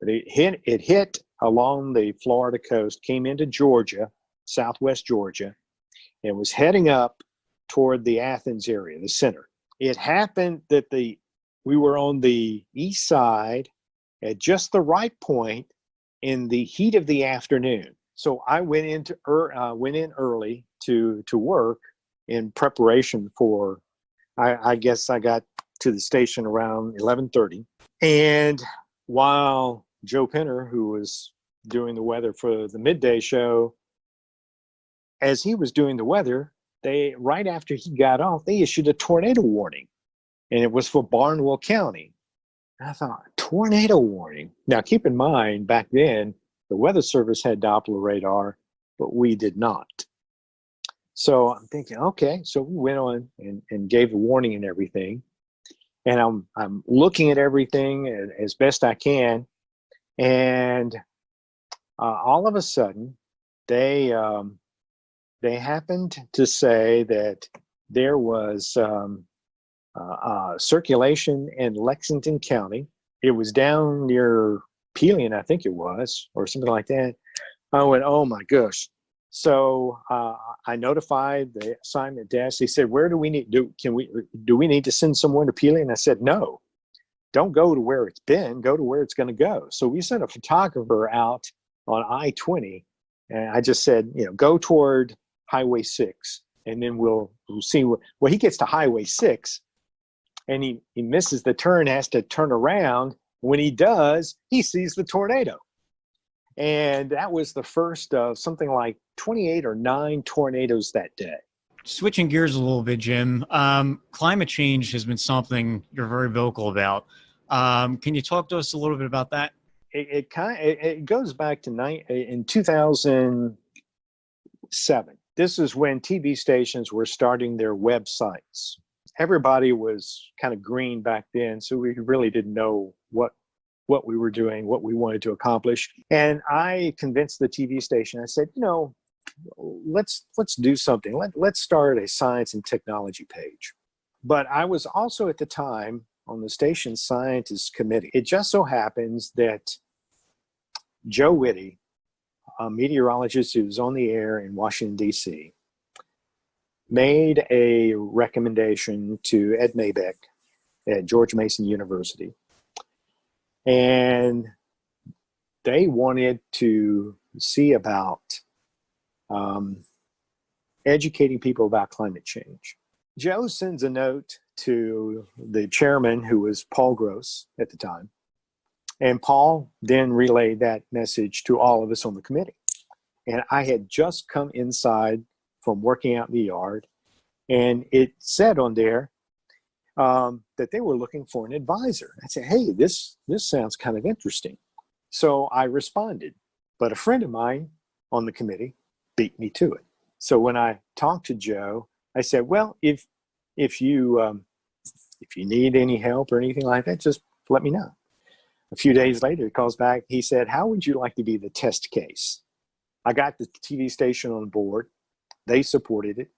But it hit along the Florida coast, came into Georgia, southwest Georgia, and was heading up toward the Athens area, the center. It happened that we were on the east side at just the right point in the heat of the afternoon. So I went in early to work in preparation for, I guess I got to the station around 11:30. And while Joe Penner, who was doing the weather for the midday show, as he was doing the weather, right after he got off, they issued a tornado warning, and it was for Barnwell County. And I thought, tornado warning. Now, keep in mind, back then, the Weather Service had Doppler radar, but we did not. So I'm thinking, okay, so we went on and gave the warning and everything. And I'm looking at everything as best I can. And all of a sudden, they happened to say that there was circulation in Lexington County. It was down near Pelion, I think it was, or something like that. I went, oh my gosh. So I notified the assignment desk. They said, where do we need do we need to send someone to Pelion? I said, no, don't go to where it's been, go to where it's going to go. So we sent a photographer out on I-20, and I just said, go toward Highway 6, and then we'll see well, he gets to Highway 6, and he misses the turn, has to turn around. When he does, he sees the tornado. And that was the first of something like 28 or 9 tornadoes that day. Switching gears a little bit, Jim, climate change has been something you're very vocal about. Can you talk to us a little bit about that? it goes back to in 2007. This is when TV stations were starting their websites. Everybody was kind of green back then, so we really didn't know what we were doing, what we wanted to accomplish. And I convinced the TV station. I said, let's do something. Let's start a science and technology page. But I was also at the time on the station's scientists committee. It just so happens that Joe Whitty, a meteorologist who was on the air in Washington, D.C., made a recommendation to Ed Maybeck at George Mason University. And they wanted to see about educating people about climate change. Joe sends a note to the chairman, who was Paul Gross at the time. And Paul then relayed that message to all of us on the committee. And I had just come inside from working out in the yard, and it said on there that they were looking for an advisor. I said, hey, this sounds kind of interesting. So I responded, but a friend of mine on the committee beat me to it. So when I talked to Joe, I said, well, if you need any help or anything like that, just let me know. A few days later, he calls back. He said, how would you like to be the test case? I got the TV station on board. They supported it.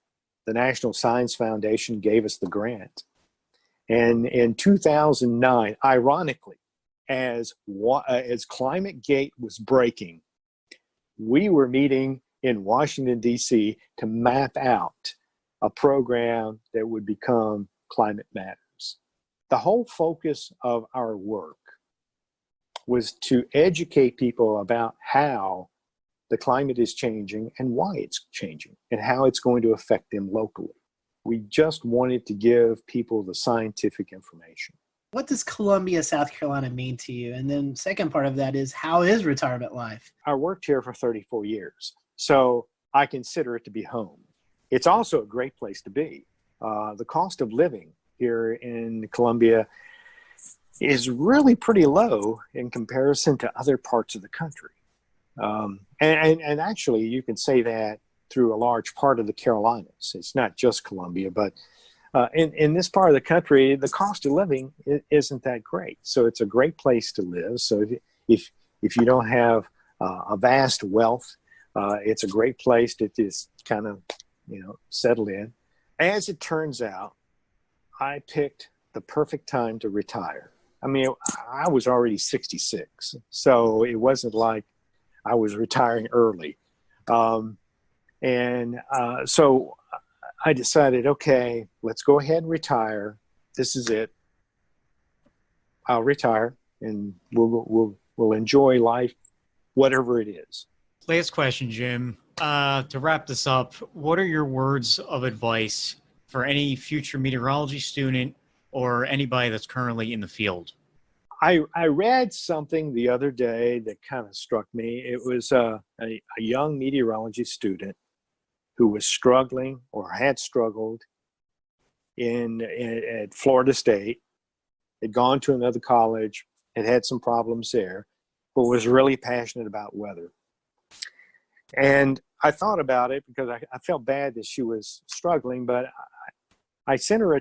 The National Science Foundation gave us the grant. And in 2009, ironically, as ClimateGate was breaking, we were meeting in Washington, D.C. to map out a program that would become Climate Matters. The whole focus of our work was to educate people about how the climate is changing and why it's changing and how it's going to affect them locally. We just wanted to give people the scientific information. What does Columbia, South Carolina mean to you? And then second part of that is, how is retirement life? I worked here for 34 years, so I consider it to be home. It's also a great place to be. The cost of living here in Columbia is really pretty low in comparison to other parts of the country. And actually, you can say that through a large part of the Carolinas. It's not just Columbia, but in this part of the country, the cost of living isn't that great. So it's a great place to live. So if you don't have a vast wealth, it's a great place to just kind of, settle in. As it turns out, I picked the perfect time to retire. I mean, I was already 66, so it wasn't like I was retiring early. So I decided, okay, let's go ahead and retire. This is it. I'll retire, and we'll enjoy life, whatever it is. Last question, Jim. To wrap this up, what are your words of advice for any future meteorology student or anybody that's currently in the field? I read something the other day that kind of struck me. It was a young meteorology student who was struggling or had struggled at Florida State, had gone to another college, had some problems there, but was really passionate about weather. And I thought about it because I felt bad that she was struggling, but I sent her a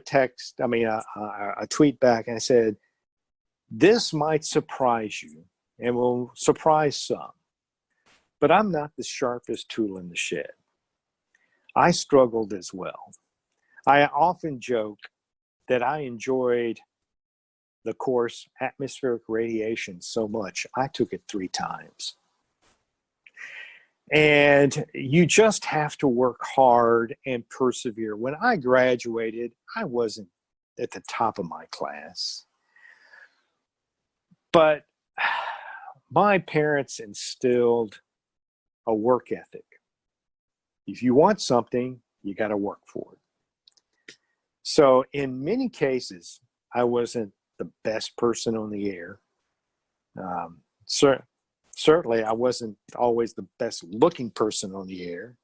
tweet back, and I said, this might surprise you and will surprise some, but I'm not the sharpest tool in the shed. I struggled as well. I often joke that I enjoyed the course atmospheric radiation so much, I took it 3 times. And you just have to work hard and persevere. When I graduated, I wasn't at the top of my class. But my parents instilled a work ethic. If you want something, you got to work for it. So in many cases, I wasn't the best person on the air. Certainly, I wasn't always the best looking person on the air.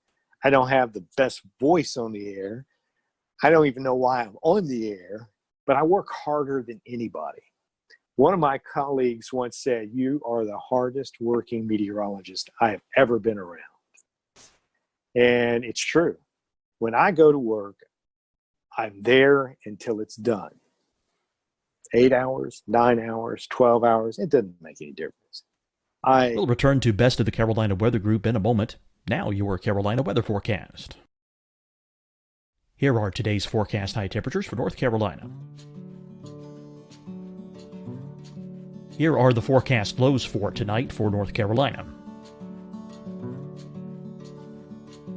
I don't have the best voice on the air. I don't even know why I'm on the air, but I work harder than anybody. One of my colleagues once said, "You are the hardest working meteorologist I have ever been around." And it's true. When I go to work, I'm there until it's done. 8 hours, 9 hours, 12 hours, it doesn't make any difference. We'll return to Best of the Carolina Weather Group in a moment. Now your Carolina weather forecast. Here are today's forecast high temperatures for North Carolina. Here are the forecast lows for tonight for North Carolina.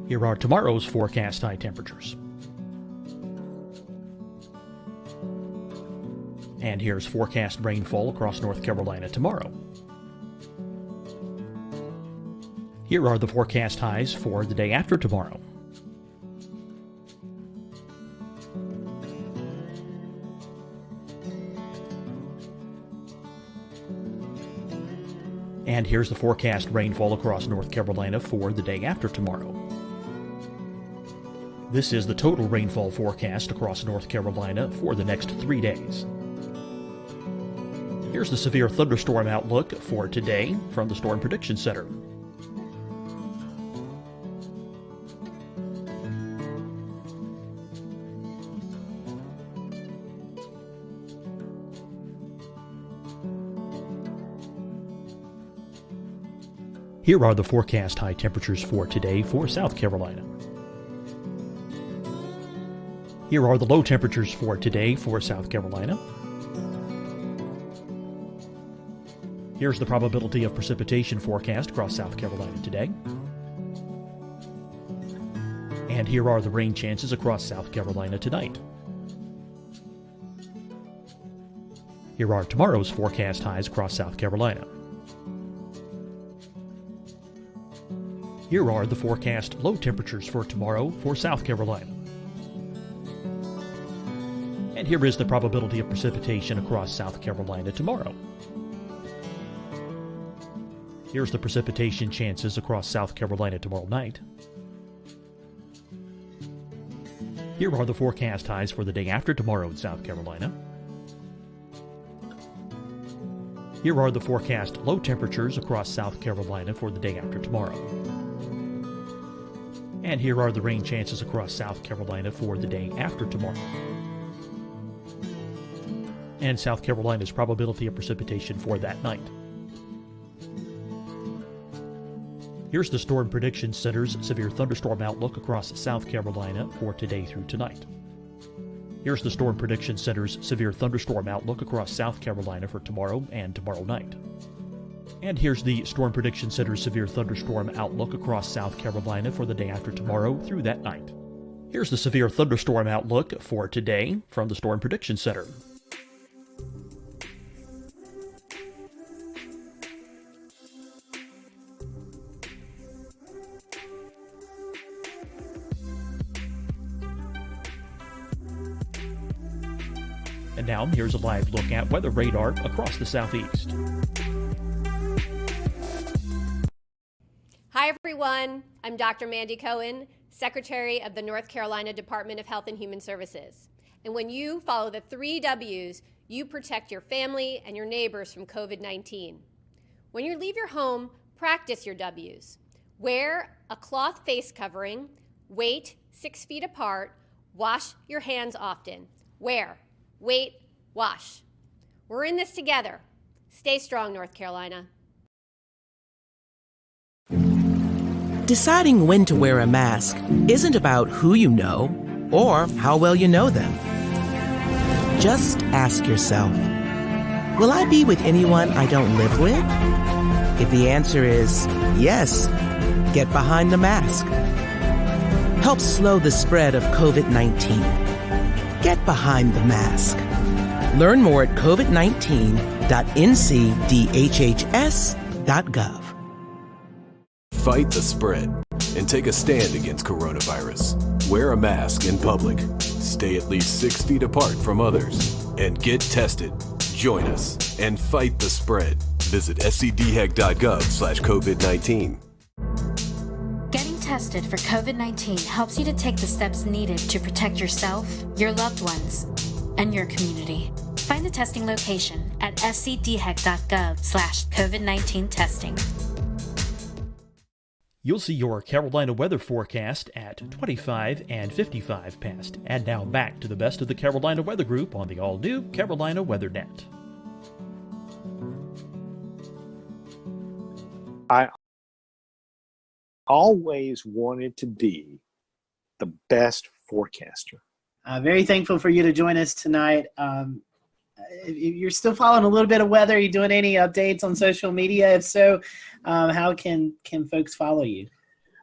Here are tomorrow's forecast high temperatures. And here's forecast rainfall across North Carolina tomorrow. Here are the forecast highs for the day after tomorrow. And here's the forecast rainfall across North Carolina for the day after tomorrow. This is the total rainfall forecast across North Carolina for the next 3 days. Here's the severe thunderstorm outlook for today from the Storm Prediction Center. Here are the forecast high temperatures for today for South Carolina. Here are the low temperatures for today for South Carolina. Here's the probability of precipitation forecast across South Carolina today. And here are the rain chances across South Carolina tonight. Here are tomorrow's forecast highs across South Carolina. Here are the forecast low temperatures for tomorrow for South Carolina. And here is the probability of precipitation across South Carolina tomorrow. Here's the precipitation chances across South Carolina tomorrow night. Here are the forecast highs for the day after tomorrow in South Carolina. Here are the forecast low temperatures across South Carolina for the day after tomorrow. And here are the rain chances across South Carolina for the day after tomorrow. And South Carolina's probability of precipitation for that night. Here's the Storm Prediction Center's severe thunderstorm outlook across South Carolina for today through tonight. Here's the Storm Prediction Center's severe thunderstorm outlook across South Carolina for tomorrow and tomorrow night. And here's the Storm Prediction Center's severe thunderstorm outlook across South Carolina for the day after tomorrow through that night. Here's the severe thunderstorm outlook for today from the Storm Prediction Center. And now here's a live look at weather radar across the southeast. Hi, everyone. I'm Dr. Mandy Cohen, Secretary of the North Carolina Department of Health and Human Services. And when you follow the 3 W's, you protect your family and your neighbors from COVID-19. When you leave your home, practice your W's. Wear a cloth face covering, wait 6 feet apart, wash your hands often. Wear, wait, wash. We're in this together. Stay strong, North Carolina. Deciding when to wear a mask isn't about who you know or how well you know them. Just ask yourself, will I be with anyone I don't live with? If the answer is yes, get behind the mask. Help slow the spread of COVID-19. Get behind the mask. Learn more at covid19.ncdhhs.gov. Fight the spread and take a stand against coronavirus. Wear a mask in public. Stay at least 6 feet apart from others. And get tested. Join us and fight the spread. Visit scdhec.gov/COVID-19. Getting tested for COVID-19 helps you to take the steps needed to protect yourself, your loved ones, and your community. Find the testing location at scdhec.gov/COVID-19 testing. You'll see your Carolina weather forecast at 25 and 55 past. And now back to the best of the Carolina Weather Group on the all-new Carolina WeatherNet. I always wanted to be the best forecaster. Very thankful for you to join us tonight. If you're still following a little bit of weather, are you doing any updates on social media? If so, how can folks follow you?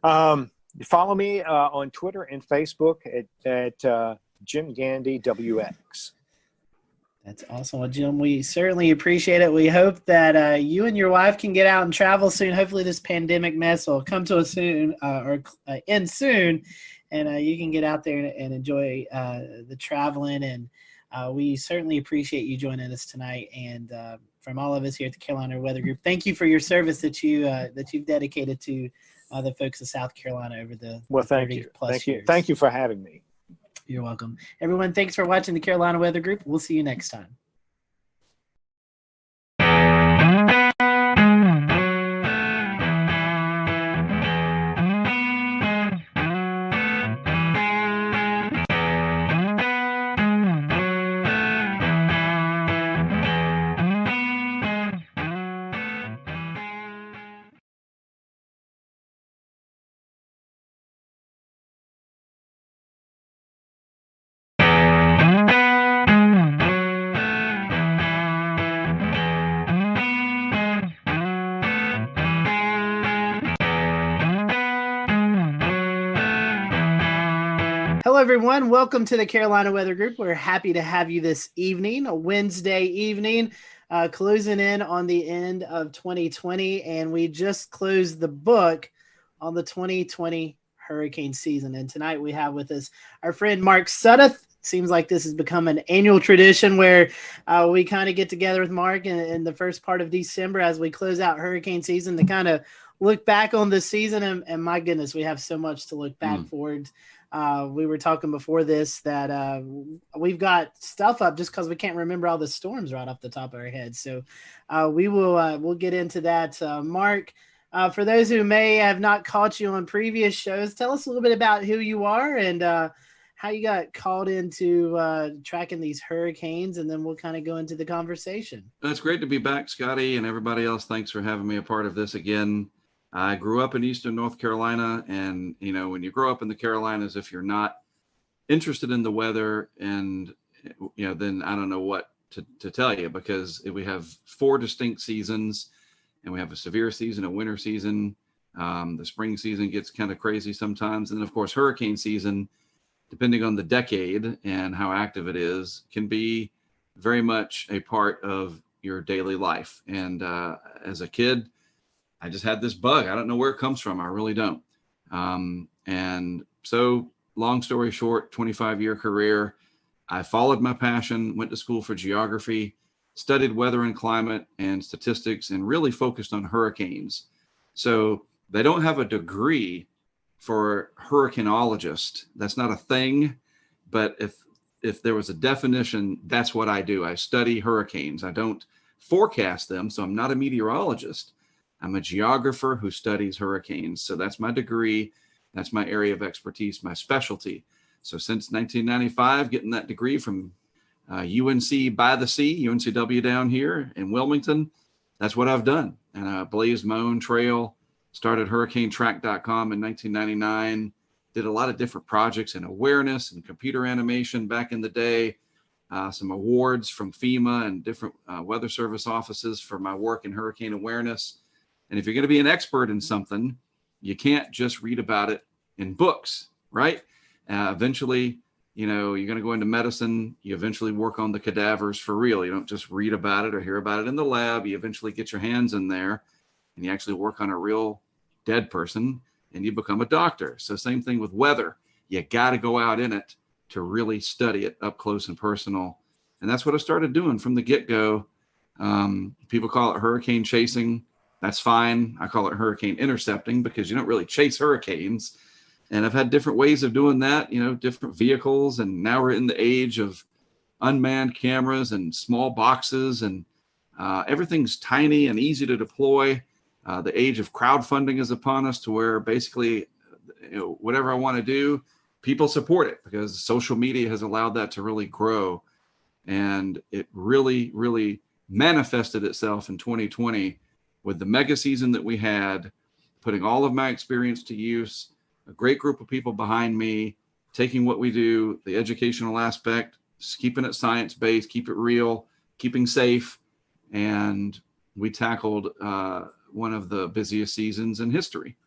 Follow me on Twitter and Facebook at Jim Gandy WX. That's awesome. Well, Jim, we certainly appreciate it. We hope that you and your wife can get out and travel soon. Hopefully this pandemic mess will come to us soon or end soon, and you can get out there and enjoy the traveling. And we certainly appreciate you joining us tonight. And from all of us here at the Carolina Weather Group, thank you for your service that you've dedicated to the folks of South Carolina over the 30 plus years. Thank you for having me. You're welcome. Everyone, thanks for watching the Carolina Weather Group. We'll see you next time. Hello, everyone. Welcome to the Carolina Weather Group. We're happy to have you this evening, a Wednesday evening, closing in on the end of 2020. And we just closed the book on the 2020 hurricane season. And tonight we have with us our friend Mark Sudduth. Seems like this has become an annual tradition where we kind of get together with Mark in the first part of December as we close out hurricane season to kind of look back on the season. And my goodness, we have so much to look back forward. We were talking before this that we've got stuff up just because we can't remember all the storms right off the top of our heads. So we'll get into that. Mark, for those who may have not caught you on previous shows, tell us a little bit about who you are and how you got called into tracking these hurricanes, and then we'll kind of go into the conversation. It's great to be back, Scotty, and everybody else. Thanks for having me a part of this again. I grew up in Eastern North Carolina, and, you know, when you grow up in the Carolinas, if you're not interested in the weather and, you know, then I don't know what to tell you, because we have 4 distinct seasons, and we have a severe season, a winter season. The spring season gets kind of crazy sometimes. And then, of course, hurricane season, depending on the decade and how active it is, can be very much a part of your daily life. And as a kid, I just had this bug. I don't know where it comes from. I really don't. And so, long story short, 25-year career, I followed my passion, went to school for geography, studied weather and climate and statistics, and really focused on hurricanes. So they don't have a degree for hurricanologist. That's not a thing. But if there was a definition, that's what I do. I study hurricanes. I don't forecast them. So I'm not a meteorologist. I'm a geographer who studies hurricanes. So that's my degree. That's my area of expertise, my specialty. So since 1995, getting that degree from UNC by the Sea, UNCW down here in Wilmington, that's what I've done. And I blazed my own trail, started hurricanetrack.com in 1999, did a lot of different projects in awareness and computer animation back in the day, some awards from FEMA and different weather service offices for my work in hurricane awareness. And if you're going to be an expert in something, you can't just read about it in books, right? Eventually, you know, you're going to go into medicine. You eventually work on the cadavers for real. You don't just read about it or hear about it in the lab. You eventually get your hands in there and you actually work on a real dead person and you become a doctor. So same thing with weather. You got to go out in it to really study it up close and personal. And that's what I started doing from the get-go. People call it hurricane chasing. That's fine. I call it hurricane intercepting because you don't really chase hurricanes. And I've had different ways of doing that, you know, different vehicles. And now we're in the age of unmanned cameras and small boxes, and everything's tiny and easy to deploy. The age of crowdfunding is upon us, to where basically, whatever I want to do, people support it, because social media has allowed that to really grow. And it really, really manifested itself in 2020 with the mega season that we had, putting all of my experience to use, a great group of people behind me, taking what we do, the educational aspect, keeping it science-based, keep it real, keeping safe. And we tackled one of the busiest seasons in history.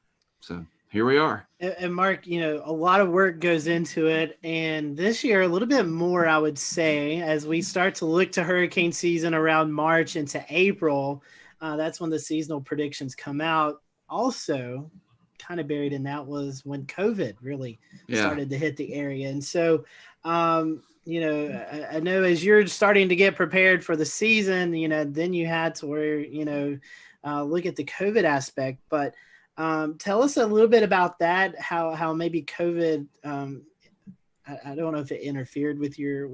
So here we are. And Mark, a lot of work goes into it. And this year, a little bit more, I would say, as we start to look to hurricane season around March into April. That's when the seasonal predictions come out. Also, kind of buried in that was when COVID really started to hit the area. And so, I know as you're starting to get prepared for the season, then you had to where, look at the COVID aspect. But tell us a little bit about that, how maybe COVID, I don't know if it interfered with your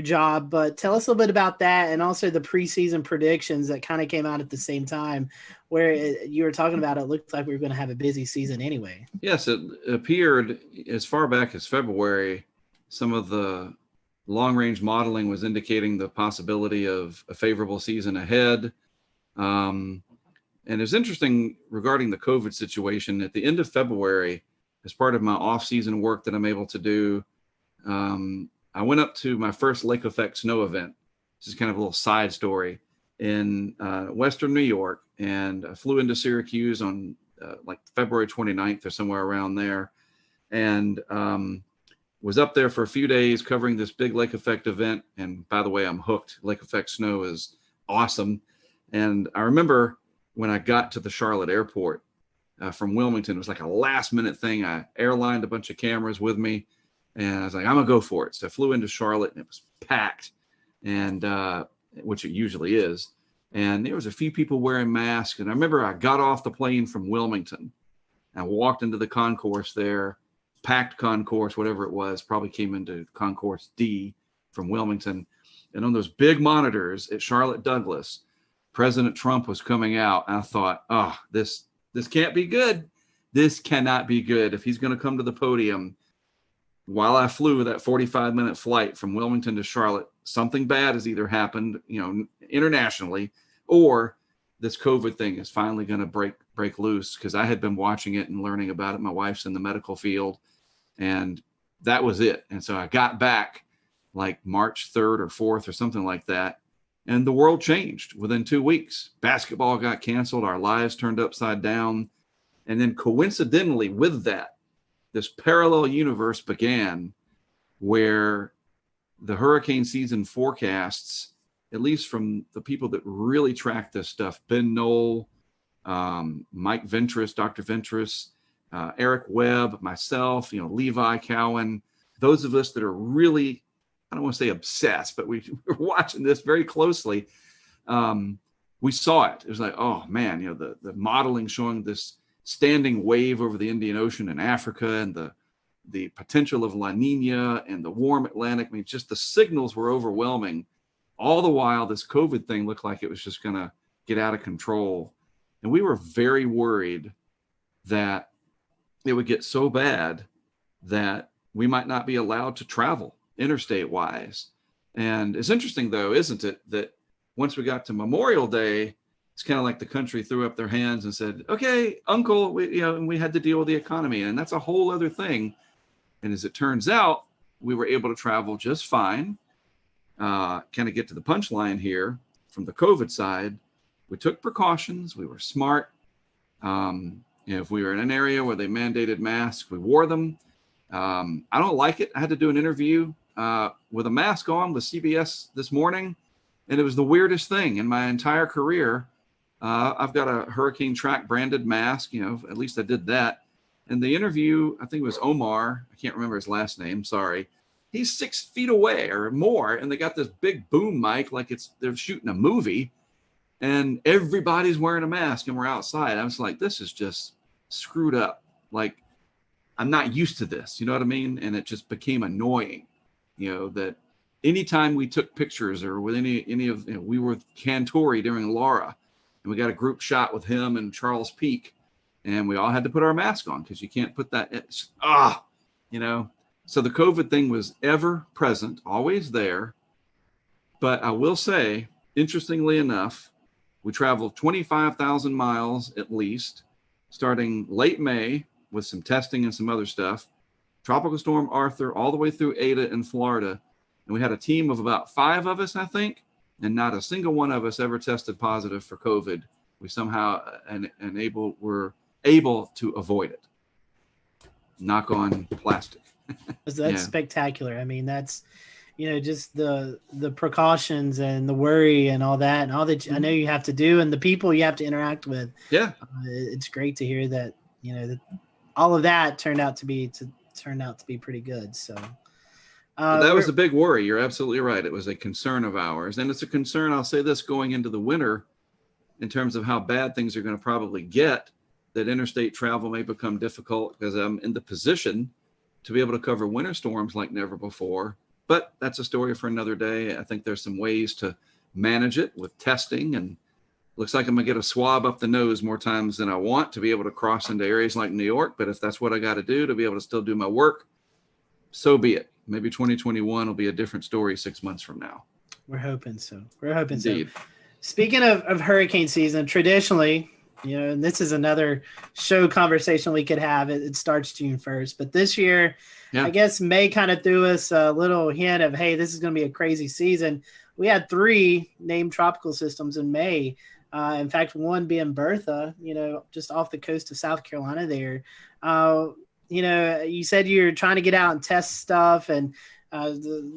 job, but tell us a little bit about that, and also the preseason predictions that kind of came out at the same time, where you were talking about it looked like we were going to have a busy season anyway. Yes, it appeared as far back as February. Some of the long-range modeling was indicating the possibility of a favorable season ahead. And it's interesting regarding the COVID situation. At the end of February, as part of my off-season work that I'm able to do, I went up to my first lake effect snow event. This is kind of a little side story in Western New York. And I flew into Syracuse on like February 29th or somewhere around there. And was up there for a few days covering this big lake effect event. And by the way, I'm hooked. Lake effect snow is awesome. And I remember when I got to the Charlotte airport from Wilmington, it was like a last minute thing. I airlined a bunch of cameras with me, and I was like, I'm gonna go for it. So I flew into Charlotte, and it was packed, and which it usually is. And there was a few people wearing masks. And I remember I got off the plane from Wilmington and walked into the concourse there, packed concourse, whatever it was, probably came into concourse D from Wilmington. And on those big monitors at Charlotte Douglas, President Trump was coming out. And I thought, oh, this can't be good. This cannot be good. If he's going to come to the podium while I flew that 45-minute flight from Wilmington to Charlotte, something bad has either happened, internationally, or this COVID thing is finally going to break loose, because I had been watching it and learning about it. My wife's in the medical field, and that was it. And so I got back like March 3rd or 4th or something like that. And the world changed within 2 weeks. Basketball got canceled. Our lives turned upside down. And then coincidentally with that, this parallel universe began where the hurricane season forecasts, at least from the people that really track this stuff, Ben Knoll, Mike Ventris, Dr. Ventris, Eric Webb, myself, Levi Cowan, those of us that are really, I don't want to say obsessed, but we're watching this very closely. We saw it. It was like, oh man, the modeling showing this standing wave over the Indian Ocean in Africa, and the potential of La Nina and the warm Atlantic. I mean, just the signals were overwhelming. All the while, this COVID thing looked like it was just going to get out of control. And we were very worried that it would get so bad that we might not be allowed to travel interstate wise. And it's interesting though, isn't it, that once we got to Memorial Day, it's kind of like the country threw up their hands and said, okay, uncle, we had to deal with the economy. And that's a whole other thing. And as it turns out, we were able to travel just fine. Kind of get to the punchline here from the COVID side. We took precautions. We were smart. If we were in an area where they mandated masks, we wore them. I don't like it. I had to do an interview with a mask on with CBS this morning, and it was the weirdest thing in my entire career. I've got a hurricane track branded mask, at least I did that. And the interview, I think it was Omar, I can't remember his last name, sorry. He's 6 feet away or more, and they got this big boom mic like they're shooting a movie, and everybody's wearing a mask, and we're outside. I was like, this is just screwed up. Like, I'm not used to this, you know what I mean? And it just became annoying. that anytime we took pictures or with any of, we were with Cantori during Laura, and we got a group shot with him and Charles Peak, and we all had to put our mask on because you can't put that, So the COVID thing was ever present, always there. But I will say, interestingly enough, we traveled 25,000 miles at least, starting late May with some testing and some other stuff. Tropical Storm Arthur all the way through Ada in Florida. And we had a team of about 5 of us, I think, and not a single one of us ever tested positive for COVID. We somehow were able to avoid it. Knock on plastic. That's spectacular. I mean, that's, just the precautions and the worry and all that, and all that I know you have to do, and the people you have to interact with. Yeah. It's great to hear that, that all of that turned out to be pretty good. So that was a big worry. You're absolutely right. It was a concern of ours. And it's a concern, I'll say this, going into the winter, in terms of how bad things are going to probably get, that interstate travel may become difficult because I'm in the position to be able to cover winter storms like never before. But that's a story for another day. I think there's some ways to manage it with testing, and looks like I'm going to get a swab up the nose more times than I want to be able to cross into areas like New York. But if that's what I got to do to be able to still do my work, so be it. Maybe 2021 will be a different story 6 months from now. We're hoping so. Indeed. Speaking of hurricane season, traditionally, and this is another show conversation we could have. It starts June 1st, but this year, I guess May kind of threw us a little hint of, hey, this is going to be a crazy season. We had 3 named tropical systems in May. In fact, one being Bertha, just off the coast of South Carolina there. You said you're trying to get out and test stuff, and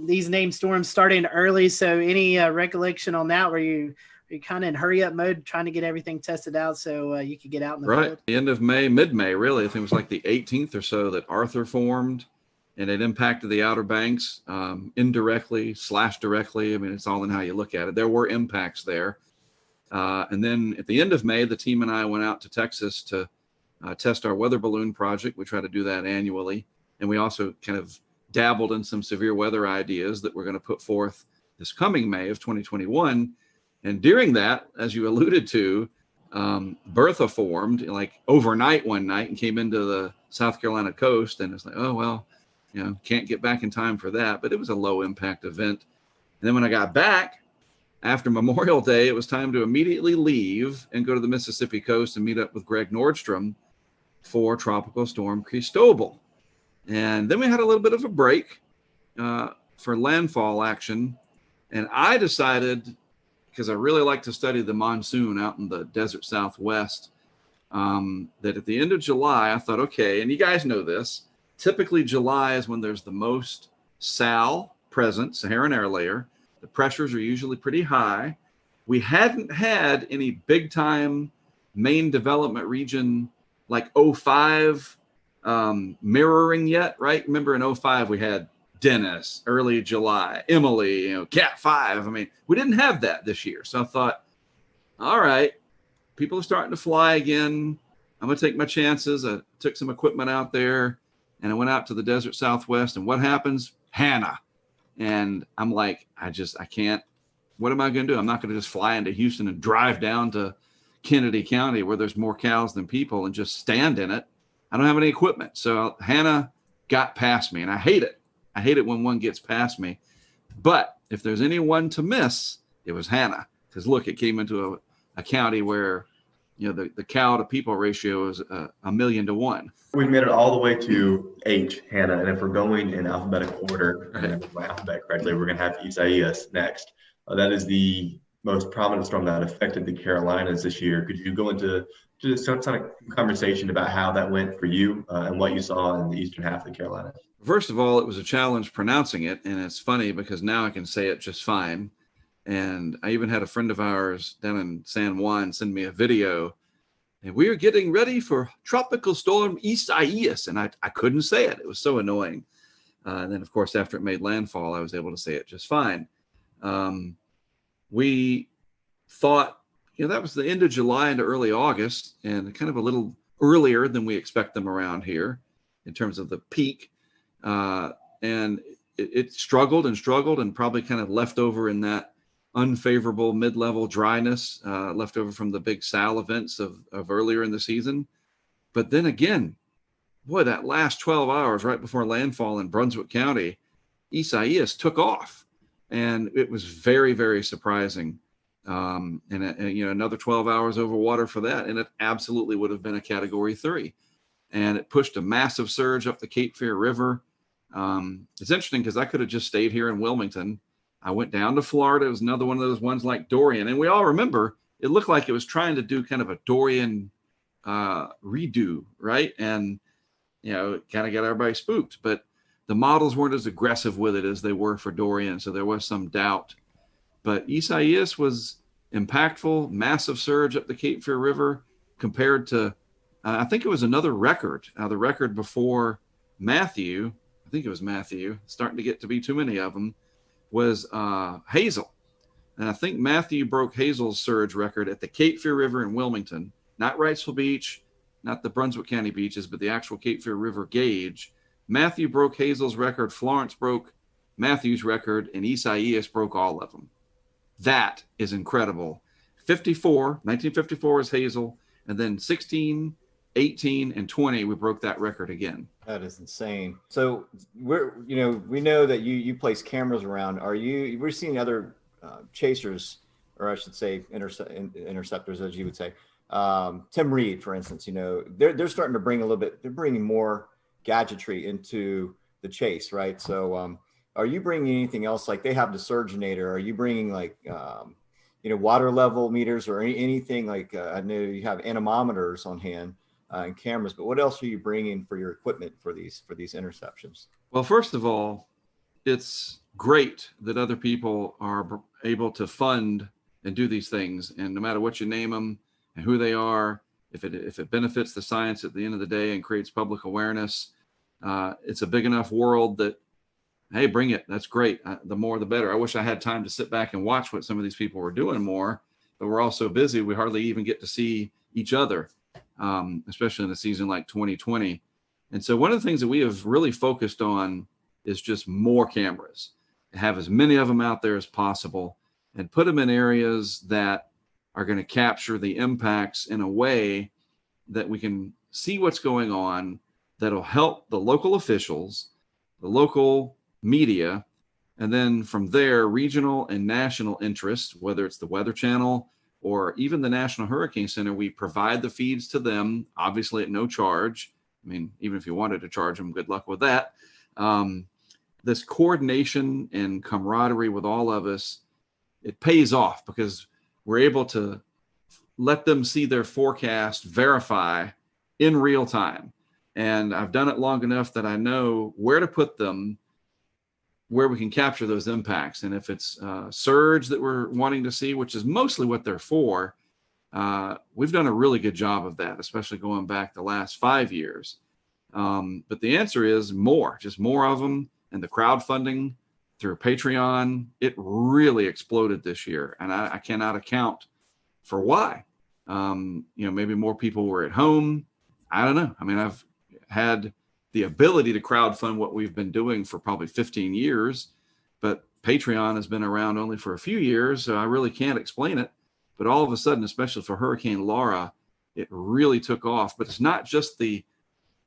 these named storms starting early. So any recollection on that, where you're kind of in hurry up mode, trying to get everything tested out so you could get out in the field? The end of May, mid-May, really. I think it was like the 18th or so that Arthur formed, and it impacted the Outer Banks indirectly / directly. I mean, it's all in how you look at it. There were impacts there. And then at the end of May, the team and I went out to Texas to test our weather balloon project. We try to do that annually. And we also kind of dabbled in some severe weather ideas that we're going to put forth this coming May of 2021. And during that, as you alluded to, Bertha formed like overnight one night and came into the South Carolina coast. And it's like, oh, well, can't get back in time for that. But it was a low impact event. And then when I got back after Memorial Day, it was time to immediately leave and go to the Mississippi coast and meet up with Greg Nordstrom for Tropical Storm Cristobal. And then we had a little bit of a break for landfall action. And I decided, because I really like to study the monsoon out in the desert Southwest, that at the end of July, I thought, okay, and you guys know this, typically July is when there's the most SAL present, Saharan air layer. The pressures are usually pretty high. We hadn't had any big time main development region like 05 mirroring yet, right? Remember in 05 we had Dennis, early July, Emily, Cat 5. I mean, we didn't have that this year. So I thought, all right, people are starting to fly again. I'm going to take my chances. I took some equipment out there and I went out to the desert Southwest. And what happens? Hannah. And I'm like, I can't. What am I going to do? I'm not going to just fly into Houston and drive down to Kennedy County where there's more cows than people and just stand in it. I don't have any equipment. So Hannah got past me, and I hate it. I hate it when one gets past me. But if there's anyone to miss, it was Hannah. Because look, it came into a county where, the cow to people ratio is 1,000,000 to 1. We made it all the way to H, Hannah. And if we're going in alphabetical order, and my alphabet correctly, we're going to have Isaias next. That is the most prominent storm that affected the Carolinas this year. Could you go into some kind of conversation about how that went for you and what you saw in the eastern half of the Carolinas? First of all, it was a challenge pronouncing it. And it's funny because now I can say it just fine. And I even had a friend of ours down in San Juan send me a video. And we were getting ready for Tropical Storm Isaias. And I couldn't say it. It was so annoying. And then, of course, after it made landfall, I was able to say it just fine. We thought, that was the end of July into early August, and kind of a little earlier than we expect them around here in terms of the peak. And it struggled and struggled and probably kind of left over in that unfavorable mid-level dryness left over from the big Sal events of earlier in the season. But then again, boy, that last 12 hours right before landfall in Brunswick County, Isaias took off, and it was very, very surprising. And another 12 hours over water for that, and it absolutely would have been a Category 3. And it pushed a massive surge up the Cape Fear River. It's interesting because I could have just stayed here in Wilmington. I went down to Florida. It was another one of those ones like Dorian. And we all remember it looked like it was trying to do kind of a Dorian redo, right? And, it kind of got everybody spooked. But the models weren't as aggressive with it as they were for Dorian. So there was some doubt. But Isaias was impactful, massive surge up the Cape Fear River compared to, I think it was another record. The record before Matthew, I think it was Matthew, starting to get to be too many of them, was Hazel. And I think Matthew broke Hazel's surge record at the Cape Fear River in Wilmington, not Wrightsville Beach, not the Brunswick County beaches, but the actual Cape Fear River gauge. Matthew broke Hazel's record, Florence broke Matthew's record, and Isaias broke all of them. That is incredible. 1954 is Hazel, and then 16, 18, and 20, we broke that record again. That is insane. So we know that you place cameras around. We're seeing other chasers, or I should say interceptors, as you would say. Tim Reed, for instance, they're starting to bring they're bringing more gadgetry into the chase, right? So are you bringing anything else? Like they have the Surgeonator. Are you bringing like, water level meters or anything like, I know you have anemometers on hand and cameras, but what else are you bringing for your equipment for these interceptions? Well, first of all, it's great that other people are able to fund and do these things. And no matter what you name them and who they are, if it benefits the science at the end of the day and creates public awareness, it's a big enough world that, hey, bring it. That's great. The more, the better. I wish I had time to sit back and watch what some of these people were doing more, but we're all so busy. We hardly even get to see each other, especially in a season like 2020. And so one of the things that we have really focused on is just more cameras, have as many of them out there as possible, and put them in areas that are going to capture the impacts in a way that we can see what's going on, that'll help the local officials, the local media, and then from there, regional and national interests, whether it's the Weather Channel or even the National Hurricane Center. We provide the feeds to them, obviously at no charge. I mean, even if you wanted to charge them, good luck with that. This coordination and camaraderie with all of us, it pays off because we're able to let them see their forecast verify in real time. And I've done it long enough that I know where to put them, where we can capture those impacts. And if it's surge that we're wanting to see, which is mostly what they're for, we've done a really good job of that, especially going back the last 5 years. But the answer is more, just more of them. And the crowdfunding through Patreon, it really exploded this year. And I cannot account for why. Maybe more people were at home. I don't know. I mean, I've had the ability to crowdfund what we've been doing for probably 15 years, but Patreon has been around only for a few years, so I really can't explain it. But all of a sudden, especially for Hurricane Laura, it really took off. But it's not just the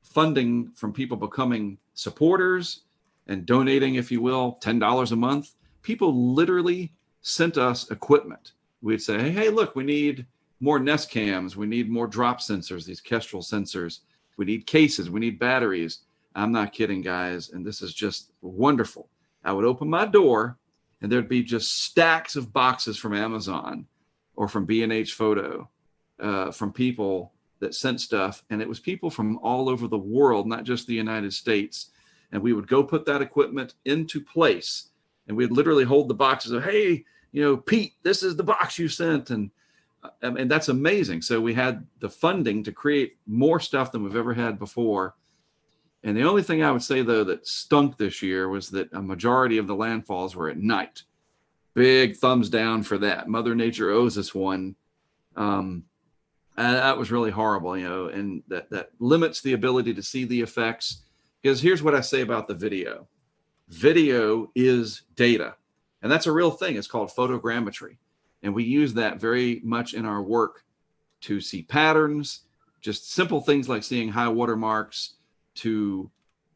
funding from people becoming supporters and donating, if you will, $10 a month. People literally sent us equipment. We'd say, hey, look, we need more Nest cams. We need more drop sensors, these Kestrel sensors. We need cases. We need batteries. I'm not kidding, guys. And this is just wonderful. I would open my door and there'd be just stacks of boxes from Amazon or from B&H Photo, from people that sent stuff. And it was people from all over the world, not just the United States. And we would go put that equipment into place. And we'd literally hold the boxes of, hey, Pete, this is the box you sent. And that's amazing. So we had the funding to create more stuff than we've ever had before. And the only thing I would say, though, that stunk this year was that a majority of the landfalls were at night. Big thumbs down for that. Mother Nature owes us one. And that was really horrible, and that limits the ability to see the effects. Because here's what I say about the video. Video is data, and that's a real thing. It's called photogrammetry, and we use that very much in our work to see patterns, just simple things like seeing high water marks, to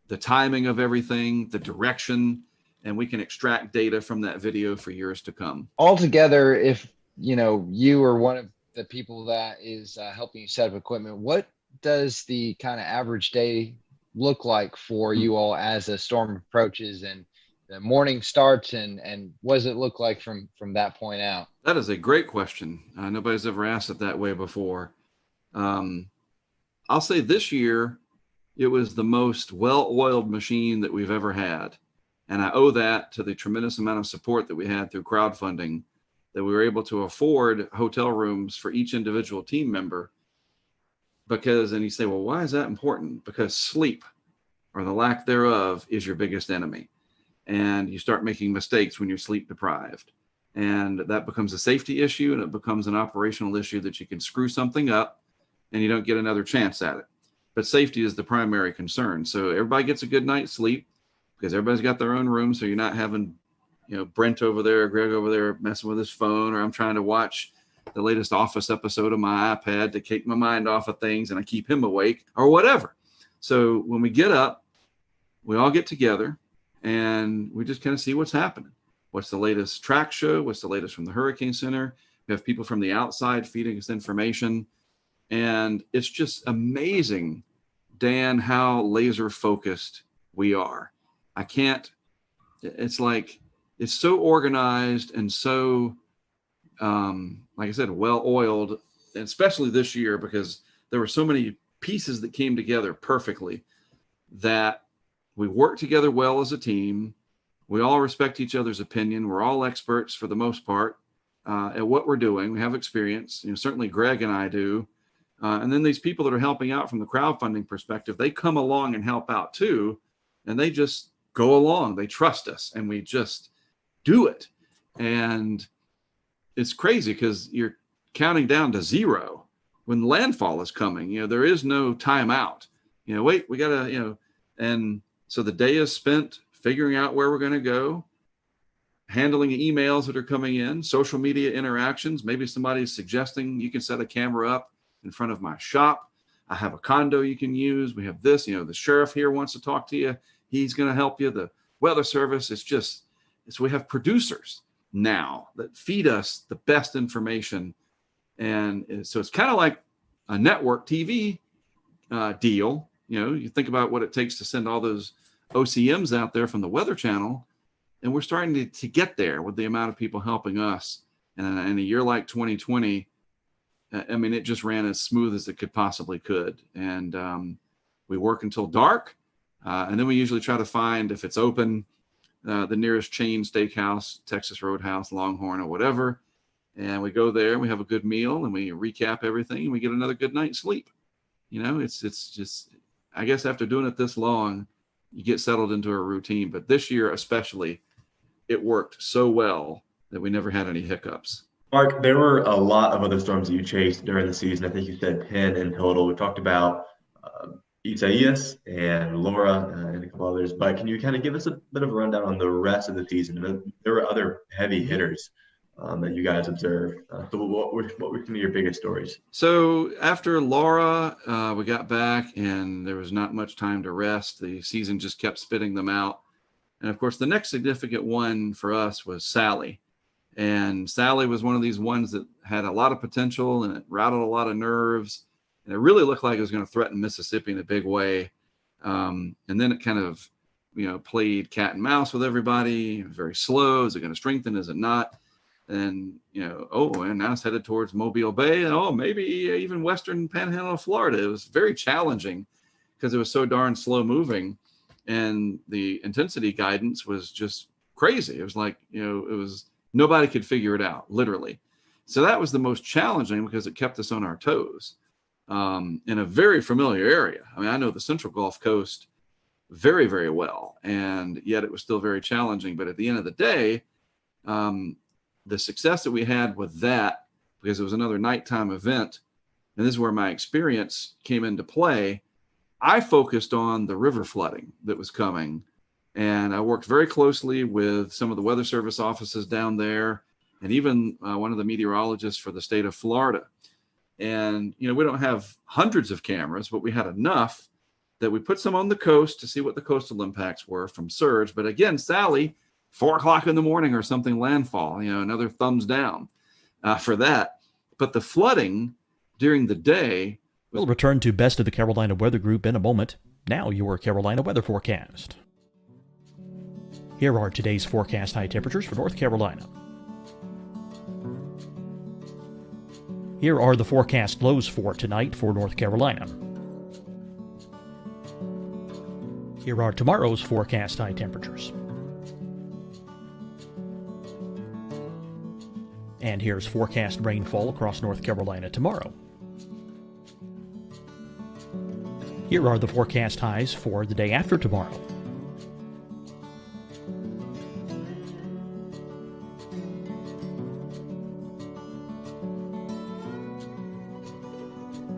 the timing of everything, the direction, and we can extract data from that video for years to come. Altogether, if you are one of the people that is helping you set up equipment, what does the kind of average day look like for you all as a storm approaches and the morning starts, and what does it look like from that point out? That is a great question. Nobody's ever asked it that way before. I'll say this year, it was the most well-oiled machine that we've ever had. And I owe that to the tremendous amount of support that we had through crowdfunding, that we were able to afford hotel rooms for each individual team member. Because, and you say, well, why is that important? Because sleep, or the lack thereof, is your biggest enemy. And you start making mistakes when you're sleep deprived. And that becomes a safety issue, and it becomes an operational issue that you can screw something up and you don't get another chance at it. But safety is the primary concern. So everybody gets a good night's sleep because everybody's got their own room. So you're not having, Brent over there, or Greg over there messing with his phone, or I'm trying to watch the latest Office episode on my iPad to take my mind off of things and I keep him awake or whatever. So when we get up, we all get together and we just kind of see what's happening. What's the latest track show? What's the latest from the Hurricane Center? We have people from the outside feeding us information. And it's just amazing, Dan, how laser focused we are. It's like, it's so organized and so, like I said, well-oiled, especially this year, because there were so many pieces that came together perfectly that we work together well as a team. We all respect each other's opinion. We're all experts for the most part at what we're doing. We have experience. Certainly Greg and I do. And then these people that are helping out from the crowdfunding perspective, they come along and help out too. And they just go along. They trust us and we just do it. And it's crazy because you're counting down to zero when landfall is coming. There is no timeout. Wait, we got to, and so the day is spent figuring out where we're going to go, handling emails that are coming in, social media interactions. Maybe somebody's suggesting you can set a camera up in front of my shop. I have a condo you can use. We have this, the sheriff here wants to talk to you. He's going to help you. The weather service. We have producers now that feed us the best information. And so it's kind of like a network TV deal. You think about what it takes to send all those OCMs out there from the Weather Channel. And we're starting to get there with the amount of people helping us. And in a year like 2020, it just ran as smooth as it could possibly could. And we work until dark. And then we usually try to find, if it's open, the nearest chain steakhouse, Texas Roadhouse, Longhorn, or whatever. And we go there, we have a good meal, and we recap everything, and we get another good night's sleep. It's just, I guess after doing it this long, you get settled into a routine. But this year especially, it worked so well that we never had any hiccups. Mark, there were a lot of other storms that you chased during the season. I think you said 10 in total. We talked about Isaias and Laura and a couple others, but can you kind of give us a bit of a rundown on the rest of the season? There were other heavy hitters that you guys observed. So what were some of your biggest stories? So after Laura, we got back and there was not much time to rest. The season just kept spitting them out. And of course, the next significant one for us was Sally. And Sally was one of these ones that had a lot of potential and it rattled a lot of nerves. And it really looked like it was going to threaten Mississippi in a big way. And then it kind of, played cat and mouse with everybody. It was very slow. Is it going to strengthen? Is it not? And, and now it's headed towards Mobile Bay. And, maybe even Western Panhandle of Florida. It was very challenging because it was so darn slow moving. And the intensity guidance was just crazy. It was like, nobody could figure it out, literally. So that was the most challenging because it kept us on our toes. In a very familiar area. I know the Central Gulf Coast very, very well, and yet it was still very challenging. But at the end of the day, the success that we had with that, because it was another nighttime event, and this is where my experience came into play, I focused on the river flooding that was coming And I worked very closely with some of the Weather Service offices down there, and even one of the meteorologists for the state of Florida. And, you know, we don't have hundreds of cameras, but we had enough that we put some on the coast to see what the coastal impacts were from surge. But again, Sally, 4 o'clock in the morning or something, landfall, you know, another thumbs down for that. But the flooding during the day. We'll return to Best of the Carolina Weather Group in a moment. Now your Carolina weather forecast. Here are today's forecast high temperatures for North Carolina. Here are the forecast lows for tonight for North Carolina. Here are tomorrow's forecast high temperatures. And here's forecast rainfall across North Carolina tomorrow. Here are the forecast highs for the day after tomorrow.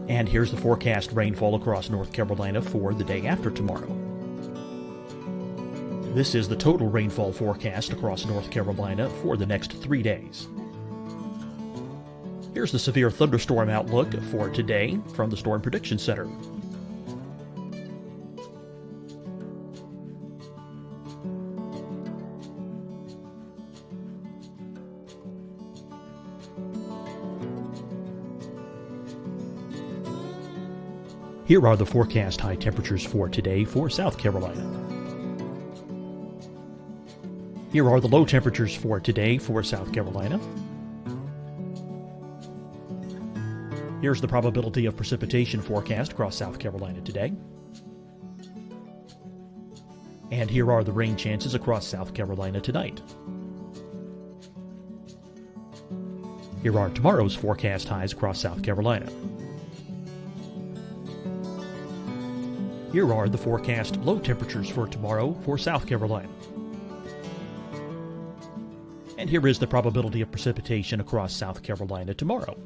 And here's the forecast rainfall across North Carolina for the day after tomorrow. This is the total rainfall forecast across North Carolina for the next 3 days. Here's the severe thunderstorm outlook for today from the Storm Prediction Center. Here are the forecast high temperatures for today for South Carolina. Here are the low temperatures for today for South Carolina. Here's the probability of precipitation forecast across South Carolina today. And here are the rain chances across South Carolina tonight. Here are tomorrow's forecast highs across South Carolina. Here are the forecast low temperatures for tomorrow for South Carolina. And here is the probability of precipitation across South Carolina tomorrow.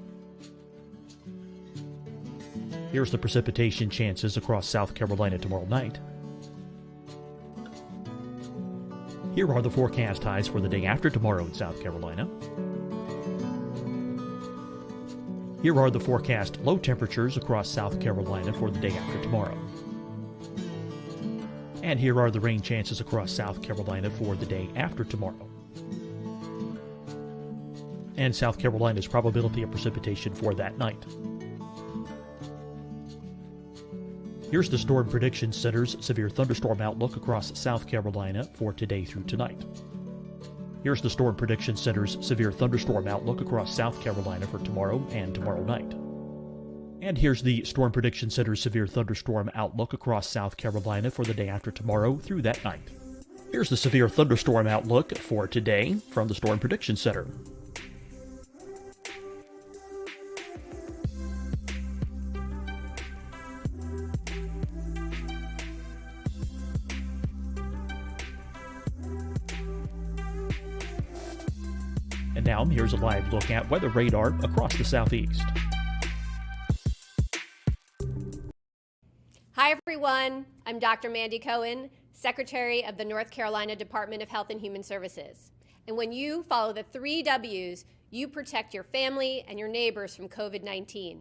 Here's the precipitation chances across South Carolina tomorrow night. Here are the forecast highs for the day after tomorrow in South Carolina. Here are the forecast low temperatures across South Carolina for the day after tomorrow. And here are the rain chances across South Carolina for the day after tomorrow. And South Carolina's probability of precipitation for that night. Here's the Storm Prediction Center's severe thunderstorm outlook across South Carolina for today through tonight. Here's the Storm Prediction Center's severe thunderstorm outlook across South Carolina for tomorrow and tomorrow night. And here's the Storm Prediction Center's severe thunderstorm outlook across South Carolina for the day after tomorrow through that night. Here's the severe thunderstorm outlook for today from the Storm Prediction Center. And now here's a live look at weather radar across the southeast. Hi, everyone. I'm Dr. Mandy Cohen, Secretary of the North Carolina Department of Health and Human Services. And when you follow the 3 W's, you protect your family and your neighbors from COVID-19.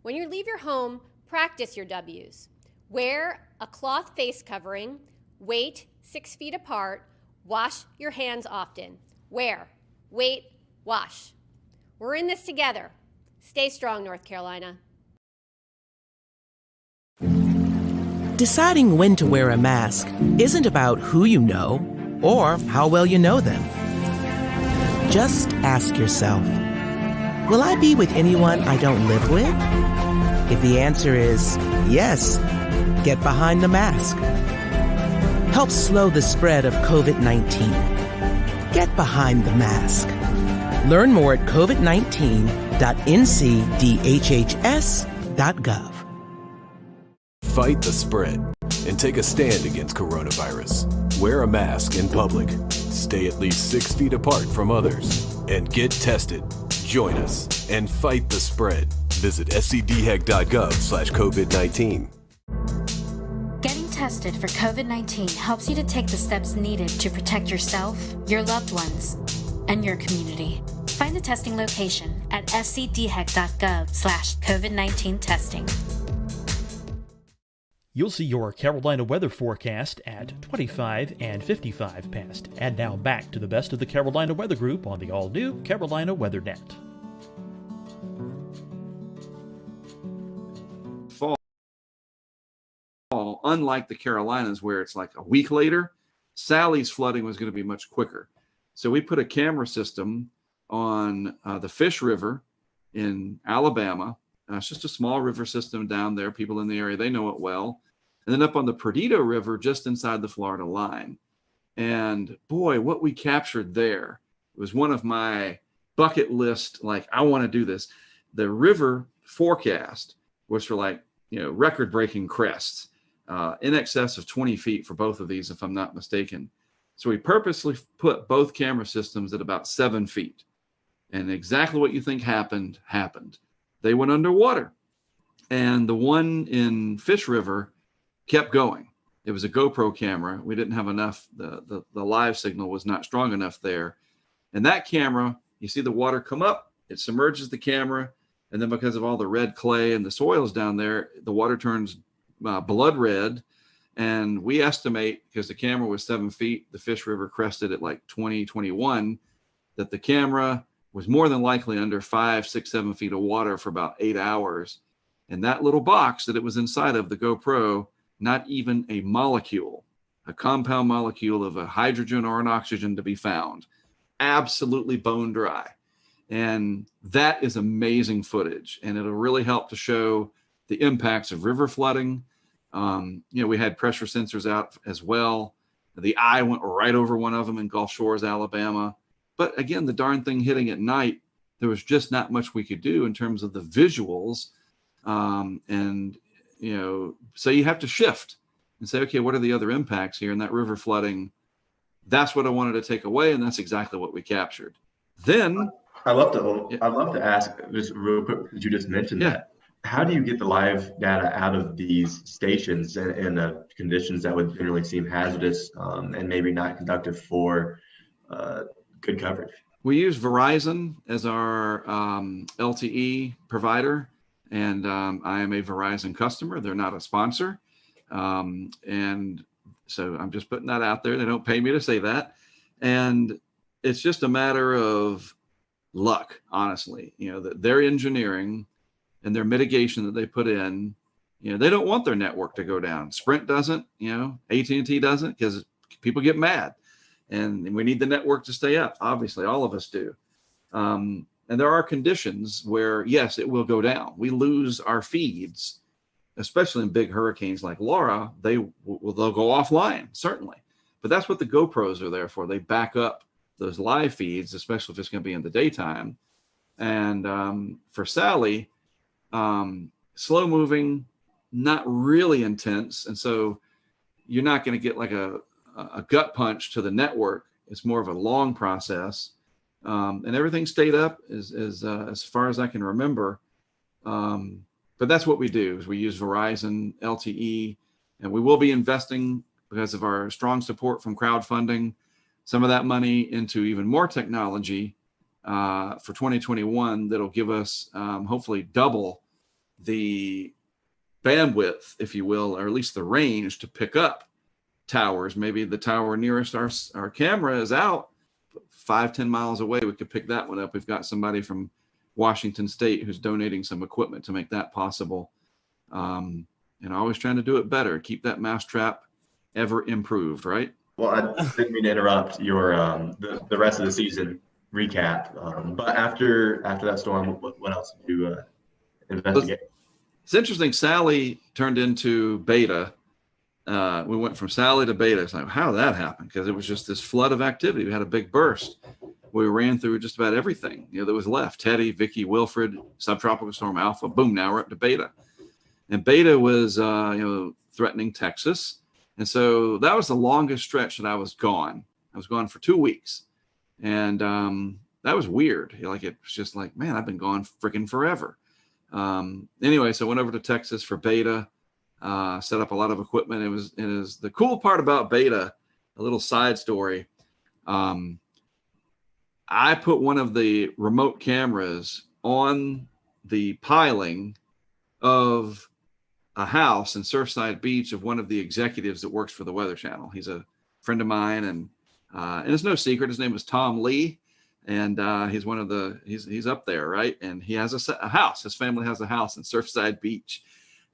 When you leave your home, practice your W's. Wear a cloth face covering, wait 6 feet apart, wash your hands often. Wear, wait, wash. We're in this together. Stay strong, North Carolina. Deciding when to wear a mask isn't about who you know or how well you know them. Just ask yourself, will I be with anyone I don't live with? If the answer is yes, get behind the mask. Help slow the spread of COVID-19. Get behind the mask. Learn more at covid19.ncdhhs.gov. Fight the spread and take a stand against coronavirus. Wear a mask in public. Stay at least 6 feet apart from others. And get tested. Join us and fight the spread. Visit scdhec.gov/COVID-19. Getting tested tested for COVID-19 helps you to take the steps needed to protect yourself, your loved ones, and your community. Find the testing location at scdhec.gov/COVID-19 testing. You'll see your Carolina weather forecast at 25 and 55 past. And now back to the best of the Carolina Weather Group on the all-new Carolina WeatherNet. Fall, unlike the Carolinas where it's like a week later, Sally's flooding was going to be much quicker. So we put a camera system on the Fish River in Alabama. It's just a small river system down there. People in the area, they know it well. And then up on the Perdido River, just inside the Florida line. And boy, what we captured there was one of my bucket list, like, I want to do this. The river forecast was for like, record-breaking crests, in excess of 20 feet for both of these, if I'm not mistaken. So we purposely put both camera systems at about 7 feet. And exactly what you think happened. They went underwater. And the one in Fish River kept going. It was a GoPro camera. We didn't have enough. The live signal was not strong enough there. And that camera, you see the water come up, it submerges the camera. And then because of all the red clay and the soils down there, the water turns blood red. And we estimate, because the camera was 7 feet, the Fish River crested at like 20, 21, that the camera was more than likely under 5, 6, 7 feet of water for about 8 hours. And that little box that it was inside of, the GoPro, not even a molecule, a compound molecule of a hydrogen or an oxygen to be found. Absolutely bone dry. And that is amazing footage. And it'll really help to show the impacts of river flooding. We had pressure sensors out as well. The eye went right over one of them in Gulf Shores, Alabama. But again, the darn thing hitting at night, there was just not much we could do in terms of the visuals. So you have to shift and say, okay, what are the other impacts here? And that river flooding, that's what I wanted to take away. And that's exactly what we captured. Then I'd love to ask just real quick, because you just mentioned that. How do you get the live data out of these stations in conditions that would generally seem hazardous and maybe not conductive for good coverage? We use Verizon as our LTE provider, and I am a Verizon customer. They're not a sponsor. And so I'm just putting that out there. They don't pay me to say that. And it's just a matter of luck, honestly. Their engineering and their mitigation that they put in, they don't want their network to go down. Sprint doesn't, AT&T doesn't, because people get mad. And we need the network to stay up. Obviously, all of us do. And there are conditions where, yes, it will go down. We lose our feeds, especially in big hurricanes like Laura. They'll go offline, certainly. But that's what the GoPros are there for. They back up those live feeds, especially if it's going to be in the daytime. And for Sally, slow moving, not really intense. And so you're not going to get like a gut punch to the network. It's more of a long process. And everything stayed up as far as I can remember. But that's what we do, is we use Verizon LTE, and we will be investing, because of our strong support from crowdfunding, some of that money into even more technology for 2021 that'll give us hopefully double the bandwidth, if you will, or at least the range to pick up towers. Maybe the tower nearest our camera is out 5-10 miles away. We could pick that one up. We've got somebody from Washington State who's donating some equipment to make that possible. And always trying to do it better, keep that mousetrap ever improved, right? Well, I didn't mean to interrupt your the rest of the season recap. But after that storm, what else did you investigate? It's interesting. Sally turned into Beta. We went from Sally to Beta. It's like, how did that happen? Because it was just this flood of activity. We had a big burst. We ran through just about everything that was left. Teddy, Vicky, Wilfred, subtropical storm Alpha. Boom! Now we're up to Beta, and Beta was threatening Texas. And so that was the longest stretch that I was gone. I was gone for 2 weeks. And that was weird. It was just like, man, I've been gone freaking forever. Anyway, so I went over to Texas for Beta. set up a lot of equipment. It is the cool part about beta, a little side story. I put one of the remote cameras on the piling of a house in Surfside Beach of one of the executives that works for the Weather Channel. He's a friend of mine, and it's no secret. His name is Tom Lee, and he's one of the he's up there, right? And he has a house. His family has a house in Surfside Beach,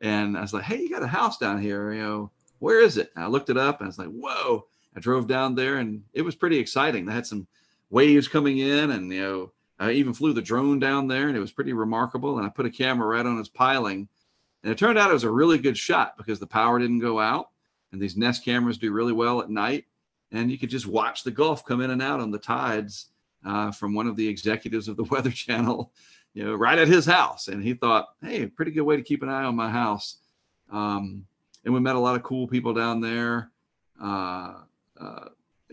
and I was like, "Hey, you got a house down here? You know, where is it?" And I looked it up, and I was like, "Whoa!" I drove down there, and it was pretty exciting. They had some waves coming in, and I even flew the drone down there, and it was pretty remarkable. And I put a camera right on his piling. And it turned out it was a really good shot because the power didn't go out, and these Nest cameras do really well at night. And you could just watch the Gulf come in and out on the tides from one of the executives of the Weather Channel, right at his house. And he thought, hey, pretty good way to keep an eye on my house. And we met a lot of cool people down there,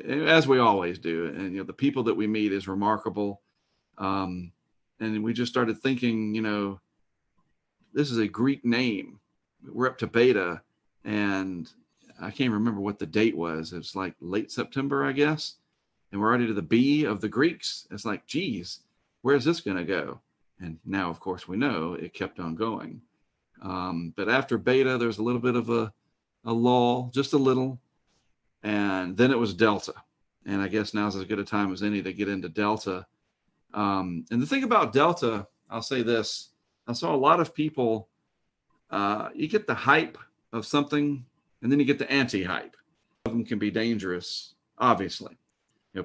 as we always do. And the people that we meet is remarkable. And we just started thinking, this is a Greek name. We're up to beta, and I can't remember what the date was. It's like late September, I guess. And we're already to the B of the Greeks. It's like, geez, where's this going to go? And now, of course, we know it kept on going. But after beta, there's a little bit of a lull, just a little. And then it was Delta. And I guess now's as good a time as any to get into Delta. And the thing about Delta, I'll say this. I saw a lot of people, you get the hype of something, and then you get the anti-hype. Some of them can be dangerous, obviously.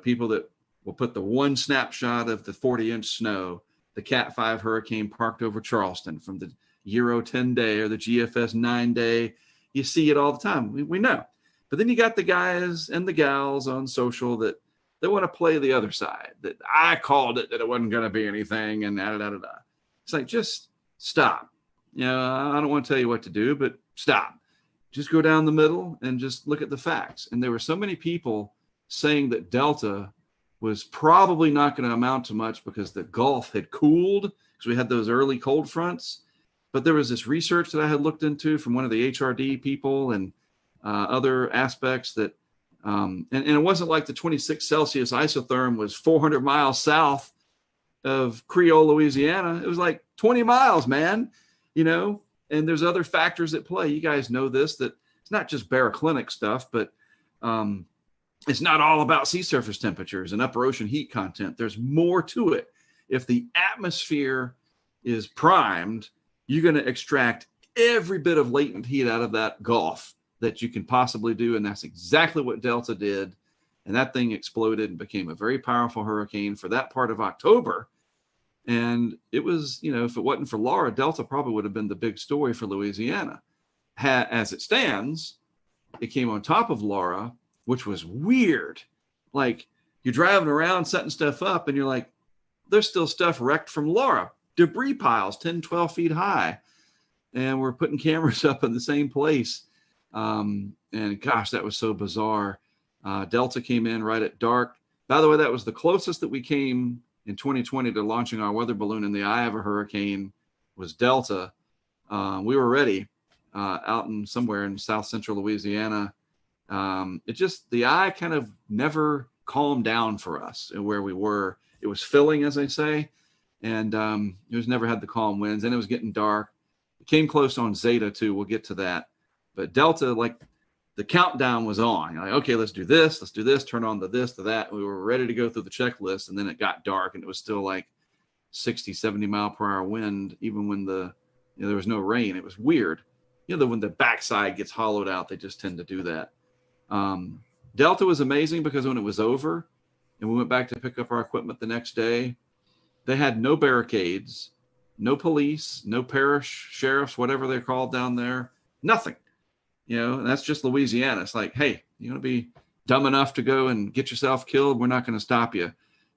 People that will put the one snapshot of the 40-inch snow, the Cat 5 hurricane parked over Charleston from the Euro 10 day or the GFS 9 day. You see it all the time. We know. But then you got the guys and the gals on social that they want to play the other side, that I called it, that it wasn't going to be anything, and da-da-da-da-da. It's like, just stop. I don't want to tell you what to do, but stop. Just go down the middle and just look at the facts. And there were so many people saying that Delta was probably not going to amount to much because the Gulf had cooled because we had those early cold fronts. But there was this research that I had looked into from one of the HRD people and other aspects that, and it wasn't like the 26 Celsius isotherm was 400 miles south of Creole, Louisiana. It was like 20 miles, man, and there's other factors at play. You guys know this, that it's not just baroclinic stuff, but it's not all about sea surface temperatures and upper ocean heat content. There's more to it. If the atmosphere is primed, you're going to extract every bit of latent heat out of that Gulf that you can possibly do. And that's exactly what Delta did. And that thing exploded and became a very powerful hurricane for that part of October. And it was, if it wasn't for Laura, Delta probably would have been the big story for Louisiana. As it stands, it came on top of Laura, which was weird. Like, you're driving around setting stuff up and you're like, there's still stuff wrecked from Laura. Debris piles 10, 12 feet high. And we're putting cameras up in the same place. And gosh, that was so bizarre. Delta came in right at dark. By the way, that was the closest that we came in 2020 to launching our weather balloon in the eye of a hurricane was Delta. We were ready out in somewhere in South Central Louisiana. The eye kind of never calmed down for us and where we were. It was filling, as I say, and it was never had the calm winds, and it was getting dark. It came close on Zeta too. We'll get to that. But Delta, like, the countdown was on. You're like, okay, let's do this, turn on the this, to that. We were ready to go through the checklist, and then it got dark, and it was still like 60, 70 mile per hour wind, even when there was no rain. It was weird. When the backside gets hollowed out, they just tend to do that. Delta was amazing because when it was over and we went back to pick up our equipment the next day, they had no barricades, no police, no parish sheriffs, whatever they're called down there, nothing. And that's just Louisiana. It's like, hey, you're going to be dumb enough to go and get yourself killed, we're not going to stop you.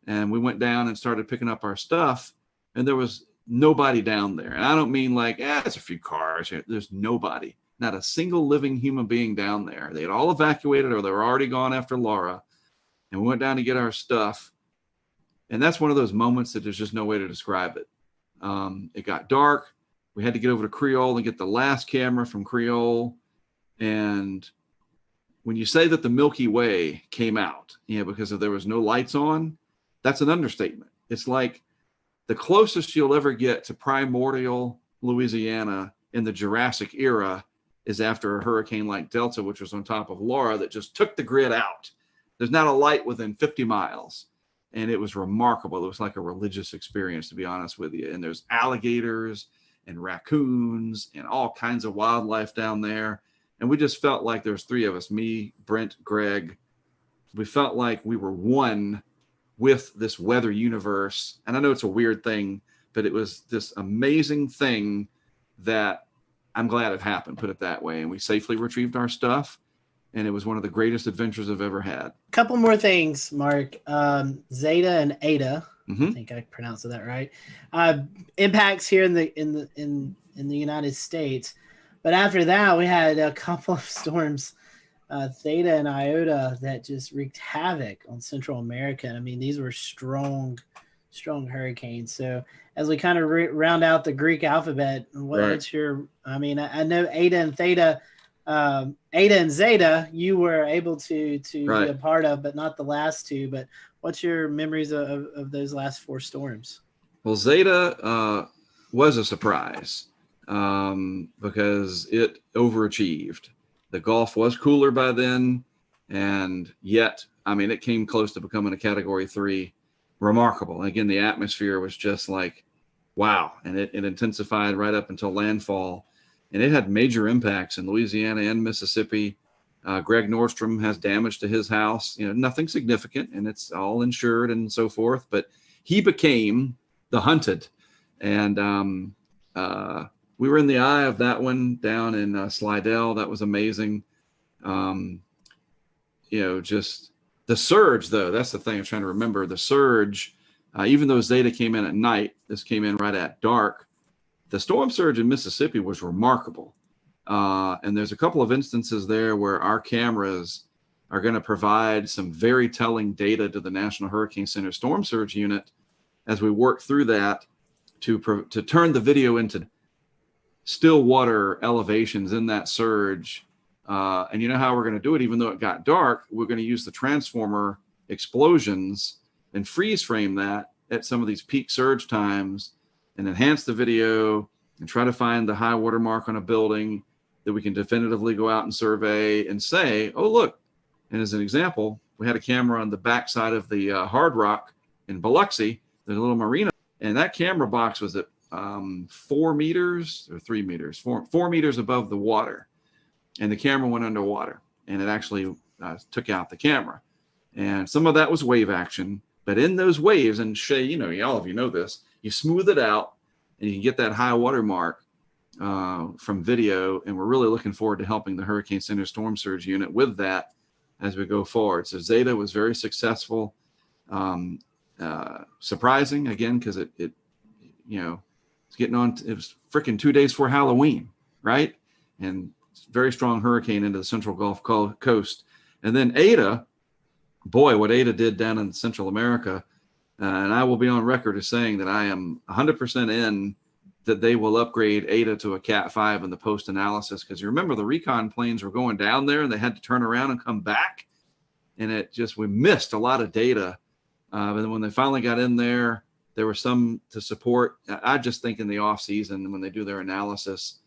And we went down and started picking up our stuff, and there was nobody down there. And I don't mean like, it's a few cars. There's nobody, not a single living human being down there. They had all evacuated or they were already gone after Laura. And we went down to get our stuff. And that's one of those moments that there's just no way to describe it. It got dark. We had to get over to Creole and get the last camera from Creole. And when you say that the Milky Way came out, because there was no lights on, that's an understatement. It's like the closest you'll ever get to primordial Louisiana in the Jurassic era is after a hurricane like Delta, which was on top of Laura, that just took the grid out. There's not a light within 50 miles. And it was remarkable. It was like a religious experience, to be honest with you. And there's alligators and raccoons and all kinds of wildlife down there. And we just felt like there's three of us, me, Brent, Greg. We felt like we were one with this weather universe. And I know it's a weird thing, but it was this amazing thing that I'm glad it happened, put it that way. And we safely retrieved our stuff. And it was one of the greatest adventures I've ever had. Couple more things, Mark. Zeta and Eta, I think I pronounced that right. Impacts here in the United States, but after that we had a couple of storms, Theta and Iota, that just wreaked havoc on Central America. I mean, these were strong hurricanes. So as we kind of round out the Greek alphabet, what's your? I mean, I know Eta and Theta. Eta and Zeta, you were able to be a part of, but not the last two. But what's your memories of those last four storms? Well, Zeta was a surprise because it overachieved. The Gulf was cooler by then, and yet, I mean, it came close to becoming a Category 3. Remarkable. And again, the atmosphere was just like, wow. And it intensified right up until landfall. And it had major impacts in Louisiana and Mississippi. Greg Nordstrom has damage to his house, nothing significant, and it's all insured and so forth. But he became the hunted. And we were in the eye of that one down in Slidell. That was amazing. Just the surge, though, that's the thing I'm trying to remember. The surge, even though Zeta came in at night, this came in right at dark. The storm surge in Mississippi was remarkable. And there's a couple of instances there where our cameras are going to provide some very telling data to the National Hurricane Center Storm Surge Unit as we work through that to turn the video into still water elevations in that surge. And you know how we're going to do it, even though it got dark, we're going to use the transformer explosions and freeze frame that at some of these peak surge times and enhance the video and try to find the high water mark on a building that we can definitively go out and survey and say, oh, look. And as an example, we had a camera on the backside of the Hard Rock in Biloxi, the little marina, and that camera box was at 4 meters or 3 meters, 4 meters above the water. And the camera went underwater, and it actually took out the camera. And some of that was wave action, but in those waves, and Shay, all of you know this, you smooth it out and you can get that high water mark from video. And we're really looking forward to helping the Hurricane Center Storm Surge Unit with that as we go forward. So Zeta was very successful, surprising again, because it's getting on. It was freaking 2 days before Halloween, right? And very strong hurricane into the Central Gulf Coast. And then Eta, boy, what Eta did down in Central America. And I will be on record as saying that I am 100% in that they will upgrade Eta to a Cat 5 in the post-analysis. Because you remember the recon planes were going down there and they had to turn around and come back. And we missed a lot of data. But then when they finally got in there, there were some to support. I just think in the off season, when they do their analysis,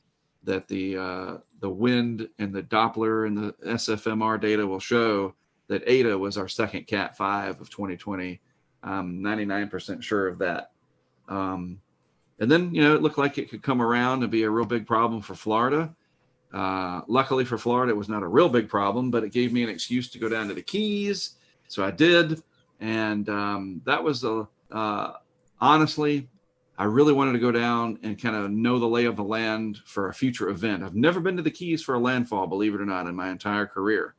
that the wind and the Doppler and the SFMR data will show that Eta was our second Cat 5 of 2020. I'm 99% sure of that. And then, it looked like it could come around and be a real big problem for Florida. Luckily for Florida, it was not a real big problem, but it gave me an excuse to go down to the Keys. So I did. And that was, honestly, I really wanted to go down and kind of know the lay of the land for a future event. I've never been to the Keys for a landfall, believe it or not, in my entire career.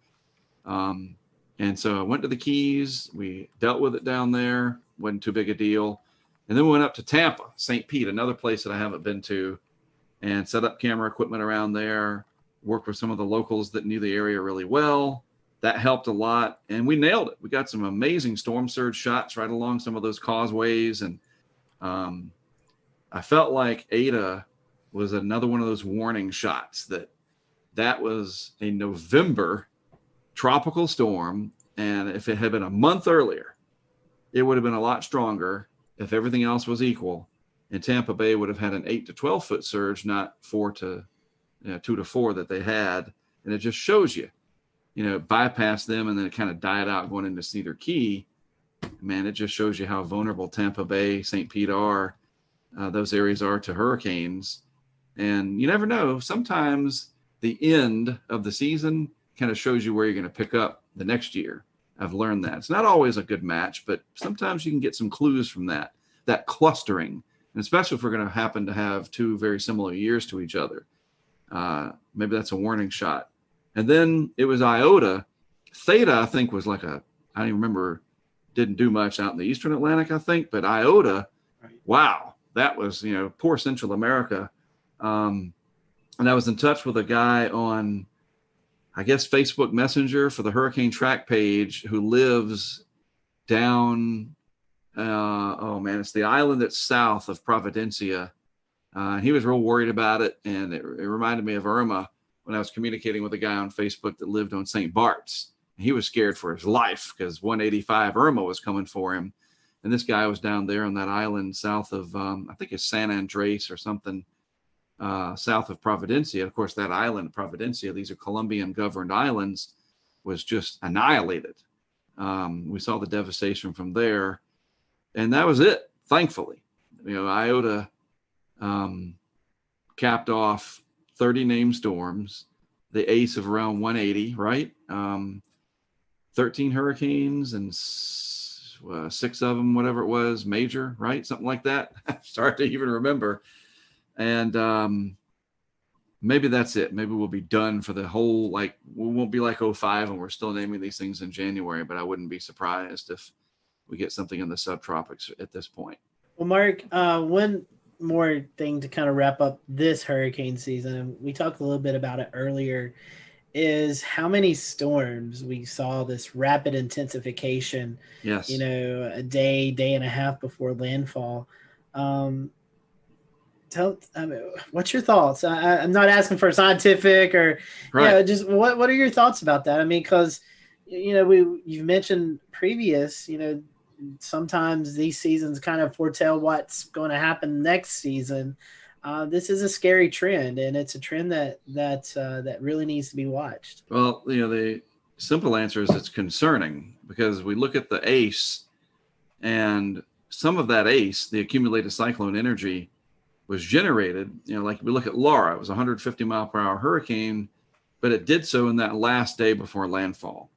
And so I went to the Keys. We dealt with it down there. Wasn't too big a deal. And then we went up to Tampa, St. Pete, another place that I haven't been to, and set up camera equipment around there, worked with some of the locals that knew the area really well. That helped a lot. And we nailed it. We got some amazing storm surge shots right along some of those causeways. And I felt like Eta was another one of those warning shots that was a November tropical storm. And if it had been a month earlier, it would have been a lot stronger if everything else was equal. And Tampa Bay would have had an 8 to 12 foot surge, not 2 to 4 that they had. And it just shows you, bypass them and then it kind of died out going into Cedar Key. Man, it just shows you how vulnerable Tampa Bay, St. Pete are. Those areas are to hurricanes. And you never know. Sometimes the end of the season kind of shows you where you're going to pick up the next year. I've learned that. It's not always a good match, but sometimes you can get some clues from that clustering. And especially if we're going to happen to have 2 very similar years to each other. Maybe that's a warning shot. And then it was Iota. Theta, I think, was I don't even remember, didn't do much out in the Eastern Atlantic, I think. But Iota, wow, that was, poor Central America. And I was in touch with a guy on, I guess, Facebook Messenger for the Hurricane Track page who lives down, it's the island that's south of Providencia. He was real worried about it, and it reminded me of Irma when I was communicating with a guy on Facebook that lived on St. Bart's. He was scared for his life because 185 Irma was coming for him. And this guy was down there on that island south of, I think it's San Andres or something, south of Providencia. Of course, that island, Providencia, these are Colombian governed islands, was just annihilated. We saw the devastation from there. And that was it, thankfully. Iota capped off 30 named storms, the ace of around 180, right? 13 hurricanes and 6 of them, whatever it was, major, right? Something like that. Start to even remember. And maybe that's it. Maybe we'll be done for the whole, we won't be like 05 and we're still naming these things in January, but I wouldn't be surprised if we get something in the subtropics at this point. Well, Mark, one more thing to kind of wrap up this hurricane season, and we talked a little bit about it earlier, is how many storms we saw this rapid intensification. Yes. A day and a half before landfall. What's your thoughts? I'm not asking for scientific or just what are your thoughts about that? I mean, because you've mentioned previous, sometimes these seasons kind of foretell what's going to happen next season. This is a scary trend, and it's a trend that really needs to be watched. Well, the simple answer is it's concerning because we look at the ACE, and some of that ACE, the accumulated cyclone energy, was generated. Like we look at Laura, it was a 150 mile per hour hurricane, but it did so in that last day before landfall.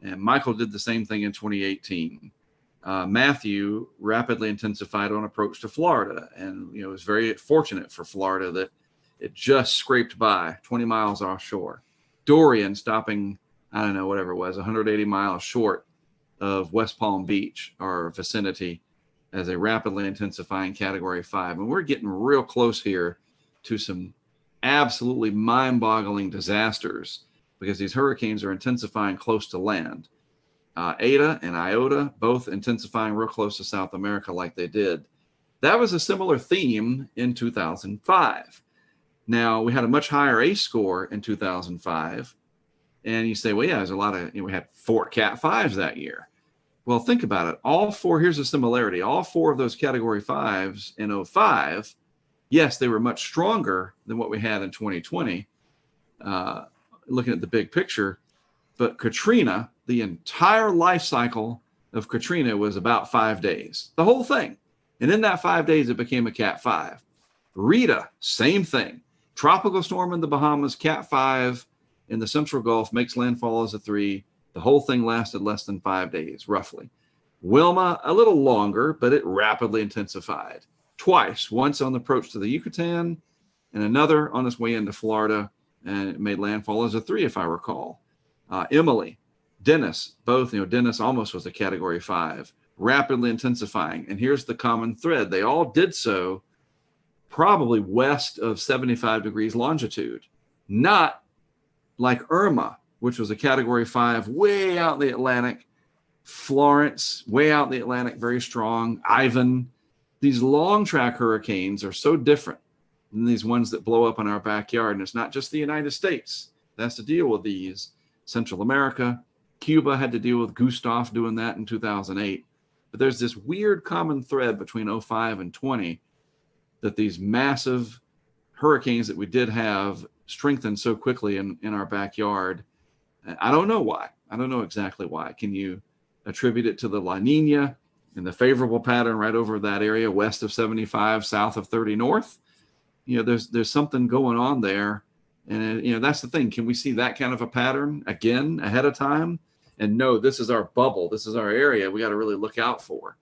And Michael did the same thing in 2018. Matthew rapidly intensified on approach to Florida. And, it was very fortunate for Florida that it just scraped by 20 miles offshore. Dorian stopping, I don't know, whatever it was, 180 miles short of West Palm Beach, our vicinity, as a rapidly intensifying Category 5. And we're getting real close here to some absolutely mind-boggling disasters because these hurricanes are intensifying close to land. Eta and Iota both intensifying real close to South America like they did. That was a similar theme in 2005. Now, we had a much higher ACE score in 2005. And you say, well, yeah, there's a lot of, we had 4 Cat 5s that year. Well, think about it. Here's a similarity. All 4 of those Category 5s in 05, yes, they were much stronger than what we had in 2020, looking at the big picture. But Katrina, the entire life cycle of Katrina was about 5 days, the whole thing. And in that 5 days, it became a Cat 5. Rita, same thing. Tropical storm in the Bahamas, Cat 5 in the Central Gulf, makes landfall as a 3. The whole thing lasted less than 5 days, roughly. Wilma, a little longer, but it rapidly intensified. Twice, once on the approach to the Yucatan and another on its way into Florida, and it made landfall as a 3, if I recall. Emily, Dennis, both, Dennis almost was a Category 5, rapidly intensifying. And here's the common thread. They all did so probably west of 75 degrees longitude, not like Irma, which was a Category 5 way out in the Atlantic. Florence, way out in the Atlantic, very strong. Ivan. These long track hurricanes are so different and these ones that blow up in our backyard. And it's not just the United States that has to deal with these. Central America, Cuba had to deal with Gustav doing that in 2008. But there's this weird common thread between 05 and 20 that these massive hurricanes that we did have strengthened so quickly in our backyard. I don't know why. I don't know exactly why. Can you attribute it to the La Nina and the favorable pattern right over that area west of 75, south of 30 north? You know, there's something going on there. And, you know, that's the thing. Can we see that kind of a pattern again ahead of time? And no, this is our bubble. This is our area we got to really look out for.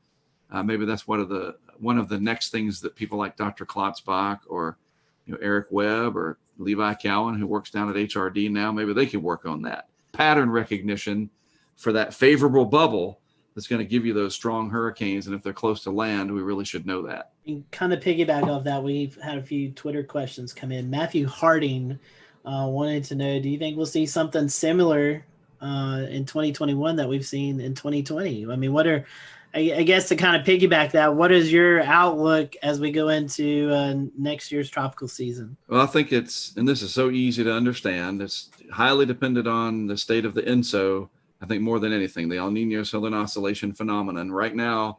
Maybe that's one of the next things that people like Dr. Klotzbach or, you know, Eric Webb or Levi Cowan, who works down at HRD now, maybe they can work on that pattern recognition for that favorable bubble that's going to give you those strong hurricanes. And if they're close to land, we really should know that. And kind of piggyback off that, we've had a few Twitter questions come in. Matthew Harding wanted to know, do you think we'll see something similar in 2021 that we've seen in 2020? I mean, I guess to kind of piggyback that, what is your outlook as we go into next year's tropical season? Well, I think and this is so easy to understand, it's highly dependent on the state of the ENSO. I think more than anything, the El Nino Southern Oscillation phenomenon. Right now,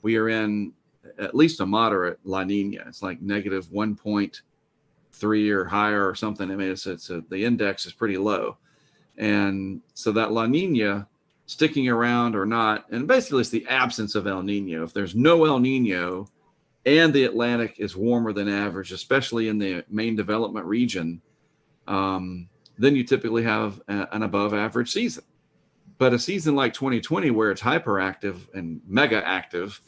we are in at least a moderate La Nina. It's like negative 1.3 or higher or something. I mean, the index is pretty low. And so that La Nina sticking around or not, and basically it's the absence of El Nino. If there's no El Nino and the Atlantic is warmer than average, especially in the main development region, then you typically have an above average season. But a season like 2020, where it's hyperactive and mega active,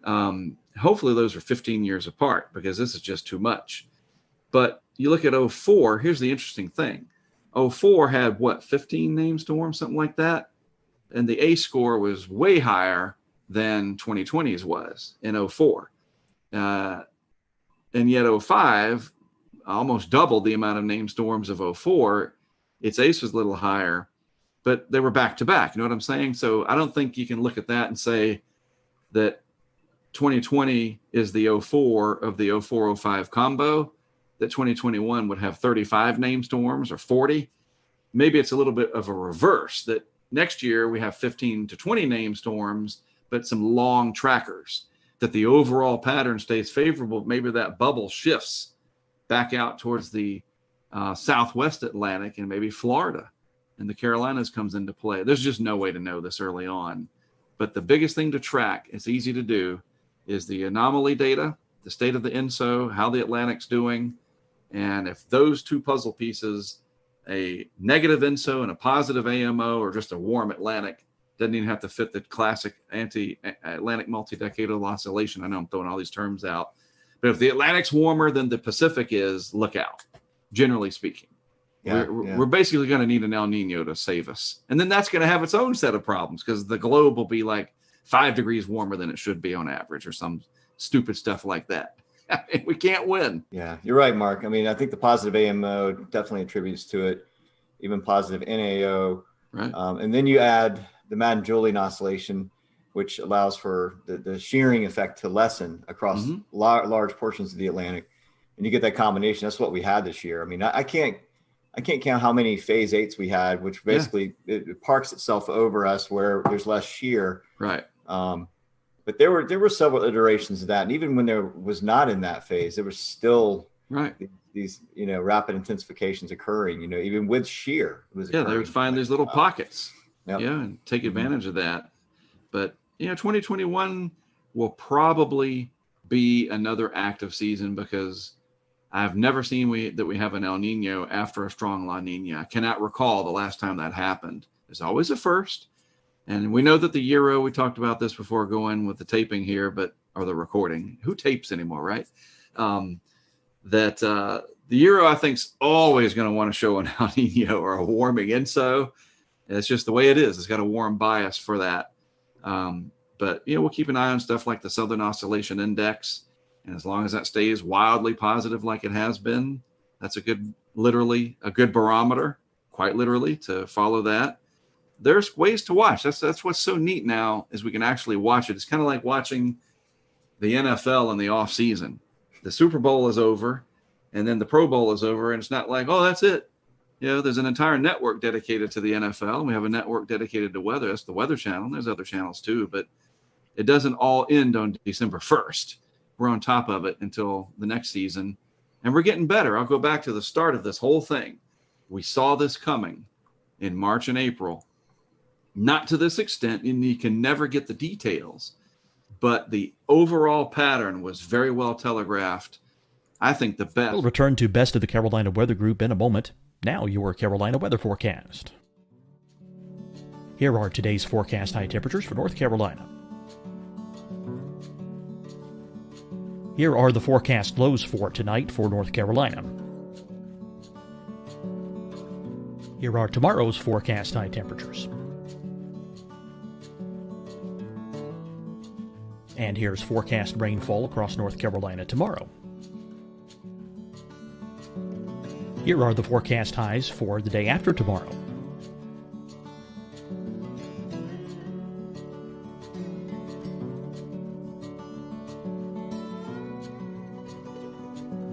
hopefully those are 15 years apart, because this is just too much. But you look at 04, here's the interesting thing. 04 had 15 named storms, something like that. And the A score was way higher than 2020's was in 04. And yet 05, almost doubled the amount of named storms of 04. Its ACE was a little higher, but they were back to back. You know what I'm saying? So I don't think you can look at that and say that 2020 is the 04 of the 04-05 combo, that 2021 would have 35 named storms or 40. Maybe it's a little bit of a reverse, that next year we have 15 to 20 named storms, but some long trackers, that the overall pattern stays favorable. Maybe that bubble shifts back out towards the Southwest Atlantic and maybe Florida and the Carolinas comes into play. There's just no way to know this early on. But the biggest thing to track, it's easy to do, is the anomaly data, the state of the ENSO, how the Atlantic's doing. And if those two puzzle pieces, a negative ENSO and a positive AMO, or just a warm Atlantic, doesn't even have to fit the classic anti-Atlantic multi-decadal oscillation. I know I'm throwing all these terms out. But if the Atlantic's warmer than the Pacific is, look out, generally speaking. We're basically going to need an El Nino to save us. And then that's going to have its own set of problems, because the globe will be like 5 degrees warmer than it should be on average, or some stupid stuff like that. I mean, we can't win. Yeah, you're right, Mark. I mean, I think the positive AMO definitely attributes to it, even positive NAO. Right. And then you add the Madden-Julian oscillation, which allows for the shearing effect to lessen across large portions of the Atlantic. And you get that combination. That's what we had this year. I mean, I can't count how many phase 8s we had, which basically it parks itself over us where there's less shear. Right. But there were several iterations of that, and even when there was not in that phase, there was still these rapid intensifications occurring. Even with shear, it was they would find these little pockets, Yep. and take advantage of that. But 2021 will probably be another active season, because I've never seen that we have an El Nino after a strong La Nina. I cannot recall the last time that happened. There's always a first. And we know that the Euro, we talked about this before going with the taping here, or the recording. Who tapes anymore, right? The Euro, I think, is always going to want to show an El Nino or a warming ENSO. It's just the way it is. It's got a warm bias for that. But we'll keep an eye on stuff like the Southern Oscillation Index. And as long as that stays wildly positive like it has been, that's a good barometer, quite literally, to follow that. There's ways to watch. That's what's so neat now, is we can actually watch it. It's kind of like watching the NFL in the off season. The Super Bowl is over. And then the Pro Bowl is over, and it's not like, oh, that's it. You know, there's an entire network dedicated to the NFL. We have a network dedicated to weather. That's the Weather Channel. There's other channels too, but it doesn't all end on December 1st. We're on top of it until the next season, and we're getting better. I'll go back to the start of this whole thing. We saw this coming in March and April, not to this extent, and you can never get the details, but the overall pattern was very well telegraphed. I think the best. We'll return to Best of the Carolina Weather Group in a moment. Now your Carolina weather forecast. Here are today's forecast high temperatures for North Carolina. Here are the forecast lows for tonight for North Carolina. Here are tomorrow's forecast high temperatures. And here's forecast rainfall across North Carolina tomorrow. Here are the forecast highs for the day after tomorrow.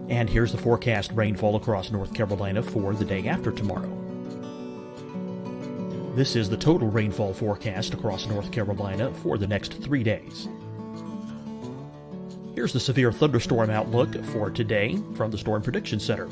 And here's the forecast rainfall across North Carolina for the day after tomorrow. This is the total rainfall forecast across North Carolina for the next 3 days. Here's the severe thunderstorm outlook for today from the Storm Prediction Center.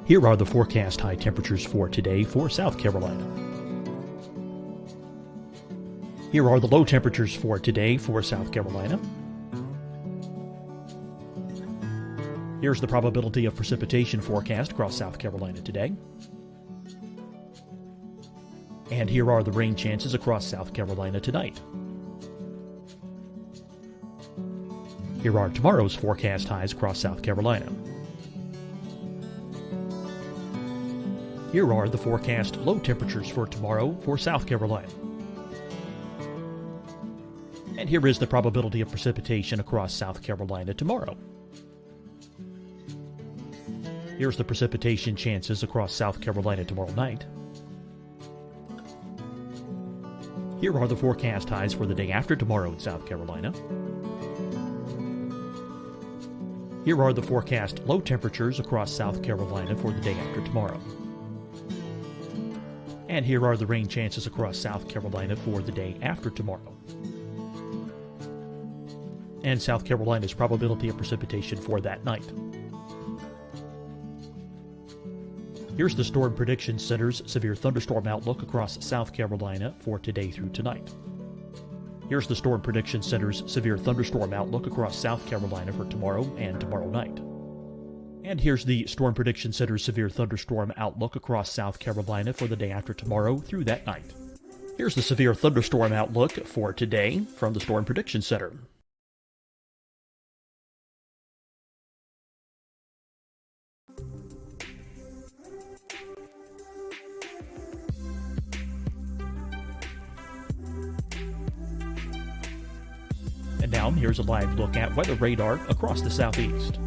Here are the forecast high temperatures for today for South Carolina. Here are the low temperatures for today for South Carolina. Here's the probability of precipitation forecast across South Carolina today. And here are the rain chances across South Carolina tonight. Here are tomorrow's forecast highs across South Carolina. Here are the forecast low temperatures for tomorrow for South Carolina. And here is the probability of precipitation across South Carolina tomorrow. Here's the precipitation chances across South Carolina tomorrow night. Here are the forecast highs for the day after tomorrow in South Carolina. Here are the forecast low temperatures across South Carolina for the day after tomorrow. And here are the rain chances across South Carolina for the day after tomorrow. And South Carolina's probability of precipitation for that night. Here's the Storm Prediction Center's severe thunderstorm outlook across South Carolina for today through tonight. Here's the Storm Prediction Center's severe thunderstorm outlook across South Carolina for tomorrow and tomorrow night. And here's the Storm Prediction Center's severe thunderstorm outlook across South Carolina for the day after tomorrow through that night. Here's the severe thunderstorm outlook for today from the Storm Prediction Center. And now here's a live look at weather radar across the southeast.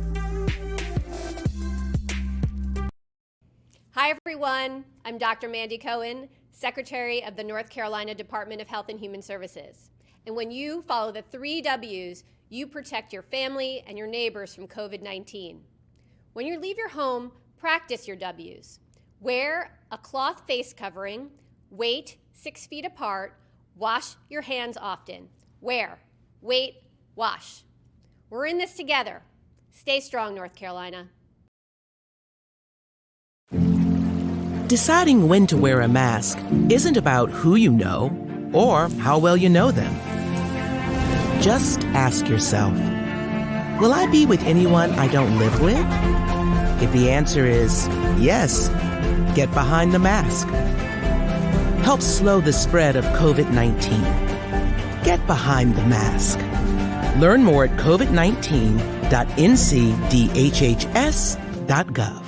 Hi, everyone. I'm Dr. Mandy Cohen, Secretary of the North Carolina Department of Health and Human Services. And when you follow the 3 W's, you protect your family and your neighbors from COVID-19. When you leave your home, practice your W's. Wear a cloth face covering, wait 6 feet apart, wash your hands often. Wear, wait, wash. We're in this together. Stay strong, North Carolina. Deciding when to wear a mask isn't about who you know or how well you know them. Just ask yourself, will I be with anyone I don't live with? If the answer is yes, get behind the mask. Help slow the spread of COVID-19. Get behind the mask. Learn more at covid19.ncdhhs.gov.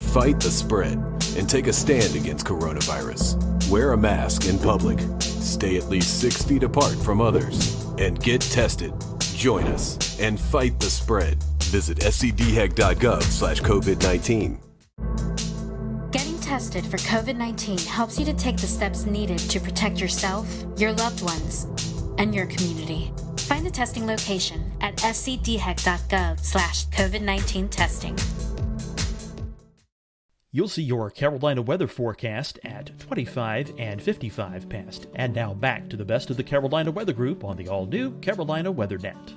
Fight the spread and take a stand against coronavirus. Wear a mask in public. Stay at least 6 feet apart from others. And get tested. Join us and fight the spread Visit scdhec.gov/COVID-19. Getting tested for COVID-19 helps you to take the steps needed to protect yourself, your loved ones, and your community. Find the testing location at scdhec.gov/COVID-19 testing. You'll see your Carolina weather forecast at 25 and 55 past. And now back to the best of the Carolina Weather Group on the all-new Carolina WeatherNet.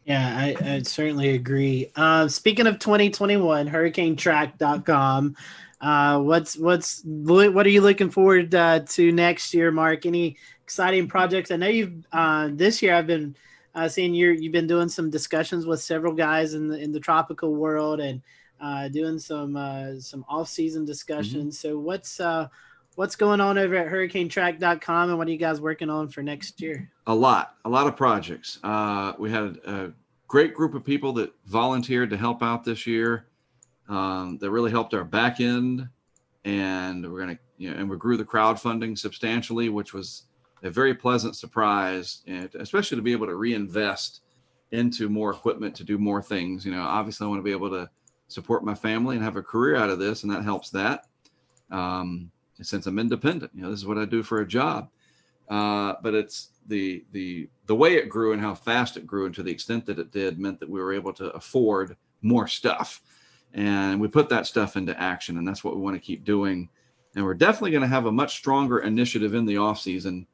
Yeah, I certainly agree. Speaking of 2021, hurricanetrack.com. What are you looking forward to next year, Mark? Any exciting projects? I know you've this year I've been seeing you've been doing some discussions with several guys in the tropical world and doing some off-season discussions. Mm-hmm. So what's going on over at hurricanetrack.com, and what are you guys working on for next year? A lot of projects. We had a great group of people that volunteered to help out this year. That really helped our back end, and we grew the crowdfunding substantially, which was a very pleasant surprise, and especially to be able to reinvest into more equipment to do more things. Obviously I want to be able to support my family and have a career out of this, and that helps that. Since I'm independent, this is what I do for a job. But it's the way it grew and how fast it grew, and to the extent that it did, meant that we were able to afford more stuff. And we put that stuff into action, and that's what we want to keep doing. And we're definitely going to have a much stronger initiative in the off season,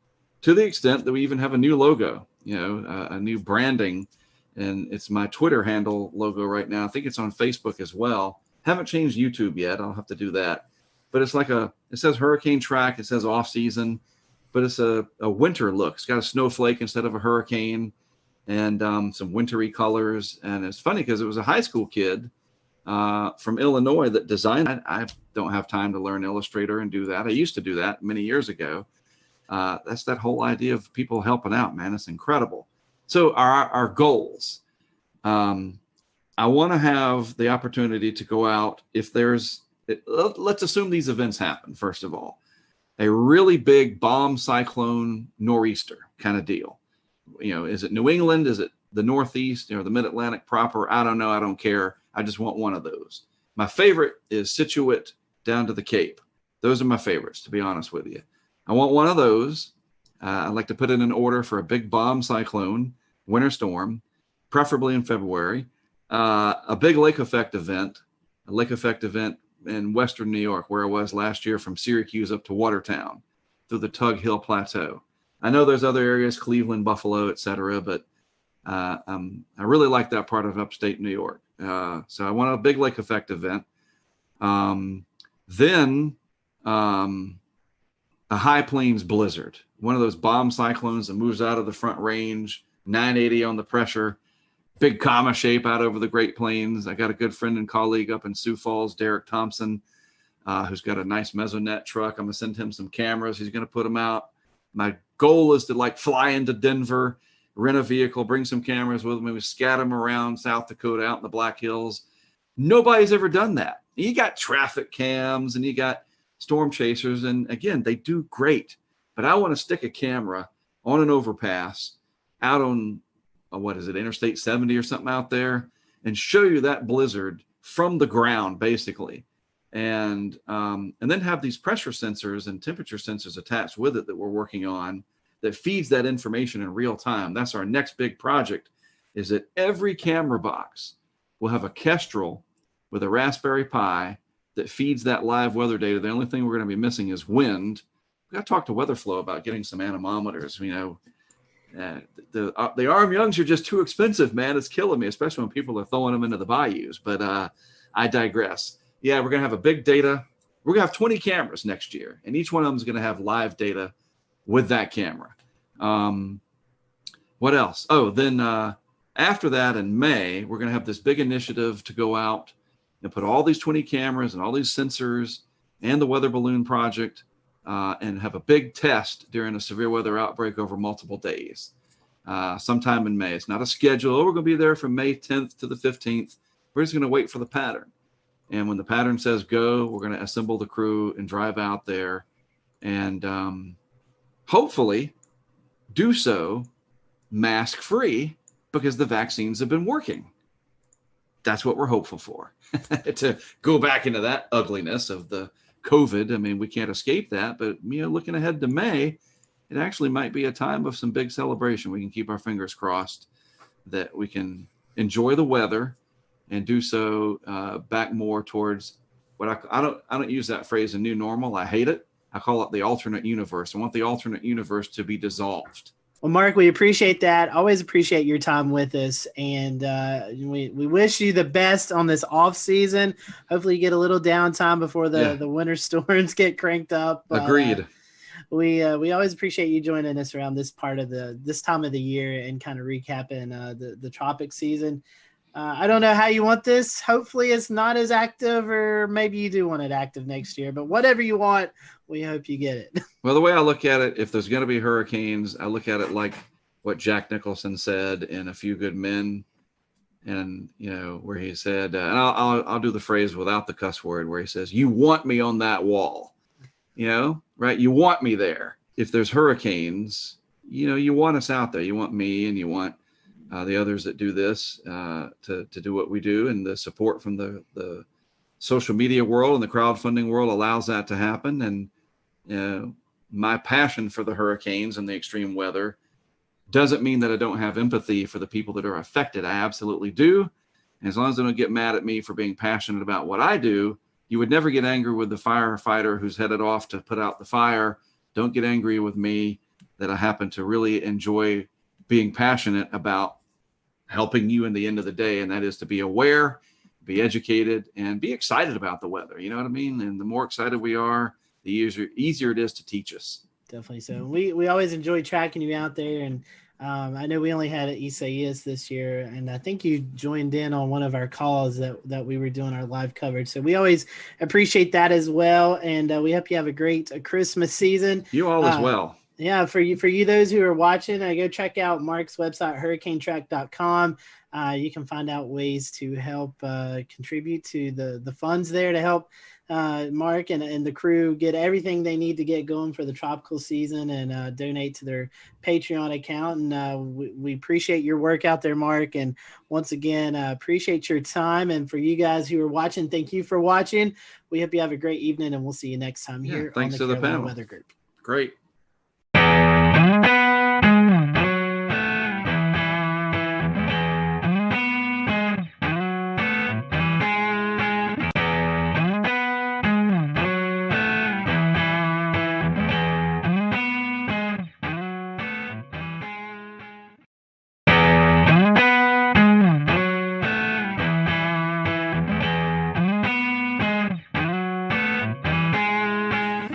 to the extent that we even have a new logo, a new branding. And it's my Twitter handle logo right now. I think it's on Facebook as well. Haven't changed YouTube yet. I'll have to do that. But it's like it says Hurricane Track. It says off season, but it's a winter look. It's got a snowflake instead of a hurricane, and some wintry colors. And it's funny because it was a high school kid from Illinois that designed it. I don't have time to learn Illustrator and do that. I used to do that many years ago. That's that whole idea of people helping out, man. It's incredible. So our goals, I want to have the opportunity to go out if let's assume these events happen. First of all, a really big bomb cyclone nor'easter kind of deal. Is it New England? Is it the Northeast, the Mid-Atlantic proper? I don't know. I don't care. I just want one of those. My favorite is Situate down to the Cape. Those are my favorites, to be honest with you. I want one of those. I'd like to put in an order for a big bomb cyclone, winter storm, preferably in February, a big lake effect event in Western New York, where I was last year from Syracuse up to Watertown through the Tug Hill Plateau. I know there's other areas, Cleveland, Buffalo, etc., but I really like that part of upstate New York. So I want a big lake effect event. Then a high plains blizzard, one of those bomb cyclones that moves out of the Front Range, 980 on the pressure, big comma shape out over the Great Plains. I got a good friend and colleague up in Sioux Falls, Derek Thompson, who's got a nice Mesonet truck. I'm gonna send him some cameras. He's gonna put them out. My goal is to fly into Denver, rent a vehicle, bring some cameras with me, we scatter them around South Dakota, out in the Black Hills. Nobody's ever done that. You got traffic cams and you got storm chasers, and again, they do great. But I want to stick a camera on an overpass out on Interstate 70 or something out there, and show you that blizzard from the ground, basically. And then have these pressure sensors and temperature sensors attached with it that we're working on that feeds that information in real time. That's our next big project, is that every camera box will have a Kestrel with a Raspberry Pi that feeds that live weather data. The only thing we're going to be missing is wind. We got to talk to WeatherFlow about getting some anemometers. The Arm Youngs are just too expensive, man. It's killing me, especially when people are throwing them into the bayous. But I digress. Yeah, we're going to have a big data. We're going to have 20 cameras next year, and each one of them is going to have live data with that camera. What else? Oh, then after that in May, we're going to have this big initiative to go out and put all these 20 cameras and all these sensors and the weather balloon project and have a big test during a severe weather outbreak over multiple days, sometime in May. It's not a schedule. We're going to be there from May 10th to the 15th. We're just going to wait for the pattern. And when the pattern says go, we're going to assemble the crew and drive out there. And hopefully do so mask free because the vaccines have been working. That's what we're hopeful for. To go back into that ugliness of the COVID, I mean, we can't escape that, but looking ahead to May, it actually might be a time of some big celebration. We can keep our fingers crossed that we can enjoy the weather and do so back more towards what I don't use that phrase, a new normal. I hate it. I call it the alternate universe. I want the alternate universe to be dissolved. Well, Mark, we appreciate that. Always appreciate your time with us. And we wish you the best on this off season. Hopefully you get a little downtime before the winter storms get cranked up. Agreed. We always appreciate you joining us around this part of this time of the year and kind of recapping the tropic season. I don't know how you want this. Hopefully it's not as active, or maybe you do want it active next year, but whatever you want, we hope you get it. Well, the way I look at it, if there's going to be hurricanes, I look at it like what Jack Nicholson said in A Few Good Men. And, where he said, and I'll do the phrase without the cuss word, where he says, "You want me on that wall," right? You want me there. If there's hurricanes, you want us out there. You want me, and you want the others that do this to do what we do, and the support from the social media world and the crowdfunding world allows that to happen. And my passion for the hurricanes and the extreme weather doesn't mean that I don't have empathy for the people that are affected. I absolutely do. And as long as they don't get mad at me for being passionate about what I do, you would never get angry with the firefighter who's headed off to put out the fire. Don't get angry with me that I happen to really enjoy being passionate about helping you in the end of the day. And that is to be aware, be educated, and be excited about the weather. You know what I mean? And the more excited we are, the easier it is to teach us. Definitely. So we always enjoy tracking you out there. And I know we only had Isaias this year, and I think you joined in on one of our calls that we were doing our live coverage. So we always appreciate that as well. And we hope you have a great Christmas season. You all as well. Yeah, for you those who are watching, go check out Mark's website, hurricanetrack.com. You can find out ways to help contribute to the funds there to help Mark and the crew get everything they need to get going for the tropical season, and donate to their Patreon account. And we appreciate your work out there, Mark. And once again, appreciate your time. And for you guys who are watching, thank you for watching. We hope you have a great evening, and we'll see you next time here thanks on the to Carolina the panel. Weather Group. Great.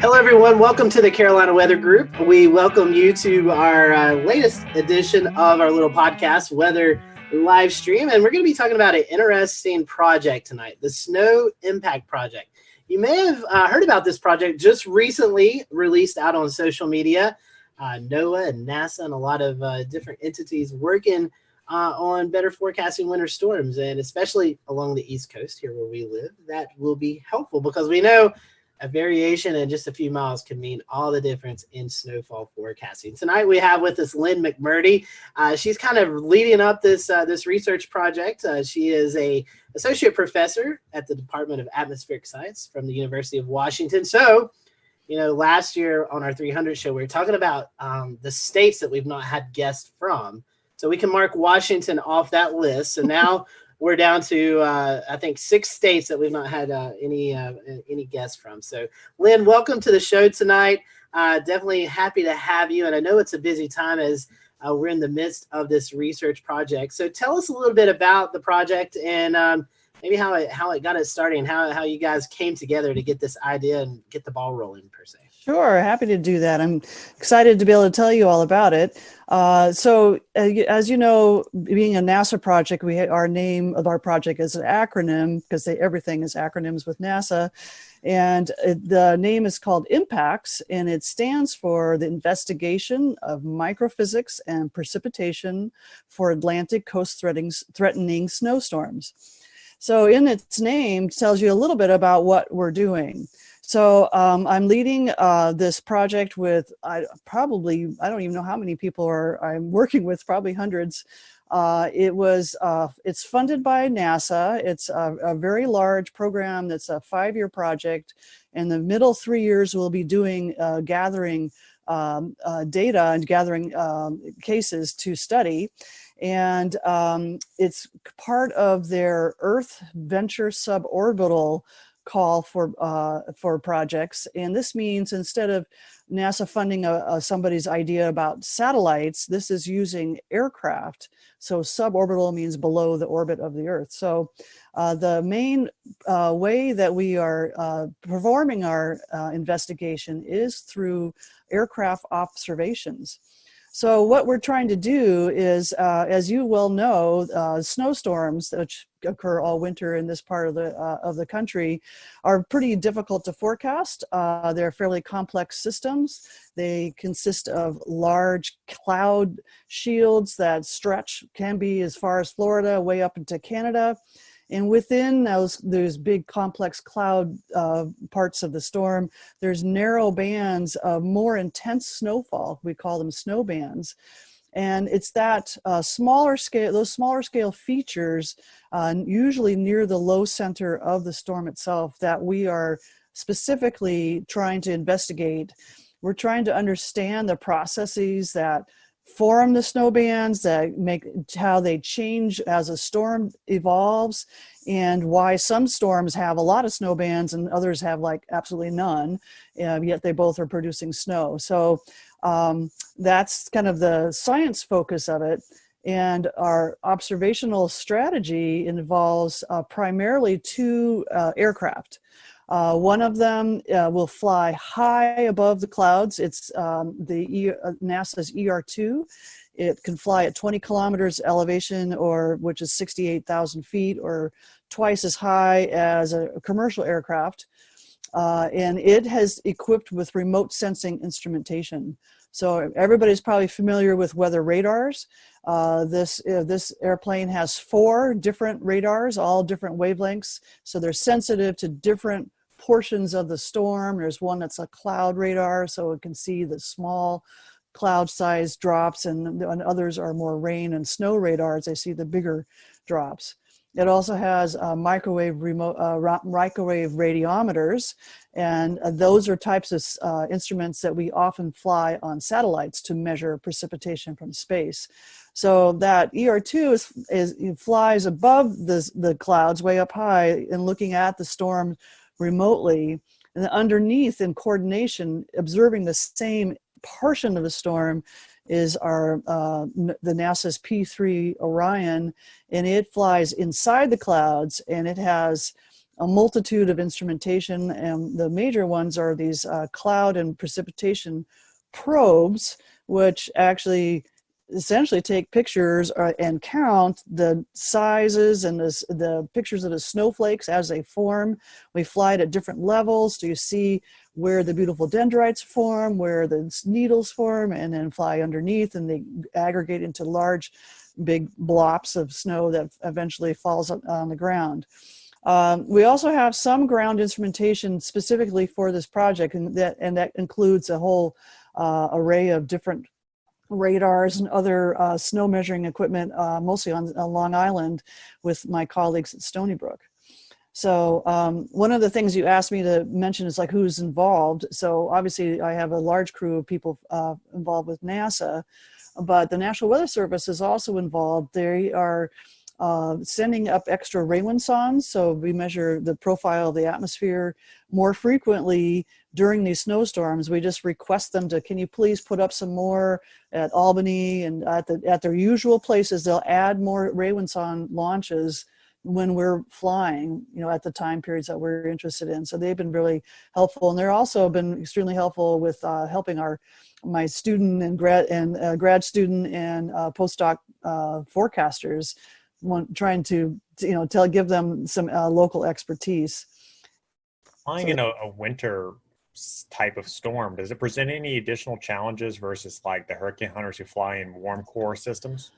Hello, everyone. Welcome to the Carolina Weather Group. We welcome you to our latest edition of our little podcast, Weather Live Stream. And we're going to be talking about an interesting project tonight, the Snow Impact Project. You may have heard about this project just recently released out on social media. NOAA and NASA and a lot of different entities working on better forecasting winter storms, and especially along the East Coast here where we live. That will be helpful because we know a variation in just a few miles can mean all the difference in snowfall forecasting. Tonight we have with us Lynn McMurdy. She's kind of leading up this research project. She is a associate professor at the Department of Atmospheric Science from the University of Washington. So, last year on our 300 show, we were talking about the states that we've not had guests from. So we can mark Washington off that list. So now we're down to, I think, 6 states that we've not had any guests from. So, Lynn, welcome to the show tonight. Definitely happy to have you. And I know it's a busy time as we're in the midst of this research project. So tell us a little bit about the project and maybe how it got it started and how you guys came together to get this idea and get the ball rolling, per se. Sure, happy to do that. I'm excited to be able to tell you all about it. So as you know, being a NASA project, our name of our project is an acronym because everything is acronyms with NASA. And the name is called IMPACTS, and it stands for the Investigation of Microphysics and Precipitation for Atlantic Coast Threatening Snowstorms. So in its name, it tells you a little bit about what we're doing. So I'm leading this project with I don't even know how many people I'm working with, probably hundreds. It's funded by NASA. It's a very large program that's a 5-year project. And the middle 3 years we'll be doing gathering data and gathering cases to study. And it's part of their Earth Venture Suborbital call for projects. And this means instead of NASA funding somebody's idea about satellites, this is using aircraft. So suborbital means below the orbit of the Earth. So the main way that we are performing our investigation is through aircraft observations. So what we're trying to do is, as you well know, snowstorms, which occur all winter in this part of the country, are pretty difficult to forecast. They're fairly complex systems. They consist of large cloud shields that can be as far as Florida, way up into Canada. And within those big complex cloud parts of the storm, there's narrow bands of more intense snowfall. We call them snow bands. And it's that those smaller scale features, usually near the low center of the storm itself, that we are specifically trying to investigate. We're trying to understand the processes that form the snow bands, that make how they change as a storm evolves, and why some storms have a lot of snow bands and others have like absolutely none, yet they both are producing snow. So that's kind of the science focus of it. And our observational strategy involves primarily 2 aircraft. One of them will fly high above the clouds. It's NASA's ER2. It can fly at 20 kilometers elevation, which is 68,000 feet, or twice as high as a commercial aircraft. And it has equipped with remote sensing instrumentation. So everybody's probably familiar with weather radars. This airplane has 4 different radars, all different wavelengths. So they're sensitive to different portions of the storm. There's one that's a cloud radar, so it can see the small cloud size drops, and others are more rain and snow radars. They see the bigger drops. It also has microwave radiometers, and those are types of instruments that we often fly on satellites to measure precipitation from space. So that ER2 flies above the clouds way up high and looking at the storm remotely, and underneath in coordination, observing the same portion of the storm, is the NASA's P3 Orion, and it flies inside the clouds, and it has a multitude of instrumentation, and the major ones are these cloud and precipitation probes, which actually essentially take pictures and count the sizes and the pictures of the snowflakes as they form. We fly it at different levels. Do you see where the beautiful dendrites form, where the needles form, and then fly underneath, and they aggregate into large, big blops of snow that eventually falls on the ground. We also have some ground instrumentation specifically for this project, and that includes a whole array of different radars and other snow measuring equipment, mostly on Long Island with my colleagues at Stony Brook. So one of the things you asked me to mention is like who's involved. So obviously I have a large crew of people involved with NASA, but the National Weather Service is also involved. They are sending up extra Raywin sondes, so we measure the profile of the atmosphere more frequently during these snowstorms. We just request them to, can you please put up some more at Albany and at their usual places. They'll add more Raywin sonde launches when we're flying, at the time periods that we're interested in. So they've been really helpful, and they're also been extremely helpful with helping my student and grad student and postdoc forecasters, trying to give them some local expertise. Flying in a winter type of storm, does it present any additional challenges versus like the hurricane hunters who fly in warm core systems?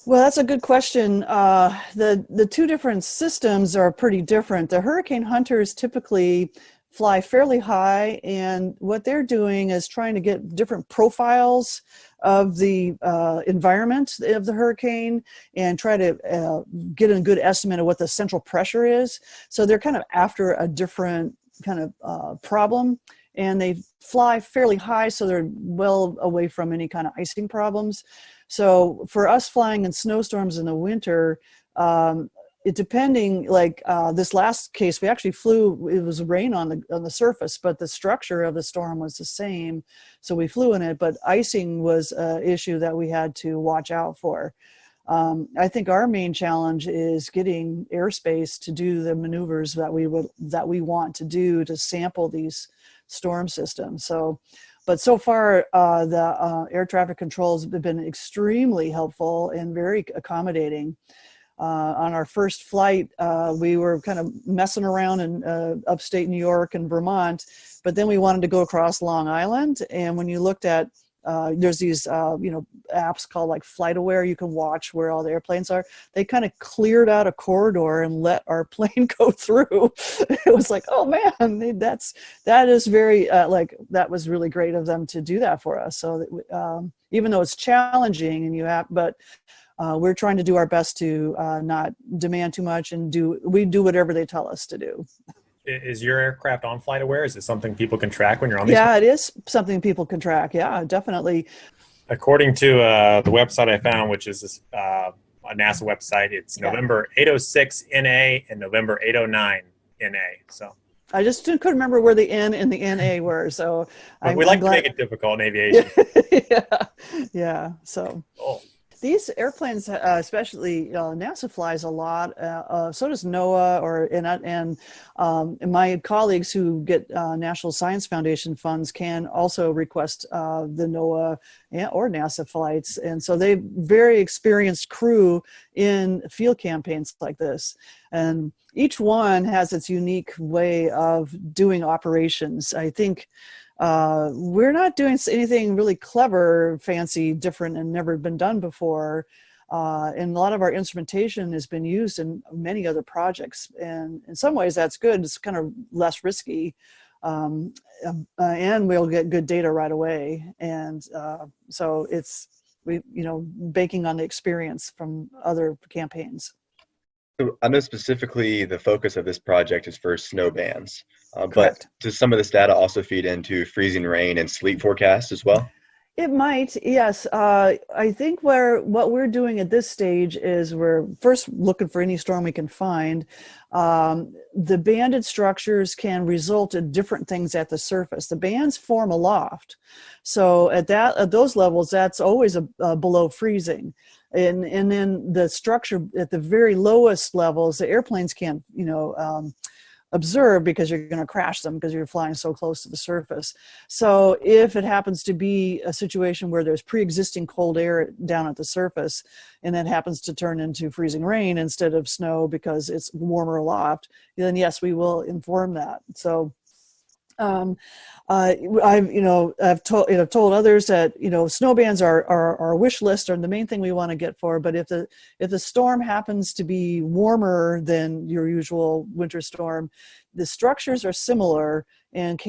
Well, that's a good question. The 2 different systems are pretty different. The hurricane hunters typically fly fairly high, and what they're doing is trying to get different profiles of the environment of the hurricane and try to get a good estimate of what the central pressure is. So they're kind of after a different kind of problem, and they fly fairly high, so they're well away from any kind of icing problems. So for us flying in snowstorms in the winter, it depending, like this last case, we actually flew, it was rain on the surface, but the structure of the storm was the same. So we flew in it, but icing was an issue that we had to watch out for. I think our main challenge is getting airspace to do the maneuvers that we want to do to sample these storm systems. So, but so far, the air traffic controls have been extremely helpful and very accommodating. On our first flight, we were kind of messing around in upstate New York and Vermont, but then we wanted to go across Long Island. And when you looked at, there's these, apps called like FlightAware, you can watch where all the airplanes are. They kind of cleared out a corridor and let our plane go through. It was like, oh man, that is very, that was really great of them to do that for us. So that, even though it's challenging but we're trying to do our best to not demand too much and we do whatever they tell us to do. Is your aircraft on FlightAware? Is it something people can track when you're on these? Yeah, it is something people can track. Yeah, definitely. According to the website I found, which is a NASA website, it's November 806 NA and November 809 NA. So I just couldn't remember where the N and the NA were. So we like to make it difficult in aviation. Yeah. So. Cool. These airplanes, especially NASA flies a lot. So does NOAA, and my colleagues who get National Science Foundation funds can also request the NOAA or NASA flights, and so they've very experienced crew in field campaigns like this. And each one has its unique way of doing operations. I think. We're not doing anything really clever, fancy, different, and never been done before. And a lot of our instrumentation has been used in many other projects. And in some ways that's good. It's kind of less risky. And we'll get good data right away. And so it's, banking on the experience from other campaigns. So I know specifically the focus of this project is for snow bands, but does some of this data also feed into freezing rain and sleet forecasts as well? It might, yes. I think what we're doing at this stage is we're first looking for any storm we can find. The banded structures can result in different things at the surface. The bands form aloft, so at those levels, that's always below freezing. And then the structure at the very lowest levels, the airplanes can't, observe because you're going to crash them because you're flying so close to the surface. So if it happens to be a situation where there's pre-existing cold air down at the surface and that happens to turn into freezing rain instead of snow because it's warmer aloft, then yes, we will inform that. So I've told others that snow bands are our wish list are the main thing we want to get for. But if the storm happens to be warmer than your usual winter storm, the structures are similar and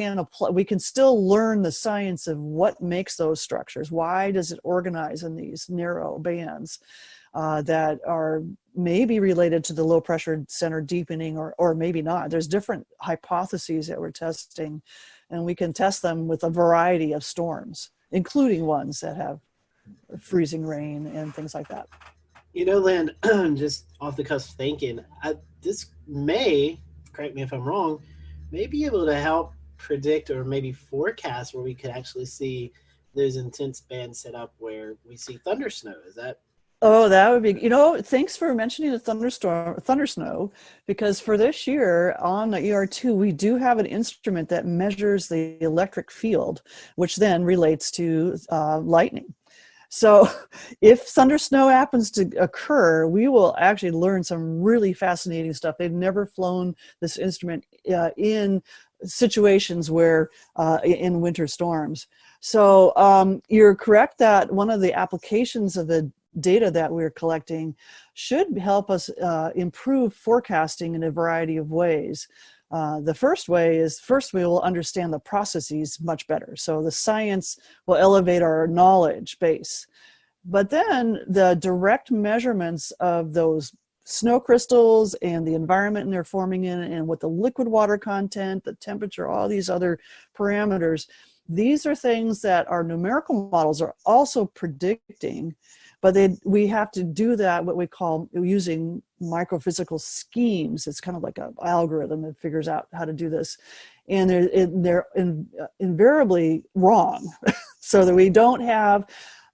we can still learn the science of what makes those structures. Why does it organize in these narrow bands that are maybe related to the low pressure center deepening or maybe not. There's different hypotheses that we're testing, and we can test them with a variety of storms, including ones that have freezing rain and things like that. Lynn, just off the cusp thinking, this may, correct me if I'm wrong, may be able to help predict or maybe forecast where we could actually see those intense bands set up where we see thunder snow. Is that? Oh, that would be, thanks for mentioning the thunder snow, because for this year on the ER2, we do have an instrument that measures the electric field, which then relates to lightning. So if thunder snow happens to occur, we will actually learn some really fascinating stuff. They've never flown this instrument in situations where in winter storms. So you're correct that one of the applications of the data that we're collecting should help us improve forecasting in a variety of ways. The first way is first we will understand the processes much better. So the science will elevate our knowledge base. But then the direct measurements of those snow crystals and the environment they're forming in, and what the liquid water content, the temperature, all these other parameters, these are things that our numerical models are also predicting, but we have to do that what we call using microphysical schemes. It's kind of like an algorithm that figures out how to do this, and they're invariably wrong, so that we don't have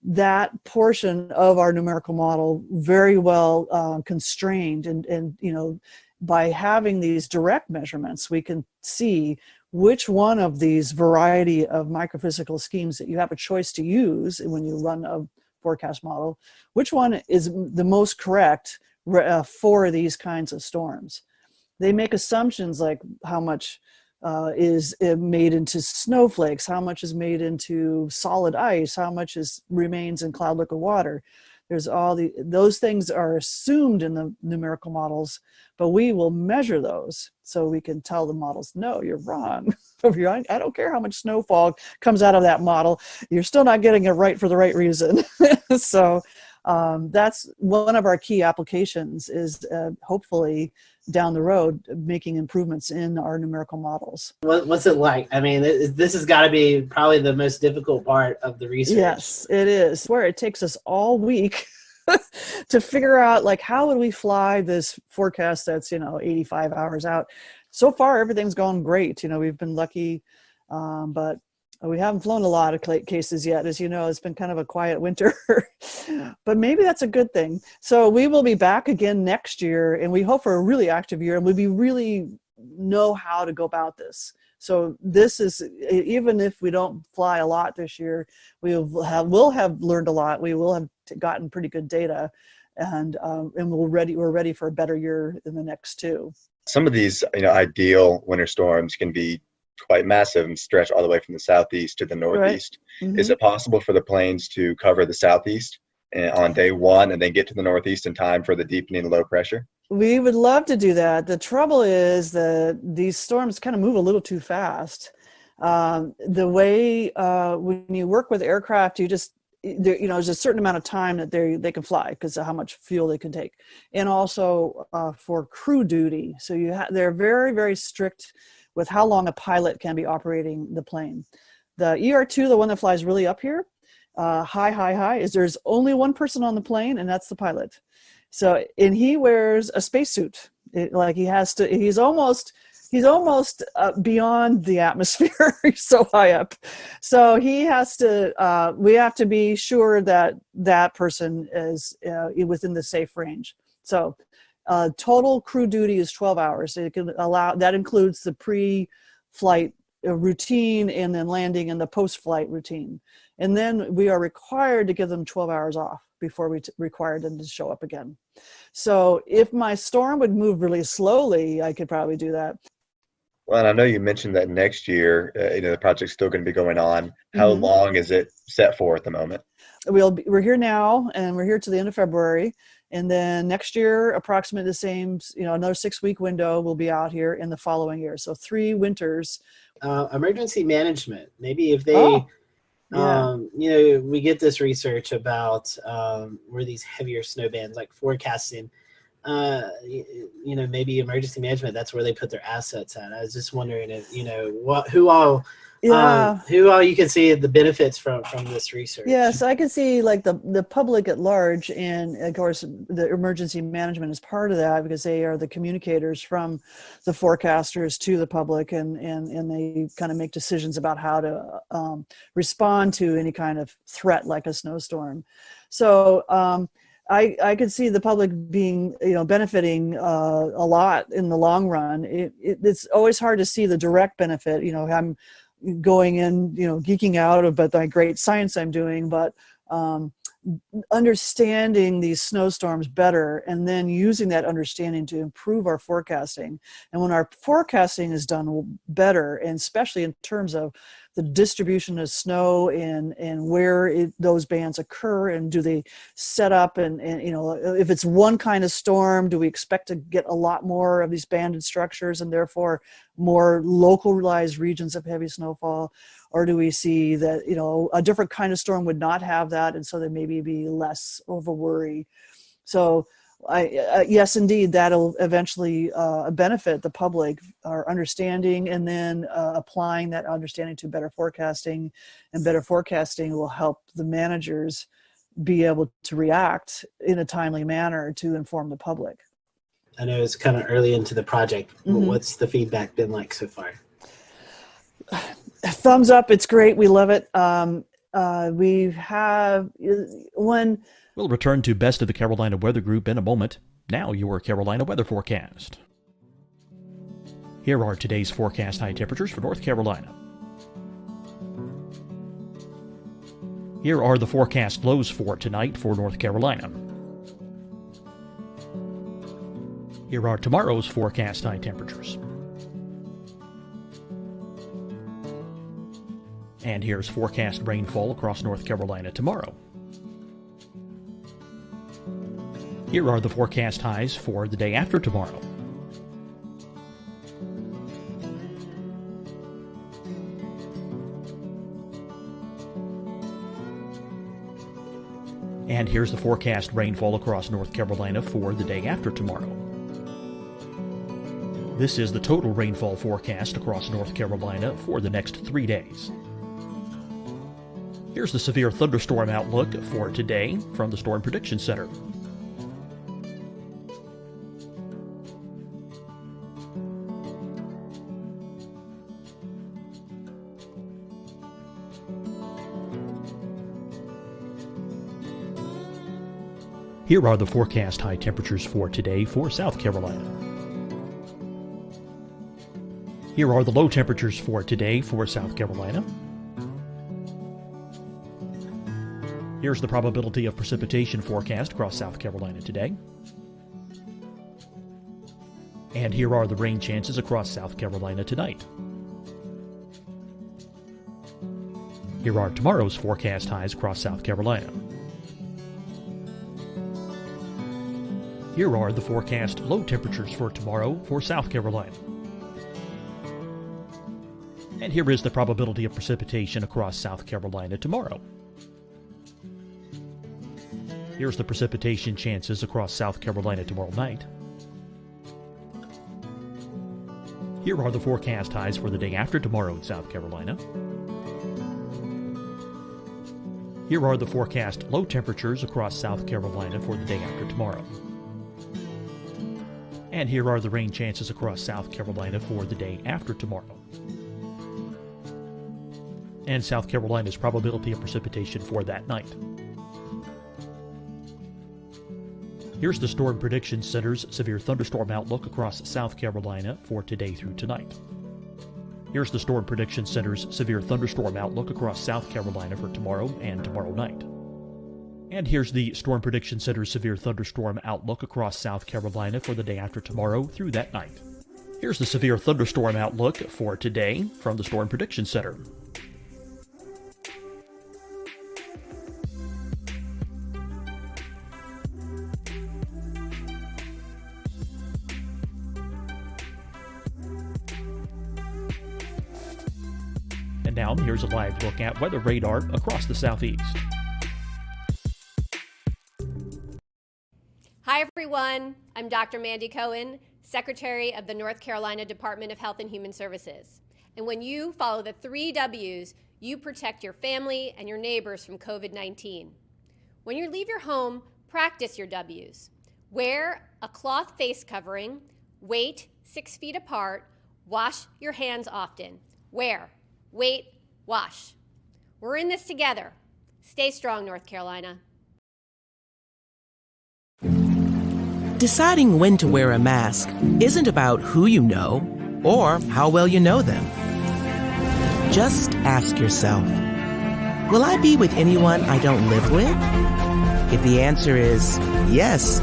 that portion of our numerical model very well constrained. And by having these direct measurements, we can see which one of these variety of microphysical schemes that you have a choice to use when you run a forecast model, which one is the most correct for these kinds of storms. They make assumptions like how much is made into snowflakes, how much is made into solid ice, how much remains in cloud liquid water. There's those things are assumed in the numerical models, but we will measure those so we can tell the models, no, you're wrong. I don't care how much snowfall comes out of that model, you're still not getting it right for the right reason. So that's one of our key applications, is hopefully down the road making improvements in our numerical models. What's it like? I mean, this has got to be probably the most difficult part of the research. Yes, it is. Where it takes us all week to figure out, like, how would we fly this forecast that's 85 hours out. So far, everything's gone great. We've been lucky, but we haven't flown a lot of cases yet. As you know, it's been kind of a quiet winter, but maybe that's a good thing. So we will be back again next year, and we hope for a really active year, and we'll really know how to go about this. So this is, even if we don't fly a lot this year, we'll have learned a lot. We will have gotten pretty good data, and we're ready for a better year in the next two. Some of these, ideal winter storms can be quite massive and stretch all the way from the southeast to the northeast. Right. Mm-hmm. Is it possible for the planes to cover the southeast on day one and then get to the northeast in time for the deepening low pressure? We would love to do that. The trouble is that these storms kind of move a little too fast. The way when you work with aircraft, there's a certain amount of time that they can fly because of how much fuel they can take, and also for crew duty. So they're very, very strict with how long a pilot can be operating the plane. The ER2, the one that flies really up here, high, is there's only one person on the plane, and that's the pilot. So, and he wears a spacesuit. He's almost beyond the atmosphere. He's so high up. So he has to, we have to be sure that that person is within the safe range. So total crew duty is 12 hours. So that includes the pre-flight routine, and then landing, and the post-flight routine. And then we are required to give them 12 hours off before we require them to show up again. So if my storm would move really slowly, I could probably do that. Well, and I know you mentioned that next year, the project's still going to be going on. How long is it set for at the moment? We're here now, and we're here to the end of February. And then next year, approximately the same, another 6-week window, we'll be out here in the following year. So 3 winters. Emergency management. Maybe if they, we get this research about where these heavier snow bands, like forecasting, maybe emergency management, that's where they put their assets at. I was just wondering if, who all you can see the benefits from this research. Yes, I can see like the public at large, and of course the emergency management is part of that, because they are the communicators from the forecasters to the public, and they kind of make decisions about how to respond to any kind of threat like a snowstorm. So I could see the public being, benefiting a lot in the long run. It's always hard to see the direct benefit. I'm going in, geeking out about the great science I'm doing, but understanding these snowstorms better, and then using that understanding to improve our forecasting. And when our forecasting is done better, and especially in terms of the distribution of snow and where those bands occur, and do they set up and if it's one kind of storm, do we expect to get a lot more of these banded structures and therefore more localized regions of heavy snowfall, or do we see that a different kind of storm would not have that, and so there maybe be less of a worry? So yes, indeed, that'll eventually benefit the public, our understanding, and then applying that understanding to better forecasting, and better forecasting will help the managers be able to react in a timely manner to inform the public. I know it's kind of early into the project, but what's the feedback been like so far? Thumbs up, it's great, we love it. We have one. We'll return to Best of the Carolina Weather Group in a moment. Now your Carolina weather forecast. Here are today's forecast high temperatures for North Carolina. Here are the forecast lows for tonight for North Carolina. Here are tomorrow's forecast high temperatures. And here's forecast rainfall across North Carolina tomorrow. Here are the forecast highs for the day after tomorrow. And here's the forecast rainfall across North Carolina for the day after tomorrow. This is the total rainfall forecast across North Carolina for the next 3 days. Here's the severe thunderstorm outlook for today from the Storm Prediction Center. Here are the forecast high temperatures for today for South Carolina. Here are the low temperatures for today for South Carolina. Here's the probability of precipitation forecast across South Carolina today. And here are the rain chances across South Carolina tonight. Here are tomorrow's forecast highs across South Carolina. Here are the forecast low temperatures for tomorrow for South Carolina. And here is the probability of precipitation across South Carolina tomorrow. Here's the precipitation chances across South Carolina tomorrow night. Here are the forecast highs for the day after tomorrow in South Carolina. Here are the forecast low temperatures across South Carolina for the day after tomorrow. And here are the rain chances across South Carolina for the day after tomorrow. And South Carolina's probability of precipitation for that night. Here's the Storm Prediction Center's severe thunderstorm outlook across South Carolina for today through tonight. Here's the Storm Prediction Center's severe thunderstorm outlook across South Carolina for tomorrow and tomorrow night. And here's the Storm Prediction Center's severe thunderstorm outlook across South Carolina for the day after tomorrow through that night. Here's the severe thunderstorm outlook for today from the Storm Prediction Center. And now here's a live look at weather radar across the southeast. Hi, everyone. I'm Dr. Mandy Cohen, Secretary of the North Carolina Department of Health and Human Services. And when you follow the 3 W's, you protect your family and your neighbors from COVID-19. When you leave your home, practice your W's. Wear a cloth face covering, wait 6 feet apart, wash your hands often. Wear, wait, wash. We're in this together. Stay strong, North Carolina. Deciding when to wear a mask isn't about who you know or how well you know them. Just ask yourself, will I be with anyone I don't live with? If the answer is yes,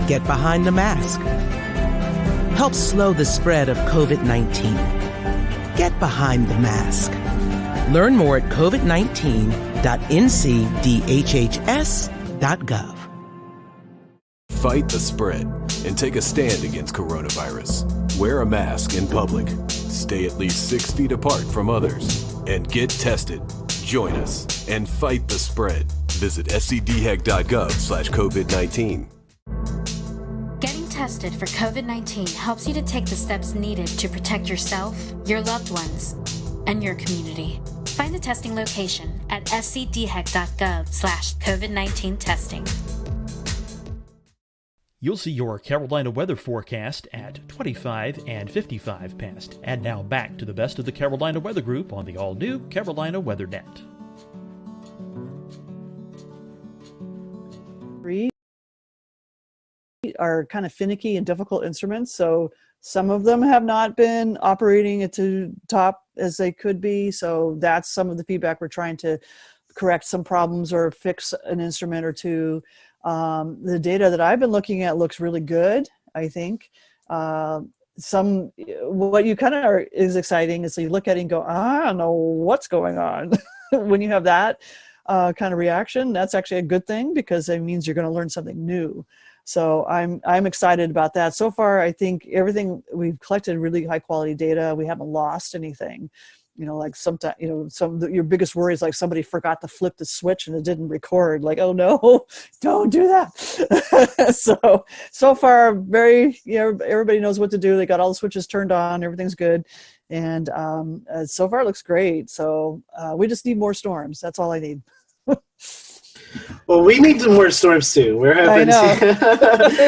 get behind the mask. Help slow the spread of COVID-19. Get behind the mask. Learn more at covid19.ncdhhs.gov. Fight the spread and take a stand against coronavirus. Wear a mask in public. Stay at least 6 feet apart from others. And get tested. Join us and fight the spread. Visit scdhec.gov/COVID-19. Getting tested for COVID-19 helps you to take the steps needed to protect yourself, your loved ones, and your community. Find the testing location at scdhec.gov/COVID-19 testing. You'll see your Carolina weather forecast at 25 and 55 past. And now back to the best of the Carolina Weather Group on the all-new Carolina WeatherNet. Are kind of finicky and difficult instruments, so some of them have not been operating at the top as they could be. So that's some of the feedback. We're trying to correct some problems or fix an instrument or two. The data that I've been looking at looks really good, I think. What you kind of is exciting is you look at it and go, I don't know what's going on. When you have that kind of reaction, that's actually a good thing, because it means you're going to learn something new. So I'm excited about that. So far, I think everything we've collected really high quality data. We haven't lost anything. Like sometimes, your biggest worry is like somebody forgot to flip the switch and it didn't record. Like, oh no, don't do that. so far, everybody knows what to do. They got all the switches turned on. Everything's good. And so far it looks great. So we just need more storms. That's all I need. Well, we need some more storms too. We're hoping. I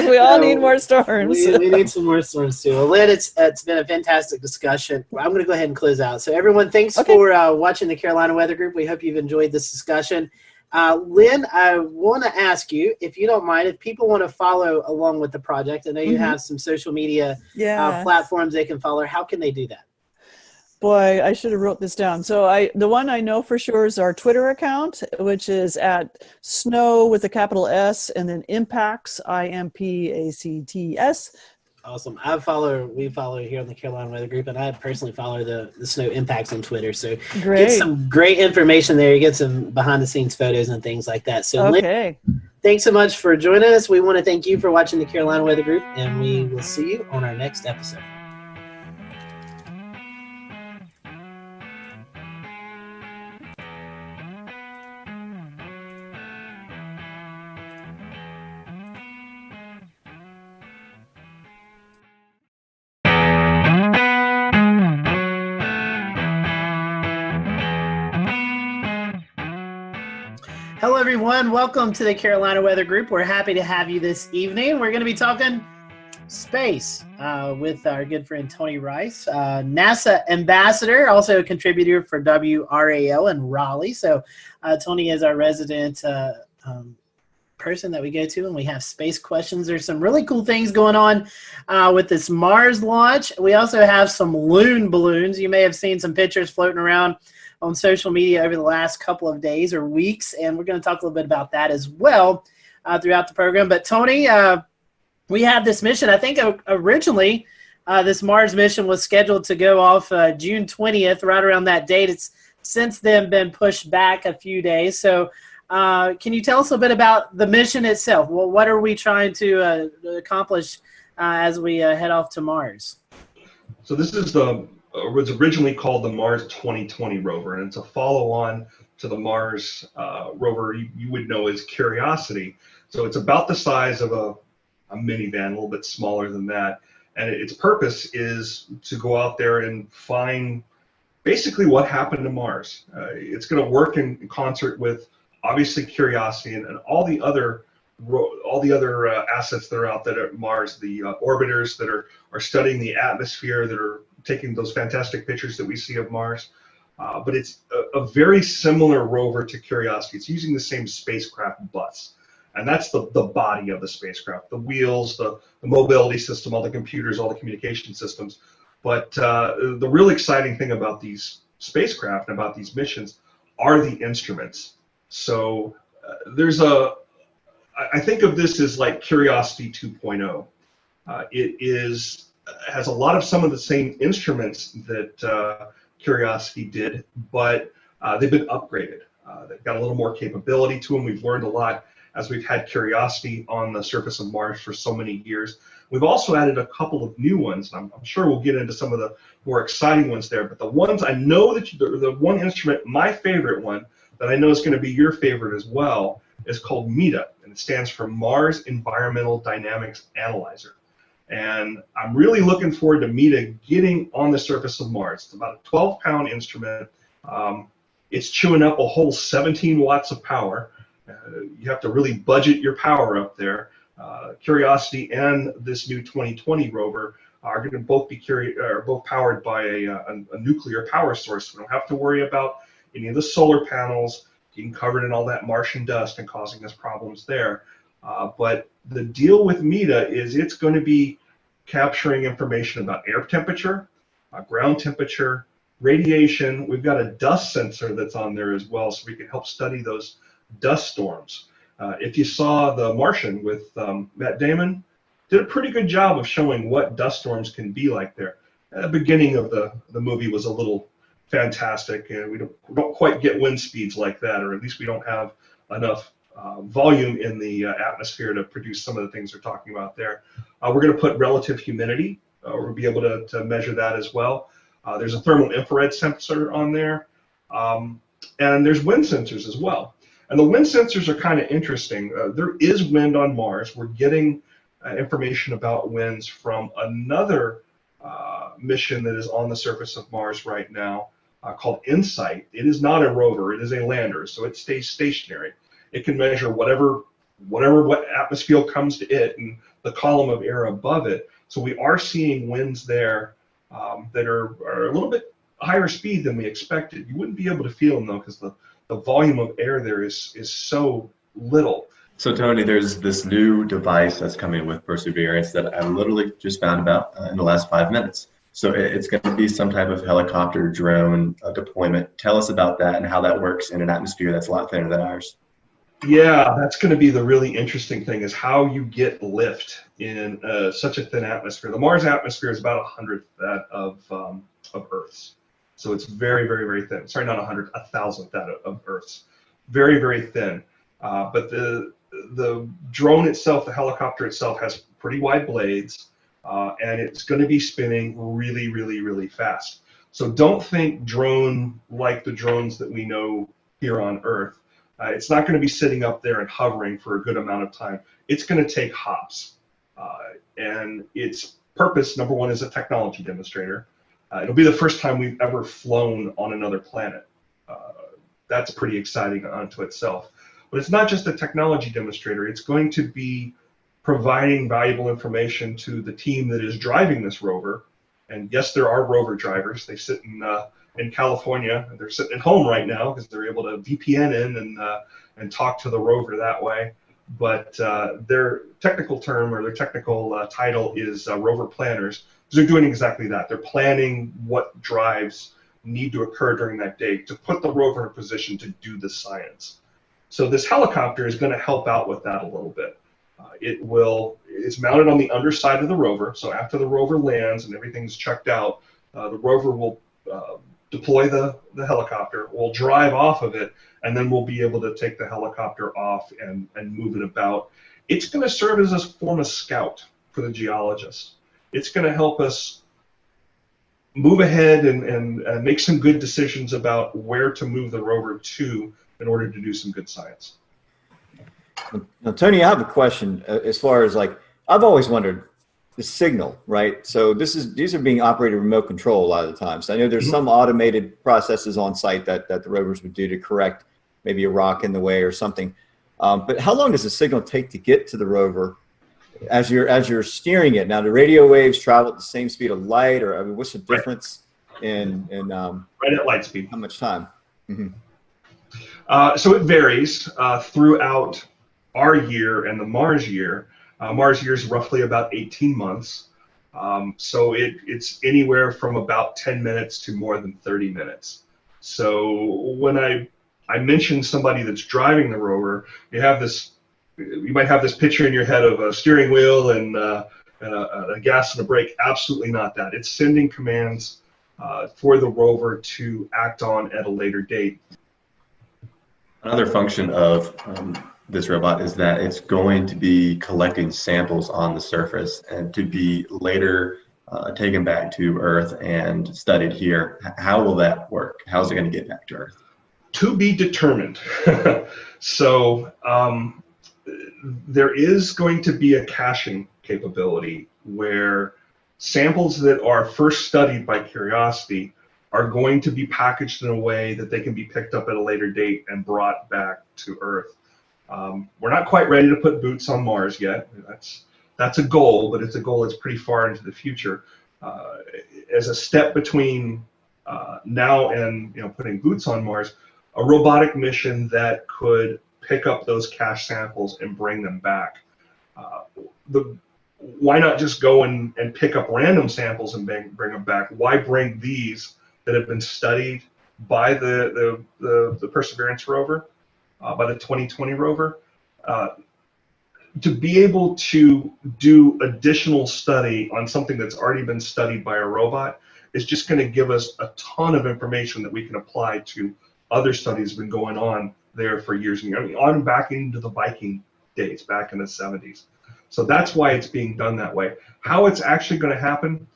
know. We all need more storms. We need some more storms too. Well, Lynn, it's been a fantastic discussion. I'm going to go ahead and close out. So everyone, thanks for watching the Carolina Weather Group. We hope you've enjoyed this discussion. Lynn, I want to ask you, if you don't mind, if people want to follow along with the project, I know you have some social media platforms they can follow. How can they do that? Boy, I should have wrote this down. So the one I know for sure is our Twitter account, which is at snow with a capital S and then impacts, IMPACTS. Awesome. We follow here on the Carolina Weather Group, and I personally follow the Snow Impacts on Twitter. So get some great information there. You get some behind the scenes photos and things like that. So Lynn, thanks so much for joining us. We want to thank you for watching the Carolina Weather Group, and we will see you on our next episode. Hello, everyone. Welcome to the Carolina Weather Group. We're happy to have you this evening. We're going to be talking space with our good friend Tony Rice, NASA ambassador, also a contributor for WRAL in Raleigh. So Tony is our resident person that we go to, and we have space questions. There's some really cool things going on with this Mars launch. We also have some loon balloons. You may have seen some pictures floating around on social media over the last couple of days or weeks, and we're going to talk a little bit about that as well throughout the program. But Tony, we have this mission. I think originally this Mars mission was scheduled to go off June 20th, right around that date. It's since then been pushed back a few days. So can you tell us a bit about the mission itself? Well, what are we trying to accomplish as we head off to Mars? So this is was originally called the Mars 2020 rover, and it's a follow-on to the Mars rover you would know as Curiosity. So it's about the size of a minivan, a little bit smaller than that. And its purpose is to go out there and find basically what happened to Mars. It's going to work in concert with obviously Curiosity and all the other assets that are out there at Mars, the orbiters that are studying the atmosphere, that are taking those fantastic pictures that we see of Mars. But it's a very similar rover to Curiosity. It's using the same spacecraft bus. And that's the body of the spacecraft, the wheels, the mobility system, all the computers, all the communication systems. But the real exciting thing about these spacecraft and about these missions are the instruments. So I think of this as like Curiosity 2.0. It has a lot of some of the same instruments that Curiosity did, but they've been upgraded. They've got a little more capability to them. We've learned a lot as we've had Curiosity on the surface of Mars for so many years. We've also added a couple of new ones. I'm sure we'll get into some of the more exciting ones there, but the ones I know that the one instrument, my favorite one, that I know is going to be your favorite as well, is called MEDA, and it stands for Mars Environmental Dynamics Analyzer. And I'm really looking forward to MEDA getting on the surface of Mars. It's about a 12-pound instrument. It's chewing up a whole 17 watts of power. You have to really budget your power up there. Curiosity and this new 2020 rover are going to both be both powered by a nuclear power source. We don't have to worry about any of the solar panels getting covered in all that Martian dust and causing us problems there. But the deal with MEDA is it's going to be capturing information about air temperature, ground temperature, radiation. We've got a dust sensor that's on there as well, so we can help study those dust storms. If you saw The Martian with Matt Damon, did a pretty good job of showing what dust storms can be like there. The beginning of the movie was a little fantastic, and we don't quite get wind speeds like that, or at least we don't have enough volume in the atmosphere to produce some of the things they're talking about there. We're going to put relative humidity. We'll be able to measure that as well. There's a thermal infrared sensor on there, and there's wind sensors as well. And the wind sensors are kind of interesting. There is wind on Mars. We're getting information about winds from another mission that is on the surface of Mars right now called InSight. It is not a rover. It is a lander, so it stays stationary. It can measure whatever atmosphere comes to it and the column of air above it. So we are seeing winds there that are a little bit higher speed than we expected. You wouldn't be able to feel them though, because the volume of air there is so little. So Tony, there's this new device that's coming with Perseverance that I literally just found about in the last 5 minutes. So it's going to be some type of helicopter drone deployment. Tell us about that and how that works in an atmosphere that's a lot thinner than ours. Yeah, that's going to be the really interesting thing, is how you get lift in such a thin atmosphere. The Mars atmosphere is about 1/100th that of Earth's. So it's very, very, very thin. Sorry, not 100th, 1,000th that of Earth's. Very, very thin. But the drone itself, the helicopter itself, has pretty wide blades, and it's going to be spinning really, really, really fast. So don't think drone like the drones that we know here on Earth. It's not going to be sitting up there and hovering for a good amount of time. It's going to take hops. And its purpose, number one, is a technology demonstrator. It'll be the first time we've ever flown on another planet. That's pretty exciting unto itself. But it's not just a technology demonstrator. It's going to be providing valuable information to the team that is driving this rover. And yes, there are rover drivers. They sit in California. They're sitting at home right now because they're able to VPN in and talk to the rover that way. But their technical term, or their technical title, is rover planners. So they're doing exactly that. They're planning what drives need to occur during that day to put the rover in a position to do the science. So this helicopter is going to help out with that a little bit. It's mounted on the underside of the rover. So after the rover lands and everything's checked out, the rover will deploy the helicopter. We'll drive off of it, and then we'll be able to take the helicopter off and move it about. It's going to serve as a form of scout for the geologists. It's going to help us move ahead and make some good decisions about where to move the rover to in order to do some good science. Now, Tony, I have a question as far as, like, I've always wondered the signal, right? So these are being operated remote control a lot of the time. So I know there's some automated processes on site that the rovers would do to correct maybe a rock in the way or something. But how long does the signal take to get to the rover as you're steering it? Now, the radio waves travel at the same speed of light, or I mean, what's the difference in right at light speed? How much time? So it varies throughout our year and the Mars year. Mars year is roughly about 18 months. So it's anywhere from about 10 minutes to more than 30 minutes. So when I mentioned somebody that's driving the rover, you might have this picture in your head of a steering wheel and a gas and a brake. Absolutely not that. It's sending commands for the rover to act on at a later date. Another function of this robot is that it's going to be collecting samples on the surface and to be later taken back to Earth and studied here. How will that work? How is it going to get back to Earth? To be determined. So there is going to be a caching capability where samples that are first studied by Curiosity are going to be packaged in a way that they can be picked up at a later date and brought back to Earth. We're not quite ready to put boots on Mars yet. That's a goal, but it's a goal that's pretty far into the future. As a step between now and putting boots on Mars, a robotic mission that could pick up those cache samples and bring them back. Why not just go and pick up random samples and bring them back? Why bring these that have been studied by the Perseverance rover, by the 2020 rover? To be able to do additional study on something that's already been studied by a robot is just going to give us a ton of information that we can apply to other studies that have been going on there for years and years. I mean, on back into the Viking days, back in the 70s. So that's why it's being done that way. How it's actually going to happen,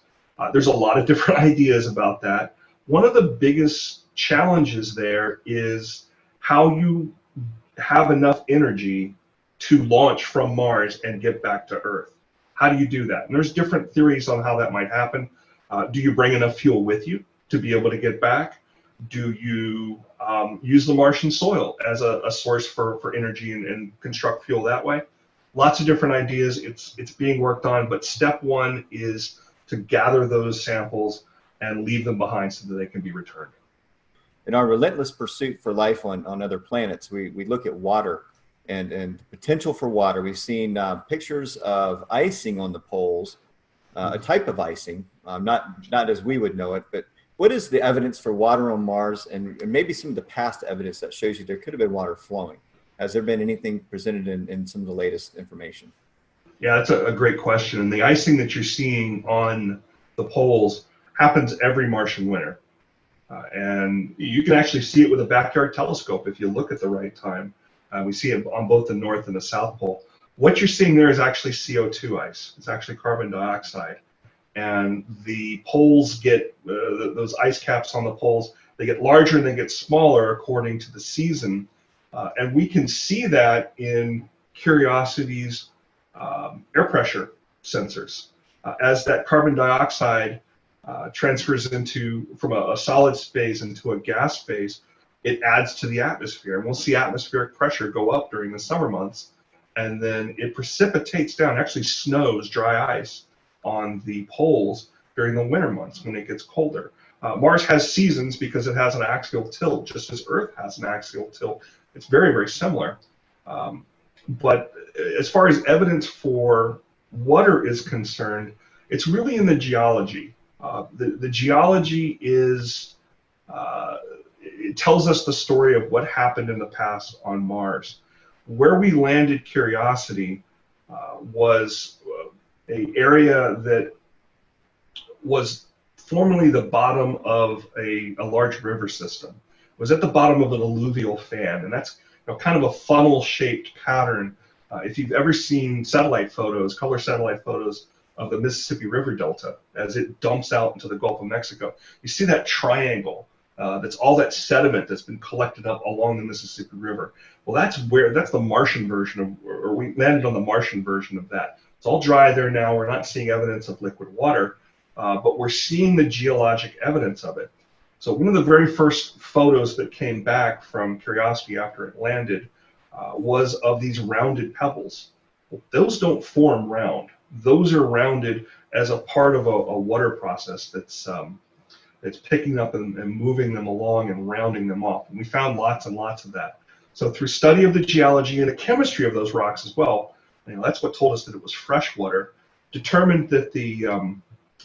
there's a lot of different ideas about that. One of the biggest challenges there is how you have enough energy to launch from Mars and get back to Earth. How do you do that? And there's different theories on how that might happen. Do you bring enough fuel with you to be able to get back? Do you use the Martian soil as a source for energy and construct fuel that way? Lots of different ideas. It's being worked on, but step one is to gather those samples and leave them behind so that they can be returned. In our relentless pursuit for life on other planets, we look at water and potential for water. We've seen pictures of icing on the poles, a type of icing, not as we would know it, but what is the evidence for water on Mars, and maybe some of the past evidence that shows you there could have been water flowing? Has there been anything presented in some of the latest information? Yeah, that's a great question. And the icing that you're seeing on the poles happens every Martian winter. And you can actually see it with a backyard telescope if you look at the right time. We see it on both the North and the South Pole. What you're seeing there is actually CO2 ice. It's actually carbon dioxide. And the poles get, those ice caps on the poles, they get larger and they get smaller according to the season. And we can see that in Curiosity's air pressure sensors. As that carbon dioxide transfers from a solid phase into a gas phase, it adds to the atmosphere. And we'll see atmospheric pressure go up during the summer months. And then it precipitates down, actually snows, dry ice on the poles during the winter months when it gets colder. Mars has seasons because it has an axial tilt, just as Earth has an axial tilt. It's very, very similar. But as far as evidence for water is concerned, it's really in the geology. The geology is, it tells us the story of what happened in the past on Mars. Where we landed Curiosity was an area that was formerly the bottom of a large river system. It was at the bottom of an alluvial fan, and that's kind of a funnel-shaped pattern. If you've ever seen satellite photos, color satellite photos of the Mississippi River Delta as it dumps out into the Gulf of Mexico, you see that triangle. That's all that sediment that's been collected up along the Mississippi River. Well, that's the Martian version of, or we landed on the Martian version of that. It's all dry there now. We're not seeing evidence of liquid water, but we're seeing the geologic evidence of it. So one of the very first photos that came back from Curiosity after it landed was of these rounded pebbles. Well, those don't form round. Those are rounded as a part of a water process that's picking up and moving them along and rounding them off. And we found lots and lots of that. So through study of the geology and the chemistry of those rocks as well, that's what told us that it was fresh water, determined that the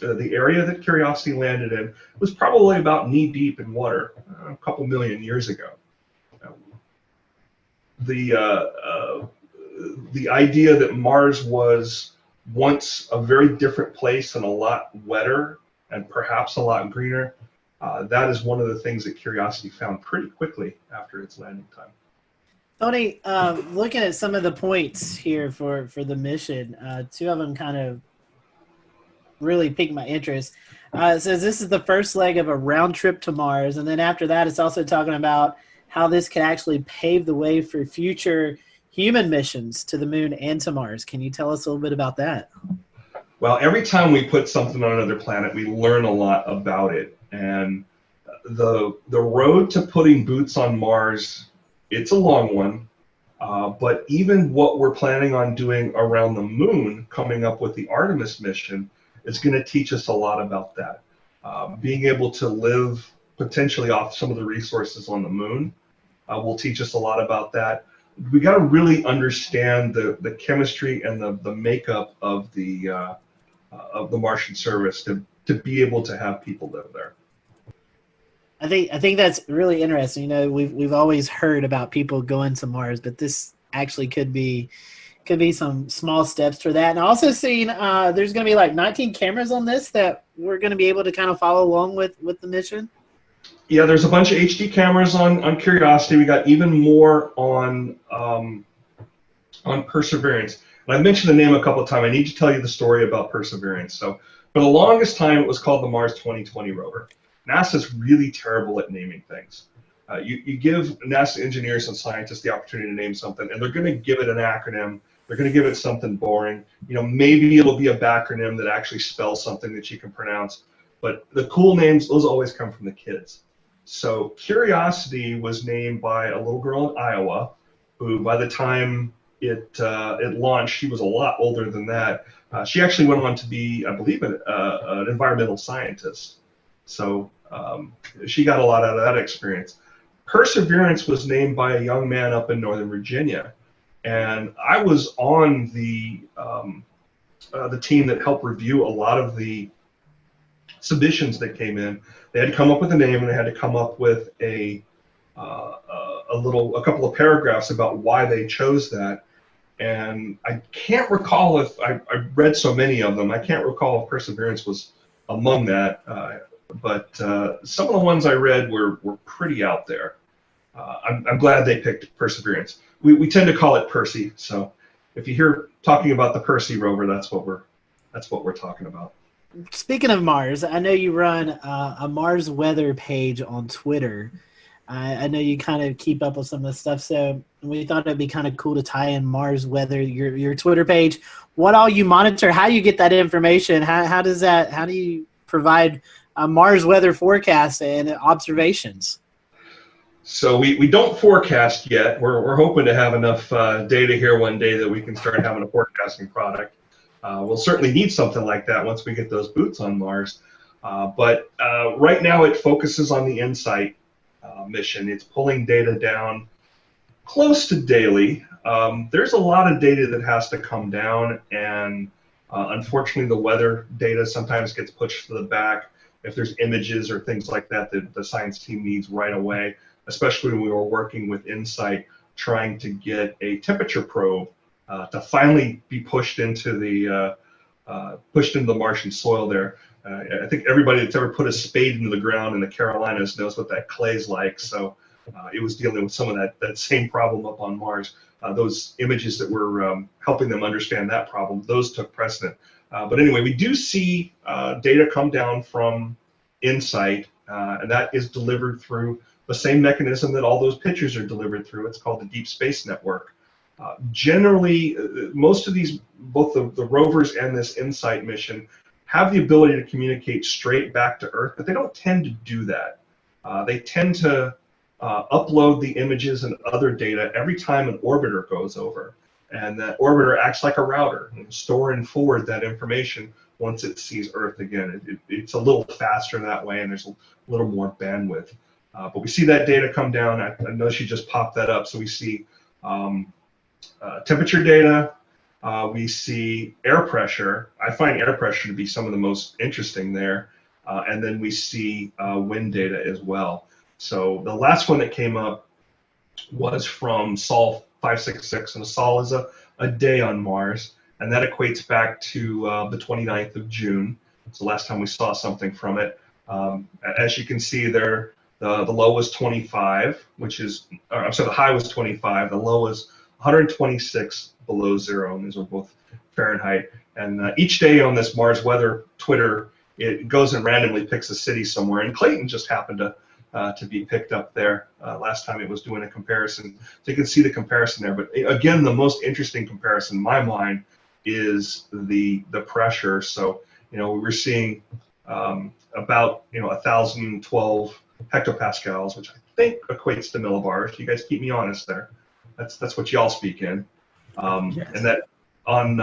area that Curiosity landed in was probably about knee-deep in water a couple million years ago. The idea that Mars was once a very different place and a lot wetter and perhaps a lot greener, that is one of the things that Curiosity found pretty quickly after its landing time. Tony, looking at some of the points here for the mission, two of them kind of really piqued my interest. It says this is the first leg of a round trip to Mars, and then after that, it's also talking about how this could actually pave the way for future human missions to the moon and to Mars. Can you tell us a little bit about that? Well, every time we put something on another planet, we learn a lot about it, and the road to putting boots on Mars, it's a long one. But even what we're planning on doing around the moon, coming up with the Artemis mission, is going to teach us a lot about that. Being able to live potentially off some of the resources on the moon will teach us a lot about that. We got to really understand the chemistry and the makeup of the Martian surface to be able to have people live there. I think that's really interesting. You know, we've always heard about people going to Mars, but this actually could be some small steps for that. And I also seen there's going to be like 19 cameras on this that we're going to be able to kind of follow along with the mission. Yeah, there's a bunch of HD cameras on Curiosity. We got even more on Perseverance. And I've mentioned the name a couple of times. I need to tell you the story about Perseverance. So for the longest time, it was called the Mars 2020 rover. NASA's really terrible at naming things. You give NASA engineers and scientists the opportunity to name something, and they're going to give it an acronym. They're going to give it something boring. You know, maybe it'll be a backronym that actually spells something that you can pronounce. But the cool names, those always come from the kids. So Curiosity was named by a little girl in Iowa, who by the time it launched, she was a lot older than that. She actually went on to be, I believe, an environmental scientist. So she got a lot out of that experience. Perseverance was named by a young man up in Northern Virginia, and I was on the team that helped review a lot of the submissions that came in. They had to come up with a name, and they had to come up with a couple of paragraphs about why they chose that. And I can't recall if I read so many of them. I can't recall if Perseverance was among that. But some of the ones I read were pretty out there. I'm glad they picked Perseverance. We tend to call it Percy, so if you hear talking about the Percy rover, that's what we're talking about. Speaking of Mars, I know you run a Mars weather page on Twitter. I know you kind of keep up with some of the stuff, so we thought it'd be kind of cool to tie in Mars weather, your Twitter page. What all you monitor, how you get that information, how do you provide Mars weather forecasts and observations? So we don't forecast yet. We're hoping to have enough data here one day that we can start having a forecasting product. We'll certainly need something like that once we get those boots on Mars. But right now it focuses on the InSight mission. It's pulling data down close to daily. There's a lot of data that has to come down, and unfortunately the weather data sometimes gets pushed to the back if there's images or things like that that the science team needs right away, especially when we were working with InSight trying to get a temperature probe to finally be pushed into the Martian soil there. I think everybody that's ever put a spade into the ground in the Carolinas knows what that clay's like. So it was dealing with some of that same problem up on Mars. Those images that were helping them understand that problem, those took precedent. But anyway, we do see data come down from InSight, and that is delivered through the same mechanism that all those pictures are delivered through. It's called the Deep Space Network. Generally, most of these, both the rovers and this InSight mission, have the ability to communicate straight back to Earth, but they don't tend to do that. They tend to upload the images and other data every time an orbiter goes over. And that orbiter acts like a router and store and forward that information once it sees Earth again. It's a little faster that way, and there's a little more bandwidth. But we see that data come down. I know she just popped that up. So we see temperature data. We see air pressure. I find air pressure to be some of the most interesting there. And then we see wind data as well. So the last one that came up was from Sol 566, and a Sol is a day on Mars, and that equates back to the 29th of June. It's the last time we saw something from it. As you can see there, the low was 25, which is, I'm sorry, the high was 25. The low was 126 below zero, and these are both Fahrenheit. And each day on this Mars Weather Twitter, it goes and randomly picks a city somewhere, and Clayton just happened to be picked up there last time it was doing a comparison. So you can see the comparison there. But again, the most interesting comparison in my mind is the pressure. So, we were seeing about 1,012 hectopascals, which I think equates to millibars. You guys keep me honest there. That's what y'all speak in. Yes. And that on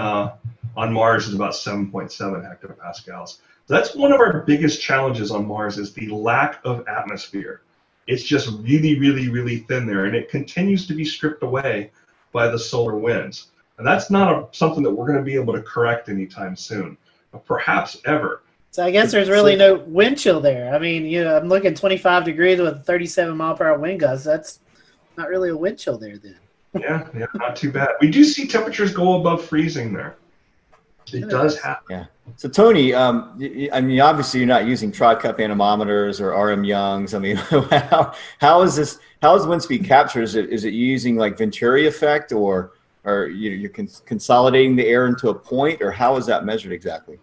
Mars is about 7.7 hectopascals. That's one of our biggest challenges on Mars, is the lack of atmosphere. It's just really, really, really thin there, and it continues to be stripped away by the solar winds. And that's not something that we're going to be able to correct anytime soon, perhaps ever. So I guess there's really no wind chill there. I mean, I'm looking 25 degrees with 37 mile per hour wind gusts. That's not really a wind chill there then. Yeah, not too bad. We do see temperatures go above freezing there. It does happen. Yeah. So Tony, I mean, obviously you're not using tri-cup anemometers or RM Youngs. I mean, how is this? How is wind speed capture? Is it using like Venturi effect, or you're consolidating the air into a point, or how is that measured exactly?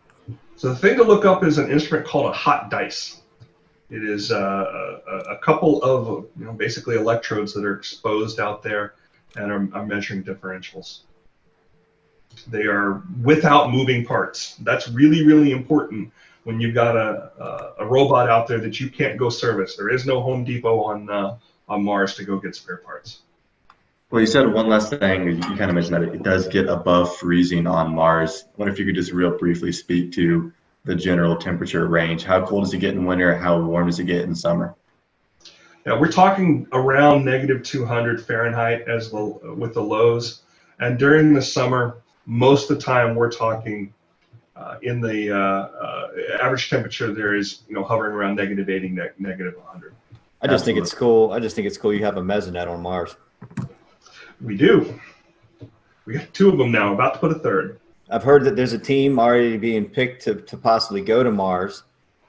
So the thing to look up is an instrument called a hot dice. It is a couple of basically electrodes that are exposed out there and are measuring differentials. They are without moving parts. That's really, really important when you've got a robot out there that you can't go service. There is no Home Depot on Mars to go get spare parts. Well, you said one last thing. You kind of mentioned that it does get above freezing on Mars. I wonder if you could just real briefly speak to the general temperature range. How cold does it get in winter? How warm does it get in summer? Yeah, we're talking around -200 Fahrenheit with the lows. And during the summer, most of the time we're talking in the average temperature there is hovering around -80, -100. I just think it's cool. I just think it's cool you have a mesonet on Mars. We do. We got 2 of them now, about to put a 3rd. I've heard that there's a team already being picked to possibly go to Mars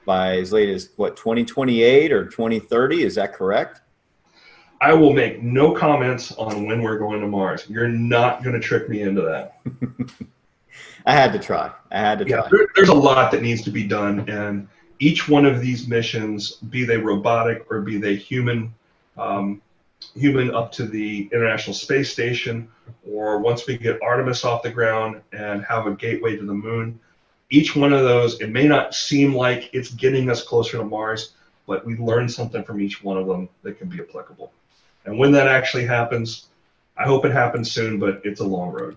by as late as 2028 or 2030. Is that correct? I will make no comments on when we're going to Mars. You're not going to trick me into that. I had to try. There's a lot that needs to be done, and each one of these missions, be they robotic or be they human up to the International Space Station, or once we get Artemis off the ground and have a gateway to the moon, each one of those, it may not seem like it's getting us closer to Mars, but we learn something from each one of them that can be applicable. And when that actually happens, I hope it happens soon, but it's a long road.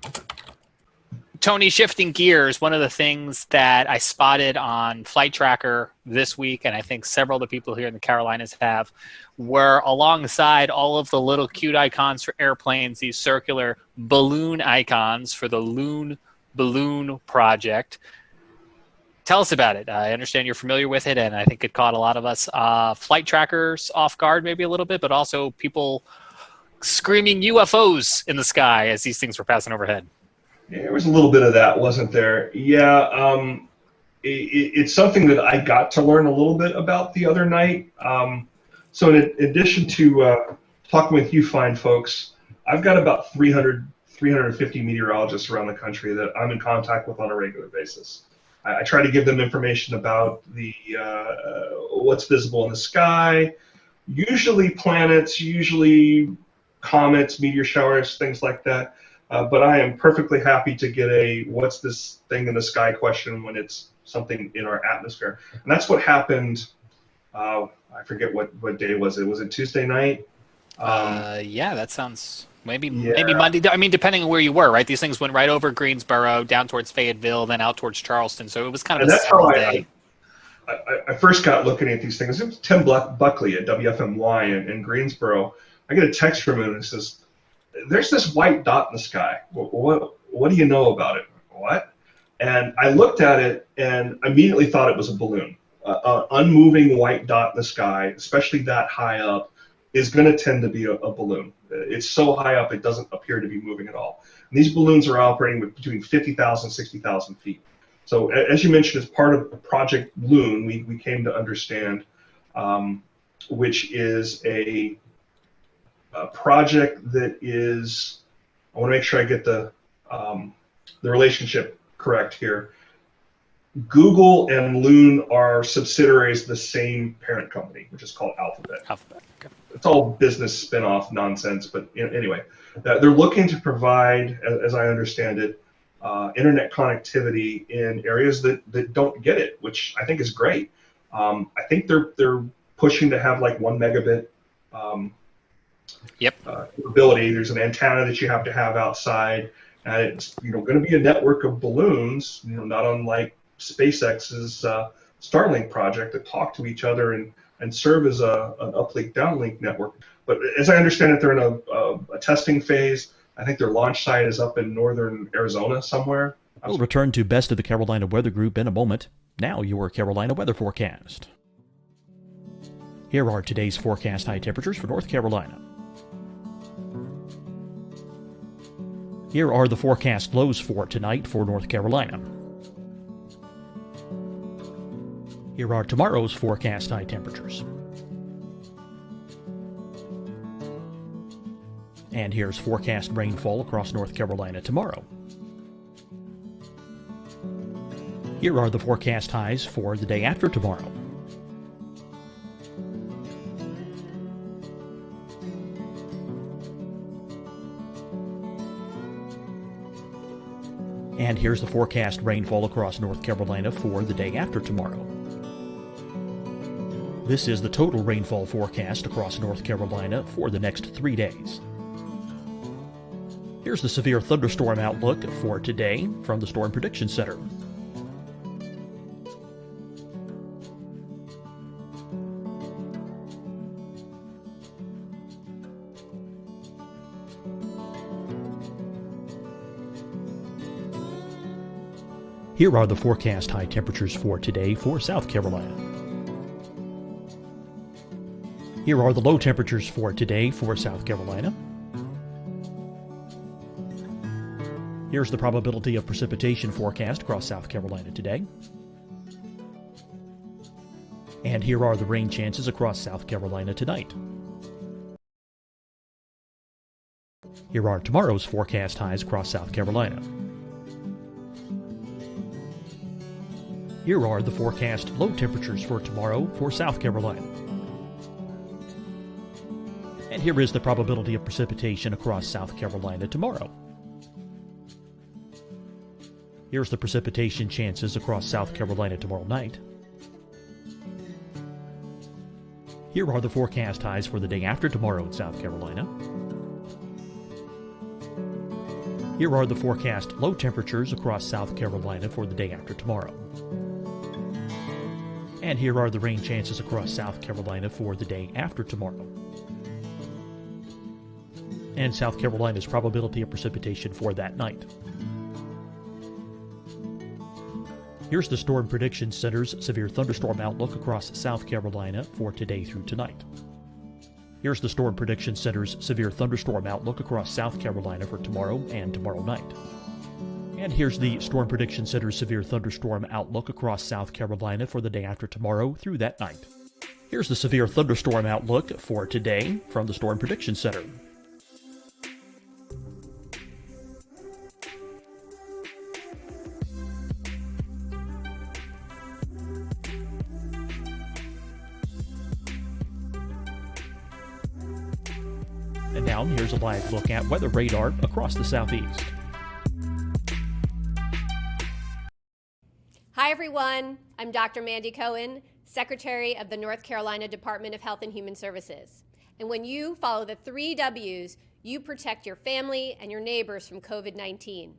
Tony, shifting gears, one of the things that I spotted on Flight Tracker this week, and I think several of the people here in the Carolinas have, were alongside all of the little cute icons for airplanes, these circular balloon icons for the Loon Balloon Project. Tell us about it. I understand you're familiar with it, and I think it caught a lot of us flight trackers off guard maybe a little bit, but also people screaming UFOs in the sky as these things were passing overhead. Yeah, there was a little bit of that, wasn't there? Yeah, it's something that I got to learn a little bit about the other night. So in addition to talking with you fine folks, I've got about 350 meteorologists around the country that I'm in contact with on a regular basis. I try to give them information about the what's visible in the sky, usually planets, usually comets, meteor showers, things like that. But I am perfectly happy to get a what's this thing in the sky question when it's something in our atmosphere. And that's what happened. I forget what day was it. Was it Tuesday night? Yeah, that sounds maybe Monday. I mean, depending on where you were, right? These things went right over Greensboro, down towards Fayetteville, then out towards Charleston. So it was kind of a small day. I first got looking at these things. It was Tim Buckley at WFMY in Greensboro. I get a text from him and it says, "There's this white dot in the sky. What do you know about it?" What? And I looked at it and immediately thought it was a balloon. Unmoving white dot in the sky, especially that high up, is going to tend to be a balloon. It's so high up it doesn't appear to be moving at all. And these balloons are operating with between 50,000 and 60,000 feet. So as you mentioned, as part of Project Loon, we came to understand, which is a project that is, I want to make sure I get the relationship correct here. Google and Loon are subsidiaries of the same parent company, which is called Alphabet. Okay. It's all business spin-off nonsense, but anyway, they're looking to provide, as I understand it, internet connectivity in areas that don't get it, which I think is great. I think they're pushing to have like 1 megabit capability. There's an antenna that you have to have outside, and it's going to be a network of balloons, not unlike SpaceX's Starlink project, that talk to each other and serve as an uplink downlink network. But as I understand it, they're in a testing phase. I think their launch site is up in northern Arizona somewhere. We'll return to Best of the Carolina Weather Group in a moment. Now your Carolina weather forecast. Here are today's forecast high temperatures for North Carolina. Here are the forecast lows for tonight for North Carolina. Here are tomorrow's forecast high temperatures. And here's forecast rainfall across North Carolina tomorrow. Here are the forecast highs for the day after tomorrow. And here's the forecast rainfall across North Carolina for the day after tomorrow. This is the total rainfall forecast across North Carolina for the next 3 days. Here's the severe thunderstorm outlook for today from the Storm Prediction Center. Here are the forecast high temperatures for today for South Carolina. Here are the low temperatures for today for South Carolina. Here's the probability of precipitation forecast across South Carolina today. And here are the rain chances across South Carolina tonight. Here are tomorrow's forecast highs across South Carolina. Here are the forecast low temperatures for tomorrow for South Carolina. And here is the probability of precipitation across South Carolina tomorrow. Here's the precipitation chances across South Carolina tomorrow night. Here are the forecast highs for the day after tomorrow in South Carolina. Here are the forecast low temperatures across South Carolina for the day after tomorrow. And here are the rain chances across South Carolina for the day after tomorrow. And South Carolina's probability of precipitation for that night. Here's the Storm Prediction Center's severe thunderstorm outlook across South Carolina for today through tonight. Here's the Storm Prediction Center's severe thunderstorm outlook across South Carolina for tomorrow and tomorrow night. And here's the Storm Prediction Center's severe thunderstorm outlook across South Carolina for the day after tomorrow through that night. Here's the severe thunderstorm outlook for today from the Storm Prediction Center. And now here's a live look at weather radar across the southeast. Hi, everyone. I'm Dr. Mandy Cohen, Secretary of the North Carolina Department of Health and Human Services. And when you follow the 3 W's, you protect your family and your neighbors from COVID-19.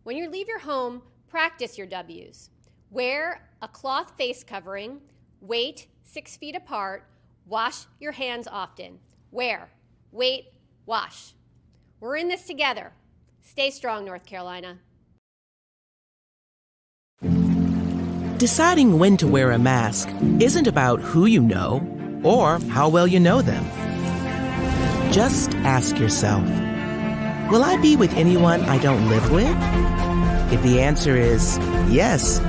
When you leave your home, practice your W's. Wear a cloth face covering, wait 6 feet apart, wash your hands often. Wear, wait, wash. We're in this together. Stay strong, North Carolina. Deciding when to wear a mask isn't about who you know or how well you know them. Just ask yourself, will I be with anyone I don't live with? If the answer is yes,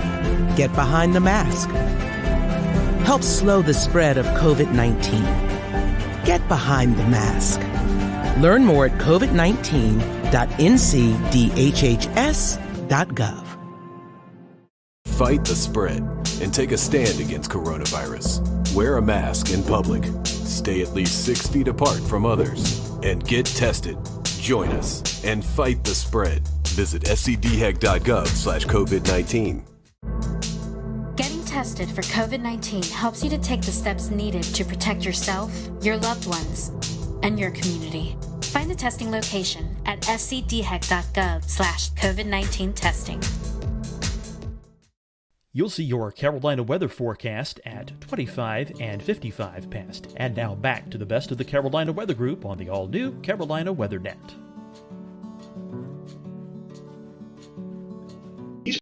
get behind the mask. Help slow the spread of COVID-19. Get behind the mask. Learn more at covid19.ncdhhs.gov. Fight the spread and take a stand against coronavirus. Wear a mask in public. Stay at least 6 feet apart from others. And get tested. Join us and fight the spread. Visit scdhec.gov/COVID-19. Getting tested for COVID-19 helps you to take the steps needed to protect yourself, your loved ones, and your community. Find the testing location at scdhec.gov/COVID-19 testing. You'll see your Carolina weather forecast at 25 and 55 past. And now back to the best of the Carolina Weather Group on the all-new Carolina WeatherNet. These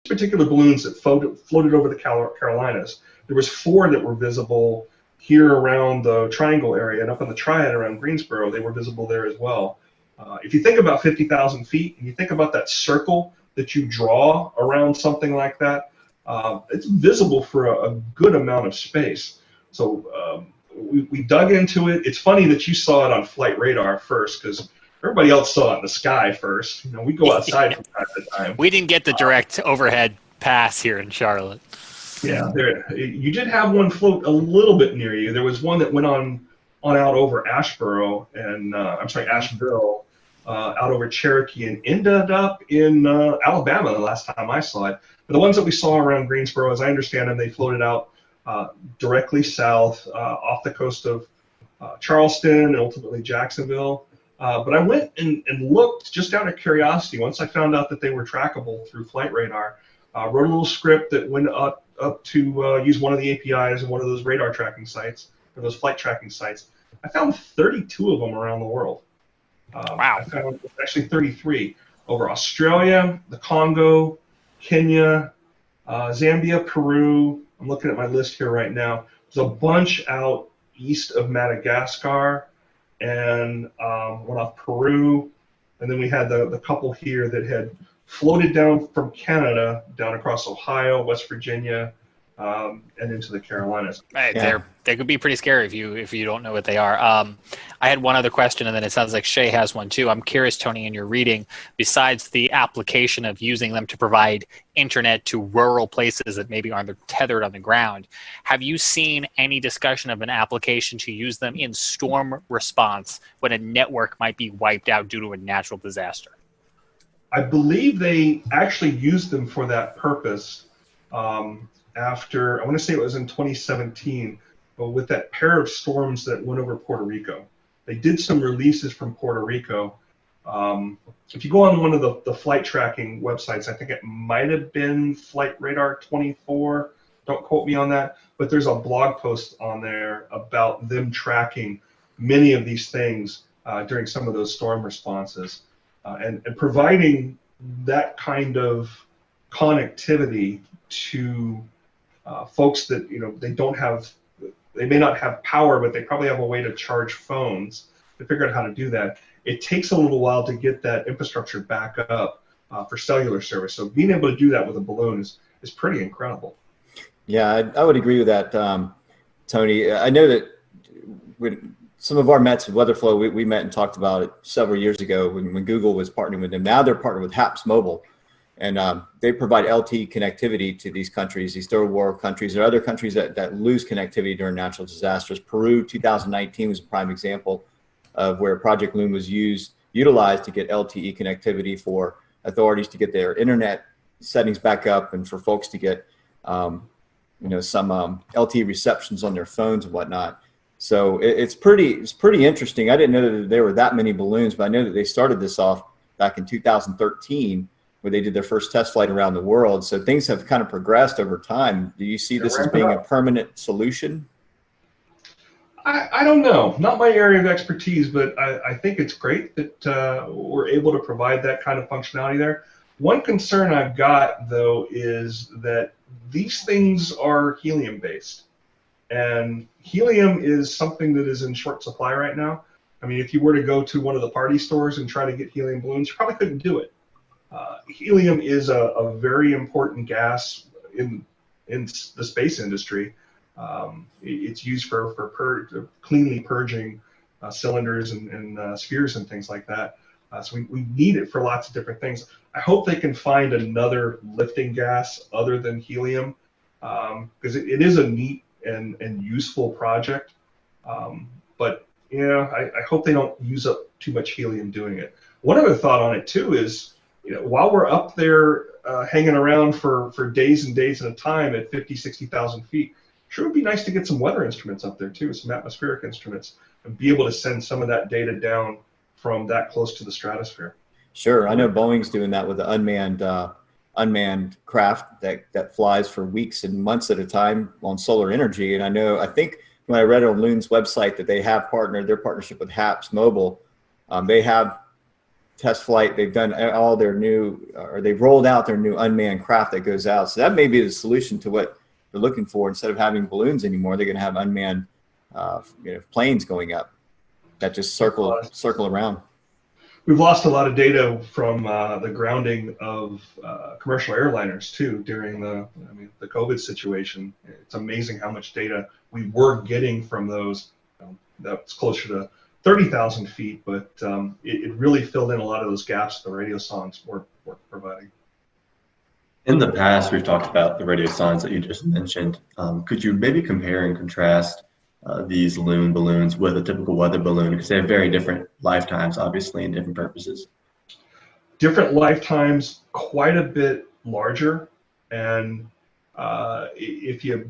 particular balloons that floated over the Carolinas, there was 4 that were visible here around the Triangle area, and up in the Triad around Greensboro, they were visible there as well. If you think about 50,000 feet, and you think about that circle that you draw around something like that, it's visible for a good amount of space. So we dug into it. It's funny that you saw it on flight radar first, because everybody else saw it in the sky first. You know, we go outside from time to time. We didn't get the direct overhead pass here in Charlotte. Yeah, you did have one float a little bit near you. There was one that went on out over Asheboro and Asheville, out over Cherokee, and ended up in Alabama the last time I saw it. But the ones that we saw around Greensboro, as I understand them, they floated out directly south off the coast of Charleston and ultimately Jacksonville. But I went and looked just out of curiosity. Once I found out that they were trackable through flight radar, wrote a little script that went up to use one of the APIs of one of those radar tracking sites, or those flight tracking sites. I found 32 of them around the world. Wow. I found actually 33 over Australia, the Congo, Kenya, Zambia, Peru. I'm looking at my list here right now. There's a bunch out east of Madagascar and one off Peru. And then we had the couple here that had floated down from Canada, down across Ohio, West Virginia, and into the Carolinas. Right, yeah. They could be pretty scary if you don't know what they are. I had one other question, and then it sounds like Shay has one too. I'm curious, Tony, in your reading, besides the application of using them to provide internet to rural places that maybe aren't tethered on the ground, have you seen any discussion of an application to use them in storm response when a network might be wiped out due to a natural disaster? I believe they actually used them for that purpose after, I want to say it was in 2017, but with that pair of storms that went over Puerto Rico. They did some releases from Puerto Rico. If you go on one of the flight tracking websites, I think it might have been Flight Radar 24, don't quote me on that, but there's a blog post on there about them tracking many of these things during some of those storm responses. And providing that kind of connectivity to folks that, you know, they may not have power, but they probably have a way to charge phones. They figured out how to do that. It takes a little while to get that infrastructure back up for cellular service. So being able to do that with a balloon is pretty incredible. Yeah, I would agree with that, Tony. I know that some of our Mets with WeatherFlow, we met and talked about it several years ago when Google was partnering with them. Now they're partnered with HAPS Mobile, and they provide LTE connectivity to these countries, these third world countries. There are other countries that lose connectivity during natural disasters. Peru, 2019 was a prime example of where Project Loon was utilized to get LTE connectivity for authorities to get their internet settings back up and for folks to get some LTE receptions on their phones and whatnot. So it's pretty interesting. I didn't know that there were that many balloons, but I know that they started this off back in 2013, where they did their first test flight around the world. So things have kind of progressed over time. Do you see this as being a permanent solution? I don't know. Not my area of expertise, but I think it's great that we're able to provide that kind of functionality there. One concern I've got, though, is that these things are helium-based. And helium is something that is in short supply right now. I mean, if you were to go to one of the party stores and try to get helium balloons, you probably couldn't do it. Helium is a very important gas in the space industry. It's used for cleanly purging cylinders and spheres and things like that. So we need it for lots of different things. I hope they can find another lifting gas other than helium, because it is a neat and useful project. But I hope they don't use up too much helium doing it. One other thought on it too is, while we're up there hanging around for days and days at a time at 50, 60,000 feet, sure would be nice to get some weather instruments up there too, some atmospheric instruments, and be able to send some of that data down from that close to the stratosphere. Sure, I know Boeing's doing that with the unmanned craft that flies for weeks and months at a time on solar energy. And I think when I read on Loon's website that they have their partnership with HAPS Mobile, they have test flight. They've done all their they've rolled out their new unmanned craft that goes out. So that may be the solution to what they're looking for. Instead of having balloons anymore, they're going to have unmanned planes going up that just circle around. We've lost a lot of data from the grounding of commercial airliners too during the COVID situation. It's amazing how much data we were getting from those. That's closer to 30,000 feet, but it really filled in a lot of those gaps the radio sondes were providing. In the past, we've talked about the radio sondes that you just mentioned. Could you maybe compare and contrast these Loon balloons with a typical weather balloon, because they have very different lifetimes, obviously, and different purposes? Different lifetimes, quite a bit larger, and if you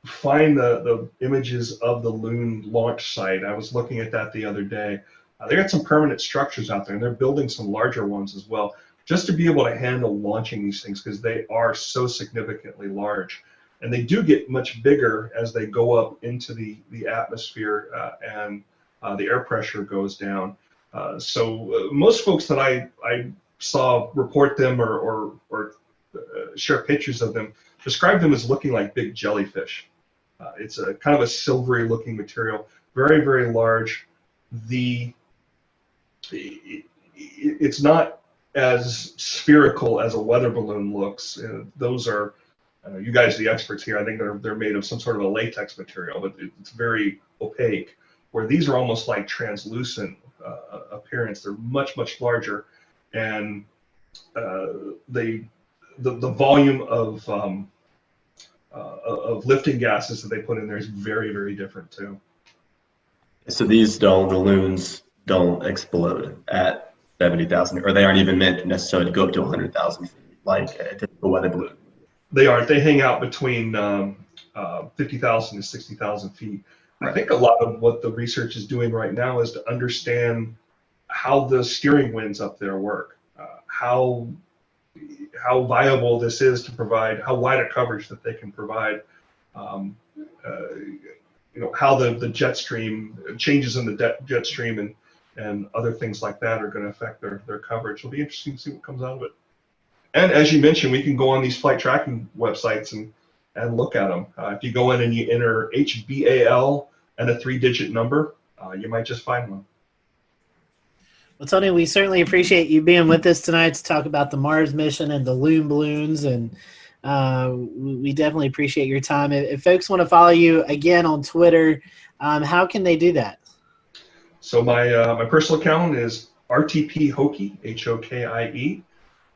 find the images of the Loon launch site, I was looking at that the other day. They got some permanent structures out there, and they're building some larger ones as well, just to be able to handle launching these things, because they are so significantly large. And they do get much bigger as they go up into the atmosphere and the air pressure goes down. So most folks that I saw report them or share pictures of them describe them as looking like big jellyfish. It's a kind of a silvery looking material, very, very large. It's not as spherical as a weather balloon looks. Those are, you guys are the experts here. I think they're made of some sort of a latex material, but it's very opaque. Where these are almost like translucent appearance. They're much, much larger, and the volume of lifting gases that they put in there is very, very different too. So the Loons don't explode at 70,000, or they aren't even meant to necessarily go up to 100,000 feet like a typical weather balloon. They aren't. They hang out between 50,000 to 60,000 feet. Right. I think a lot of what the research is doing right now is to understand how the steering winds up there work, how viable this is to provide, how wide a coverage that they can provide, how the jet stream changes in the jet stream and other things like that are going to affect their coverage. It'll be interesting to see what comes out of it. And as you mentioned, we can go on these flight tracking websites and look at them. If you go in and you enter HBAL and a 3-digit number, you might just find one. Well, Tony, we certainly appreciate you being with us tonight to talk about the Mars mission and the Loon balloons, and we definitely appreciate your time. If folks want to follow you again on Twitter, how can they do that? So my personal account is RTP Hokie, Hokie.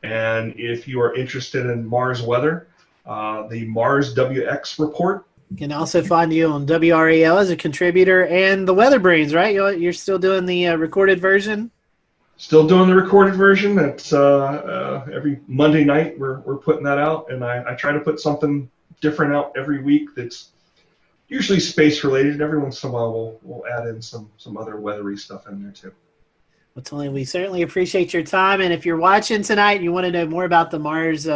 And if you are interested in Mars weather, the Mars WX report. You can also find you on WRAL as a contributor and the Weather Brains, right? You're still doing the recorded version? Still doing the recorded version. It's every Monday night we're putting that out, and I try to put something different out every week that's usually space related. Every once in a while we'll add in some other weathery stuff in there too. Well, Tony, we certainly appreciate your time. And if you're watching tonight and you want to know more about the Mars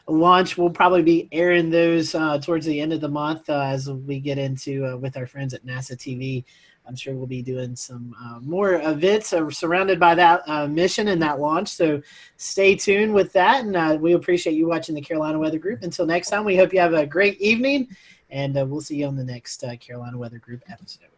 launch, we'll probably be airing those towards the end of the month as we get into with our friends at NASA TV. I'm sure we'll be doing some more events surrounded by that mission and that launch. So stay tuned with that. And we appreciate you watching the Carolina Weather Group. Until next time, we hope you have a great evening. And we'll see you on the next Carolina Weather Group episode.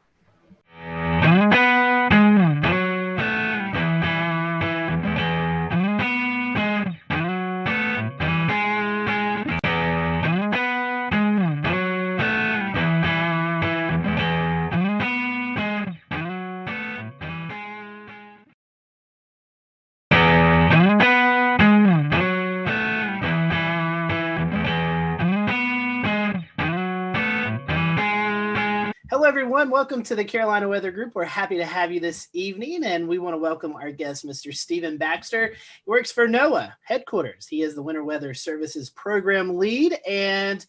everyone. Welcome to the Carolina Weather Group. We're happy to have you this evening, and we want to welcome our guest, Mr. Stephen Baxter. He works for NOAA headquarters. He is the Winter Weather Services Program Lead, and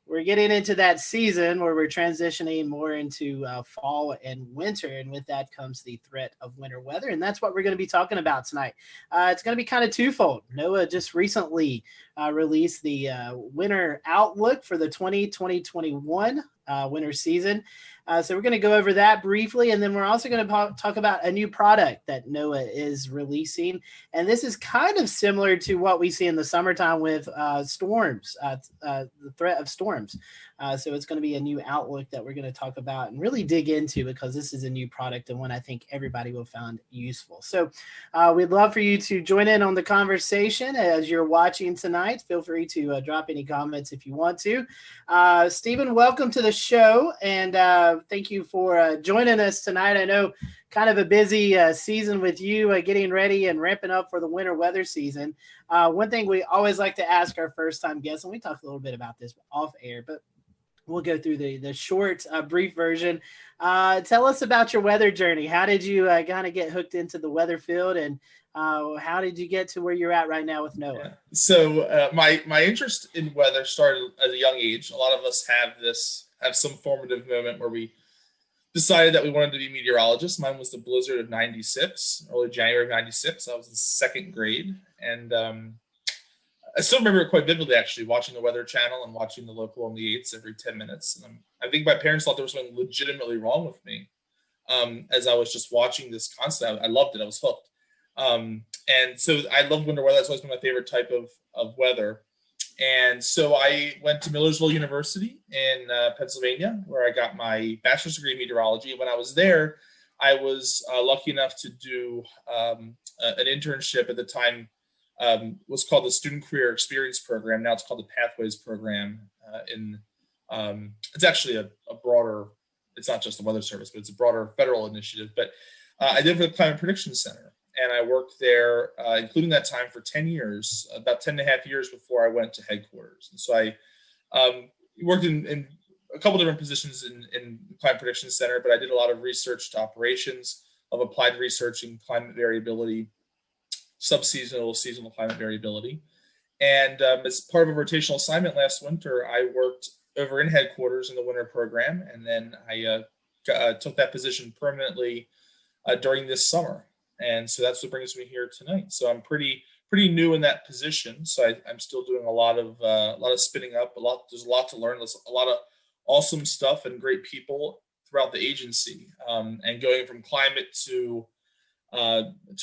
we're getting into that season where we're transitioning more into fall and winter, and with that comes the threat of winter weather, and that's what we're going to be talking about tonight. It's going to be kind of twofold. NOAA just recently released the winter outlook for the 2021 winter season. So we're going to go over that briefly, and then we're also going to talk about a new product that NOAA is releasing. And this is kind of similar to what we see in the summertime with storms, the threat of storms. So it's going to be a new outlook that we're going to talk about and really dig into, because this is a new product and one I think everybody will find useful. So we'd love for you to join in on the conversation as you're watching tonight. Feel free to drop any comments if you want to. Stephen, welcome to the show, and thank you for joining us tonight. I know kind of a busy season with you getting ready and ramping up for the winter weather season. One thing we always like to ask our first-time guests, and we talked a little bit about this off air, but we'll go through the short, brief version. Tell us about your weather journey. How did you kind of get hooked into the weather field, and how did you get to where you're at right now with NOAA? Yeah. So my interest in weather started at a young age. A lot of us have some formative moment where we decided that we wanted to be meteorologists. Mine was the blizzard of '96, early January of '96. I was in second grade, and I still remember it quite vividly, actually, watching the Weather Channel and watching the local on the 8s every 10 minutes. And I think my parents thought there was something legitimately wrong with me as I was just watching this constantly. I loved it. I was hooked. And so I loved winter weather. That's always been my favorite type of weather. And so I went to Millersville University in Pennsylvania, where I got my bachelor's degree in meteorology. When I was there, I was lucky enough to do an internship at the time. Was called the Student Career Experience Program. Now it's called the Pathways Program. It's actually a broader, it's not just the Weather Service, but it's a broader federal initiative. But I did for the Climate Prediction Center. And I worked there, including that time, for 10 years, about 10 and a half years before I went to headquarters. And so I worked in a couple different positions in the Climate Prediction Center, but I did a lot of research to operations of applied research in climate variability, subseasonal, seasonal climate variability. And as part of a rotational assignment last winter, I worked over in headquarters in the winter program. And then I took that position permanently during this summer. And so that's what brings me here tonight. So I'm pretty new in that position. So I'm still doing a lot of spinning up, there's a lot to learn. There's a lot of awesome stuff and great people throughout the agency. And going from climate to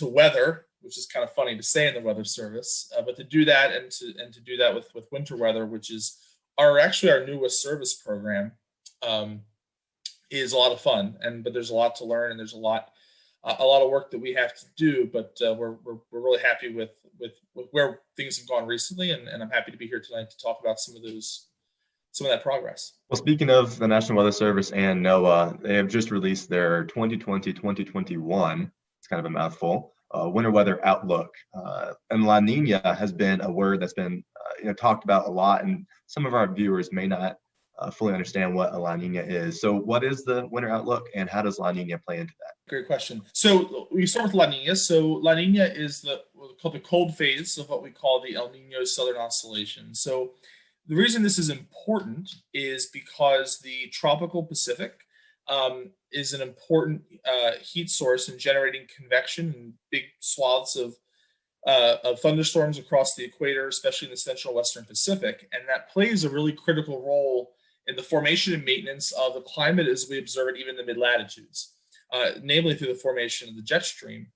weather, which is kind of funny to say in the Weather Service, but to do that and to do that with winter weather, which is our newest service program, is a lot of fun. But there's a lot to learn, and there's a lot of work that we have to do. But we're really happy with where things have gone recently, and I'm happy to be here tonight to talk about some of that progress. Well, speaking of the National Weather Service and NOAA, they have just released their 2020-2021. It's kind of a mouthful. Winter weather outlook, and La Nina has been a word that's been talked about a lot, and some of our viewers may not fully understand what a La Nina is. So what is the winter outlook, and how does La Nina play into that? Great question. So we start with La Nina. So La Nina is called the cold phase of what we call the El Nino Southern Oscillation. So the reason this is important is because the tropical Pacific is an important heat source in generating convection in big swaths of thunderstorms across the equator, especially in the central western Pacific. And that plays a really critical role in the formation and maintenance of the climate as we observe it even in the mid-latitudes, namely through the formation of the jet stream.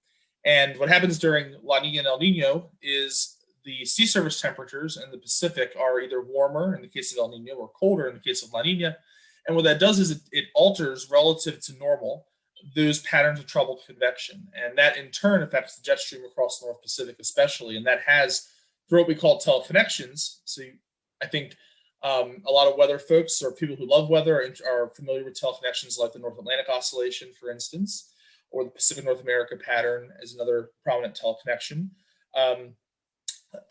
And what happens during La Nina and El Nino is the sea surface temperatures in the Pacific are either warmer in the case of El Nino or colder in the case of La Nina. And what that does is it alters relative to normal those patterns of troubled convection. And that in turn affects the jet stream across the North Pacific especially. And that has, through what we call teleconnections. So I think a lot of weather folks or people who love weather are familiar with teleconnections like the North Atlantic Oscillation, for instance, or the Pacific North America pattern is another prominent teleconnection.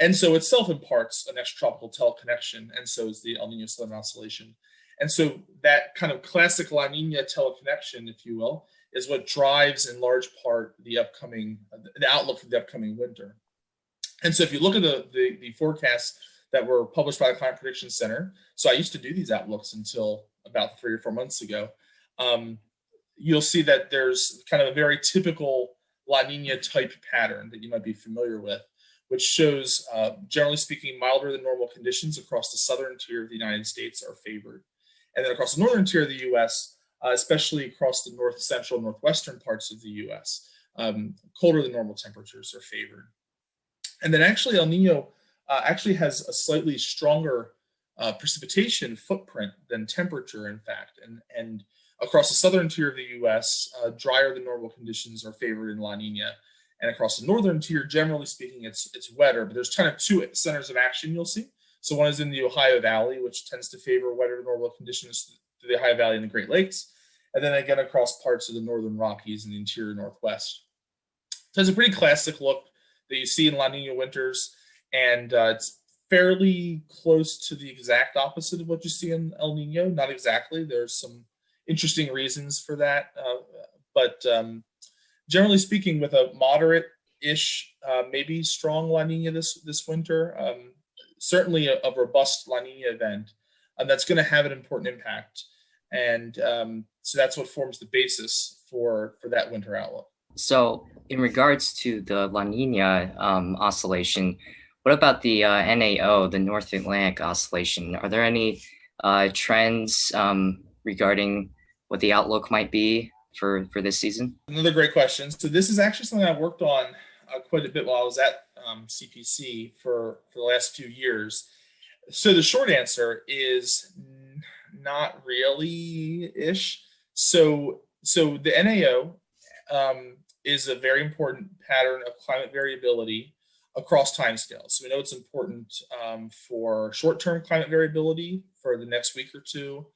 And so itself imparts an extratropical teleconnection, and so is the El Nino Southern Oscillation. And so that kind of classic La Nina teleconnection, if you will, is what drives in large part the outlook for the upcoming winter. And so if you look at the forecasts that were published by the Climate Prediction Center, so I used to do these outlooks until about 3 or 4 months ago, you'll see that there's kind of a very typical La Nina type pattern that you might be familiar with, which shows, generally speaking, milder than normal conditions across the southern interior of the United States are favored. And then across the northern interior of the U.S., especially across the north central, northwestern parts of the U.S., colder than normal temperatures are favored. And then actually El Nino actually has a slightly stronger precipitation footprint than temperature, in fact. And across the southern interior of the U.S., drier than normal conditions are favored in La Nina. And across the northern interior, generally speaking, it's wetter. But there's kind of 2 centers of action you'll see. So one is in the Ohio Valley, which tends to favor wetter than normal conditions to the Ohio Valley and the Great Lakes. And then again across parts of the northern Rockies and the interior Northwest. So it's a pretty classic look that you see in La Nina winters. And it's fairly close to the exact opposite of what you see in El Nino. Not exactly. There's some interesting reasons for that. But generally speaking, with a moderate-ish, maybe strong La Nina this winter, certainly a robust La Nina event that's going to have an important impact. And so that's what forms the basis for that winter outlook. So in regards to the La Nina oscillation, what about the NAO, the North Atlantic oscillation? Are there any trends regarding what the outlook might be for this season? Another great question. So this is actually something I worked on quite a bit while I was at CPC for the last few years. So the short answer is not really-ish. So the NAO is a very important pattern of climate variability across timescales. So we know it's important for short-term climate variability for the next week or two.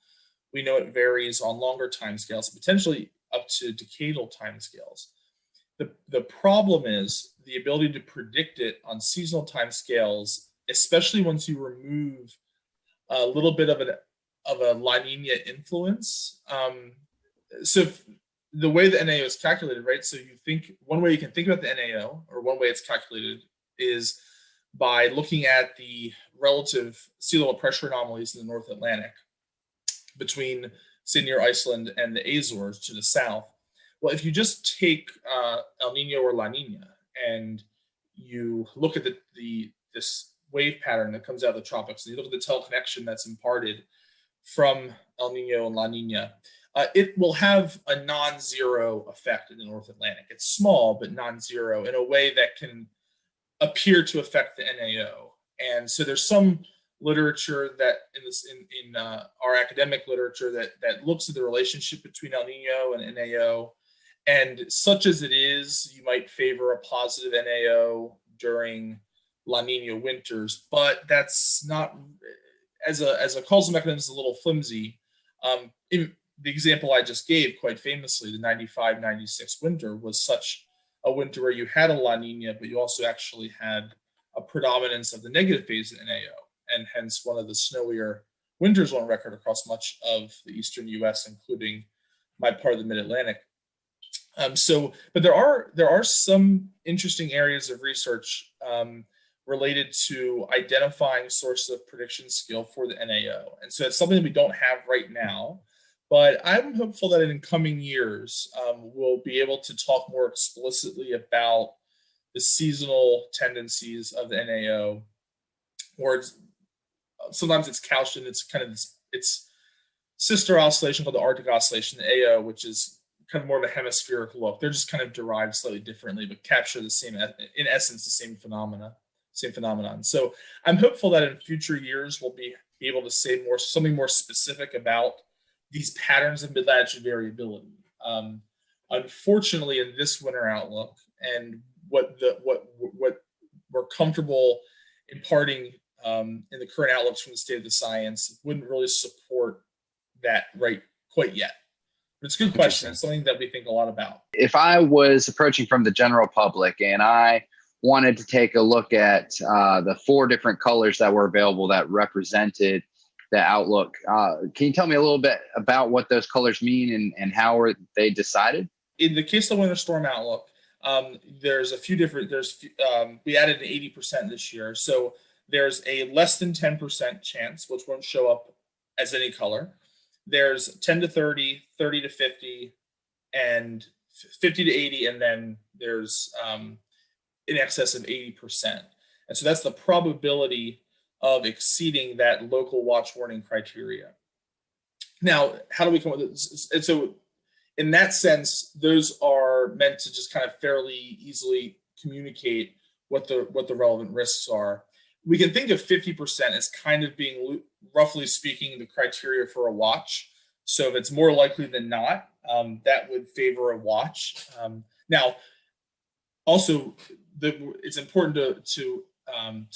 We know it varies on longer timescales, potentially up to decadal timescales. The problem is the ability to predict it on seasonal timescales, especially once you remove a little bit of a La Nina influence. So the way the NAO is calculated, right? So you think one way you can think about the NAO, or one way it's calculated, is by looking at the relative sea level pressure anomalies in the North Atlantic between, say, near Iceland and the Azores to the south. Well, if you just take El Nino or La Nina and you look at this wave pattern that comes out of the tropics, and you look at the teleconnection that's imparted from El Nino and La Nina, it will have a non-zero effect in the North Atlantic. It's small, but non-zero in a way that can appear to affect the NAO. And so there's some literature that in our academic literature that looks at the relationship between El Nino and NAO. And such as it is, you might favor a positive NAO during La Nina winters, but that's not, as a causal mechanism, is a little flimsy. In the example I just gave, quite famously, the 95-96 winter was such a winter where you had a La Nina, but you also actually had a predominance of the negative phase in NAO, and hence one of the snowier winters on record across much of the eastern U.S., including my part of the Mid-Atlantic. But there are some interesting areas of research related to identifying sources of prediction skill for the NAO, and so it's something that we don't have right now. But I'm hopeful that in coming years, we'll be able to talk more explicitly about the seasonal tendencies of the NAO, or sometimes it's couched in its kind of its sister oscillation called the Arctic oscillation, the AO, which is kind of more of a hemispheric look. They're just kind of derived slightly differently, but capture the same, in essence, the same phenomenon. So I'm hopeful that in future years we'll be able to say something more specific about these patterns of mid-latitude variability. Unfortunately, in this winter outlook, and what we're comfortable imparting in the current outlooks from the state of the science, wouldn't really support that right quite yet. But it's a good question. It's something that we think a lot about. If I was approaching from the general public and I wanted to take a look at the 4 different colors that were available that represented the outlook. Can you tell me a little bit about what those colors mean and how were they decided? In the case of the winter storm outlook, there's a few different, we added an 80% this year. So there's a less than 10% chance, which won't show up as any color. There's 10 to 30, 30 to 50, and 50 to 80, and then there's in excess of 80%. And so that's the probability of exceeding that local watch warning criteria. Now, how do we come up with this? And so in that sense, those are meant to just kind of fairly easily communicate what the relevant risks are. We can think of 50% as kind of being, roughly speaking, the criteria for a watch. So if it's more likely than not, that would favor a watch. Now, also, it's important to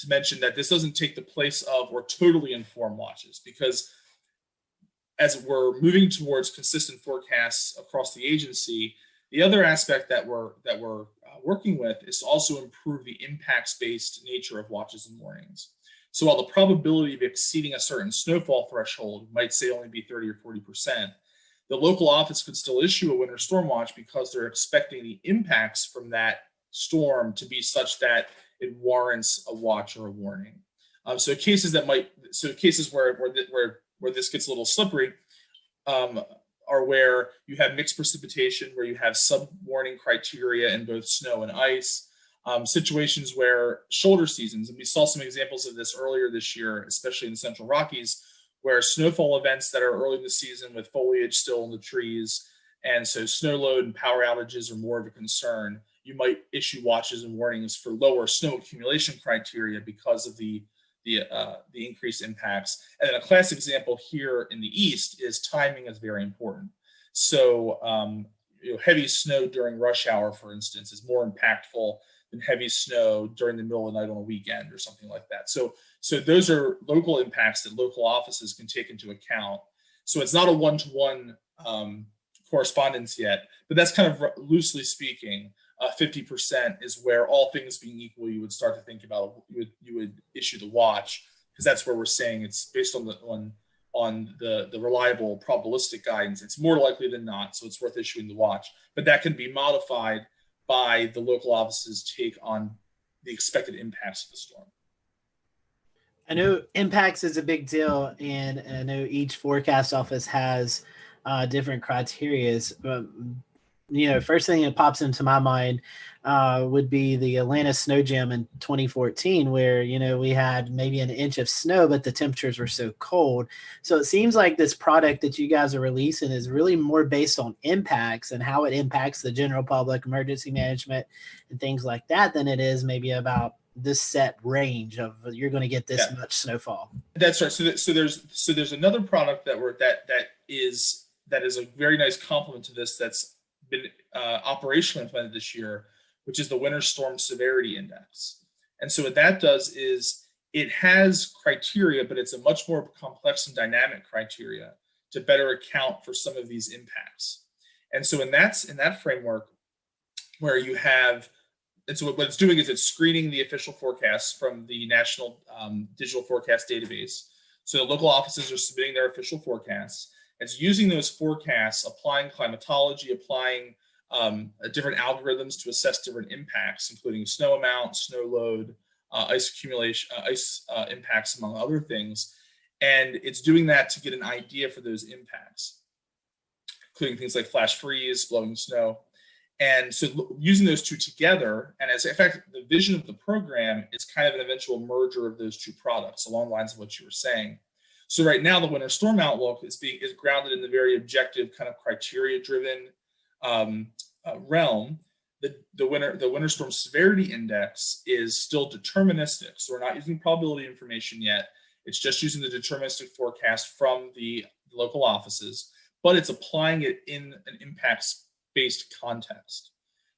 mention that this doesn't take the place of or totally inform watches, because as we're moving towards consistent forecasts across the agency, the other aspect that we're working with is to also improve the impacts-based nature of watches and warnings. So while the probability of exceeding a certain snowfall threshold might say only be 30 or 40%, the local office could still issue a winter storm watch because they're expecting the impacts from that storm to be such that it warrants a watch or a warning. So cases where this gets a little slippery are where you have mixed precipitation, where you have sub-warning criteria in both snow and ice, situations where shoulder seasons, and we saw some examples of this earlier this year, especially in the Central Rockies, where snowfall events that are early in the season with foliage still in the trees, and so snow load and power outages are more of a concern. You might issue watches and warnings for lower snow accumulation criteria because of the increased impacts. And then a classic example here in the East is timing is very important. So heavy snow during rush hour, for instance, is more impactful than heavy snow during the middle of the night on a weekend or something like that. So those are local impacts that local offices can take into account. So it's not a one-to-one correspondence yet, but that's kind of loosely speaking. 50% is where, all things being equal, you would start to think about you would issue the watch, because that's where we're saying it's based on the reliable probabilistic guidance. It's more likely than not, so it's worth issuing the watch. But that can be modified by the local office's take on the expected impacts of the storm. I know impacts is a big deal, and I know each forecast office has different criterias. But first thing that pops into my mind would be the Atlanta snow jam in 2014, where we had maybe an inch of snow, but the temperatures were so cold. So it seems like this product that you guys are releasing is really more based on impacts and how it impacts the general public, emergency management, and things like that, than it is maybe about this set range of you're going to get this much snowfall. That's right. So there's another product that is a very nice complement to this that's been operationally implemented this year, which is the Winter Storm Severity Index. And so what that does is it has criteria, but it's a much more complex and dynamic criteria to better account for some of these impacts. And so in that framework, where you have, and so what it's doing is it's screening the official forecasts from the National Digital Forecast Database. So the local offices are submitting their official forecasts. It's using those forecasts, applying climatology, applying different algorithms to assess different impacts, including snow amount, snow load, ice accumulation, ice impacts, among other things. And it's doing that to get an idea for those impacts, including things like flash freeze, blowing snow. And so using those two together, and as in fact, the vision of the program is kind of an eventual merger of those two products along the lines of what you were saying. So right now, the Winter Storm Outlook is grounded in the very objective kind of criteria-driven realm. The Winter Storm Severity Index is still deterministic, so we're not using probability information yet. It's just using the deterministic forecast from the local offices, but it's applying it in an impacts-based context.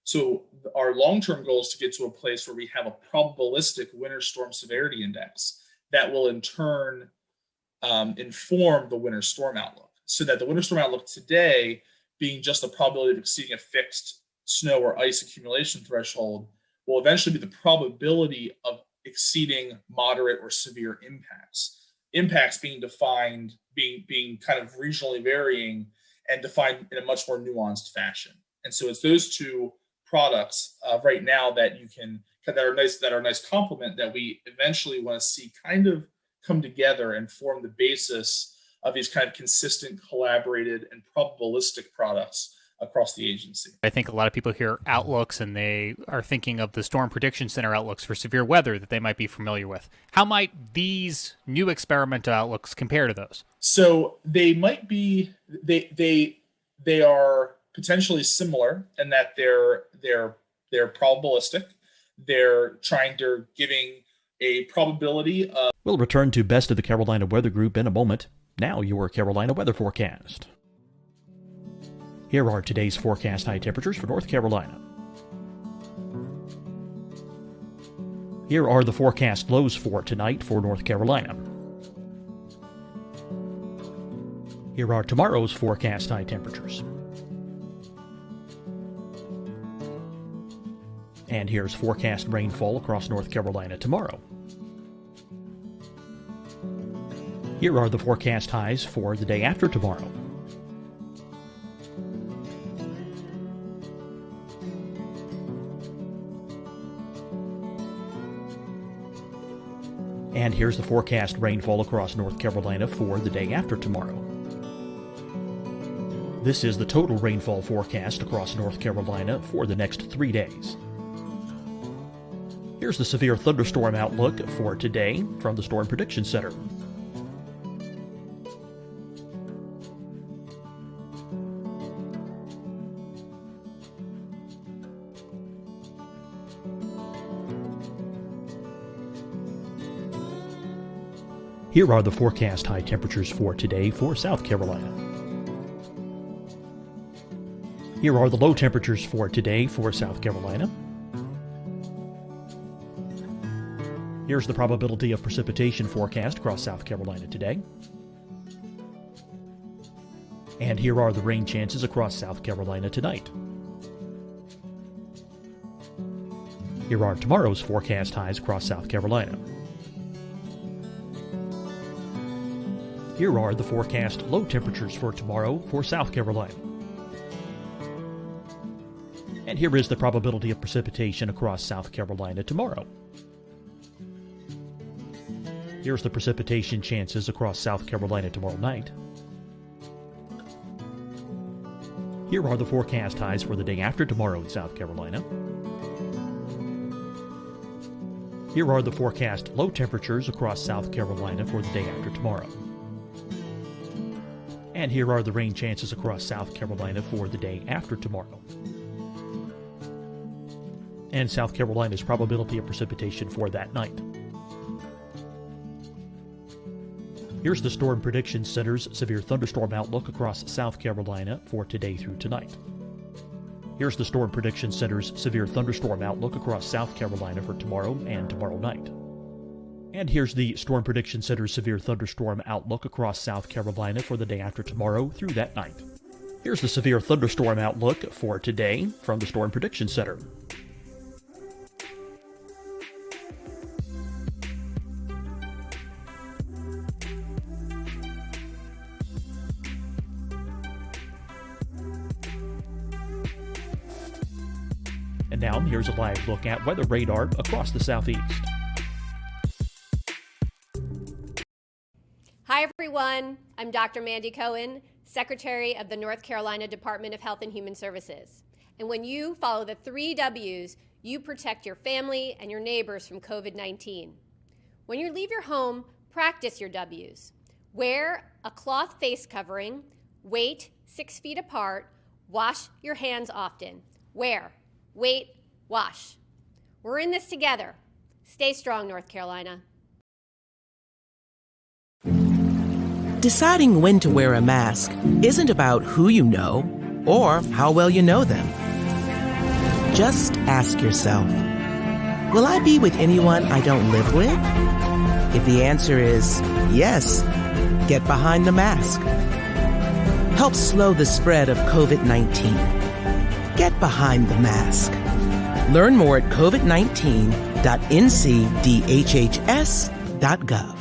So our long-term goal is to get to a place where we have a probabilistic Winter Storm Severity Index that will in turn inform the Winter Storm Outlook, so that the Winter Storm Outlook today, being just the probability of exceeding a fixed snow or ice accumulation threshold, will eventually be the probability of exceeding moderate or severe impacts. impacts being defined, being kind of regionally varying and defined in a much more nuanced fashion. And so it's those two products right now that are a nice complement that we eventually want to see kind of come together and form the basis of these kind of consistent, collaborated, and probabilistic products across the agency. I think a lot of people hear outlooks and they are thinking of the Storm Prediction Center outlooks for severe weather that they might be familiar with. How might these new experimental outlooks compare to those? So they might be, they are potentially similar in that they're probabilistic. They're giving a probability of. We'll return to Best of the Carolina Weather Group in a moment. Now your Carolina weather forecast. Here are today's forecast high temperatures for North Carolina. Here are the forecast lows for tonight for North Carolina. Here are tomorrow's forecast high temperatures. And here's forecast rainfall across North Carolina tomorrow. Here are the forecast highs for the day after tomorrow. And here's the forecast rainfall across North Carolina for the day after tomorrow. This is the total rainfall forecast across North Carolina for the next 3 days. Here's the severe thunderstorm outlook for today from the Storm Prediction Center. Here are the forecast high temperatures for today for South Carolina. Here are the low temperatures for today for South Carolina. Here's the probability of precipitation forecast across South Carolina today. And here are the rain chances across South Carolina tonight. Here are tomorrow's forecast highs across South Carolina. Here are the forecast low temperatures for tomorrow for South Carolina. And here is the probability of precipitation across South Carolina tomorrow. Here's the precipitation chances across South Carolina tomorrow night. Here are the forecast highs for the day after tomorrow in South Carolina. Here are the forecast low temperatures across South Carolina for the day after tomorrow. And here are the rain chances across South Carolina for the day after tomorrow. And South Carolina's probability of precipitation for that night. Here's the Storm Prediction Center's severe thunderstorm outlook across South Carolina for today through tonight. Here's the Storm Prediction Center's severe thunderstorm outlook across South Carolina for tomorrow and tomorrow night. And here's the Storm Prediction Center's severe thunderstorm outlook across South Carolina for the day after tomorrow through that night. Here's the severe thunderstorm outlook for today from the Storm Prediction Center. And now here's a live look at weather radar across the southeast. Hi, everyone. I'm Dr. Mandy Cohen, Secretary of the North Carolina Department of Health and Human Services. And when you follow the 3 W's, you protect your family and your neighbors from COVID-19. When you leave your home, practice your W's. Wear a cloth face covering, wait 6 feet apart, wash your hands often. Wear, wait, wash. We're in this together. Stay strong, North Carolina. Deciding when to wear a mask isn't about who you know or how well you know them. Just ask yourself, will I be with anyone I don't live with? If the answer is yes, get behind the mask. Help slow the spread of COVID-19. Get behind the mask. Learn more at covid19.ncdhhs.gov.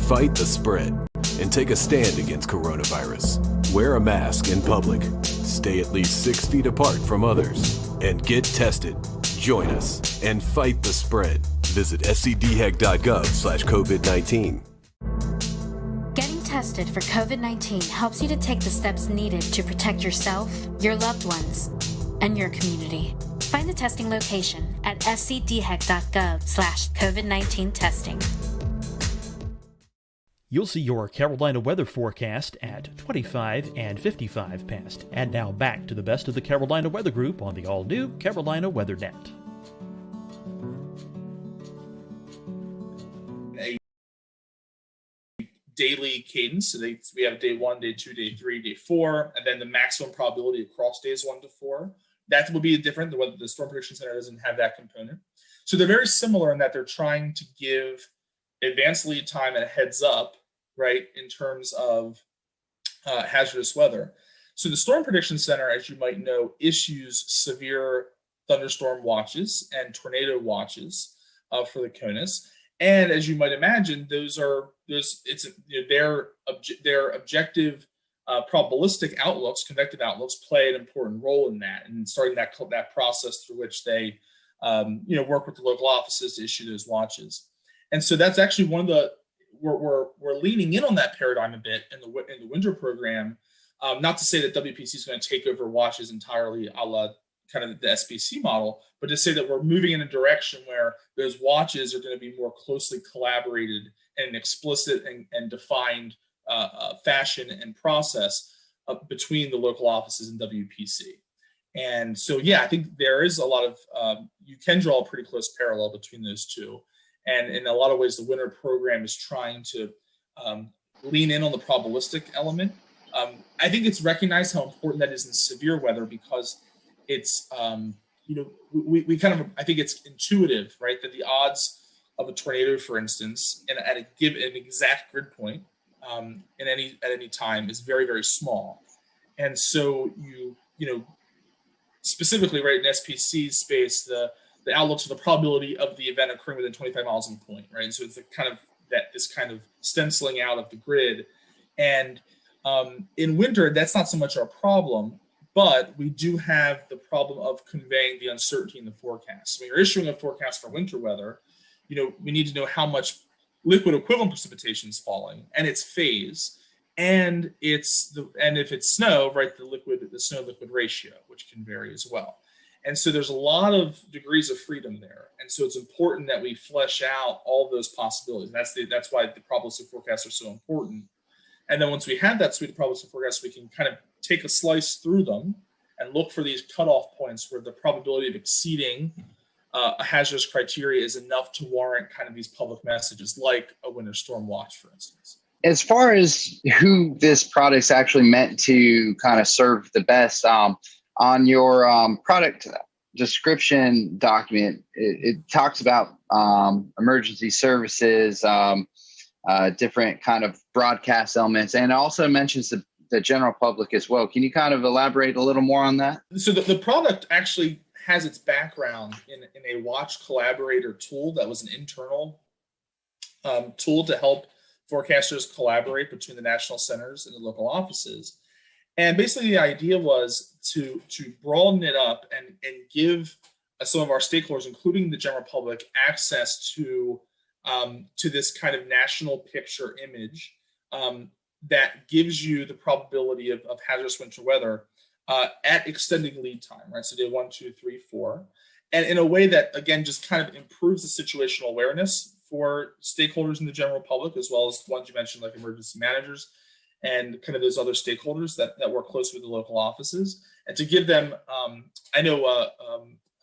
Fight the spread and take a stand against coronavirus. Wear a mask in public. Stay at least 6 feet apart from others. And get tested. Join us and fight the spread. Visit scdhec.gov/COVID-19. Getting tested for COVID-19 helps you to take the steps needed to protect yourself, your loved ones, and your community. Find the testing location at scdhec.gov/COVID-19 testing. You'll see your Carolina weather forecast at 25 and 55 past. And now back to the best of the Carolina Weather Group on the all-new Carolina WeatherNet. A daily cadence. So we have day 1, day 2, day 3, day 4, and then the maximum probability across days 1 to 4. That will be different. The Storm Prediction Center doesn't have that component. So they're very similar in that they're trying to give advanced lead time and a heads up, right, in terms of hazardous weather. So the Storm Prediction Center, as you might know, issues severe thunderstorm watches and tornado watches for the CONUS. And as you might imagine, their objective probabilistic outlooks, convective outlooks, play an important role in that, and starting that process through which they work with the local offices to issue those watches. And so that's actually one of the we're leaning in on that paradigm a bit in the winter program. Not to say that WPC is going to take over watches entirely, a la kind of the SBC model, but to say that we're moving in a direction where those watches are going to be more closely collaborated in an explicit and defined fashion and process between the local offices and WPC. And so, yeah, I think there is a lot of, you can draw a pretty close parallel between those two. And in a lot of ways, the winter program is trying to lean in on the probabilistic element. I think it's recognized how important that is in severe weather, because it's, we kind of, I think it's intuitive, right? That the odds of a tornado, for instance, at an exact grid point at any time is very, very small. And so specifically, right, in SPC space, the outlooks for the probability of the event occurring within 25 miles of the point, right? And so it's this kind of stenciling out of the grid. And in winter, that's not so much our problem, but we do have the problem of conveying the uncertainty in the forecast. So when you're issuing a forecast for winter weather, we need to know how much liquid equivalent precipitation is falling and its phase, and if it's snow, right, the snow liquid ratio, which can vary as well. And so there's a lot of degrees of freedom there. And so it's important that we flesh out all those possibilities. That's why the probabilistic forecasts are so important. And then once we have that suite of probabilistic forecasts, we can kind of take a slice through them and look for these cutoff points where the probability of exceeding a hazardous criteria is enough to warrant kind of these public messages, like a winter storm watch, for instance. As far as who this product's actually meant to kind of serve the best, on your product description document, it talks about emergency services, different kind of broadcast elements, and also mentions the general public as well. Can you kind of elaborate a little more on that? So the product actually has its background in a watch collaborator tool that was an internal tool to help forecasters collaborate between the national centers and the local offices. And basically the idea was to broaden it up and give some of our stakeholders, including the general public, access to this kind of national picture image that gives you the probability of hazardous winter weather at extending lead time, right? So day 1, 2, 3, 4. And in a way that, again, just kind of improves the situational awareness for stakeholders in the general public, as well as the ones you mentioned, like emergency managers and kind of those other stakeholders that work closely with the local offices. And to give them, I know,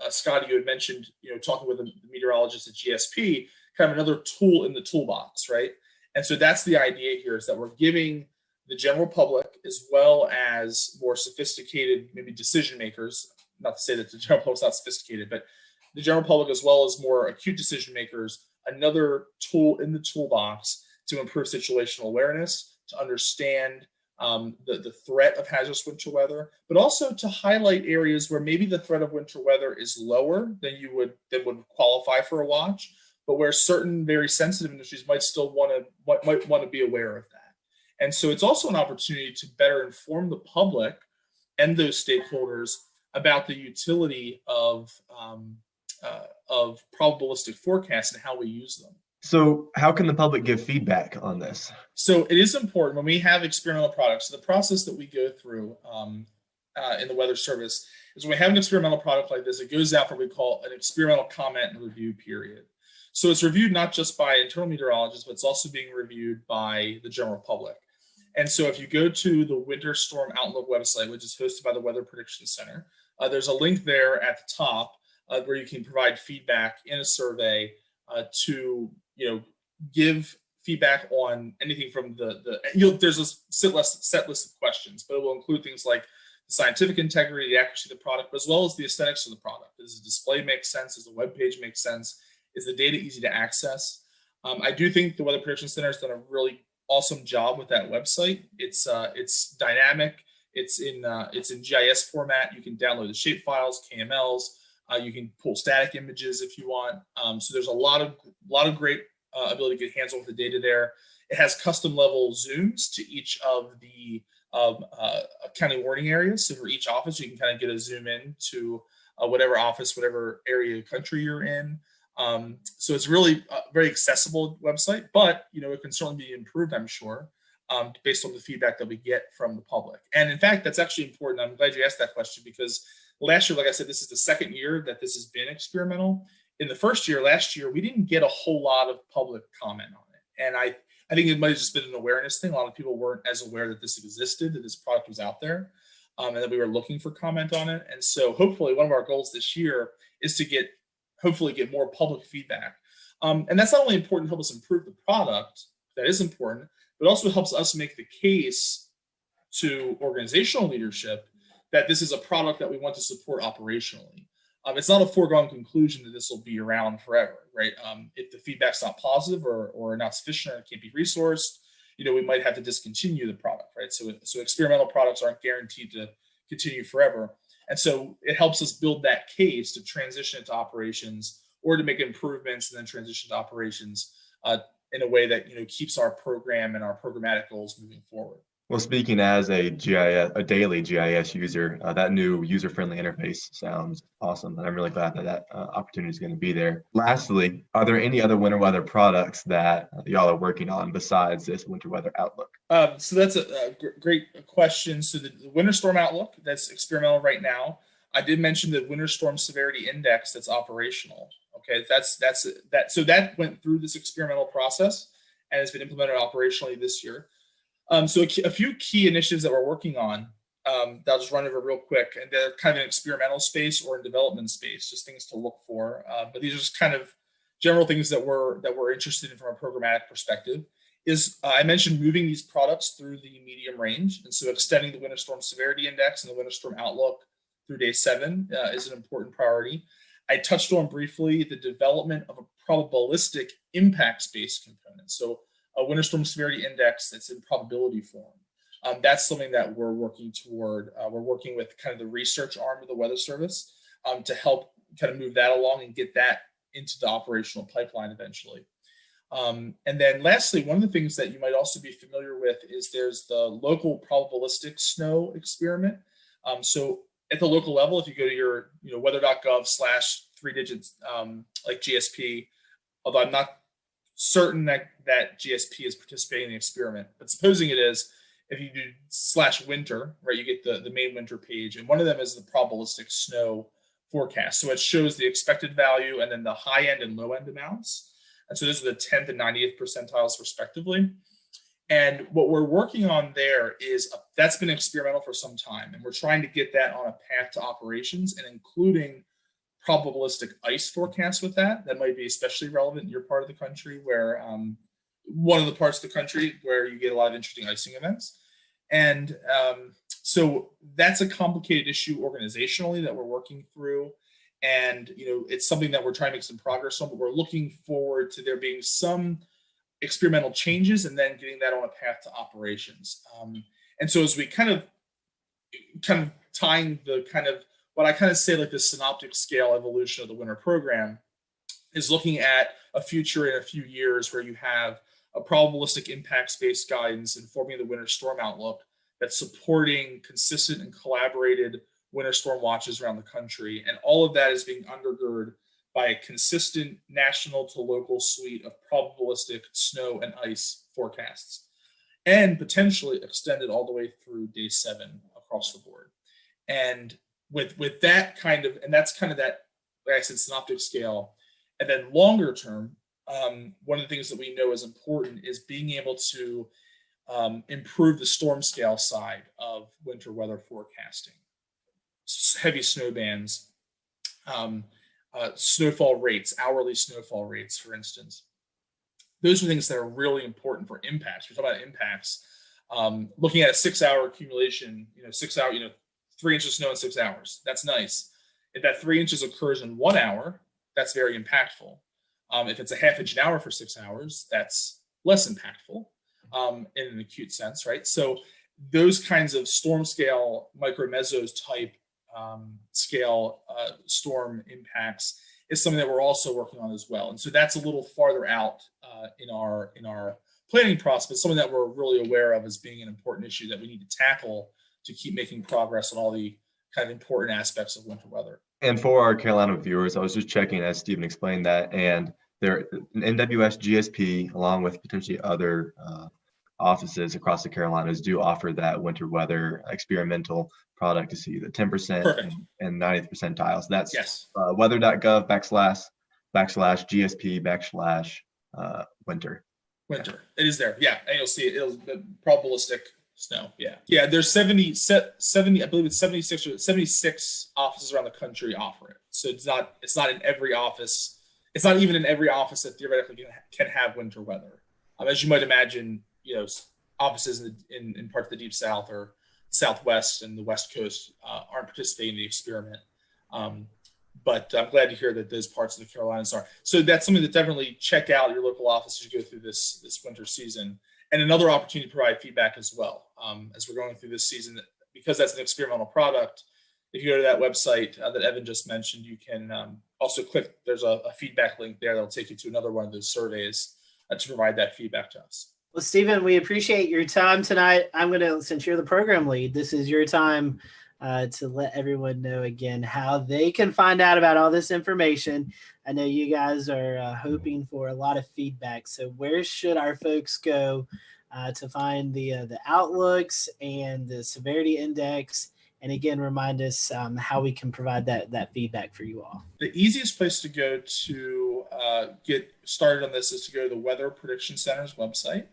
Scotty, you had mentioned, talking with the meteorologist at GSP, kind of another tool in the toolbox, right? And so that's the idea here, is that we're giving the general public, as well as more sophisticated, maybe decision makers, not to say that the general public's not sophisticated, but the general public, as well as more acute decision makers, another tool in the toolbox to improve situational awareness, to understand the threat of hazardous winter weather, but also to highlight areas where maybe the threat of winter weather is lower than would qualify for a watch, but where certain very sensitive industries might still might want to be aware of that. And so it's also an opportunity to better inform the public and those stakeholders about the utility of probabilistic forecasts and how we use them. So how can the public give feedback on this? So it is important when we have experimental products. So the process that we go through in the Weather Service is when we have an experimental product like this, it goes out for what we call an experimental comment and review period. So it's reviewed not just by internal meteorologists, but it's also being reviewed by the general public. And so if you go to the Winter Storm Outlook website, which is hosted by the Weather Prediction Center, there's a link there at the top where you can provide feedback in a survey to give feedback on anything from there's a set list of questions, but it will include things like the scientific integrity, the accuracy of the product, but as well as the aesthetics of the product. Does the display make sense? Does the web page make sense? Is the data easy to access? I do think the Weather Prediction Center has done a really awesome job with that website. It's dynamic. It's in GIS format. You can download the shape files, KMLs. You can pull static images if you want. So there's a lot of great ability to get hands-on with the data there. It has custom level zooms to each of the county warning areas. So for each office, you can kind of get a zoom in to whatever office, whatever area of the country you're in. So it's really a very accessible website, but it can certainly be improved, I'm sure, based on the feedback that we get from the public. And in fact, that's actually important. I'm glad you asked that question, because last year, like I said, this is the second year that this has been experimental. In the first year, last year, we didn't get a whole lot of public comment on it. And I think it might have just been an awareness thing. A lot of people weren't as aware that this existed, that this product was out there, and that we were looking for comment on it. And so hopefully one of our goals this year is to hopefully get more public feedback. And that's not only important to help us improve the product, that is important, but also helps us make the case to organizational leadership that this is a product that we want to support operationally. It's not a foregone conclusion that this will be around forever, right? If the feedback's not positive or not sufficient or it can't be resourced, we might have to discontinue the product, right? So experimental products aren't guaranteed to continue forever. And so it helps us build that case to transition into operations or to make improvements and then transition to operations in a way that keeps our program and our programmatic goals moving forward. Well, speaking as a daily GIS user, that new user-friendly interface sounds awesome, and I'm really glad that opportunity is going to be there. Lastly, are there any other winter weather products that y'all are working on besides this winter weather outlook? So that's a great question. So the winter storm outlook, that's experimental right now. I did mention the winter storm severity index that's operational. Okay, so that went through this experimental process and has been implemented operationally this year. So a few key initiatives that we're working on that I'll just run over real quick, and they're kind of in experimental space or in development space, just things to look for. But these are just kind of general things that we're interested in from a programmatic perspective. I mentioned moving these products through the medium range, and so extending the winter storm severity index and the winter storm outlook through day 7 is an important priority. I touched on briefly the development of a probabilistic impact-based component. So a winter storm severity index that's in probability form. That's something that we're working toward. We're working with kind of the research arm of the Weather Service to help kind of move that along and get that into the operational pipeline eventually. And then lastly, one of the things that you might also be familiar with is there's the local probabilistic snow experiment. So at the local level, if you go to your weather.gov/3 digits like GSP, although I'm not certain that GSP is participating in the experiment, but supposing it is, if you do /winter, right, you get the main winter page, and one of them is the probabilistic snow forecast. So it shows the expected value and then the high end and low end amounts. And so those are the 10th and 90th percentiles respectively. And what we're working on there is that's been experimental for some time, and we're trying to get that on a path to operations and including probabilistic ice forecasts with that. That might be especially relevant in your part of the country, where one of the parts of the country where you get a lot of interesting icing events. And so that's a complicated issue organizationally that we're working through. And it's something that we're trying to make some progress on, but we're looking forward to there being some experimental changes and then getting that on a path to operations. And so as we kind of tying the kind of what I kind of say like the synoptic scale evolution of the winter program, is looking at a future in a few years where you have a probabilistic impacts-based guidance informing the winter storm outlook that's supporting consistent and collaborated winter storm watches around the country. And all of that is being undergirded by a consistent national to local suite of probabilistic snow and ice forecasts, and potentially extended all the way through day 7 across the board. And with that kind of, and that's kind of that, like I said, synoptic scale. And then longer term, one of the things that we know is important is being able to improve the storm scale side of winter weather forecasting. Heavy snow bands, snowfall rates, hourly snowfall rates, for instance. Those are things that are really important for impacts. We're talking about impacts. Looking at a 6-hour accumulation, 3 inches of snow in 6 hours. That's nice. If that 3 inches occurs in 1 hour, that's very impactful. If it's a half inch an hour for 6 hours, that's less impactful in an acute sense, right? So those kinds of storm scale, micro mesos type scale storm impacts is something that we're also working on as well. And so that's a little farther out in our planning process, but something that we're really aware of as being an important issue that we need to tackle to keep making progress on all the kind of important aspects of winter weather. And for our Carolina viewers, I was just checking as Stephen explained that, and there NWS GSP, along with potentially other offices across the Carolinas, do offer that winter weather experimental product to see the 10% and 90th percentiles. That's yes. Weather.gov /GSP /winter. Winter. It is there. Yeah. And you'll see it. It'll be probabilistic snow. Yeah. Yeah. There's 70, I believe it's 76 offices around the country offer it. So it's not in every office. It's not even in every office that theoretically can have winter weather. As you might imagine, offices in parts of the deep south or southwest and the west coast aren't participating in the experiment. But I'm glad to hear that those parts of the Carolinas are. So that's something to definitely check out your local office as you go through this winter season. And another opportunity to provide feedback as well. As we're going through this season, because that's an experimental product, if you go to that website that Evan just mentioned, you can also click, there's a feedback link there that'll take you to another one of those surveys to provide that feedback to us. Well, Stephen, we appreciate your time tonight. Since you're the program lead, this is your time to let everyone know again how they can find out about all this information. I know you guys are hoping for a lot of feedback. So where should our folks go to find the outlooks and the severity index? And again, remind us how we can provide that feedback for you all. The easiest place to go to get started on this is to go to the Weather Prediction Center's website.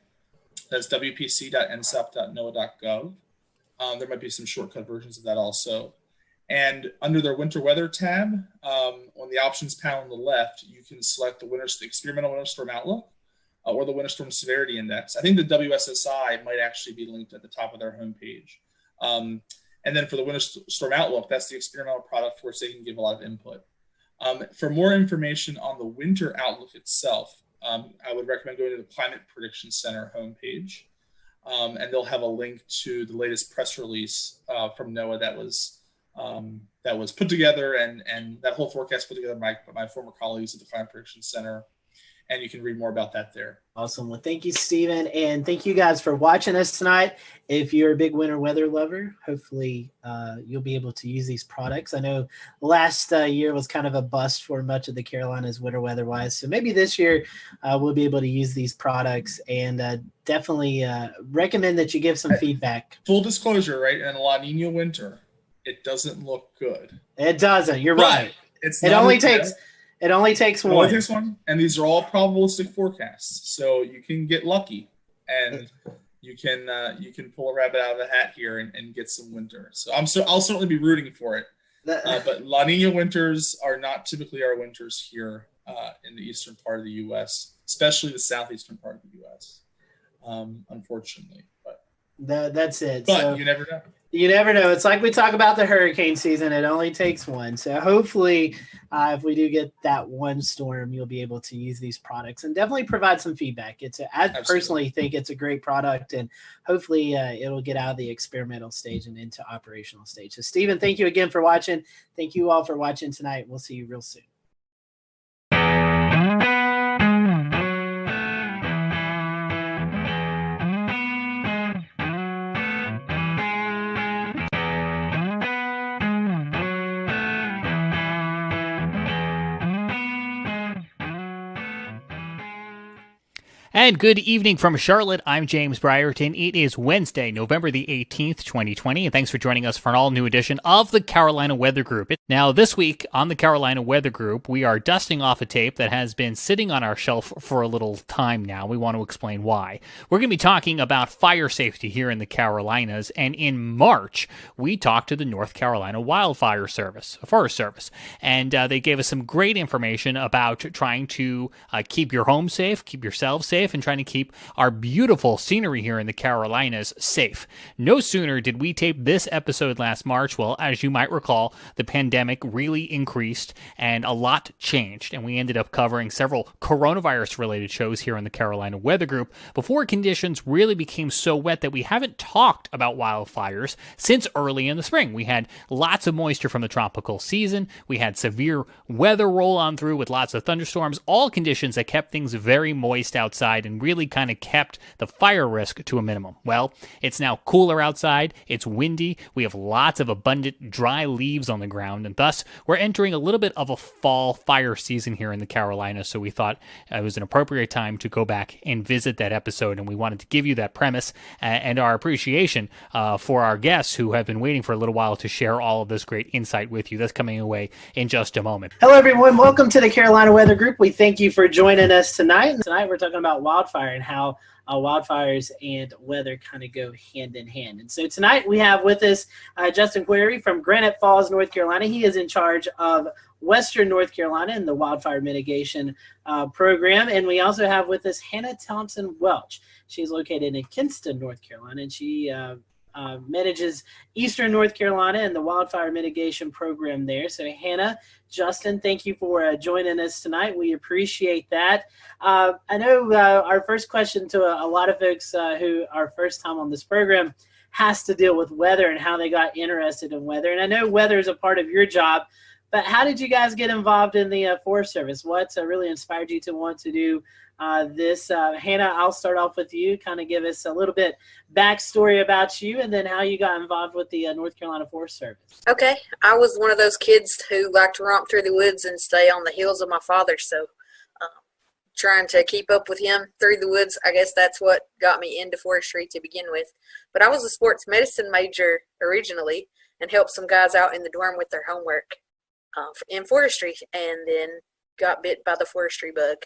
That's wpc.nsep.noaa.gov. There might be some shortcut versions of that also. And under their winter weather tab, on the options panel on the left, you can select the experimental winter storm outlook or the winter storm severity index. I think the WSSI might actually be linked at the top of their homepage. And then for the winter storm outlook, that's the experimental product for which they can give a lot of input. For more information on the winter outlook itself, I would recommend going to the Climate Prediction Center homepage. And they'll have a link to the latest press release from NOAA that was put together, and that whole forecast put together by my former colleagues at the Climate Prediction Center. And you can read more about that there. Awesome. Well, thank you, Stephen. And thank you guys for watching us tonight. If you're a big winter weather lover, hopefully you'll be able to use these products. I know last year was kind of a bust for much of the Carolinas winter weather wise. So maybe this year we'll be able to use these products, and definitely recommend that you give some feedback. Full disclosure, right? In a La Nina winter, it doesn't look good. It doesn't. You're right. It only takes one. And these are all probabilistic forecasts, so you can get lucky, and you can pull a rabbit out of the hat here and get some winter. So I'll certainly be rooting for it. But La Nina winters are not typically our winters here in the eastern part of the U.S., especially the southeastern part of the U.S. Unfortunately, but that's it. But so, you never know. You never know. It's like we talk about the hurricane season. It only takes one. So hopefully, if we do get that one storm, you'll be able to use these products and definitely provide some feedback. I personally think it's a great product, and hopefully it'll get out of the experimental stage and into operational stage. So Stephen, thank you again for watching. Thank you all for watching tonight. We'll see you real soon. And good evening from Charlotte. I'm James Brierton. It is Wednesday, November the 18th, 2020, and thanks for joining us for an all-new edition of the Carolina Weather Group. Now, this week on the Carolina Weather Group, we are dusting off a tape that has been sitting on our shelf for a little time now. We want to explain why. We're going to be talking about fire safety here in the Carolinas, and in March, we talked to the North Carolina Wildfire Service, Forest Service, and they gave us some great information about trying to keep your home safe, keep yourselves safe, and trying to keep our beautiful scenery here in the Carolinas safe. No sooner did we tape this episode last March, well, as you might recall, the pandemic really increased and a lot changed, and we ended up covering several coronavirus-related shows here in the Carolina Weather Group before conditions really became so wet that we haven't talked about wildfires since early in the spring. We had lots of moisture from the tropical season. We had severe weather roll on through with lots of thunderstorms, all conditions that kept things very moist outside and really kind of kept the fire risk to a minimum. Well, it's now cooler outside, it's windy, we have lots of abundant dry leaves on the ground, and thus we're entering a little bit of a fall fire season here in the Carolinas, so we thought it was an appropriate time to go back and visit that episode, and we wanted to give you that premise and our appreciation for our guests who have been waiting for a little while to share all of this great insight with you. That's coming away in just a moment. Hello, everyone. Welcome to the Carolina Weather Group. We thank you for joining us tonight. Tonight we're talking about wildfire and how wildfires and weather kind of go hand in hand. And so tonight we have with us Justin Query from Granite Falls, North Carolina. He is in charge of Western North Carolina and the wildfire mitigation program. And we also have with us Hannah Thompson Welch. She's located in Kinston, North Carolina, and she manages Eastern North Carolina and the wildfire mitigation program there. So Hannah, Justin, thank you for joining us tonight. We appreciate that. I know our first question to a lot of folks who are first time on this program has to deal with weather and how they got interested in weather. And I know weather is a part of your job, but how did you guys get involved in the Forest Service? What really inspired you to want to do this? Hannah, I'll start off with you. Kind of give us a little bit backstory about you and then how you got involved with the North Carolina Forest Service. Okay. I was one of those kids who liked to romp through the woods and stay on the heels of my father. So trying to keep up with him through the woods, I guess that's what got me into forestry to begin with. But I was a sports medicine major originally and helped some guys out in the dorm with their homework in forestry, and then got bit by the forestry bug.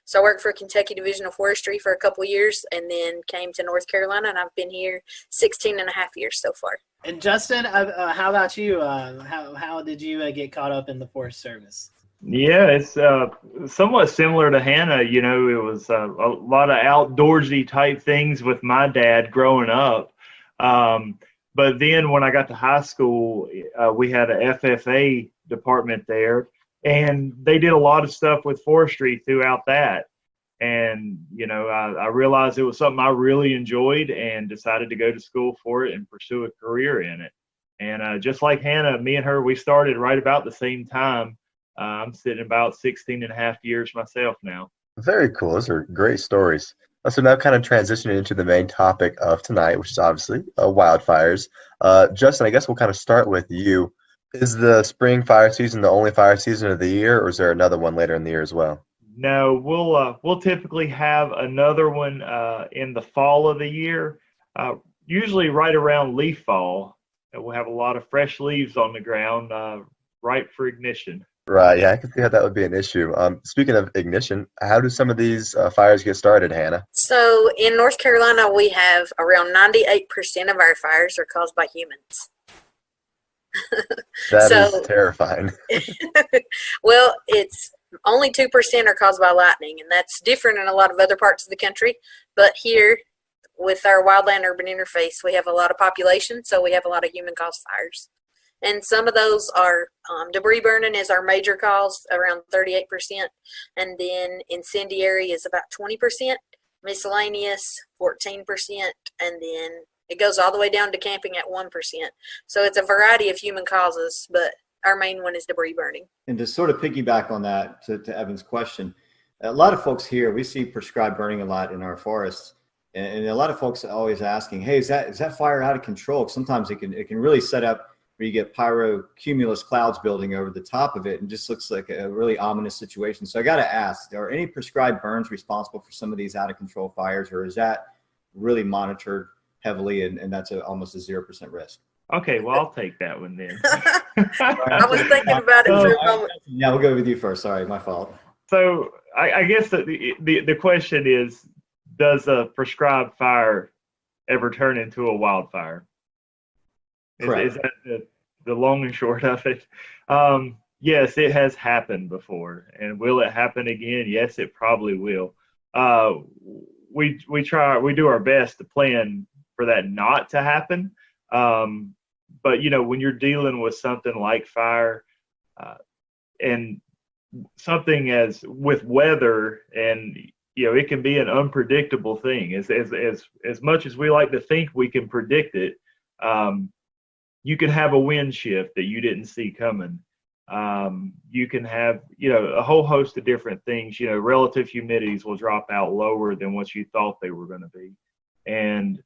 So I worked for Kentucky Division of Forestry for a couple of years and then came to North Carolina, and I've been here 16 and a half years so far. And Justin, how about you? How did you get caught up in the Forest Service? Yeah, it's somewhat similar to Hannah. You know, it was a lot of outdoorsy type things with my dad growing up. But then when I got to high school, we had a FFA department there, and they did a lot of stuff with forestry throughout that. And, you know, I realized it was something I really enjoyed and decided to go to school for it and pursue a career in it. And just like Hannah, me and her, we started right about the same time. I'm sitting about 16 and a half years myself now. Very cool. Those are great stories. So now kind of transitioning into the main topic of tonight, which is obviously wildfires. Justin, I guess we'll kind of start with you. Is the spring fire season the only fire season of the year, or is there another one later in the year as well? No, we'll typically have another one in the fall of the year, usually right around leaf fall. We'll have a lot of fresh leaves on the ground, ripe for ignition. Right, yeah, I can see how that would be an issue. Speaking of ignition, how do some of these fires get started, Hannah? So in North Carolina, we have around 98% of our fires are caused by humans. That is terrifying. Well, it's only 2% are caused by lightning, and that's different in a lot of other parts of the country. But here, with our wildland-urban interface, we have a lot of population, so we have a lot of human-caused fires. And some of those are debris burning is our major cause, around 38%. And then incendiary is about 20%, miscellaneous 14%, and then it goes all the way down to camping at 1%. So it's a variety of human causes, but our main one is debris burning. And to sort of piggyback on that, to Evan's question, a lot of folks here, we see prescribed burning a lot in our forests. And a lot of folks are always asking, hey, is that fire out of control? Sometimes it can really set up where you get pyrocumulus clouds building over the top of it and just looks like a really ominous situation. So I got to ask, are any prescribed burns responsible for some of these out of control fires, or is that really monitored heavily and that's almost a 0% risk? Okay, well, I'll take that one then. I was thinking about it for a moment. Yeah, we'll go with you first. Sorry, my fault. So I guess the question is, does a prescribed fire ever turn into a wildfire? Is that the long and short of it? Yes, it has happened before. And will it happen again? Yes, it probably will. We do our best to plan for that not to happen. But when you're dealing with something like fire, and something as with weather, and it can be an unpredictable thing. As much as we like to think we can predict it, you can have a wind shift that you didn't see coming. You can have a whole host of different things. Relative humidities will drop out lower than what you thought they were going to be, and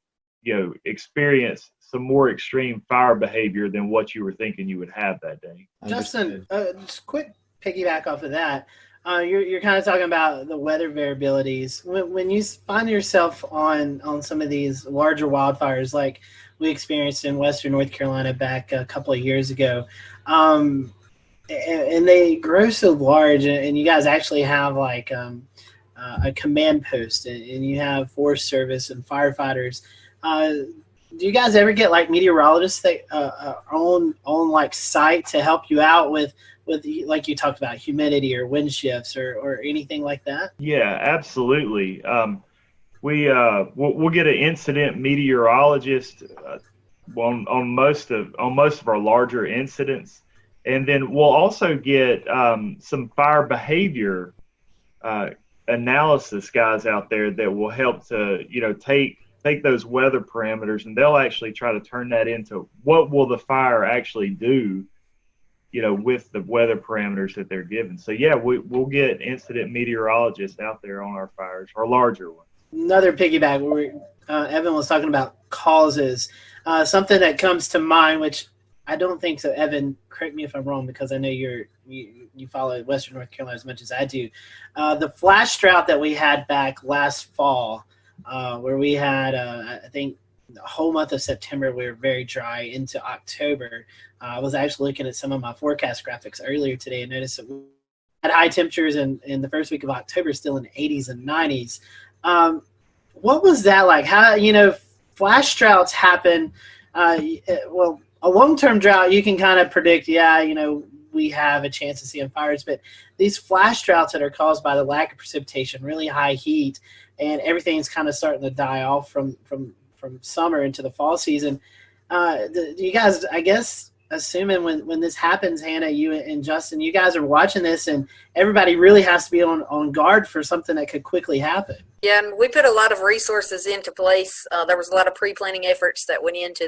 experience some more extreme fire behavior than what you were thinking you would have that day. Justin, just quick piggyback off of that. You're kind of talking about the weather variabilities. When you find yourself on some of these larger wildfires, like we experienced in Western North Carolina back a couple of years ago, and they grow so large, and you guys actually have like a command post, and you have Forest Service and firefighters. Do you guys ever get like meteorologists that on like site to help you out with like you talked about humidity or wind shifts or anything like that? Yeah, absolutely. We'll get an incident meteorologist on most of our larger incidents, and then we'll also get some fire behavior analysis guys out there that will help to take those weather parameters, and they'll actually try to turn that into what will the fire actually do, with the weather parameters that they're given. So yeah, we'll get incident meteorologists out there on our fires, our larger ones. Another piggyback where Evan was talking about causes. Something that comes to mind, which I don't think so. Evan, correct me if I'm wrong, because I know you follow Western North Carolina as much as I do. The flash drought that we had back last fall, where we had, I think, the whole month of September, we were very dry into October. I was actually looking at some of my forecast graphics earlier today and noticed that we had high temperatures in the first week of October, still in the 80s and 90s. What was that like? How, flash droughts happen. Well, a long-term drought, you can kind of predict, we have a chance of seeing fires, but these flash droughts that are caused by the lack of precipitation, really high heat, and everything's kind of starting to die off from summer into the fall season. Do you guys, I guess, assuming when this happens, Hannah, you and Justin, you guys are watching this, and everybody really has to be on guard for something that could quickly happen. Yeah, and we put a lot of resources into place. There was a lot of pre-planning efforts that went into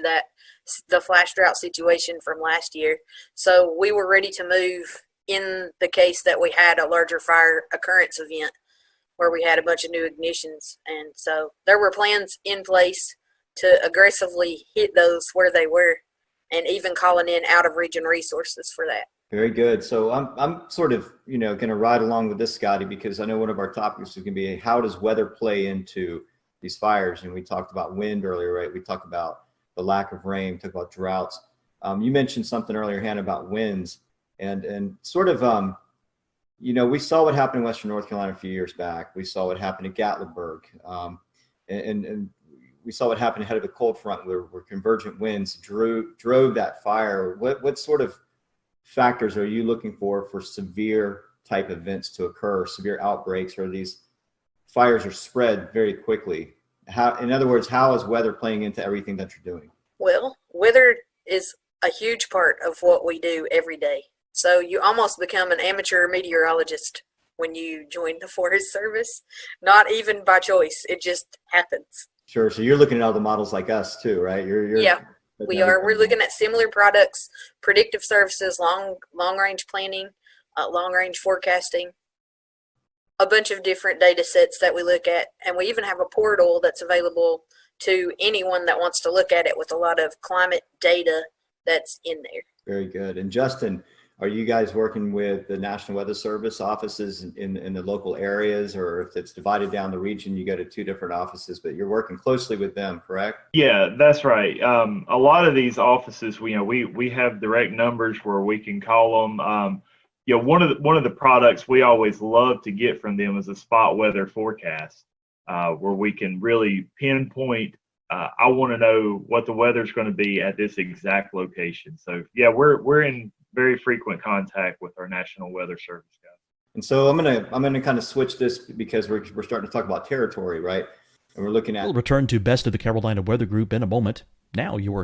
the flash drought situation from last year. So we were ready to move in the case that we had a larger fire occurrence event where we had a bunch of new ignitions. And so there were plans in place to aggressively hit those where they were, and even calling in out of region resources for that. Very good. So I'm sort of, going to ride along with this, Scotty, because I know one of our topics is going to be how does weather play into these fires? And we talked about wind earlier, right? We talked about the lack of rain, talked about droughts. You mentioned something earlier, Hannah, about winds, and sort of, we saw what happened in Western North Carolina a few years back. We saw what happened in Gatlinburg, and we saw what happened ahead of the cold front where convergent winds drove that fire. What sort of factors are you looking for severe type events to occur, severe outbreaks, or these fires are spread very quickly? In other words, how is weather playing into everything that you're doing? Well, weather is a huge part of what we do every day. So you almost become an amateur meteorologist when you join the Forest Service, not even by choice. It just happens. Sure. So you're looking at all the models like us too, right? Yeah, we are. We're looking at similar products, predictive services, long range planning, long range forecasting, a bunch of different data sets that we look at. And we even have a portal that's available to anyone that wants to look at it with a lot of climate data that's in there. Very good. And Justin, are you guys working with the National Weather Service offices in the local areas, or if it's divided down the region, you go to 2 different offices, but you're working closely with them, correct? Yeah, that's right. A lot of these offices, we have direct numbers where we can call them. One of the products we always love to get from them is a spot weather forecast, where we can really pinpoint. I want to know what the weather's going to be at this exact location. So yeah, we're in very frequent contact with our National Weather Service guys. And so I'm gonna kind of switch this because we're starting to talk about territory, right? And we're looking at. We'll return to Best of the Carolina Weather Group in a moment. Now your